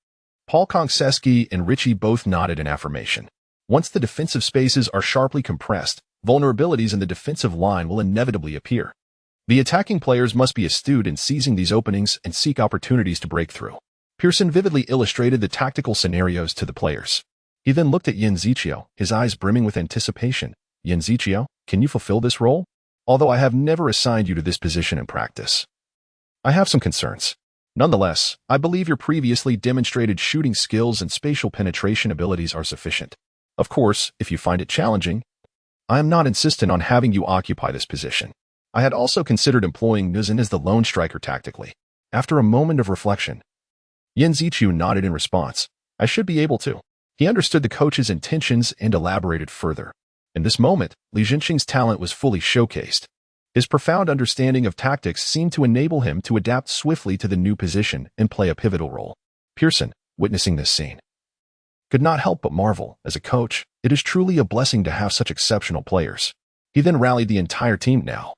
Paul Konchesky and Richie both nodded in affirmation. Once the defensive spaces are sharply compressed, vulnerabilities in the defensive line will inevitably appear. The attacking players must be astute in seizing these openings and seek opportunities to break through. Pearson vividly illustrated the tactical scenarios to the players. He then looked at Yin Ziqiao, his eyes brimming with anticipation. Yin Ziqiao, can you fulfill this role? Although I have never assigned you to this position in practice, I have some concerns. Nonetheless, I believe your previously demonstrated shooting skills and spatial penetration abilities are sufficient. Of course, if you find it challenging, I am not insistent on having you occupy this position. I had also considered employing Nuzant as the lone striker tactically. After a moment of reflection, Yin Ziqiao nodded in response. I should be able to. He understood the coach's intentions and elaborated further. In this moment, Li Jinqing's talent was fully showcased. His profound understanding of tactics seemed to enable him to adapt swiftly to the new position and play a pivotal role. Pearson, witnessing this scene, could not help but marvel. As a coach, it is truly a blessing to have such exceptional players. He then rallied the entire team. Now,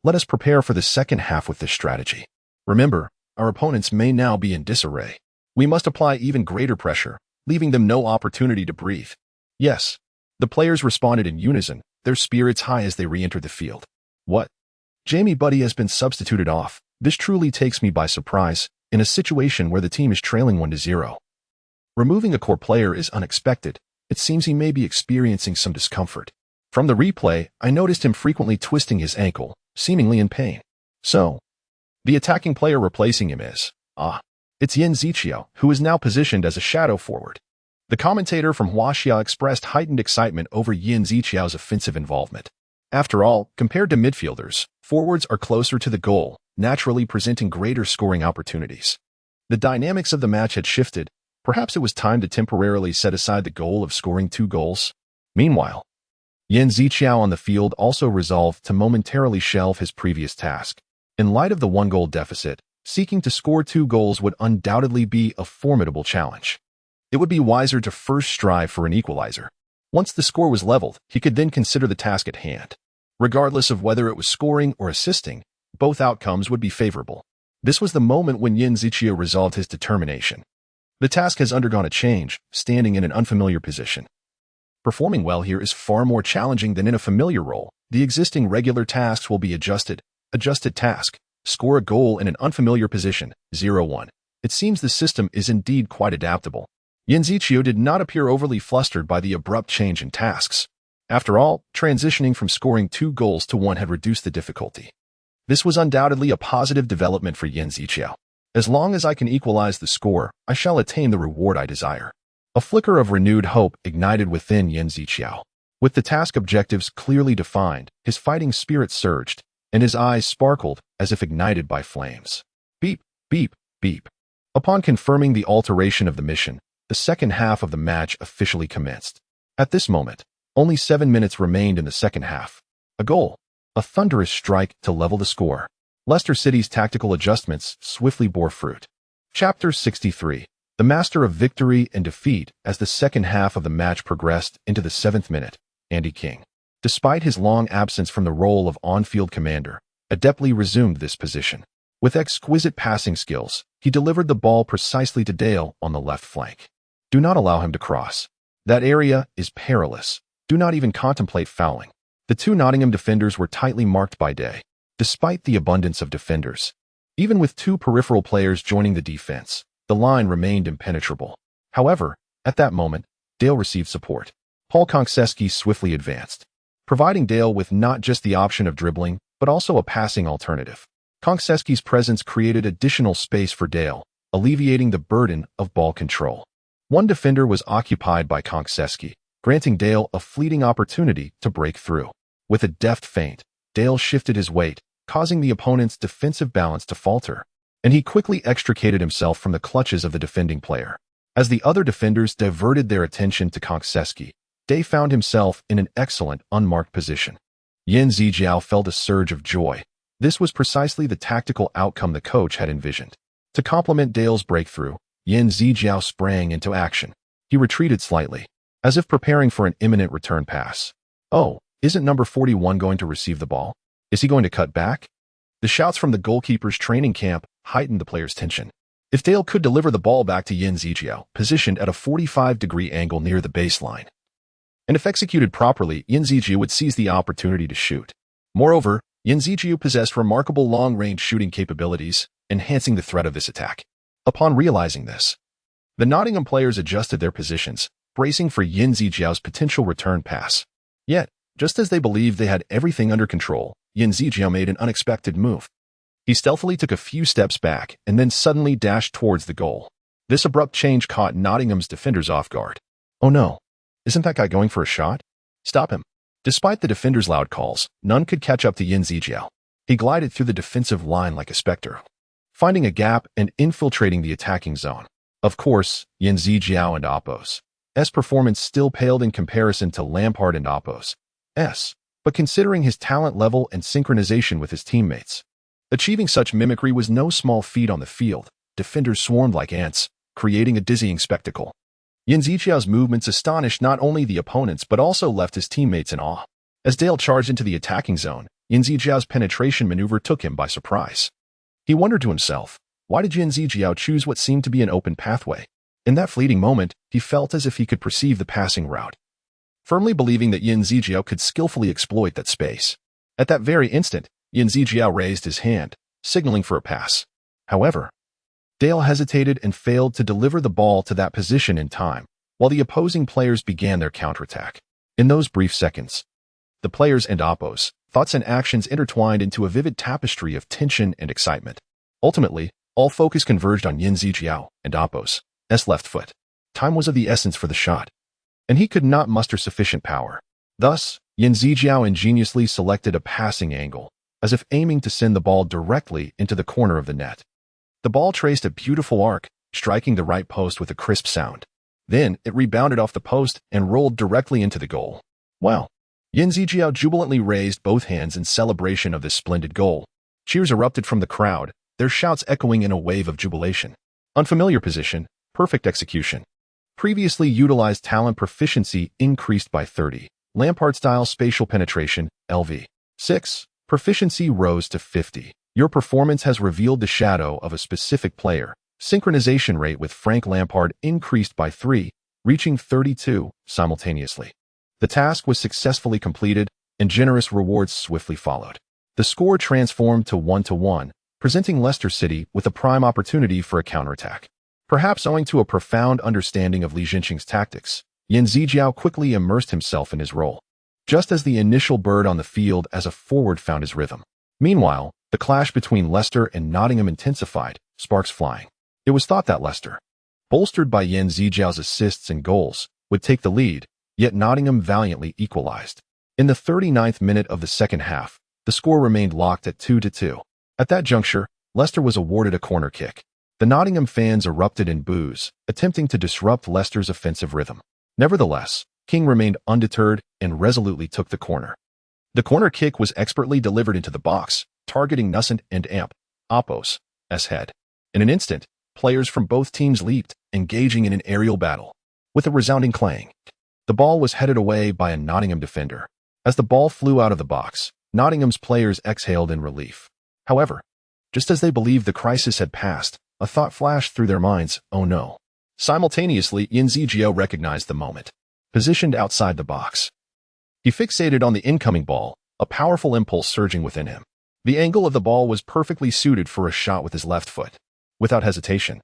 let us prepare for the second half with this strategy. Remember, our opponents may now be in disarray. We must apply even greater pressure, leaving them no opportunity to breathe. Yes, the players responded in unison, their spirits high as they re-entered the field. What? Jamie Buddy has been substituted off. This truly takes me by surprise, in a situation where the team is trailing 1-0. Removing a core player is unexpected. It seems he may be experiencing some discomfort. From the replay, I noticed him frequently twisting his ankle, seemingly in pain. So, the attacking player replacing him is, It's Yin Ziqiao, who is now positioned as a shadow forward. The commentator from Huaxia expressed heightened excitement over Yin Ziqiao's offensive involvement. After all, compared to midfielders, forwards are closer to the goal, naturally presenting greater scoring opportunities. The dynamics of the match had shifted. Perhaps it was time to temporarily set aside the goal of scoring 2 goals. Meanwhile, Yin Ziqiao on the field also resolved to momentarily shelve his previous task. In light of the 1-goal deficit, seeking to score 2 goals would undoubtedly be a formidable challenge. It would be wiser to first strive for an equalizer. Once the score was leveled, he could then consider the task at hand. Regardless of whether it was scoring or assisting, both outcomes would be favorable. This was the moment when Yin Ziqiao resolved his determination. The task has undergone a change, standing in an unfamiliar position. Performing well here is far more challenging than in a familiar role. The existing regular tasks will be adjusted. Adjusted task: score a goal in an unfamiliar position, 0-1. It seems the system is indeed quite adaptable. Yin Ziqiao did not appear overly flustered by the abrupt change in tasks. After all, transitioning from scoring 2 goals to 1 had reduced the difficulty. This was undoubtedly a positive development for Yin Ziqiao. As long as I can equalize the score, I shall attain the reward I desire. A flicker of renewed hope ignited within Yin Ziqiao. With the task objectives clearly defined, his fighting spirit surged, and his eyes sparkled as if ignited by flames. Beep, beep, beep. Upon confirming the alteration of the mission, the second half of the match officially commenced. At this moment, only 7 minutes remained in the second half. A goal. A thunderous strike to level the score. Leicester City's tactical adjustments swiftly bore fruit. Chapter 63. The master of victory and defeat. As the second half of the match progressed into the 7th minute, Andy King, despite his long absence from the role of on-field commander, adeptly resumed this position. With exquisite passing skills, he delivered the ball precisely to Dale on the left flank. Do not allow him to cross. That area is perilous. Do not even contemplate fouling. The 2 Nottingham defenders were tightly marked by Day. Despite the abundance of defenders, even with 2 peripheral players joining the defense, the line remained impenetrable. However, at that moment, Dale received support. Paul Konchesky swiftly advanced, providing Dale with not just the option of dribbling, but also a passing alternative. Konchesky's presence created additional space for Dale, alleviating the burden of ball control. One defender was occupied by Konchesky, granting Dale a fleeting opportunity to break through. With a deft feint, Dale shifted his weight, causing the opponent's defensive balance to falter, and he quickly extricated himself from the clutches of the defending player. As the other defenders diverted their attention to Konchesky, Day found himself in an excellent, unmarked position. Yin Ziqiao felt a surge of joy. This was precisely the tactical outcome the coach had envisioned. To complement Dale's breakthrough, Yin Ziqiao sprang into action. He retreated slightly, as if preparing for an imminent return pass. Oh, isn't number 41 going to receive the ball? Is he going to cut back? The shouts from the goalkeeper's training camp heightened the player's tension. If Dale could deliver the ball back to Yin Ziqiao, positioned at a 45-degree angle near the baseline, and if executed properly, Yin Ziqiao would seize the opportunity to shoot. Moreover, Yin Ziqiao possessed remarkable long-range shooting capabilities, enhancing the threat of this attack. Upon realizing this, the Nottingham players adjusted their positions, bracing for Yin Ziqiao's potential return pass. Yet, just as they believed they had everything under control, Yin Ziqiao made an unexpected move. He stealthily took a few steps back and then suddenly dashed towards the goal. This abrupt change caught Nottingham's defenders off guard. Oh no, isn't that guy going for a shot? Stop him. Despite the defenders' loud calls, none could catch up to Yin Ziqiao. He glided through the defensive line like a specter, finding a gap and infiltrating the attacking zone. Of course, Yin Ziqiao and Oppo's performance still paled in comparison to Lampard and Oppo's, but considering his talent level and synchronization with his teammates, achieving such mimicry was no small feat on the field. Defenders swarmed like ants, creating a dizzying spectacle. Yin Ziqiao's movements astonished not only the opponents but also left his teammates in awe. As Dale charged into the attacking zone, Yin Ziqiao's penetration maneuver took him by surprise. He wondered to himself, why did Yin Ziqiao choose what seemed to be an open pathway? In that fleeting moment, he felt as if he could perceive the passing route, firmly believing that Yin Ziqiao could skillfully exploit that space. At that very instant, Yin Ziqiao raised his hand, signaling for a pass. However, Dale hesitated and failed to deliver the ball to that position in time, while the opposing players began their counterattack. In those brief seconds, the players and Oppo's thoughts and actions intertwined into a vivid tapestry of tension and excitement. Ultimately, All focus converged on Yin Zijiao and Apos' left foot. Time was of the essence for the shot, and he could not muster sufficient power. Thus, Yin Zijiao ingeniously selected a passing angle, as if aiming to send the ball directly into the corner of the net. The ball traced a beautiful arc, striking the right post with a crisp sound. Then, it rebounded off the post and rolled directly into the goal. Wow! Yin Zijiao jubilantly raised both hands in celebration of this splendid goal. Cheers erupted from the crowd, their shouts echoing in a wave of jubilation. Unfamiliar position, perfect execution. Previously utilized talent proficiency increased by 30. Lampard-style spatial penetration, LV. 6. Proficiency rose to 50. Your performance has revealed the shadow of a specific player. Synchronization rate with Frank Lampard increased by 3, reaching 32 simultaneously. The task was successfully completed, and generous rewards swiftly followed. The score transformed to 1-1, presenting Leicester City with a prime opportunity for a counterattack. Perhaps owing to a profound understanding of Li Jinqing's tactics, Yin Zijiao quickly immersed himself in his role, just as the initial bird on the field as a forward found his rhythm. Meanwhile, the clash between Leicester and Nottingham intensified, sparks flying. It was thought that Leicester, bolstered by Yin Zijiao's assists and goals, would take the lead, yet Nottingham valiantly equalized. In the 39th minute of the second half, the score remained locked at 2-2. At that juncture, Leicester was awarded a corner kick. The Nottingham fans erupted in boos, attempting to disrupt Leicester's offensive rhythm. Nevertheless, King remained undeterred and resolutely took the corner. The corner kick was expertly delivered into the box, targeting Nusant and Apos' head. In an instant, players from both teams leaped, engaging in an aerial battle. With a resounding clang, the ball was headed away by a Nottingham defender. As the ball flew out of the box, Nottingham's players exhaled in relief. However, just as they believed the crisis had passed, a thought flashed through their minds, oh no. Simultaneously, Yin Zijiao recognized the moment. Positioned outside the box, he fixated on the incoming ball, a powerful impulse surging within him. The angle of the ball was perfectly suited for a shot with his left foot. Without hesitation,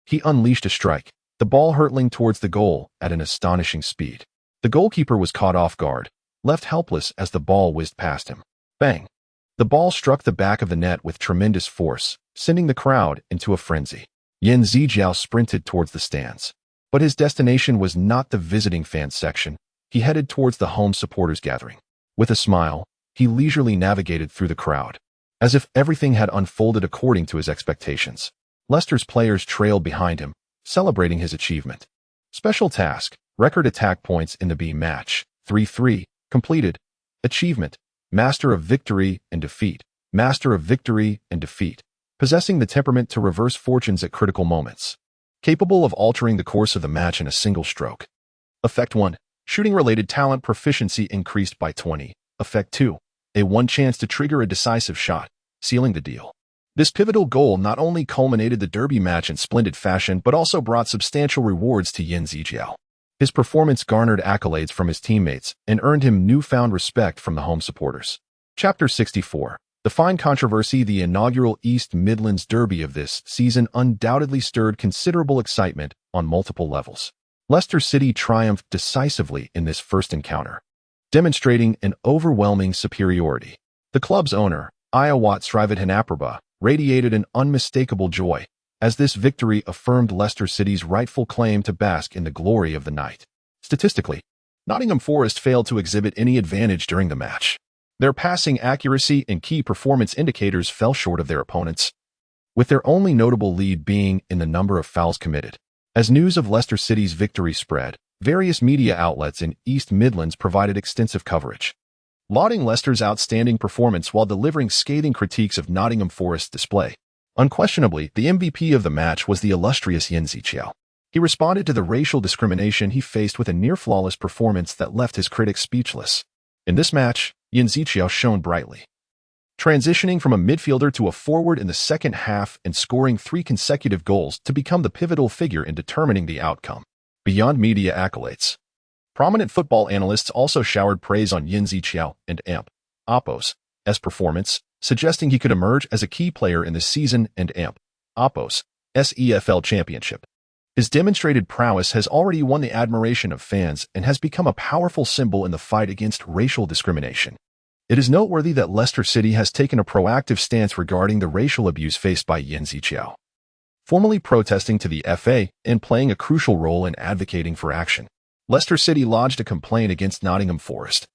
he unleashed a strike, the ball hurtling towards the goal at an astonishing speed. The goalkeeper was caught off guard, left helpless as the ball whizzed past him. Bang! The ball struck the back of the net with tremendous force, sending the crowd into a frenzy. Yin Zijiao sprinted towards the stands. But his destination was not the visiting fans section. He headed towards the home supporters gathering. With a smile, he leisurely navigated through the crowd, as if everything had unfolded according to his expectations. Leicester's players trailed behind him, celebrating his achievement. Special task, record attack points in the B match, 3-3, completed. Achievement, Master of Victory and Defeat. Master of Victory and Defeat. Possessing the temperament to reverse fortunes at critical moments. Capable of altering the course of the match in a single stroke. Effect 1. Shooting-related talent proficiency increased by 20. Effect 2. A one chance to trigger a decisive shot, sealing the deal. This pivotal goal not only culminated the derby match in splendid fashion but also brought substantial rewards to Yin Zijiao. His performance garnered accolades from his teammates and earned him newfound respect from the home supporters. Chapter 64. The fine controversy. The inaugural East Midlands Derby of this season undoubtedly stirred considerable excitement on multiple levels. Leicester City triumphed decisively in this first encounter, demonstrating an overwhelming superiority. The club's owner, Iawat Srivaddhanaprabha, radiated an unmistakable joy, as this victory affirmed Leicester City's rightful claim to bask in the glory of the night. Statistically, Nottingham Forest failed to exhibit any advantage during the match. Their passing accuracy and key performance indicators fell short of their opponents, with their only notable lead being in the number of fouls committed. As news of Leicester City's victory spread, various media outlets in East Midlands provided extensive coverage, lauding Leicester's outstanding performance while delivering scathing critiques of Nottingham Forest's display. Unquestionably, the MVP of the match was the illustrious Yin Zijiao. He responded to the racial discrimination he faced with a near-flawless performance that left his critics speechless. In this match, Yin Zijiao shone brightly, transitioning from a midfielder to a forward in the second half and scoring 3 consecutive goals to become the pivotal figure in determining the outcome. Beyond media accolades, prominent football analysts also showered praise on Yin Zijiao and Apos' performance, suggesting he could emerge as a key player in the season and Apos' EFL Championship. His demonstrated prowess has already won the admiration of fans and has become a powerful symbol in the fight against racial discrimination. It is noteworthy that Leicester City has taken a proactive stance regarding the racial abuse faced by Yin Zijiao. formally protesting to the FA and playing a crucial role in advocating for action. Leicester City lodged a complaint against Nottingham Forest,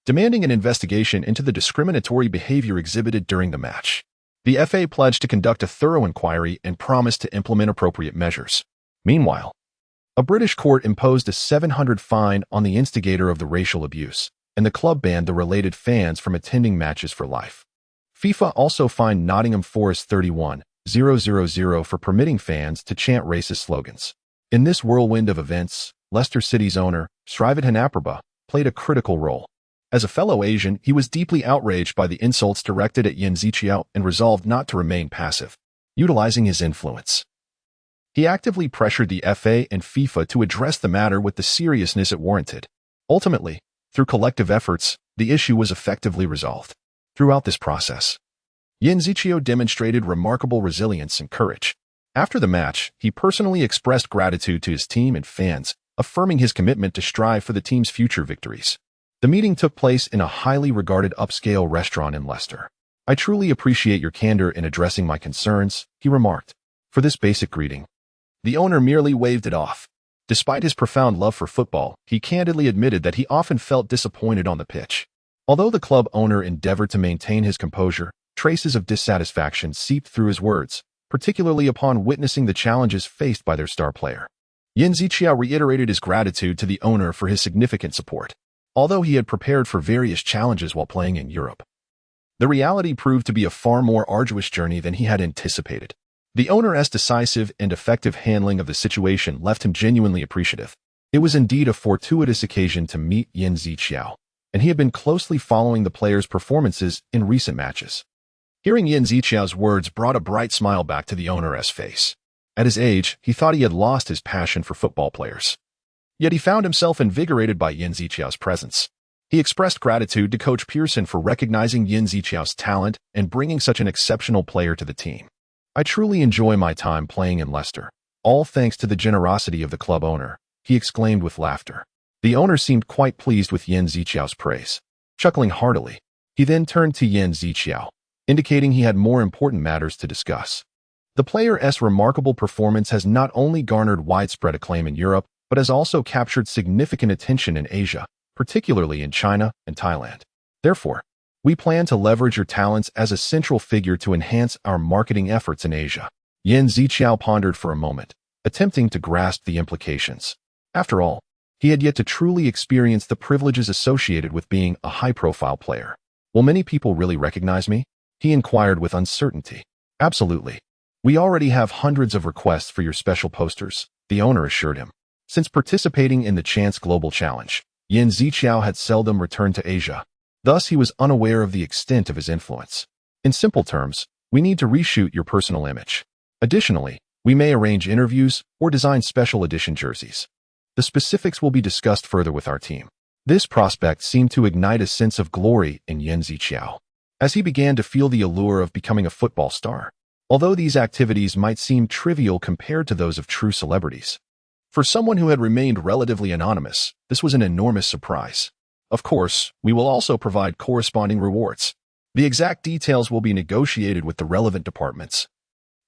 demanding an investigation into the discriminatory behavior exhibited during the match. The FA pledged to conduct a thorough inquiry and promised to implement appropriate measures. Meanwhile, a British court imposed a £700 fine on the instigator of the racial abuse, and the club banned the related fans from attending matches for life. FIFA also fined Nottingham Forest £31,000 for permitting fans to chant racist slogans. In this whirlwind of events, Leicester City's owner, Srivaddhana Apurba, played a critical role. As a fellow Asian, he was deeply outraged by the insults directed at Yin Ziqiao and resolved not to remain passive. Utilizing his influence, he actively pressured the FA and FIFA to address the matter with the seriousness it warranted. Ultimately, through collective efforts, the issue was effectively resolved. Throughout this process, Yin Ziqiao demonstrated remarkable resilience and courage. After the match, he personally expressed gratitude to his team and fans, affirming his commitment to strive for the team's future victories. The meeting took place in a highly regarded upscale restaurant in Leicester. "I truly appreciate your candor in addressing my concerns," he remarked. For this basic greeting, the owner merely waved it off. Despite his profound love for football, he candidly admitted that he often felt disappointed on the pitch. Although the club owner endeavored to maintain his composure, traces of dissatisfaction seeped through his words, particularly upon witnessing the challenges faced by their star player. Yin Ziqiao reiterated his gratitude to the owner for his significant support. Although he had prepared for various challenges while playing in Europe, the reality proved to be a far more arduous journey than he had anticipated. The owner's decisive and effective handling of the situation left him genuinely appreciative. It was indeed a fortuitous occasion to meet Yin Ziqiao, and he had been closely following the player's performances in recent matches. Hearing Yin Ziqiao's words brought a bright smile back to the owner's face. At his age, he thought he had lost his passion for football players. Yet he found himself invigorated by Yin Ziqiao's presence. He expressed gratitude to Coach Pearson for recognizing Yin Ziqiao's talent and bringing such an exceptional player to the team. "I truly enjoy my time playing in Leicester, all thanks to the generosity of the club owner," he exclaimed with laughter. The owner seemed quite pleased with Yin Ziqiao's praise. Chuckling heartily, he then turned to Yin Ziqiao, indicating he had more important matters to discuss. The player's remarkable performance has not only garnered widespread acclaim in Europe, but has also captured significant attention in Asia, particularly in China and Thailand. Therefore, we plan to leverage your talents as a central figure to enhance our marketing efforts in Asia. Yin Ziqiao pondered for a moment, attempting to grasp the implications. After all, he had yet to truly experience the privileges associated with being a high-profile player. "Will many people really recognize me?" he inquired with uncertainty. "Absolutely. We already have hundreds of requests for your special posters," the owner assured him. Since participating in the Chance Global Challenge, Yin Ziqiao had seldom returned to Asia. Thus, he was unaware of the extent of his influence. "In simple terms, we need to reshoot your personal image. Additionally, we may arrange interviews or design special edition jerseys. The specifics will be discussed further with our team." This prospect seemed to ignite a sense of glory in Yin Ziqiao, as he began to feel the allure of becoming a football star. Although these activities might seem trivial compared to those of true celebrities, for someone who had remained relatively anonymous, this was an enormous surprise. Of course, we will also provide corresponding rewards. The exact details will be negotiated with the relevant departments.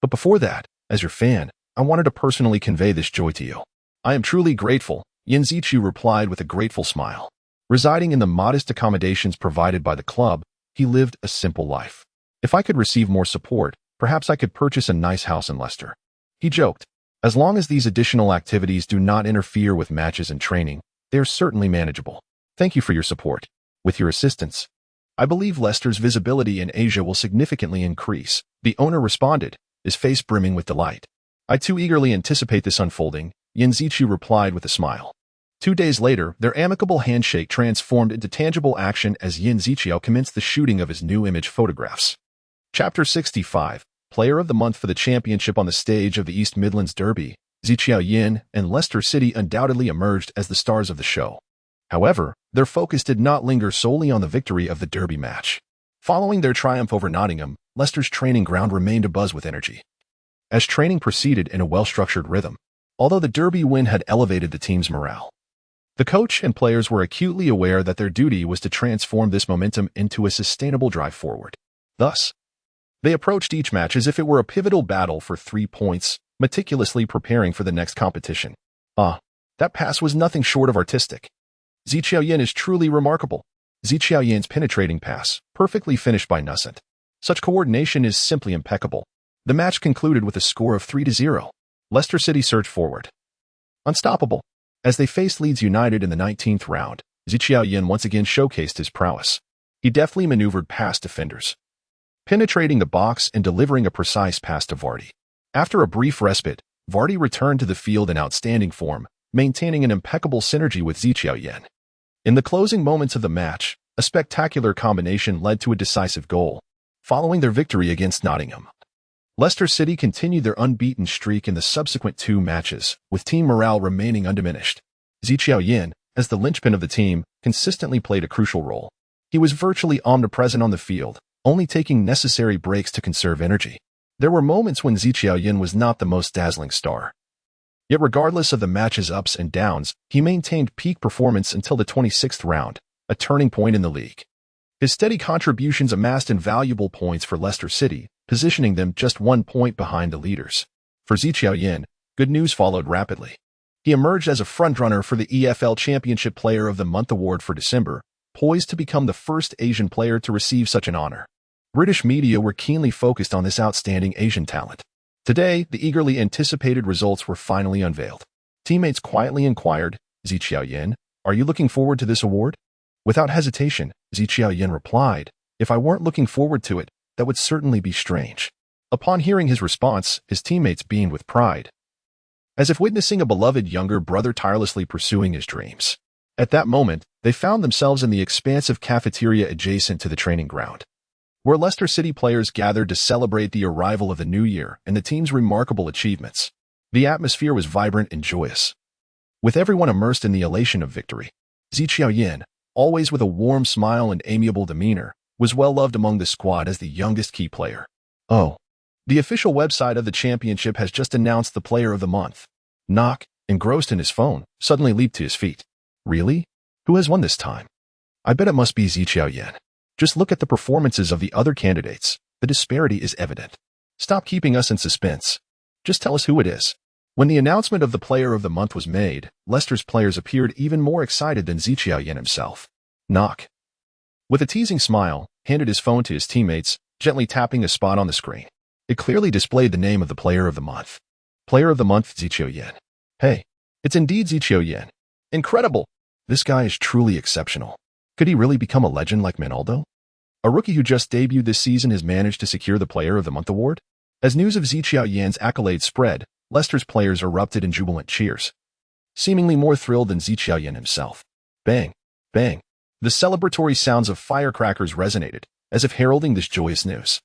But before that, as your fan, I wanted to personally convey this joy to you. "I am truly grateful," Yin Ziqiao replied with a grateful smile. Residing in the modest accommodations provided by the club, he lived a simple life. "If I could receive more support, perhaps I could purchase a nice house in Leicester," he joked. "As long as these additional activities do not interfere with matches and training, they are certainly manageable. Thank you for your support. With your assistance, I believe Leicester's visibility in Asia will significantly increase," the owner responded, his face brimming with delight. "I too eagerly anticipate this unfolding," Yin Ziqiao replied with a smile. 2 days later, their amicable handshake transformed into tangible action as Yin Ziqiao commenced the shooting of his new image photographs. Chapter 65. Player of the Month. For the championship on the stage of the East Midlands Derby, Ziqiao Yin and Leicester City undoubtedly emerged as the stars of the show. However, their focus did not linger solely on the victory of the Derby match. Following their triumph over Nottingham, Leicester's training ground remained abuzz with energy, as training proceeded in a well-structured rhythm. Although the Derby win had elevated the team's morale, the coach and players were acutely aware that their duty was to transform this momentum into a sustainable drive forward. Thus, They approached each match as if it were a pivotal battle for 3 points, meticulously preparing for the next competition. That pass was nothing short of artistic. Ziqiaoyan is truly remarkable. Ziqiaoyan's penetrating pass, perfectly finished by Nusant. Such coordination is simply impeccable. The match concluded with a score of 3-0. Leicester City surged forward. Unstoppable. As they faced Leeds United in the 19th round, Ziqiaoyan once again showcased his prowess. He deftly maneuvered past defenders, penetrating the box and delivering a precise pass to Vardy. After a brief respite, Vardy returned to the field in outstanding form, maintaining an impeccable synergy with Ziqiaoyan. In the closing moments of the match, a spectacular combination led to a decisive goal, following their victory against Nottingham. Leicester City continued their unbeaten streak in the subsequent 2 matches, with team morale remaining undiminished. Ziqiaoyan, as the linchpin of the team, consistently played a crucial role. He was virtually omnipresent on the field, only taking necessary breaks to conserve energy. There were moments when Ziqiaoyan was not the most dazzling star. Yet regardless of the match's ups and downs, he maintained peak performance until the 26th round, a turning point in the league. His steady contributions amassed invaluable points for Leicester City, positioning them just 1 point behind the leaders. For Ziqiaoyan, good news followed rapidly. He emerged as a frontrunner for the EFL Championship Player of the Month award for December, poised to become the first Asian player to receive such an honor. British media were keenly focused on this outstanding Asian talent. Today, the eagerly anticipated results were finally unveiled. Teammates quietly inquired, "Ziqiaoyan, are you looking forward to this award?" Without hesitation, Ziqiaoyan replied, "If I weren't looking forward to it, that would certainly be strange." Upon hearing his response, his teammates beamed with pride, as if witnessing a beloved younger brother tirelessly pursuing his dreams. At that moment, they found themselves in the expansive cafeteria adjacent to the training ground, where Leicester City players gathered to celebrate the arrival of the new year and the team's remarkable achievements. The atmosphere was vibrant and joyous, with everyone immersed in the elation of victory. Ziqiaoyan, always with a warm smile and amiable demeanor, was well loved among the squad as the youngest key player. The official website of the championship has just announced the Player of the Month. Knock, engrossed in his phone, suddenly leaped to his feet. Really? Who has won this time? I bet it must be Ziqiaoyan. Just look at the performances of the other candidates. The disparity is evident. Stop keeping us in suspense. Just tell us who it is. When the announcement of the Player of the Month was made, Leicester's players appeared even more excited than Ziqiaoyan himself. Knock, with a teasing smile, handed his phone to his teammates, gently tapping a spot on the screen. It clearly displayed the name of the Player of the Month. Player of the Month, Ziqiaoyan. Hey, it's indeed Ziqiaoyan. Incredible! This guy is truly exceptional. Could he really become a legend like Manoldo? A rookie who just debuted this season has managed to secure the Player of the Month award? As news of Ziqiaoyan's accolades spread, Leicester's players erupted in jubilant cheers, seemingly more thrilled than Ziqiaoyan himself. Bang! Bang! The celebratory sounds of firecrackers resonated, as if heralding this joyous news.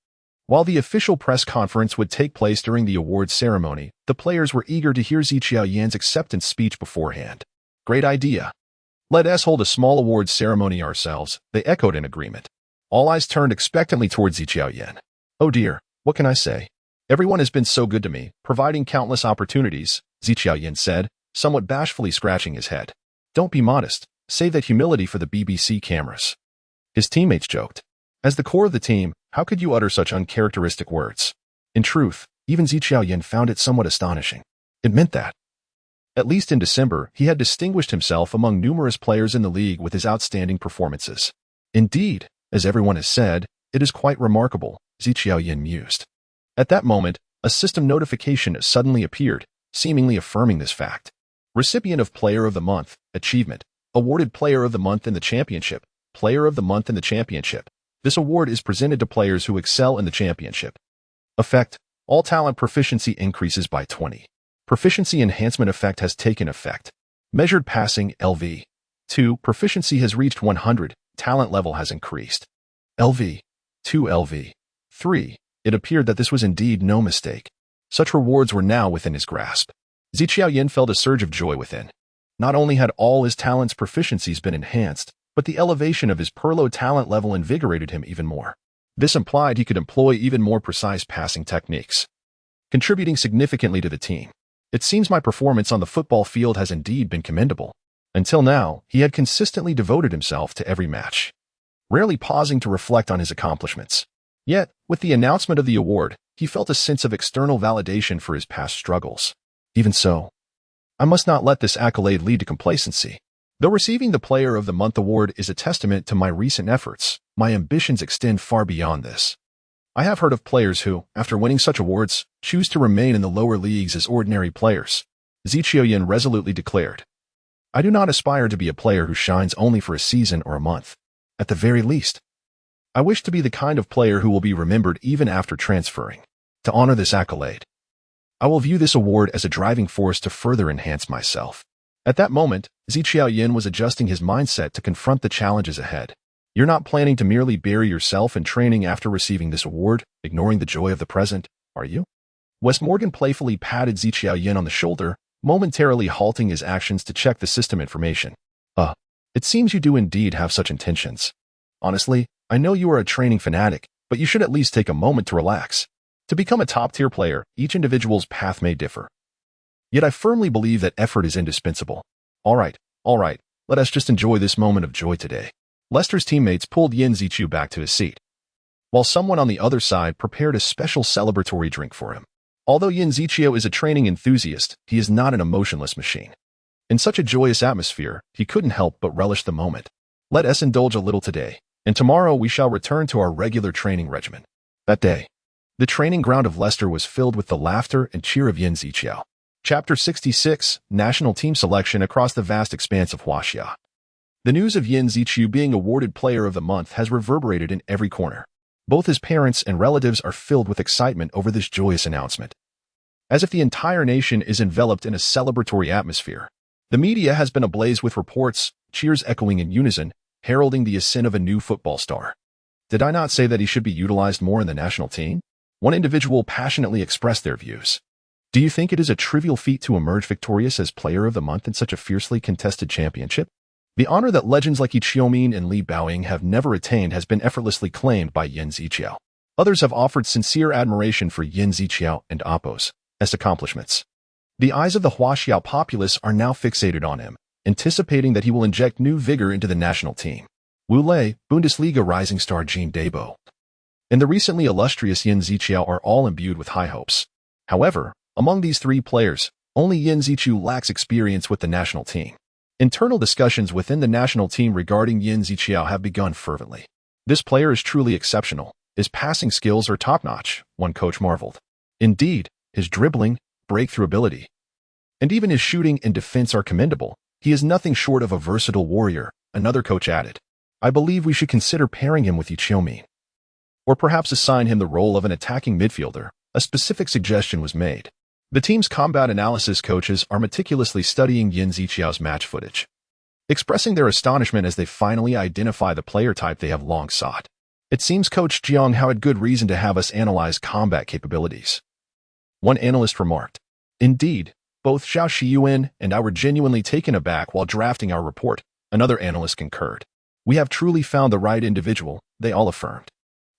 While the official press conference would take place during the awards ceremony, the players were eager to hear Ziqiaoyan's acceptance speech beforehand. Great idea. Let us hold a small awards ceremony ourselves, they echoed in agreement. All eyes turned expectantly towards Ziqiaoyan. Oh dear, what can I say? Everyone has been so good to me, providing countless opportunities, Ziqiaoyan said, somewhat bashfully scratching his head. Don't be modest. Save that humility for the BBC cameras. His teammates joked. As the core of the team, how could you utter such uncharacteristic words? In truth, even Ziqiaoyan found it somewhat astonishing. It meant that, at least in December, he had distinguished himself among numerous players in the league with his outstanding performances. Indeed, as everyone has said, it is quite remarkable, Ziqiaoyan mused. At that moment, a system notification suddenly appeared, seemingly affirming this fact. Recipient of Player of the Month, Achievement. Awarded Player of the Month in the Championship. Player of the Month in the Championship. This award is presented to players who excel in the championship. Effect. All talent proficiency increases by 20. Proficiency enhancement effect has taken effect. Measured passing, LV. 2. Proficiency has reached 100. Talent level has increased. LV. 2 LV. 3. It appeared that this was indeed no mistake. Such rewards were now within his grasp. Ziqiaoyan felt a surge of joy within. Not only had all his talents' proficiencies been enhanced, but the elevation of his Perlo talent level invigorated him even more. This implied he could employ even more precise passing techniques, contributing significantly to the team. It seems my performance on the football field has indeed been commendable. Until now, he had consistently devoted himself to every match, rarely pausing to reflect on his accomplishments. Yet, with the announcement of the award, he felt a sense of external validation for his past struggles. Even so, I must not let this accolade lead to complacency. Though receiving the Player of the Month award is a testament to my recent efforts, my ambitions extend far beyond this. I have heard of players who, after winning such awards, choose to remain in the lower leagues as ordinary players, Ziqiu Yin resolutely declared. I do not aspire to be a player who shines only for a season or a month. At the very least, I wish to be the kind of player who will be remembered even after transferring. To honor this accolade, I will view this award as a driving force to further enhance myself. At that moment, Ziqiu Yin was adjusting his mindset to confront the challenges ahead. You're not planning to merely bury yourself in training after receiving this award, ignoring the joy of the present, are you? Wes Morgan playfully patted Ziqiu Yin on the shoulder, momentarily halting his actions to check the system information. It seems you do indeed have such intentions. Honestly, I know you are a training fanatic, but you should at least take a moment to relax. To become a top-tier player, each individual's path may differ. Yet I firmly believe that effort is indispensable. All right, let us just enjoy this moment of joy today. Lester's teammates pulled Yin Ziqiu back to his seat, while someone on the other side prepared a special celebratory drink for him. Although Yin Ziqiu is a training enthusiast, he is not an emotionless machine. In such a joyous atmosphere, he couldn't help but relish the moment. Let us indulge a little today, and tomorrow we shall return to our regular training regimen. That day, the training ground of Lester was filled with the laughter and cheer of Yin Ziqiu. Chapter 66, National Team Selection across the vast expanse of Huaxia. The news of Yin Ziqiu being awarded Player of the Month has reverberated in every corner. Both his parents and relatives are filled with excitement over this joyous announcement. As if the entire nation is enveloped in a celebratory atmosphere, the media has been ablaze with reports, cheers echoing in unison, heralding the ascent of a new football star. Did I not say that he should be utilized more in the national team? One individual passionately expressed their views. Do you think it is a trivial feat to emerge victorious as Player of the Month in such a fiercely contested championship? The honor that legends like Yi Qiuming and Li Baoying have never attained has been effortlessly claimed by Yin Ziqiu. Others have offered sincere admiration for Yin Ziqiu and Appo's accomplishments. The eyes of the Huaxiao populace are now fixated on him, anticipating that he will inject new vigor into the national team. Wu Lei, Bundesliga rising star Jean Debo, and the recently illustrious Yin Ziqiu are all imbued with high hopes. However, among these three players, only Yin Ziqiu lacks experience with the national team. Internal discussions within the national team regarding Yin Ziqiu have begun fervently. This player is truly exceptional. His passing skills are top-notch, one coach marveled. Indeed, his dribbling, breakthrough ability, and even his shooting and defense are commendable. He is nothing short of a versatile warrior, another coach added. I believe we should consider pairing him with Yi Qiuming, or perhaps assign him the role of an attacking midfielder. A specific suggestion was made. The team's combat analysis coaches are meticulously studying Yin Ziqiu's match footage, expressing their astonishment as they finally identify the player type they have long sought. It seems Coach Jiang had good reason to have us analyze combat capabilities. One analyst remarked. Indeed, both Zhao Shiyuan and I were genuinely taken aback while drafting our report, another analyst concurred. We have truly found the right individual, they all affirmed.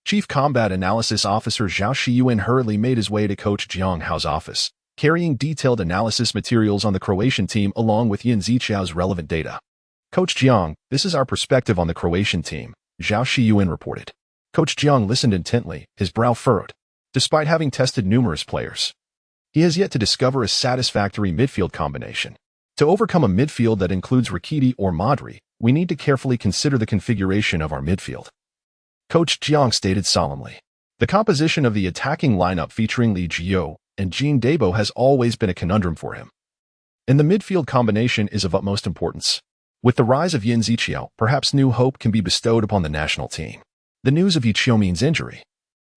Chief Combat Analysis Officer Zhao Shiyuan hurriedly made his way to Coach Jiang Hao's office, carrying detailed analysis materials on the Croatian team along with Yin Ziqiu's relevant data. Coach Jiang, this is our perspective on the Croatian team, Zhao Shiyuan reported. Coach Jiang listened intently, his brow furrowed. Despite having tested numerous players, he has yet to discover a satisfactory midfield combination. To overcome a midfield that includes Rakiti or Modri, we need to carefully consider the configuration of our midfield. Coach Jiang stated solemnly. The composition of the attacking lineup featuring Li Jiu and Jean Debo has always been a conundrum for him. And the midfield combination is of utmost importance. With the rise of Yin Ziqiu, perhaps new hope can be bestowed upon the national team. The news of Yi Qiuming's injury,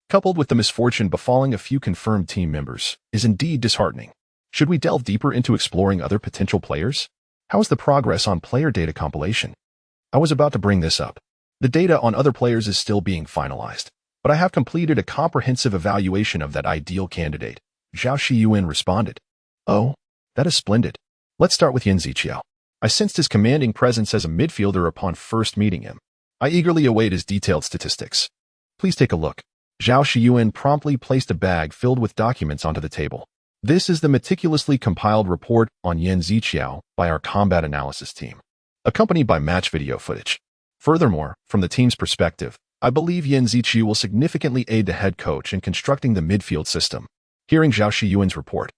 coupled with the misfortune befalling a few confirmed team members, is indeed disheartening. Should we delve deeper into exploring other potential players? How is the progress on player data compilation? I was about to bring this up. The data on other players is still being finalized, but I have completed a comprehensive evaluation of that ideal candidate, Zhao Shiyuan responded. Oh, that is splendid. Let's start with Yin Ziqiu. I sensed his commanding presence as a midfielder upon first meeting him. I eagerly await his detailed statistics. Please take a look. Zhao Shiyuan promptly placed a bag filled with documents onto the table. This is the meticulously compiled report on Yin Ziqiu by our combat analysis team, accompanied by match video footage. Furthermore, from the team's perspective, I believe Yin Ziqiu will significantly aid the head coach in constructing the midfield system. Hearing Zhao Shiyuan's report,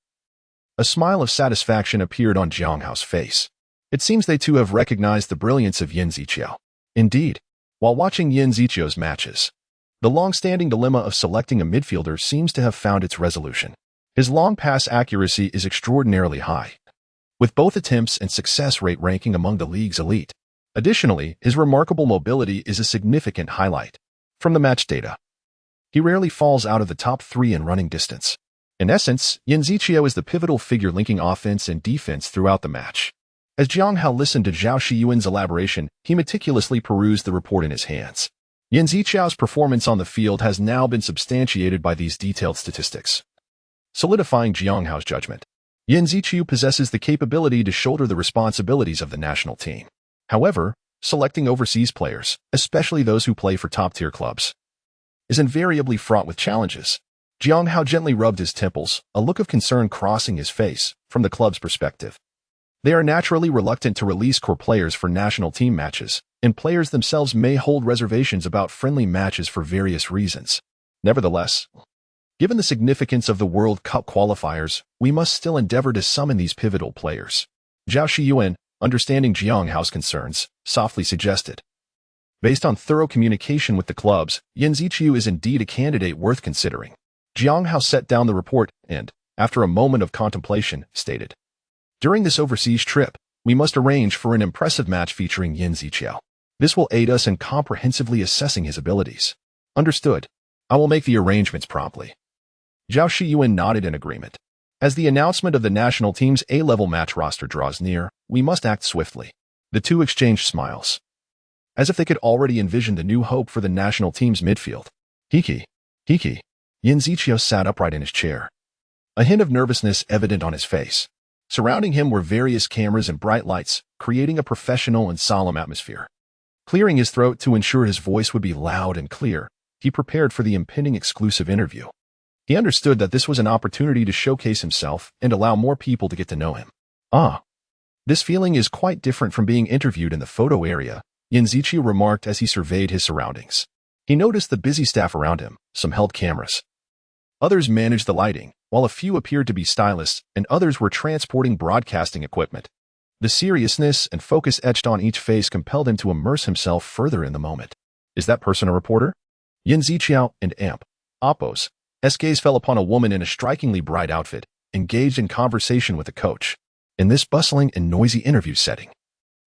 a smile of satisfaction appeared on Jiang Hao's face. It seems they too have recognized the brilliance of Yin Ziqiu. Indeed, while watching Yin Ziqiu's matches, the long-standing dilemma of selecting a midfielder seems to have found its resolution. His long pass accuracy is extraordinarily high, with both attempts and success rate ranking among the league's elite. Additionally, his remarkable mobility is a significant highlight. From the match data, he rarely falls out of the top 3 in running distance. In essence, Yin Ziqiu is the pivotal figure linking offense and defense throughout the match. As Jiang Hao listened to Zhao Shiyuan's elaboration, he meticulously perused the report in his hands. Yin Ziqiu's performance on the field has now been substantiated by these detailed statistics, solidifying Jiang Hao's judgment. Yin Ziqiu possesses the capability to shoulder the responsibilities of the national team. However, selecting overseas players, especially those who play for top-tier clubs, is invariably fraught with challenges. Jiang Hao gently rubbed his temples, a look of concern crossing his face. From the club's perspective, they are naturally reluctant to release core players for national team matches, and players themselves may hold reservations about friendly matches for various reasons. Nevertheless, given the significance of the World Cup qualifiers, we must still endeavor to summon these pivotal players. Zhao Shiyuan, understanding Jiang Hao's concerns, softly suggested. Based on thorough communication with the clubs, Yin Ziqiu is indeed a candidate worth considering. Jiang Hao set down the report and, after a moment of contemplation, stated, "During this overseas trip, we must arrange for an impressive match featuring Yin Ziqiu. This will aid us in comprehensively assessing his abilities." Understood. I will make the arrangements promptly. Zhao Shiyuan nodded in agreement. As the announcement of the national team's A-level match roster draws near, we must act swiftly. The two exchanged smiles, as if they could already envision the new hope for the national team's midfield. Hiki. Yin Ziqiu sat upright in his chair, a hint of nervousness evident on his face. Surrounding him were various cameras and bright lights, creating a professional and solemn atmosphere. Clearing his throat to ensure his voice would be loud and clear, he prepared for the impending exclusive interview. He understood that this was an opportunity to showcase himself and allow more people to get to know him. This feeling is quite different from being interviewed in the photo area, Yin Ziqiu remarked as he surveyed his surroundings. He noticed the busy staff around him. Some held cameras. Others managed the lighting, while a few appeared to be stylists and others were transporting broadcasting equipment. The seriousness and focus etched on each face compelled him to immerse himself further in the moment. Is that person a reporter? Yin Ziqiu and Oppo's gaze fell upon a woman in a strikingly bright outfit, engaged in conversation with a coach. In this bustling and noisy interview setting,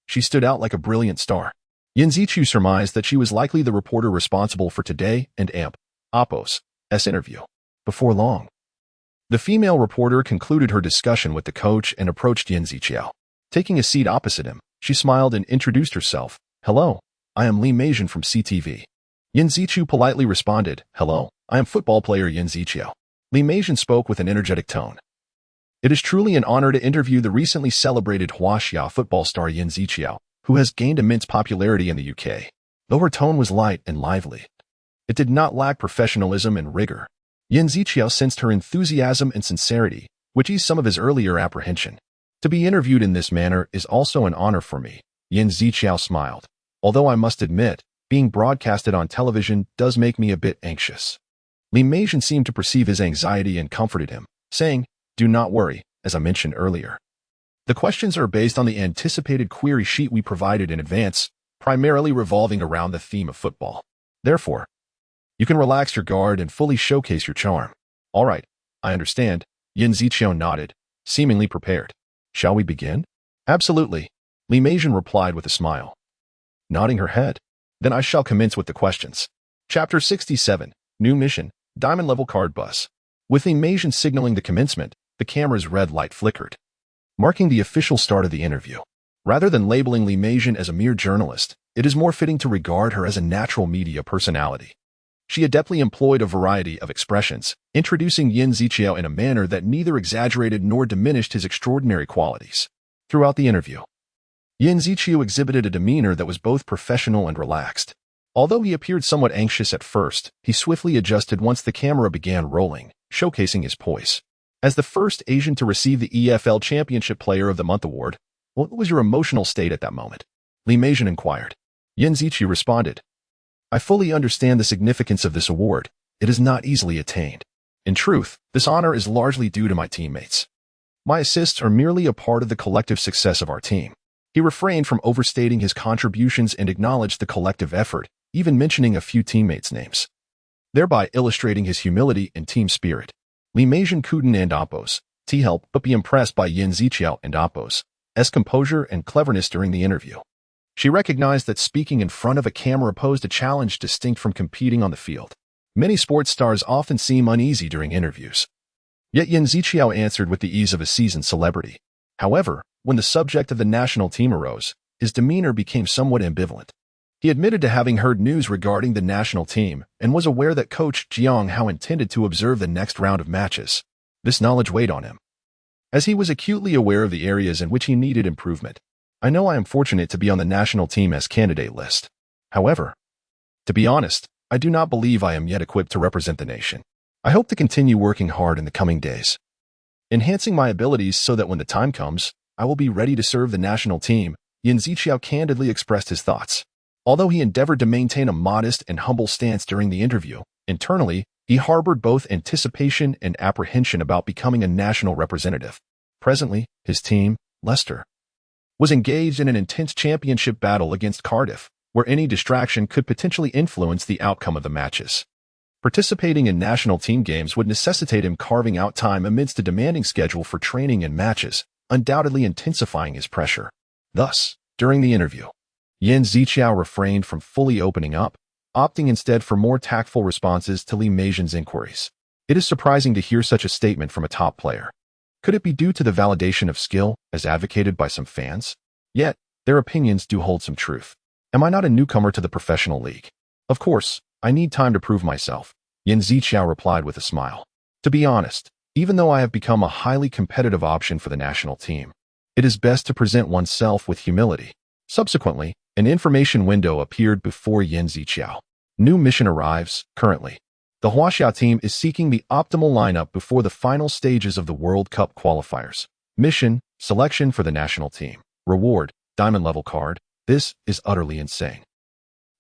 she stood out like a brilliant star. Yin Ziqiu surmised that she was likely the reporter responsible for today and Oppo's interview. Before long, the female reporter concluded her discussion with the coach and approached Yin Ziqiu. Taking a seat opposite him, she smiled and introduced herself. "Hello, I am Li Meijin from CTV." Yin Ziqiu politely responded, "Hello, I am football player Yin Ziqiu." Li Meijin spoke with an energetic tone. "It is truly an honor to interview the recently celebrated Huaxia football star Yin Ziqiu, who has gained immense popularity in the UK." Though her tone was light and lively, it did not lack professionalism and rigor. Yin Ziqiu sensed her enthusiasm and sincerity, which eased some of his earlier apprehension. "To be interviewed in this manner is also an honor for me," Yin Ziqiu smiled. "Although I must admit, being broadcasted on television does make me a bit anxious." Li Meijin seemed to perceive his anxiety and comforted him, saying, "Do not worry, as I mentioned earlier. The questions are based on the anticipated query sheet we provided in advance, primarily revolving around the theme of football. Therefore, you can relax your guard and fully showcase your charm." "All right, I understand," Yin Ziqiu nodded, seemingly prepared. "Shall we begin?" "Absolutely," Li Meijin replied with a smile, nodding her head. "Then I shall commence with the questions." Chapter 67, New Mission, Diamond Level Card Bus. With Li Meijin signaling the commencement, the camera's red light flickered, marking the official start of the interview. Rather than labeling Li Meijin as a mere journalist, it is more fitting to regard her as a natural media personality. She adeptly employed a variety of expressions, introducing Yin Ziqiu in a manner that neither exaggerated nor diminished his extraordinary qualities. Throughout the interview, Yin Ziqiu exhibited a demeanor that was both professional and relaxed. Although he appeared somewhat anxious at first, he swiftly adjusted once the camera began rolling, showcasing his poise. As the first Asian to receive the EFL Championship Player of the Month award, what was your emotional state at that moment? Li Meijin inquired. Yin Ziqiu responded, I fully understand the significance of this award. It is not easily attained. In truth, this honor is largely due to my teammates. My assists are merely a part of the collective success of our team. He refrained from overstating his contributions and acknowledged the collective effort, even mentioning a few teammates' names, thereby illustrating his humility and team spirit. Limasian couldn't and Oppos, help but be impressed by Yin Ziqiao and Oppos' composure and cleverness during the interview. She recognized that speaking in front of a camera posed a challenge distinct from competing on the field. Many sports stars often seem uneasy during interviews. Yet Yin Ziqiao answered with the ease of a seasoned celebrity. However, when the subject of the national team arose, his demeanor became somewhat ambivalent. He admitted to having heard news regarding the national team and was aware that coach Jiang Hao intended to observe the next round of matches. This knowledge weighed on him, as he was acutely aware of the areas in which he needed improvement. I know I am fortunate to be on the national team as candidate list. However, to be honest, I do not believe I am yet equipped to represent the nation. I hope to continue working hard in the coming days, enhancing my abilities so that when the time comes, I will be ready to serve the national team. Yin Ziqiao candidly expressed his thoughts. Although he endeavored to maintain a modest and humble stance during the interview, internally, he harbored both anticipation and apprehension about becoming a national representative. Presently, his team, Leicester, was engaged in an intense championship battle against Cardiff, where any distraction could potentially influence the outcome of the matches. Participating in national team games would necessitate him carving out time amidst a demanding schedule for training and matches, undoubtedly intensifying his pressure. Thus, during the interview, Yin Ziqiao refrained from fully opening up, opting instead for more tactful responses to Limasian's inquiries. It is surprising to hear such a statement from a top player. Could it be due to the validation of skill, as advocated by some fans? Yet, their opinions do hold some truth. Am I not a newcomer to the professional league? Of course, I need time to prove myself, Yin Ziqiao replied with a smile. To be honest, even though I have become a highly competitive option for the national team, it is best to present oneself with humility. Subsequently, an information window appeared before Yin Ziqiao. New mission arrives, currently. The Huaxia team is seeking the optimal lineup before the final stages of the World Cup qualifiers. Mission, selection for the national team. Reward, diamond level card. This is utterly insane.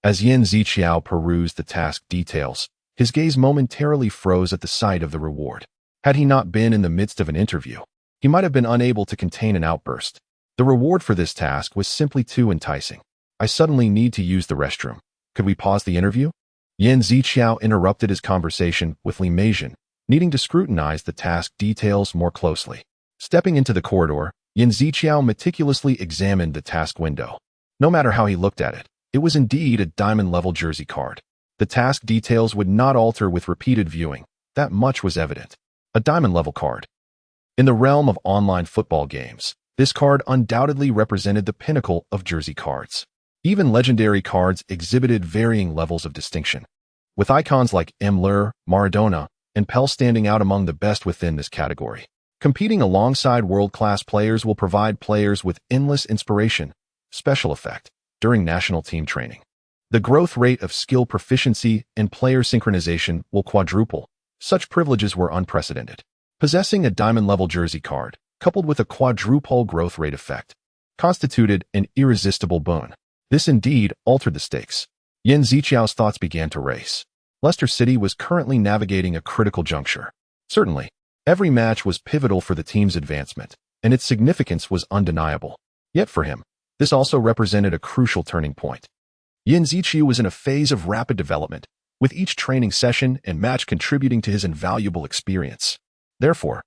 As Yin Ziqiao perused the task details, his gaze momentarily froze at the sight of the reward. Had he not been in the midst of an interview, he might have been unable to contain an outburst. The reward for this task was simply too enticing. I suddenly need to use the restroom. Could we pause the interview? Yin Ziqiao interrupted his conversation with Limasian, needing to scrutinize the task details more closely. Stepping into the corridor, Yin Ziqiao meticulously examined the task window. No matter how he looked at it, it was indeed a diamond-level jersey card. The task details would not alter with repeated viewing. That much was evident. A diamond-level card. In the realm of online football games, this card undoubtedly represented the pinnacle of jersey cards. Even legendary cards exhibited varying levels of distinction, with icons like Müller, Maradona, and Pele standing out among the best within this category. Competing alongside world-class players will provide players with endless inspiration, special effect, during national team training. The growth rate of skill proficiency and player synchronization will quadruple. Such privileges were unprecedented. Possessing a diamond-level jersey card, coupled with a quadruple growth rate effect, constituted an irresistible boon. This indeed altered the stakes. Yin Ziqiao's thoughts began to race. Leicester City was currently navigating a critical juncture. Certainly, every match was pivotal for the team's advancement, and its significance was undeniable. Yet for him, this also represented a crucial turning point. Yin Ziqiao was in a phase of rapid development, with each training session and match contributing to his invaluable experience. Therefore,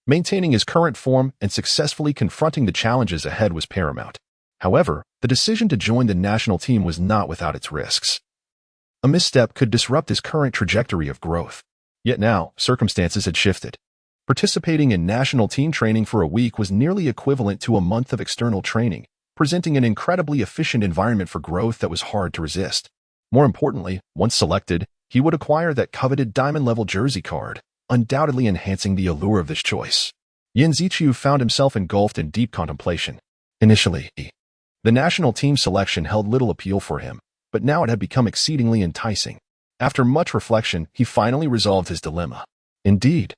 maintaining his current form and successfully confronting the challenges ahead was paramount. However, the decision to join the national team was not without its risks. A misstep could disrupt his current trajectory of growth. Yet now, circumstances had shifted. Participating in national team training for a week was nearly equivalent to a month of external training, presenting an incredibly efficient environment for growth that was hard to resist. More importantly, once selected, he would acquire that coveted diamond-level jersey card, undoubtedly enhancing the allure of this choice. Yin Ziqiao found himself engulfed in deep contemplation. Initially, the national team selection held little appeal for him, but now it had become exceedingly enticing. After much reflection, he finally resolved his dilemma. Indeed,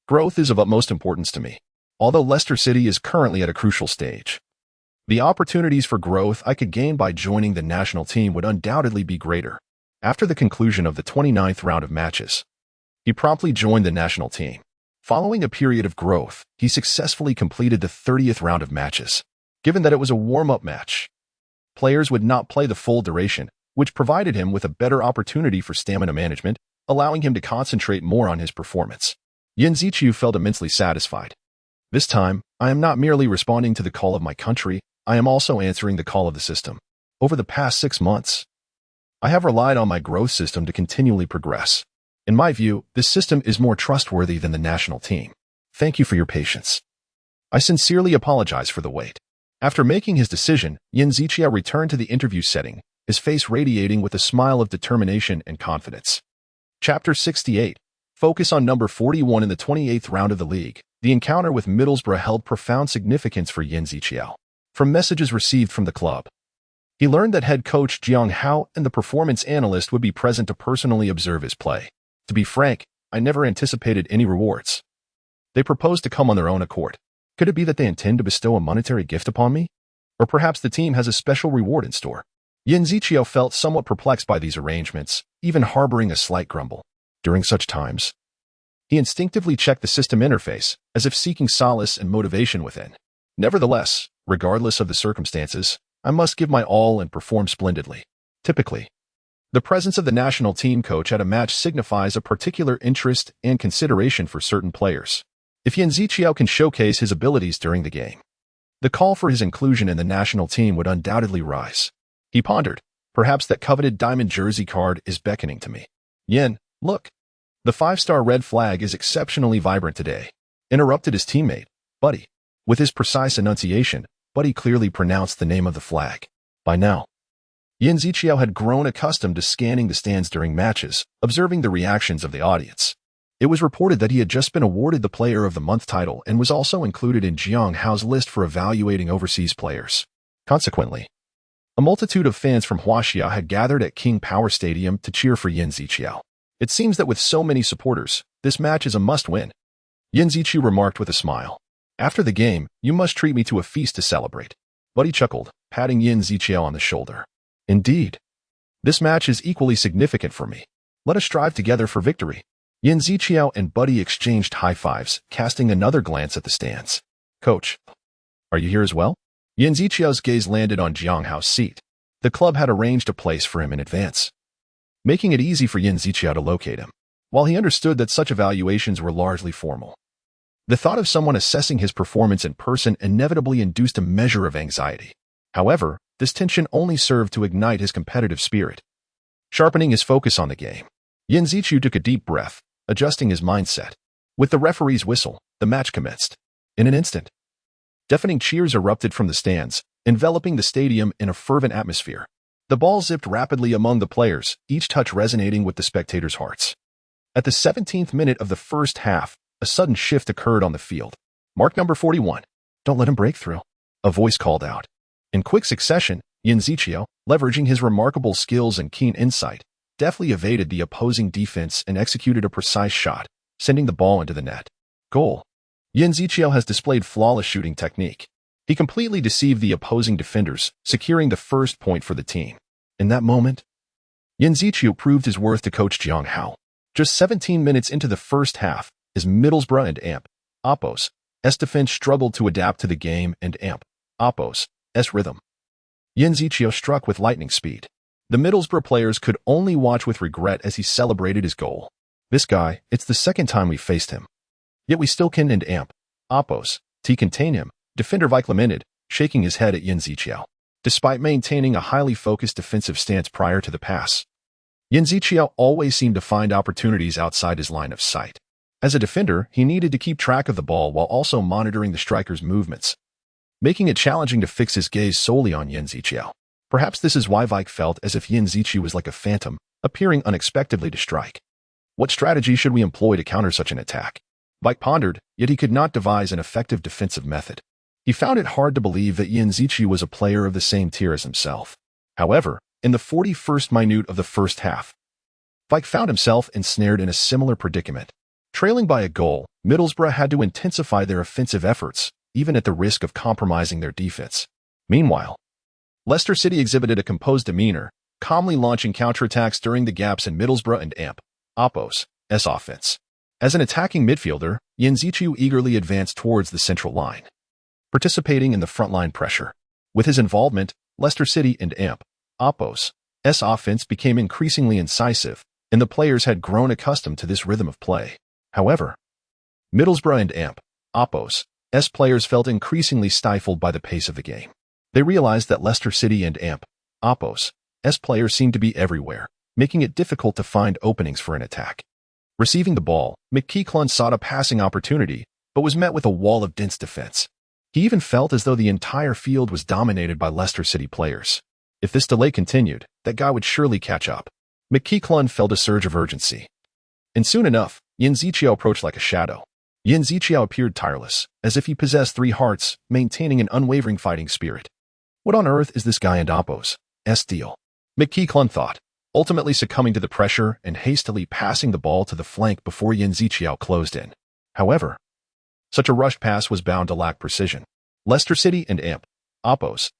growth is of utmost importance to me. Although Leicester City is currently at a crucial stage, the opportunities for growth I could gain by joining the national team would undoubtedly be greater. After the conclusion of the 29th round of matches, he promptly joined the national team. Following a period of growth, he successfully completed the 30th round of matches. Given that it was a warm-up match, players would not play the full duration, which provided him with a better opportunity for stamina management, allowing him to concentrate more on his performance. Yin Ziqiu felt immensely satisfied. This time, I am not merely responding to the call of my country, I am also answering the call of the system. Over the past 6 months, I have relied on my growth system to continually progress. In my view, this system is more trustworthy than the national team. Thank you for your patience. I sincerely apologize for the wait. After making his decision, Yin Ziqiu returned to the interview setting, his face radiating with a smile of determination and confidence. Chapter 68. Focus on number 41 in the 28th round of the league. The encounter with Middlesbrough held profound significance for Yin Ziqiu. From messages received from the club, he learned that head coach Jiang Hao and the performance analyst would be present to personally observe his play. To be frank, I never anticipated any rewards. They proposed to come on their own accord. Could it be that they intend to bestow a monetary gift upon me? Or perhaps the team has a special reward in store? Yin Ziqiu felt somewhat perplexed by these arrangements, even harboring a slight grumble. During such times, he instinctively checked the system interface, as if seeking solace and motivation within. Nevertheless, regardless of the circumstances, I must give my all and perform splendidly. Typically, the presence of the national team coach at a match signifies a particular interest and consideration for certain players. If Yin Ziqiu can showcase his abilities during the game, the call for his inclusion in the national team would undoubtedly rise. He pondered, perhaps that coveted diamond jersey card is beckoning to me. Yin, look. The 5-star red flag is exceptionally vibrant today, interrupted his teammate, Buddy. With his precise enunciation, Buddy clearly pronounced the name of the flag. By now, Yin Ziqiu had grown accustomed to scanning the stands during matches, observing the reactions of the audience. It was reported that he had just been awarded the Player of the Month title and was also included in Jiang Hao's list for evaluating overseas players. Consequently, a multitude of fans from Huaxia had gathered at King Power Stadium to cheer for Yin Ziqiu. It seems that with so many supporters, this match is a must-win. Yin Ziqiu remarked with a smile. After the game, you must treat me to a feast to celebrate. Buddy chuckled, patting Yin Ziqiu on the shoulder. Indeed. This match is equally significant for me. Let us strive together for victory. Yin Ziqiu and Buddy exchanged high fives, casting another glance at the stands. Coach, are you here as well? Yin Ziqiu's gaze landed on Jiang Hao's seat. The club had arranged a place for him in advance, making it easy for Yin Ziqiu to locate him. While he understood that such evaluations were largely formal, the thought of someone assessing his performance in person inevitably induced a measure of anxiety. However, this tension only served to ignite his competitive spirit. Sharpening his focus on the game, Yin Ziqiu took a deep breath, adjusting his mindset. With the referee's whistle, the match commenced. In an instant, deafening cheers erupted from the stands, enveloping the stadium in a fervent atmosphere. The ball zipped rapidly among the players, each touch resonating with the spectators' hearts. At the 17th minute of the first half, a sudden shift occurred on the field. Mark number 41. Don't let him break through. A voice called out. In quick succession, Yin Ziqiu, leveraging his remarkable skills and keen insight, deftly evaded the opposing defense and executed a precise shot, sending the ball into the net. Goal. Yin Ziqiu has displayed flawless shooting technique. He completely deceived the opposing defenders, securing the first point for the team. In that moment, Yin Ziqiu proved his worth to coach Jiang Hao. Just 17 minutes into the first half, as Middlesbrough and AMP, Oppo's defense struggled to adapt to the game and AMP, Oppo's rhythm, Yin Ziqiu struck with lightning speed. The Middlesbrough players could only watch with regret as he celebrated his goal. This guy, it's the second time we faced him. Yet we still can and AMP, Oppo's, to contain him, defender Vike lamented, shaking his head at Yin Ziqiu. Despite maintaining a highly focused defensive stance prior to the pass, Yin Ziqiu always seemed to find opportunities outside his line of sight. As a defender, he needed to keep track of the ball while also monitoring the striker's movements, making it challenging to fix his gaze solely on Yin Ziqiu. Perhaps this is why Vike felt as if Yin Ziqiu was like a phantom, appearing unexpectedly to strike. What strategy should we employ to counter such an attack? Vike pondered, yet he could not devise an effective defensive method. He found it hard to believe that Yin Ziqiu was a player of the same tier as himself. However, in the 41st minute of the first half, Vike found himself ensnared in a similar predicament. Trailing by a goal, Middlesbrough had to intensify their offensive efforts, even at the risk of compromising their defense. Meanwhile, Leicester City exhibited a composed demeanor, calmly launching counterattacks during the gaps in Middlesbrough and AMP, Oppo's offense. As an attacking midfielder, Yin Zichu eagerly advanced towards the central line, participating in the frontline pressure. With his involvement, Leicester City and AMP, Oppo's offense became increasingly incisive, and the players had grown accustomed to this rhythm of play. However, Middlesbrough and AMP, Oppo's players felt increasingly stifled by the pace of the game. They realized that Leicester City and AMP, Oppo's players seemed to be everywhere, making it difficult to find openings for an attack. Receiving the ball, McKeeklund sought a passing opportunity, but was met with a wall of dense defense. He even felt as though the entire field was dominated by Leicester City players. If this delay continued, that guy would surely catch up. McKeeklund felt a surge of urgency. And soon enough, Yin Zichu approached like a shadow. Yin Zichu appeared tireless, as if he possessed 3 hearts, maintaining an unwavering fighting spirit. What on earth is this guy and Oppo's deal? McKeeklund thought, ultimately succumbing to the pressure and hastily passing the ball to the flank before Yin Zichu closed in. However, such a rushed pass was bound to lack precision. Leicester City and AMP, Oppo's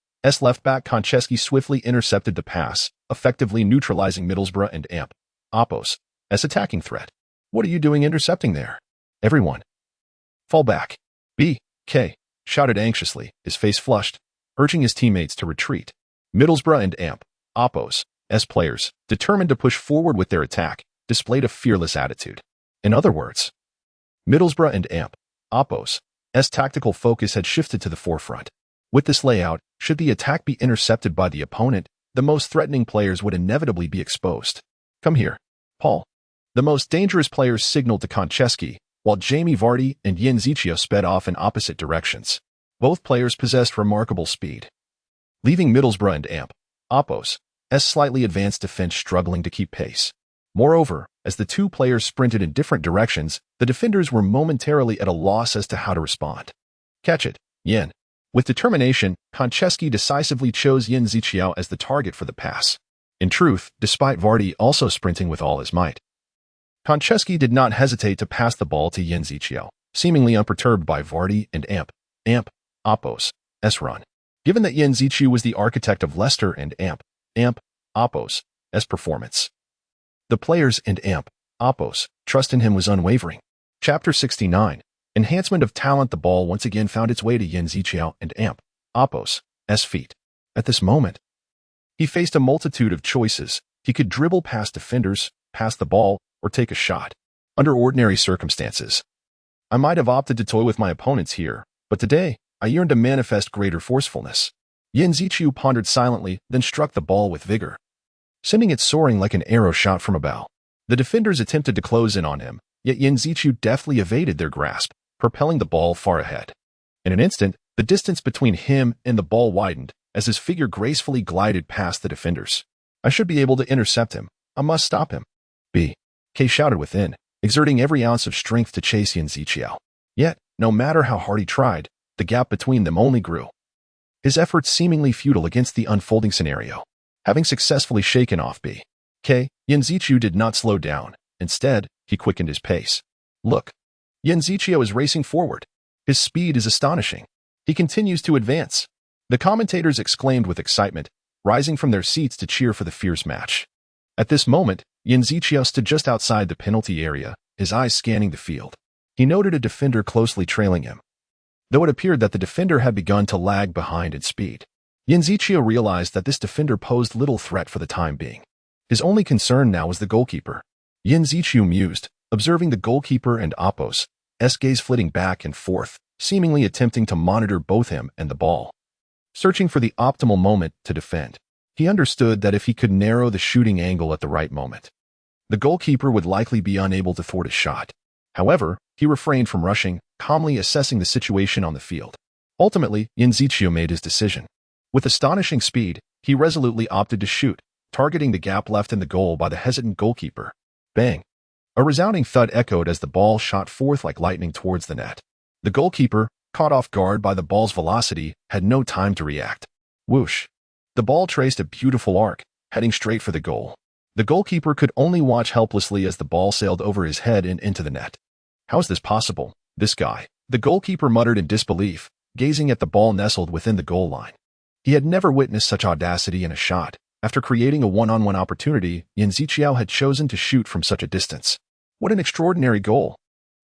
left-back Konchesky swiftly intercepted the pass, effectively neutralizing Middlesbrough and AMP, Oppo's attacking threat. What are you doing intercepting there? Everyone, fall back. B.K. shouted anxiously, his face flushed, urging his teammates to retreat. Middlesbrough and AMP, Oppo's players, determined to push forward with their attack, displayed a fearless attitude. In other words, Middlesbrough and AMP, Oppo's tactical focus had shifted to the forefront. With this layout, should the attack be intercepted by the opponent, the most threatening players would inevitably be exposed. Come here, Paul. The most dangerous players signaled to Konchesky, while Jamie Vardy and Yin Zichu sped off in opposite directions. Both players possessed remarkable speed, leaving Middlesbrough and AMP, Oppo's slightly advanced defense struggling to keep pace. Moreover, as the 2 players sprinted in different directions, the defenders were momentarily at a loss as to how to respond. Catch it, Yin. With determination, Konchesky decisively chose Yin Zichu as the target for the pass. In truth, despite Vardy also sprinting with all his might, Konchesky did not hesitate to pass the ball to Yin Zichu, seemingly unperturbed by Vardy and AMP, Oppo's run. Given that Yin Zichu was the architect of Leicester and AMP, Oppo's performance, the players and AMP, Oppo's trust in him was unwavering. Chapter 69. Enhancement of talent. The ball once again found its way to Yin Zichu and AMP, Oppo's feet. At this moment, he faced a multitude of choices. He could dribble past defenders, pass the ball, or take a shot. Under ordinary circumstances, I might have opted to toy with my opponents here, but today, I yearned to manifest greater forcefulness. Yin Zichu pondered silently, then struck the ball with vigor, sending it soaring like an arrow shot from a bow. The defenders attempted to close in on him, yet Yin Zichu deftly evaded their grasp, propelling the ball far ahead. In an instant, the distance between him and the ball widened, as his figure gracefully glided past the defenders. I should be able to intercept him. I must stop him. B.K. shouted within, exerting every ounce of strength to chase Yin Zichu. Yet, no matter how hard he tried, the gap between them only grew, his efforts seemingly futile against the unfolding scenario. Having successfully shaken off B.K., Yin Zichu did not slow down. Instead, he quickened his pace. Look, Yin Zichu is racing forward. His speed is astonishing. He continues to advance. The commentators exclaimed with excitement, rising from their seats to cheer for the fierce match. At this moment, Yin Zichu stood just outside the penalty area, his eyes scanning the field. He noted a defender closely trailing him, though it appeared that the defender had begun to lag behind in speed. Yin Zichu realized that this defender posed little threat for the time being. His only concern now was the goalkeeper. Yin Zichu mused, observing the goalkeeper and Oppo's gaze flitting back and forth, seemingly attempting to monitor both him and the ball, searching for the optimal moment to defend. He understood that if he could narrow the shooting angle at the right moment, the goalkeeper would likely be unable to thwart his shot. However, he refrained from rushing, calmly assessing the situation on the field. Ultimately, Yin Zichu made his decision. With astonishing speed, he resolutely opted to shoot, targeting the gap left in the goal by the hesitant goalkeeper. Bang! A resounding thud echoed as the ball shot forth like lightning towards the net. The goalkeeper, caught off guard by the ball's velocity, had no time to react. Whoosh! The ball traced a beautiful arc, heading straight for the goal. The goalkeeper could only watch helplessly as the ball sailed over his head and into the net. How is this possible? This guy. The goalkeeper muttered in disbelief, gazing at the ball nestled within the goal line. He had never witnessed such audacity in a shot, After creating a one-on-one opportunity, Yin Ziqiao had chosen to shoot from such a distance. What an extraordinary goal!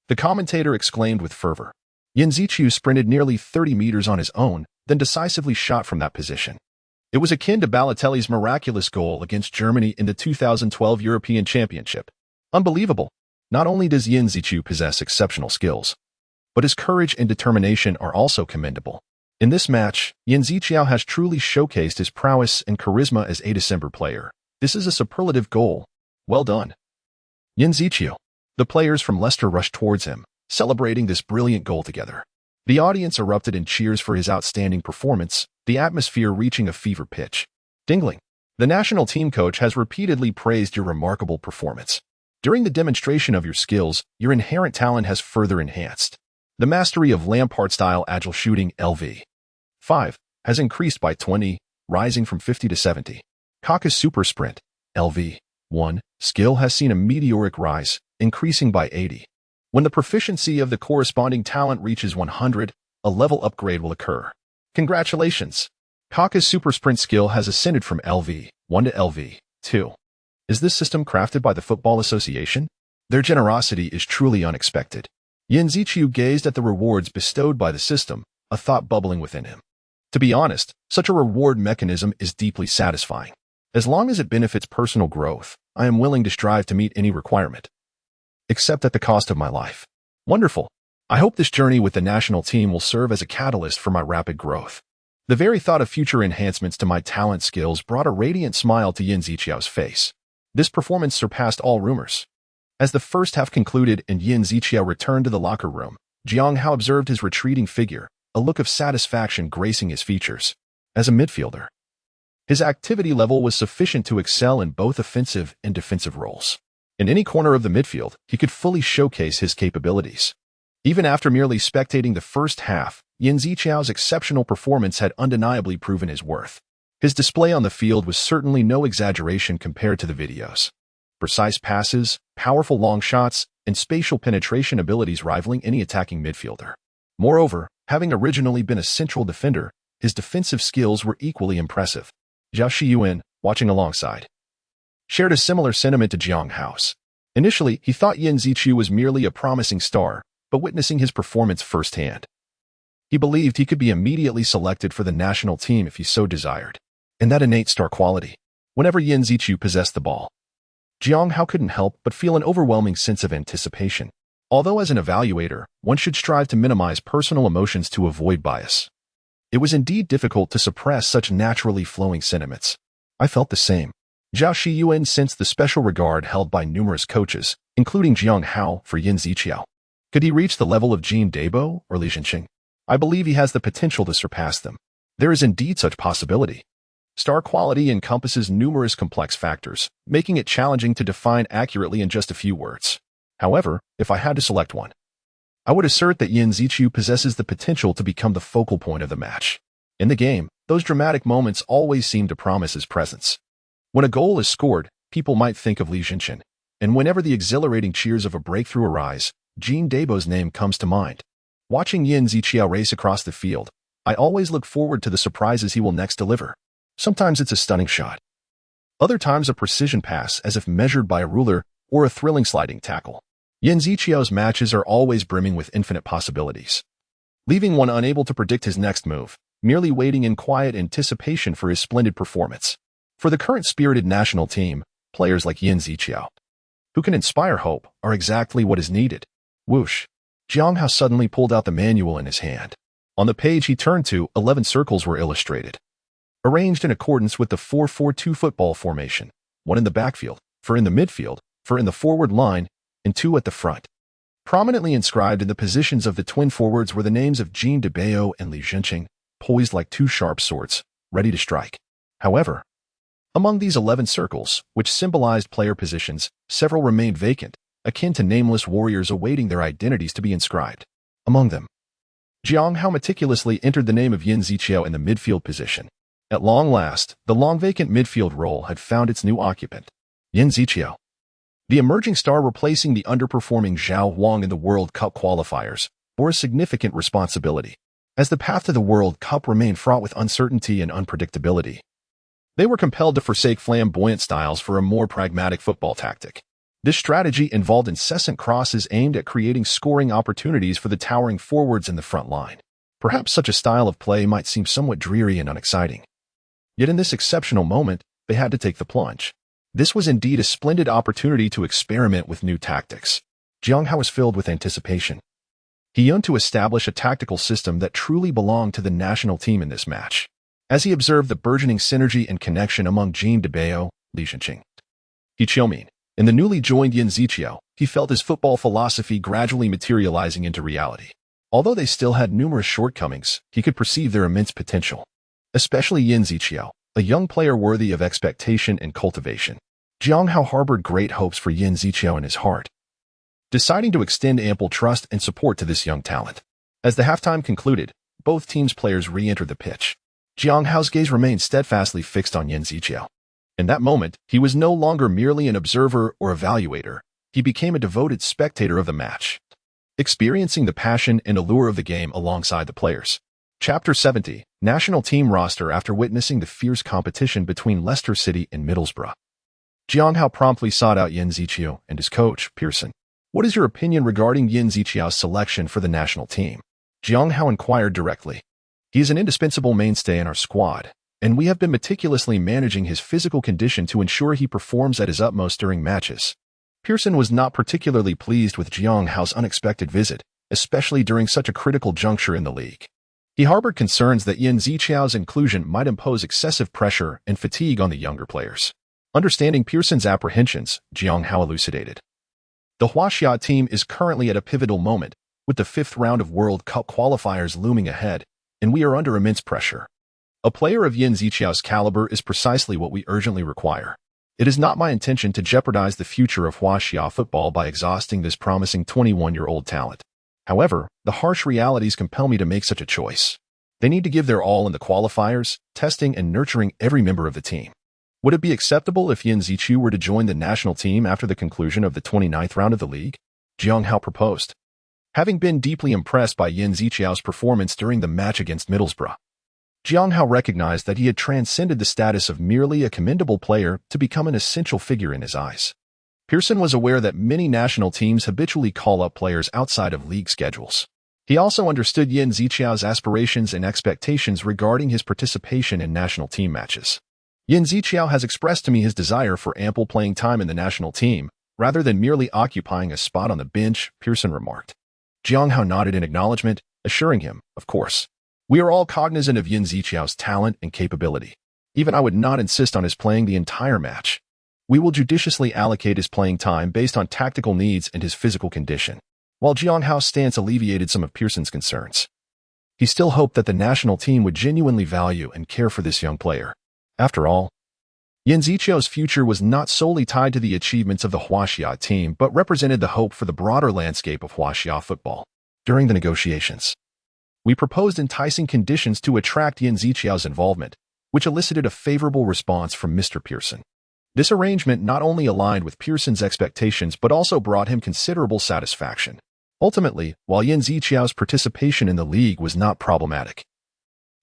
The commentator exclaimed with fervor. Yin Ziqiao sprinted nearly 30 meters on his own, then decisively shot from that position. It was akin to Balotelli's miraculous goal against Germany in the 2012 European Championship. Unbelievable! Not only does Yin Ziqiao possess exceptional skills, but his courage and determination are also commendable. In this match, Yin Ziqiao has truly showcased his prowess and charisma as a December player. This is a superlative goal. Well done, Yin Ziqiao. The players from Leicester rushed towards him, celebrating this brilliant goal together. The audience erupted in cheers for his outstanding performance, the atmosphere reaching a fever pitch. Dingling, the national team coach has repeatedly praised your remarkable performance. During the demonstration of your skills, your inherent talent has further enhanced. The mastery of Lampard-style agile shooting LV5 has increased by 20, rising from 50 to 70. Kaká's super sprint LV1 skill has seen a meteoric rise, increasing by 80. When the proficiency of the corresponding talent reaches 100, a level upgrade will occur. Congratulations! Kaká's super sprint skill has ascended from LV1 to LV2. Is this system crafted by the Football Association? Their generosity is truly unexpected. Yin Ziqiao gazed at the rewards bestowed by the system, a thought bubbling within him. To be honest, such a reward mechanism is deeply satisfying. As long as it benefits personal growth, I am willing to strive to meet any requirement, except at the cost of my life. Wonderful. I hope this journey with the national team will serve as a catalyst for my rapid growth. The very thought of future enhancements to my talent skills brought a radiant smile to Yin Ziqiao's face. This performance surpassed all rumors. As the first half concluded and Yin Ziqiao returned to the locker room, Jiang Hao observed his retreating figure, a look of satisfaction gracing his features. As a midfielder, his activity level was sufficient to excel in both offensive and defensive roles. In any corner of the midfield, he could fully showcase his capabilities. Even after merely spectating the first half, Yin Ziqiao's exceptional performance had undeniably proven his worth. His display on the field was certainly no exaggeration compared to the videos. Precise passes, powerful long shots, and spatial penetration abilities rivaling any attacking midfielder. Moreover, having originally been a central defender, his defensive skills were equally impressive. Zhao Shiyuan, watching alongside, shared a similar sentiment to Jiang Hao's. Initially, he thought Yin Ziqiao was merely a promising star, but witnessing his performance firsthand, he believed he could be immediately selected for the national team if he so desired. And that innate star quality. Whenever Yin Ziqiao possessed the ball, Jiang Hao couldn't help but feel an overwhelming sense of anticipation. Although as an evaluator, one should strive to minimize personal emotions to avoid bias, it was indeed difficult to suppress such naturally flowing sentiments. I felt the same. Zhao Shiyuan sensed the special regard held by numerous coaches, including Jiang Hao, for Yin Ziqiao. Could he reach the level of Jean Debo or Li Jinqing? I believe he has the potential to surpass them. There is indeed such possibility. Star quality encompasses numerous complex factors, making it challenging to define accurately in just a few words. However, if I had to select one, I would assert that Yin Ziqiao possesses the potential to become the focal point of the match. In the game, those dramatic moments always seem to promise his presence. When a goal is scored, people might think of Li Jinqing, and whenever the exhilarating cheers of a breakthrough arise, Jean Debo's name comes to mind. Watching Yin Ziqiao race across the field, I always look forward to the surprises he will next deliver. Sometimes it's a stunning shot. Other times a precision pass as if measured by a ruler, or a thrilling sliding tackle. Yin Ziqiao's matches are always brimming with infinite possibilities, leaving one unable to predict his next move, merely waiting in quiet anticipation for his splendid performance. For the current spirited national team, players like Yin Ziqiao, who can inspire hope, are exactly what is needed. Whoosh! Jiang Hao suddenly pulled out the manual in his hand. On the page he turned to, 11 circles were illustrated, arranged in accordance with the 4-4-2 football formation, 1 in the backfield, 4 in the midfield, 4 in the forward line, and 2 at the front. Prominently inscribed in the positions of the twin forwards were the names of Jean Debo and Li Jinqing, poised like 2 sharp swords, ready to strike. However, among these 11 circles, which symbolized player positions, several remained vacant, akin to nameless warriors awaiting their identities to be inscribed. Among them, Jiang Hao meticulously entered the name of Yin Ziqiao in the midfield position. At long last, the long-vacant midfield role had found its new occupant, Yin Ziqiao. The emerging star replacing the underperforming Zhao Wang in the World Cup qualifiers bore a significant responsibility. As the path to the World Cup remained fraught with uncertainty and unpredictability, They were compelled to forsake flamboyant styles for a more pragmatic football tactic. This strategy involved incessant crosses aimed at creating scoring opportunities for the towering forwards in the front line. Perhaps such a style of play might seem somewhat dreary and unexciting. Yet in this exceptional moment, they had to take the plunge. This was indeed a splendid opportunity to experiment with new tactics. Jiang Hao was filled with anticipation. He yearned to establish a tactical system that truly belonged to the national team in this match. As he observed the burgeoning synergy and connection among Jean Debao, Li Zhenqing, He Qiumin, and the newly joined Yan Ziqiao, he felt his football philosophy gradually materializing into reality. Although they still had numerous shortcomings, he could perceive their immense potential. Especially Yan Ziqiao, a young player worthy of expectation and cultivation. Jiang Hao harbored great hopes for Yan Ziqiao in his heart, deciding to extend ample trust and support to this young talent. As the halftime concluded, both teams' players re-entered the pitch. Jiang Hao's gaze remained steadfastly fixed on Yan Ziqiao. In that moment, he was no longer merely an observer or evaluator. He became a devoted spectator of the match, experiencing the passion and allure of the game alongside the players. Chapter 70, National Team Roster. After witnessing the fierce competition between Leicester City and Middlesbrough, Jiang Hao promptly sought out Yan Ziqiao and his coach, Pearson. What is your opinion regarding Yan Ziqiao's selection for the national team? Jiang Hao inquired directly. He is an indispensable mainstay in our squad, and we have been meticulously managing his physical condition to ensure he performs at his utmost during matches. Pearson was not particularly pleased with Jiang Hao's unexpected visit, especially during such a critical juncture in the league. He harbored concerns that Yan Ziqiao's inclusion might impose excessive pressure and fatigue on the younger players. Understanding Pearson's apprehensions, Jiang Hao elucidated. The Huaxia team is currently at a pivotal moment, with the 5th round of World Cup qualifiers looming ahead, and we are under immense pressure. A player of Yan Ziqiao's caliber is precisely what we urgently require. It is not my intention to jeopardize the future of Huaxia football by exhausting this promising 21-year-old talent. However, the harsh realities compel me to make such a choice. They need to give their all in the qualifiers, testing and nurturing every member of the team. Would it be acceptable if Yan Ziqiao were to join the national team after the conclusion of the 29th round of the league? Jiang Hao proposed. Having been deeply impressed by Yan Ziqiao's performance during the match against Middlesbrough, Jiang Hao recognized that he had transcended the status of merely a commendable player to become an essential figure in his eyes. Pearson was aware that many national teams habitually call up players outside of league schedules. He also understood Yan Ziqiao's aspirations and expectations regarding his participation in national team matches. Yan Ziqiao has expressed to me his desire for ample playing time in the national team, rather than merely occupying a spot on the bench, Pearson remarked. Jiang Hao nodded in acknowledgement, assuring him, of course. We are all cognizant of Yan Ziqiao's talent and capability. Even I would not insist on his playing the entire match. We will judiciously allocate his playing time based on tactical needs and his physical condition. While Jiang Hao's stance alleviated some of Pearson's concerns, he still hoped that the national team would genuinely value and care for this young player. After all, Yan Ziqiao's future was not solely tied to the achievements of the Huaxia team, but represented the hope for the broader landscape of Huaxia football. During the negotiations, we proposed enticing conditions to attract Yan Ziqiao's involvement, which elicited a favorable response from Mr. Pearson. This arrangement not only aligned with Pearson's expectations but also brought him considerable satisfaction. Ultimately, while Yan Ziqiao's participation in the league was not problematic,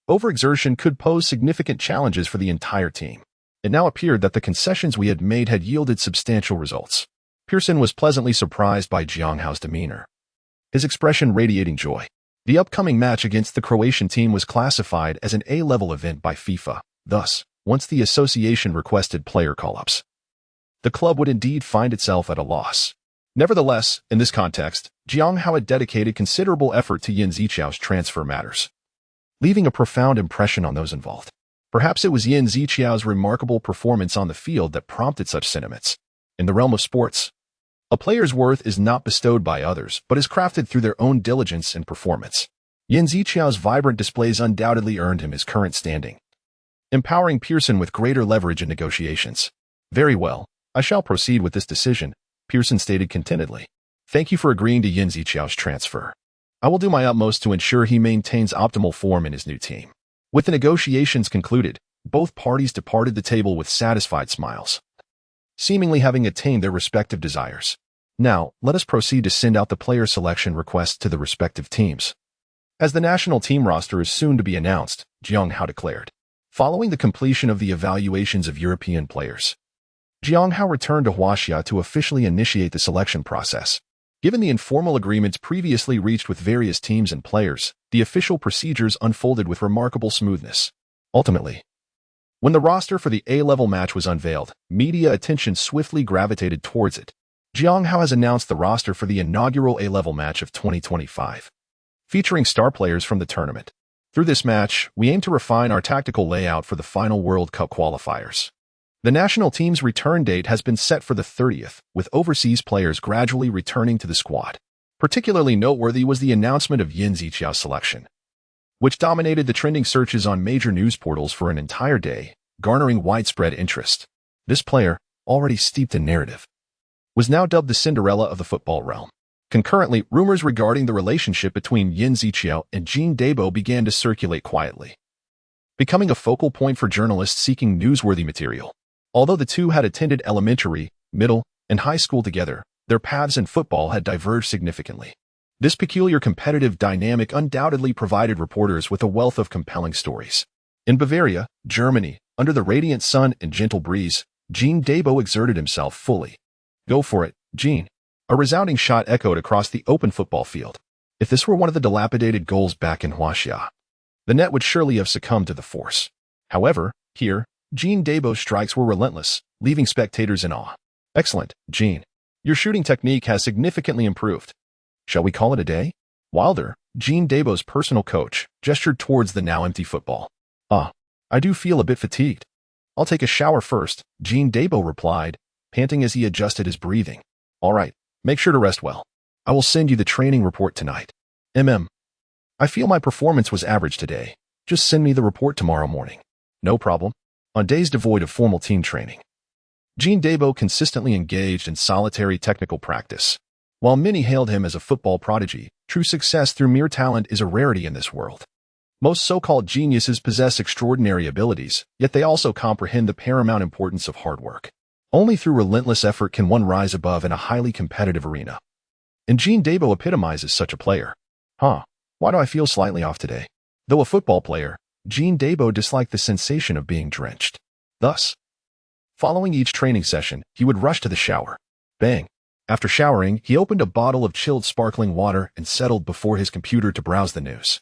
overexertion could pose significant challenges for the entire team. It now appeared that the concessions we had made had yielded substantial results. Pearson was pleasantly surprised by Jiang Hao's demeanor, his expression radiating joy. The upcoming match against the Croatian team was classified as an A-level event by FIFA. Thus, once the association requested player call-ups, the club would indeed find itself at a loss. Nevertheless, in this context, Jiang Hao had dedicated considerable effort to Yan Ziqiao's transfer matters, leaving a profound impression on those involved. Perhaps it was Yan Ziqiao's remarkable performance on the field that prompted such sentiments. In the realm of sports, a player's worth is not bestowed by others, but is crafted through their own diligence and performance. Yan Ziqiao's vibrant displays undoubtedly earned him his current standing, empowering Pearson with greater leverage in negotiations. Very well, I shall proceed with this decision, Pearson stated contentedly. Thank you for agreeing to Yan Ziqiao's transfer. I will do my utmost to ensure he maintains optimal form in his new team. With the negotiations concluded, both parties departed the table with satisfied smiles, seemingly having attained their respective desires. Now, let us proceed to send out the player selection requests to the respective teams. As the national team roster is soon to be announced, Jiang Hao declared. Following the completion of the evaluations of European players, Jiang Hao returned to Huaxia to officially initiate the selection process. Given the informal agreements previously reached with various teams and players, the official procedures unfolded with remarkable smoothness. Ultimately, when the roster for the A-level match was unveiled, media attention swiftly gravitated towards it. Jiang Hao has announced the roster for the inaugural A-level match of 2025, featuring star players from the tournament. Through this match, we aim to refine our tactical layout for the final World Cup qualifiers. The national team's return date has been set for the 30th, with overseas players gradually returning to the squad. Particularly noteworthy was the announcement of Yan Ziqiao's selection, which dominated the trending searches on major news portals for an entire day, garnering widespread interest. This player, already steeped in narrative, was now dubbed the Cinderella of the football realm. Concurrently, rumors regarding the relationship between Yan Ziqiao and Jean Dabo began to circulate quietly, becoming a focal point for journalists seeking newsworthy material. Although the two had attended elementary, middle, and high school together, their paths in football had diverged significantly. This peculiar competitive dynamic undoubtedly provided reporters with a wealth of compelling stories. In Bavaria, Germany, under the radiant sun and gentle breeze, Jean Dabo exerted himself fully. "Go for it, Jean." A resounding shot echoed across the open football field. If this were one of the dilapidated goals back in Huaxia, the net would surely have succumbed to the force. However, here, Jean Dabo's strikes were relentless, leaving spectators in awe. "Excellent, Jean. Your shooting technique has significantly improved. Shall we call it a day?" Wilder, Jean Dabo's personal coach, gestured towards the now empty football. I do feel a bit fatigued. I'll take a shower first," Jean Dabo replied, panting as he adjusted his breathing. "All right, make sure to rest well. I will send you the training report tonight." I feel my performance was average today. Just send me the report tomorrow morning." "No problem." On days devoid of formal team training, Jean Dabo consistently engaged in solitary technical practice. While many hailed him as a football prodigy, true success through mere talent is a rarity in this world. Most so-called geniuses possess extraordinary abilities, yet they also comprehend the paramount importance of hard work. Only through relentless effort can one rise above in a highly competitive arena. And Jean Dabo epitomizes such a player. Why do I feel slightly off today? Though a football player, Jean Dabo disliked the sensation of being drenched. Thus, following each training session, he would rush to the shower. Bang! After showering, he opened a bottle of chilled sparkling water and settled before his computer to browse the news.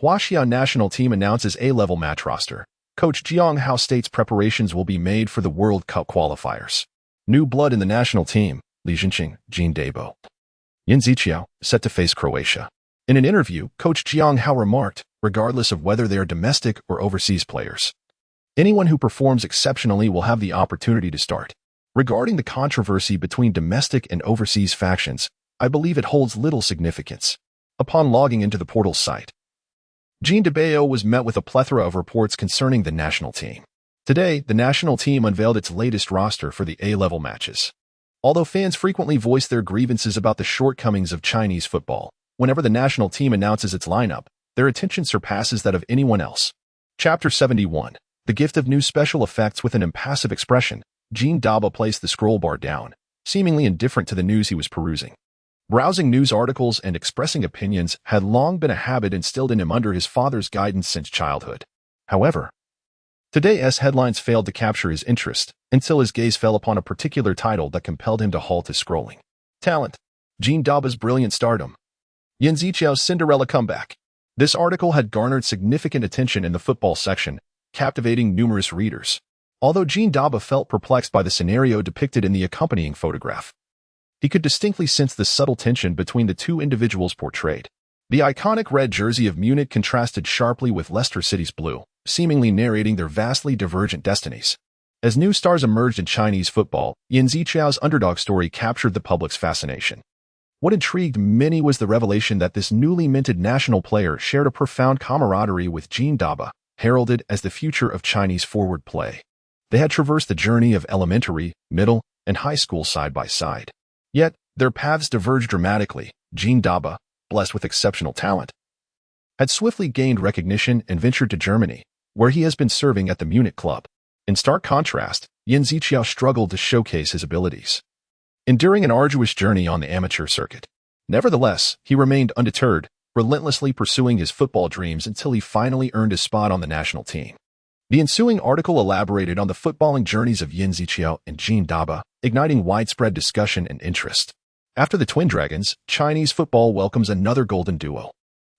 Huaxia national team announces A-level match roster. Coach Jiang Hao states preparations will be made for the World Cup qualifiers. New blood in the national team, Li Jinqing, Jean Dabo. Yan Ziqiao, set to face Croatia. In an interview, Coach Jiang Hao remarked, regardless of whether they are domestic or overseas players, anyone who performs exceptionally will have the opportunity to start. Regarding the controversy between domestic and overseas factions, I believe it holds little significance. Upon logging into the portal's site, Jean Dabo was met with a plethora of reports concerning the national team. Today, the national team unveiled its latest roster for the A-level matches. Although fans frequently voice their grievances about the shortcomings of Chinese football, whenever the national team announces its lineup, their attention surpasses that of anyone else. Chapter 71. The gift of new special effects. With an impassive expression, Jean Dabo placed the scroll bar down, seemingly indifferent to the news he was perusing. Browsing news articles and expressing opinions had long been a habit instilled in him under his father's guidance since childhood. However, today's headlines failed to capture his interest until his gaze fell upon a particular title that compelled him to halt his scrolling. Talent. Jean Dabo's brilliant stardom. Yan Ziqiao's Cinderella comeback. This article had garnered significant attention in the football section, captivating numerous readers. Although Jean Dabo felt perplexed by the scenario depicted in the accompanying photograph, he could distinctly sense the subtle tension between the two individuals portrayed. The iconic red jersey of Munich contrasted sharply with Leicester City's blue, seemingly narrating their vastly divergent destinies. As new stars emerged in Chinese football, Yan Ziqiao's underdog story captured the public's fascination. What intrigued many was the revelation that this newly minted national player shared a profound camaraderie with Jean Dabo, heralded as the future of Chinese forward play. They had traversed the journey of elementary, middle, and high school side by side. Yet, their paths diverged dramatically. Jean Dabo, blessed with exceptional talent, had swiftly gained recognition and ventured to Germany, where he has been serving at the Munich club. In stark contrast, Yan Ziqiao struggled to showcase his abilities, enduring an arduous journey on the amateur circuit. Nevertheless, he remained undeterred, relentlessly pursuing his football dreams until he finally earned his spot on the national team. The ensuing article elaborated on the footballing journeys of Yin Ziqiao and Jin Daba, igniting widespread discussion and interest. After the Twin Dragons, Chinese football welcomes another golden duo.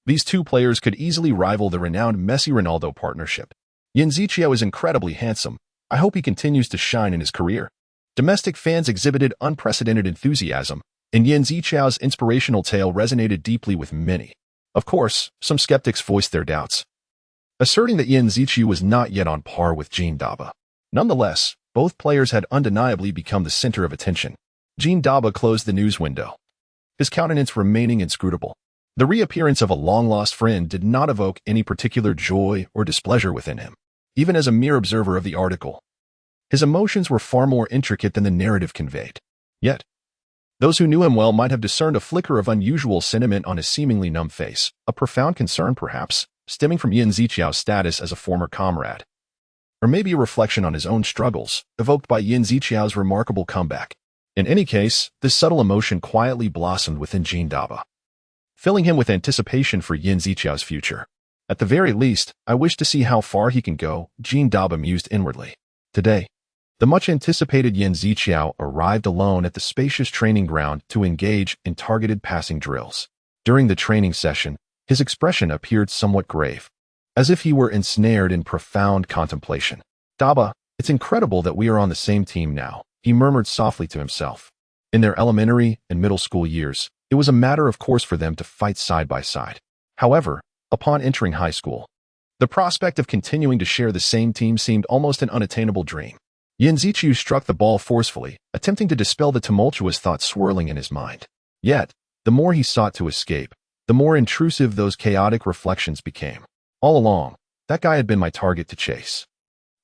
These two players could easily rival the renowned Messi-Ronaldo partnership. Yin Ziqiao is incredibly handsome. I hope he continues to shine in his career. Domestic fans exhibited unprecedented enthusiasm, and Yin Ziqiao's inspirational tale resonated deeply with many. Of course, some skeptics voiced their doubts, asserting that Yin Ziqiao was not yet on par with Jin Daba. Nonetheless, both players had undeniably become the center of attention. Jin Daba closed the news window, his countenance remaining inscrutable. The reappearance of a long-lost friend did not evoke any particular joy or displeasure within him, even as a mere observer of the article. His emotions were far more intricate than the narrative conveyed. Yet, those who knew him well might have discerned a flicker of unusual sentiment on his seemingly numb face, a profound concern perhaps, stemming from Yin Ziqiao's status as a former comrade. Or maybe a reflection on his own struggles, evoked by Yin Ziqiao's remarkable comeback. In any case, this subtle emotion quietly blossomed within Jin Daba, filling him with anticipation for Yin Ziqiao's future. At the very least, I wish to see how far he can go, Jin Daba mused inwardly. Today, the much-anticipated Yin Ziqiao arrived alone at the spacious training ground to engage in targeted passing drills. During the training session, his expression appeared somewhat grave, as if he were ensnared in profound contemplation. Daba, it's incredible that we are on the same team now, he murmured softly to himself. In their elementary and middle school years, it was a matter of course for them to fight side by side. However, upon entering high school, the prospect of continuing to share the same team seemed almost an unattainable dream. Yin Ziqiao struck the ball forcefully, attempting to dispel the tumultuous thoughts swirling in his mind. Yet, the more he sought to escape, the more intrusive those chaotic reflections became. All along, that guy had been my target to chase.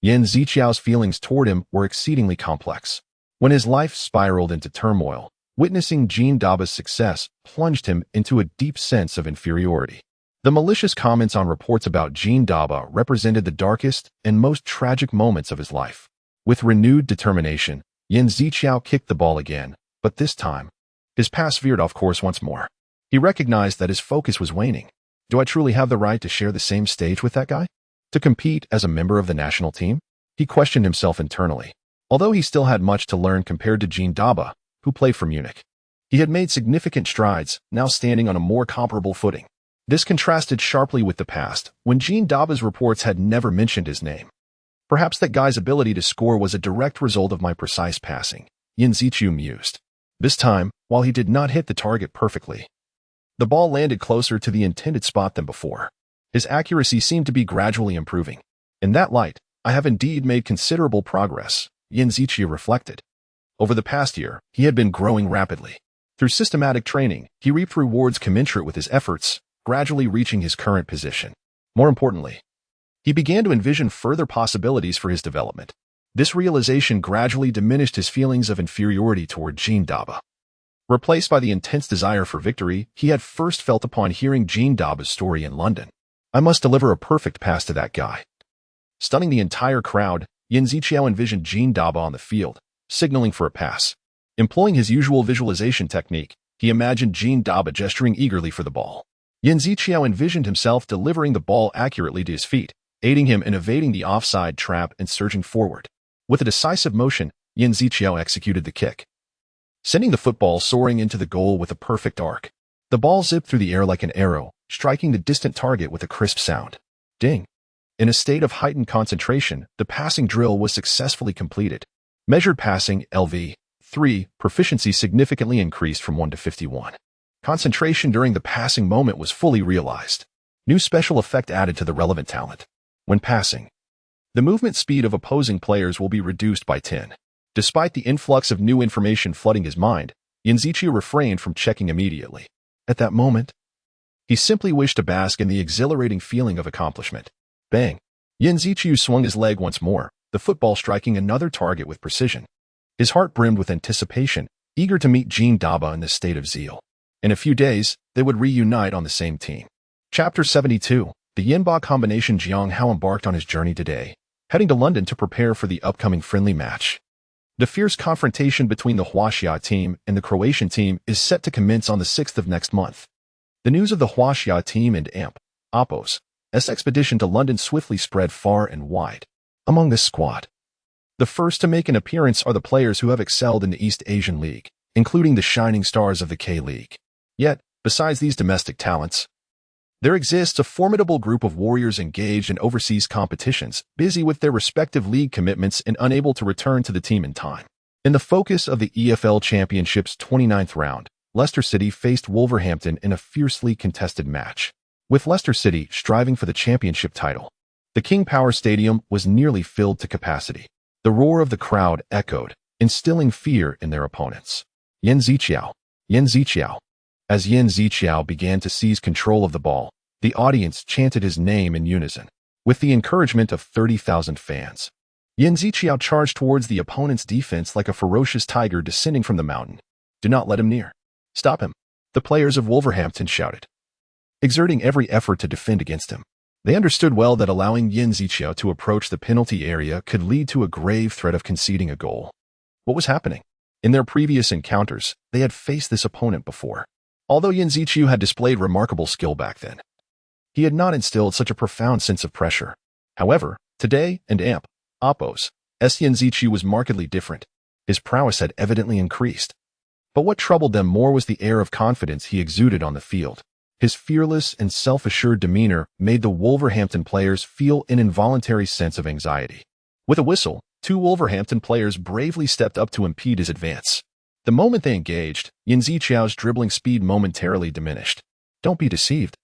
Yin Ziqiao's feelings toward him were exceedingly complex. When his life spiraled into turmoil, witnessing Jin Daba's success plunged him into a deep sense of inferiority. The malicious comments on reports about Jin Daba represented the darkest and most tragic moments of his life. With renewed determination, Yin Ziqiao kicked the ball again, but this time, his pass veered off course once more. He recognized that his focus was waning. Do I truly have the right to share the same stage with that guy? To compete as a member of the national team? He questioned himself internally. Although he still had much to learn compared to Jin Daba, who played for Munich, he had made significant strides, now standing on a more comparable footing. This contrasted sharply with the past, when Jin Daba's reports had never mentioned his name. Perhaps that guy's ability to score was a direct result of my precise passing, Yin Ziqiao mused. This time, while he did not hit the target perfectly, the ball landed closer to the intended spot than before. His accuracy seemed to be gradually improving. In that light, I have indeed made considerable progress, Yin Ziqiao reflected. Over the past year, he had been growing rapidly. Through systematic training, he reaped rewards commensurate with his efforts, gradually reaching his current position. More importantly, he began to envision further possibilities for his development. This realization gradually diminished his feelings of inferiority toward Jin Daba, replaced by the intense desire for victory he had first felt upon hearing Jin Daba's story in London. I must deliver a perfect pass to that guy. Stunning the entire crowd, Yin Ziqiao envisioned Jin Daba on the field, signaling for a pass. Employing his usual visualization technique, he imagined Jin Daba gesturing eagerly for the ball. Yin Ziqiao envisioned himself delivering the ball accurately to his feet, aiding him in evading the offside trap and surging forward. With a decisive motion, Yin Ziqiao executed the kick, sending the football soaring into the goal with a perfect arc. The ball zipped through the air like an arrow, striking the distant target with a crisp sound. Ding! In a state of heightened concentration, the passing drill was successfully completed. Measured passing, LV3, proficiency significantly increased from 1 to 51. Concentration during the passing moment was fully realized. New special effect added to the relevant talent. When passing, the movement speed of opposing players will be reduced by 10. Despite the influx of new information flooding his mind, Yin Ziqiao refrained from checking immediately. At that moment, he simply wished to bask in the exhilarating feeling of accomplishment. Bang! Yin Ziqiao swung his leg once more, the football striking another target with precision. His heart brimmed with anticipation, eager to meet Jin Daba in this state of zeal. In a few days, they would reunite on the same team. Chapter 72. The Yinba combination. Jiang Hao embarked on his journey today, heading to London to prepare for the upcoming friendly match. The fierce confrontation between the Huaxia team and the Croatian team is set to commence on the 6th of next month. The news of the Huaxia team and Oppo's expedition to London swiftly spread far and wide. Among this squad, the first to make an appearance are the players who have excelled in the East Asian League, including the shining stars of the K-League. Yet, besides these domestic talents, there exists a formidable group of warriors engaged in overseas competitions, busy with their respective league commitments and unable to return to the team in time. In the focus of the EFL Championship's 29th round, Leicester City faced Wolverhampton in a fiercely contested match. With Leicester City striving for the championship title, the King Power Stadium was nearly filled to capacity. The roar of the crowd echoed, instilling fear in their opponents. Yan Ziqiao. Yan Ziqiao. As Yan Ziqiao began to seize control of the ball, the audience chanted his name in unison. With the encouragement of 30,000 fans, Yan Ziqiao charged towards the opponent's defense like a ferocious tiger descending from the mountain. Do not let him near. Stop him, the players of Wolverhampton shouted, exerting every effort to defend against him. They understood well that allowing Yan Ziqiao to approach the penalty area could lead to a grave threat of conceding a goal. What was happening? In their previous encounters, they had faced this opponent before. Although Yan Ziqiao had displayed remarkable skill back then, he had not instilled such a profound sense of pressure. However, today, and Oppos, Yan Ziqiao was markedly different. His prowess had evidently increased. But what troubled them more was the air of confidence he exuded on the field. His fearless and self-assured demeanor made the Wolverhampton players feel an involuntary sense of anxiety. With a whistle, two Wolverhampton players bravely stepped up to impede his advance. The moment they engaged, Yan Ziqiao's dribbling speed momentarily diminished. Don't be deceived.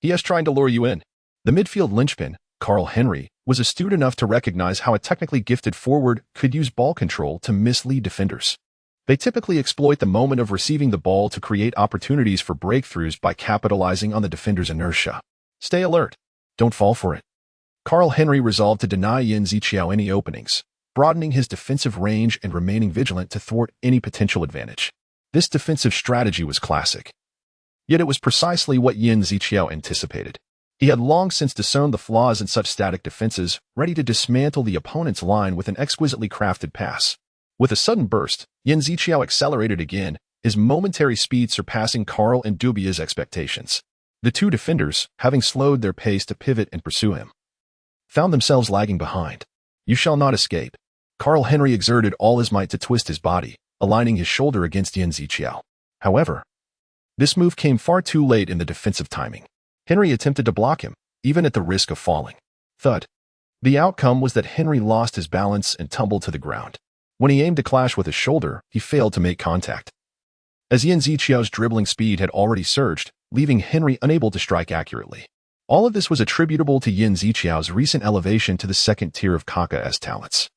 He is trying to lure you in. The midfield linchpin, Carl Henry, was astute enough to recognize how a technically gifted forward could use ball control to mislead defenders. They typically exploit the moment of receiving the ball to create opportunities for breakthroughs by capitalizing on the defender's inertia. Stay alert. Don't fall for it. Carl Henry resolved to deny Yan Ziqiao any openings, broadening his defensive range and remaining vigilant to thwart any potential advantage. This defensive strategy was classic. Yet it was precisely what Yan Ziqiao anticipated. He had long since discerned the flaws in such static defenses, ready to dismantle the opponent's line with an exquisitely crafted pass. With a sudden burst, Yan Ziqiao accelerated again, his momentary speed surpassing Carl and Dubia's expectations. The two defenders, having slowed their pace to pivot and pursue him, found themselves lagging behind. You shall not escape. Carl Henry exerted all his might to twist his body, aligning his shoulder against Yan Ziqiao. However, this move came far too late in the defensive timing. Henry attempted to block him, even at the risk of falling. Thud. The outcome was that Henry lost his balance and tumbled to the ground. When he aimed to clash with his shoulder, he failed to make contact, as Yan Ziqiao's dribbling speed had already surged, leaving Henry unable to strike accurately. All of this was attributable to Yan Ziqiao's recent elevation to the second tier of Kaka's talents.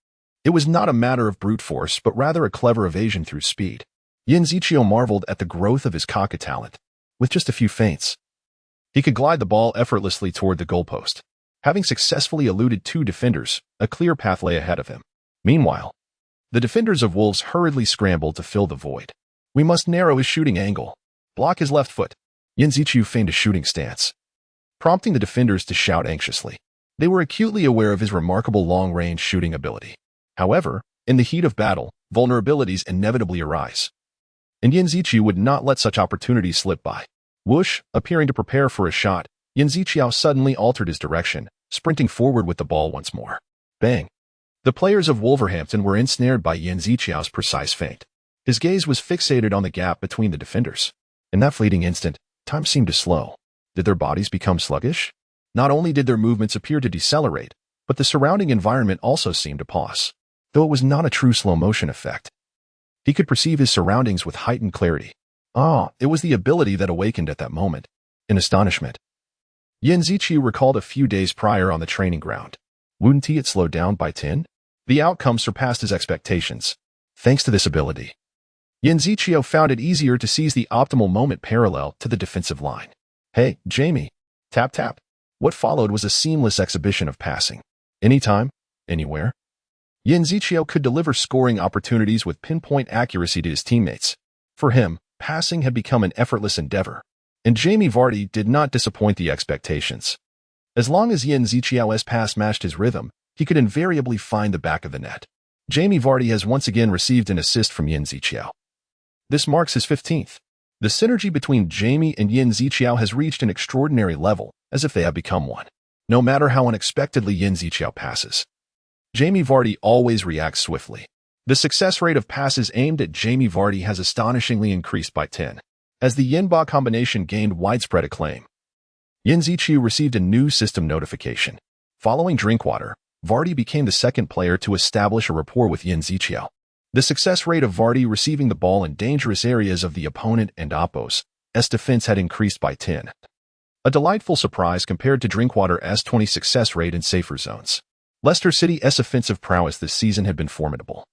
It was not a matter of brute force, but rather a clever evasion through speed. Yan Ziqiao marveled at the growth of his Kaka talent. With just a few feints, he could glide the ball effortlessly toward the goalpost. Having successfully eluded two defenders, a clear path lay ahead of him. Meanwhile, the defenders of Wolves hurriedly scrambled to fill the void. We must narrow his shooting angle. Block his left foot. Yan Ziqiao feigned a shooting stance, prompting the defenders to shout anxiously. They were acutely aware of his remarkable long-range shooting ability. However, in the heat of battle, vulnerabilities inevitably arise, and Yan Ziqiao would not let such opportunities slip by. Whoosh, appearing to prepare for a shot, Yan Ziqiao suddenly altered his direction, sprinting forward with the ball once more. Bang! The players of Wolverhampton were ensnared by Yan Ziqiao's precise feint. His gaze was fixated on the gap between the defenders. In that fleeting instant, time seemed to slow. Did their bodies become sluggish? Not only did their movements appear to decelerate, but the surrounding environment also seemed to pause. Though it was not a true slow-motion effect, he could perceive his surroundings with heightened clarity. It was the ability that awakened at that moment. In astonishment, Yan Ziqiao recalled a few days prior on the training ground. Wouldn't he had slowed down by 10? The outcome surpassed his expectations. Thanks to this ability, Yan Ziqiao found it easier to seize the optimal moment parallel to the defensive line. Hey, Jamie. Tap tap. What followed was a seamless exhibition of passing. Anytime, anywhere. Yan Ziqiao could deliver scoring opportunities with pinpoint accuracy to his teammates. For him, passing had become an effortless endeavor, and Jamie Vardy did not disappoint the expectations. As long as Yan Ziqiao's pass matched his rhythm, he could invariably find the back of the net. Jamie Vardy has once again received an assist from Yan Ziqiao. This marks his 15th. The synergy between Jamie and Yan Ziqiao has reached an extraordinary level, as if they have become one. No matter how unexpectedly Yan Ziqiao passes, Jamie Vardy always reacts swiftly. The success rate of passes aimed at Jamie Vardy has astonishingly increased by 10, as the Yinba combination gained widespread acclaim. Yin Ziqiu received a new system notification. Following Drinkwater, Vardy became the second player to establish a rapport with Yin Ziqiu. The success rate of Vardy receiving the ball in dangerous areas of the opponent and Oppo's defense had increased by 10. A delightful surprise compared to Drinkwater's 20 success rate in safer zones. Leicester City's offensive prowess this season had been formidable.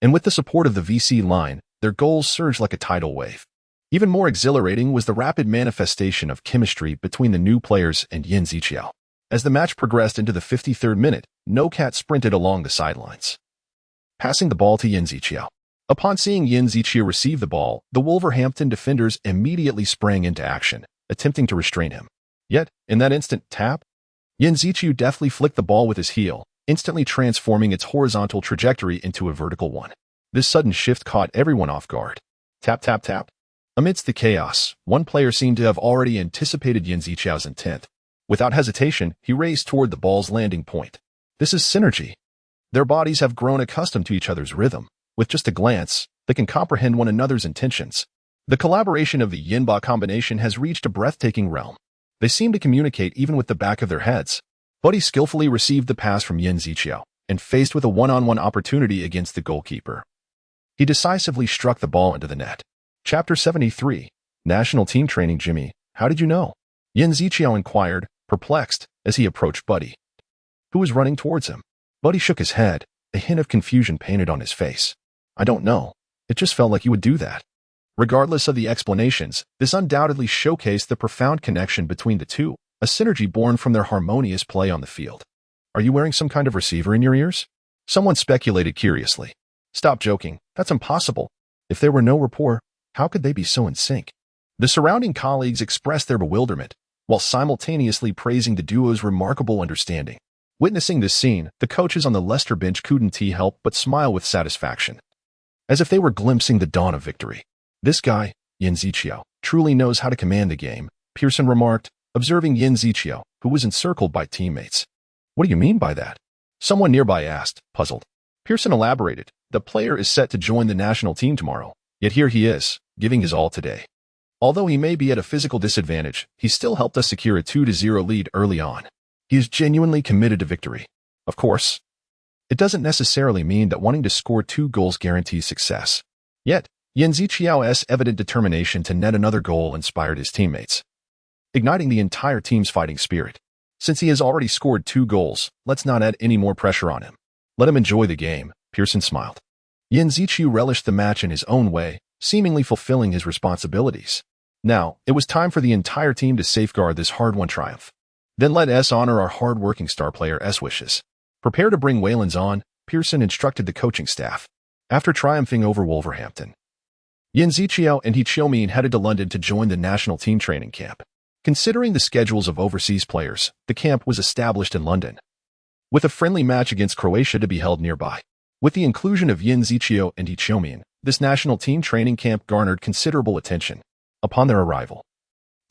And with the support of the VC line, their goals surged like a tidal wave. Even more exhilarating was the rapid manifestation of chemistry between the new players and Yin Ziqiu. As the match progressed into the 53rd minute, No Cat sprinted along the sidelines, passing the ball to Yin Ziqiu. Upon seeing Yin Ziqiu receive the ball, the Wolverhampton defenders immediately sprang into action, attempting to restrain him. Yet, in that instant tap, Yin Ziqiu deftly flicked the ball with his heel, instantly transforming its horizontal trajectory into a vertical one. This sudden shift caught everyone off guard. Tap, tap, tap. Amidst the chaos, one player seemed to have already anticipated Yin Ziqiu's intent. Without hesitation, he raced toward the ball's landing point. This is synergy. Their bodies have grown accustomed to each other's rhythm. With just a glance, they can comprehend one another's intentions. The collaboration of the Yinba combination has reached a breathtaking realm. They seem to communicate even with the back of their heads. Buddy skillfully received the pass from Yin Ziqiu, and faced with a one-on-one opportunity against the goalkeeper, he decisively struck the ball into the net. Chapter 73. National Team Training. Jimmy, how did you know? Yin Ziqiu inquired, perplexed, as he approached Buddy, who was running towards him. Buddy shook his head, a hint of confusion painted on his face. I don't know. It just felt like you would do that. Regardless of the explanations, this undoubtedly showcased the profound connection between the two, a synergy born from their harmonious play on the field. Are you wearing some kind of receiver in your ears? Someone speculated curiously. Stop joking. That's impossible. If there were no rapport, how could they be so in sync? The surrounding colleagues expressed their bewilderment, while simultaneously praising the duo's remarkable understanding. Witnessing this scene, the coaches on the Leicester bench couldn't help but smile with satisfaction, as if they were glimpsing the dawn of victory. This guy, Yin Ziqiu, truly knows how to command the game, Pearson remarked, observing Yin Ziqiu, who was encircled by teammates. What do you mean by that? Someone nearby asked, puzzled. Pearson elaborated, the player is set to join the national team tomorrow, yet here he is, giving his all today. Although he may be at a physical disadvantage, he still helped us secure a 2-0 lead early on. He is genuinely committed to victory. Of course, it doesn't necessarily mean that wanting to score 2 goals guarantees success. Yet, Yin Ziqiu's evident determination to net another goal inspired his teammates, igniting the entire team's fighting spirit. Since he has already scored 2 goals, let's not add any more pressure on him. Let him enjoy the game, Pearson smiled. Yin Ziqiu relished the match in his own way, seemingly fulfilling his responsibilities. Now, it was time for the entire team to safeguard this hard-won triumph. Then let us honor our hard-working star player's wishes. Prepare to bring Waylands on, Pearson instructed the coaching staff. After triumphing over Wolverhampton, Yin Ziqiu and He Chiu-min headed to London to join the national team training camp. Considering the schedules of overseas players, the camp was established in London, with a friendly match against Croatia to be held nearby. With the inclusion of Yin Ziqiu and He Chiu-min, this national team training camp garnered considerable attention. Upon their arrival,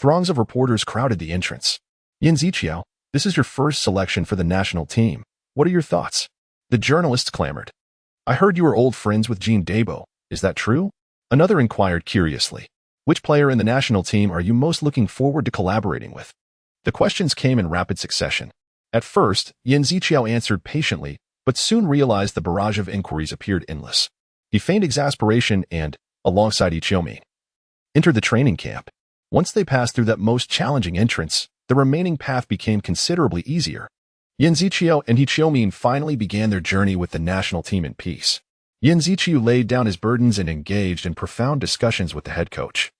throngs of reporters crowded the entrance. Yin Ziqiu, this is your first selection for the national team. What are your thoughts? The journalists clamored. I heard you were old friends with Jean Debo. Is that true? Another inquired curiously. Which player in the national team are you most looking forward to collaborating with? The questions came in rapid succession. At first, Yin Ziqiu answered patiently, but soon realized the barrage of inquiries appeared endless. He feigned exasperation and, alongside He Chiu-min, entered the training camp. Once they passed through that most challenging entrance, the remaining path became considerably easier. Yin Ziqiu and He Chiu-min finally began their journey with the national team in peace. Yin Ziqiu laid down his burdens and engaged in profound discussions with the head coach,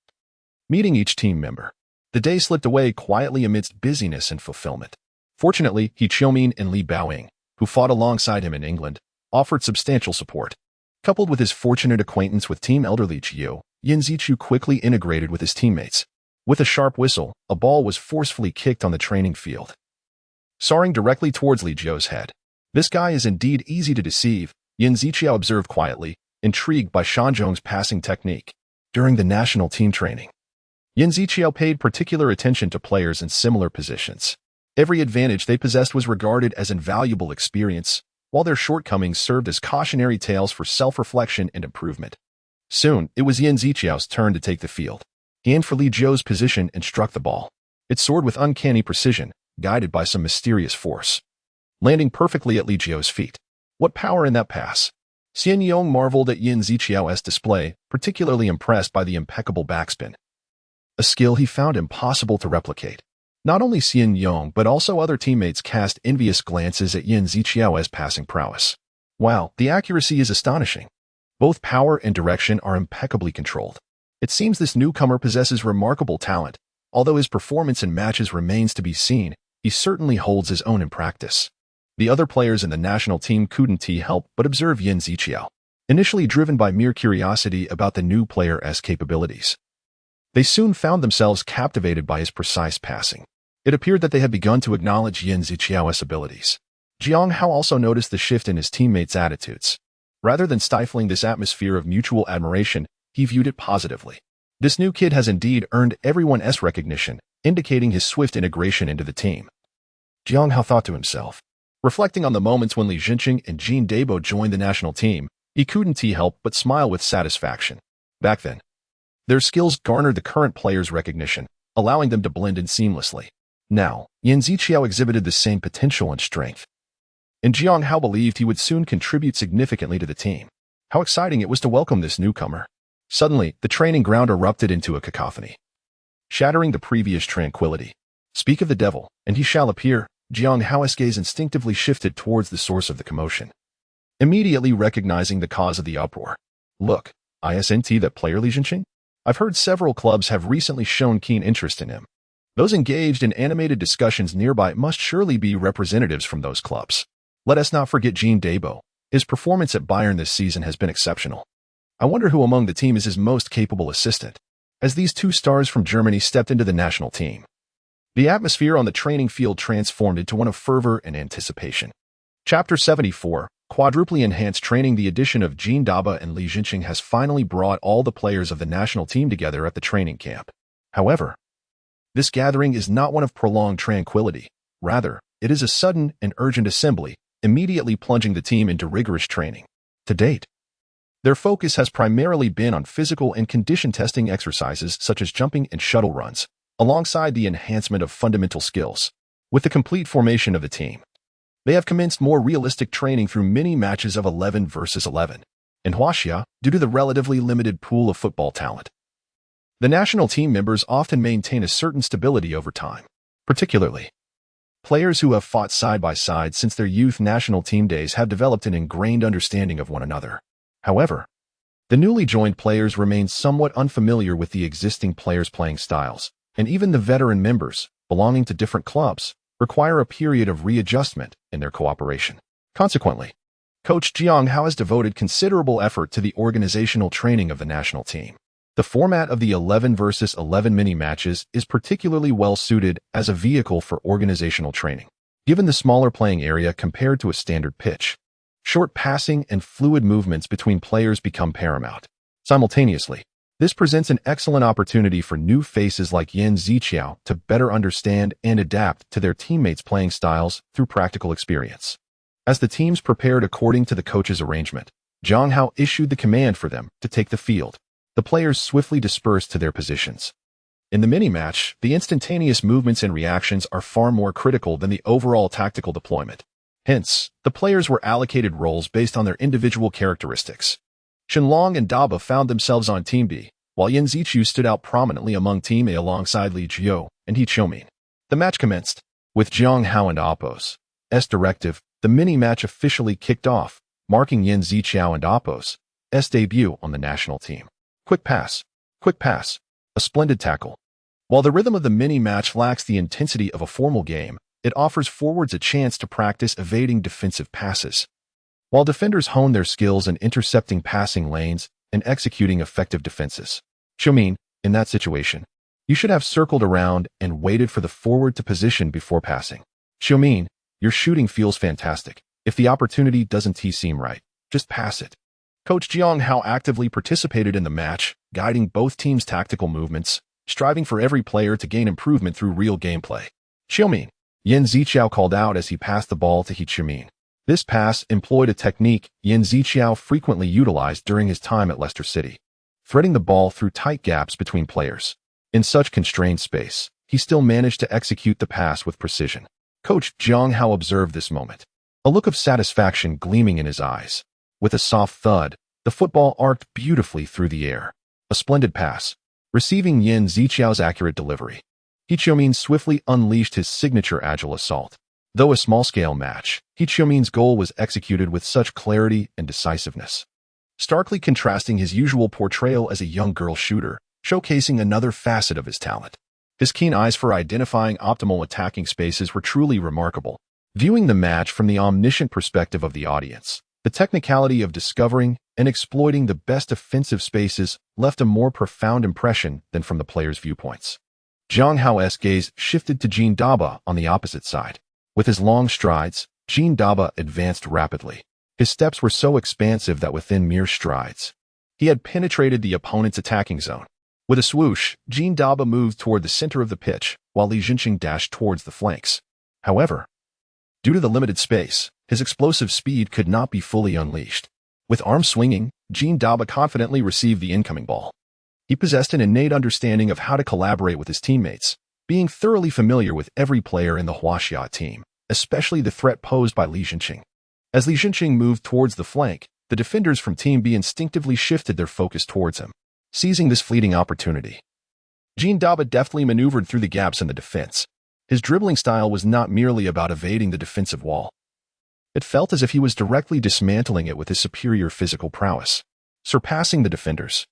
meeting each team member. The day slipped away quietly amidst busyness and fulfillment. Fortunately, He Chiu-min and Li Baoying, who fought alongside him in England, offered substantial support. Coupled with his fortunate acquaintance with team elder Li Jiu, Yin Ziqiu quickly integrated with his teammates. With a sharp whistle, a ball was forcefully kicked on the training field, soaring directly towards Li Jiu's head. This guy is indeed easy to deceive, Yin Ziqiu observed quietly, intrigued by Shan Zhong's passing technique. During the national team training, Yin Ziqiu paid particular attention to players in similar positions. Every advantage they possessed was regarded as invaluable experience, while their shortcomings served as cautionary tales for self-reflection and improvement. Soon, it was Yan Ziqiao's turn to take the field. He aimed for Li Zhou's position and struck the ball. It soared with uncanny precision, guided by some mysterious force, landing perfectly at Li Zhou's feet. What power in that pass! Xian Yong marveled at Yan Ziqiao's display, particularly impressed by the impeccable backspin, a skill he found impossible to replicate. Not only Xian Yong but also other teammates cast envious glances at Yan Ziqiao's passing prowess. Wow, the accuracy is astonishing. Both power and direction are impeccably controlled. It seems this newcomer possesses remarkable talent. Although his performance in matches remains to be seen, he certainly holds his own in practice. The other players in the national team couldn't help but observe Yan Ziqiao, initially driven by mere curiosity about the new player's capabilities. They soon found themselves captivated by his precise passing. It appeared that they had begun to acknowledge Yan Ziqiao's abilities. Jiang Hao also noticed the shift in his teammates' attitudes. Rather than stifling this atmosphere of mutual admiration, he viewed it positively. This new kid has indeed earned everyone's recognition, indicating his swift integration into the team. Jiang Hao thought to himself. Reflecting on the moments when Li Jinqing and Jin Dabo joined the national team, he couldn't help but smile with satisfaction. Back then, their skills garnered the current players' recognition, allowing them to blend in seamlessly. Now, Yan Ziqiao exhibited the same potential and strength, and Jiang Hao believed he would soon contribute significantly to the team. How exciting it was to welcome this newcomer. Suddenly, the training ground erupted into a cacophony, shattering the previous tranquility. Speak of the devil, and he shall appear. Jiang Hao's gaze instinctively shifted towards the source of the commotion, immediately recognizing the cause of the uproar. Look, isn't that player Li Jinqing? I've heard several clubs have recently shown keen interest in him. Those engaged in animated discussions nearby must surely be representatives from those clubs. Let us not forget Jin Dabo. His performance at Bayern this season has been exceptional. I wonder who among the team is his most capable assistant. As these two stars from Germany stepped into the national team, the atmosphere on the training field transformed into one of fervor and anticipation. Chapter 74, Quadruply Enhanced Training. The addition of Jin Dabo and Li Jinqing has finally brought all the players of the national team together at the training camp. However, this gathering is not one of prolonged tranquility. Rather, it is a sudden and urgent assembly, immediately plunging the team into rigorous training. To date, their focus has primarily been on physical and condition testing exercises such as jumping and shuttle runs, alongside the enhancement of fundamental skills. With the complete formation of the team, they have commenced more realistic training through mini matches of 11 versus 11. In Huaxia, due to the relatively limited pool of football talent, the national team members often maintain a certain stability over time. Particularly, players who have fought side by side since their youth national team days have developed an ingrained understanding of one another. However, the newly joined players remain somewhat unfamiliar with the existing players' playing styles, and even the veteran members, belonging to different clubs, require a period of readjustment in their cooperation. Consequently, Coach Jiang Hao has devoted considerable effort to the organizational training of the national team. The format of the 11 versus 11 mini-matches is particularly well suited as a vehicle for organizational training. Given the smaller playing area compared to a standard pitch, short passing and fluid movements between players become paramount. Simultaneously, this presents an excellent opportunity for new faces like Yan Ziqiao to better understand and adapt to their teammates' playing styles through practical experience. As the teams prepared according to the coach's arrangement, Jiang Hao issued the command for them to take the field. The players swiftly dispersed to their positions. In the mini-match, the instantaneous movements and reactions are far more critical than the overall tactical deployment. Hence, the players were allocated roles based on their individual characteristics. Shenlong and Daba found themselves on Team B, while Yan Ziqiao stood out prominently among Team A alongside Li Zhou and He Qiumin. The match commenced. With Jiang Hao and Appo's directive, the mini-match officially kicked off, marking Yan Ziqiao and Appo's debut on the national team. Quick pass, a splendid tackle. While the rhythm of the mini-match lacks the intensity of a formal game, it offers forwards a chance to practice evading defensive passes, while defenders hone their skills in intercepting passing lanes and executing effective defenses. Qiumin, in that situation, you should have circled around and waited for the forward to position before passing. Qiumin, your shooting feels fantastic. If the opportunity doesn't seem right, just pass it. Coach Jiang Hao actively participated in the match, guiding both teams' tactical movements, striving for every player to gain improvement through real gameplay. Qiumin, Yan Ziqiao called out as he passed the ball to He Qiumin. This pass employed a technique Yan Ziqiao frequently utilized during his time at Leicester City, threading the ball through tight gaps between players. In such constrained space, he still managed to execute the pass with precision. Coach Jiang Hao observed this moment, a look of satisfaction gleaming in his eyes. With a soft thud, the football arced beautifully through the air. A splendid pass, receiving Yan Ziqiao's accurate delivery. He Qiumin swiftly unleashed his signature agile assault. Though a small-scale match, He Qiumin's goal was executed with such clarity and decisiveness, starkly contrasting his usual portrayal as a young girl shooter, showcasing another facet of his talent. His keen eyes for identifying optimal attacking spaces were truly remarkable. Viewing the match from the omniscient perspective of the audience, the technicality of discovering and exploiting the best offensive spaces left a more profound impression than from the players' viewpoints. Jiang Hao's gaze shifted to Jean Daba on the opposite side. With his long strides, Jean Daba advanced rapidly. His steps were so expansive that within mere strides, he had penetrated the opponent's attacking zone. With a swoosh, Jean Daba moved toward the center of the pitch, while Li Jinqing dashed towards the flanks. However, due to the limited space, his explosive speed could not be fully unleashed. With arms swinging, Jean Daba confidently received the incoming ball. He possessed an innate understanding of how to collaborate with his teammates, being thoroughly familiar with every player in the Huaxia team, especially the threat posed by Li Jinqing. As Li Jinqing moved towards the flank, the defenders from Team B instinctively shifted their focus towards him. Seizing this fleeting opportunity, Jean Daba deftly maneuvered through the gaps in the defense. His dribbling style was not merely about evading the defensive wall. It felt as if he was directly dismantling it with his superior physical prowess. Surpassing the defenders,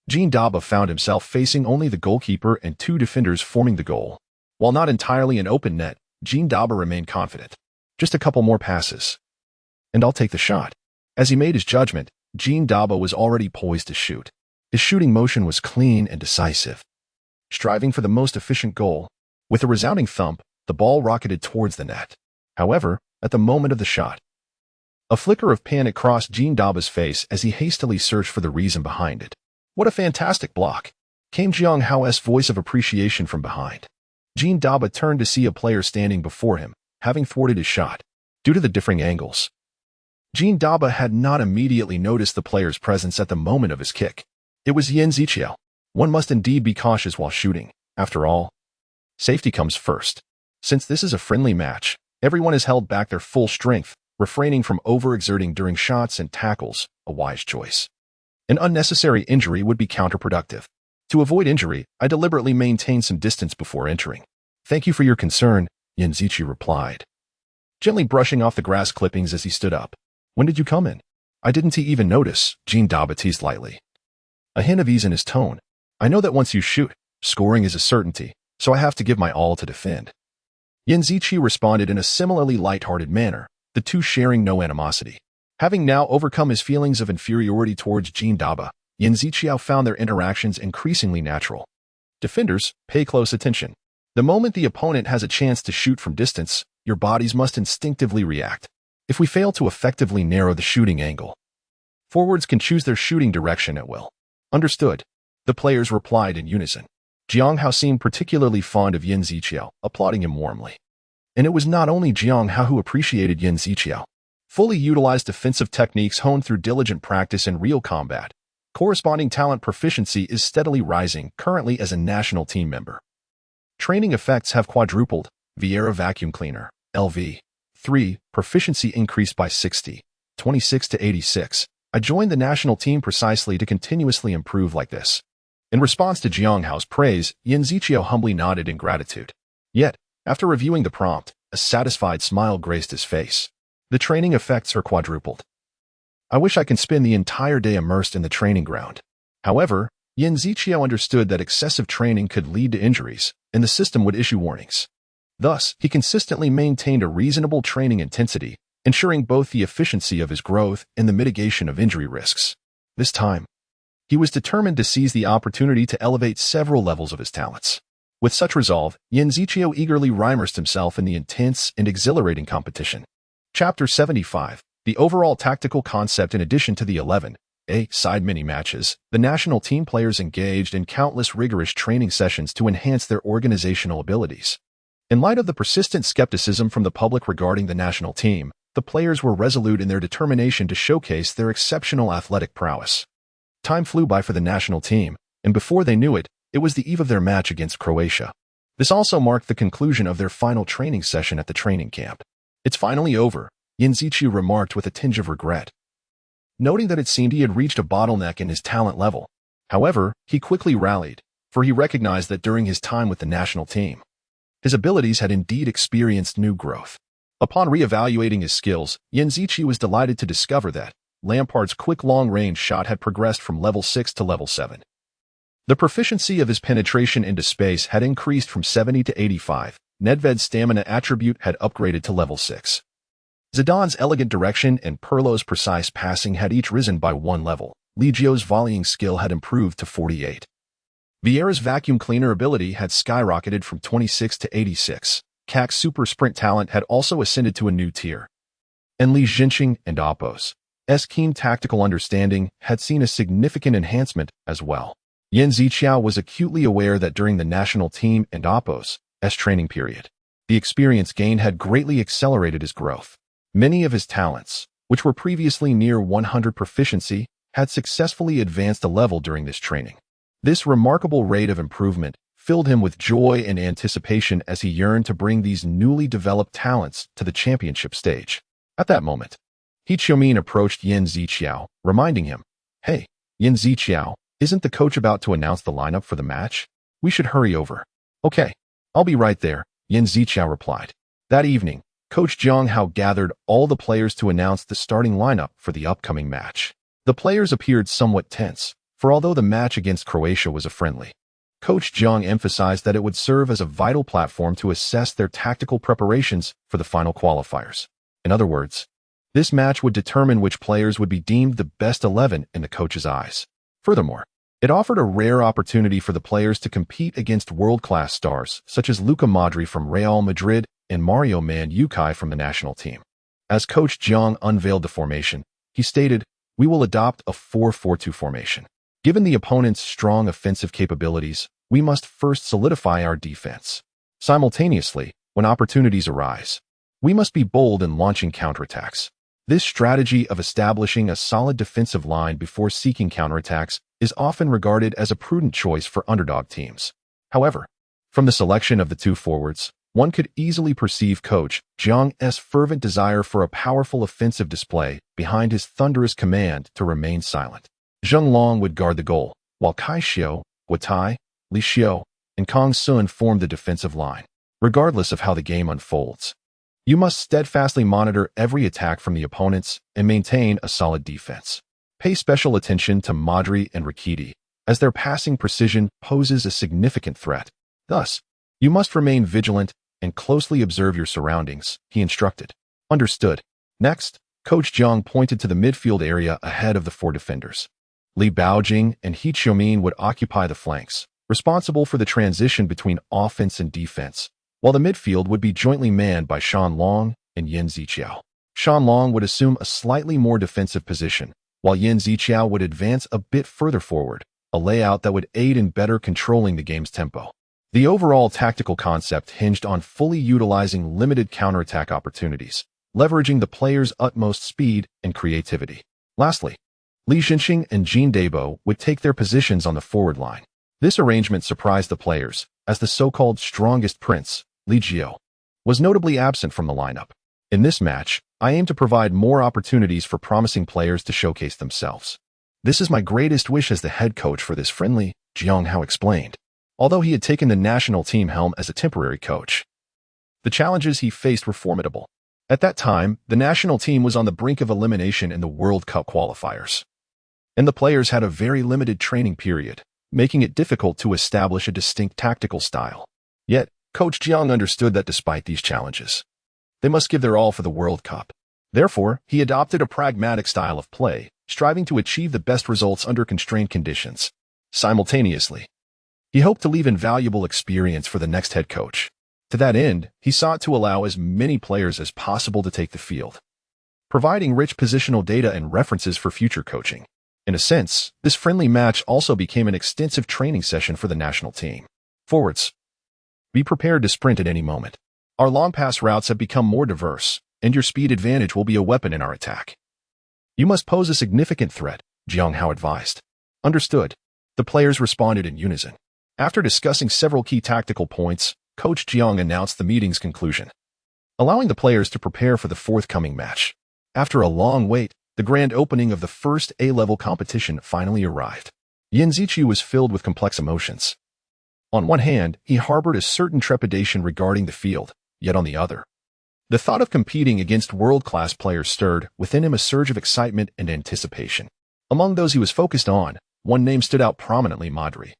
Jean Daba found himself facing only the goalkeeper and two defenders forming the goal. While not entirely an open net, Jean Daba remained confident. Just a couple more passes, and I'll take the shot. As he made his judgment, Jean Daba was already poised to shoot. His shooting motion was clean and decisive, striving for the most efficient goal. With a resounding thump, the ball rocketed towards the net. However, at the moment of the shot, a flicker of panic crossed Jean Daba's face as he hastily searched for the reason behind it. "What a fantastic block!" came Jiang Hao's voice of appreciation from behind. Jean Daba turned to see a player standing before him, having thwarted his shot. Due to the differing angles, Jean Daba had not immediately noticed the player's presence at the moment of his kick. It was Yan Ziqiao. One must indeed be cautious while shooting. After all, safety comes first. Since this is a friendly match, everyone has held back their full strength, refraining from overexerting during shots and tackles, a wise choice. An unnecessary injury would be counterproductive. To avoid injury, I deliberately maintained some distance before entering. "Thank you for your concern," Yan Ziqiao replied, gently brushing off the grass clippings as he stood up. "When did you come in?" "I didn't even notice," Jean Daba teased lightly, a hint of ease in his tone. "I know that once you shoot, scoring is a certainty, so I have to give my all to defend." Yan Ziqiao responded in a similarly light-hearted manner, the two sharing no animosity. Having now overcome his feelings of inferiority towards Jean Daba, Yan Ziqiao found their interactions increasingly natural. Defenders, pay close attention. The moment the opponent has a chance to shoot from distance, your bodies must instinctively react. If we fail to effectively narrow the shooting angle, forwards can choose their shooting direction at will. "Understood," the players replied in unison. Jiang Hao seemed particularly fond of Yan Ziqiao, applauding him warmly. And it was not only Jiang Hao who appreciated Yan Ziqiao. Fully utilized defensive techniques honed through diligent practice in real combat. Corresponding talent proficiency is steadily rising, currently as a national team member. Training effects have quadrupled. Viera vacuum cleaner, LV3, proficiency increased by 60, 26 to 86. I joined the national team precisely to continuously improve like this. In response to Jiang Hao's praise, Yan Ziqiao humbly nodded in gratitude. Yet, after reviewing the prompt, a satisfied smile graced his face. The training effects are quadrupled. I wish I can spend the entire day immersed in the training ground. However, Yan Ziqiao understood that excessive training could lead to injuries, and the system would issue warnings. Thus, he consistently maintained a reasonable training intensity, ensuring both the efficiency of his growth and the mitigation of injury risks. This time, he was determined to seize the opportunity to elevate several levels of his talents. With such resolve, Yan Ziqiao eagerly immersed himself in the intense and exhilarating competition. Chapter 75. The overall tactical concept. In addition to the 11A side mini-matches, the national team players engaged in countless rigorous training sessions to enhance their organizational abilities. In light of the persistent skepticism from the public regarding the national team, the players were resolute in their determination to showcase their exceptional athletic prowess. Time flew by for the national team, and before they knew it, it was the eve of their match against Croatia. This also marked the conclusion of their final training session at the training camp. "It's finally over," Yenzichu remarked with a tinge of regret, noting that it seemed he had reached a bottleneck in his talent level. However, he quickly rallied, for he recognized that during his time with the national team, his abilities had indeed experienced new growth. Upon re-evaluating his skills, Yenzichi was delighted to discover that Lampard's quick long-range shot had progressed from level 6 to level 7. The proficiency of his penetration into space had increased from 70 to 85. Nedved's stamina attribute had upgraded to level 6. Zidane's elegant direction and Pirlo's precise passing had each risen by 1 level. Legio's volleying skill had improved to 48. Vieira's vacuum cleaner ability had skyrocketed from 26 to 86. Kak's super sprint talent had also ascended to a new tier. And Li Jinqing and Oppo's keen tactical understanding had seen a significant enhancement as well. Yan Ziqiao was acutely aware that during the national team and Oppo's training period, the experience gained had greatly accelerated his growth. Many of his talents, which were previously near 100 proficiency, had successfully advanced a level during this training. This remarkable rate of improvement filled him with joy and anticipation as he yearned to bring these newly developed talents to the championship stage. At that moment, He Qiumin approached Yan Ziqiao, reminding him, "Hey, Yan Ziqiao, isn't the coach about to announce the lineup for the match? We should hurry over." "Okay, I'll be right there," Yan Ziqiao replied. That evening, Coach Zhang Hao gathered all the players to announce the starting lineup for the upcoming match. The players appeared somewhat tense, for although the match against Croatia was a friendly, Coach Zhang emphasized that it would serve as a vital platform to assess their tactical preparations for the final qualifiers. In other words, this match would determine which players would be deemed the best 11 in the coach's eyes. Furthermore, it offered a rare opportunity for the players to compete against world-class stars such as Luka Modric from Real Madrid and Mario Mandzukic from the national team. As Coach Zhang unveiled the formation, he stated, "We will adopt a 4-4-2 formation. Given the opponent's strong offensive capabilities, we must first solidify our defense. Simultaneously, when opportunities arise, we must be bold in launching counterattacks." This strategy of establishing a solid defensive line before seeking counterattacks is often regarded as a prudent choice for underdog teams. However, from the selection of the two forwards, one could easily perceive Coach Zhang's fervent desire for a powerful offensive display behind his thunderous command to remain silent. Zheng Long would guard the goal, while Kai Xiu, Guotai, Li Xiu, and Kang Sun formed the defensive line. Regardless of how the game unfolds, you must steadfastly monitor every attack from the opponents and maintain a solid defense. Pay special attention to Modric and Rakiti, as their passing precision poses a significant threat. Thus, you must remain vigilant and closely observe your surroundings, he instructed. Understood. Next, Coach Zhang pointed to the midfield area ahead of the four defenders. Li Baojing and He Qiumin would occupy the flanks, responsible for the transition between offense and defense, while the midfield would be jointly manned by Shan Long and Yan Ziqiao. Shan Long would assume a slightly more defensive position, while Yan Ziqiao would advance a bit further forward, a layout that would aid in better controlling the game's tempo. The overall tactical concept hinged on fully utilizing limited counterattack opportunities, leveraging the players' utmost speed and creativity. Lastly, Li Jinqing and Jean Debo would take their positions on the forward line. This arrangement surprised the players, as the so-called strongest prince, Li Jie, was notably absent from the lineup. In this match, I aim to provide more opportunities for promising players to showcase themselves. This is my greatest wish as the head coach for this friendly, Zhang Hao explained. Although he had taken the national team helm as a temporary coach, the challenges he faced were formidable. At that time, the national team was on the brink of elimination in the World Cup qualifiers, and the players had a very limited training period, making it difficult to establish a distinct tactical style. Yet, Coach Zhang understood that despite these challenges, they must give their all for the World Cup. Therefore, he adopted a pragmatic style of play, striving to achieve the best results under constrained conditions. Simultaneously, he hoped to leave invaluable experience for the next head coach. To that end, he sought to allow as many players as possible to take the field, providing rich positional data and references for future coaching. In a sense, this friendly match also became an extensive training session for the national team. Forwards, be prepared to sprint at any moment. Our long pass routes have become more diverse, and your speed advantage will be a weapon in our attack. You must pose a significant threat, Jiang Hao advised. Understood. The players responded in unison. After discussing several key tactical points, Coach Jiang announced the meeting's conclusion, allowing the players to prepare for the forthcoming match. After a long wait, the grand opening of the first A-level competition finally arrived. Yin Ziqiu was filled with complex emotions. On one hand, he harbored a certain trepidation regarding the field, yet on the other, the thought of competing against world-class players stirred within him a surge of excitement and anticipation. Among those he was focused on, one name stood out prominently: Modri,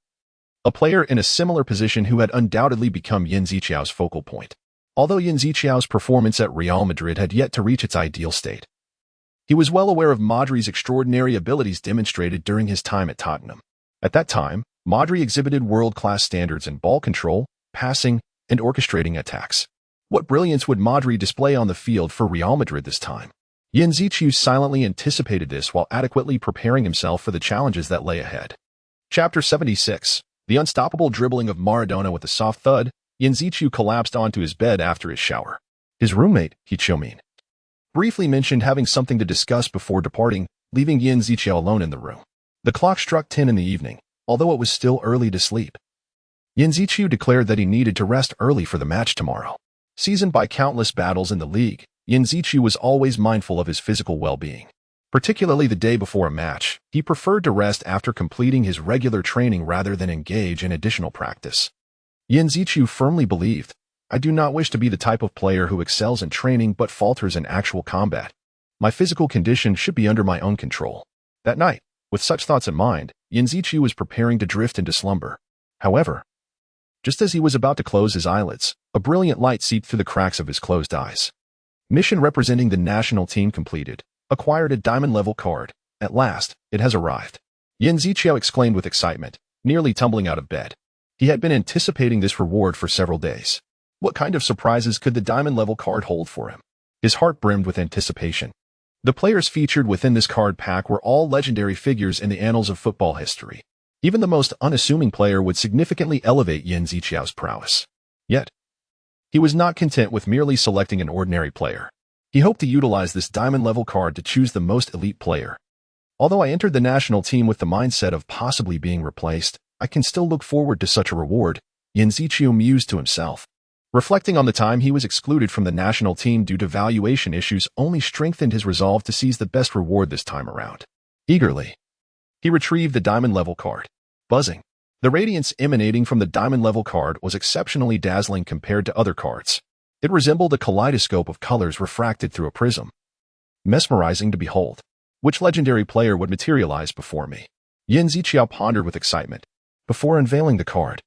a player in a similar position who had undoubtedly become Yin Ziqiu's focal point. Although Yin Ziqiu's performance at Real Madrid had yet to reach its ideal state, he was well aware of Modri's extraordinary abilities demonstrated during his time at Tottenham. At that time, Modri exhibited world-class standards in ball control, passing, and orchestrating attacks. What brilliance would Modri display on the field for Real Madrid this time? Yin Ziqiu silently anticipated this while adequately preparing himself for the challenges that lay ahead. Chapter 76. The unstoppable dribbling of Maradona. With a soft thud, Yin Ziqiu collapsed onto his bed after his shower. His roommate, He Qiumin, briefly mentioned having something to discuss before departing, leaving Yin Ziqiu alone in the room. The clock struck 10 in the evening, although it was still early to sleep. Yin Ziqiu declared that he needed to rest early for the match tomorrow. Seasoned by countless battles in the league, Yin Ziqiu was always mindful of his physical well-being. Particularly the day before a match, he preferred to rest after completing his regular training rather than engage in additional practice. Yin Ziqiu firmly believed, "I do not wish to be the type of player who excels in training but falters in actual combat. My physical condition should be under my own control." That night, with such thoughts in mind, Yin Ziqiu was preparing to drift into slumber. However, just as he was about to close his eyelids, a brilliant light seeped through the cracks of his closed eyes. Mission representing the national team completed. Acquired a diamond-level card. At last, it has arrived. Yin Ziqiu exclaimed with excitement, nearly tumbling out of bed. He had been anticipating this reward for several days. What kind of surprises could the diamond-level card hold for him? His heart brimmed with anticipation. The players featured within this card pack were all legendary figures in the annals of football history. Even the most unassuming player would significantly elevate Yin Ziqiu's prowess. Yet, he was not content with merely selecting an ordinary player. He hoped to utilize this diamond-level card to choose the most elite player. Although I entered the national team with the mindset of possibly being replaced, I can still look forward to such a reward, Yin Ziqiu mused to himself. Reflecting on the time he was excluded from the national team due to valuation issues only strengthened his resolve to seize the best reward this time around. Eagerly, he retrieved the diamond-level card. Buzzing. The radiance emanating from the diamond-level card was exceptionally dazzling compared to other cards. It resembled a kaleidoscope of colors refracted through a prism. Mesmerizing to behold. Which legendary player would materialize before me? Yin Ziqiu pondered with excitement. Before unveiling the card,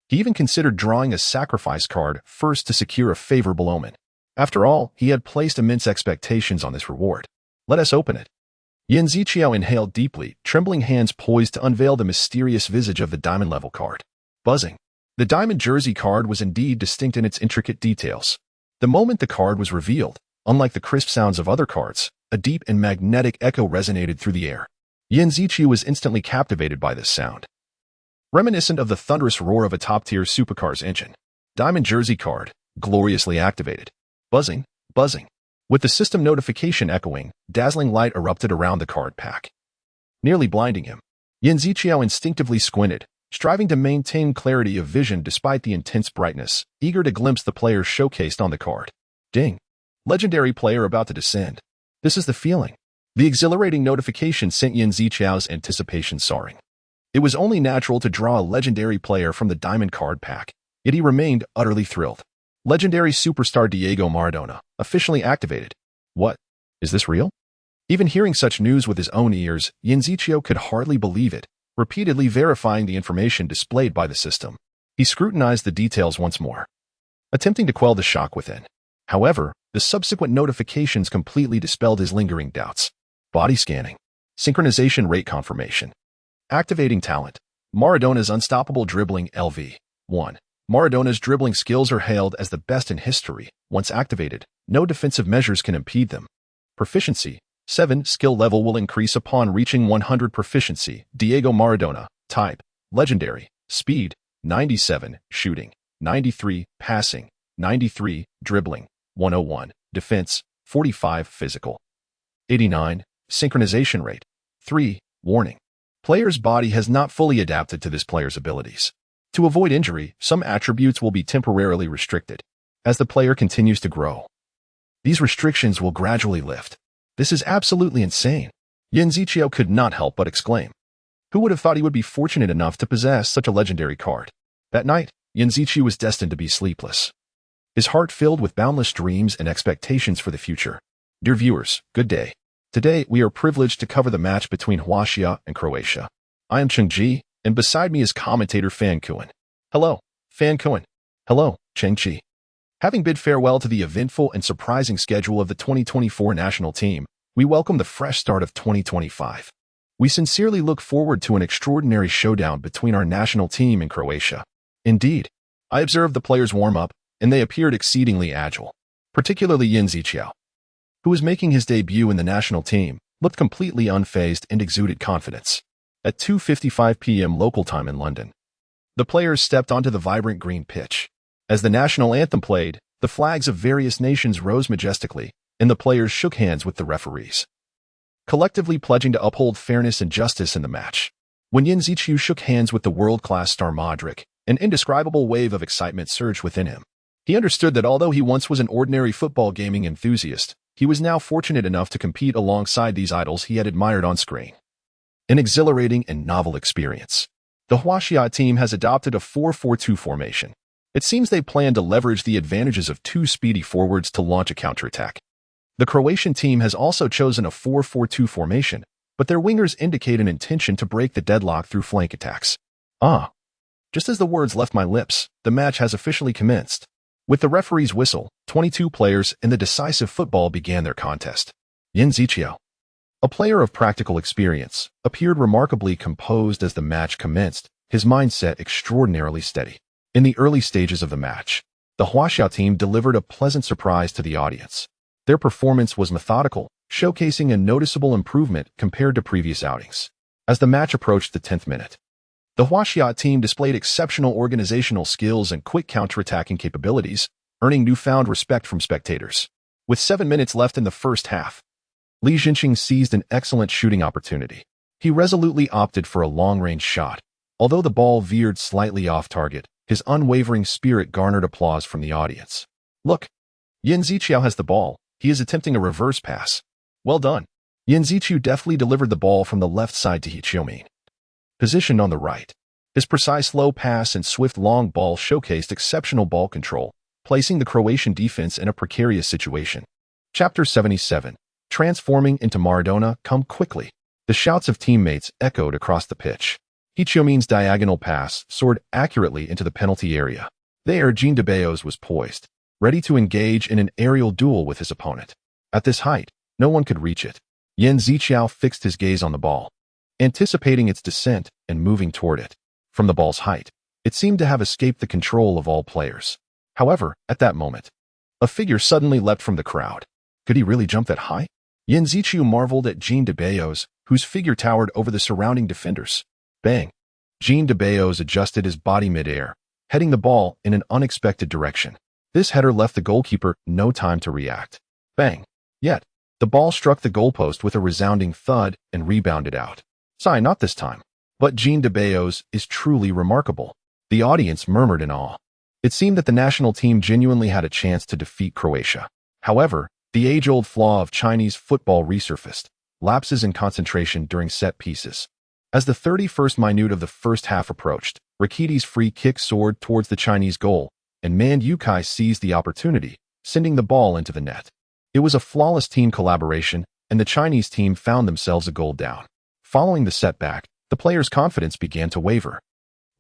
he even considered drawing a sacrifice card first to secure a favorable omen. After all, he had placed immense expectations on this reward. Let us open it. Yin Ziqiu inhaled deeply, trembling hands poised to unveil the mysterious visage of the diamond-level card. Buzzing. The diamond jersey card was indeed distinct in its intricate details. The moment the card was revealed, unlike the crisp sounds of other cards, a deep and magnetic echo resonated through the air. Yin Ziqiu was instantly captivated by this sound, reminiscent of the thunderous roar of a top-tier supercar's engine. Diamond jersey card, gloriously activated. Buzzing, buzzing. With the system notification echoing, dazzling light erupted around the card pack, nearly blinding him. Yin Ziqiu instinctively squinted, striving to maintain clarity of vision despite the intense brightness, eager to glimpse the players showcased on the card. Ding. Legendary player about to descend. This is the feeling. The exhilarating notification sent Yin Ziqiu's anticipation soaring. It was only natural to draw a legendary player from the diamond card pack, yet he remained utterly thrilled. Legendary superstar Diego Maradona, officially activated. What? Is this real? Even hearing such news with his own ears, Yin Ziqiu could hardly believe it, repeatedly verifying the information displayed by the system. He scrutinized the details once more, attempting to quell the shock within. However, the subsequent notifications completely dispelled his lingering doubts. Body scanning. Synchronization rate confirmation. Activating talent. Maradona's unstoppable dribbling LV. 1. Maradona's dribbling skills are hailed as the best in history. Once activated, no defensive measures can impede them. Proficiency. 7. Skill level will increase upon reaching 100 proficiency. Diego Maradona. Type. Legendary. Speed. 97. Shooting. 93. Passing. 93. Dribbling. 101. Defense, 45. Physical, 89. Synchronization rate, 3. Warning. Player's body has not fully adapted to this player's abilities. To avoid injury, some attributes will be temporarily restricted. As the player continues to grow, these restrictions will gradually lift. This is absolutely insane. Yan Ziqiao could not help but exclaim. Who would have thought he would be fortunate enough to possess such a legendary card? That night, Yan Ziqiao was destined to be sleepless, his heart filled with boundless dreams and expectations for the future. Dear viewers, good day. Today, we are privileged to cover the match between Huaxia and Croatia. I am Cheng Ji, and beside me is commentator Fan Kuan. Hello, Fan Kuan. Hello, Cheng Ji. Having bid farewell to the eventful and surprising schedule of the 2024 national team, we welcome the fresh start of 2025. We sincerely look forward to an extraordinary showdown between our national team and Croatia. Indeed, I observed the players warm up, and they appeared exceedingly agile. Particularly Yan Ziqiao, who was making his debut in the national team, looked completely unfazed and exuded confidence. At 2:55 p.m. local time in London, the players stepped onto the vibrant green pitch. As the national anthem played, the flags of various nations rose majestically, and the players shook hands with the referees, collectively pledging to uphold fairness and justice in the match. When Yan Ziqiao shook hands with the world-class star Modric, an indescribable wave of excitement surged within him. He understood that although he once was an ordinary football gaming enthusiast, he was now fortunate enough to compete alongside these idols he had admired on screen. An exhilarating and novel experience. The Huaxia team has adopted a 4-4-2 formation. It seems they plan to leverage the advantages of two speedy forwards to launch a counterattack. The Croatian team has also chosen a 4-4-2 formation, but their wingers indicate an intention to break the deadlock through flank attacks. Just as the words left my lips, the match has officially commenced. With the referee's whistle, 22 players in the decisive football began their contest. Yan Ziqiao, a player of practical experience, appeared remarkably composed as the match commenced, his mindset extraordinarily steady. In the early stages of the match, the Huaxia team delivered a pleasant surprise to the audience. Their performance was methodical, showcasing a noticeable improvement compared to previous outings. As the match approached the 10th minute, the Huaxia team displayed exceptional organizational skills and quick counterattacking capabilities, earning newfound respect from spectators. With 7 minutes left in the first half, Li Jinqing seized an excellent shooting opportunity. He resolutely opted for a long-range shot. Although the ball veered slightly off target, his unwavering spirit garnered applause from the audience. Look, Yan Ziqiao has the ball. He is attempting a reverse pass. Well done. Yan Ziqiao deftly delivered the ball from the left side to He Qiumin, positioned on the right. His precise low pass and swift long ball showcased exceptional ball control, placing the Croatian defense in a precarious situation. Chapter 77. Transforming into Maradona, come quickly. The shouts of teammates echoed across the pitch. He Qiumin's diagonal pass soared accurately into the penalty area. There, Jean de Beos was poised, ready to engage in an aerial duel with his opponent. At this height, no one could reach it. Yan Ziqiao fixed his gaze on the ball, anticipating its descent and moving toward it. From the ball's height, it seemed to have escaped the control of all players. However, at that moment, a figure suddenly leapt from the crowd. Could he really jump that high? Yan Ziqiao marveled at Jean de Beos, whose figure towered over the surrounding defenders. Bang! Jean de Beos adjusted his body mid-air, heading the ball in an unexpected direction. This header left the goalkeeper no time to react. Bang! Yet, the ball struck the goalpost with a resounding thud and rebounded out. Sigh, not this time. But Jean de Beos is truly remarkable. The audience murmured in awe. It seemed that the national team genuinely had a chance to defeat Croatia. However, the age-old flaw of Chinese football resurfaced, lapses in concentration during set pieces. As the 31st minute of the first half approached, Rakiti's free kick soared towards the Chinese goal, and Man Yukai seized the opportunity, sending the ball into the net. It was a flawless team collaboration, and the Chinese team found themselves a goal down. Following the setback, the players' confidence began to waver,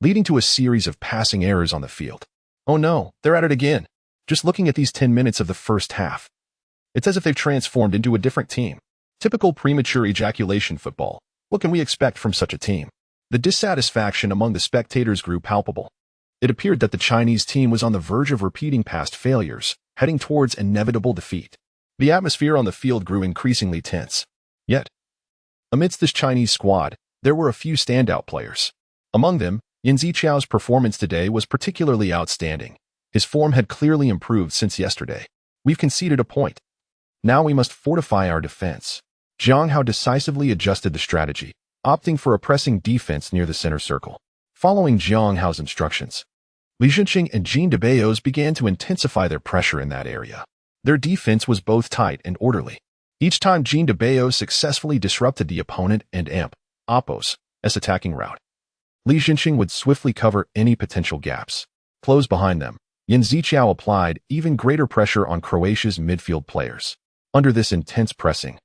leading to a series of passing errors on the field. Oh no, they're at it again. Just looking at these 10 minutes of the first half, it's as if they've transformed into a different team. Typical premature ejaculation football. What can we expect from such a team? The dissatisfaction among the spectators grew palpable. It appeared that the Chinese team was on the verge of repeating past failures, heading towards inevitable defeat. The atmosphere on the field grew increasingly tense. Yet, amidst this Chinese squad, there were a few standout players. Among them, Yan Ziqiao's performance today was particularly outstanding. His form had clearly improved since yesterday. We've conceded a point. Now we must fortify our defense. Zhang Hao decisively adjusted the strategy, opting for a pressing defense near the center circle. Following Zhang Hao's instructions, Li Junqing and Jean Debeos began to intensify their pressure in that area. Their defense was both tight and orderly. Each time Jean Debeos successfully disrupted the opponent and Amp, Oppos' attacking route, Li Junqing would swiftly cover any potential gaps. Close behind them, Yan Ziqiao applied even greater pressure on Croatia's midfield players. Under this intense pressing,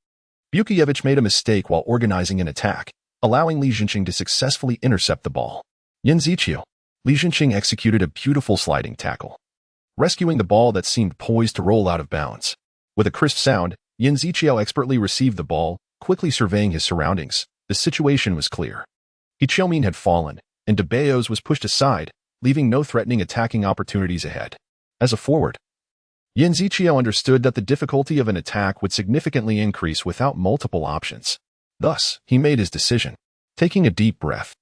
Bukiewicz made a mistake while organizing an attack, allowing Li Junqing to successfully intercept the ball. Yan Ziqiao, Li Junqing executed a beautiful sliding tackle, rescuing the ball that seemed poised to roll out of bounds. With a crisp sound, Yan Ziqiao expertly received the ball, quickly surveying his surroundings. The situation was clear. He Qiumin had fallen, and Debeos was pushed aside, leaving no threatening attacking opportunities ahead. As a forward, Yan Ziqiao understood that the difficulty of an attack would significantly increase without multiple options. Thus, he made his decision. Taking a deep breath,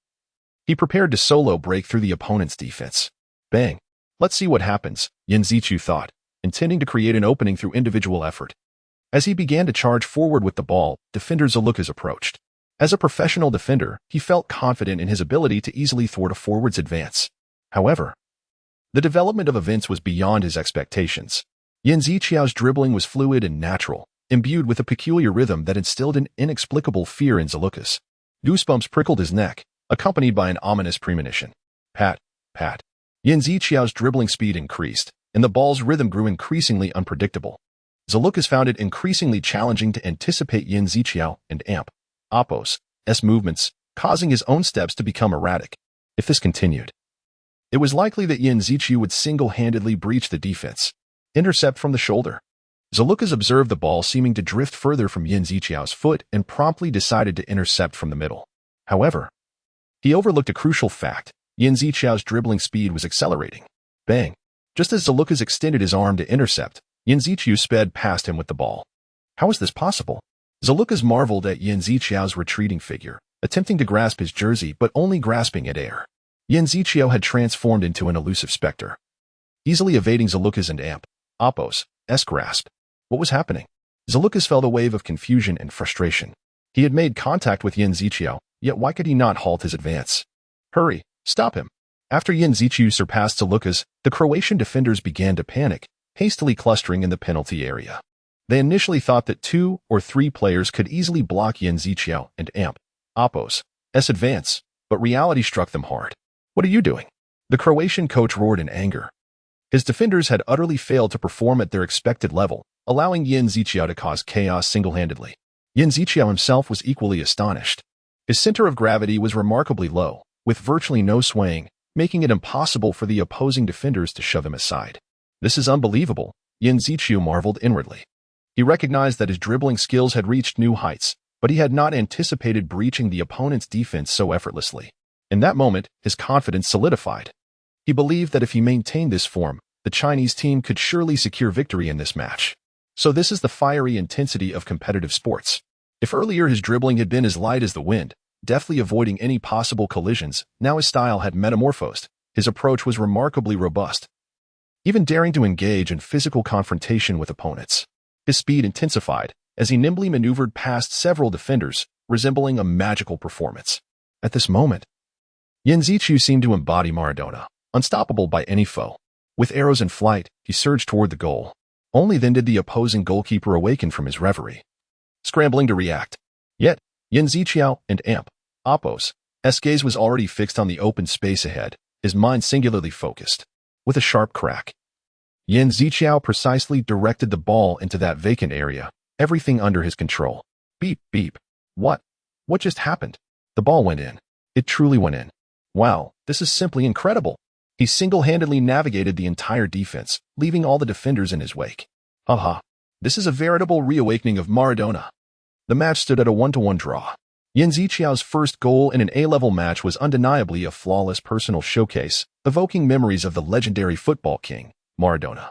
he prepared to solo break through the opponent's defense. Bang! Let's see what happens, Yan Ziqiao thought, intending to create an opening through individual effort. As he began to charge forward with the ball, defender Zalukis approached. As a professional defender, he felt confident in his ability to easily thwart a forward's advance. However, the development of events was beyond his expectations. Yan Ziqiao's dribbling was fluid and natural, imbued with a peculiar rhythm that instilled an inexplicable fear in Zalukis. Goosebumps prickled his neck, accompanied by an ominous premonition. Pat, pat. Yan Ziqiao's dribbling speed increased, and the ball's rhythm grew increasingly unpredictable. Zalukis found it increasingly challenging to anticipate Yan Ziqiao and Amp, Oppos' movements, causing his own steps to become erratic. If this continued, it was likely that Yan Ziqiao would single-handedly breach the defense. Intercept from the shoulder. Zalukis observed the ball seeming to drift further from Yan Ziqiao's foot and promptly decided to intercept from the middle. However, he overlooked a crucial fact. Yan Ziqiao's dribbling speed was accelerating. Bang! Just as Zalukis extended his arm to intercept, Yan Ziqiao sped past him with the ball. How is this possible? Zalukis marveled at Yan Ziqiao's retreating figure, attempting to grasp his jersey but only grasping at air. Yan Ziqiao had transformed into an elusive specter, easily evading Zalukis and Amp, Oppos' grasp. What was happening? Zalukis felt a wave of confusion and frustration. He had made contact with Yan Ziqiao, yet why could he not halt his advance? Hurry! Stop him! After Yan Ziqiao surpassed Zalukis, the Croatian defenders began to panic, hastily clustering in the penalty area. They initially thought that 2 or 3 players could easily block Yan Ziqiao and Amp, Oppos' advance, but reality struck them hard. What are you doing? The Croatian coach roared in anger. His defenders had utterly failed to perform at their expected level, allowing Yan Ziqiao to cause chaos single-handedly. Yan Ziqiao himself was equally astonished. His center of gravity was remarkably low, with virtually no swaying, making it impossible for the opposing defenders to shove him aside. This is unbelievable, Yan Ziqiao marveled inwardly. He recognized that his dribbling skills had reached new heights, but he had not anticipated breaching the opponent's defense so effortlessly. In that moment, his confidence solidified. He believed that if he maintained this form, the Chinese team could surely secure victory in this match. So this is the fiery intensity of competitive sports. If earlier his dribbling had been as light as the wind, deftly avoiding any possible collisions, now his style had metamorphosed. His approach was remarkably robust, even daring to engage in physical confrontation with opponents. His speed intensified as he nimbly maneuvered past several defenders, resembling a magical performance. At this moment, Yan Ziqiao seemed to embody Maradona, unstoppable by any foe. With arrows in flight, he surged toward the goal. Only then did the opposing goalkeeper awaken from his reverie, scrambling to react. Yet, Yan Ziqiao and Amp, Oppos' gaze was already fixed on the open space ahead, his mind singularly focused. With a sharp crack, Yan Ziqiao precisely directed the ball into that vacant area, everything under his control. Beep, beep. What? What just happened? The ball went in. It truly went in. Wow, this is simply incredible. He single-handedly navigated the entire defense, leaving all the defenders in his wake. Haha, this is a veritable reawakening of Maradona. The match stood at a 1-1 draw. Yan Ziqiao's first goal in an A-level match was undeniably a flawless personal showcase, evoking memories of the legendary football king, Maradona.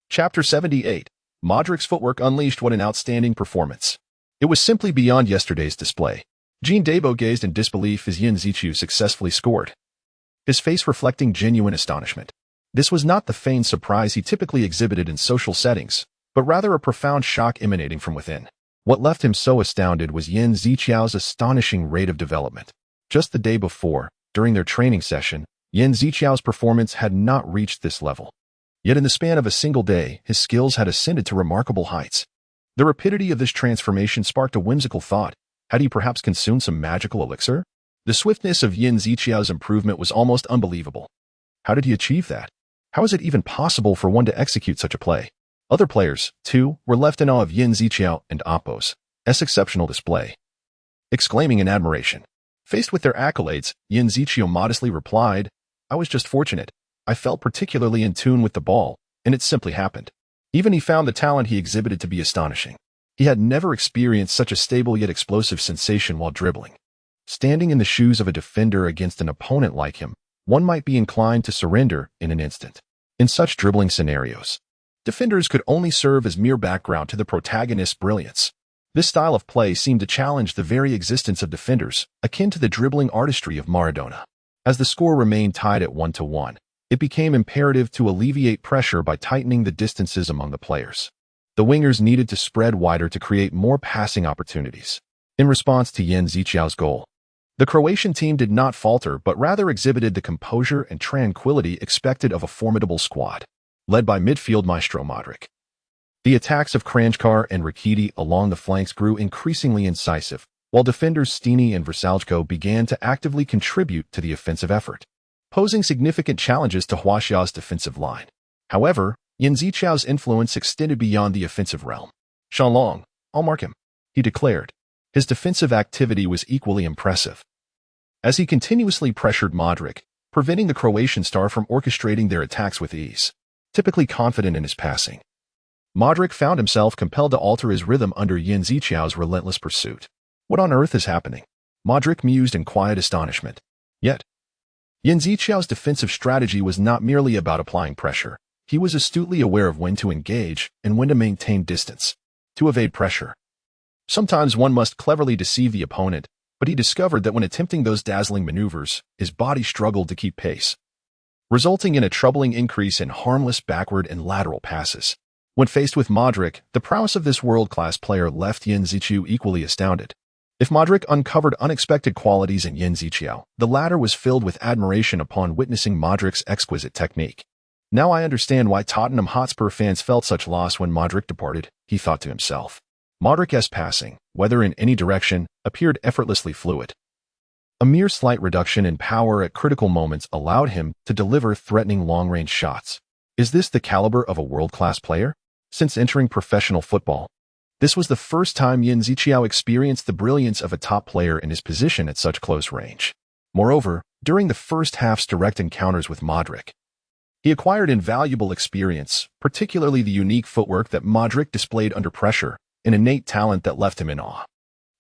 Chapter 78. Modric's footwork unleashed. What an outstanding performance. It was simply beyond yesterday's display. Jean Debo gazed in disbelief as Yan Ziqiao successfully scored, his face reflecting genuine astonishment. This was not the feigned surprise he typically exhibited in social settings, but rather a profound shock emanating from within. What left him so astounded was Yan Ziqiao's astonishing rate of development. Just the day before, during their training session, Yan Ziqiao's performance had not reached this level. Yet in the span of a single day, his skills had ascended to remarkable heights. The rapidity of this transformation sparked a whimsical thought. Had he perhaps consumed some magical elixir? The swiftness of Yan Ziqiao's improvement was almost unbelievable. How did he achieve that? How is it even possible for one to execute such a play? Other players, too, were left in awe of Yan Ziqiao and Apos' exceptional display, exclaiming in admiration. Faced with their accolades, Yan Ziqiao modestly replied, "I was just fortunate. I felt particularly in tune with the ball, and it simply happened." Even he found the talent he exhibited to be astonishing. He had never experienced such a stable yet explosive sensation while dribbling. Standing in the shoes of a defender against an opponent like him, one might be inclined to surrender in an instant. In such dribbling scenarios, defenders could only serve as mere background to the protagonist's brilliance. This style of play seemed to challenge the very existence of defenders, akin to the dribbling artistry of Maradona. As the score remained tied at 1-1, it became imperative to alleviate pressure by tightening the distances among the players. The wingers needed to spread wider to create more passing opportunities. In response to Yan Ziqiao's goal, the Croatian team did not falter but rather exhibited the composure and tranquility expected of a formidable squad, led by midfield maestro Modric. The attacks of Kranjčar and Rakiti along the flanks grew increasingly incisive, while defenders Stini and Vrsaljko began to actively contribute to the offensive effort, posing significant challenges to Huasia's defensive line. However, Yan Ziqiao's influence extended beyond the offensive realm. "Shanlong, I'll mark him," he declared. His defensive activity was equally impressive, as he continuously pressured Modric, preventing the Croatian star from orchestrating their attacks with ease. Typically confident in his passing, Modric found himself compelled to alter his rhythm under Yan Ziqiao's relentless pursuit. What on earth is happening? Modric mused in quiet astonishment. Yet, Yan Ziqiao's defensive strategy was not merely about applying pressure. He was astutely aware of when to engage and when to maintain distance, to evade pressure. Sometimes one must cleverly deceive the opponent, but he discovered that when attempting those dazzling maneuvers, his body struggled to keep pace, resulting in a troubling increase in harmless backward and lateral passes. When faced with Modric, the prowess of this world-class player left Yan Ziqiao equally astounded. If Modric uncovered unexpected qualities in Yan Ziqiao, the latter was filled with admiration upon witnessing Modric's exquisite technique. "Now I understand why Tottenham Hotspur fans felt such loss when Modric departed," he thought to himself. Modric's passing, whether in any direction, appeared effortlessly fluid. A mere slight reduction in power at critical moments allowed him to deliver threatening long-range shots. Is this the caliber of a world-class player? Since entering professional football, this was the first time Yan Ziqiao experienced the brilliance of a top player in his position at such close range. Moreover, during the first half's direct encounters with Modric, he acquired invaluable experience, particularly the unique footwork that Modric displayed under pressure, an innate talent that left him in awe.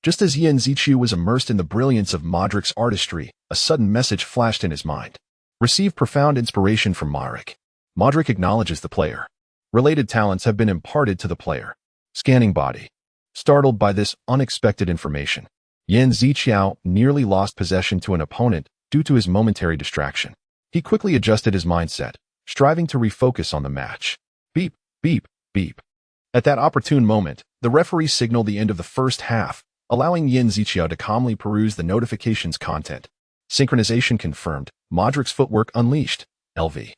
Just as Yan Ziqiao was immersed in the brilliance of Modric's artistry, a sudden message flashed in his mind. Receive profound inspiration from Modric. Modric acknowledges the player. Related talents have been imparted to the player. Scanning body. Startled by this unexpected information, Yan Ziqiao nearly lost possession to an opponent due to his momentary distraction. He quickly adjusted his mindset, striving to refocus on the match. Beep, beep, beep. At that opportune moment, the referee signaled the end of the first half, allowing Yan Ziqiao to calmly peruse the notification's content. Synchronization confirmed. Modric's footwork unleashed. LV.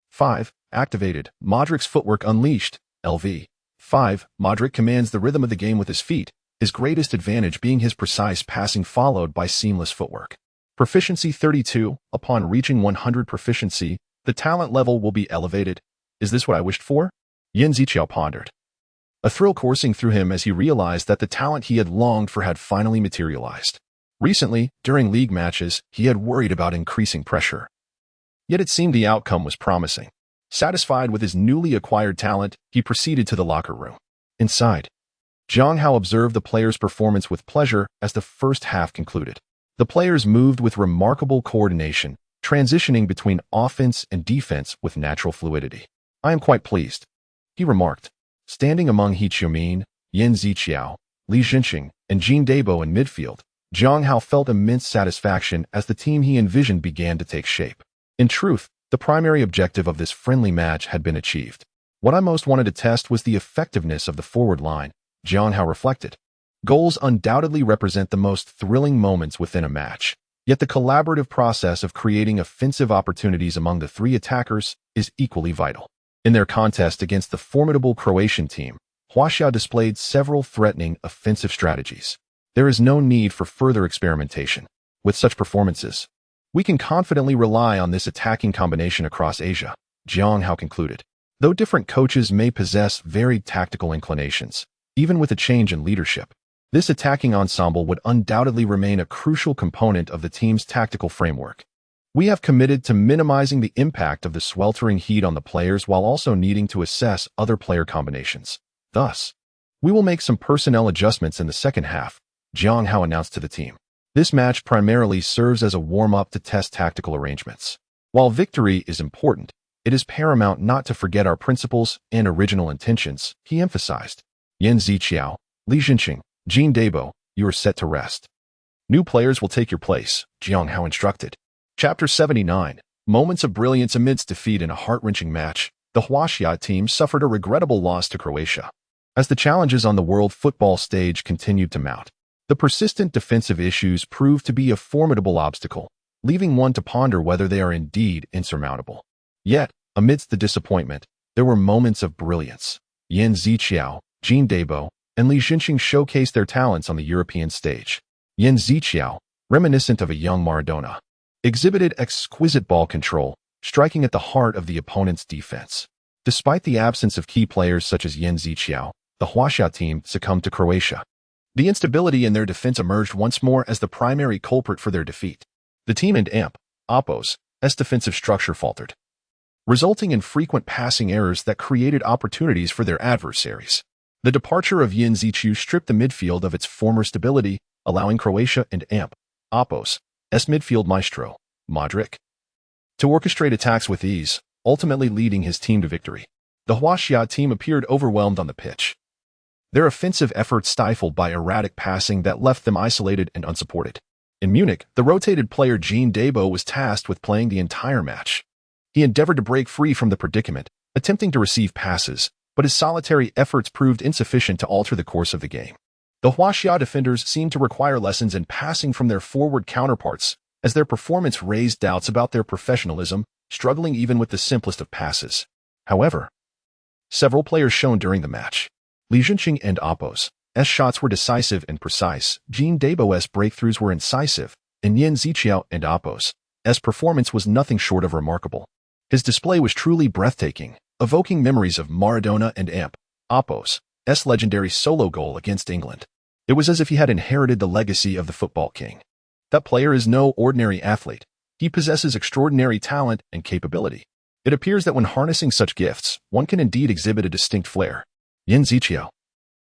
5. Activated. Modric's footwork unleashed. LV. 5. Modric commands the rhythm of the game with his feet, his greatest advantage being his precise passing followed by seamless footwork. Proficiency 32. Upon reaching 100 proficiency, the talent level will be elevated. Is this what I wished for? Yan Ziqiao pondered. A thrill coursing through him as he realized that the talent he had longed for had finally materialized. Recently, during league matches, he had worried about increasing pressure. Yet it seemed the outcome was promising. Satisfied with his newly acquired talent, he proceeded to the locker room. Inside, Zhang Hao observed the players' performance with pleasure as the first half concluded. The players moved with remarkable coordination, transitioning between offense and defense with natural fluidity. "I am quite pleased," he remarked. Standing among He Qiumin, Yan Ziqiao, Li Jinqing, and Jean Dabo in midfield, Zhang Hao felt immense satisfaction as the team he envisioned began to take shape. In truth, the primary objective of this friendly match had been achieved. What I most wanted to test was the effectiveness of the forward line, Jiang Hao reflected. Goals undoubtedly represent the most thrilling moments within a match, yet the collaborative process of creating offensive opportunities among the three attackers is equally vital. In their contest against the formidable Croatian team, Huaxia displayed several threatening offensive strategies. There is no need for further experimentation. With such performances, we can confidently rely on this attacking combination across Asia, Jiang Hao concluded. Though different coaches may possess varied tactical inclinations, even with a change in leadership, this attacking ensemble would undoubtedly remain a crucial component of the team's tactical framework. We have committed to minimizing the impact of the sweltering heat on the players while also needing to assess other player combinations. Thus, we will make some personnel adjustments in the second half, Jiang Hao announced to the team. This match primarily serves as a warm-up to test tactical arrangements. While victory is important, it is paramount not to forget our principles and original intentions, he emphasized. Yan Ziqiao, Li Jinqing, Jean Dabo, you are set to rest. New players will take your place, Jiang Hao instructed. Chapter 79, Moments of Brilliance Amidst Defeat in a Heart-Wrenching Match. The Huaxia team suffered a regrettable loss to Croatia. As the challenges on the world football stage continued to mount, the persistent defensive issues proved to be a formidable obstacle, leaving one to ponder whether they are indeed insurmountable. Yet, amidst the disappointment, there were moments of brilliance. Yan Ziqiao, Jean Dabo, and Li Jinqing showcased their talents on the European stage. Yan Ziqiao, reminiscent of a young Maradona, exhibited exquisite ball control, striking at the heart of the opponent's defense. Despite the absence of key players such as Yan Ziqiao, the Huaxia team succumbed to Croatia. The instability in their defense emerged once more as the primary culprit for their defeat. The team and Oppos's defensive structure faltered, resulting in frequent passing errors that created opportunities for their adversaries. The departure of Yan Ziqiao stripped the midfield of its former stability, allowing Croatia and Oppos's midfield maestro, Modric, to orchestrate attacks with ease, ultimately leading his team to victory. The Huaxia team appeared overwhelmed on the pitch, their offensive efforts stifled by erratic passing that left them isolated and unsupported. In Munich, the rotated player Jean Dabo was tasked with playing the entire match. He endeavored to break free from the predicament, attempting to receive passes, but his solitary efforts proved insufficient to alter the course of the game. The Huaxia defenders seemed to require lessons in passing from their forward counterparts, as their performance raised doubts about their professionalism, struggling even with the simplest of passes. However, several players shone during the match. Li Jinqing and Oppos's shots were decisive and precise, Jean Dabo's breakthroughs were incisive, and Yan Ziqiao and Oppos's performance was nothing short of remarkable. His display was truly breathtaking, evoking memories of Maradona and Oppos's legendary solo goal against England. It was as if he had inherited the legacy of the football king. That player is no ordinary athlete. He possesses extraordinary talent and capability. It appears that when harnessing such gifts, one can indeed exhibit a distinct flair. Yan Ziqiao,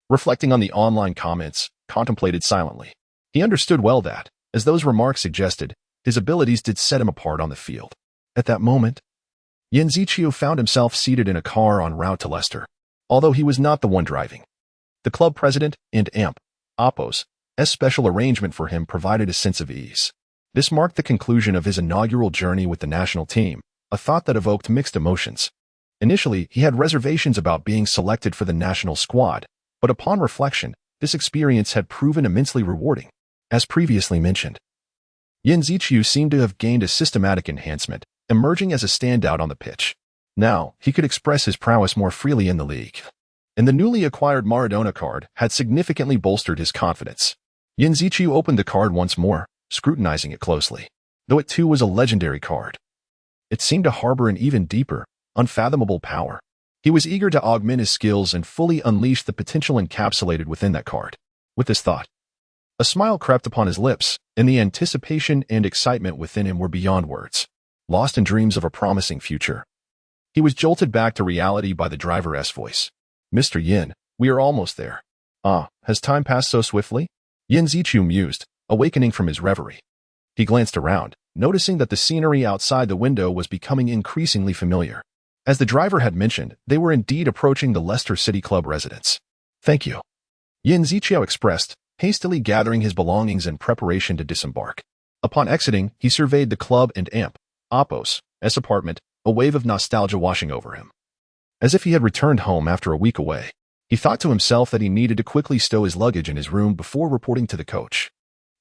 reflecting on the online comments, contemplated silently. He understood well that, as those remarks suggested, his abilities did set him apart on the field. At that moment, Yan Ziqiao found himself seated in a car en route to Leicester, although he was not the one driving. The club president and Oppos's special arrangement for him provided a sense of ease. This marked the conclusion of his inaugural journey with the national team, a thought that evoked mixed emotions. Initially, he had reservations about being selected for the national squad, but upon reflection, this experience had proven immensely rewarding. As previously mentioned, Yan Ziqiao seemed to have gained a systematic enhancement, emerging as a standout on the pitch. Now, he could express his prowess more freely in the league. And the newly acquired Maradona card had significantly bolstered his confidence. Yan Ziqiao opened the card once more, scrutinizing it closely. Though it too was a legendary card, it seemed to harbor an even deeper, unfathomable power. He was eager to augment his skills and fully unleash the potential encapsulated within that card. With this thought, a smile crept upon his lips, and the anticipation and excitement within him were beyond words. Lost in dreams of a promising future, he was jolted back to reality by the driver's voice. Mr. Yin, we are almost there. Has time passed so swiftly? Yan Ziqiao mused, awakening from his reverie. He glanced around, noticing that the scenery outside the window was becoming increasingly familiar. As the driver had mentioned, they were indeed approaching the Leicester City Club residence. Thank you, Yan Ziqiao expressed, hastily gathering his belongings in preparation to disembark. Upon exiting, he surveyed the club and Oppos's apartment, a wave of nostalgia washing over him. as if he had returned home after a week away. He thought to himself that he needed to quickly stow his luggage in his room before reporting to the coach.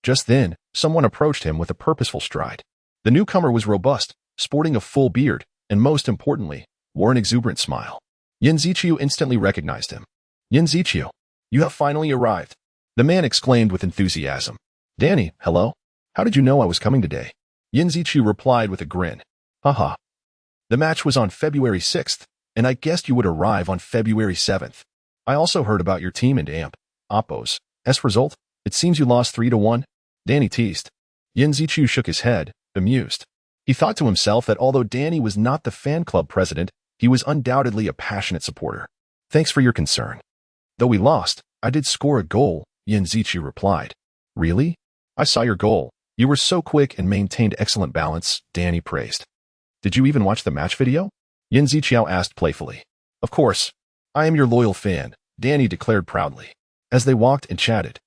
Just then, someone approached him with a purposeful stride. The newcomer was robust, sporting a full beard, and most importantly, wore an exuberant smile. Yin Ziqiu instantly recognized him. Yin Ziqiu, you have finally arrived, the man exclaimed with enthusiasm. Danny, hello. How did you know I was coming today? Yin Ziqiu replied with a grin. Haha. The match was on February 6th, and I guessed you would arrive on February 7th. I also heard about your team and Oppo's result. It seems you lost 3-1. Danny teased. Yin Ziqiu shook his head, bemused. He thought to himself that although Danny was not the fan club president, he was undoubtedly a passionate supporter. Thanks for your concern. Though we lost, I did score a goal, Yin Ziqiu replied. Really? I saw your goal. You were so quick and maintained excellent balance, Danny praised. Did you even watch the match video? Yin Ziqiu asked playfully. Of course. I am your loyal fan, Danny declared proudly. As they walked and chatted,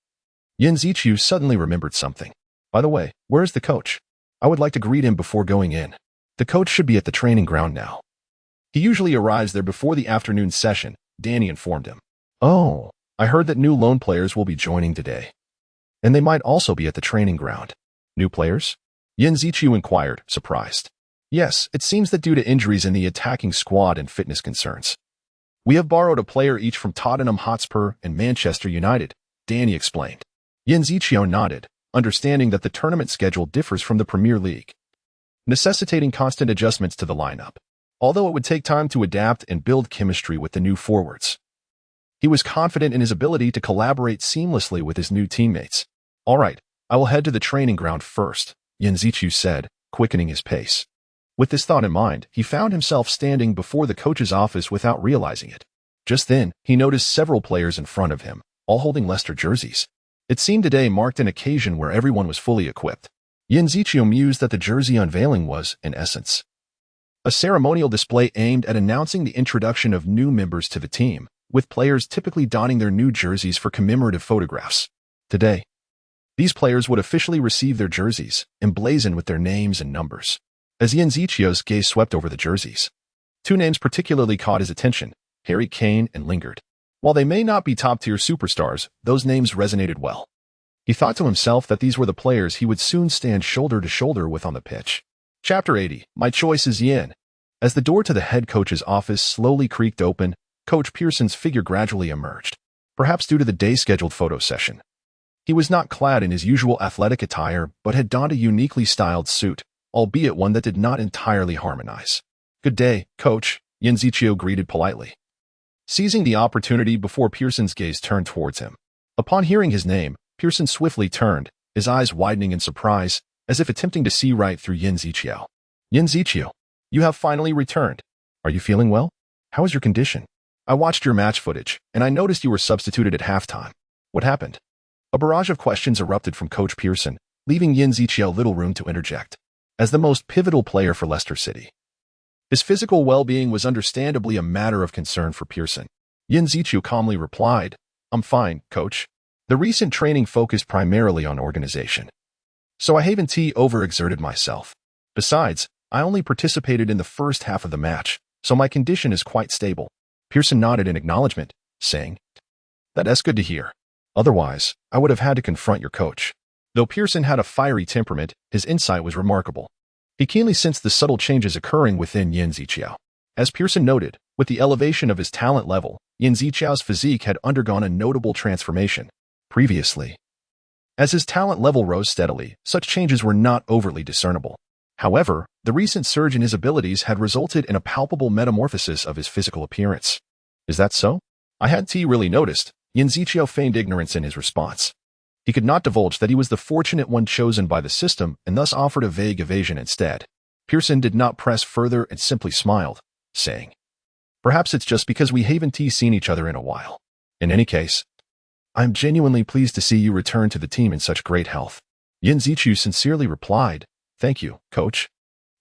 Yin Ziqiu suddenly remembered something. By the way, where is the coach? I would like to greet him before going in. The coach should be at the training ground now. He usually arrives there before the afternoon session, Danny informed him. Oh, I heard that new loan players will be joining today. And they might also be at the training ground. New players? Yin Ziqiu inquired, surprised. Yes, it seems that due to injuries in the attacking squad and fitness concerns. We have borrowed a player each from Tottenham Hotspur and Manchester United, Danny explained. Yin Ziqiu nodded, understanding that the tournament schedule differs from the Premier League, necessitating constant adjustments to the lineup, although it would take time to adapt and build chemistry with the new forwards. He was confident in his ability to collaborate seamlessly with his new teammates. All right, I will head to the training ground first, Yin Ziqiu said, quickening his pace. With this thought in mind, he found himself standing before the coach's office without realizing it. Just then, he noticed several players in front of him, all holding Leicester jerseys. It seemed today marked an occasion where everyone was fully equipped. Yin Ziqiu mused that the jersey unveiling was, in essence, a ceremonial display aimed at announcing the introduction of new members to the team, with players typically donning their new jerseys for commemorative photographs. Today, these players would officially receive their jerseys, emblazoned with their names and numbers. As Yin Ziqiu's gaze swept over the jerseys, two names particularly caught his attention, Harry Kane and Lingard. While they may not be top-tier superstars, those names resonated well. He thought to himself that these were the players he would soon stand shoulder to shoulder with on the pitch. Chapter 80, My Choice is Yin. As the door to the head coach's office slowly creaked open, Coach Pearson's figure gradually emerged, perhaps due to the day-scheduled photo session. He was not clad in his usual athletic attire, but had donned a uniquely styled suit, albeit one that did not entirely harmonize. Good day, Coach, Yin Ziqiu greeted politely, seizing the opportunity before Pearson's gaze turned towards him. Upon hearing his name, Pearson swiftly turned, his eyes widening in surprise, as if attempting to see right through Yin Ziqiu. Yin Ziqiu, you have finally returned. Are you feeling well? How is your condition? I watched your match footage, and I noticed you were substituted at halftime. What happened? A barrage of questions erupted from Coach Pearson, leaving Yin Ziqiu little room to interject. As the most pivotal player for Leicester City, his physical well-being was understandably a matter of concern for Pearson. Yin Ziqiu calmly replied, I'm fine, Coach. The recent training focused primarily on organization, so I haven't overexerted myself. Besides, I only participated in the first half of the match, so my condition is quite stable. Pearson nodded in acknowledgement, saying, That's good to hear. Otherwise, I would have had to confront your coach. Though Pearson had a fiery temperament, his insight was remarkable. He keenly sensed the subtle changes occurring within Yin Ziqiu. As Pearson noted, with the elevation of his talent level, Yin Ziqiu's physique had undergone a notable transformation. Previously, as his talent level rose steadily, such changes were not overtly discernible. However, the recent surge in his abilities had resulted in a palpable metamorphosis of his physical appearance. Is that so? I hadn't really noticed. Yin Ziqiu feigned ignorance in his response. He could not divulge that he was the fortunate one chosen by the system and thus offered a vague evasion instead. Pearson did not press further and simply smiled, saying, Perhaps it's just because we haven't seen each other in a while. In any case, I'm genuinely pleased to see you return to the team in such great health. Yin Ziqiu sincerely replied, Thank you, Coach.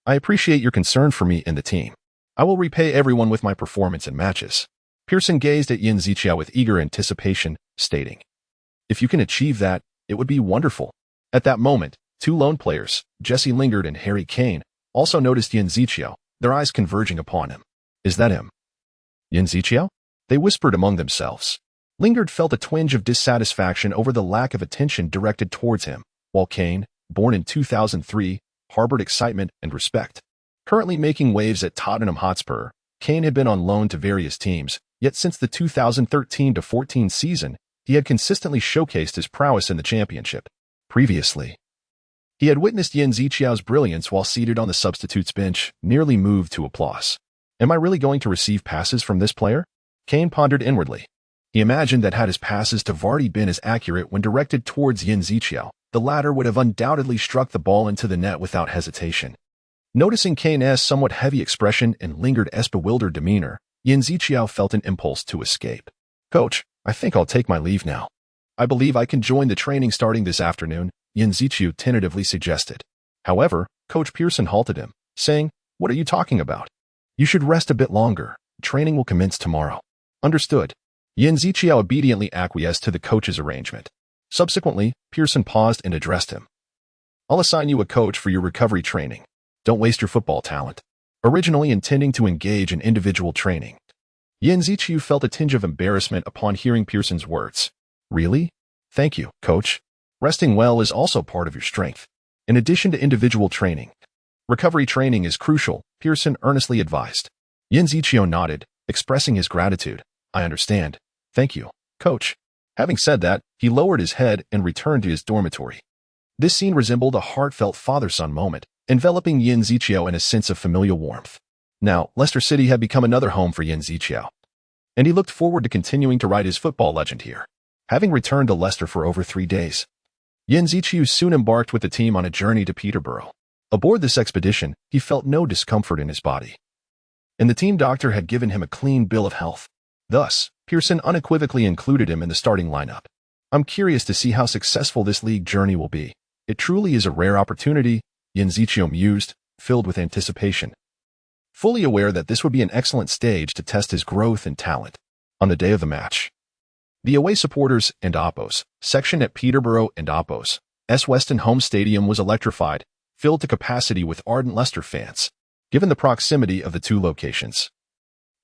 I appreciate your concern for me and the team. I will repay everyone with my performance in matches. Pearson gazed at Yin Ziqiu with eager anticipation, stating, If you can achieve that, it would be wonderful. At that moment, two lone players, Jesse Lingard and Harry Kane, also noticed Yin Ziqiu, their eyes converging upon him. Is that him? Yin Ziqiao? They whispered among themselves. Lingard felt a twinge of dissatisfaction over the lack of attention directed towards him, while Kane, born in 2003, harbored excitement and respect. Currently making waves at Tottenham Hotspur, Kane had been on loan to various teams, yet since the 2013-14 season, he had consistently showcased his prowess in the championship. Previously, he had witnessed Yin Ziqiao's brilliance while seated on the substitutes bench, nearly moved to applause. Am I really going to receive passes from this player? Kane pondered inwardly. He imagined that had his passes to Vardy been as accurate when directed towards Yin Ziqiao, the latter would have undoubtedly struck the ball into the net without hesitation. Noticing Kane's somewhat heavy expression and Lingard's bewildered demeanor, Yin Ziqiao felt an impulse to escape. Coach, I think I'll take my leave now. I believe I can join the training starting this afternoon, Yin Ziqiao tentatively suggested. However, Coach Pearson halted him, saying, What are you talking about? You should rest a bit longer. Training will commence tomorrow. Understood. Yin Ziqiao obediently acquiesced to the coach's arrangement. Subsequently, Pearson paused and addressed him. I'll assign you a coach for your recovery training. Don't waste your football talent. Originally intending to engage in individual training, Yin Ziqiao felt a tinge of embarrassment upon hearing Pearson's words. Really? Thank you, coach. Resting well is also part of your strength. In addition to individual training, recovery training is crucial, Pearson earnestly advised. Yin Ziqiao nodded, expressing his gratitude. I understand. Thank you, coach. Having said that, he lowered his head and returned to his dormitory. This scene resembled a heartfelt father-son moment, enveloping Yin Ziqiao in a sense of familial warmth. Now, Leicester City had become another home for Yin Ziqiao, and he looked forward to continuing to write his football legend here. Having returned to Leicester for over 3 days, Yin Ziqiao soon embarked with the team on a journey to Peterborough. Aboard this expedition, he felt no discomfort in his body, and the team doctor had given him a clean bill of health. Thus, Pearson unequivocally included him in the starting lineup. I'm curious to see how successful this league journey will be. It truly is a rare opportunity, Yin Ziqiao mused, filled with anticipation, fully aware that this would be an excellent stage to test his growth and talent. On the day of the match, the away supporters and Oppos section at Peterborough and Oppos Weston home stadium was electrified, filled to capacity with ardent Leicester fans. Given the proximity of the two locations,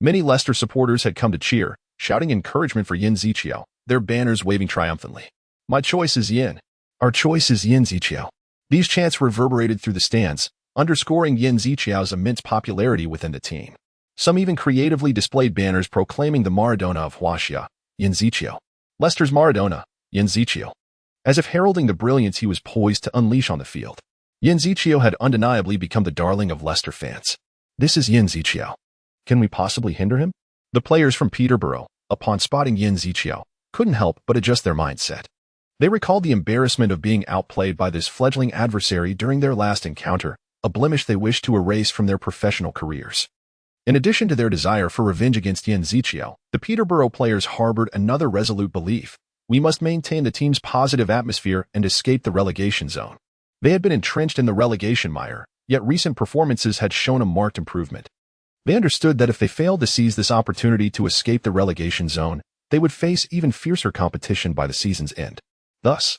many Leicester supporters had come to cheer, shouting encouragement for Yin Ziqiao, their banners waving triumphantly. My choice is Yin. Our choice is Yin Ziqiao. These chants reverberated through the stands, underscoring Yin Ziqiao's immense popularity within the team. Some even creatively displayed banners proclaiming the Maradona of Huaxia, Yin Ziqiao. Leicester's Maradona, Yin Ziqiao. As if heralding the brilliance he was poised to unleash on the field. Yin Ziqiao had undeniably become the darling of Leicester fans. This is Yin Ziqiao. Can we possibly hinder him? The players from Peterborough, upon spotting Yin Ziqiao, couldn't help but adjust their mindset. They recalled the embarrassment of being outplayed by this fledgling adversary during their last encounter, a blemish they wished to erase from their professional careers. In addition to their desire for revenge against Yin Ziqiao, the Peterborough players harbored another resolute belief. We must maintain the team's positive atmosphere and escape the relegation zone. They had been entrenched in the relegation mire, yet recent performances had shown a marked improvement. They understood that if they failed to seize this opportunity to escape the relegation zone, they would face even fiercer competition by the season's end. Thus,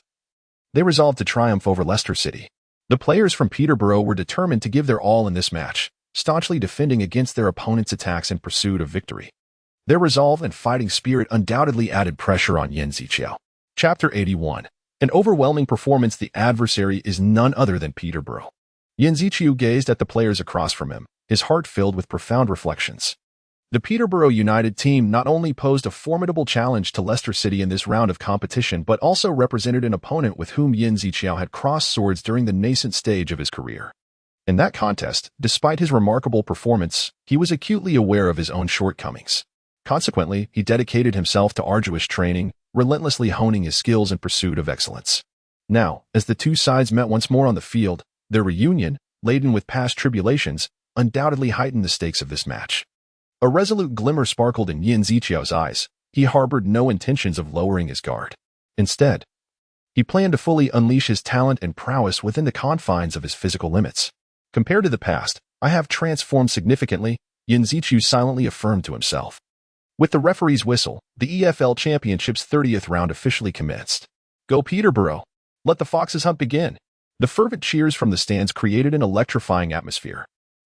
they resolved to triumph over Leicester City. The players from Peterborough were determined to give their all in this match, staunchly defending against their opponent's attacks in pursuit of victory. Their resolve and fighting spirit undoubtedly added pressure on Yin Ziqiao. Chapter 81. An overwhelming performance. The adversary is none other than Peterborough. Yin Ziqiao gazed at the players across from him, his heart filled with profound reflections. The Peterborough United team not only posed a formidable challenge to Leicester City in this round of competition but also represented an opponent with whom Yin Ziqiao had crossed swords during the nascent stage of his career. In that contest, despite his remarkable performance, he was acutely aware of his own shortcomings. Consequently, he dedicated himself to arduous training, relentlessly honing his skills in pursuit of excellence. Now, as the two sides met once more on the field, their reunion, laden with past tribulations, undoubtedly heightened the stakes of this match. A resolute glimmer sparkled in Yin Ziqiao's eyes. He harbored no intentions of lowering his guard. Instead, he planned to fully unleash his talent and prowess within the confines of his physical limits. Compared to the past, I have transformed significantly, Yin Ziqiao silently affirmed to himself. With the referee's whistle, the EFL Championship's 30th round officially commenced. Go Peterborough! Let the Foxes hunt begin! The fervent cheers from the stands created an electrifying atmosphere.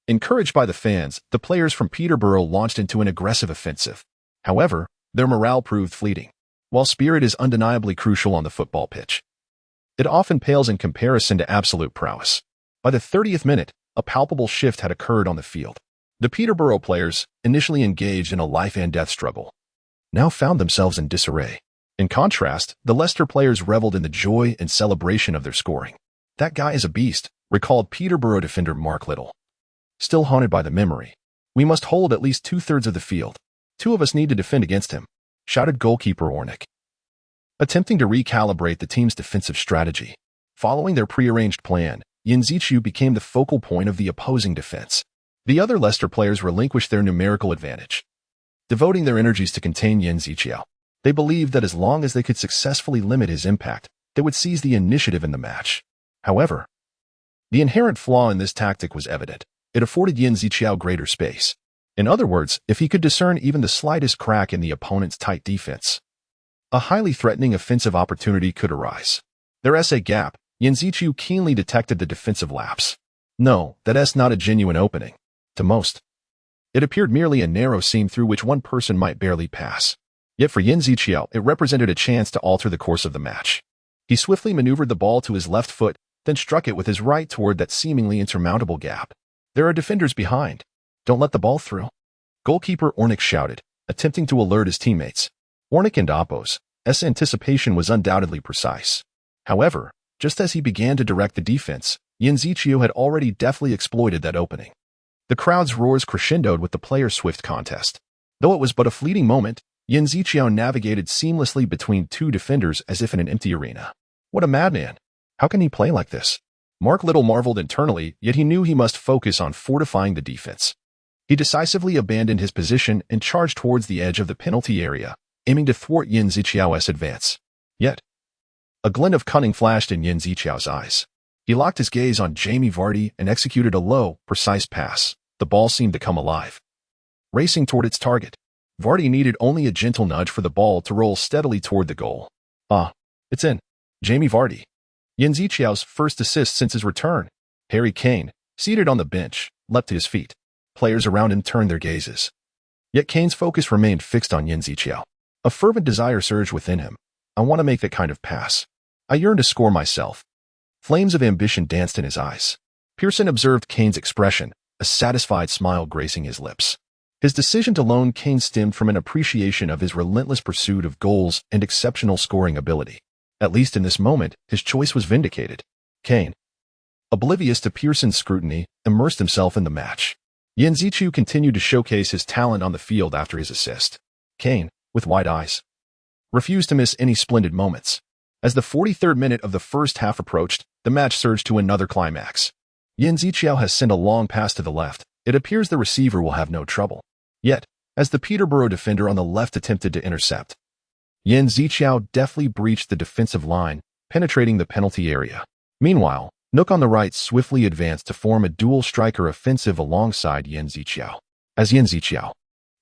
Encouraged by the fans, the players from Peterborough launched into an aggressive offensive. However, their morale proved fleeting. While spirit is undeniably crucial on the football pitch, it often pales in comparison to absolute prowess. By the 30th minute, a palpable shift had occurred on the field. The Peterborough players, initially engaged in a life-and-death struggle, now found themselves in disarray. In contrast, the Leicester players reveled in the joy and celebration of their scoring. "That guy is a beast," recalled Peterborough defender Mark Little. Still haunted by the memory, "We must hold at least two-thirds of the field. Two of us need to defend against him," shouted goalkeeper Ornick, attempting to recalibrate the team's defensive strategy. Following their prearranged plan, Yenzichu became the focal point of the opposing defense. The other Leicester players relinquished their numerical advantage, devoting their energies to contain Yenzichu. They believed that as long as they could successfully limit his impact, they would seize the initiative in the match. However, the inherent flaw in this tactic was evident. It afforded Yenzichu greater space. In other words, if he could discern even the slightest crack in the opponent's tight defense, a highly threatening offensive opportunity could arise. There is a gap. Yenzichu keenly detected the defensive lapse. No, that's not a genuine opening. To most, it appeared merely a narrow seam through which one person might barely pass. Yet for Yenzichu, it represented a chance to alter the course of the match. He swiftly maneuvered the ball to his left foot, then struck it with his right toward that seemingly insurmountable gap. "There are defenders behind. Don't let the ball through," goalkeeper Ornick shouted, attempting to alert his teammates. Ornick and Oppo's anticipation was undoubtedly precise. However, just as he began to direct the defense, Yenzichu had already deftly exploited that opening. The crowd's roars crescendoed with the players' swift contest. Though it was but a fleeting moment, Yenzichu navigated seamlessly between two defenders as if in an empty arena. "What a madman! How can he play like this?" Mark Little marveled internally, yet he knew he must focus on fortifying the defense. He decisively abandoned his position and charged towards the edge of the penalty area, aiming to thwart Yenzichu's advance. Yet, a glint of cunning flashed in Yenzichu's eyes. He locked his gaze on Jamie Vardy and executed a low, precise pass. The ball seemed to come alive, racing toward its target. Vardy needed only a gentle nudge for the ball to roll steadily toward the goal. "Ah, it's in." Jamie Vardy, Yenzichu's first assist since his return. Harry Kane, seated on the bench, leapt to his feet. Players around him turned their gazes. Yet Kane's focus remained fixed on Yenzichu. A fervent desire surged within him. "I want to make that kind of pass. I yearn to score myself." Flames of ambition danced in his eyes. Pearson observed Kane's expression, a satisfied smile gracing his lips. His decision to loan Kane stemmed from an appreciation of his relentless pursuit of goals and exceptional scoring ability. At least in this moment, his choice was vindicated. Kane, oblivious to Pearson's scrutiny, immersed himself in the match. Yenzichu continued to showcase his talent on the field after his assist. Kane, with wide eyes, refused to miss any splendid moments. As the 43rd minute of the first half approached, the match surged to another climax. Yenzichu has sent a long pass to the left. It appears the receiver will have no trouble. Yet, as the Peterborough defender on the left attempted to intercept, Yenzichu deftly breached the defensive line, penetrating the penalty area. Meanwhile, Nook on the right swiftly advanced to form a dual striker offensive alongside Yenzichu. As Yenzichu,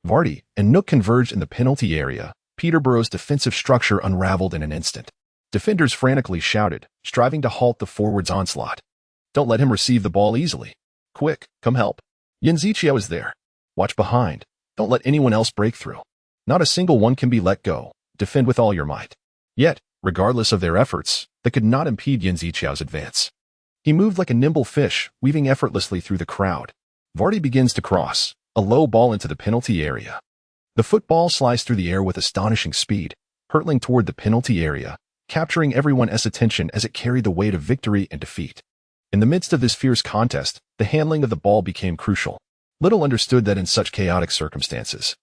Vardy, and Nook converged in the penalty area, Peterborough's defensive structure unraveled in an instant. Defenders frantically shouted, striving to halt the forward's onslaught. "Don't let him receive the ball easily. Quick, come help. Yenzichu is there. Watch behind. Don't let anyone else break through. Not a single one can be let go. Defend with all your might." Yet, regardless of their efforts, they could not impede Yenzichu's advance. He moved like a nimble fish, weaving effortlessly through the crowd. Vardy begins to cross, a low ball into the penalty area. The football sliced through the air with astonishing speed, hurtling toward the penalty area, capturing everyone's attention as it carried the weight of victory and defeat. In the midst of this fierce contest, the handling of the ball became crucial. Little understood that in such chaotic circumstances,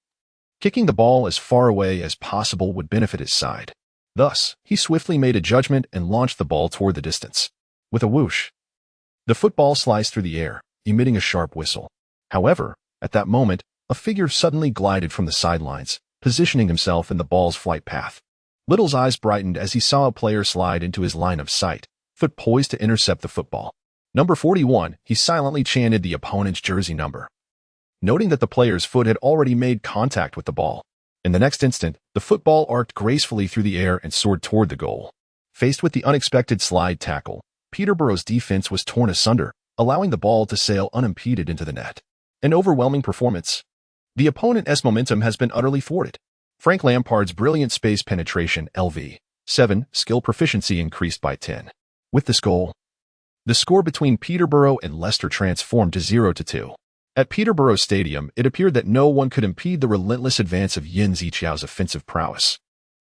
kicking the ball as far away as possible would benefit his side. Thus, he swiftly made a judgment and launched the ball toward the distance. With a whoosh, the football sliced through the air, emitting a sharp whistle. However, at that moment, a figure suddenly glided from the sidelines, positioning himself in the ball's flight path. Little's eyes brightened as he saw a player slide into his line of sight, foot poised to intercept the football. Number 41, he silently chanted the opponent's jersey number, noting that the player's foot had already made contact with the ball. In the next instant, the football arced gracefully through the air and soared toward the goal. Faced with the unexpected slide tackle, Peterborough's defense was torn asunder. allowing the ball to sail unimpeded into the net. An overwhelming performance. The opponent's momentum has been utterly thwarted. Frank Lampard's brilliant space penetration LV7 skill proficiency increased by 10. With this goal, the score between Peterborough and Leicester transformed to 0-2. At Peterborough Stadium, it appeared that no one could impede the relentless advance of Yin Ziqiao's offensive prowess.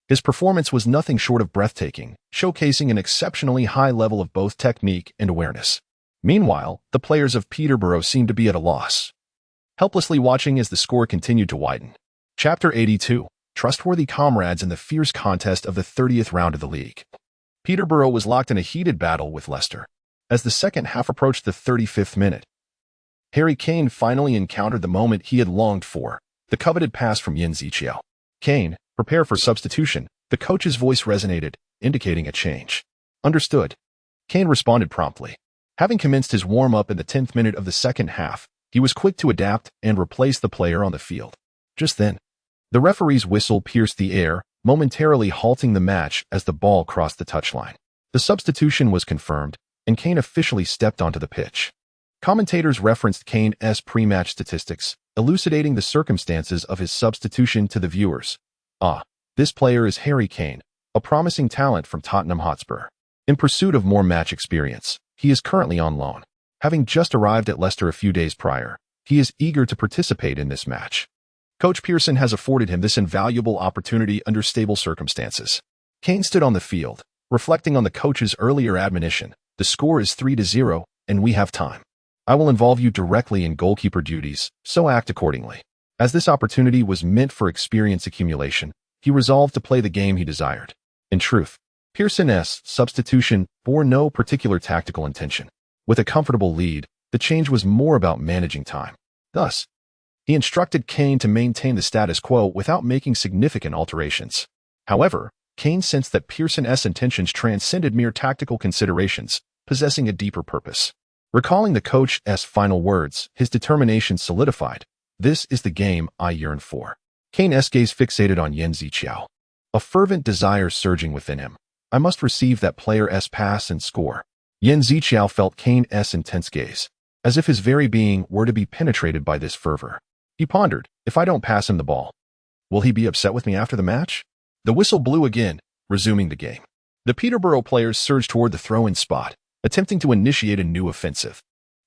His performance was nothing short of breathtaking, showcasing an exceptionally high level of both technique and awareness. Meanwhile, the players of Peterborough seemed to be at a loss, helplessly watching as the score continued to widen. Chapter 82. Trustworthy comrades in the fierce contest of the 30th round of the league. Peterborough was locked in a heated battle with Leicester. As the second half approached the 35th minute, Harry Kane finally encountered the moment he had longed for, the coveted pass from Yin Ziqiao. Kane, prepare for substitution, the coach's voice resonated, indicating a change. Understood. Kane responded promptly. Having commenced his warm-up in the 10th minute of the second half, he was quick to adapt and replace the player on the field. Just then, the referee's whistle pierced the air, momentarily halting the match as the ball crossed the touchline. The substitution was confirmed, and Kane officially stepped onto the pitch. Commentators referenced Kane's pre-match statistics, elucidating the circumstances of his substitution to the viewers. This player is Harry Kane, a promising talent from Tottenham Hotspur. In pursuit of more match experience, he is currently on loan. Having just arrived at Leicester a few days prior, he is eager to participate in this match. Coach Pearson has afforded him this invaluable opportunity under stable circumstances. Kane stood on the field, reflecting on the coach's earlier admonition. The score is 3-0, and we have time. I will involve you directly in goalkeeper duties, so act accordingly. As this opportunity was meant for experience accumulation, he resolved to play the game he desired. In truth, Pearson's substitution bore no particular tactical intention. With a comfortable lead, the change was more about managing time. Thus, he instructed Kane to maintain the status quo without making significant alterations. However, Kane sensed that Pearson's intentions transcended mere tactical considerations, possessing a deeper purpose. Recalling the coach's final words, his determination solidified. This is the game I yearn for. Kane's gaze fixated on Yin Ziqiao, a fervent desire surging within him. I must receive that player's pass and score. Yin Ziqiao felt Kane's intense gaze, as if his very being were to be penetrated by this fervor. He pondered, if I don't pass him the ball, will he be upset with me after the match? The whistle blew again, resuming the game. The Peterborough players surged toward the throw-in spot, attempting to initiate a new offensive.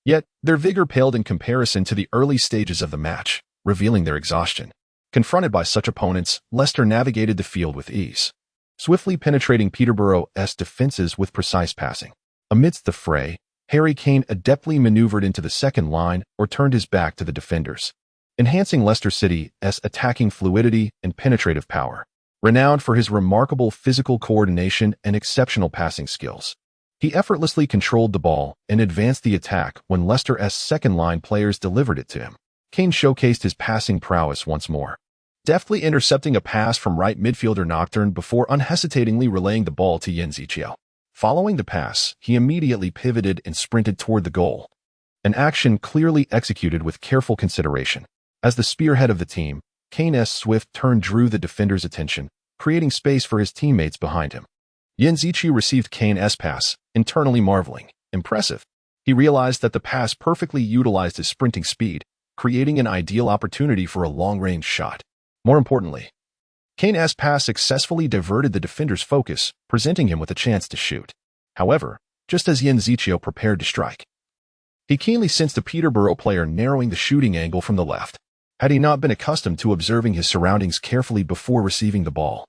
Yet, their vigor paled in comparison to the early stages of the match, revealing their exhaustion. Confronted by such opponents, Leicester navigated the field with ease, swiftly penetrating Peterborough's defenses with precise passing. Amidst the fray, Harry Kane adeptly maneuvered into the second line or turned his back to the defenders, enhancing Leicester City's attacking fluidity and penetrative power. Renowned for his remarkable physical coordination and exceptional passing skills, he effortlessly controlled the ball and advanced the attack when Leicester's second-line players delivered it to him. Kane showcased his passing prowess once more, deftly intercepting a pass from right midfielder Nocturne before unhesitatingly relaying the ball to Yin Ziqiao. Following the pass, he immediately pivoted and sprinted toward the goal, an action clearly executed with careful consideration. As the spearhead of the team, Kane's swift turn drew the defender's attention, creating space for his teammates behind him. Yin Ziqiao received Kane's pass, internally marveling. Impressive. He realized that the pass perfectly utilized his sprinting speed, creating an ideal opportunity for a long-range shot. More importantly, Kane's pass successfully diverted the defender's focus, presenting him with a chance to shoot. However, just as Yin Ziqiao prepared to strike, he keenly sensed the Peterborough player narrowing the shooting angle from the left. Had he not been accustomed to observing his surroundings carefully before receiving the ball,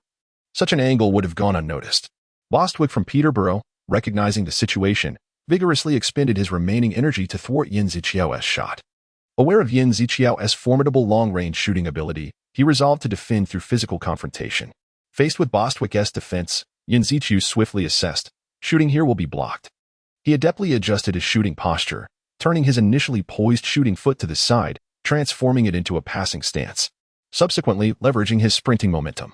such an angle would have gone unnoticed. Bostwick from Peterborough, recognizing the situation, vigorously expended his remaining energy to thwart Yin Ziqiao's shot. Aware of Yin Ziqiao's formidable long-range shooting ability, he resolved to defend through physical confrontation. Faced with Bostwick's defense, Yin Ziqiao swiftly assessed, shooting here will be blocked. He adeptly adjusted his shooting posture, turning his initially poised shooting foot to the side, transforming it into a passing stance, subsequently leveraging his sprinting momentum.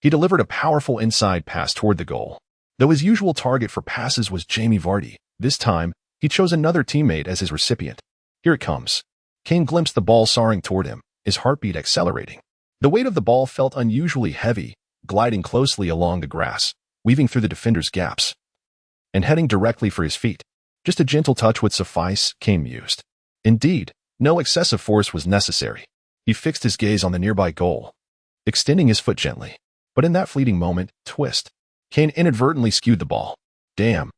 He delivered a powerful inside pass toward the goal. Though his usual target for passes was Jamie Vardy, this time, he chose another teammate as his recipient. Here it comes. Kane glimpsed the ball soaring toward him, his heartbeat accelerating. The weight of the ball felt unusually heavy, gliding closely along the grass, weaving through the defender's gaps, and heading directly for his feet. Just a gentle touch would suffice, Kane mused. Indeed, no excessive force was necessary. He fixed his gaze on the nearby goal, extending his foot gently. But in that fleeting moment, twist. Kane inadvertently skewed the ball. Damn.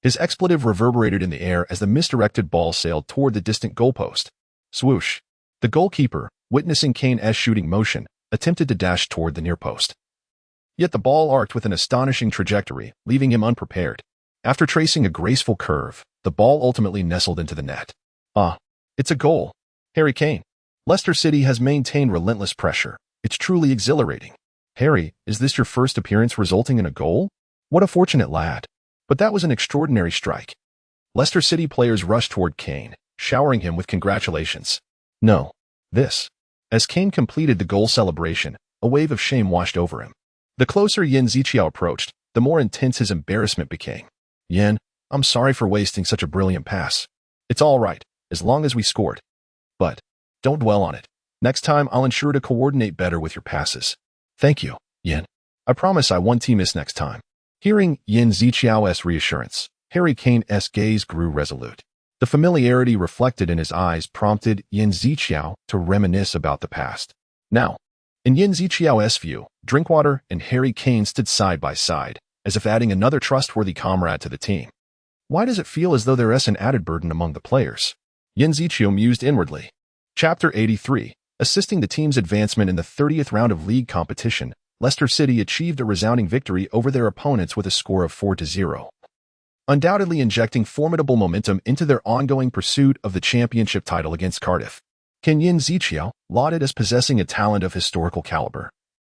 His expletive reverberated in the air as the misdirected ball sailed toward the distant goalpost. Swoosh. The goalkeeper, witnessing Kane's shooting motion, attempted to dash toward the near post. Yet the ball arced with an astonishing trajectory, leaving him unprepared. After tracing a graceful curve, the ball ultimately nestled into the net. It's a goal. Harry Kane. Leicester City has maintained relentless pressure. It's truly exhilarating. Harry, is this your first appearance resulting in a goal? What a fortunate lad. But that was an extraordinary strike. Leicester City players rushed toward Kane, showering him with congratulations. No. This. As Kane completed the goal celebration, a wave of shame washed over him. The closer Yin Ziqiao approached, the more intense his embarrassment became. Yin, I'm sorry for wasting such a brilliant pass. It's all right, as long as we scored. But don't dwell on it. Next time, I'll ensure to coordinate better with your passes. Thank you, Yin. I promise I won't miss next time. Hearing Yin Ziqiao's reassurance, Harry Kane's gaze grew resolute. The familiarity reflected in his eyes prompted Yin Ziqiao to reminisce about the past. Now, in Yin Ziqiao's view, Drinkwater and Harry Kane stood side by side, as if adding another trustworthy comrade to the team. Why does it feel as though there is an added burden among the players? Yin Ziqiao mused inwardly. Chapter 83. Assisting the team's advancement in the 30th round of league competition, Leicester City achieved a resounding victory over their opponents with a score of 4-0. Undoubtedly injecting formidable momentum into their ongoing pursuit of the championship title against Cardiff. Can Yin Ziqiao, lauded as possessing a talent of historical caliber,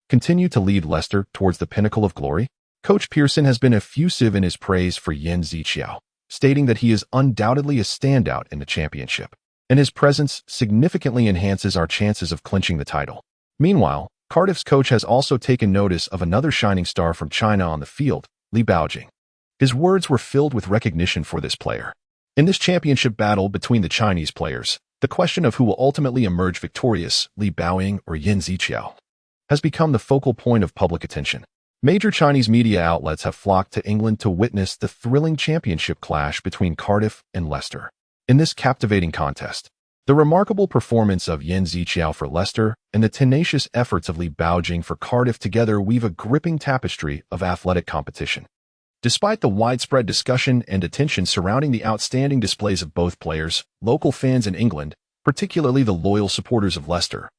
continue to lead Leicester towards the pinnacle of glory? Coach Pearson has been effusive in his praise for Yin Ziqiao, stating that he is undoubtedly a standout in the championship, and his presence significantly enhances our chances of clinching the title. Meanwhile, Cardiff's coach has also taken notice of another shining star from China on the field, Li Baojing. His words were filled with recognition for this player. In this championship battle between the Chinese players, the question of who will ultimately emerge victorious, Li Baojing or Yin Ziqiao, has become the focal point of public attention. Major Chinese media outlets have flocked to England to witness the thrilling championship clash between Cardiff and Leicester. In this captivating contest, the remarkable performance of Yin Ziqiao for Leicester and the tenacious efforts of Li Baojing for Cardiff together weave a gripping tapestry of athletic competition. Despite the widespread discussion and attention surrounding the outstanding displays of both players, local fans in England, particularly the loyal supporters of Leicester,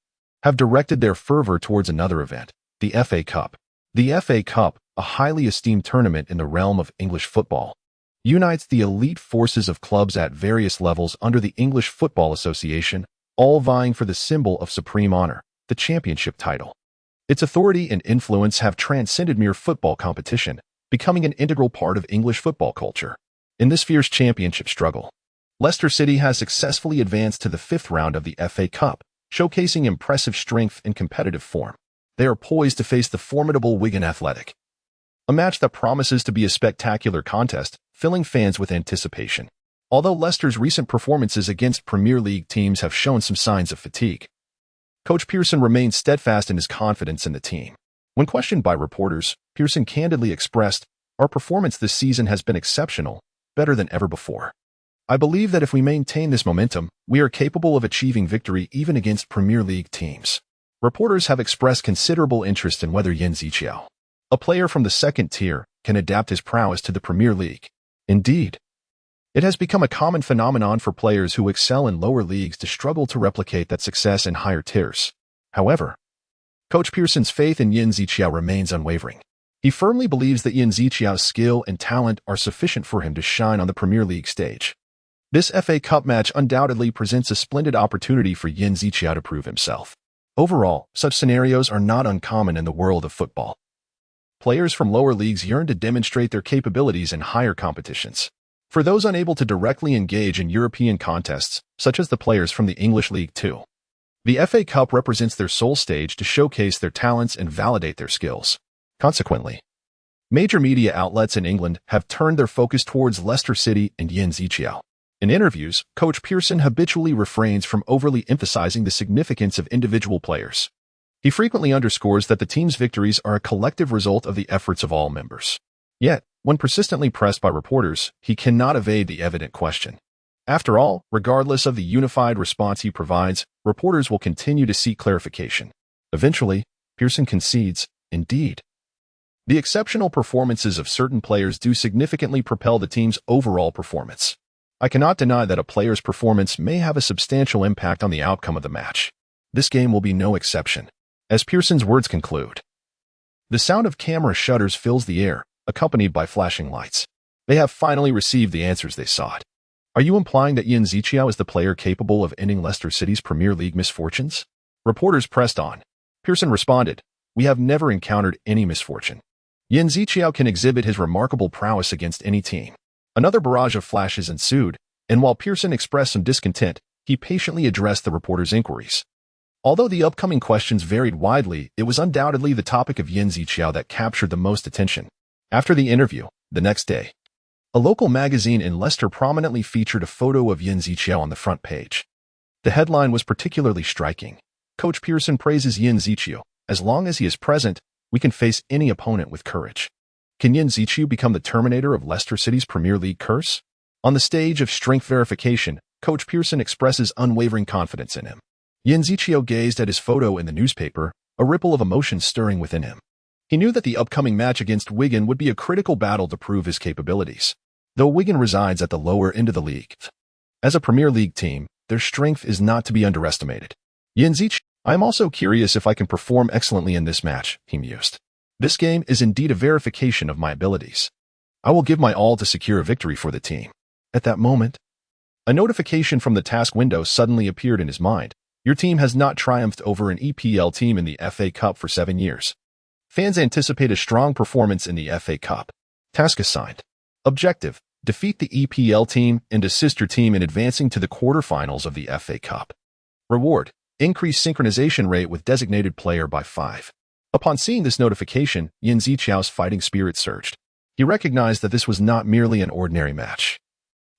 have directed their fervor towards another event, the FA Cup. The FA Cup, a highly esteemed tournament in the realm of English football, unites the elite forces of clubs at various levels under the English Football Association, all vying for the symbol of supreme honor, the championship title. Its authority and influence have transcended mere football competition, becoming an integral part of English football culture. In this fierce championship struggle, Leicester City has successfully advanced to the 5th round of the FA Cup, showcasing impressive strength and competitive form. They are poised to face the formidable Wigan Athletic, a match that promises to be a spectacular contest, filling fans with anticipation. Although Leicester's recent performances against Premier League teams have shown some signs of fatigue, Coach Pearson remains steadfast in his confidence in the team. When questioned by reporters, Pearson candidly expressed, "Our performance this season has been exceptional, better than ever before. I believe that if we maintain this momentum, we are capable of achieving victory even against Premier League teams." Reporters have expressed considerable interest in whether Yin Ziqiao, a player from the second tier, can adapt his prowess to the Premier League. Indeed, it has become a common phenomenon for players who excel in lower leagues to struggle to replicate that success in higher tiers. However, Coach Pearson's faith in Yin Ziqiao remains unwavering. He firmly believes that Yin Ziqiao's skill and talent are sufficient for him to shine on the Premier League stage. This FA Cup match undoubtedly presents a splendid opportunity for Yin Ziqiao to prove himself. Overall, such scenarios are not uncommon in the world of football. Players from lower leagues yearn to demonstrate their capabilities in higher competitions. For those unable to directly engage in European contests, such as the players from the English League Two, the FA Cup represents their sole stage to showcase their talents and validate their skills. Consequently, major media outlets in England have turned their focus towards Leicester City and Yin Ziqiao. In interviews, Coach Pearson habitually refrains from overly emphasizing the significance of individual players. He frequently underscores that the team's victories are a collective result of the efforts of all members. Yet, When persistently pressed by reporters, he cannot evade the evident question. After all, regardless of the unified response he provides, reporters will continue to seek clarification. Eventually, Pearson concedes, indeed. The exceptional performances of certain players do significantly propel the team's overall performance. I cannot deny that a player's performance may have a substantial impact on the outcome of the match. This game will be no exception. As Pearson's words conclude, the sound of camera shutters fills the air, accompanied by flashing lights. They have finally received the answers they sought. Are you implying that Yin Ziqiao is the player capable of ending Leicester City's Premier League misfortunes? Reporters pressed on. Pearson responded, we have never encountered any misfortune. Yin Ziqiao can exhibit his remarkable prowess against any team. Another barrage of flashes ensued, and while Pearson expressed some discontent, he patiently addressed the reporters' inquiries. Although the upcoming questions varied widely, it was undoubtedly the topic of Yin Ziqiao that captured the most attention. After the interview, the next day, a local magazine in Leicester prominently featured a photo of Yin Ziqiao on the front page. The headline was particularly striking. Coach Pearson praises Yin Ziqiao. As long as he is present, we can face any opponent with courage. Can Yin Ziqiao become the terminator of Leicester City's Premier League curse? On the stage of strength verification, Coach Pearson expresses unwavering confidence in him. Yin Ziqiao gazed at his photo in the newspaper, a ripple of emotion stirring within him. He knew that the upcoming match against Wigan would be a critical battle to prove his capabilities. Though Wigan resides at the lower end of the league, as a Premier League team, their strength is not to be underestimated. Yin Ziqiao, I am also curious if I can perform excellently in this match, he mused. This game is indeed a verification of my abilities. I will give my all to secure a victory for the team. At that moment, a notification from the task window suddenly appeared in his mind. Your team has not triumphed over an EPL team in the FA Cup for 7 years. Fans anticipate a strong performance in the FA Cup. Task assigned. Objective: defeat the EPL team and assist your team in advancing to the quarterfinals of the FA Cup. Reward: increase synchronization rate with designated player by 5. Upon seeing this notification, Yin Ziqiao's fighting spirit surged. He recognized that this was not merely an ordinary match,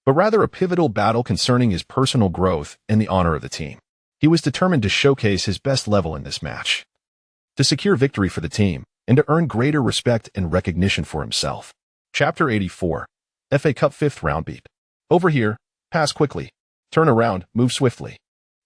but rather a pivotal battle concerning his personal growth and the honor of the team. He was determined to showcase his best level in this match, to secure victory for the team, and to earn greater respect and recognition for himself. Chapter 84. FA Cup 5th Round Beep. Over here, pass quickly. Turn around, move swiftly.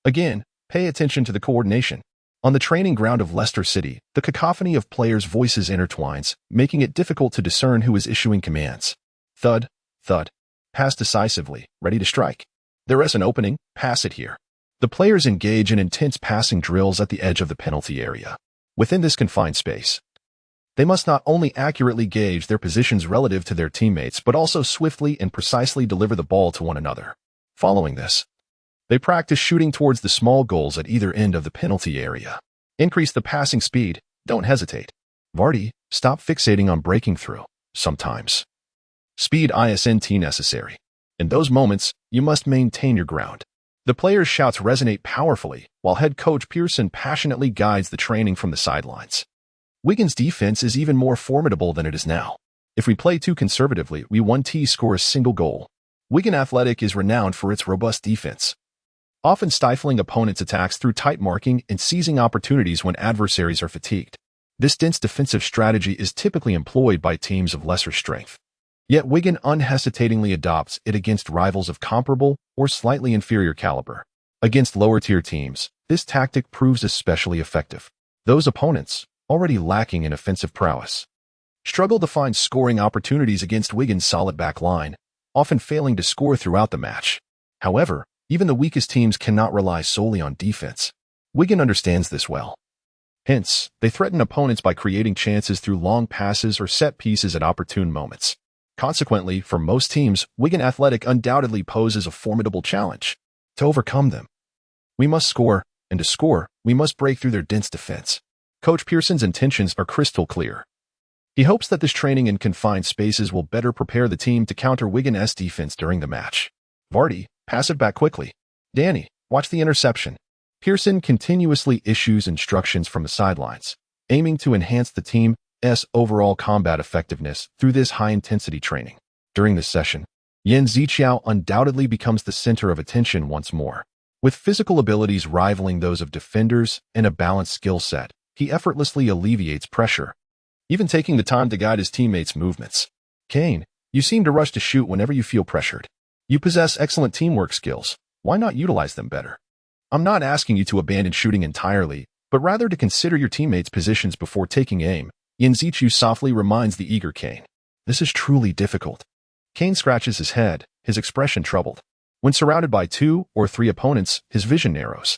Again, pay attention to the coordination. On the training ground of Leicester City, the cacophony of players' voices intertwines, making it difficult to discern who is issuing commands. Thud, thud. Pass decisively, ready to strike. There is an opening, pass it here. The players engage in intense passing drills at the edge of the penalty area. Within this confined space, they must not only accurately gauge their positions relative to their teammates, but also swiftly and precisely deliver the ball to one another. Following this, they practice shooting towards the small goals at either end of the penalty area. Increase the passing speed, don't hesitate. Vardy, stop fixating on breaking through. Sometimes speed isn't necessary. In those moments, you must maintain your ground. The players' shouts resonate powerfully, while head coach Pearson passionately guides the training from the sidelines. Wigan's defense is even more formidable than it is now. If we play too conservatively, we won't score a single goal. Wigan Athletic is renowned for its robust defense, often stifling opponents' attacks through tight marking and seizing opportunities when adversaries are fatigued. This dense defensive strategy is typically employed by teams of lesser strength. Yet Wigan unhesitatingly adopts it against rivals of comparable or slightly inferior caliber. Against lower-tier teams, this tactic proves especially effective. Those opponents, already lacking in offensive prowess, struggle to find scoring opportunities against Wigan's solid back line, often failing to score throughout the match. However, even the weakest teams cannot rely solely on defense. Wigan understands this well. Hence, they threaten opponents by creating chances through long passes or set pieces at opportune moments. Consequently, for most teams, Wigan Athletic undoubtedly poses a formidable challenge. To overcome them, we must score, and to score, we must break through their dense defense. Coach Pearson's intentions are crystal clear. He hopes that this training in confined spaces will better prepare the team to counter Wigan's defense during the match. Vardy, pass it back quickly. Danny, watch the interception. Pearson continuously issues instructions from the sidelines, aiming to enhance the team's overall combat effectiveness through this high-intensity training. During this session, Yin Ziqiao undoubtedly becomes the center of attention once more. With physical abilities rivaling those of defenders and a balanced skill set, he effortlessly alleviates pressure, even taking the time to guide his teammates' movements. Kane, you seem to rush to shoot whenever you feel pressured. You possess excellent teamwork skills. Why not utilize them better? I'm not asking you to abandon shooting entirely, but rather to consider your teammates' positions before taking aim. Yin Zichu softly reminds the eager Kane. This is truly difficult. Kane scratches his head, his expression troubled. When surrounded by 2 or 3 opponents, his vision narrows,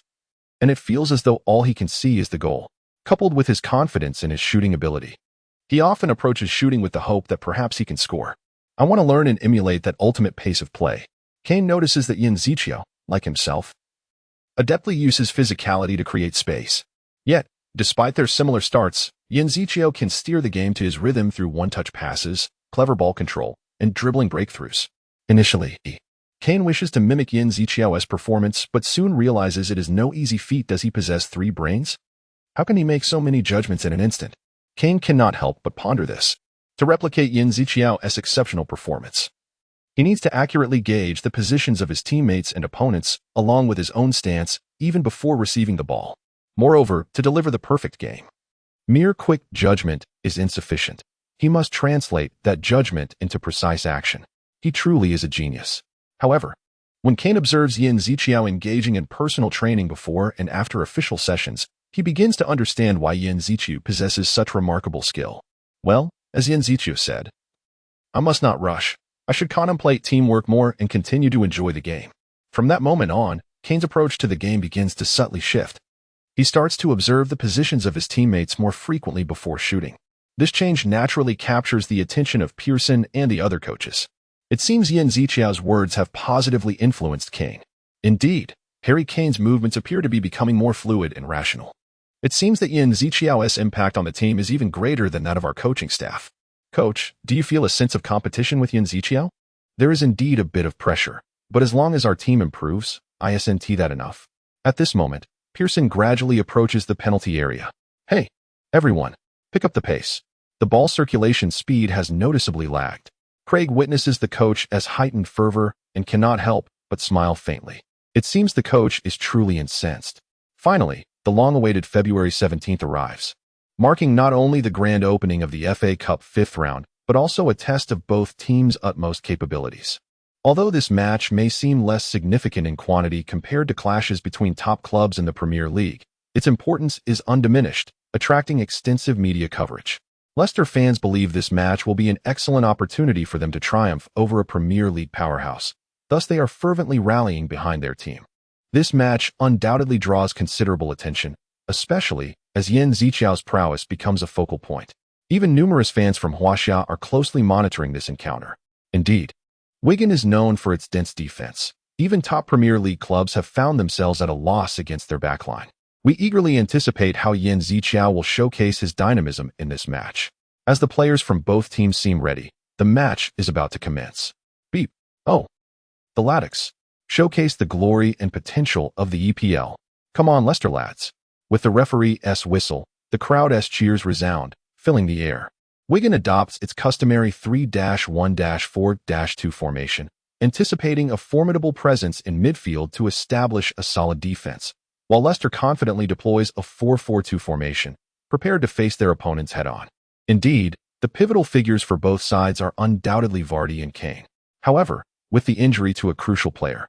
and it feels as though all he can see is the goal, coupled with his confidence in his shooting ability. He often approaches shooting with the hope that perhaps he can score. I want to learn and emulate that ultimate pace of play. Kane notices that Yin Zichu, like himself, adeptly uses physicality to create space. Yet, despite their similar starts, Yin Zichu can steer the game to his rhythm through one-touch passes, clever ball control, and dribbling breakthroughs. Initially, Kane wishes to mimic Yin Zichu's performance, but soon realizes it is no easy feat. Does he possess 3 brains? How can he make so many judgments in an instant? Kane cannot help but ponder this. To replicate Yin Zichu's exceptional performance, he needs to accurately gauge the positions of his teammates and opponents, along with his own stance, even before receiving the ball. Moreover, to deliver the perfect game, mere quick judgment is insufficient. He must translate that judgment into precise action. He truly is a genius. However, when Kane observes Yin Zichu engaging in personal training before and after official sessions, he begins to understand why Yin Zichu possesses such remarkable skill. Well, as Yin Zichu said, I must not rush. I should contemplate teamwork more and continue to enjoy the game. From that moment on, Kane's approach to the game begins to subtly shift. He starts to observe the positions of his teammates more frequently before shooting. This change naturally captures the attention of Pearson and the other coaches. It seems Yin Zichu's words have positively influenced Kane. Indeed, Harry Kane's movements appear to be becoming more fluid and rational. It seems that Yin Zichu's impact on the team is even greater than that of our coaching staff. Coach, do you feel a sense of competition with Yin Zichu? There is indeed a bit of pressure, but as long as our team improves, isn't that enough? At this moment, Pearson gradually approaches the penalty area. Hey, everyone, pick up the pace. The ball circulation speed has noticeably lagged. Craig witnesses the coach as heightened fervor and cannot help but smile faintly. It seems the coach is truly incensed. Finally, the long-awaited February 17th arrives, marking not only the grand opening of the FA Cup 5th round, but also a test of both teams' utmost capabilities. Although this match may seem less significant in quantity compared to clashes between top clubs in the Premier League, its importance is undiminished, attracting extensive media coverage. Leicester fans believe this match will be an excellent opportunity for them to triumph over a Premier League powerhouse. Thus, they are fervently rallying behind their team. This match undoubtedly draws considerable attention, especially as Yin Zichu's prowess becomes a focal point. Even numerous fans from Huaxia are closely monitoring this encounter. Indeed, Wigan is known for its dense defense. Even top Premier League clubs have found themselves at a loss against their backline. We eagerly anticipate how Yin Zichu will showcase his dynamism in this match. As the players from both teams seem ready, the match is about to commence. Beep. Oh. The Ladocks showcase the glory and potential of the EPL. Come on, Leicester lads. With the referee's whistle, the crowd's cheers resound, filling the air. Wigan adopts its customary 3-1-4-2 formation, anticipating a formidable presence in midfield to establish a solid defense, while Leicester confidently deploys a 4-4-2 formation, prepared to face their opponents head-on. Indeed, the pivotal figures for both sides are undoubtedly Vardy and Kane. However, with the injury to a crucial player,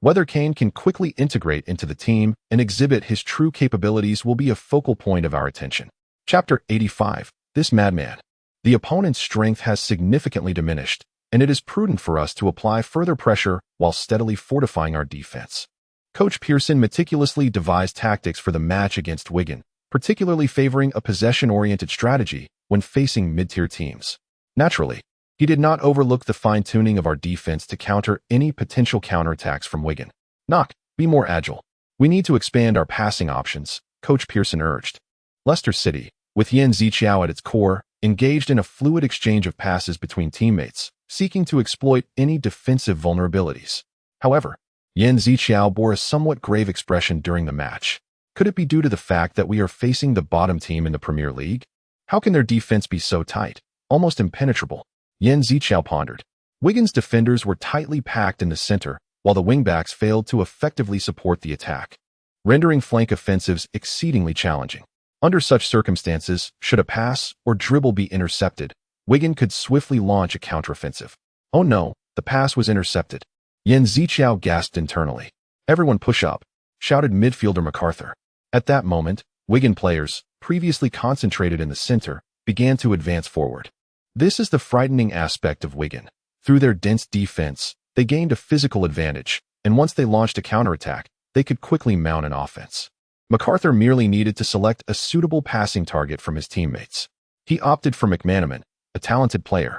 whether Kane can quickly integrate into the team and exhibit his true capabilities will be a focal point of our attention. Chapter 85. This madman. The opponent's strength has significantly diminished, and it is prudent for us to apply further pressure while steadily fortifying our defense. Coach Pearson meticulously devised tactics for the match against Wigan, particularly favoring a possession-oriented strategy when facing mid-tier teams. Naturally, he did not overlook the fine-tuning of our defense to counter any potential counterattacks from Wigan. Knock, be more agile. We need to expand our passing options, Coach Pearson urged. Leicester City, with Yin Zichu at its core, engaged in a fluid exchange of passes between teammates, seeking to exploit any defensive vulnerabilities. However, Yin Zichu bore a somewhat grave expression during the match. Could it be due to the fact that we are facing the bottom team in the Premier League? How can their defense be so tight, almost impenetrable? Yin Zichu pondered. Wigan's defenders were tightly packed in the center, while the wingbacks failed to effectively support the attack, rendering flank offensives exceedingly challenging. Under such circumstances, should a pass or dribble be intercepted, Wigan could swiftly launch a counteroffensive. Oh no, the pass was intercepted. Yan Ziqiao gasped internally. Everyone push up, shouted midfielder MacArthur. At that moment, Wigan players, previously concentrated in the center, began to advance forward. This is the frightening aspect of Wigan. Through their dense defense, they gained a physical advantage, and once they launched a counterattack, they could quickly mount an offense. MacArthur merely needed to select a suitable passing target from his teammates. He opted for McManaman, a talented player,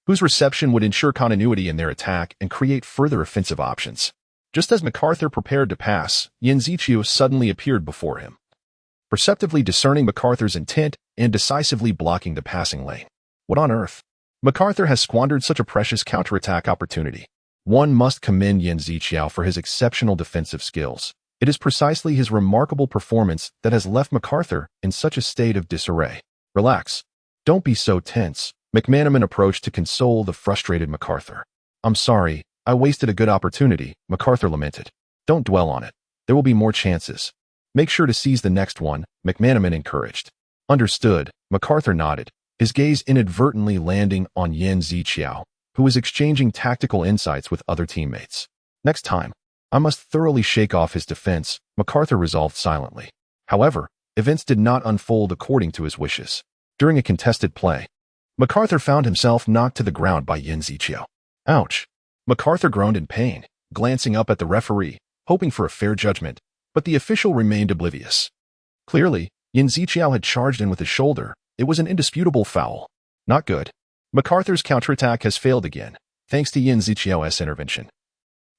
whose reception would ensure continuity in their attack and create further offensive options. Just as MacArthur prepared to pass, Yan Ziqiao suddenly appeared before him, perceptively discerning MacArthur's intent and decisively blocking the passing lane. What on earth? MacArthur has squandered such a precious counterattack opportunity. One must commend Yan Ziqiao for his exceptional defensive skills. It is precisely his remarkable performance that has left MacArthur in such a state of disarray. Relax. Don't be so tense. McManaman approached to console the frustrated MacArthur. I'm sorry, I wasted a good opportunity, MacArthur lamented. Don't dwell on it. There will be more chances. Make sure to seize the next one, McManaman encouraged. Understood, MacArthur nodded, his gaze inadvertently landing on Yan Ziqiao, who was exchanging tactical insights with other teammates. Next time, I must thoroughly shake off his defense, MacArthur resolved silently. However, events did not unfold according to his wishes. During a contested play, MacArthur found himself knocked to the ground by Yan Ziqiao. Ouch! MacArthur groaned in pain, glancing up at the referee, hoping for a fair judgment, but the official remained oblivious. Clearly, Yan Ziqiao had charged in with his shoulder. It was an indisputable foul. Not good. MacArthur's counterattack has failed again, thanks to Yan Ziqiao's intervention,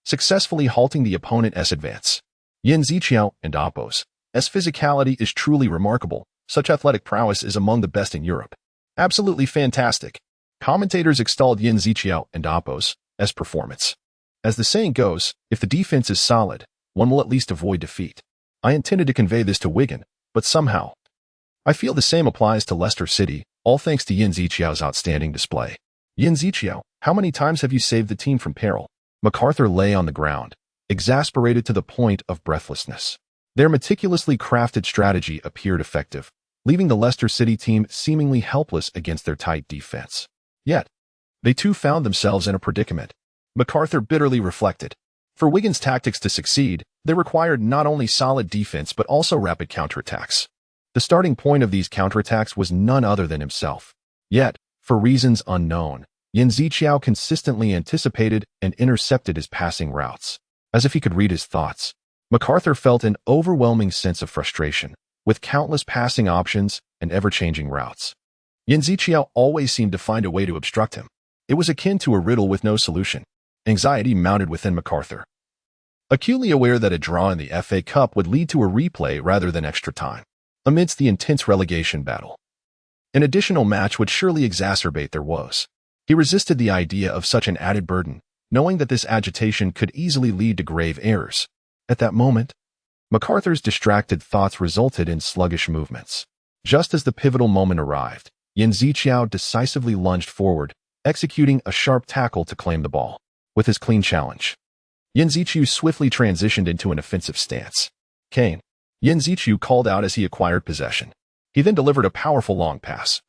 successfully halting the opponent's advance. Yan Ziqiao and Oppo's physicality is truly remarkable. Such athletic prowess is among the best in Europe. Absolutely fantastic. Commentators extolled Yan Ziqiao and Oppo's performance. As the saying goes, if the defense is solid, one will at least avoid defeat. I intended to convey this to Wigan, but somehow, I feel the same applies to Leicester City, all thanks to Yan Ziqiao's outstanding display. Yan Ziqiao, how many times have you saved the team from peril? MacArthur lay on the ground, exasperated to the point of breathlessness. Their meticulously crafted strategy appeared effective, leaving the Leicester City team seemingly helpless against their tight defense. Yet, they too found themselves in a predicament. MacArthur bitterly reflected. For Wigan's tactics to succeed, they required not only solid defense but also rapid counterattacks. The starting point of these counterattacks was none other than himself. Yet, for reasons unknown, Yan Ziqiao consistently anticipated and intercepted his passing routes, as if he could read his thoughts. MacArthur felt an overwhelming sense of frustration, with countless passing options and ever-changing routes. Yan Ziqiao always seemed to find a way to obstruct him. It was akin to a riddle with no solution. Anxiety mounted within MacArthur, acutely aware that a draw in the FA Cup would lead to a replay rather than extra time. Amidst the intense relegation battle, an additional match would surely exacerbate their woes. He resisted the idea of such an added burden, knowing that this agitation could easily lead to grave errors. At that moment, MacArthur's distracted thoughts resulted in sluggish movements. Just as the pivotal moment arrived, Yan Ziqiao decisively lunged forward, executing a sharp tackle to claim the ball. With his clean challenge, Yan Ziqiao swiftly transitioned into an offensive stance. Kane, Yan Ziqiao called out as he acquired possession. He then delivered a powerful long pass,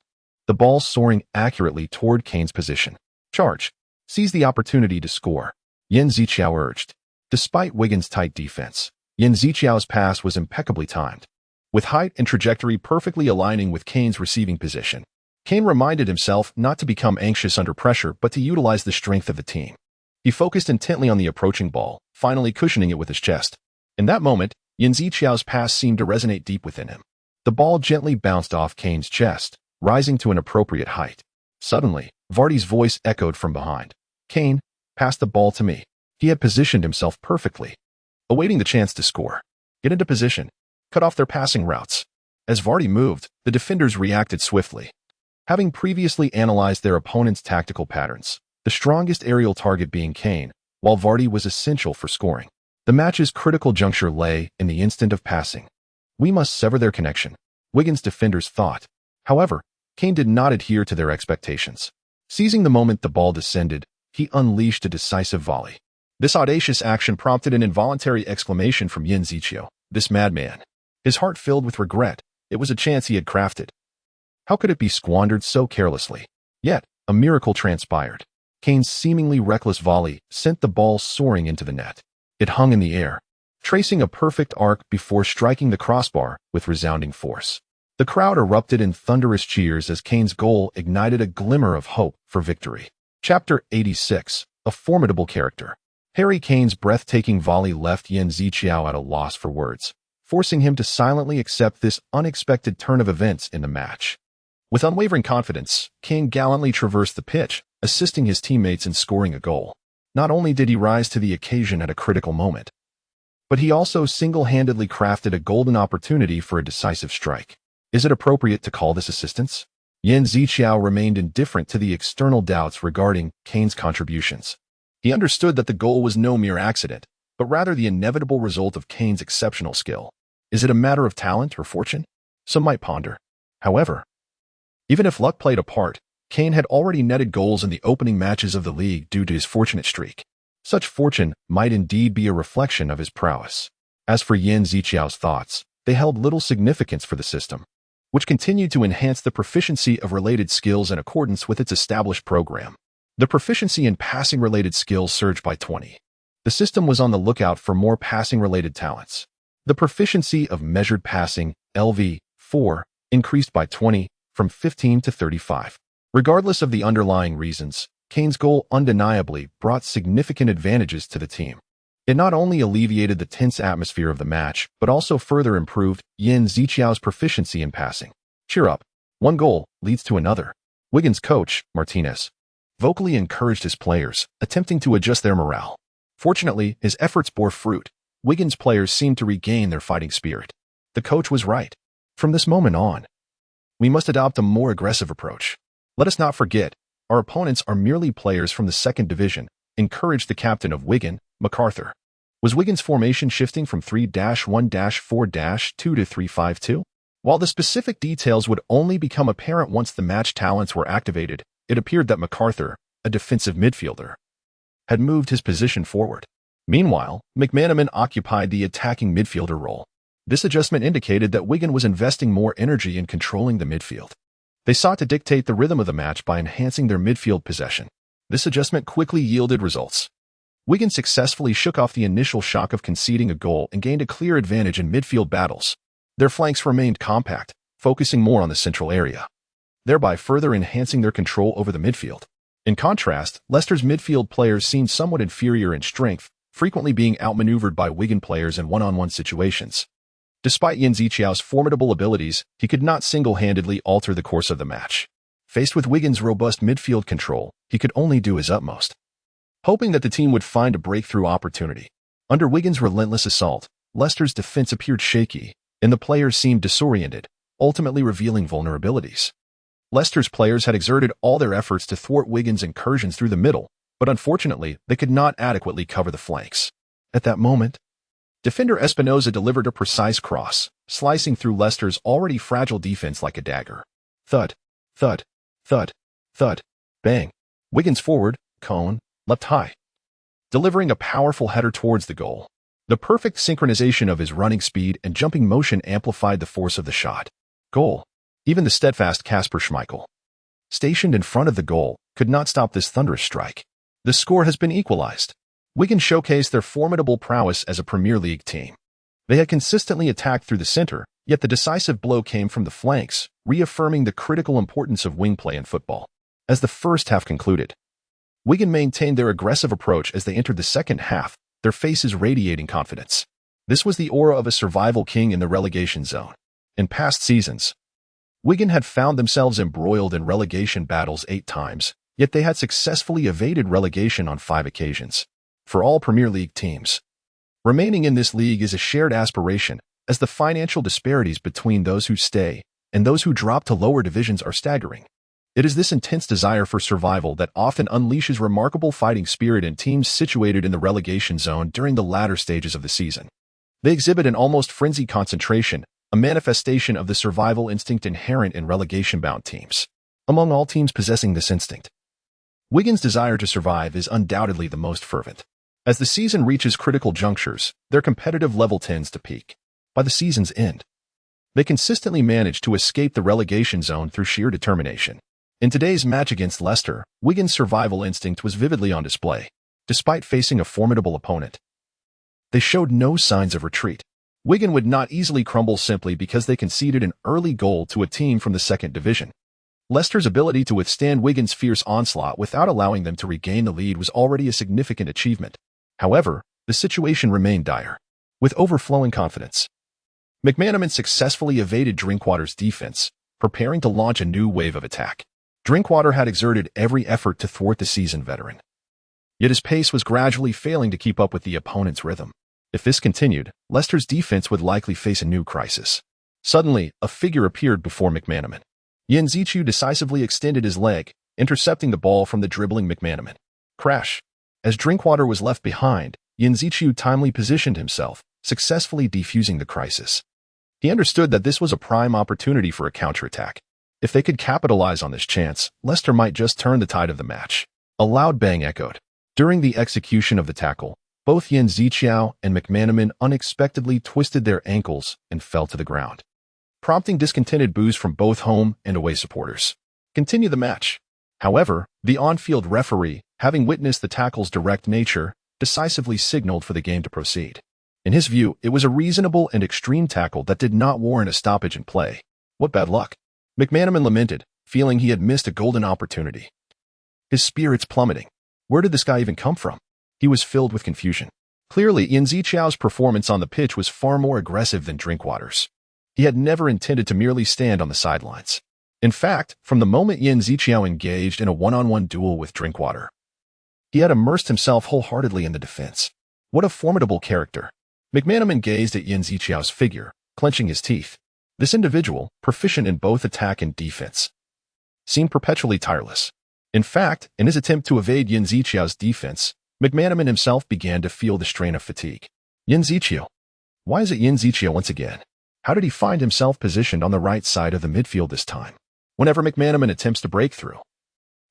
the ball soaring accurately toward Kane's position. Charge. Seize the opportunity to score, Yan Ziqiao urged. Despite Wigan's tight defense, Yan Ziqiao's pass was impeccably timed, with height and trajectory perfectly aligning with Kane's receiving position. Kane reminded himself not to become anxious under pressure but to utilize the strength of the team. He focused intently on the approaching ball, finally cushioning it with his chest. In that moment, Yan Ziqiao's pass seemed to resonate deep within him. The ball gently bounced off Kane's chest, rising to an appropriate height. Suddenly, Vardy's voice echoed from behind. Kane, pass the ball to me. He had positioned himself perfectly, awaiting the chance to score. Get into position. Cut off their passing routes. As Vardy moved, the defenders reacted swiftly. Having previously analyzed their opponent's tactical patterns, the strongest aerial target being Kane, while Vardy was essential for scoring. The match's critical juncture lay in the instant of passing. We must sever their connection, Wigan's defenders thought. However, Kane did not adhere to their expectations. Seizing the moment the ball descended, he unleashed a decisive volley. This audacious action prompted an involuntary exclamation from Yan Ziqiao. This madman. His heart filled with regret. It was a chance he had crafted. How could it be squandered so carelessly? Yet, a miracle transpired. Kane's seemingly reckless volley sent the ball soaring into the net. It hung in the air, tracing a perfect arc before striking the crossbar with resounding force. The crowd erupted in thunderous cheers as Kane's goal ignited a glimmer of hope for victory. Chapter 86. A formidable character. Harry Kane's breathtaking volley left Yan Ziqiao at a loss for words, forcing him to silently accept this unexpected turn of events in the match. With unwavering confidence, Kane gallantly traversed the pitch, assisting his teammates in scoring a goal. Not only did he rise to the occasion at a critical moment, but he also single-handedly crafted a golden opportunity for a decisive strike. Is it appropriate to call this assistance? Yan Ziqiao remained indifferent to the external doubts regarding Kane's contributions. He understood that the goal was no mere accident, but rather the inevitable result of Kane's exceptional skill. Is it a matter of talent or fortune? Some might ponder. However, even if luck played a part, Kane had already netted goals in the opening matches of the league due to his fortunate streak. Such fortune might indeed be a reflection of his prowess. As for Yan Ziqiao's thoughts, they held little significance for the system, which continued to enhance the proficiency of related skills in accordance with its established program. The proficiency in passing-related skills surged by 20. The system was on the lookout for more passing-related talents. The proficiency of measured passing, LV4, increased by 20, from 15 to 35. Regardless of the underlying reasons, Kane's goal undeniably brought significant advantages to the team. It not only alleviated the tense atmosphere of the match, but also further improved Yan Ziqiao's proficiency in passing. Cheer up. One goal leads to another. Wigan's coach, Martinez, vocally encouraged his players, attempting to adjust their morale. Fortunately, his efforts bore fruit. Wigan's players seemed to regain their fighting spirit. The coach was right. From this moment on, we must adopt a more aggressive approach. Let us not forget, our opponents are merely players from the second division, encouraged the captain of Wigan, MacArthur. Was Wigan's formation shifting from 3-1-4-2 to 3-5-2? While the specific details would only become apparent once the match talents were activated, it appeared that MacArthur, a defensive midfielder, had moved his position forward. Meanwhile, McManaman occupied the attacking midfielder role. This adjustment indicated that Wigan was investing more energy in controlling the midfield. They sought to dictate the rhythm of the match by enhancing their midfield possession. This adjustment quickly yielded results. Wigan successfully shook off the initial shock of conceding a goal and gained a clear advantage in midfield battles. Their flanks remained compact, focusing more on the central area, thereby further enhancing their control over the midfield. In contrast, Leicester's midfield players seemed somewhat inferior in strength, frequently being outmaneuvered by Wigan players in one-on-one situations. Despite Yan Ziqiao's formidable abilities, he could not single-handedly alter the course of the match. Faced with Wigan's robust midfield control, he could only do his utmost, hoping that the team would find a breakthrough opportunity. Under Wigan's relentless assault, Leicester's defense appeared shaky, and the players seemed disoriented, ultimately revealing vulnerabilities. Leicester's players had exerted all their efforts to thwart Wigan's incursions through the middle, but unfortunately, they could not adequately cover the flanks. At that moment, defender Espinoza delivered a precise cross, slicing through Leicester's already fragile defense like a dagger. Thud, thud, thud, thud, bang. Wigan's forward, Cohn, leapt high, delivering a powerful header towards the goal. The perfect synchronization of his running speed and jumping motion amplified the force of the shot. Goal. Even the steadfast Kasper Schmeichel, stationed in front of the goal, could not stop this thunderous strike. The score has been equalized. Wigan showcased their formidable prowess as a Premier League team. They had consistently attacked through the center, yet the decisive blow came from the flanks, reaffirming the critical importance of wing play in football. As the first half concluded, Wigan maintained their aggressive approach as they entered the second half, their faces radiating confidence. This was the aura of a survival king in the relegation zone. In past seasons, Wigan had found themselves embroiled in relegation battles 8 times, yet they had successfully evaded relegation on 5 occasions. For all Premier League teams, remaining in this league is a shared aspiration, as the financial disparities between those who stay and those who drop to lower divisions are staggering. It is this intense desire for survival that often unleashes remarkable fighting spirit in teams situated in the relegation zone during the latter stages of the season. They exhibit an almost frenzied concentration, a manifestation of the survival instinct inherent in relegation-bound teams. Among all teams possessing this instinct, Wigan's desire to survive is undoubtedly the most fervent. As the season reaches critical junctures, their competitive level tends to peak. By the season's end, they consistently manage to escape the relegation zone through sheer determination. In today's match against Leicester, Wigan's survival instinct was vividly on display. Despite facing a formidable opponent, they showed no signs of retreat. Wigan would not easily crumble simply because they conceded an early goal to a team from the second division. Leicester's ability to withstand Wigan's fierce onslaught without allowing them to regain the lead was already a significant achievement. However, the situation remained dire. With overflowing confidence, McManaman successfully evaded Drinkwater's defense, preparing to launch a new wave of attack. Drinkwater had exerted every effort to thwart the seasoned veteran. Yet his pace was gradually failing to keep up with the opponent's rhythm. If this continued, Leicester's defense would likely face a new crisis. Suddenly, a figure appeared before McManaman. Yen-Zichu decisively extended his leg, intercepting the ball from the dribbling McManaman. Crash! As Drinkwater was left behind, Yen-Zichu timely positioned himself, successfully defusing the crisis. He understood that this was a prime opportunity for a counterattack. If they could capitalize on this chance, Leicester might just turn the tide of the match. A loud bang echoed. During the execution of the tackle, both Yen-Zichu and McManaman unexpectedly twisted their ankles and fell to the ground, prompting discontented boos from both home and away supporters. Continue the match. However, the on-field referee, having witnessed the tackle's direct nature, decisively signaled for the game to proceed. In his view, it was a reasonable and extreme tackle that did not warrant a stoppage in play. What bad luck! McManaman lamented, feeling he had missed a golden opportunity. His spirits plummeting. Where did this guy even come from? He was filled with confusion. Clearly, Yen-Zichu's performance on the pitch was far more aggressive than Drinkwater's. He had never intended to merely stand on the sidelines. In fact, from the moment Yen-Zichu engaged in a one-on-one duel with Drinkwater, he had immersed himself wholeheartedly in the defense. What a formidable character! McManaman gazed at Yen-Zichu's figure, clenching his teeth. This individual, proficient in both attack and defense, seemed perpetually tireless. In fact, in his attempt to evade Yen-Zichu's defense, McManaman himself began to feel the strain of fatigue. Yen-Zichu. Why is it Yen-Zichu once again? How did he find himself positioned on the right side of the midfield this time? Whenever McManaman attempts to break through,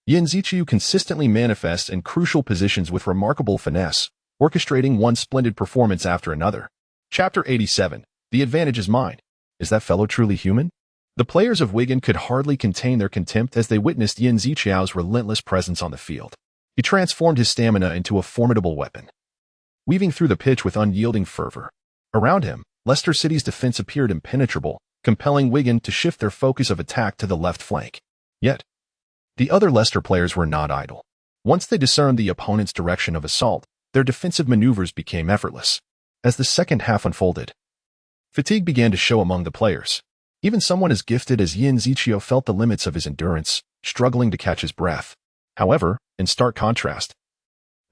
Yen-Zichu consistently manifests in crucial positions with remarkable finesse, orchestrating one splendid performance after another. Chapter 87. The advantage is mine. Is that fellow truly human? The players of Wigan could hardly contain their contempt as they witnessed Yen-Zichu's relentless presence on the field. He transformed his stamina into a formidable weapon, weaving through the pitch with unyielding fervor. Around him, Leicester City's defense appeared impenetrable, compelling Wigan to shift their focus of attack to the left flank. Yet, the other Leicester players were not idle. Once they discerned the opponent's direction of assault, their defensive maneuvers became effortless. As the second half unfolded, fatigue began to show among the players. Even someone as gifted as Yen-Zichu felt the limits of his endurance, struggling to catch his breath. However, in stark contrast,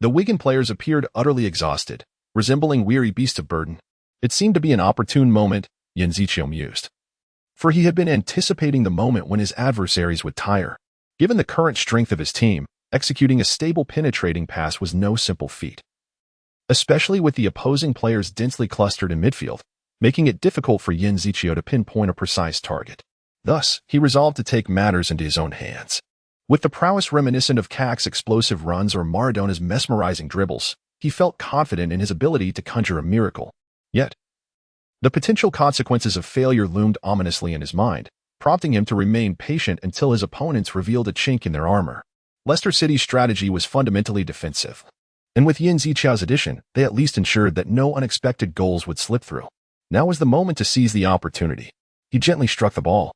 the Wigan players appeared utterly exhausted, resembling weary beasts of burden. It seemed to be an opportune moment, Yen-Zichu mused, for he had been anticipating the moment when his adversaries would tire. Given the current strength of his team, executing a stable penetrating pass was no simple feat, especially with the opposing players densely clustered in midfield, making it difficult for Yen-Zichu to pinpoint a precise target. Thus, he resolved to take matters into his own hands. With the prowess reminiscent of Kak's explosive runs or Maradona's mesmerizing dribbles, he felt confident in his ability to conjure a miracle. Yet, the potential consequences of failure loomed ominously in his mind, prompting him to remain patient until his opponents revealed a chink in their armor. Leicester City's strategy was fundamentally defensive, and with Yen-Zichu's addition, they at least ensured that no unexpected goals would slip through. Now was the moment to seize the opportunity. He gently struck the ball,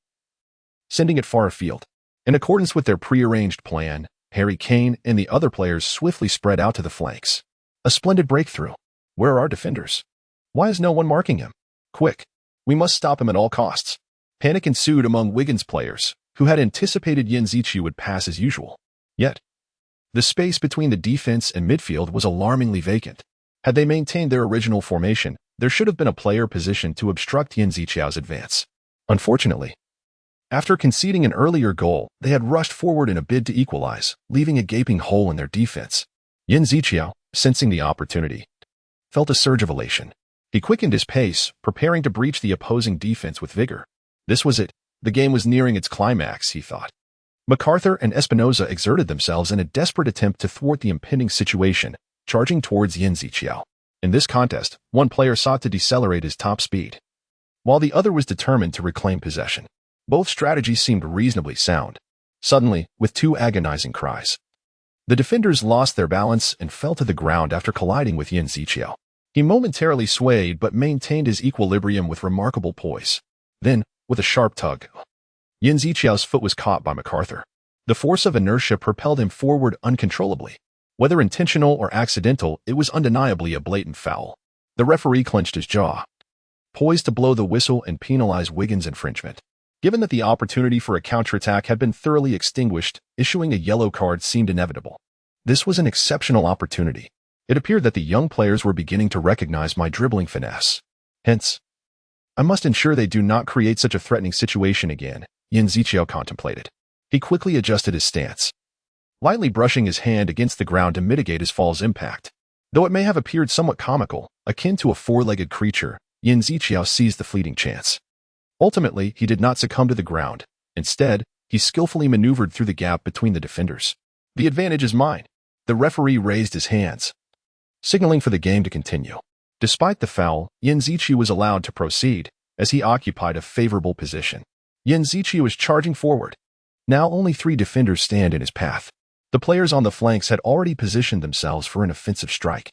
sending it far afield. In accordance with their prearranged plan, Harry Kane and the other players swiftly spread out to the flanks. A splendid breakthrough. Where are our defenders? Why is no one marking him? Quick! We must stop him at all costs. Panic ensued among Wigan's players, who had anticipated Yen-Zichu would pass as usual. Yet, the space between the defense and midfield was alarmingly vacant. Had they maintained their original formation, there should have been a player positioned to obstruct Yen-Zichu's advance. Unfortunately, after conceding an earlier goal, they had rushed forward in a bid to equalize, leaving a gaping hole in their defense. Yen-Zichu, sensing the opportunity, felt a surge of elation. He quickened his pace, preparing to breach the opposing defense with vigor. This was it. The game was nearing its climax, he thought. MacArthur and Espinoza exerted themselves in a desperate attempt to thwart the impending situation, charging towards Yen-Zichu. In this contest, one player sought to decelerate his top speed, while the other was determined to reclaim possession. Both strategies seemed reasonably sound. suddenly, with two agonizing cries. The defenders lost their balance and fell to the ground after colliding with Yin Ziqiao. He momentarily swayed but maintained his equilibrium with remarkable poise. Then, with a sharp tug, Yin Ziqiao's foot was caught by MacArthur. The force of inertia propelled him forward uncontrollably. Whether intentional or accidental, it was undeniably a blatant foul. The referee clenched his jaw, poised to blow the whistle and penalize Wigan's infringement. Given that the opportunity for a counterattack had been thoroughly extinguished, issuing a yellow card seemed inevitable. This was an exceptional opportunity. It appeared that the young players were beginning to recognize my dribbling finesse. Hence, I must ensure they do not create such a threatening situation again, Yin Ziqiao contemplated. He quickly adjusted his stance, lightly brushing his hand against the ground to mitigate his fall's impact. Though it may have appeared somewhat comical, akin to a four-legged creature, Yin Ziqiao seized the fleeting chance. Ultimately, he did not succumb to the ground. Instead, he skillfully maneuvered through the gap between the defenders. The advantage is mine. The referee raised his hands, signaling for the game to continue. Despite the foul, Yin Ziqiao was allowed to proceed, as he occupied a favorable position. Yin Ziqiao was charging forward. Now only 3 defenders stand in his path. The players on the flanks had already positioned themselves for an offensive strike.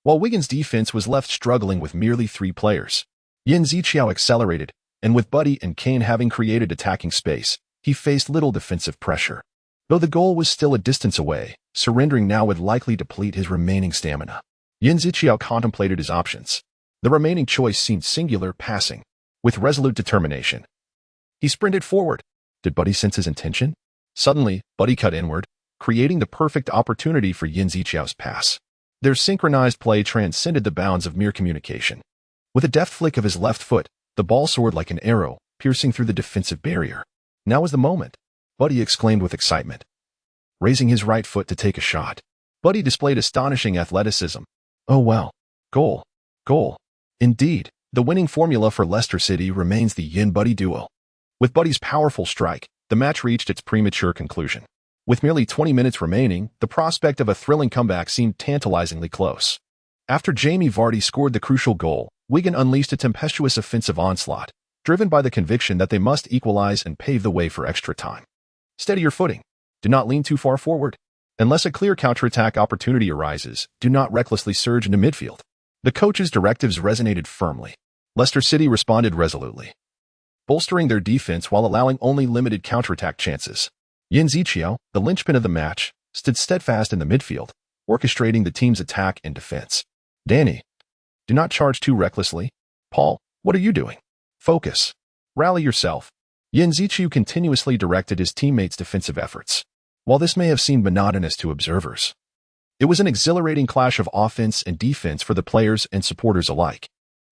While Wigan's defense was left struggling with merely 3 players, Yin Ziqiao accelerated, and with Buddy and Kane having created attacking space, he faced little defensive pressure. Though the goal was still a distance away, surrendering now would likely deplete his remaining stamina. Yin Ziqiao contemplated his options. The remaining choice seemed singular: passing. With resolute determination, he sprinted forward. Did Buddy sense his intention? Suddenly, Buddy cut inward, creating the perfect opportunity for Yin Ziqiao's pass. Their synchronized play transcended the bounds of mere communication. With a deft flick of his left foot, the ball soared like an arrow, piercing through the defensive barrier. Now was the moment, Buddy exclaimed with excitement, raising his right foot to take a shot. Buddy displayed astonishing athleticism. Oh well. Goal. Goal. Indeed, the winning formula for Leicester City remains the Yin-Buddy duo. With Buddy's powerful strike, the match reached its premature conclusion. With merely 20 minutes remaining, the prospect of a thrilling comeback seemed tantalizingly close. After Jamie Vardy scored the crucial goal, Wigan unleashed a tempestuous offensive onslaught, driven by the conviction that they must equalize and pave the way for extra time. Steady your footing. Do not lean too far forward. Unless a clear counterattack opportunity arises, do not recklessly surge into midfield. The coach's directives resonated firmly. Leicester City responded resolutely, bolstering their defense while allowing only limited counterattack chances. Yin Ziqiao, the linchpin of the match, stood steadfast in the midfield, orchestrating the team's attack and defense. Danny, do not charge too recklessly. Paul, what are you doing? Focus. Rally yourself. Yin Ziqiao continuously directed his teammates' defensive efforts. While this may have seemed monotonous to observers, it was an exhilarating clash of offense and defense for the players and supporters alike.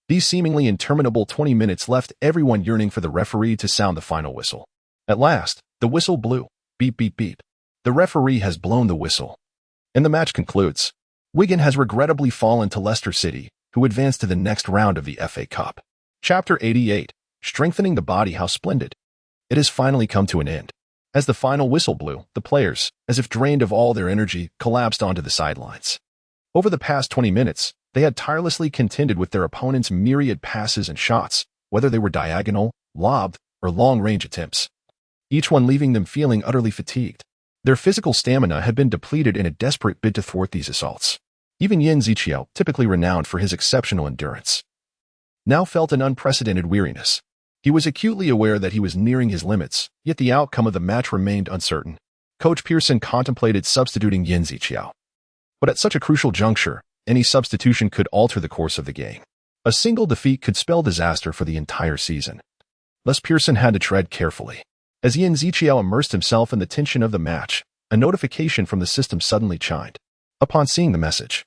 These seemingly interminable 20 minutes left everyone yearning for the referee to sound the final whistle. At last, the whistle blew. Beep, beep, beep. The referee has blown the whistle, and the match concludes. Wigan has regrettably fallen to Leicester City, who advanced to the next round of the FA Cup. Chapter 88. Strengthening the body. How splendid. It has finally come to an end. As the final whistle blew, the players, as if drained of all their energy, collapsed onto the sidelines. Over the past 20 minutes, they had tirelessly contended with their opponent's myriad passes and shots, whether they were diagonal, lobbed, or long-range attempts, each one leaving them feeling utterly fatigued. Their physical stamina had been depleted in a desperate bid to thwart these assaults. Even Yin Ziqiao, typically renowned for his exceptional endurance, now felt an unprecedented weariness. He was acutely aware that he was nearing his limits, yet the outcome of the match remained uncertain. Coach Pearson contemplated substituting Yin Ziqiao. But at such a crucial juncture, any substitution could alter the course of the game. A single defeat could spell disaster for the entire season. Thus Pearson had to tread carefully. As Yin Ziqiao immersed himself in the tension of the match, a notification from the system suddenly chimed. Upon seeing the message,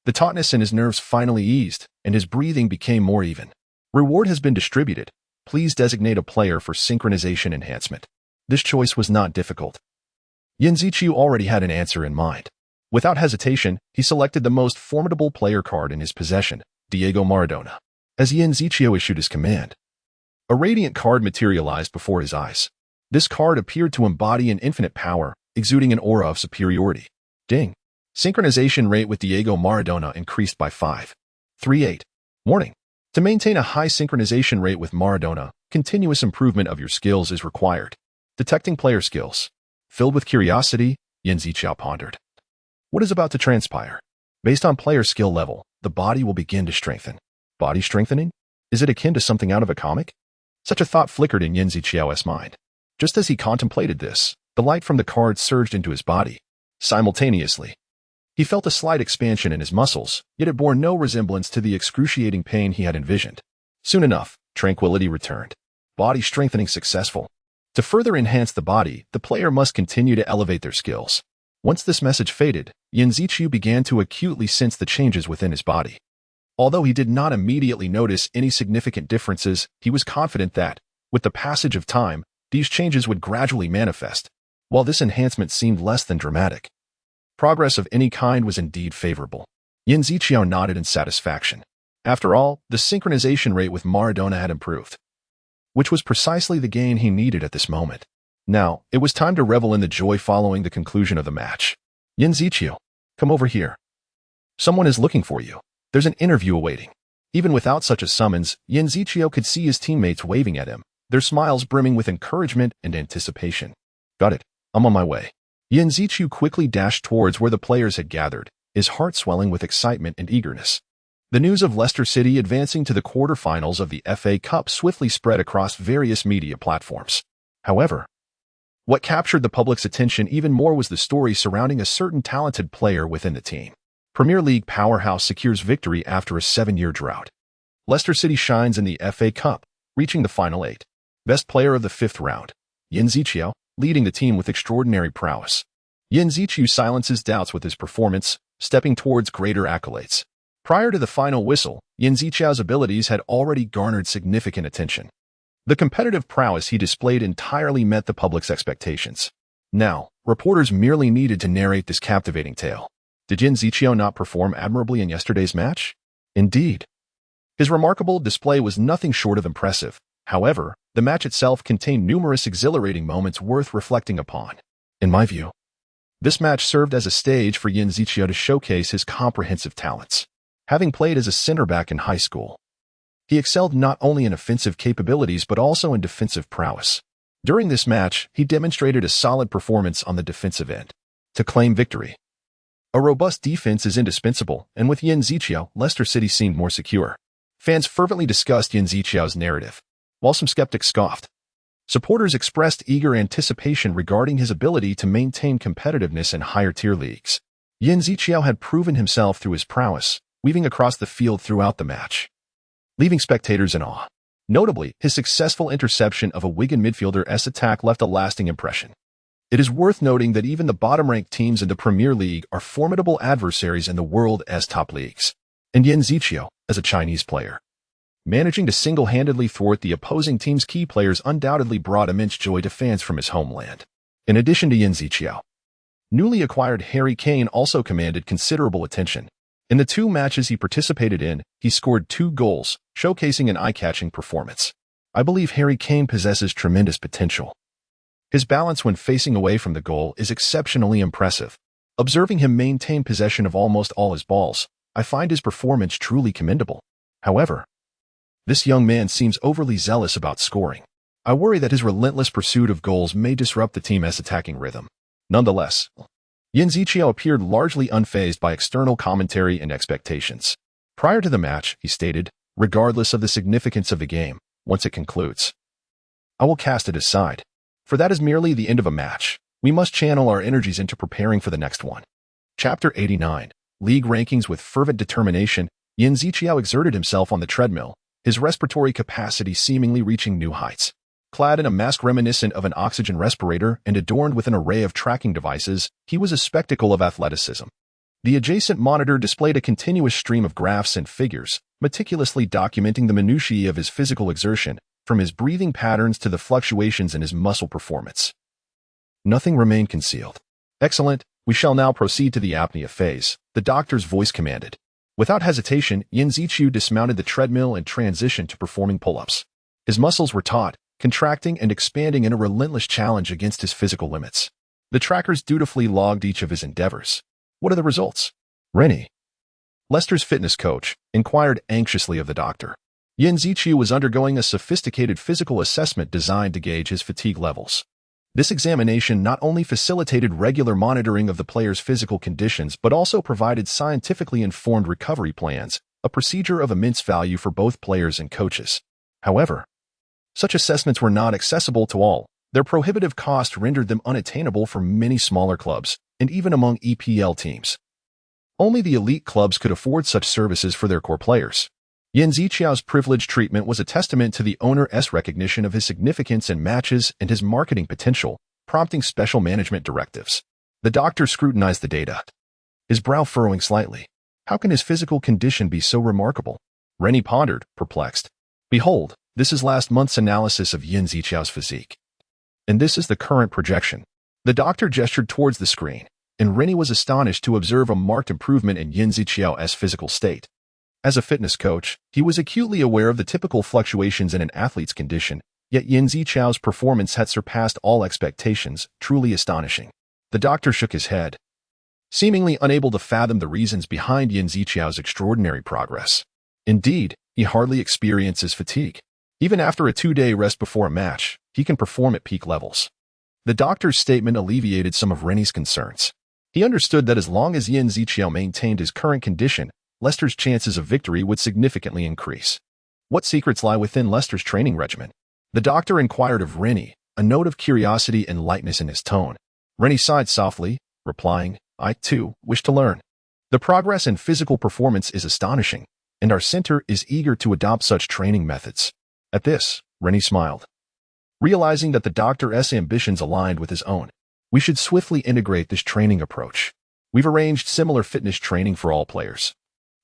the tautness in his nerves finally eased, and his breathing became more even. Reward has been distributed. Please designate a player for synchronization enhancement. This choice was not difficult. Yin Ziqiao already had an answer in mind. Without hesitation, he selected the most formidable player card in his possession, Diego Maradona. As Yin Ziqiao issued his command, a radiant card materialized before his eyes. This card appeared to embody an infinite power, exuding an aura of superiority. Ding. Synchronization rate with Diego Maradona increased by 5.38. Warning. To maintain a high synchronization rate with Maradona, continuous improvement of your skills is required. Detecting player skills. Filled with curiosity, Yin Ziqiao pondered. What is about to transpire? Based on player skill level, the body will begin to strengthen. Body strengthening? Is it akin to something out of a comic? Such a thought flickered in Yin Ziqiao's mind. Just as he contemplated this, the light from the cards surged into his body. Simultaneously, he felt a slight expansion in his muscles, yet it bore no resemblance to the excruciating pain he had envisioned. Soon enough, tranquility returned. Body strengthening successful. To further enhance the body, the player must continue to elevate their skills. Once this message faded, Yin Ziqiao began to acutely sense the changes within his body. Although he did not immediately notice any significant differences, he was confident that, with the passage of time, these changes would gradually manifest. While this enhancement seemed less than dramatic, progress of any kind was indeed favorable. Yin Ziqiao nodded in satisfaction. After all, the synchronization rate with Maradona had improved, which was precisely the gain he needed at this moment. Now, it was time to revel in the joy following the conclusion of the match. Yin Ziqiao, come over here. Someone is looking for you. There's an interview awaiting. Even without such a summons, Yin Ziqiao could see his teammates waving at him, their smiles brimming with encouragement and anticipation. Got it. I'm on my way. Yin Ziqiao quickly dashed towards where the players had gathered, his heart swelling with excitement and eagerness. The news of Leicester City advancing to the quarterfinals of the FA Cup swiftly spread across various media platforms. However, what captured the public's attention even more was the story surrounding a certain talented player within the team. Premier League powerhouse secures victory after a 7-year drought. Leicester City shines in the FA Cup, reaching the final 8. Best player of the 5th round. Yin Ziqiao, leading the team with extraordinary prowess. Yin Ziqiao silences doubts with his performance, stepping towards greater accolades. Prior to the final whistle, Yin Ziqiao's abilities had already garnered significant attention. The competitive prowess he displayed entirely met the public's expectations. Now, reporters merely needed to narrate this captivating tale. Did Yin Ziqiao not perform admirably in yesterday's match? Indeed. His remarkable display was nothing short of impressive. However, the match itself contained numerous exhilarating moments worth reflecting upon. In my view, this match served as a stage for Yin Ziqiao to showcase his comprehensive talents. Having played as a center-back in high school, he excelled not only in offensive capabilities but also in defensive prowess. During this match, he demonstrated a solid performance on the defensive end to claim victory. A robust defense is indispensable, and with Yin Ziqiao, Leicester City seemed more secure. Fans fervently discussed Yin Ziqiao's narrative, while some skeptics scoffed. Supporters expressed eager anticipation regarding his ability to maintain competitiveness in higher-tier leagues. Yin Ziqiao had proven himself through his prowess, weaving across the field throughout the match, leaving spectators in awe. Notably, his successful interception of a Wigan midfielder's attack left a lasting impression. It is worth noting that even the bottom-ranked teams in the Premier League are formidable adversaries in the world's top leagues. And Yin Ziqiao, as a Chinese player, managing to single-handedly thwart the opposing team's key players undoubtedly brought immense joy to fans from his homeland. In addition to Yin Ziqiao, newly acquired Harry Kane also commanded considerable attention. In the 2 matches he participated in, he scored 2 goals, showcasing an eye-catching performance. I believe Harry Kane possesses tremendous potential. His balance when facing away from the goal is exceptionally impressive. Observing him maintain possession of almost all his balls, I find his performance truly commendable. However, this young man seems overly zealous about scoring. I worry that his relentless pursuit of goals may disrupt the team's attacking rhythm. Nonetheless, Yin Ziqiao appeared largely unfazed by external commentary and expectations. Prior to the match, he stated, regardless of the significance of the game, once it concludes, I will cast it aside. For that is merely the end of a match. We must channel our energies into preparing for the next one. Chapter 89. League rankings. With fervent determination, Yin Ziqiao exerted himself on the treadmill, his respiratory capacity seemingly reaching new heights. Clad in a mask reminiscent of an oxygen respirator and adorned with an array of tracking devices, he was a spectacle of athleticism. The adjacent monitor displayed a continuous stream of graphs and figures, meticulously documenting the minutiae of his physical exertion, from his breathing patterns to the fluctuations in his muscle performance. Nothing remained concealed. Excellent, we shall now proceed to the apnea phase, the doctor's voice commanded. Without hesitation, Yin Ziqiao dismounted the treadmill and transitioned to performing pull-ups. His muscles were taut, contracting and expanding in a relentless challenge against his physical limits. The trackers dutifully logged each of his endeavors. What are the results? Rennie, Leicester's fitness coach, inquired anxiously of the doctor. Yin Ziqiao was undergoing a sophisticated physical assessment designed to gauge his fatigue levels. This examination not only facilitated regular monitoring of the player's physical conditions but also provided scientifically informed recovery plans, a procedure of immense value for both players and coaches. However, such assessments were not accessible to all. Their prohibitive cost rendered them unattainable for many smaller clubs, and even among EPL teams. Only the elite clubs could afford such services for their core players. Yin Ziqiao's privileged treatment was a testament to the owner's recognition of his significance in matches and his marketing potential, prompting special management directives. The doctor scrutinized the data, his brow furrowing slightly. How can his physical condition be so remarkable? Rennie pondered, perplexed. Behold, this is last month's analysis of Yin Ziqiao's physique. And this is the current projection. The doctor gestured towards the screen, and Rennie was astonished to observe a marked improvement in Yin Ziqiao's physical state. As a fitness coach, he was acutely aware of the typical fluctuations in an athlete's condition, yet Yin Ziqiao's performance had surpassed all expectations, truly astonishing. The doctor shook his head, seemingly unable to fathom the reasons behind Yin Ziqiao's extraordinary progress. Indeed, he hardly experiences fatigue. Even after a 2-day rest before a match, he can perform at peak levels. The doctor's statement alleviated some of Rennie's concerns. He understood that as long as Yin Ziqiao maintained his current condition, Leicester's chances of victory would significantly increase. What secrets lie within Leicester's training regimen? The doctor inquired of Rennie, a note of curiosity and lightness in his tone. Rennie sighed softly, replying, I, too, wish to learn. The progress in physical performance is astonishing, and our center is eager to adopt such training methods. At this, Rennie smiled, realizing that the doctor's ambitions aligned with his own. We should swiftly integrate this training approach. We've arranged similar fitness training for all players.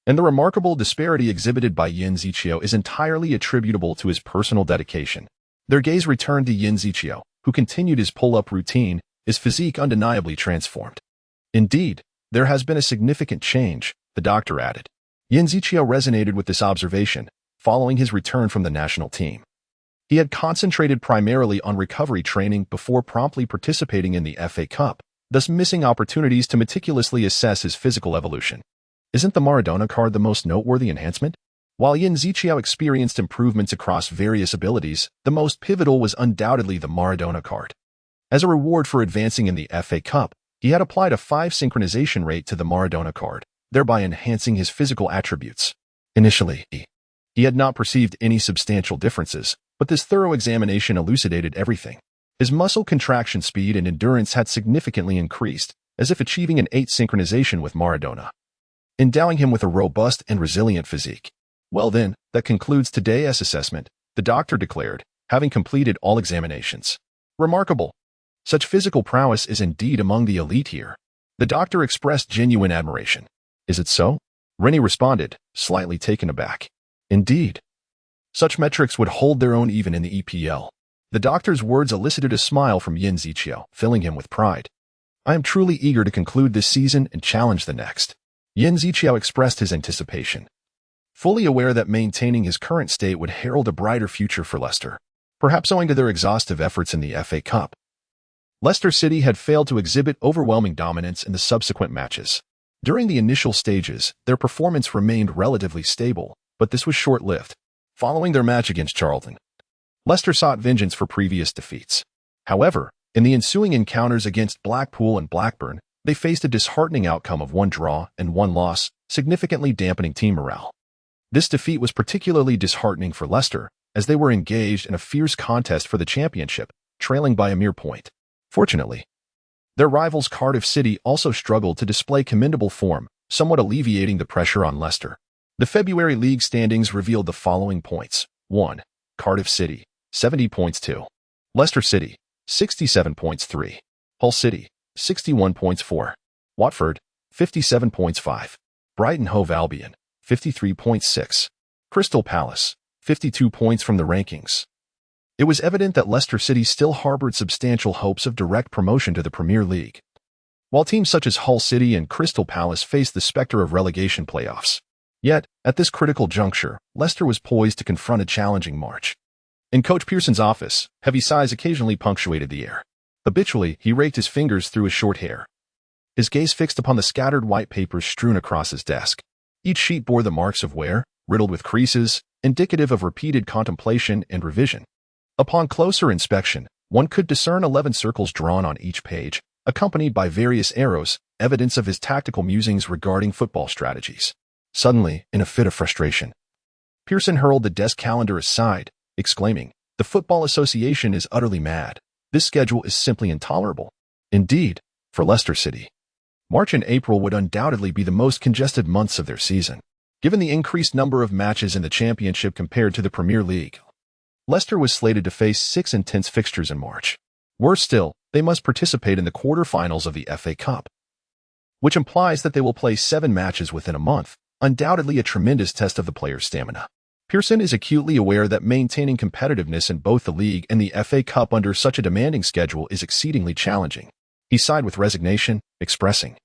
And the remarkable disparity exhibited by Yin Ziqiao is entirely attributable to his personal dedication. Their gaze returned to Yin Ziqiao, who continued his pull-up routine, his physique undeniably transformed. Indeed, there has been a significant change, the doctor added. Yin Ziqiao resonated with this observation, following his return from the national team. He had concentrated primarily on recovery training before promptly participating in the FA Cup, thus missing opportunities to meticulously assess his physical evolution. Isn't the Maradona card the most noteworthy enhancement? While Yin Ziqiao experienced improvements across various abilities, the most pivotal was undoubtedly the Maradona card. As a reward for advancing in the FA Cup, he had applied a 5 synchronization rate to the Maradona card, thereby enhancing his physical attributes. Initially, he had not perceived any substantial differences, but this thorough examination elucidated everything. His muscle contraction speed and endurance had significantly increased, as if achieving an 8 synchronization with Maradona, endowing him with a robust and resilient physique. Well then, that concludes today's assessment, the doctor declared, having completed all examinations. Remarkable. Such physical prowess is indeed among the elite here. The doctor expressed genuine admiration. Is it so? Rennie responded, slightly taken aback. Indeed. Such metrics would hold their own even in the EPL. The doctor's words elicited a smile from Yin Ziqiao, filling him with pride. I am truly eager to conclude this season and challenge the next. Yin Ziqiao expressed his anticipation, fully aware that maintaining his current state would herald a brighter future for Leicester, perhaps owing to their exhaustive efforts in the FA Cup. Leicester City had failed to exhibit overwhelming dominance in the subsequent matches. During the initial stages, their performance remained relatively stable, but this was short-lived. Following their match against Charlton, Leicester sought vengeance for previous defeats. However, in the ensuing encounters against Blackpool and Blackburn, they faced a disheartening outcome of 1 draw and 1 loss, significantly dampening team morale. This defeat was particularly disheartening for Leicester, as they were engaged in a fierce contest for the championship, trailing by a mere point. Fortunately, their rivals Cardiff City also struggled to display commendable form, somewhat alleviating the pressure on Leicester. The February league standings revealed the following points. 1. Cardiff City, 70 points. 2. Leicester City, 67 points. 3. Hull City, 61 points. 4. Watford, 57 points. 5. Brighton Hove Albion, 53.6. Crystal Palace, 52 points from the rankings. It was evident that Leicester City still harbored substantial hopes of direct promotion to the Premier League, while teams such as Hull City and Crystal Palace faced the specter of relegation playoffs. Yet, at this critical juncture, Leicester was poised to confront a challenging march. In Coach Pearson's office, heavy sighs occasionally punctuated the air. Habitually, he raked his fingers through his short hair, his gaze fixed upon the scattered white papers strewn across his desk. Each sheet bore the marks of wear, riddled with creases, indicative of repeated contemplation and revision. Upon closer inspection, One could discern 11 circles drawn on each page, accompanied by various arrows, evidence of his tactical musings regarding football strategies. Suddenly, in a fit of frustration, Pearson hurled the desk calendar aside, exclaiming, "The Football Association is utterly mad. This schedule is simply intolerable." Indeed, for Leicester City, March and April would undoubtedly be the most congested months of their season. Given the increased number of matches in the Championship compared to the Premier League, Leicester was slated to face 6 intense fixtures in March. Worse still, they must participate in the quarter-finals of the FA Cup, which implies that they will play 7 matches within a month, undoubtedly a tremendous test of the players' stamina. Pearson is acutely aware that maintaining competitiveness in both the league and the FA Cup under such a demanding schedule is exceedingly challenging. He sighed with resignation, expressing,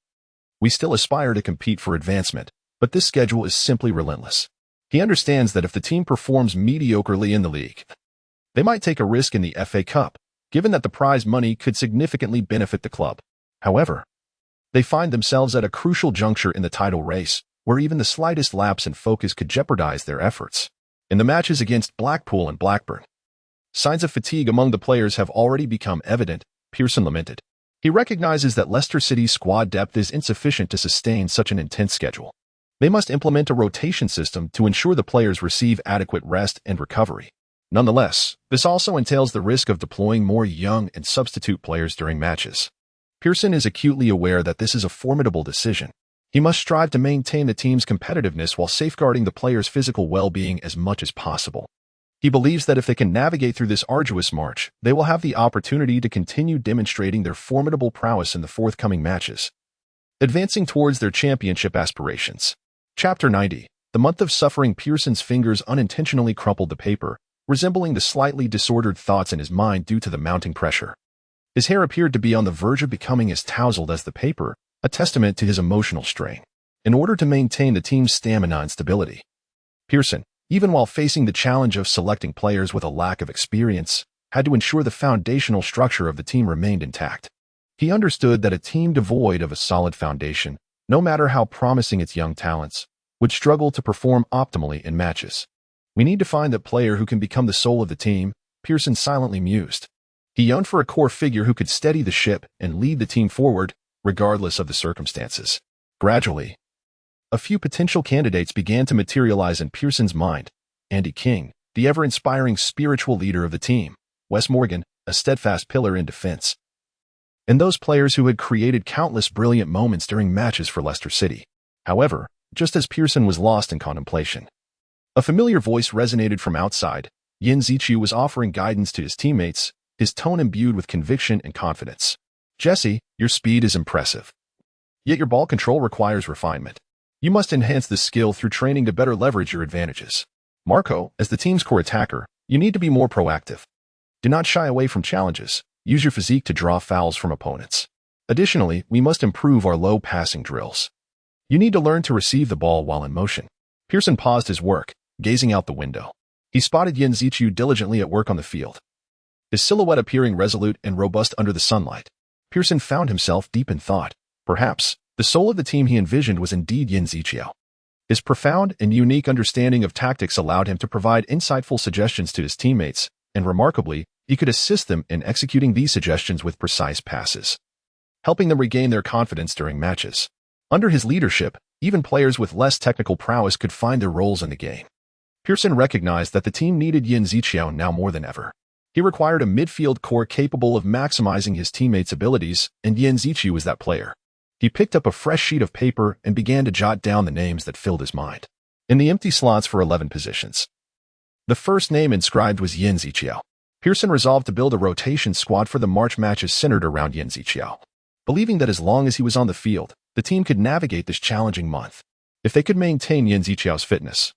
"We still aspire to compete for advancement, but this schedule is simply relentless." He understands that if the team performs mediocrely in the league, they might take a risk in the FA Cup, given that the prize money could significantly benefit the club. However, they find themselves at a crucial juncture in the title race, where even the slightest lapse in focus could jeopardize their efforts. In the matches against Blackpool and Blackburn, signs of fatigue among the players have already become evident, Pearson lamented. He recognizes that Leicester City's squad depth is insufficient to sustain such an intense schedule. They must implement a rotation system to ensure the players receive adequate rest and recovery. Nonetheless, this also entails the risk of deploying more young and substitute players during matches. Pearson is acutely aware that this is a formidable decision. He must strive to maintain the team's competitiveness while safeguarding the players' physical well-being as much as possible. He believes that if they can navigate through this arduous march, they will have the opportunity to continue demonstrating their formidable prowess in the forthcoming matches, advancing towards their championship aspirations. Chapter 90. The month of suffering. Pearson's fingers unintentionally crumpled the paper, resembling the slightly disordered thoughts in his mind due to the mounting pressure. His hair appeared to be on the verge of becoming as tousled as the paper, a testament to his emotional strain. In order to maintain the team's stamina and stability, Pearson, even while facing the challenge of selecting players with a lack of experience, had to ensure the foundational structure of the team remained intact. He understood that a team devoid of a solid foundation, no matter how promising its young talents, would struggle to perform optimally in matches. "We need to find that player who can become the soul of the team," Pearson silently mused. He yearned for a core figure who could steady the ship and lead the team forward, regardless of the circumstances. Gradually, a few potential candidates began to materialize in Pearson's mind. Andy King, the ever-inspiring spiritual leader of the team; Wes Morgan, a steadfast pillar in defense; and those players who had created countless brilliant moments during matches for Leicester City. However, just as Pearson was lost in contemplation, a familiar voice resonated from outside. Yin Zichu was offering guidance to his teammates, his tone imbued with conviction and confidence. "Jesse, your speed is impressive. Yet your ball control requires refinement. You must enhance this skill through training to better leverage your advantages. Marco, as the team's core attacker, you need to be more proactive. Do not shy away from challenges. Use your physique to draw fouls from opponents. Additionally, we must improve our low passing drills. You need to learn to receive the ball while in motion." Pearson paused his work, gazing out the window. He spotted Yin Zichu diligently at work on the field, his silhouette appearing resolute and robust under the sunlight. Pearson found himself deep in thought. Perhaps the soul of the team he envisioned was indeed Yin Zichu. His profound and unique understanding of tactics allowed him to provide insightful suggestions to his teammates, and remarkably, he could assist them in executing these suggestions with precise passes, helping them regain their confidence during matches. Under his leadership, even players with less technical prowess could find their roles in the game. Pearson recognized that the team needed Yin Zichu now more than ever. He required a midfield core capable of maximizing his teammates' abilities, and Yin Zichu was that player. He picked up a fresh sheet of paper and began to jot down the names that filled his mind. In the empty slots for 11 positions, the first name inscribed was Yin Zichu. Pearson resolved to build a rotation squad for the March matches centered around Yin Zichu, believing that as long as he was on the field, the team could navigate this challenging month. If they could maintain Yin Zichu's fitness,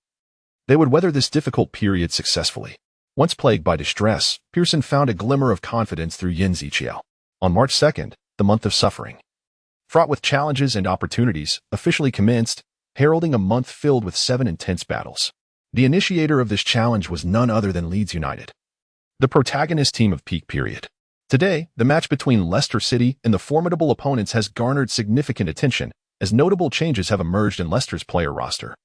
they would weather this difficult period successfully. Once plagued by distress, Pearson found a glimmer of confidence through Yin Zichu. On March 2nd, the month of suffering, fraught with challenges and opportunities, officially commenced, heralding a month filled with 7 intense battles. The initiator of this challenge was none other than Leeds United, the protagonist team of peak period. Today, the match between Leicester City and the formidable opponents has garnered significant attention, as notable changes have emerged in Leicester's player roster.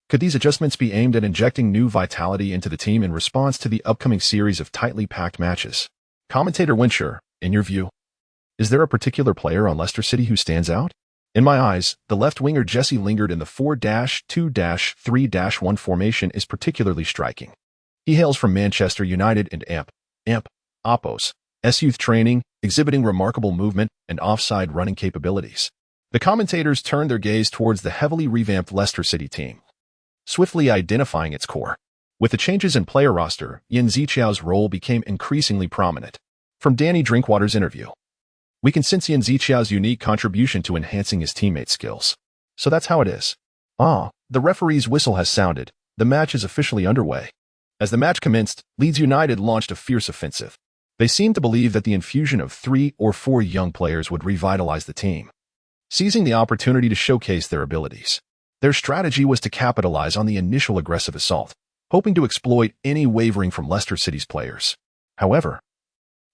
Could these adjustments be aimed at injecting new vitality into the team in response to the upcoming series of tightly packed matches? Commentator Winshire, in your view, is there a particular player on Leicester City who stands out? In my eyes, the left winger Jesse Lingard in the 4-2-3-1 formation is particularly striking. He hails from Manchester United and Oppos' youth training, exhibiting remarkable movement and offside running capabilities. The commentators turned their gaze towards the heavily revamped Leicester City team, swiftly identifying its core. With the changes in player roster, Yin Ziqiao's role became increasingly prominent. From Danny Drinkwater's interview, we can sense Yin Ziqiao's unique contribution to enhancing his teammates' skills. So that's how it is. The referee's whistle has sounded. The match is officially underway. As the match commenced, Leeds United launched a fierce offensive. They seemed to believe that the infusion of 3 or 4 young players would revitalize the team, seizing the opportunity to showcase their abilities. Their strategy was to capitalize on the initial aggressive assault, hoping to exploit any wavering from Leicester City's players. However,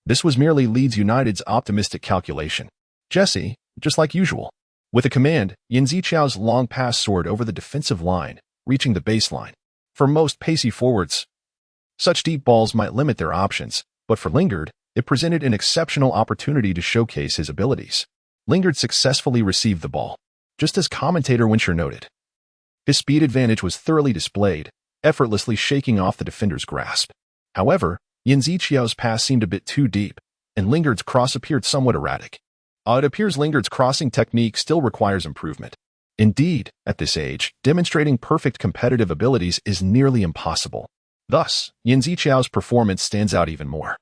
this was merely Leeds United's optimistic calculation. Jesse, just like usual, with a command, Yin Ziqiao's long pass soared over the defensive line, reaching the baseline. For most pacey forwards, such deep balls might limit their options, but for Lingard, it presented an exceptional opportunity to showcase his abilities. Lingard successfully received the ball, just as commentator Winshire noted. His speed advantage was thoroughly displayed, effortlessly shaking off the defender's grasp. However, Yin Ziqiao's pass seemed a bit too deep, and Lingard's cross appeared somewhat erratic. It appears Lingard's crossing technique still requires improvement. Indeed, at this age, demonstrating perfect competitive abilities is nearly impossible. Thus, Yin Ziqiao's performance stands out even more.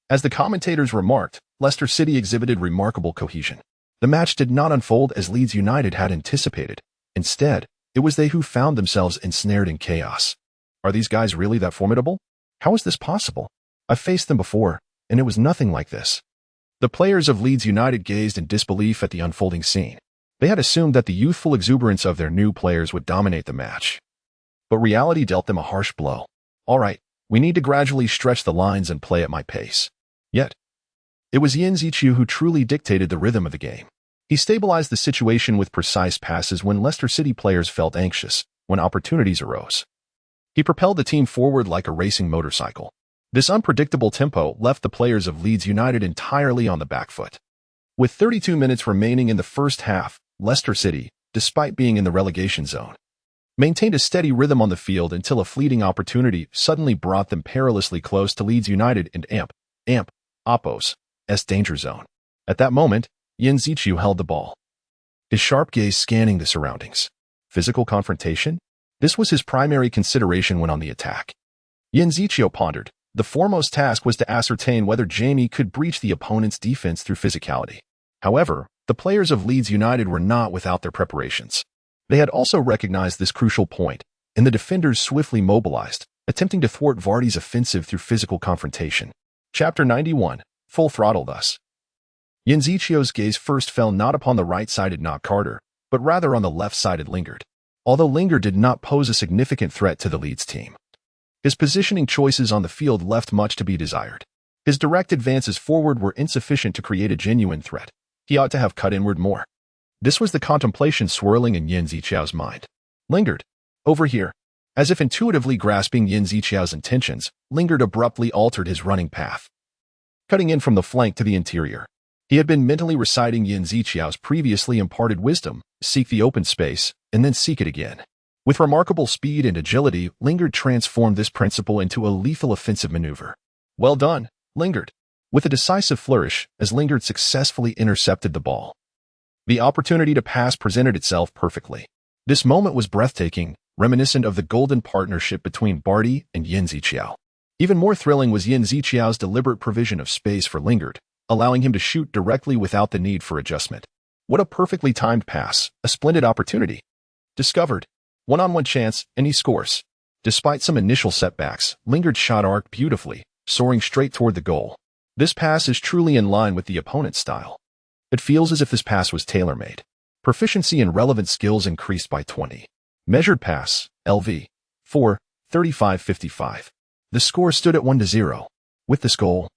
As the commentators remarked, Leicester City exhibited remarkable cohesion. The match did not unfold as Leeds United had anticipated. Instead, it was they who found themselves ensnared in chaos. Are these guys really that formidable? How is this possible? I've faced them before, and it was nothing like this. The players of Leeds United gazed in disbelief at the unfolding scene. They had assumed that the youthful exuberance of their new players would dominate the match. But reality dealt them a harsh blow. All right, we need to gradually stretch the lines and play at my pace. Yet, it was Yin Ziqiao who truly dictated the rhythm of the game. He stabilized the situation with precise passes when Leicester City players felt anxious, when opportunities arose. He propelled the team forward like a racing motorcycle. This unpredictable tempo left the players of Leeds United entirely on the back foot. With 32 minutes remaining in the first half, Leicester City, despite being in the relegation zone, maintained a steady rhythm on the field until a fleeting opportunity suddenly brought them perilously close to Leeds United and Oppos' danger zone. At that moment, Yin Ziqiao held the ball, his sharp gaze scanning the surroundings. Physical confrontation? This was his primary consideration when on the attack. Yin Ziqiao pondered. The foremost task was to ascertain whether Jamie could breach the opponent's defense through physicality. However, the players of Leeds United were not without their preparations. They had also recognized this crucial point, and the defenders swiftly mobilized, attempting to thwart Vardy's offensive through physical confrontation. Chapter 91, Full Throttle thus. Yin Ziqiao's gaze first fell not upon the right-sided Knock Carter, but rather on the left-sided Lingard. Although Lingard did not pose a significant threat to the Leeds team, his positioning choices on the field left much to be desired. His direct advances forward were insufficient to create a genuine threat. He ought to have cut inward more. This was the contemplation swirling in Yin Ziqiao's mind. Lingard, over here. As if intuitively grasping Yin Ziqiao's intentions, Lingard abruptly altered his running path, cutting in from the flank to the interior. He had been mentally reciting Yin Ziqiao's previously imparted wisdom: seek the open space, and then seek it again. With remarkable speed and agility, Lingard transformed this principle into a lethal offensive maneuver. Well done, Lingard. With a decisive flourish, as Lingard successfully intercepted the ball, the opportunity to pass presented itself perfectly. This moment was breathtaking, reminiscent of the golden partnership between Vardy and Yin Ziqiao. Even more thrilling was Yin Ziqiao's deliberate provision of space for Lingard, allowing him to shoot directly without the need for adjustment. What a perfectly timed pass, a splendid opportunity. Discovered. One-on-one chance, and he scores. Despite some initial setbacks, Lingard's shot arced beautifully, soaring straight toward the goal. This pass is truly in line with the opponent's style. It feels as if this pass was tailor-made. Proficiency and relevant skills increased by 20. Measured pass, LV. 4, 35-55. The score stood at 1-0. With this goal,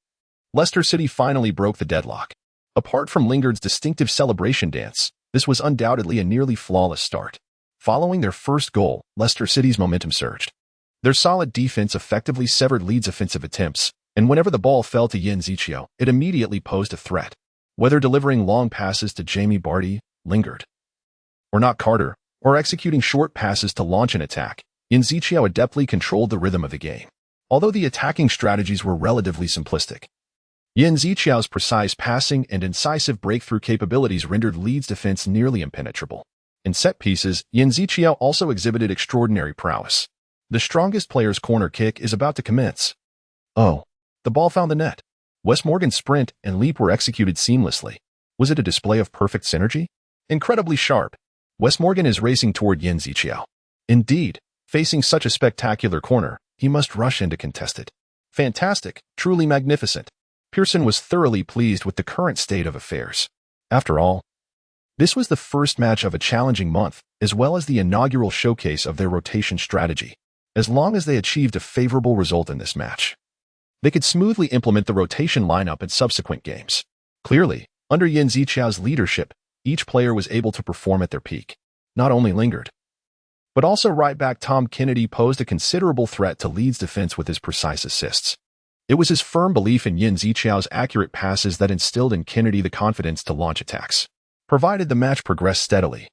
Leicester City finally broke the deadlock. Apart from Lingard's distinctive celebration dance, this was undoubtedly a nearly flawless start. Following their first goal, Leicester City's momentum surged. Their solid defense effectively severed Leeds' offensive attempts, and whenever the ball fell to Yin Ziqiao, it immediately posed a threat. Whether delivering long passes to Jamie Vardy, Lingard, or not Carter, or executing short passes to launch an attack, Yin Ziqiao adeptly controlled the rhythm of the game. Although the attacking strategies were relatively simplistic, Yin Ziqiao's precise passing and incisive breakthrough capabilities rendered Leeds' defense nearly impenetrable. In set pieces, Yin Ziqiao also exhibited extraordinary prowess. The strongest player's corner kick is about to commence. Oh, the ball found the net. Wes Morgan's sprint and leap were executed seamlessly. Was it a display of perfect synergy? Incredibly sharp. Wes Morgan is racing toward Yin Ziqiao. Indeed, facing such a spectacular corner, he must rush in to contest it. Fantastic, truly magnificent. Pearson was thoroughly pleased with the current state of affairs. After all, this was the first match of a challenging month, as well as the inaugural showcase of their rotation strategy. As long as they achieved a favorable result in this match, they could smoothly implement the rotation lineup in subsequent games. Clearly, under Yin Ziqiao's leadership, each player was able to perform at their peak. Not only Lingard, but also right-back Tom Kennedy posed a considerable threat to Leeds' defense with his precise assists. It was his firm belief in Yin Ziqiao's accurate passes that instilled in Kennedy the confidence to launch attacks. Provided the match progressed steadily,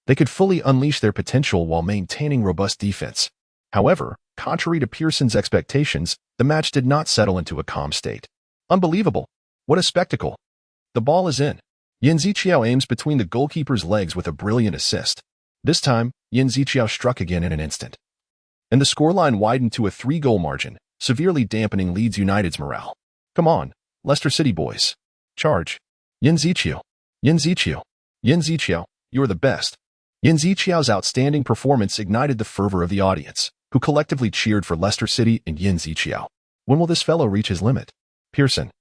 they could fully unleash their potential while maintaining robust defense. However, contrary to Pearson's expectations, the match did not settle into a calm state. Unbelievable! What a spectacle! The ball is in. Yin Ziqiao aims between the goalkeeper's legs with a brilliant assist. This time, Yin Ziqiao struck again in an instant, and the scoreline widened to a 3-goal margin, severely dampening Leeds United's morale. Come on, Leicester City boys. Charge. Yin Ziqiao. Yin Ziqiao. Yin Ziqiao, you are the best. Yin Ziqiao's outstanding performance ignited the fervor of the audience, who collectively cheered for Leicester City and Yin Ziqiao. When will this fellow reach his limit? Pearson,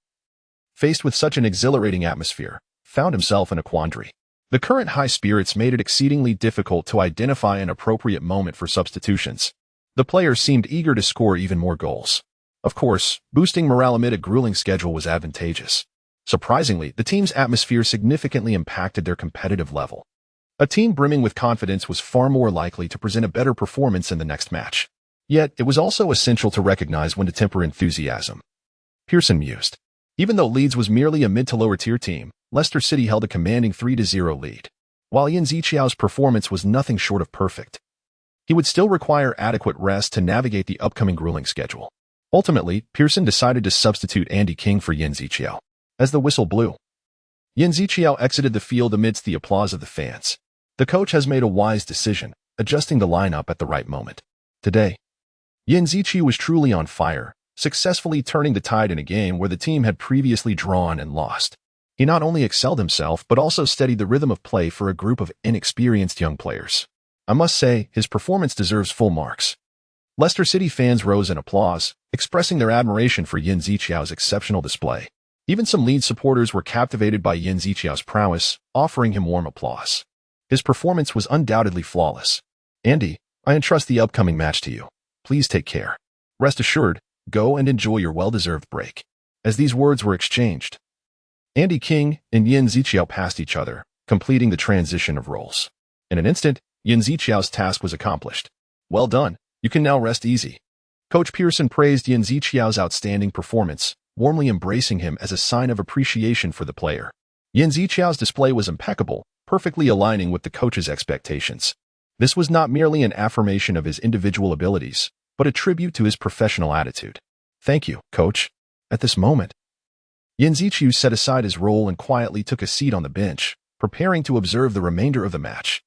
faced with such an exhilarating atmosphere, found himself in a quandary. The current high spirits made it exceedingly difficult to identify an appropriate moment for substitutions. The players seemed eager to score even more goals. Of course, boosting morale amid a grueling schedule was advantageous. Surprisingly, the team's atmosphere significantly impacted their competitive level. A team brimming with confidence was far more likely to present a better performance in the next match. Yet, it was also essential to recognize when to temper enthusiasm. Pearson mused. Even though Leeds was merely a mid-to-lower-tier team, Leicester City held a commanding 3-0 lead. While Yin Ziqiao's performance was nothing short of perfect, he would still require adequate rest to navigate the upcoming grueling schedule. Ultimately, Pearson decided to substitute Andy King for Yin Ziqiao. As the whistle blew, Yin Ziqiao exited the field amidst the applause of the fans. The coach has made a wise decision, adjusting the lineup at the right moment. Today, Yin Ziqiao was truly on fire, successfully turning the tide in a game where the team had previously drawn and lost. He not only excelled himself, but also steadied the rhythm of play for a group of inexperienced young players. I must say, his performance deserves full marks. Leicester City fans rose in applause, expressing their admiration for Yin Ziqiao's exceptional display. Even some Leeds supporters were captivated by Yin Ziqiao's prowess, offering him warm applause. His performance was undoubtedly flawless. Andy, I entrust the upcoming match to you. Please take care. Rest assured, go and enjoy your well-deserved break. As these words were exchanged, Andy King and Yin Ziqiao passed each other, completing the transition of roles. In an instant, Yin Ziqiao's task was accomplished. Well done. You can now rest easy. Coach Pearson praised Yin Ziqiao's outstanding performance, warmly embracing him as a sign of appreciation for the player. Yin Ziqiao's display was impeccable, perfectly aligning with the coach's expectations. This was not merely an affirmation of his individual abilities, but a tribute to his professional attitude. Thank you, coach. At this moment, Yin Ziqiao set aside his role and quietly took a seat on the bench, preparing to observe the remainder of the match.